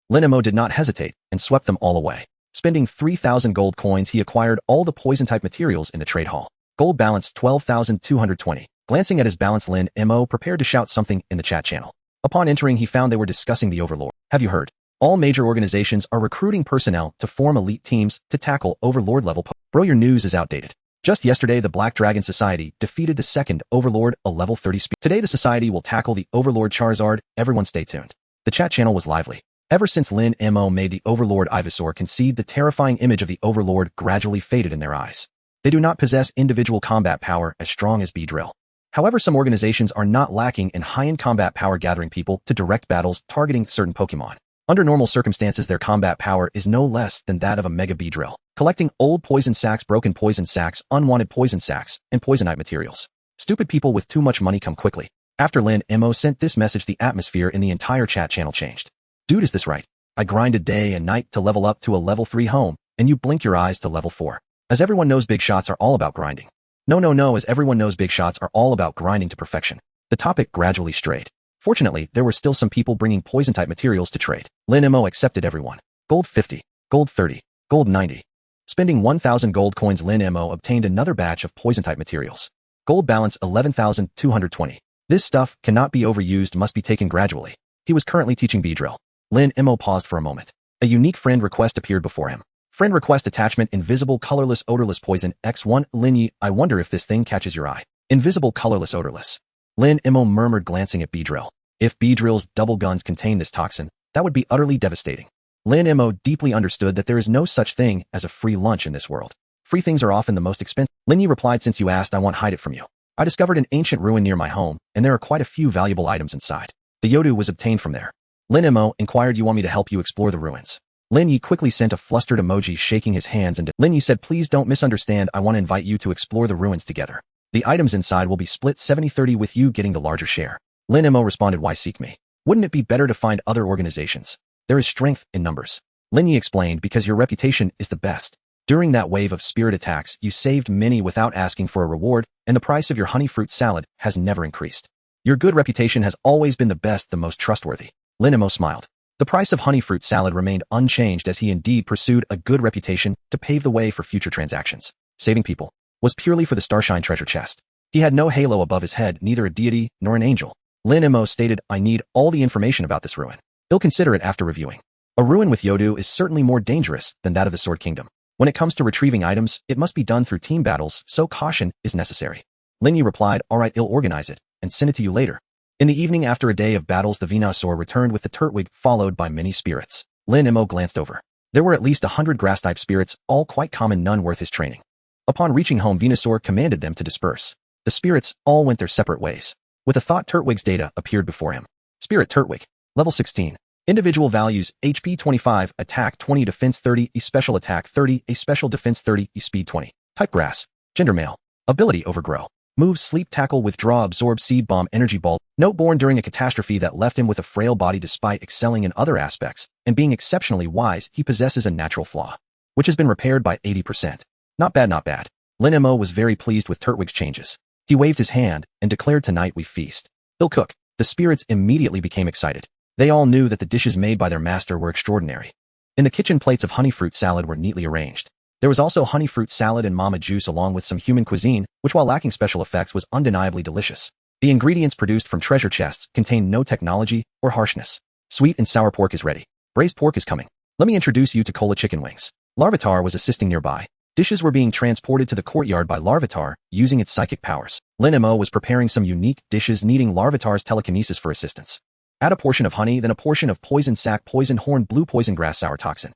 Lin Mo did not hesitate and swept them all away. Spending 3,000 gold coins, he acquired all the poison-type materials in the trade hall. Gold balance 12,220. Glancing at his balance, Lin Mo prepared to shout something in the chat channel. Upon entering, he found they were discussing the Overlord. Have you heard? All major organizations are recruiting personnel to form elite teams to tackle Overlord-level Bro, your news is outdated. Just yesterday, the Black Dragon Society defeated the second Overlord, a level 30 speed. Today, the Society will tackle the Overlord Charizard. Everyone stay tuned. The chat channel was lively. Ever since Lin Mo made the Overlord Ivysaur concede, the terrifying image of the Overlord gradually faded in their eyes. They do not possess individual combat power as strong as Beedrill. However, some organizations are not lacking in high-end combat power, gathering people to direct battles targeting certain Pokémon. Under normal circumstances, their combat power is no less than that of a Mega Beedrill, collecting old poison sacks, broken poison sacks, unwanted poison sacks, and poisonite materials. Stupid people with too much money come quickly. After Lin Mo sent this message, the atmosphere in the entire chat channel changed. Dude, is this right? I grinded day and night to level up to a level 3 home, and you blink your eyes to level 4. As everyone knows, big shots are all about grinding. No, as everyone knows, big shots are all about grinding to perfection. The topic gradually strayed. Fortunately, there were still some people bringing poison-type materials to trade. Lin Mo accepted everyone. Gold 50, gold 30, gold 90. Spending 1,000 gold coins, Lin Mo obtained another batch of poison-type materials. Gold balance 11,220. This stuff cannot be overused, must be taken gradually. He was currently teaching Beedrill. Lin Mo paused for a moment. A unique friend request appeared before him. Friend request attachment: invisible, colorless, odorless poison, X1, Lin. I wonder if this thing catches your eye. Invisible, colorless, odorless. Lin Mo murmured, glancing at Beedrill. If Beedrill's double guns contain this toxin, that would be utterly devastating. Lin Mo deeply understood that there is no such thing as a free lunch in this world. Free things are often the most expensive. Lin replied, since you asked, I won't hide it from you. I discovered an ancient ruin near my home, and there are quite a few valuable items inside. The Yodu was obtained from there. Lin Mo inquired, you want me to help you explore the ruins? Lin Yi quickly sent a flustered emoji, shaking his hands, and Lin Yi said, please don't misunderstand, I want to invite you to explore the ruins together. The items inside will be split 70-30 with you getting the larger share. Lin Mo responded, why seek me? Wouldn't it be better to find other organizations? There is strength in numbers. Lin Yi explained, because your reputation is the best. During that wave of spirit attacks, you saved many without asking for a reward, and the price of your honey fruit salad has never increased. Your good reputation has always been the best, the most trustworthy. Lin Mo smiled. The price of honey fruit salad remained unchanged as he indeed pursued a good reputation to pave the way for future transactions. Saving people was purely for the Starshine treasure chest. He had no halo above his head, neither a deity nor an angel. Lin Mo stated, I need all the information about this ruin. He'll consider it after reviewing. A ruin with Yodu is certainly more dangerous than that of the Sword Kingdom. When it comes to retrieving items, it must be done through team battles, so caution is necessary. Lin Yi replied, alright, I'll organize it, and send it to you later. In the evening after a day of battles, the Venusaur returned with the Turtwig, followed by many spirits. Lin Mo glanced over. There were at least 100 grass-type spirits, all quite common, none worth his training. Upon reaching home, Venusaur commanded them to disperse. The spirits all went their separate ways. With a thought, Turtwig's data appeared before him. Spirit Turtwig. Level 16. Individual values, HP 25, Attack 20, Defense 30, E Special Attack 30, A Special Defense 30, E Speed 20. Type Grass. Gender Male. Ability Overgrow. Moves Sleep, Tackle, Withdraw, Absorb, Seed Bomb, Energy Ball. Note: born during a catastrophe that left him with a frail body despite excelling in other aspects, and being exceptionally wise, he possesses a natural flaw, which has been repaired by 80%. Not bad, not bad. Lin Mo was very pleased with Turtwig's changes. He waved his hand and declared, tonight we feast. He'll cook. The spirits immediately became excited. They all knew that the dishes made by their master were extraordinary. In the kitchen, plates of honey fruit salad were neatly arranged. There was also honey fruit salad and mama juice along with some human cuisine, which while lacking special effects was undeniably delicious. The ingredients produced from treasure chests contained no technology or harshness. Sweet and sour pork is ready. Braised pork is coming. Let me introduce you to Cola chicken wings. Larvitar was assisting nearby. Dishes were being transported to the courtyard by Larvitar, using its psychic powers. Lin Mo was preparing some unique dishes needing Larvitar's telekinesis for assistance. Add a portion of honey, then a portion of poison sac, poison horn, blue poison grass, sour toxin.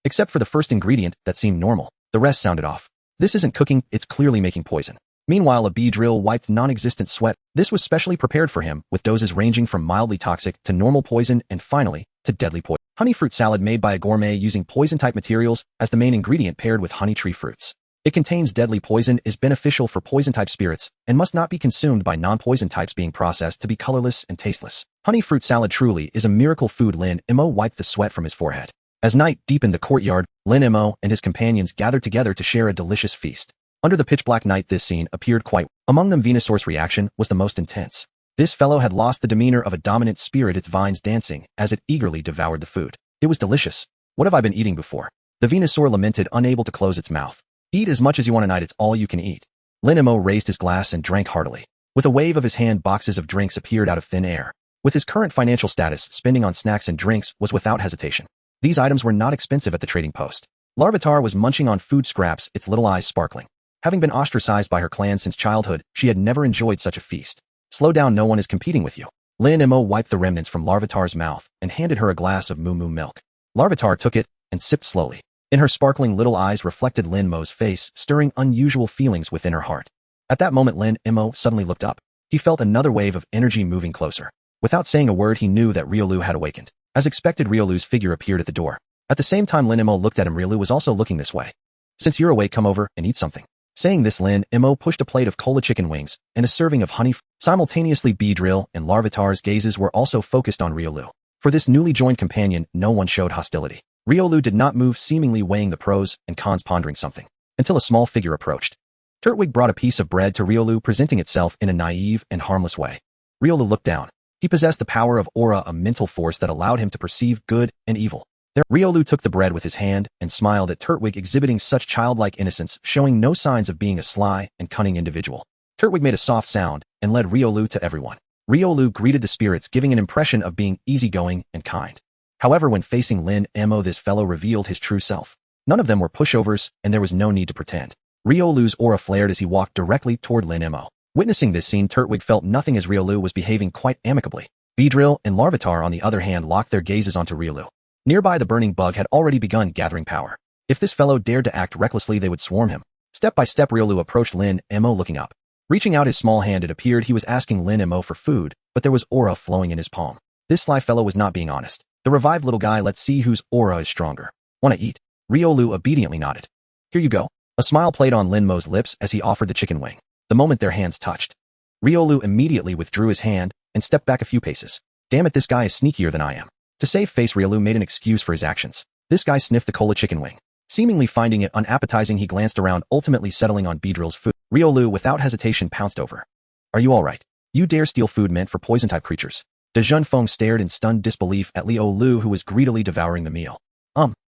Except for the first ingredient, that seemed normal. The rest sounded off. This isn't cooking, it's clearly making poison. Meanwhile, a bee drill wiped non-existent sweat. This was specially prepared for him, with doses ranging from mildly toxic to normal poison and finally, to deadly poison. Honey fruit salad made by a gourmet using poison-type materials as the main ingredient paired with honey tree fruits. It contains deadly poison, is beneficial for poison-type spirits, and must not be consumed by non-poison types, being processed to be colorless and tasteless. Honey fruit salad truly is a miracle food. Lin Mo wiped the sweat from his forehead. As night deepened the courtyard, Lin Mo and his companions gathered together to share a delicious feast. Under the pitch-black night, this scene appeared quite. Among them, Venusaur's reaction was the most intense. This fellow had lost the demeanor of a dominant spirit, its vines dancing as it eagerly devoured the food. It was delicious. What have I been eating before? The Venusaur lamented, unable to close its mouth. Eat as much as you want tonight, it's all you can eat. Lin Mo raised his glass and drank heartily. With a wave of his hand, boxes of drinks appeared out of thin air. With his current financial status, spending on snacks and drinks was without hesitation. These items were not expensive at the trading post. Larvitar was munching on food scraps, its little eyes sparkling. Having been ostracized by her clan since childhood, she had never enjoyed such a feast. Slow down, no one is competing with you. Lin Mo wiped the remnants from Larvitar's mouth and handed her a glass of moo milk. Larvitar took it and sipped slowly. In her sparkling little eyes reflected Lin Mo's face, stirring unusual feelings within her heart. At that moment, Lin Mo suddenly looked up. He felt another wave of energy moving closer. Without saying a word, he knew that Riolu had awakened. As expected, Riolu's figure appeared at the door. At the same time Lin Mo looked at him, Riolu was also looking this way. Since you're awake, come over and eat something. Saying this, Lin Mo pushed a plate of cola chicken wings and a serving of honey. Simultaneously, Beedrill and Larvitar's gazes were also focused on Riolu. For this newly joined companion, no one showed hostility. Riolu did not move, seemingly weighing the pros and cons, pondering something, until a small figure approached. Turtwig brought a piece of bread to Riolu, presenting itself in a naive and harmless way. Riolu looked down. He possessed the power of aura, a mental force that allowed him to perceive good and evil. Riolu took the bread with his hand and smiled at Turtwig, exhibiting such childlike innocence, showing no signs of being a sly and cunning individual. Turtwig made a soft sound and led Riolu to everyone. Riolu greeted the spirits, giving an impression of being easygoing and kind. However, when facing Lin Mo, this fellow revealed his true self. None of them were pushovers, and there was no need to pretend. Riolu's aura flared as he walked directly toward Lin Mo. Witnessing this scene, Turtwig felt nothing as Riolu was behaving quite amicably. Beedrill and Larvitar, on the other hand, locked their gazes onto Riolu. Nearby, the burning bug had already begun gathering power. If this fellow dared to act recklessly, they would swarm him. Step by step, Riolu approached Lin Mo, looking up. Reaching out his small hand, it appeared he was asking Lin Mo for food, but there was aura flowing in his palm. This sly fellow was not being honest. The revived little guy, let's see whose aura is stronger. Wanna eat? Riolu obediently nodded. Here you go. A smile played on Lin Mo's lips as he offered the chicken wing. The moment their hands touched, Riolu immediately withdrew his hand and stepped back a few paces. Damn it, this guy is sneakier than I am. To save face, Riolu made an excuse for his actions. This guy sniffed the cola chicken wing. Seemingly finding it unappetizing, he glanced around, ultimately settling on Beedrill's food. Riolu without hesitation pounced over. Are you alright? You dare steal food meant for poison-type creatures? De Junfeng stared in stunned disbelief at Liolu, who was greedily devouring the meal.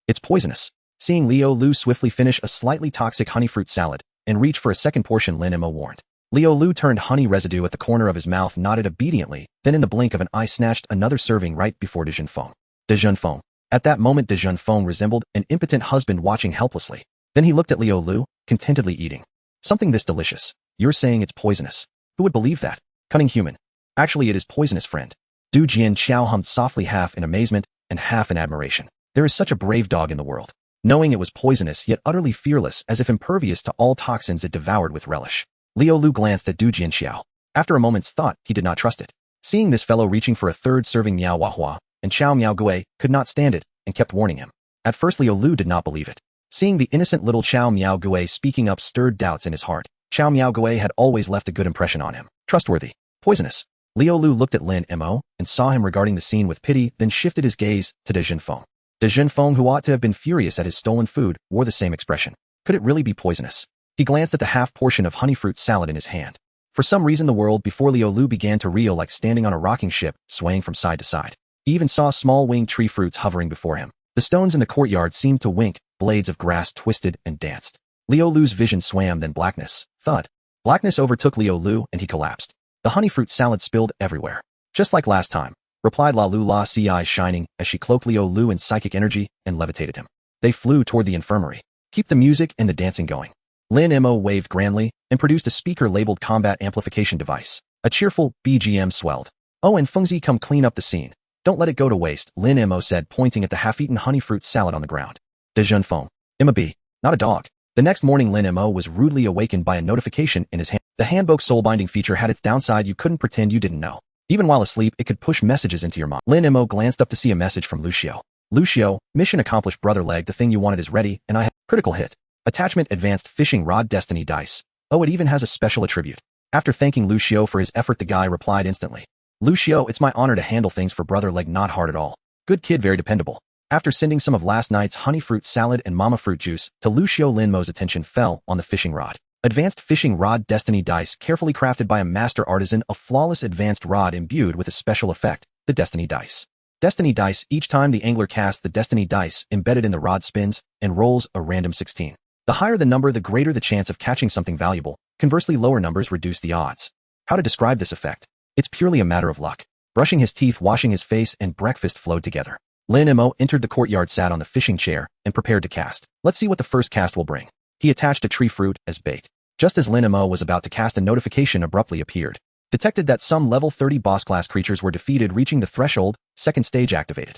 It's poisonous. Seeing Liolu swiftly finish a slightly toxic honey fruit salad and reach for a second portion, Lin Mo warned. Liolu turned honey residue at the corner of his mouth, nodded obediently, then in the blink of an eye snatched another serving right before De Junfeng. De Junfeng. At that moment, De Junfeng resembled an impotent husband watching helplessly. Then he looked at Liolu, contentedly eating. Something this delicious. You're saying it's poisonous. Who would believe that? Cunning human. Actually, it is poisonous, friend. Du Jianqiao hummed softly, half in amazement and half in admiration. There is such a brave dog in the world. Knowing it was poisonous, yet utterly fearless, as if impervious to all toxins, it devoured with relish. Liolu glanced at Du Jianqiao. After a moment's thought, he did not trust it. Seeing this fellow reaching for a third serving, Miao Wahua and Chao Miao Gui could not stand it and kept warning him. At first, Liolu did not believe it. Seeing the innocent little Chao Miao Gui speaking up stirred doubts in his heart. Chao Miao Gui had always left a good impression on him. Trustworthy. Poisonous. Liolu looked at Lin Mo and saw him regarding the scene with pity, then shifted his gaze to De Junfeng. De Junfeng, who ought to have been furious at his stolen food, wore the same expression. Could it really be poisonous? He glanced at the half portion of honey fruit salad in his hand. For some reason, the world before Liolu began to reel, like standing on a rocking ship, swaying from side to side. He even saw small winged tree fruits hovering before him. The stones in the courtyard seemed to wink, blades of grass twisted and danced. Liolu's vision swam, then blackness. Thud. Blackness overtook Liolu and he collapsed. The honey fruit salad spilled everywhere. Just like last time, replied La Lula, eyes shining as she cloaked Liolu in psychic energy and levitated him. They flew toward the infirmary. Keep the music and the dancing going. Lin Mo waved grandly and produced a speaker labeled combat amplification device. A cheerful BGM swelled. Oh, and Fengzi, come clean up the scene. Don't let it go to waste, Lin Mo said, pointing at the half-eaten honey fruit salad on the ground. De Junfeng. Emma B. Not a dog. The next morning, Lin Mo was rudely awakened by a notification in his hand. The handbook soul-binding feature had its downside. You couldn't pretend you didn't know. Even while asleep, it could push messages into your mind. Lin Mo glanced up to see a message from Lucio. Lucio, mission accomplished, brother leg. The thing you wanted is ready, and I have critical hit. Attachment advanced fishing rod destiny dice. Oh, it even has a special attribute. After thanking Lucio for his effort, the guy replied instantly. Lucio, it's my honor to handle things for brother leg, not hard at all. Good kid, very dependable. After sending some of last night's honey fruit salad and mama fruit juice to Lucio, Lin Mo's attention fell on the fishing rod. Advanced fishing rod destiny dice, carefully crafted by a master artisan, a flawless advanced rod imbued with a special effect, the destiny dice. Destiny dice, each time the angler casts the destiny dice, embedded in the rod spins and rolls a random 16. The higher the number, the greater the chance of catching something valuable. Conversely, lower numbers reduce the odds. How to describe this effect? It's purely a matter of luck. Brushing his teeth, washing his face, and breakfast flowed together. Lin Mo entered the courtyard, sat on the fishing chair, and prepared to cast. Let's see what the first cast will bring. He attached a tree fruit as bait. Just as Lin Mo was about to cast, a notification abruptly appeared. Detected that some level 30 boss class creatures were defeated, reaching the threshold. Second stage activated.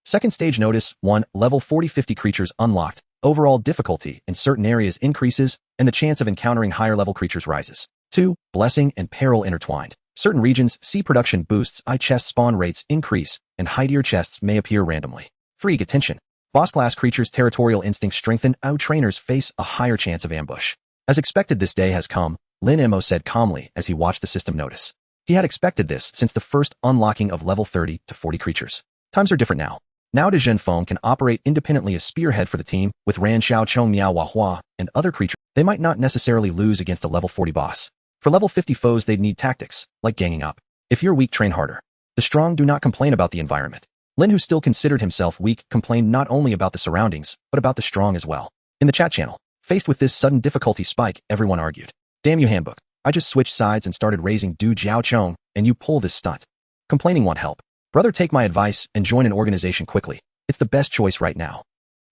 Second stage notice. 1. Level 40-50 creatures unlocked. Overall difficulty in certain areas increases, and the chance of encountering higher level creatures rises. 2. Blessing and peril intertwined. Certain regions see production boosts, chest spawn rates increase, and high-tier chests may appear randomly. 3. Attention. Boss class creatures' territorial instincts strengthen. Trainers face a higher chance of ambush. As expected, this day has come, Lin Mo said calmly as he watched the system notice. He had expected this since the first unlocking of level 30 to 40 creatures. Times are different now. Now De Junfeng can operate independently as spearhead for the team. With Ran Xiao Chong Miao Wahua and other creatures, they might not necessarily lose against a level 40 boss. For level 50 foes, they'd need tactics, like ganging up. If you're weak, train harder. The strong do not complain about the environment. Lin, who still considered himself weak, complained not only about the surroundings, but about the strong as well. In the chat channel, faced with this sudden difficulty spike, everyone argued. Damn you, handbook. I just switched sides and started raising Du Jiao Chong, and you pull this stunt. Complaining won't help. Brother, take my advice and join an organization quickly. It's the best choice right now.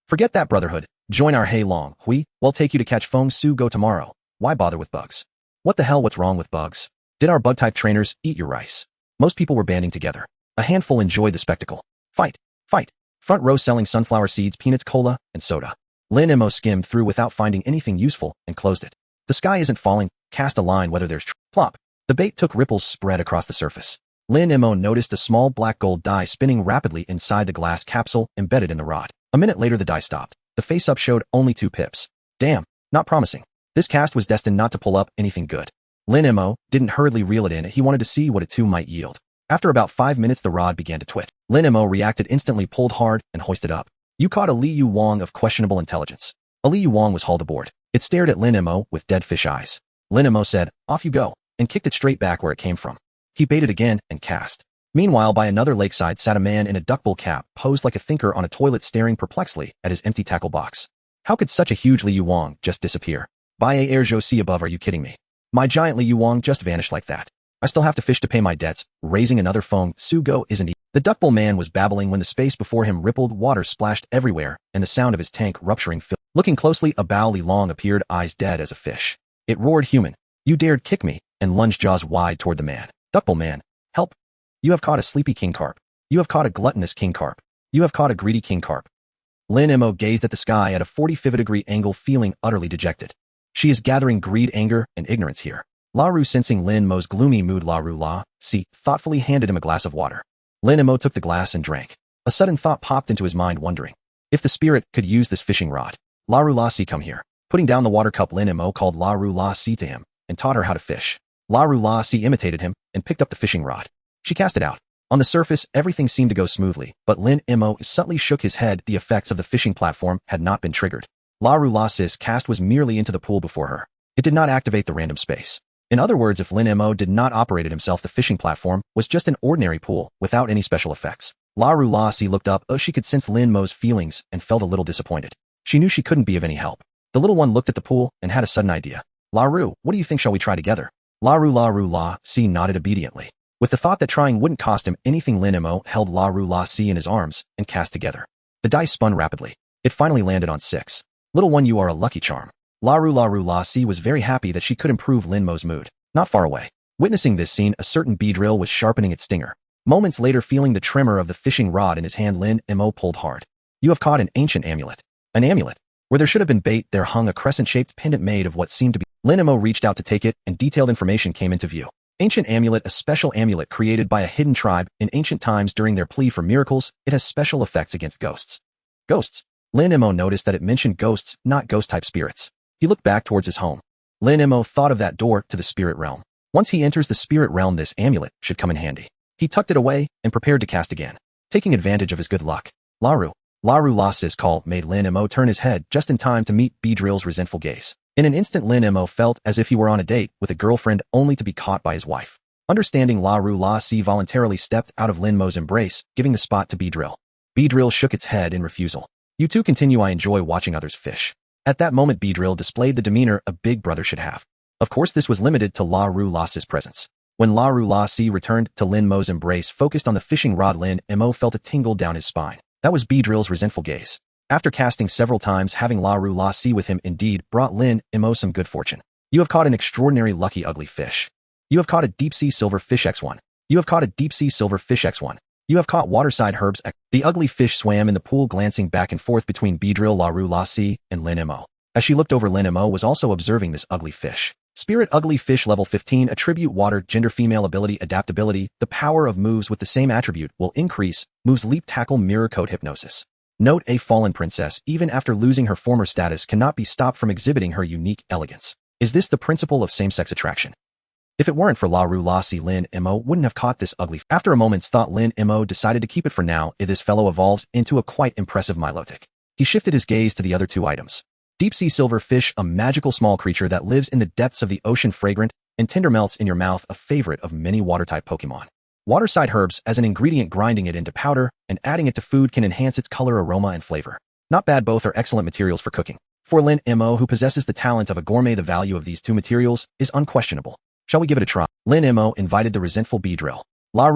Forget that brotherhood. Join our Hey Long. We'll take you to catch Feng Su Go tomorrow. Why bother with bugs? What the hell, what's wrong with bugs? Did our bug-type trainers eat your rice? Most people were banding together. A handful enjoyed the spectacle. Fight. Fight. Front row selling sunflower seeds, peanuts, cola, and soda. Lin Mo skimmed through without finding anything useful and closed it. The sky isn't falling. Cast a line whether there's plop. The bait took ripples spread across the surface. Lin Mo noticed a small black gold die spinning rapidly inside the glass capsule embedded in the rod. A minute later, the die stopped. The face-up showed only 2 pips. Damn, not promising. This cast was destined not to pull up anything good. Lin Mo didn't hurriedly reel it in. He wanted to see what it too might yield. After about 5 minutes, the rod began to twit. Lin Mo reacted instantly, pulled hard, and hoisted up. You caught a Liu Wang of questionable intelligence. A Liu Wang was hauled aboard. It stared at Lin Mo with dead fish eyes. Lin Mo said, "Off you go," and kicked it straight back where it came from. He baited again and cast. Meanwhile, by another lakeside sat a man in a duckbill cap, posed like a thinker on a toilet, staring perplexedly at his empty tackle box. How could such a huge Liu Wang just disappear? By a air see above, are you kidding me? My giant Liu Wang just vanished like that. I still have to fish to pay my debts. Raising another phone, Sugo isn't he? The duckbill man was babbling when the space before him rippled, water splashed everywhere, and the sound of his tank rupturing filled. Looking closely, a Bao Li Long appeared, eyes dead as a fish. It roared, "Human, you dared kick me," and lunged jaws wide toward the man. Duckbill man, help. You have caught a sleepy king carp. You have caught a gluttonous king carp. You have caught a greedy king carp. Lin Mo gazed at the sky at a 45-degree angle, feeling utterly dejected. She is gathering greed, anger, and ignorance here. La Ru, sensing Lin Mo's gloomy mood, thoughtfully handed him a glass of water. Lin Mo took the glass and drank. A sudden thought popped into his mind, wondering if the spirit could use this fishing rod. Come here. Putting down the water cup, Lin Mo called to him and taught her how to fish. Imitated him and picked up the fishing rod. She cast it out. On the surface, everything seemed to go smoothly, but Lin Mo subtly shook his head. The effects of the fishing platform had not been triggered. La's cast was merely into the pool before her. It did not activate the random space. In other words, if Lin Mo did not operate it himself, the fishing platform was just an ordinary pool without any special effects. Looked up. She could sense Lin Mo's feelings and felt a little disappointed. She knew she couldn't be of any help. The little one looked at the pool and had a sudden idea. "La Ru, what do you think? Shall we try together?" La nodded obediently. With the thought that trying wouldn't cost him anything, Lin Mo held in his arms and cast together. The dice spun rapidly. It finally landed on 6. "Little one, you are a lucky charm." La was very happy that she could improve Lin Mo's mood. Not far away, witnessing this scene, a certain beedrill was sharpening its stinger. Moments later, feeling the tremor of the fishing rod in his hand, Lin Mo pulled hard. "You have caught an ancient amulet." An amulet? Where there should have been bait, there hung a crescent-shaped pendant made of what seemed to be. Lin Mo reached out to take it, and detailed information came into view. Ancient amulet, a special amulet created by a hidden tribe in ancient times during their plea for miracles. It has special effects against ghosts. Ghosts? Lin Mo noticed that it mentioned ghosts, not ghost-type spirits. He looked back towards his home. Lin Mo thought of that door to the spirit realm. Once he enters the spirit realm, this amulet should come in handy. He tucked it away and prepared to cast again, taking advantage of his good luck. La's call made Lin Mo turn his head just in time to meet Beedrill's resentful gaze. In an instant, Lin Mo felt as if he were on a date with a girlfriend, only to be caught by his wife. Understanding, La voluntarily stepped out of Lin Mo's embrace, giving the spot to Beedrill. Beedrill shook its head in refusal. "You two continue. I enjoy watching others fish." At that moment, Beedrill displayed the demeanor a big brother should have. Of course, this was limited to La's presence. When La returned to Lin Mo's embrace, focused on the fishing rod, Lin Mo felt a tingle down his spine. That was Beedrill's resentful gaze. After casting several times, having La with him indeed brought Lin Mo some good fortune. "You have caught an extraordinary lucky ugly fish. You have caught a deep-sea silver fish X1. You have caught a deep-sea silver fish X1. You have caught waterside herbs X." The ugly fish swam in the pool, glancing back and forth between Beedrill, La and Lin Mo. As she looked over, Lin Mo was also observing this ugly fish. Spirit ugly fish, level 15, attribute water, gender female, ability adaptability. The power of moves with the same attribute will increase. Moves leap, tackle, mirror, code, hypnosis. Note: a fallen princess, even after losing her former status, cannot be stopped from exhibiting her unique elegance. Is this the principle of same-sex attraction? If it weren't for Lin Mo wouldn't have caught this ugly. After a moment's thought, Lin Mo decided to keep it for now. If this fellow evolves into a quite impressive Milotic. He shifted his gaze to the other two items. Deep-sea silver fish, a magical small creature that lives in the depths of the ocean, fragrant and tender, melts in your mouth, a favorite of many water-type Pokémon. Waterside herbs, as an ingredient, grinding it into powder and adding it to food can enhance its color, aroma, and flavor. Not bad, both are excellent materials for cooking. For Lin Mo, who possesses the talent of a gourmet, the value of these two materials is unquestionable. Shall we give it a try? Lin Mo invited the resentful Beedrill. La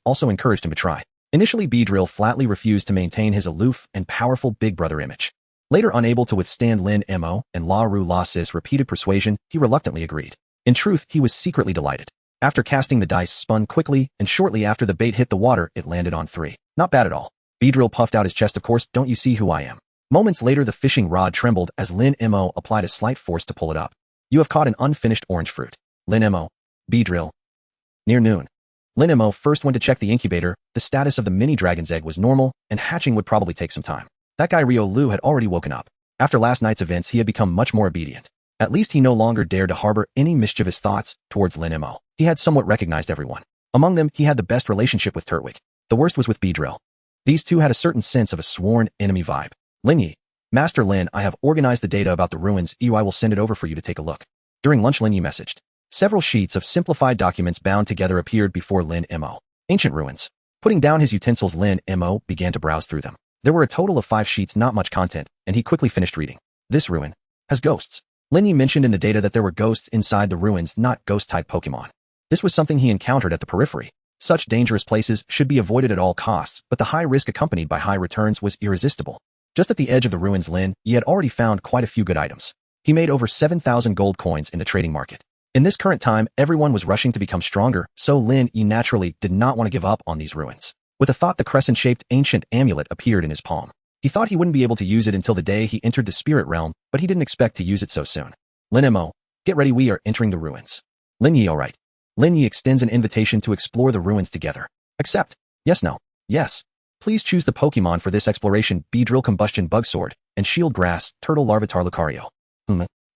also encouraged him to try. Initially, Beedrill flatly refused to maintain his aloof and powerful big brother image. Later, unable to withstand Lin Mo and La's repeated persuasion, he reluctantly agreed. In truth, he was secretly delighted. After casting, the dice spun quickly, and shortly after the bait hit the water, it landed on 3. Not bad at all. Beedrill puffed out his chest. "Of course, don't you see who I am?" Moments later, the fishing rod trembled as Lin Mo applied a slight force to pull it up. "You have caught an unfinished orange fruit." Lin Mo. Beedrill. Near noon. Lin Mo first went to check the incubator. The status of the mini dragon's egg was normal, and hatching would probably take some time. That guy Rio Lu had already woken up. After last night's events, he had become much more obedient. At least he no longer dared to harbor any mischievous thoughts towards Lin Mo. He had somewhat recognized everyone. Among them, he had the best relationship with Turtwig. The worst was with Beedrill. These two had a certain sense of a sworn enemy vibe. Lin Yi. Master Lin, I have organized the data about the ruins. I will send it over for you to take a look. During lunch, Lin Yi messaged. Several sheets of simplified documents bound together appeared before Lin Mo. Ancient ruins. Putting down his utensils, Lin Mo began to browse through them. There were a total of 5 sheets, not much content, and he quickly finished reading. This ruin has ghosts. Lin Yi mentioned in the data that there were ghosts inside the ruins, not ghost-type Pokémon. This was something he encountered at the periphery. Such dangerous places should be avoided at all costs, but the high risk accompanied by high returns was irresistible. Just at the edge of the ruins, Lin Yi had already found quite a few good items. He made over 7,000 gold coins in the trading market. In this current time, everyone was rushing to become stronger, so Lin Yi naturally did not want to give up on these ruins. With a thought, the crescent-shaped ancient amulet appeared in his palm. He thought he wouldn't be able to use it until the day he entered the spirit realm, but he didn't expect to use it so soon. Lin Mo, get ready, we are entering the ruins. Lin Yi, alright. Lin Yi extends an invitation to explore the ruins together. Accept. Yes, no. Yes. Please choose the Pokemon for this exploration: Beedrill, Combustion, Bug Sword, and Shield Grass, Turtle, Larvitar, Lucario.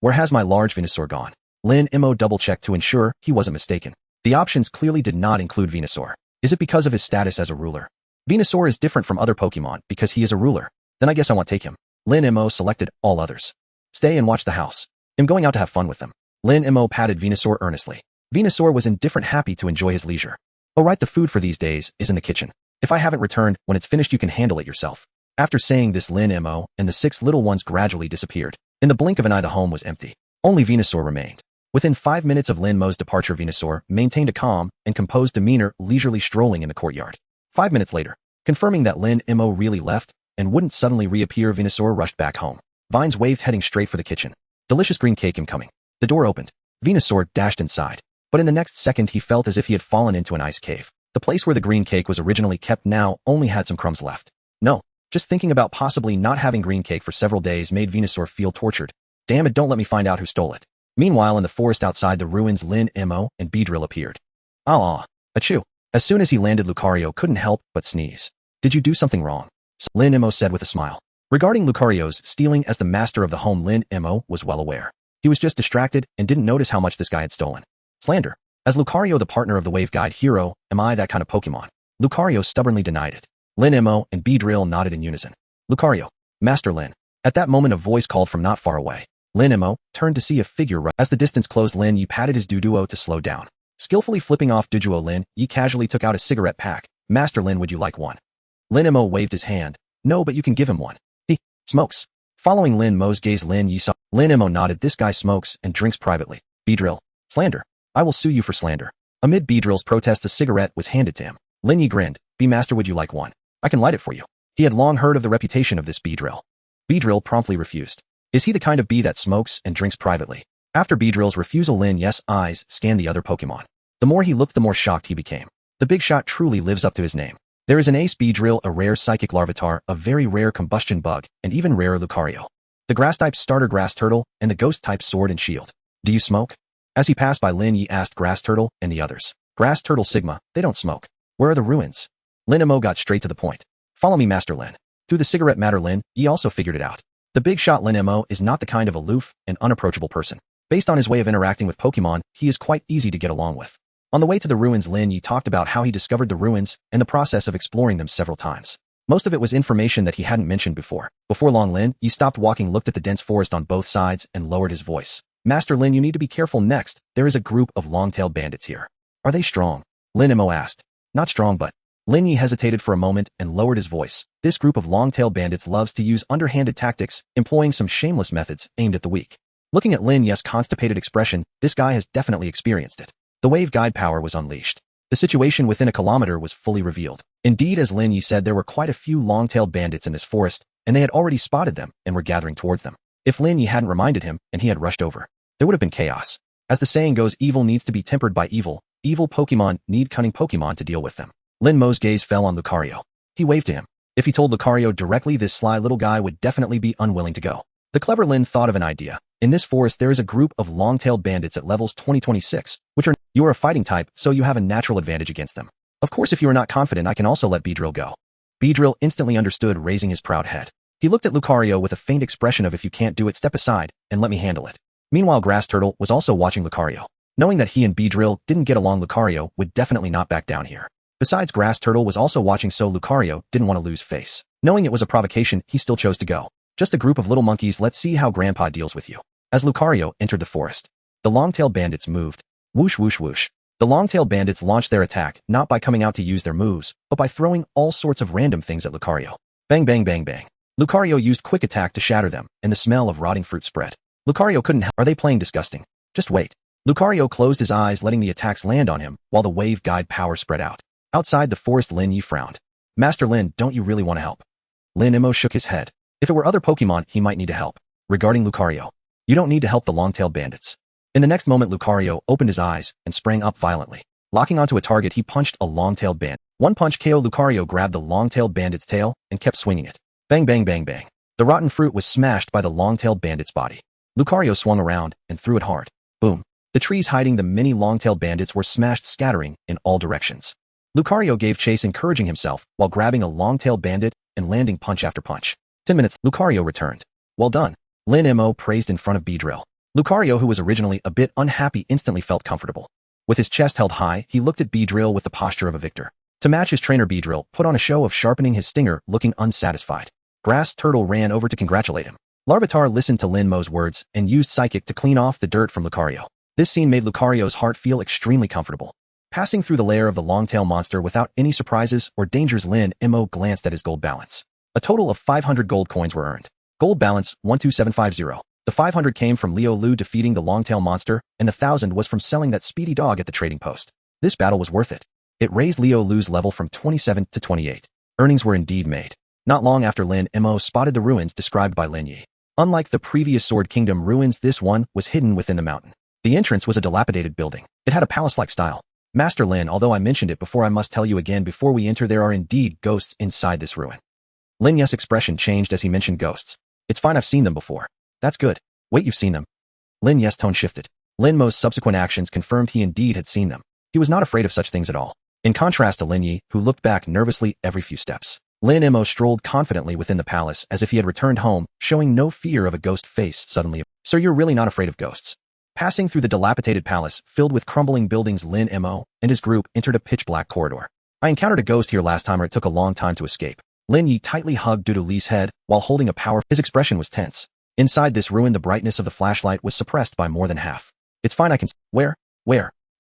Where has my large Venusaur gone? Lin Mo double-checked to ensure he wasn't mistaken. The options clearly did not include Venusaur. Is it because of his status as a ruler? Venusaur is different from other Pokemon because he is a ruler. Then I guess I won't take him. Lin Mo selected all others. Stay and watch the house. I'm going out to have fun with them. Lin Mo patted Venusaur earnestly. Venusaur was indifferent, happy to enjoy his leisure. Oh right, the food for these days is in the kitchen. If I haven't returned, when it's finished you can handle it yourself. After saying this, Lin Mo and the 6 little ones gradually disappeared. In the blink of an eye, the home was empty. Only Venusaur remained. Within 5 minutes of Lin Mo's departure, Venusaur maintained a calm and composed demeanor, leisurely strolling in the courtyard. 5 minutes later, confirming that Lin Mo really left and wouldn't suddenly reappear, Venusaur rushed back home. Vines waved, heading straight for the kitchen. Delicious green cake incoming. The door opened. Venusaur dashed inside. But in the next second he felt as if he had fallen into an ice cave. The place where the green cake was originally kept now only had some crumbs left. No, just thinking about possibly not having green cake for several days made Venusaur feel tortured. Damn it, don't let me find out who stole it. Meanwhile, in the forest outside the ruins, Lin Mo and Beedrill appeared. Achoo. As soon as he landed, Lucario couldn't help but sneeze. Did you do something wrong? Lin Mo said with a smile. Regarding Lucario's stealing, as the master of the home, Lin Mo was well aware. He was just distracted and didn't notice how much this guy had stolen. Slander. As Lucario, the partner of the Wave Guide hero, am I that kind of Pokemon? Lucario stubbornly denied it. Lin Mo and Beedrill nodded in unison. Lucario. Master Lin. At that moment a voice called from not far away. Lin Mo turned to see a figure right as the distance closed. Lin Yi patted his Duduo to slow down. Skillfully flipping off Duduo, Lin Yi casually took out a cigarette pack. Master Lin, would you like one? Lin Mo waved his hand. No, but you can give him one. He smokes. Following Lin Mo's gaze, Lin Yi saw. Lin Mo nodded. This guy smokes and drinks privately. Beedrill. Slander. I will sue you for slander. Amid Beedrill's protest, a cigarette was handed to him. Lin Yi grinned. Be master, would you like one? I can light it for you. He had long heard of the reputation of this Beedrill. Beedrill promptly refused. Is he the kind of bee that smokes and drinks privately? After Beedrill's refusal, Lin Yi's eyes scanned the other Pokemon. The more he looked, the more shocked he became. The big shot truly lives up to his name. There is an ace Beedrill, a rare psychic Larvitar, a very rare combustion bug, and even rarer Lucario. The grass-type starter Grass Turtle, and the ghost-type Sword and Shield. Do you smoke? As he passed by, Lin Yi asked Grass Turtle and the others. Grass Turtle Sigma, they don't smoke. Where are the ruins? Lin Mo got straight to the point. Follow me, Master Lin. Through the cigarette matter, Lin Yi also figured it out. The big shot Lin Mo is not the kind of aloof and unapproachable person. Based on his way of interacting with Pokemon, he is quite easy to get along with. On the way to the ruins, Lin Yi talked about how he discovered the ruins and the process of exploring them several times. Most of it was information that he hadn't mentioned before. Before long, Lin Yi stopped walking, looked at the dense forest on both sides, and lowered his voice. Master Lin, you need to be careful next. There is a group of long-tailed bandits here. Are they strong? Lin Mo asked. Not strong, but... Lin Yi hesitated for a moment and lowered his voice. This group of long-tailed bandits loves to use underhanded tactics, employing some shameless methods aimed at the weak. Looking at Lin Yi's constipated expression, this guy has definitely experienced it. The wave guide power was unleashed. The situation within a kilometer was fully revealed. Indeed, as Lin Yi said, there were quite a few long-tailed bandits in this forest, and they had already spotted them and were gathering towards them. If Lin Yi hadn't reminded him, and he had rushed over, there would have been chaos. As the saying goes, evil needs to be tempered by evil. Evil Pokemon need cunning Pokemon to deal with them. Lin Mo's gaze fell on Lucario. He waved to him. If he told Lucario directly, this sly little guy would definitely be unwilling to go. The clever Lin thought of an idea. In this forest there is a group of long-tailed bandits at levels 20-26, which are... You are a fighting type, so you have a natural advantage against them. Of course, if you are not confident, I can also let Beedrill go. Beedrill instantly understood, raising his proud head. He looked at Lucario with a faint expression of, if you can't do it, step aside and let me handle it. Meanwhile, Grass Turtle was also watching Lucario. Knowing that he and Beedrill didn't get along, Lucario would definitely not back down here. Besides, Grass Turtle was also watching, so Lucario didn't want to lose face. Knowing it was a provocation, he still chose to go. Just a group of little monkeys, let's see how Grandpa deals with you. As Lucario entered the forest, the long-tailed bandits moved. Whoosh whoosh whoosh. The long-tailed bandits launched their attack not by coming out to use their moves, but by throwing all sorts of random things at Lucario. Bang bang bang bang. Lucario used quick attack to shatter them, and the smell of rotting fruit spread. Lucario couldn't help. Are they playing disgusting? Just wait. Lucario closed his eyes, letting the attacks land on him, while the wave guide power spread out. Outside the forest, Lin Yi frowned. Master Lin, don't you really want to help? Lin Mo shook his head. If it were other Pokemon, he might need to help. Regarding Lucario, you don't need to help the long-tailed bandits. In the next moment, Lucario opened his eyes and sprang up violently. Locking onto a target, he punched a long-tailed bandit. One punch KO. Lucario grabbed the long-tailed bandit's tail and kept swinging it. Bang bang bang bang. The rotten fruit was smashed by the long-tailed bandit's body. Lucario swung around and threw it hard. Boom. The trees hiding the many long-tailed bandits were smashed, scattering in all directions. Lucario gave chase, encouraging himself while grabbing a long-tailed bandit and landing punch after punch. 10 minutes, Lucario returned. Well done. Lin Mo praised in front of Beedrill. Lucario, who was originally a bit unhappy, instantly felt comfortable. With his chest held high, he looked at Beedrill with the posture of a victor. To match his trainer, Beedrill put on a show of sharpening his stinger, looking unsatisfied. Grass Turtle ran over to congratulate him. Larvitar listened to Lin Mo's words and used Psychic to clean off the dirt from Lucario. This scene made Lucario's heart feel extremely comfortable. Passing through the lair of the long-tail monster without any surprises or dangers, Lin Mo glanced at his gold balance. A total of 500 gold coins were earned. Gold balance, 12750. The 500 came from Leo Lu defeating the long-tail monster, and the 1000 was from selling that speedy dog at the trading post. This battle was worth it. It raised Leo Lu's level from 27 to 28. Earnings were indeed made. Not long after, Lin Mo spotted the ruins described by Lin Yi. Unlike the previous Sword Kingdom ruins, this one was hidden within the mountain. The entrance was a dilapidated building. It had a palace-like style. Master Lin, although I mentioned it before, I must tell you again before we enter, there are indeed ghosts inside this ruin. Lin Yi's expression changed as he mentioned ghosts. It's fine, I've seen them before. That's good. Wait, you've seen them? Lin Yi's tone shifted. Lin Mo's subsequent actions confirmed he indeed had seen them. He was not afraid of such things at all. In contrast to Lin Yi, who looked back nervously every few steps. Lin Mo strolled confidently within the palace as if he had returned home, showing no fear of a ghost face suddenly. Sir, you're really not afraid of ghosts. Passing through the dilapidated palace filled with crumbling buildings, Lin Mo and his group entered a pitch-black corridor. I encountered a ghost here last time, or it took a long time to escape. Lin Yi tightly hugged Doodlee's head while holding a power. His expression was tense. Inside this ruin, the brightness of the flashlight was suppressed by more than half. It's fine, I can. Where?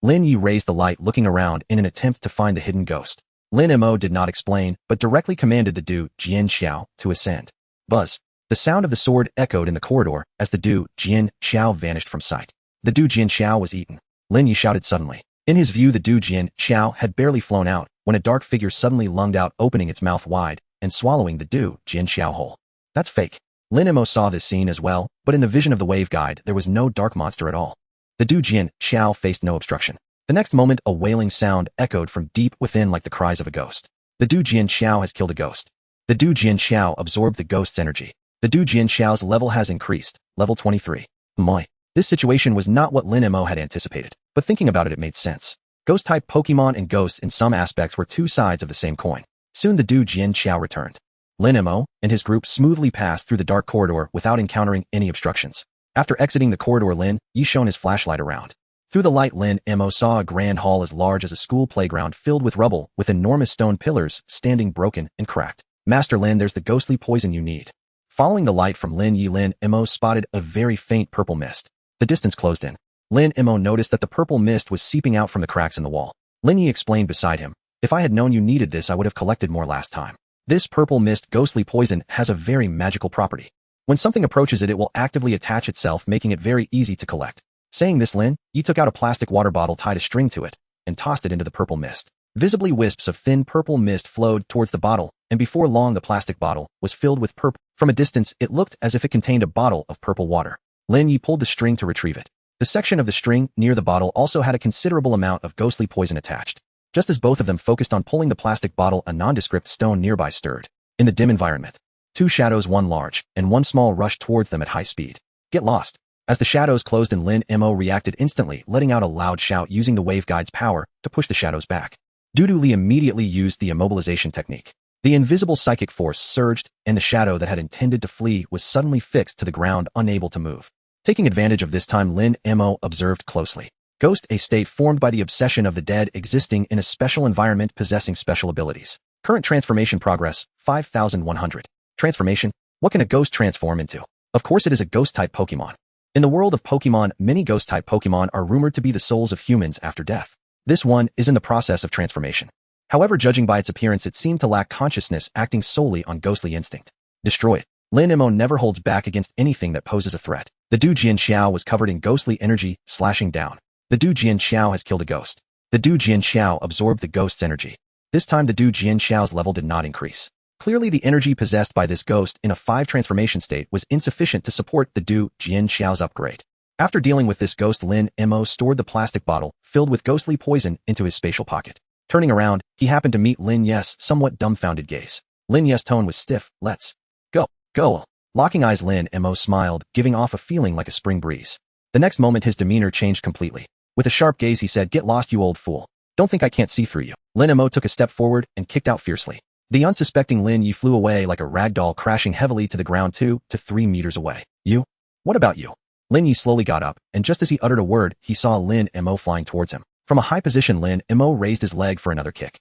Lin Yi raised the light, looking around in an attempt to find the hidden ghost. Lin Mo did not explain, but directly commanded the Du Jian Xiao to ascend. Buzz. The sound of the sword echoed in the corridor as the Du Jian Xiao vanished from sight. The Du Jian Xiao was eaten. Lin Yi shouted suddenly. In his view, the Du Jian Xiao had barely flown out when a dark figure suddenly lunged out, opening its mouth wide and swallowing the Du Jian Xiao whole. That's fake. Lin Mo saw this scene as well, but in the vision of the wave guide, there was no dark monster at all. The Du Jian Xiao faced no obstruction. The next moment, a wailing sound echoed from deep within like the cries of a ghost. The Du Jian Xiao has killed a ghost. The Du Jian Xiao absorbed the ghost's energy. The Du Jian Xiao's level has increased, level 23. Moi. This situation was not what Lin Mo had anticipated, but thinking about it, it made sense. Ghost-type Pokemon and ghosts in some aspects were two sides of the same coin. Soon the Du Jian Xiao returned. Lin Mo and his group smoothly passed through the dark corridor without encountering any obstructions. After exiting the corridor, Lin Yi shone his flashlight around. Through the light, Lin Mo saw a grand hall as large as a school playground filled with rubble, with enormous stone pillars standing broken and cracked. Master Lin, there's the ghostly poison you need. Following the light from Lin Yi, Lin Mo spotted a very faint purple mist. The distance closed in. Lin Mo noticed that the purple mist was seeping out from the cracks in the wall. Lin Yi explained beside him. If I had known you needed this, I would have collected more last time. This purple mist ghostly poison has a very magical property. When something approaches it, it will actively attach itself, making it very easy to collect. Saying this, Lin Yi took out a plastic water bottle, tied a string to it, and tossed it into the purple mist. Visibly, wisps of thin purple mist flowed towards the bottle, and before long the plastic bottle was filled with purple. From a distance, it looked as if it contained a bottle of purple water. Lin Yi pulled the string to retrieve it. The section of the string near the bottle also had a considerable amount of ghostly poison attached. Just as both of them focused on pulling the plastic bottle, a nondescript stone nearby stirred. In the dim environment, two shadows, one large and one small, rushed towards them at high speed. Get lost. As the shadows closed in, Lin Mo reacted instantly, letting out a loud shout, using the wave guide's power to push the shadows back. Doodle immediately used the immobilization technique. The invisible psychic force surged, and the shadow that had intended to flee was suddenly fixed to the ground, unable to move. Taking advantage of this time, Lin Mo observed closely. Ghost, a state formed by the obsession of the dead existing in a special environment possessing special abilities. Current transformation progress, 5100. Transformation? What can a ghost transform into? Of course it is a ghost-type Pokémon. In the world of Pokémon, many ghost-type Pokémon are rumored to be the souls of humans after death. This one is in the process of transformation. However, judging by its appearance, it seemed to lack consciousness, acting solely on ghostly instinct. Destroy it. Lin Mo never holds back against anything that poses a threat. The Du Jian Xiao was covered in ghostly energy, slashing down. The Du Jian Xiao has killed a ghost. The Du Jian Xiao absorbed the ghost's energy. This time the Du Jian Xiao's level did not increase. Clearly the energy possessed by this ghost in a 5 transformation state was insufficient to support the Du Jian Xiao's upgrade. After dealing with this ghost, Lin Mo stored the plastic bottle, filled with ghostly poison, into his spatial pocket. Turning around, he happened to meet Lin Ye's somewhat dumbfounded gaze. Lin Ye's tone was stiff. Let's go. Go. Locking eyes, Lin Mo smiled, giving off a feeling like a spring breeze. The next moment his demeanor changed completely. With a sharp gaze he said, "Get lost, you old fool. Don't think I can't see through you." Lin Mo took a step forward and kicked out fiercely. The unsuspecting Lin Yi flew away like a rag doll, crashing heavily to the ground 2 to 3 meters away. "You? What about you?" Lin Yi slowly got up, and just as he uttered a word, he saw Lin Mo flying towards him. From a high position, Lin Mo raised his leg for another kick.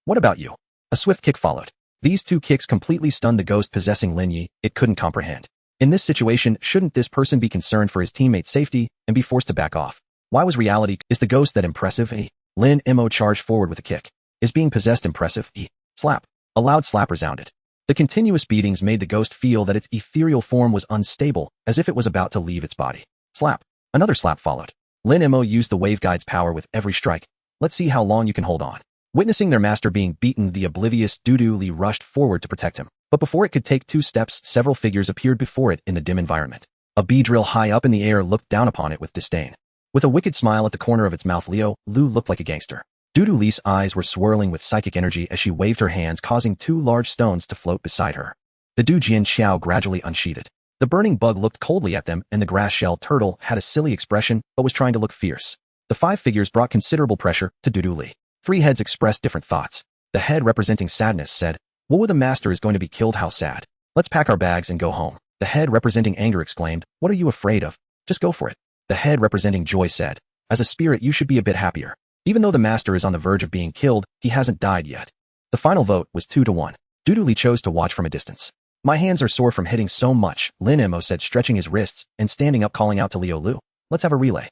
What about you?" A swift kick followed. These 2 kicks completely stunned the ghost possessing Lin Yi. It couldn't comprehend. In this situation, shouldn't this person be concerned for his teammate's safety and be forced to back off? Why was reality? Is the ghost that impressive? Lin Mo charged forward with a kick. Is being possessed impressive? Slap. A loud slap resounded. The continuous beatings made the ghost feel that its ethereal form was unstable, as if it was about to leave its body. Slap. Another slap followed. Lin Mo used the wave guide's power with every strike. Let's see how long you can hold on. Witnessing their master being beaten, the oblivious Dudu Li rushed forward to protect him. But before it could take 2 steps, several figures appeared before it in the dim environment. A bee drill high up in the air looked down upon it with disdain. With a wicked smile at the corner of its mouth, Lu looked like a gangster. Dudu Li's eyes were swirling with psychic energy as she waved her hands, causing 2 large stones to float beside her. The Du Jian Xiao gradually unsheathed. The burning bug looked coldly at them, and the grass shell turtle had a silly expression but was trying to look fierce. The 5 figures brought considerable pressure to Dudu Li. 3 heads expressed different thoughts. The head representing sadness said, "What, the master is going to be killed? How sad. Let's pack our bags and go home." The head representing anger exclaimed, "What are you afraid of? Just go for it." The head representing joy said, "As a spirit you should be a bit happier. Even though the master is on the verge of being killed, he hasn't died yet." The final vote was 2 to 1. Dudu Li chose to watch from a distance. "My hands are sore from hitting so much," Lin Mo said, stretching his wrists and standing up, calling out to Lu, "Let's have a relay."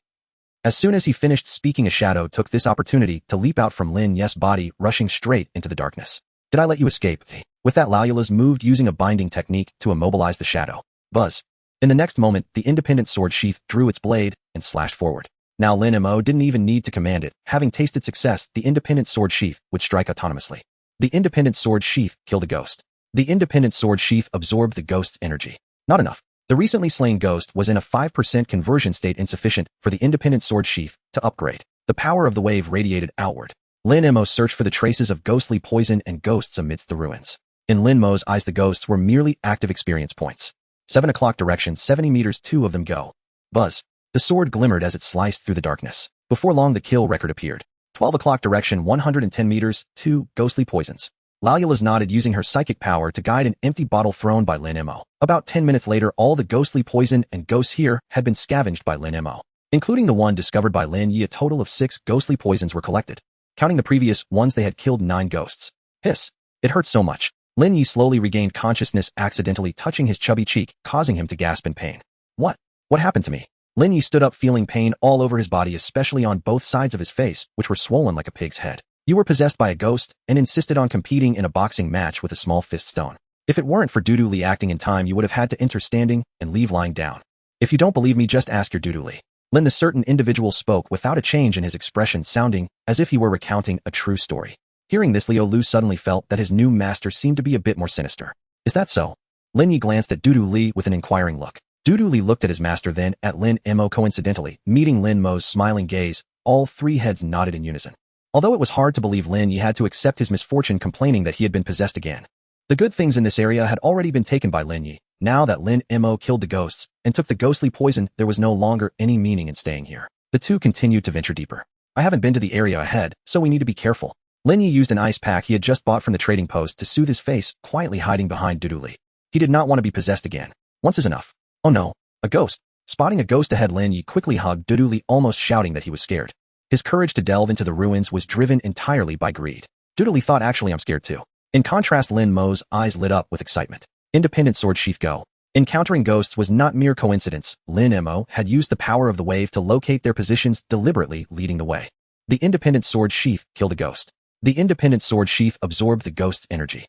As soon as he finished speaking, a shadow took this opportunity to leap out from Lin Ye's body, rushing straight into the darkness. "Did I let you escape?" With that, Lulus moved using a binding technique to immobilize the shadow. Buzz. In the next moment, the independent sword sheath drew its blade and slashed forward. Now Lin Mo didn't even need to command it. Having tasted success, the independent sword sheath would strike autonomously. The independent sword sheath killed a ghost. The independent sword sheath absorbed the ghost's energy. Not enough. The recently slain ghost was in a 5% conversion state, insufficient for the independent sword sheath to upgrade. The power of the wave radiated outward. Lin Mo searched for the traces of ghostly poison and ghosts amidst the ruins. In Lin Mo's eyes, the ghosts were merely active experience points. 7 o'clock direction, 70 meters, 2 of them go. Buzz. The sword glimmered as it sliced through the darkness. Before long, the kill record appeared. 12 o'clock direction, 110 meters, 2 ghostly poisons. Lulus nodded, using her psychic power to guide an empty bottle thrown by Lin Mo. About 10 minutes later, all the ghostly poison and ghosts here had been scavenged by Lin Mo. Including the one discovered by Lin Yi, a total of 6 ghostly poisons were collected. Counting the previous ones, they had killed 9 ghosts. Hiss. It hurt so much. Lin Yi slowly regained consciousness, accidentally touching his chubby cheek, causing him to gasp in pain. What happened to me? Lin Yi stood up, feeling pain all over his body, especially on both sides of his face, which were swollen like a pig's head. You were possessed by a ghost and insisted on competing in a boxing match with a small fist stone. If it weren't for Dudu Li acting in time, you would have had to enter standing and leave lying down. If you don't believe me, just ask your Dudu Li. Lin, the certain individual, spoke without a change in his expression, sounding as if he were recounting a true story. Hearing this, Lu suddenly felt that his new master seemed to be a bit more sinister. Is that so? Lin Yi glanced at Dudu Li with an inquiring look. Dudu Li looked at his master, then at Lin Mo. Coincidentally, meeting Lin Mo's smiling gaze, all 3 heads nodded in unison. Although it was hard to believe, Lin Yi had to accept his misfortune, complaining that he had been possessed again. The good things in this area had already been taken by Lin Yi. Now that Lin Mo killed the ghosts and took the ghostly poison, there was no longer any meaning in staying here. The two continued to venture deeper. I haven't been to the area ahead, so we need to be careful. Lin Yi used an ice pack he had just bought from the trading post to soothe his face, quietly hiding behind Dudu Li. He did not want to be possessed again. Once is enough. Oh no, a ghost. Spotting a ghost ahead, Lin Yi quickly hugged Doodly, almost shouting that he was scared. His courage to delve into the ruins was driven entirely by greed. Doodly thought, actually I'm scared too. In contrast, Lin Mo's eyes lit up with excitement. Independent sword sheath go. Encountering ghosts was not mere coincidence. Lin Mo had used the power of the wave to locate their positions, deliberately leading the way. The independent sword sheath killed a ghost. The independent sword sheath absorbed the ghost's energy.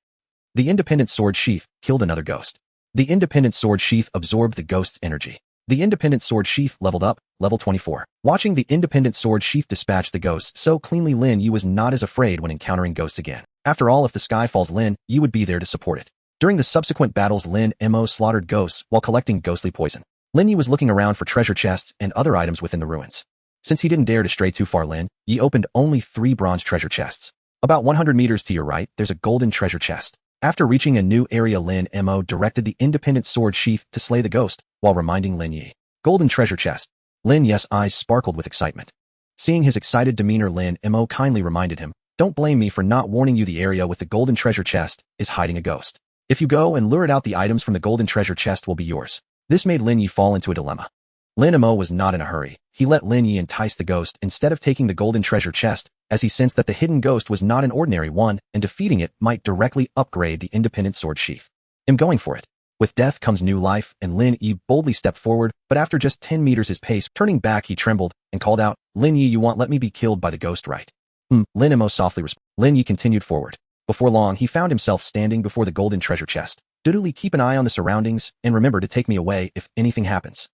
The independent sword sheath killed another ghost. The independent sword sheath absorbed the ghost's energy. The independent sword sheath leveled up, level 24. Watching the independent sword sheath dispatch the ghosts so cleanly, Lin Yi was not as afraid when encountering ghosts again. After all, if the sky falls, Lin Yi would be there to support it. During the subsequent battles, Lin Mo slaughtered ghosts while collecting ghostly poison. Lin Yi was looking around for treasure chests and other items within the ruins. Since he didn't dare to stray too far, Lin Yi opened only 3 bronze treasure chests. About 100 meters to your right, there's a golden treasure chest. After reaching a new area, Lin Mo directed the independent sword sheath to slay the ghost, while reminding Lin Yi. Golden treasure chest. Lin Yi's eyes sparkled with excitement. Seeing his excited demeanor, Lin Mo kindly reminded him, "Don't blame me for not warning you. The area with the golden treasure chest is hiding a ghost. If you go and lure it out, the items from the golden treasure chest will be yours." This made Lin Yi fall into a dilemma. Lin Mo was not in a hurry. He let Lin Yi entice the ghost instead of taking the golden treasure chest, as he sensed that the hidden ghost was not an ordinary one, and defeating it might directly upgrade the independent sword sheath. "I'm going for it." With death comes new life, and Lin Yi boldly stepped forward, but after just 10 meters his pace, turning back, he trembled and called out, "Lin Yi, you won't let me be killed by the ghost, right?" Lin Mo softly responded. Lin Yi continued forward. Before long, he found himself standing before the golden treasure chest. "Doodly, keep an eye on the surroundings, and remember to take me away if anything happens."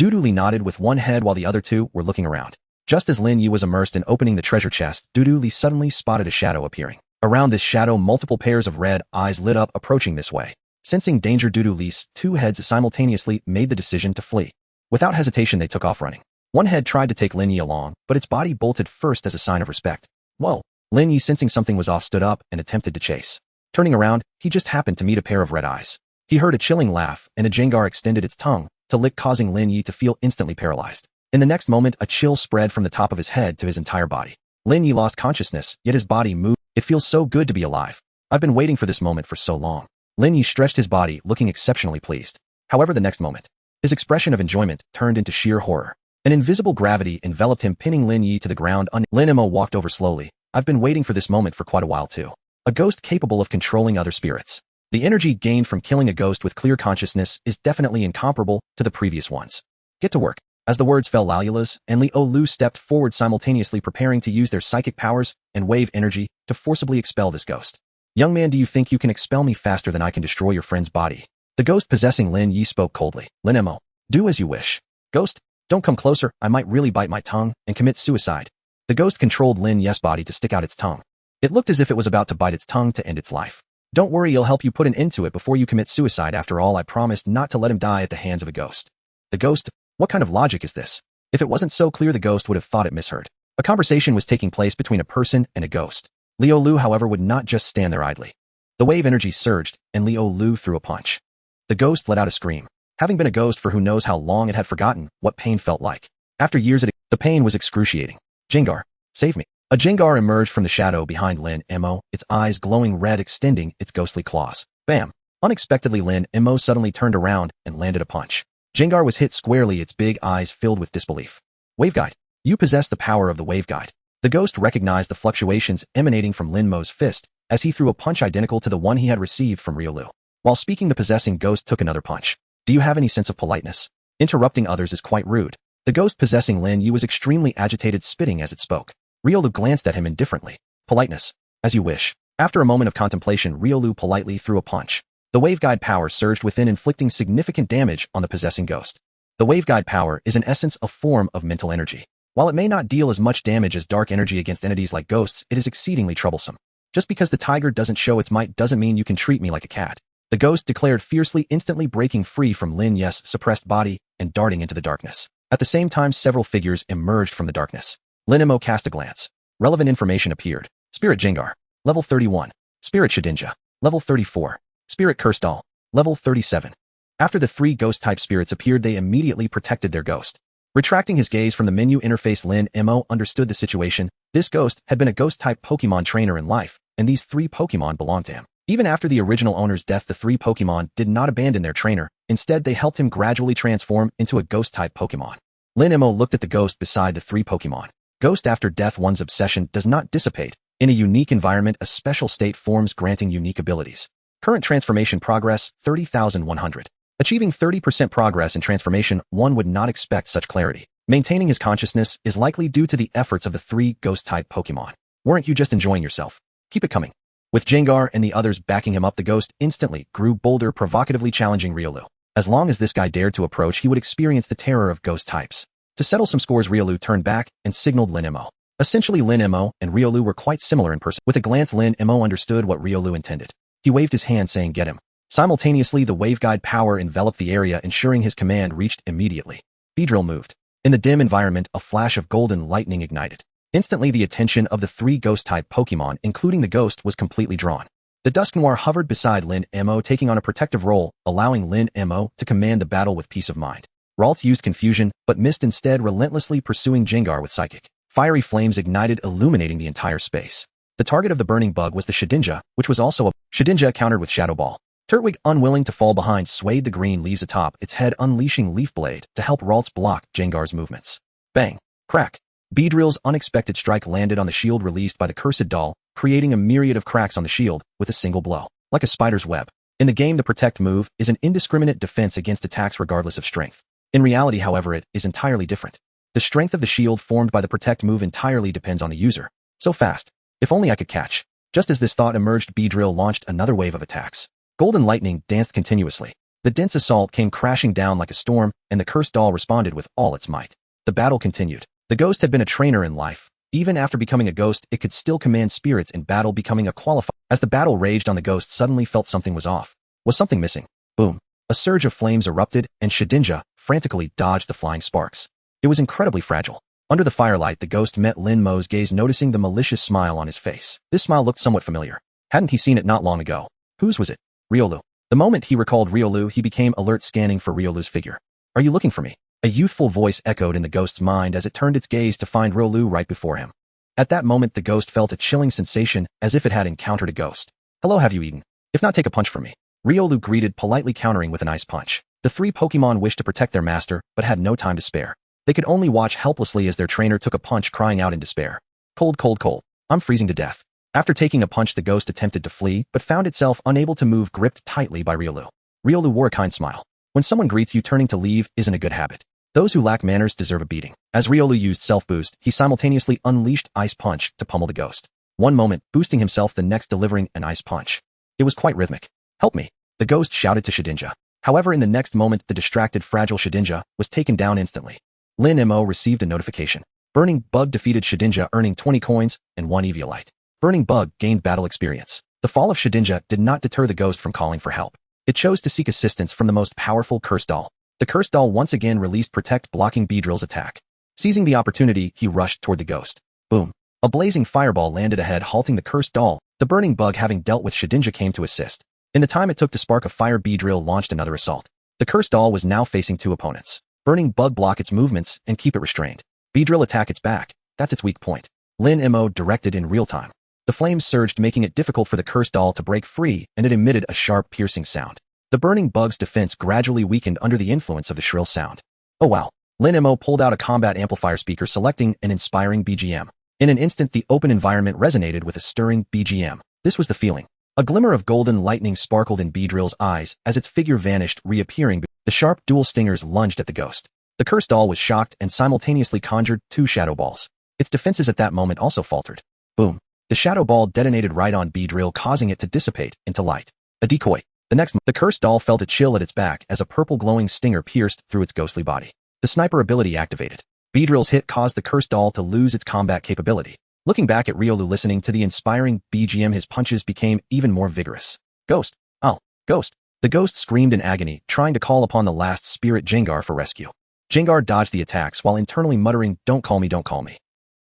Doodly nodded with one head while the other two were looking around. Just as Lin Yi was immersed in opening the treasure chest, Doodly suddenly spotted a shadow appearing. Around this shadow, multiple pairs of red eyes lit up, approaching this way. Sensing danger, Doodly's 2 heads simultaneously made the decision to flee. Without hesitation, they took off running. One head tried to take Lin Yi along, but its body bolted first as a sign of respect. Whoa! Lin Yi, sensing something was off, stood up and attempted to chase. Turning around, he just happened to meet a pair of red eyes. He heard a chilling laugh, and a Jengar extended its tongue to lick, causing Lin Yi to feel instantly paralyzed. In the next moment, a chill spread from the top of his head to his entire body. Lin Yi lost consciousness, yet his body moved. "It feels so good to be alive. I've been waiting for this moment for so long." Lin Yi stretched his body, looking exceptionally pleased. However, the next moment, his expression of enjoyment turned into sheer horror. An invisible gravity enveloped him, pinning Lin Yi to the ground. Lin Mo walked over slowly. "I've been waiting for this moment for quite a while too. A ghost capable of controlling other spirits. The energy gained from killing a ghost with clear consciousness is definitely incomparable to the previous ones. Get to work." As the words fell, Lalula's and Liu Lu stepped forward, simultaneously preparing to use their psychic powers and wave energy to forcibly expel this ghost. "Young man, do you think you can expel me faster than I can destroy your friend's body?" The ghost possessing Lin Yi spoke coldly. "Lin Mo, do as you wish. Ghost, don't come closer. I might really bite my tongue and commit suicide." The ghost controlled Lin Yi's body to stick out its tongue. It looked as if it was about to bite its tongue to end its life. "Don't worry, I'll help you put an end to it before you commit suicide. After all, I promised not to let him die at the hands of a ghost." The ghost? What kind of logic is this? If it wasn't so clear, the ghost would have thought it misheard. A conversation was taking place between a person and a ghost. Liu Lu, however, would not just stand there idly. The wave energy surged, and Liu Lu threw a punch. The ghost let out a scream. Having been a ghost for who knows how long, it had forgotten what pain felt like. After years, the pain was excruciating. "Jengar, save me." A Jengar emerged from the shadow behind Lin Mo, its eyes glowing red, extending its ghostly claws. Bam! Unexpectedly, Lin Mo suddenly turned around and landed a punch. Jengar was hit squarely, its big eyes filled with disbelief. "Waveguide, you possess the power of the waveguide." The ghost recognized the fluctuations emanating from Lin Mo's fist as he threw a punch identical to the one he had received from Liu Lu. While speaking, the possessing ghost took another punch. "Do you have any sense of politeness? Interrupting others is quite rude." The ghost possessing Lin Yi was extremely agitated, spitting as it spoke. Liu Lu glanced at him indifferently. "Politeness? As you wish." After a moment of contemplation, Liu Lu politely threw a punch. The waveguide power surged within, inflicting significant damage on the possessing ghost. The waveguide power is in essence a form of mental energy. While it may not deal as much damage as dark energy against entities like ghosts, it is exceedingly troublesome. "Just because the tiger doesn't show its might doesn't mean you can treat me like a cat," the ghost declared fiercely, instantly breaking free from Lin Yi's suppressed body and darting into the darkness. At the same time, several figures emerged from the darkness. Lin Mo cast a glance. Relevant information appeared. Spirit Jengar, level 31. Spirit Shedinja, level 34. Spirit Cursed, level 37. After the 3 ghost-type spirits appeared, they immediately protected their ghost. Retracting his gaze from the menu interface, Lin Mo understood the situation. This ghost had been a ghost-type Pokémon trainer in life, and these 3 Pokémon belonged to him. Even after the original owner's death, the three Pokémon did not abandon their trainer. Instead, they helped him gradually transform into a ghost-type Pokémon. Lin Mo looked at the ghost beside the three Pokémon. Ghost after death, one's obsession does not dissipate. In a unique environment, a special state forms granting unique abilities. Current transformation progress, 30,100. Achieving 30% progress in transformation, one would not expect such clarity. Maintaining his consciousness is likely due to the efforts of the three ghost-type Pokémon. Weren't you just enjoying yourself? Keep it coming. With Gengar and the others backing him up, the ghost instantly grew bolder, provocatively challenging Riolu. As long as this guy dared to approach, he would experience the terror of ghost types. To settle some scores, Riolu turned back and signaled Lin Mo. Essentially, Lin Mo and Riolu were quite similar in person. With a glance, Lin Mo understood what Riolu intended. He waved his hand saying, "Get him." Simultaneously, the waveguide power enveloped the area, ensuring his command reached immediately. Beedrill moved. In the dim environment, a flash of golden lightning ignited. Instantly, the attention of the three ghost-type Pokémon, including the ghost, was completely drawn. The Dusknoir hovered beside Lin Mo, taking on a protective role, allowing Lin Mo to command the battle with peace of mind. Ralts used confusion, but missed, instead relentlessly pursuing Gengar with Psychic. Fiery flames ignited, illuminating the entire space. The target of the burning bug was the Shedinja, which was also a Shedinja countered with Shadow Ball. Turtwig, unwilling to fall behind, swayed the green leaves atop its head, unleashing Leaf Blade to help Ralts block Gengar's movements. Bang! Crack! Beedrill's unexpected strike landed on the shield released by the cursed doll, creating a myriad of cracks on the shield with a single blow. Like a spider's web. In the game, the Protect move is an indiscriminate defense against attacks regardless of strength. In reality, however, it is entirely different. The strength of the shield formed by the Protect move entirely depends on the user. So fast. If only I could catch. Just as this thought emerged, Beedrill launched another wave of attacks. Golden lightning danced continuously. The dense assault came crashing down like a storm, and the cursed doll responded with all its might. The battle continued. The ghost had been a trainer in life. Even after becoming a ghost, it could still command spirits in battle, becoming a qualifier. As the battle raged on, the ghost suddenly felt something was off. Was something missing? Boom. A surge of flames erupted, and Shedinja frantically dodged the flying sparks. It was incredibly fragile. Under the firelight, the ghost met Lin Mo's gaze, noticing the malicious smile on his face. This smile looked somewhat familiar. Hadn't he seen it not long ago? Whose was it? Riolu. The moment he recalled Riolu, he became alert, scanning for Riolu's figure. "Are you looking for me?" A youthful voice echoed in the ghost's mind as it turned its gaze to find Riolu right before him. At that moment, the ghost felt a chilling sensation, as if it had encountered a ghost. "Hello, have you eaten? If not, take a punch from me." Riolu greeted, politely countering with an ice punch. The three Pokémon wished to protect their master, but had no time to spare. They could only watch helplessly as their trainer took a punch, crying out in despair. "Cold, cold, cold. I'm freezing to death." After taking a punch, the ghost attempted to flee, but found itself unable to move, gripped tightly by Riolu. Riolu wore a kind smile. When someone greets you, turning to leave isn't a good habit. Those who lack manners deserve a beating. As Riolu used self-boost, he simultaneously unleashed Ice Punch to pummel the ghost. One moment, boosting himself, the next delivering an Ice Punch. It was quite rhythmic. "Help me," the ghost shouted to Shedinja. However, in the next moment, the distracted, fragile Shedinja was taken down instantly. Lin Mo received a notification. Burning Bug defeated Shedinja, earning 20 coins and 1 Eviolite. Burning Bug gained battle experience. The fall of Shedinja did not deter the ghost from calling for help. It chose to seek assistance from the most powerful cursed doll. The cursed doll once again released Protect, blocking Beedrill's attack. Seizing the opportunity, he rushed toward the ghost. Boom. A blazing fireball landed ahead, halting the cursed doll. The Burning Bug, having dealt with Shedinja, came to assist. In the time it took to spark a fire, Beedrill launched another assault. The cursed doll was now facing two opponents. Burning Bug block its movements and keep it restrained. Beedrill attack its back. That's its weak point. Lin Mo directed in real time. The flames surged, making it difficult for the cursed doll to break free, and it emitted a sharp, piercing sound. The Burning Bug's defense gradually weakened under the influence of the shrill sound. Oh wow. Lin Mo pulled out a combat amplifier speaker, selecting an inspiring BGM. In an instant, the open environment resonated with a stirring BGM. This was the feeling. A glimmer of golden lightning sparkled in Beedrill's eyes as its figure vanished, reappearing. The sharp dual stingers lunged at the ghost. The cursed doll was shocked and simultaneously conjured 2 shadow balls. Its defenses at that moment also faltered. Boom. The shadow ball detonated right on Beedrill, causing it to dissipate into light. A decoy. The cursed doll felt a chill at its back as a purple glowing stinger pierced through its ghostly body. The sniper ability activated. Beedrill's hit caused the cursed doll to lose its combat capability. Looking back at Riolu, listening to the inspiring BGM, his punches became even more vigorous. Ghost. Oh, ghost. The ghost screamed in agony, trying to call upon the last spirit Gengar for rescue. Gengar dodged the attacks while internally muttering, "Don't call me, don't call me.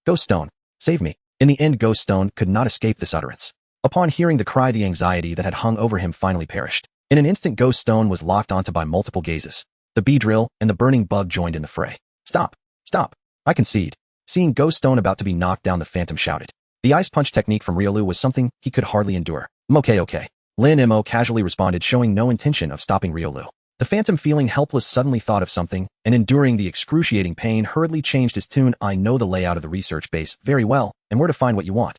Ghost Stone, save me." In the end, Ghost Stone could not escape this utterance. Upon hearing the cry, the anxiety that had hung over him finally perished. In an instant, Ghost Stone was locked onto by multiple gazes. The Beedrill and the Burning Bug joined in the fray. "Stop! Stop! I concede." Seeing Ghost Stone about to be knocked down, the Phantom shouted. The Ice Punch technique from Riolu was something he could hardly endure. Okay. Lin Mo casually responded, showing no intention of stopping Riolu. The phantom, feeling helpless, suddenly thought of something, and enduring the excruciating pain, hurriedly changed his tune. I know the layout of the research base very well, and where to find what you want.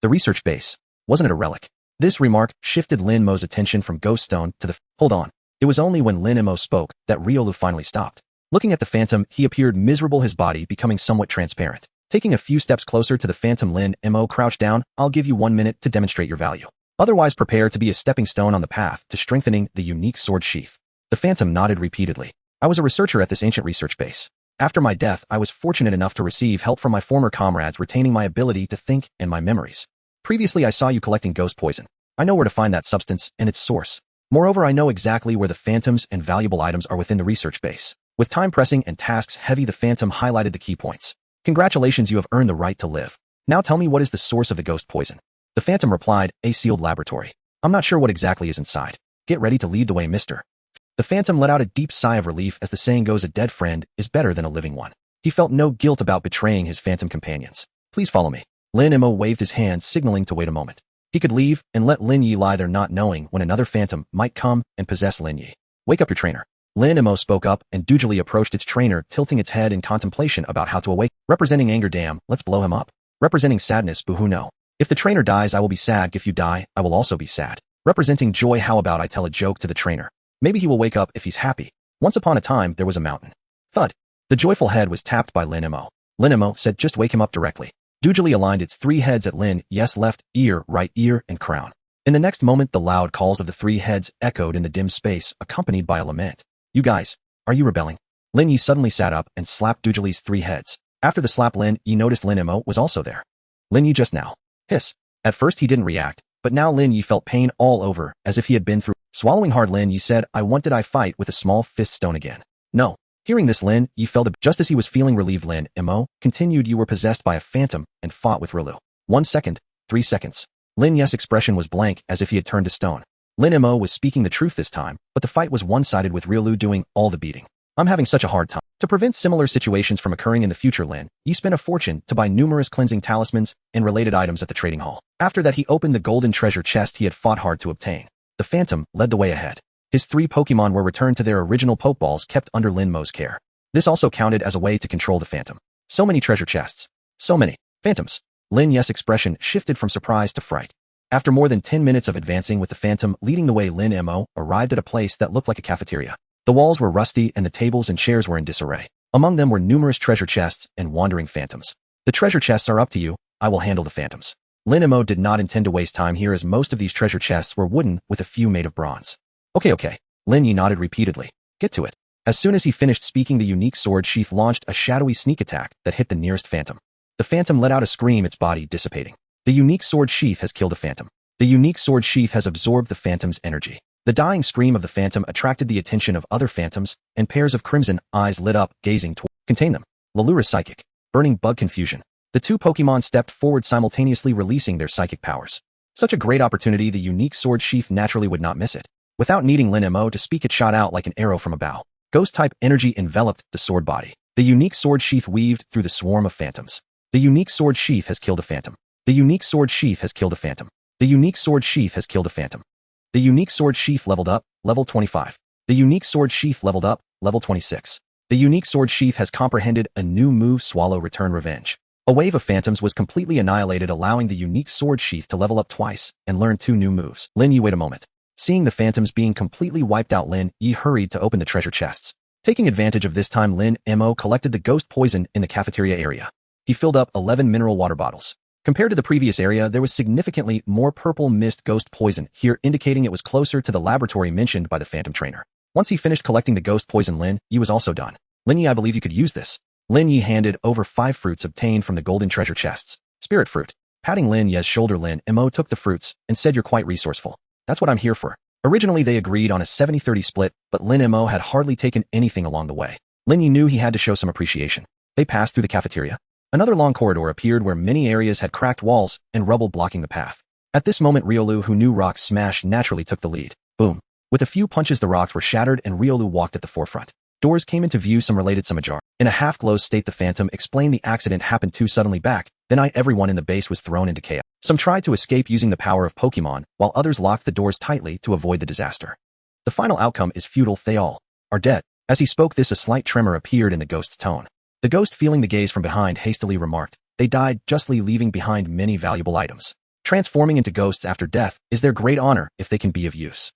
The research base. Wasn't it a relic? This remark shifted Lin Mo's attention from Ghost Stone to the... Hold on. It was only when Lin Mo spoke that Riolu finally stopped. Looking at the phantom, he appeared miserable, his body becoming somewhat transparent. Taking a few steps closer to the phantom, Lin Mo crouched down. I'll give you 1 minute to demonstrate your value. Otherwise, prepare to be a stepping stone on the path to strengthening the unique sword sheath. The phantom nodded repeatedly. I was a researcher at this ancient research base. After my death, I was fortunate enough to receive help from my former comrades, retaining my ability to think and my memories. Previously, I saw you collecting ghost poison. I know where to find that substance and its source. Moreover, I know exactly where the phantoms and valuable items are within the research base. With time pressing and tasks heavy, the phantom highlighted the key points. Congratulations, you have earned the right to live. Now tell me, what is the source of the ghost poison? The phantom replied, a sealed laboratory. I'm not sure what exactly is inside. Get ready to lead the way, mister. The phantom let out a deep sigh of relief. As the saying goes, a dead friend is better than a living one. He felt no guilt about betraying his phantom companions. Please follow me. Lin Mo waved his hand, signaling to wait a moment. He could leave and let Lin Yi lie there, not knowing when another phantom might come and possess Lin Yi. Wake up your trainer. Lin Mo spoke up and dougily approached its trainer, tilting its head in contemplation about how to awake. Representing anger, damn, let's blow him up. Representing sadness, boo-hoo, no. If the trainer dies, I will be sad. If you die, I will also be sad. Representing joy, how about I tell a joke to the trainer? Maybe he will wake up if he's happy. Once upon a time, there was a mountain. Thud. The joyful head was tapped by Lin Mo. Lin Mo said, just wake him up directly. Dougily aligned its 3 heads at Lin, yes, left ear, right ear, and crown. In the next moment, the loud calls of the 3 heads echoed in the dim space, accompanied by a lament. You guys, are you rebelling? Lin Yi suddenly sat up and slapped Dougily's 3 heads. After the slap, Lin Yi noticed Lin Mo was also there. Lin Yi just now. Hiss. At first he didn't react, but now Lin Yi felt pain all over, as if he had been through. Swallowing hard, Lin Yi said, did I fight with a small fist stone again? No. Hearing this, Lin Yi felt just as he was feeling relieved. Lin Mo continued, you were possessed by a phantom and fought with Riolu. 1 second, 3 seconds. Lin Yi's expression was blank, as if he had turned to stone. Lin Mo was speaking the truth this time, but the fight was one-sided with Riolu doing all the beating. I'm having such a hard time. To prevent similar situations from occurring in the future, Lin Yi spent a fortune to buy numerous cleansing talismans and related items at the trading hall. After that, he opened the golden treasure chest he had fought hard to obtain. The phantom led the way ahead. His 3 Pokémon were returned to their original Pokeballs kept under Lin Mo's care. This also counted as a way to control the phantom. So many treasure chests. So many phantoms. Lin Yi's expression shifted from surprise to fright. After more than 10 minutes of advancing with the phantom leading the way, Lin Mo arrived at a place that looked like a cafeteria. The walls were rusty and the tables and chairs were in disarray. Among them were numerous treasure chests and wandering phantoms. The treasure chests are up to you. I will handle the phantoms. Lin Mo did not intend to waste time here, as most of these treasure chests were wooden with a few made of bronze. Okay. Lin Yi nodded repeatedly. Get to it. As soon as he finished speaking, the unique sword sheath launched a shadowy sneak attack that hit the nearest phantom. The phantom let out a scream, its body dissipating. The unique sword sheath has killed a phantom. The unique sword sheath has absorbed the phantom's energy. The dying scream of the phantom attracted the attention of other phantoms, and pairs of crimson eyes lit up, gazing toward. Contain them. Lalura's psychic. Burning bug confusion. The 2 Pokémon stepped forward, simultaneously releasing their psychic powers. Such a great opportunity, the unique sword sheath naturally would not miss it. Without needing Lin Mo to speak, it shot out like an arrow from a bow. Ghost-type energy enveloped the sword body. The unique sword sheath weaved through the swarm of phantoms. The unique sword sheath has killed a phantom. The unique sword sheath has killed a phantom. The unique sword sheath has killed a phantom. The unique sword sheath leveled up, level 25. The unique sword sheath leveled up, level 26. The unique sword sheath has comprehended a new move, Swallow Return Revenge. A wave of phantoms was completely annihilated, allowing the unique sword sheath to level up twice and learn 2 new moves. Lin Yi, wait a moment. Seeing the phantoms being completely wiped out, Lin Yi hurried to open the treasure chests. Taking advantage of this time, Lin Mo collected the ghost poison in the cafeteria area. He filled up 11 mineral water bottles. Compared to the previous area, there was significantly more purple mist ghost poison here, indicating it was closer to the laboratory mentioned by the phantom trainer. Once he finished collecting the ghost poison, Lin Yi was also done. Lin Yi, I believe you could use this. Lin Yi handed over 5 fruits obtained from the golden treasure chests. Spirit fruit. Patting Lin Yi's shoulder, Lin Mo took the fruits and said, you're quite resourceful. That's what I'm here for. Originally, they agreed on a 70-30 split, but Lin Mo had hardly taken anything along the way. Lin Yi knew he had to show some appreciation. They passed through the cafeteria. Another long corridor appeared where many areas had cracked walls and rubble blocking the path. At this moment, Riolu, who knew rock smash, naturally took the lead. Boom. With a few punches, the rocks were shattered and Riolu walked at the forefront. Doors came into view, some related, some ajar. In a half-glow state, the phantom explained the accident happened too suddenly back Then everyone in the base was thrown into chaos. Some tried to escape using the power of Pokémon, while others locked the doors tightly to avoid the disaster. The final outcome is futile. They all are dead. As he spoke this, a slight tremor appeared in the ghost's tone. The ghost, feeling the gaze from behind, hastily remarked, "They died, justly leaving behind many valuable items. Transforming into ghosts after death is their great honor if they can be of use."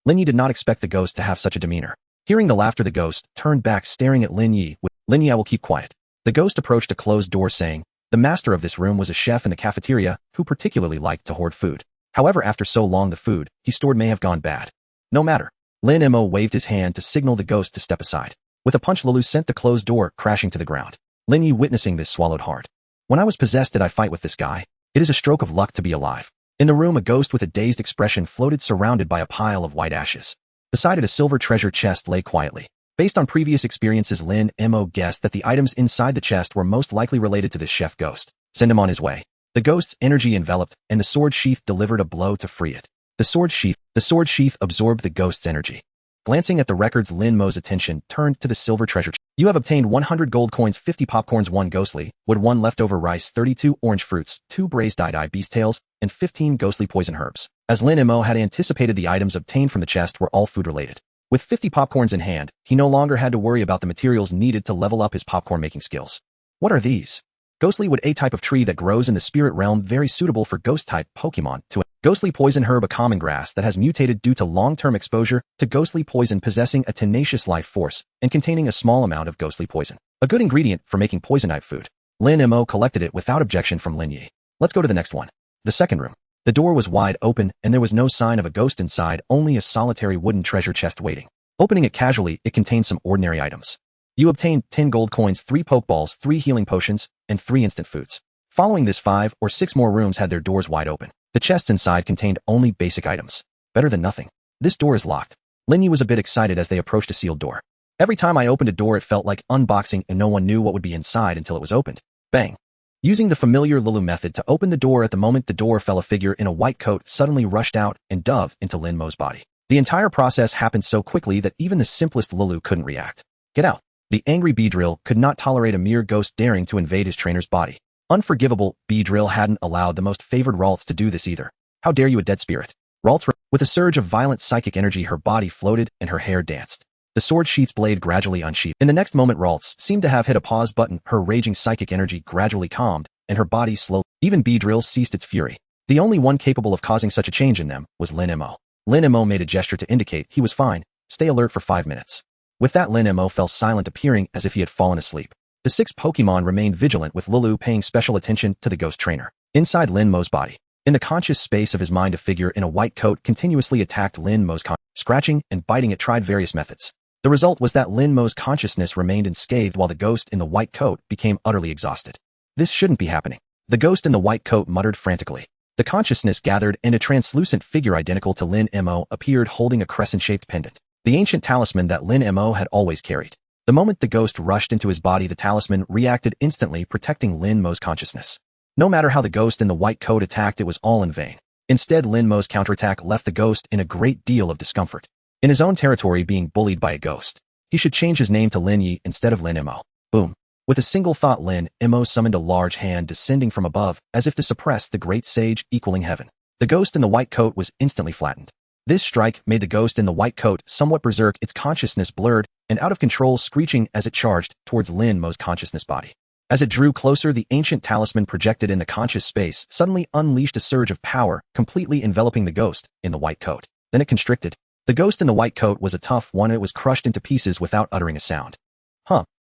Lin Yi did not expect the ghost to have such a demeanor. Hearing the laughter, the ghost turned back, staring at Lin Yi. "Lin Yi, I will keep quiet." The ghost approached a closed door, saying, "The master of this room was a chef in the cafeteria who particularly liked to hoard food. However, after so long, the food he stored may have gone bad. No matter." Lin Mo waved his hand to signal the ghost to step aside. With a punch, Lulu sent the closed door crashing to the ground. Lin Yi, witnessing this, swallowed hard. "When I was possessed, did I fight with this guy? It is a stroke of luck to be alive." In the room, a ghost with a dazed expression floated, surrounded by a pile of white ashes. Beside it, a silver treasure chest lay quietly. Based on previous experiences, Lin Mo guessed that the items inside the chest were most likely related to this chef ghost. Send him on his way. The ghost's energy enveloped, and the sword sheath delivered a blow to free it. The sword sheath absorbed the ghost's energy. Glancing at the records, Lin Mo's attention turned to the silver treasure. "You have obtained 100 gold coins, 50 popcorns, 1 ghostly wood, 1 leftover rice, 32 orange fruits, 2 braised die beast tails, and 15 ghostly poison herbs." As Lin Mo had anticipated, the items obtained from the chest were all food-related. With 50 popcorns in hand, he no longer had to worry about the materials needed to level up his popcorn-making skills. What are these? Ghostly wood, a type of tree that grows in the spirit realm, very suitable for ghost-type Pokémon. Ghostly poison herb, a common grass that has mutated due to long-term exposure to ghostly poison, possessing a tenacious life force and containing a small amount of ghostly poison. A good ingredient for making poison-type food. Lin Mo collected it without objection from Lin Yi. Let's go to the next one. The second room. The door was wide open, and there was no sign of a ghost inside, only a solitary wooden treasure chest waiting. Opening it casually, it contained some ordinary items. You obtained 10 gold coins, 3 pokeballs, 3 healing potions, and 3 instant foods. Following this, 5 or 6 more rooms had their doors wide open. The chests inside contained only basic items. Better than nothing. This door is locked. Lin Yi was a bit excited as they approached a sealed door. Every time I opened a door, it felt like unboxing, and no one knew what would be inside until it was opened. Bang. Using the familiar Lulu method to open the door, at the moment the door fell, a figure in a white coat suddenly rushed out and dove into Lin Mo's body. The entire process happened so quickly that even the simplest Lulu couldn't react. Get out. The angry Beedrill could not tolerate a mere ghost daring to invade his trainer's body. Unforgivable, Beedrill hadn't allowed the most favored Ralts to do this either. "How dare you, a dead spirit!" Ralts, with a surge of violent psychic energy, her body floated and her hair danced. The sword sheath's blade gradually unsheathed. In the next moment, Ralts seemed to have hit a pause button. Her raging psychic energy gradually calmed, and her body slowly. Even Beedrill ceased its fury. The only one capable of causing such a change in them was Lin Mo. Lin Mo made a gesture to indicate he was fine. "Stay alert for 5 minutes." With that, Lin Mo fell silent, appearing as if he had fallen asleep. The 6 Pokémon remained vigilant, with Lulu paying special attention to the ghost trainer. Inside Lin Mo's body, in the conscious space of his mind, a figure in a white coat continuously attacked Lin Mo's scratching and biting. It tried various methods. The result was that Lin Mo's consciousness remained unscathed while the ghost in the white coat became utterly exhausted. "This shouldn't be happening." The ghost in the white coat muttered frantically. The consciousness gathered, and a translucent figure identical to Lin Mo appeared, holding a crescent-shaped pendant, the ancient talisman that Lin Mo had always carried. The moment the ghost rushed into his body, the talisman reacted instantly, protecting Lin Mo's consciousness. No matter how the ghost in the white coat attacked, it was all in vain. Instead, Lin Mo's counterattack left the ghost in a great deal of discomfort. In his own territory, being bullied by a ghost. He should change his name to Lin Yi instead of Lin Mo. Boom. With a single thought, Lin Mo summoned a large hand descending from above, as if to suppress the great sage equaling heaven. The ghost in the white coat was instantly flattened. This strike made the ghost in the white coat somewhat berserk, its consciousness blurred and out of control, screeching as it charged towards Lin Mo's consciousness body. As it drew closer, the ancient talisman projected in the conscious space suddenly unleashed a surge of power, completely enveloping the ghost in the white coat. Then it constricted. The ghost in the white coat was a tough one. It was crushed into pieces without uttering a sound.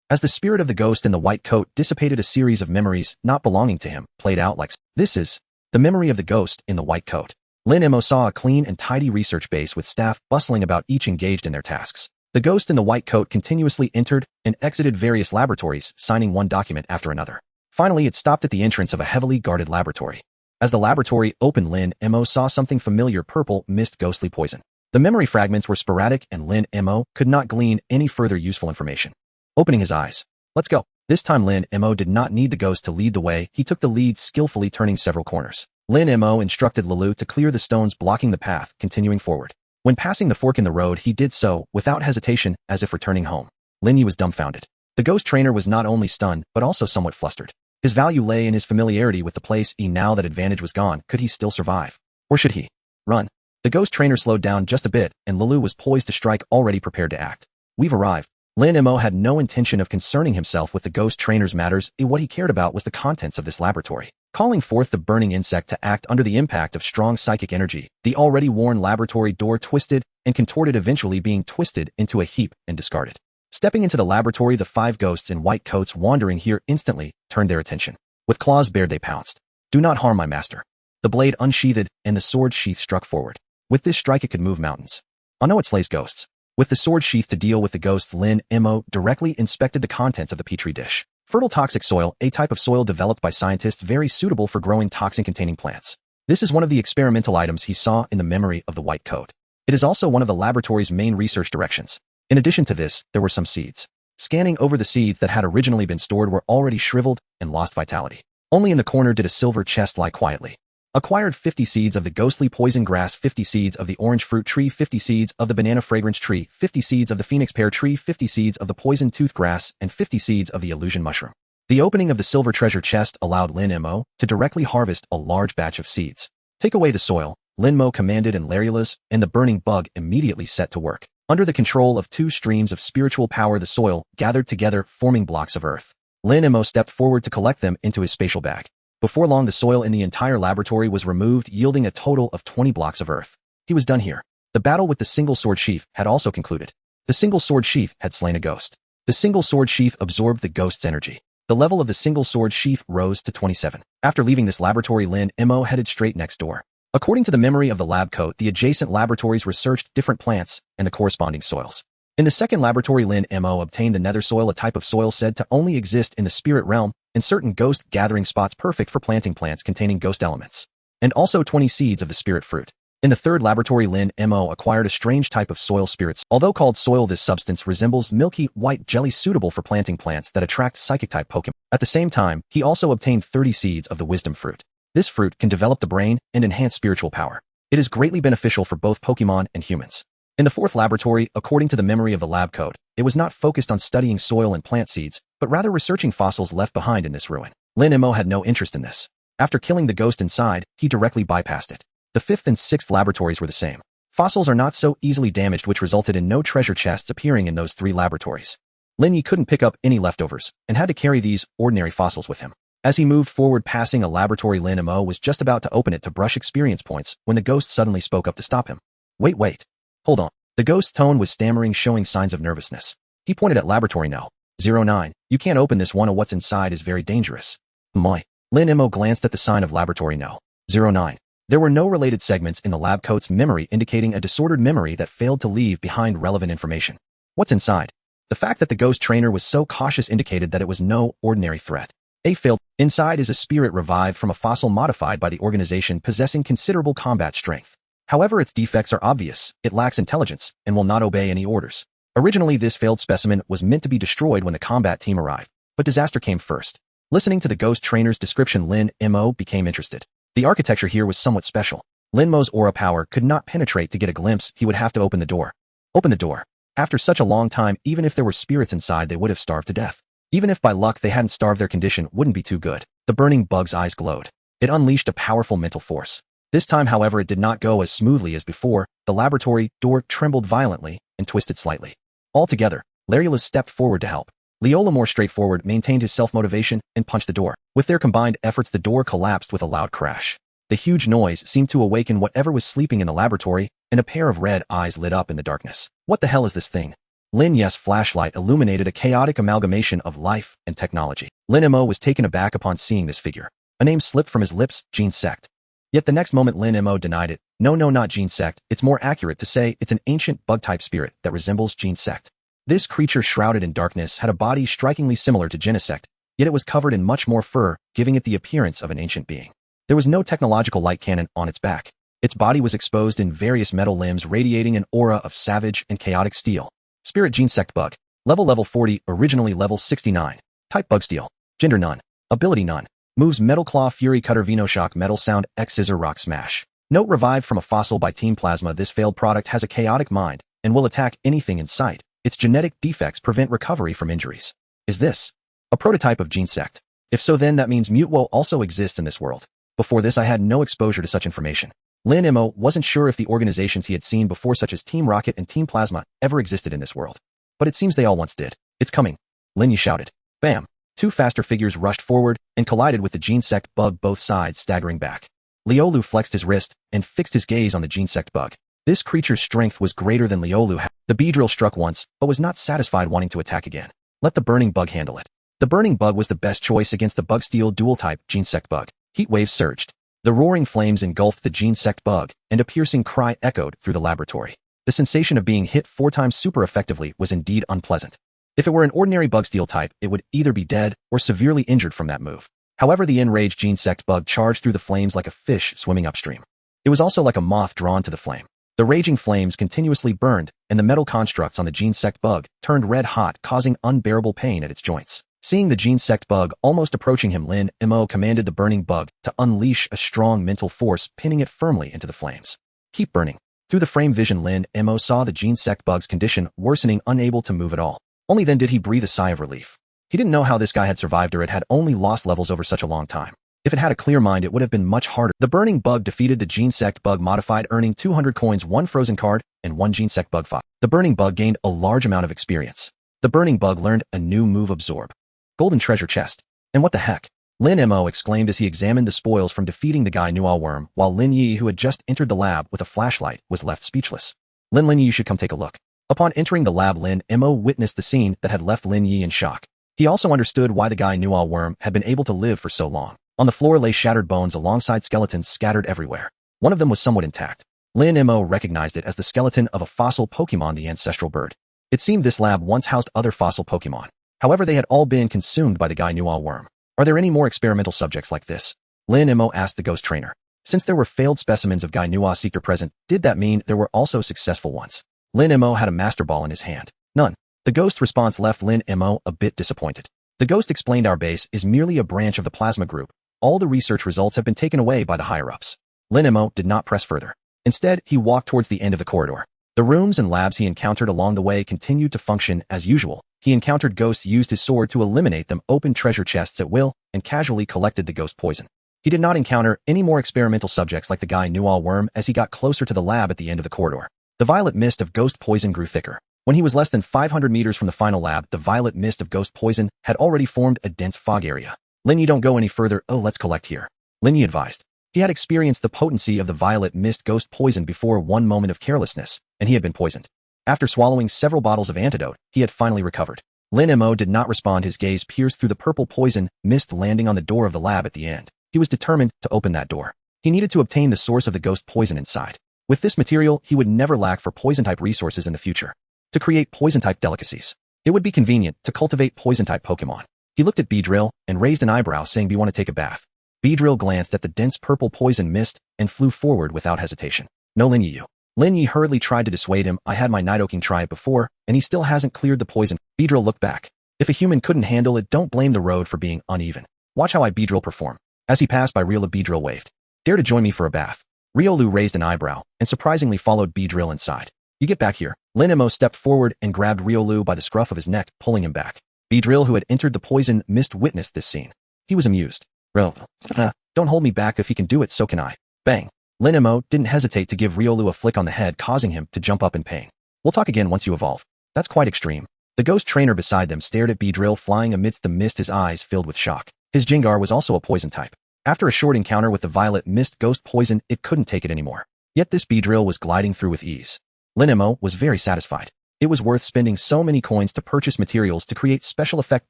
As the spirit of the ghost in the white coat dissipated, a series of memories not belonging to him played out like this is the memory of the ghost in the white coat. Lin Mo saw a clean and tidy research base with staff bustling about, each engaged in their tasks. The ghost in the white coat continuously entered and exited various laboratories, signing one document after another. Finally, it stopped at the entrance of a heavily guarded laboratory. As the laboratory opened, Lin Mo saw something familiar: purple mist, ghostly poison. The memory fragments were sporadic, and Lin Mo could not glean any further useful information. Opening his eyes. Let's go. This time Lin Mo did not need the ghost to lead the way. He took the lead, skillfully turning several corners. Lin Mo instructed Lulu to clear the stones blocking the path, continuing forward. When passing the fork in the road, he did so without hesitation, as if returning home. Lin Yi was dumbfounded. The ghost trainer was not only stunned, but also somewhat flustered. His value lay in his familiarity with the place. Now that advantage was gone, could he still survive? Or should he run? The ghost trainer slowed down just a bit, and Lulu was poised to strike, already prepared to act. We've arrived. Lin Mo had no intention of concerning himself with the ghost trainer's matters. What he cared about was the contents of this laboratory. Calling forth the burning insect to act under the impact of strong psychic energy, the already worn laboratory door twisted and contorted, eventually being twisted into a heap and discarded. Stepping into the laboratory, the 5 ghosts in white coats wandering here instantly turned their attention. With claws bared, they pounced. Do not harm my master. The blade unsheathed, and the sword sheath struck forward. With this strike, it could move mountains. I know it slays ghosts. With the sword sheath to deal with the ghosts, Lin Mo directly inspected the contents of the petri dish. Fertile toxic soil, a type of soil developed by scientists very suitable for growing toxin-containing plants. This is one of the experimental items he saw in the memory of the white coat. It is also one of the laboratory's main research directions. In addition to this, there were some seeds. Scanning over, the seeds that had originally been stored were already shriveled and lost vitality. Only in the corner did a silver chest lie quietly. Acquired 50 seeds of the ghostly poison grass, 50 seeds of the orange fruit tree, 50 seeds of the banana fragrance tree, 50 seeds of the phoenix pear tree, 50 seeds of the poison tooth grass, and 50 seeds of the illusion mushroom. The opening of the silver treasure chest allowed Lin Mo to directly harvest a large batch of seeds. Take away the soil, Lin Mo commanded, and Perilous and the burning bug immediately set to work. Under the control of 2 streams of spiritual power, the soil gathered together, forming blocks of earth. Lin Mo stepped forward to collect them into his spatial bag. Before long, the soil in the entire laboratory was removed, yielding a total of 20 blocks of earth. He was done here. The battle with the single sword sheath had also concluded. The single sword sheath had slain a ghost. The single sword sheath absorbed the ghost's energy. The level of the single sword sheath rose to 27. After leaving this laboratory, Lin Mo headed straight next door. According to the memory of the lab coat, the adjacent laboratories researched different plants and the corresponding soils. In the second laboratory, Lin Mo obtained the nether soil, a type of soil said to only exist in the spirit realm and certain ghost gathering spots, perfect for planting plants containing ghost elements, and also 20 seeds of the spirit fruit. In the third laboratory, Lin Mo acquired a strange type of soil spirits. Although called soil, this substance resembles milky white jelly suitable for planting plants that attract psychic-type Pokémon. At the same time, he also obtained 30 seeds of the wisdom fruit. This fruit can develop the brain and enhance spiritual power. It is greatly beneficial for both Pokémon and humans. In the fourth laboratory, according to the memory of the lab code, it was not focused on studying soil and plant seeds, but rather researching fossils left behind in this ruin. Lin Mo had no interest in this. After killing the ghost inside, he directly bypassed it. The fifth and sixth laboratories were the same. Fossils are not so easily damaged, which resulted in no treasure chests appearing in those 3 laboratories. Lin Yi couldn't pick up any leftovers, and had to carry these ordinary fossils with him. As he moved forward, passing a laboratory, Lin Mo was just about to open it to brush experience points when the ghost suddenly spoke up to stop him. Wait. Hold on. The ghost's tone was stammering, showing signs of nervousness. He pointed at laboratory No. 09. You can't open this one. What's inside is very dangerous. My. Lin Mo glanced at the sign of laboratory No. 09. There were no related segments in the lab coat's memory, indicating a disordered memory that failed to leave behind relevant information. What's inside? The fact that the ghost trainer was so cautious indicated that it was no ordinary threat. A failed. Inside is a spirit revived from a fossil modified by the organization, possessing considerable combat strength. However, its defects are obvious. It lacks intelligence and will not obey any orders. Originally, this failed specimen was meant to be destroyed when the combat team arrived, but disaster came first. Listening to the ghost trainer's description, Lin Mo became interested. The architecture here was somewhat special. Lin Mo's aura power could not penetrate. To get a glimpse, he would have to open the door. Open the door. After such a long time, even if there were spirits inside, they would have starved to death. Even if by luck they hadn't starved, their condition wouldn't be too good. The burning bug's eyes glowed. It unleashed a powerful mental force. This time, however, it did not go as smoothly as before. The laboratory door trembled violently and twisted slightly. Altogether, Perilous stepped forward to help. Leola, more straightforward, maintained his self-motivation and punched the door. With their combined efforts, the door collapsed with a loud crash. The huge noise seemed to awaken whatever was sleeping in the laboratory, and a pair of red eyes lit up in the darkness. What the hell is this thing? Lin Ye's flashlight illuminated a chaotic amalgamation of life and technology. Lin Mo was taken aback upon seeing this figure. A name slipped from his lips: Gene Sect. Yet the next moment, Lin Mo denied it. No, not Gene Sect. It's more accurate to say it's an ancient bug-type spirit that resembles Gene Sect. This creature, shrouded in darkness, had a body strikingly similar to Genesect, yet it was covered in much more fur, giving it the appearance of an ancient being. There was no technological light cannon on its back. Its body was exposed in various metal limbs, radiating an aura of savage and chaotic steel. Spirit: Gene Sect bug. Level 40, originally level 69. Type: bug steel. Gender: none. Ability: none. Moves: Metal Claw, Fury Cutter, Venoshock, Metal Sound, X Scissor, Rock Smash. Note: revived from a fossil by Team Plasma, this failed product has a chaotic mind and will attack anything in sight. Its genetic defects prevent recovery from injuries. Is this a prototype of Gene Sect? If so, then that means Mutwo also exists in this world. Before this, I had no exposure to such information. Lin Mo wasn't sure if the organizations he had seen before, such as Team Rocket and Team Plasma, ever existed in this world. But it seems they all once did. It's coming. Lin Yi shouted. Bam! Two faster figures rushed forward and collided with the Gene-sect bug, both sides staggering back. Liolu flexed his wrist and fixed his gaze on the Gene-sect bug. This creature's strength was greater than Liolu had. The Beedrill struck once, but was not satisfied, wanting to attack again. Let the burning bug handle it. The burning bug was the best choice against the bug-steel dual-type Gene-sect bug. Heat waves surged. The roaring flames engulfed the Gene-sect bug, and a piercing cry echoed through the laboratory. The sensation of being hit 4 times super effectively was indeed unpleasant. If it were an ordinary bug-steel type, it would either be dead or severely injured from that move. However, the enraged Gene-sect bug charged through the flames like a fish swimming upstream. It was also like a moth drawn to the flame. The raging flames continuously burned, and the metal constructs on the Gene-sect bug turned red hot, causing unbearable pain at its joints. Seeing the Gene-sect bug almost approaching him, Lin Mo commanded the burning bug to unleash a strong mental force, pinning it firmly into the flames. Keep burning. Through the frame vision, Lin Mo saw the Gene-sect bug's condition worsening, unable to move at all. Only then did he breathe a sigh of relief. He didn't know how this guy had survived, or it had only lost levels over such a long time. If it had a clear mind, it would have been much harder. The burning bug defeated the Gene-sect bug modified, earning 200 coins, 1 frozen card, and 1 Gene-sect bug fought. The burning bug gained a large amount of experience. The burning bug learned a new move, absorb. Golden treasure chest. And what the heck? Lin Mo exclaimed as he examined the spoils from defeating the guy Nuo Worm, while Lin Yi, who had just entered the lab with a flashlight, was left speechless. Lin Yi, you should come take a look. Upon entering the lab, Lin Mo witnessed the scene that had left Lin Yi in shock. He also understood why the guy Nuo Worm had been able to live for so long. On the floor lay shattered bones alongside skeletons scattered everywhere. One of them was somewhat intact. Lin Mo recognized it as the skeleton of a fossil Pokémon, the ancestral bird. It seemed this lab once housed other fossil Pokémon. However, they had all been consumed by the guy Nuo Worm. Are there any more experimental subjects like this? Lin Mo asked the ghost trainer. Since there were failed specimens of guy Nuo Seeker present, did that mean there were also successful ones? Lin Mo had a master ball in his hand. None. The ghost's response left Lin Mo a bit disappointed. The ghost explained, our base is merely a branch of the plasma group. All the research results have been taken away by the higher-ups. Lin Mo did not press further. Instead, he walked towards the end of the corridor. The rooms and labs he encountered along the way continued to function as usual. He encountered ghosts, used his sword to eliminate them, opened treasure chests at will, and casually collected the ghost poison. He did not encounter any more experimental subjects like the guy Nuo Worm as he got closer to the lab at the end of the corridor. The violet mist of ghost poison grew thicker. When he was less than 500 meters from the final lab, the violet mist of ghost poison had already formed a dense fog area. Lin Yi, don't go any further. Oh, let's collect here. Lin Yi advised. He had experienced the potency of the violet mist ghost poison before, one moment of carelessness, and he had been poisoned. After swallowing several bottles of antidote, he had finally recovered. Lin Mo did not respond, his gaze pierced through the purple poison mist, landing on the door of the lab at the end. He was determined to open that door. He needed to obtain the source of the ghost poison inside. With this material, he would never lack for poison-type resources in the future. To create poison-type delicacies, it would be convenient to cultivate poison-type Pokémon. He looked at Beedrill and raised an eyebrow, saying, "Do you want to take a bath?" Beedrill glanced at the dense purple poison mist and flew forward without hesitation. No, Lin Yi. Lin Yi hurriedly tried to dissuade him. I had my Nidoking try it before, and he still hasn't cleared the poison. Beedrill looked back. If a human couldn't handle it, don't blame the road for being uneven. Watch how I Beedrill perform. As he passed by Riolu, Beedrill waved. Dare to join me for a bath? Riolu raised an eyebrow and surprisingly followed Beedrill inside. You get back here. Lin Mo stepped forward and grabbed Riolu by the scruff of his neck, pulling him back. Beedrill, who had entered the poison mist, witnessed this scene. He was amused. Don't hold me back. If he can do it, so can I. Bang. Lin Mo didn't hesitate to give Riolu a flick on the head, causing him to jump up in pain. We'll talk again once you evolve. That's quite extreme. The ghost trainer beside them stared at Beedrill flying amidst the mist, his eyes filled with shock. His Jengar was also a poison type. After a short encounter with the violet mist ghost poison, it couldn't take it anymore. Yet this Beedrill was gliding through with ease. Lin Mo was very satisfied. It was worth spending so many coins to purchase materials to create special effect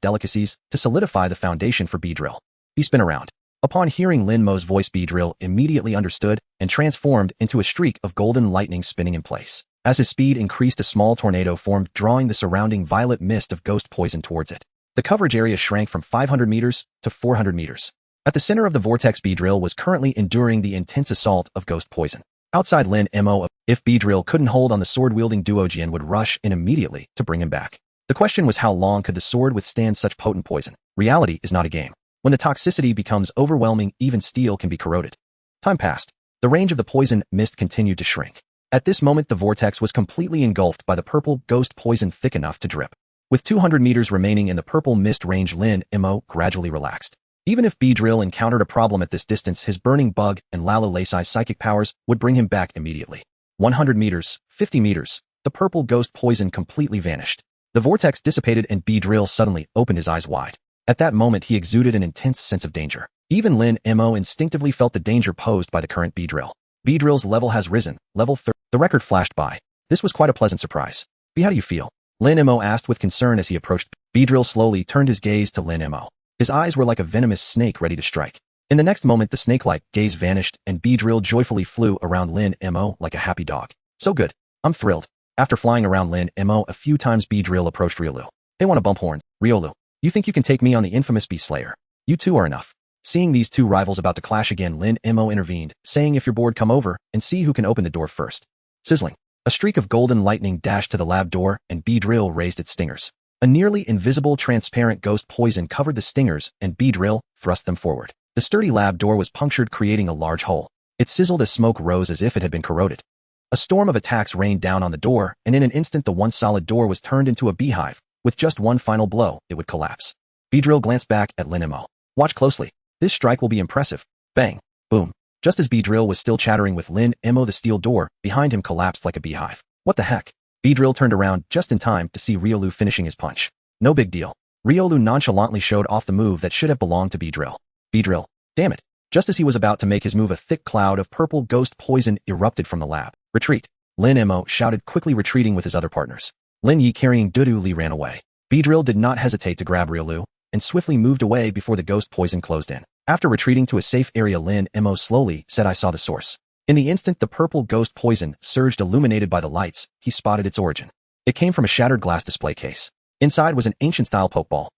delicacies to solidify the foundation for Beedrill. He spun around. Upon hearing Lin Mo's voice, Beedrill immediately understood and transformed into a streak of golden lightning spinning in place. As his speed increased, a small tornado formed, drawing the surrounding violet mist of ghost poison towards it. The coverage area shrank from 500 meters to 400 meters. At the center of the vortex, Beedrill was currently enduring the intense assault of ghost poison. Outside, Lin Mo, if Beedrill couldn't hold on, the sword-wielding Duojian would rush in immediately to bring him back. The question was, how long could the sword withstand such potent poison? Reality is not a game. When the toxicity becomes overwhelming, even steel can be corroded. Time passed. The range of the poison mist continued to shrink. At this moment, the vortex was completely engulfed by the purple ghost poison, thick enough to drip. With 200 meters remaining in the purple mist range, Lin Mo gradually relaxed. Even if Beedrill encountered a problem at this distance, his burning bug and Lalolacei's psychic powers would bring him back immediately. 100 meters, 50 meters, the purple ghost poison completely vanished. The vortex dissipated and Beedrill suddenly opened his eyes wide. At that moment, he exuded an intense sense of danger. Even Lin Mo instinctively felt the danger posed by the current Beedrill. Beedrill's level has risen, level 30. The record flashed by. This was quite a pleasant surprise. How do you feel? Lin Mo asked with concern as he approached. Beedrill slowly turned his gaze to Lin Mo. His eyes were like a venomous snake ready to strike. In the next moment, the snake-like gaze vanished and Beedrill joyfully flew around Lin Mo like a happy dog. So good. I'm thrilled. After flying around Lin Mo a few times, Beedrill approached Riolu. They want to bump horns. Riolu, you think you can take me on the infamous Bee Slayer? You two are enough. Seeing these two rivals about to clash again, Lin Mo intervened, saying if you're bored, come over and see who can open the door first. Sizzling. A streak of golden lightning dashed to the lab door and Beedrill raised its stingers. A nearly invisible transparent ghost poison covered the stingers and Beedrill thrust them forward. The sturdy lab door was punctured, creating a large hole. It sizzled as smoke rose as if it had been corroded. A storm of attacks rained down on the door, and in an instant the once solid door was turned into a beehive. With just one final blow, it would collapse. Beedrill glanced back at Lin Mo. Watch closely. This strike will be impressive. Bang. Boom. Just as Beedrill was still chattering with Lin Mo, the steel door behind him collapsed like a beehive. What the heck? Beedrill turned around just in time to see Riolu finishing his punch. No big deal. Riolu nonchalantly showed off the move that should have belonged to Beedrill. Beedrill. Damn it. Just as he was about to make his move, a thick cloud of purple ghost poison erupted from the lab. Retreat. Lin Mo shouted, quickly retreating with his other partners. Lin Yi carrying Dudu Li ran away. Beedrill did not hesitate to grab Riolu and swiftly moved away before the ghost poison closed in. After retreating to a safe area, Lin Mo slowly said, I saw the source. In the instant the purple ghost poison surged, illuminated by the lights, he spotted its origin. It came from a shattered glass display case. Inside was an ancient-style Pokeball.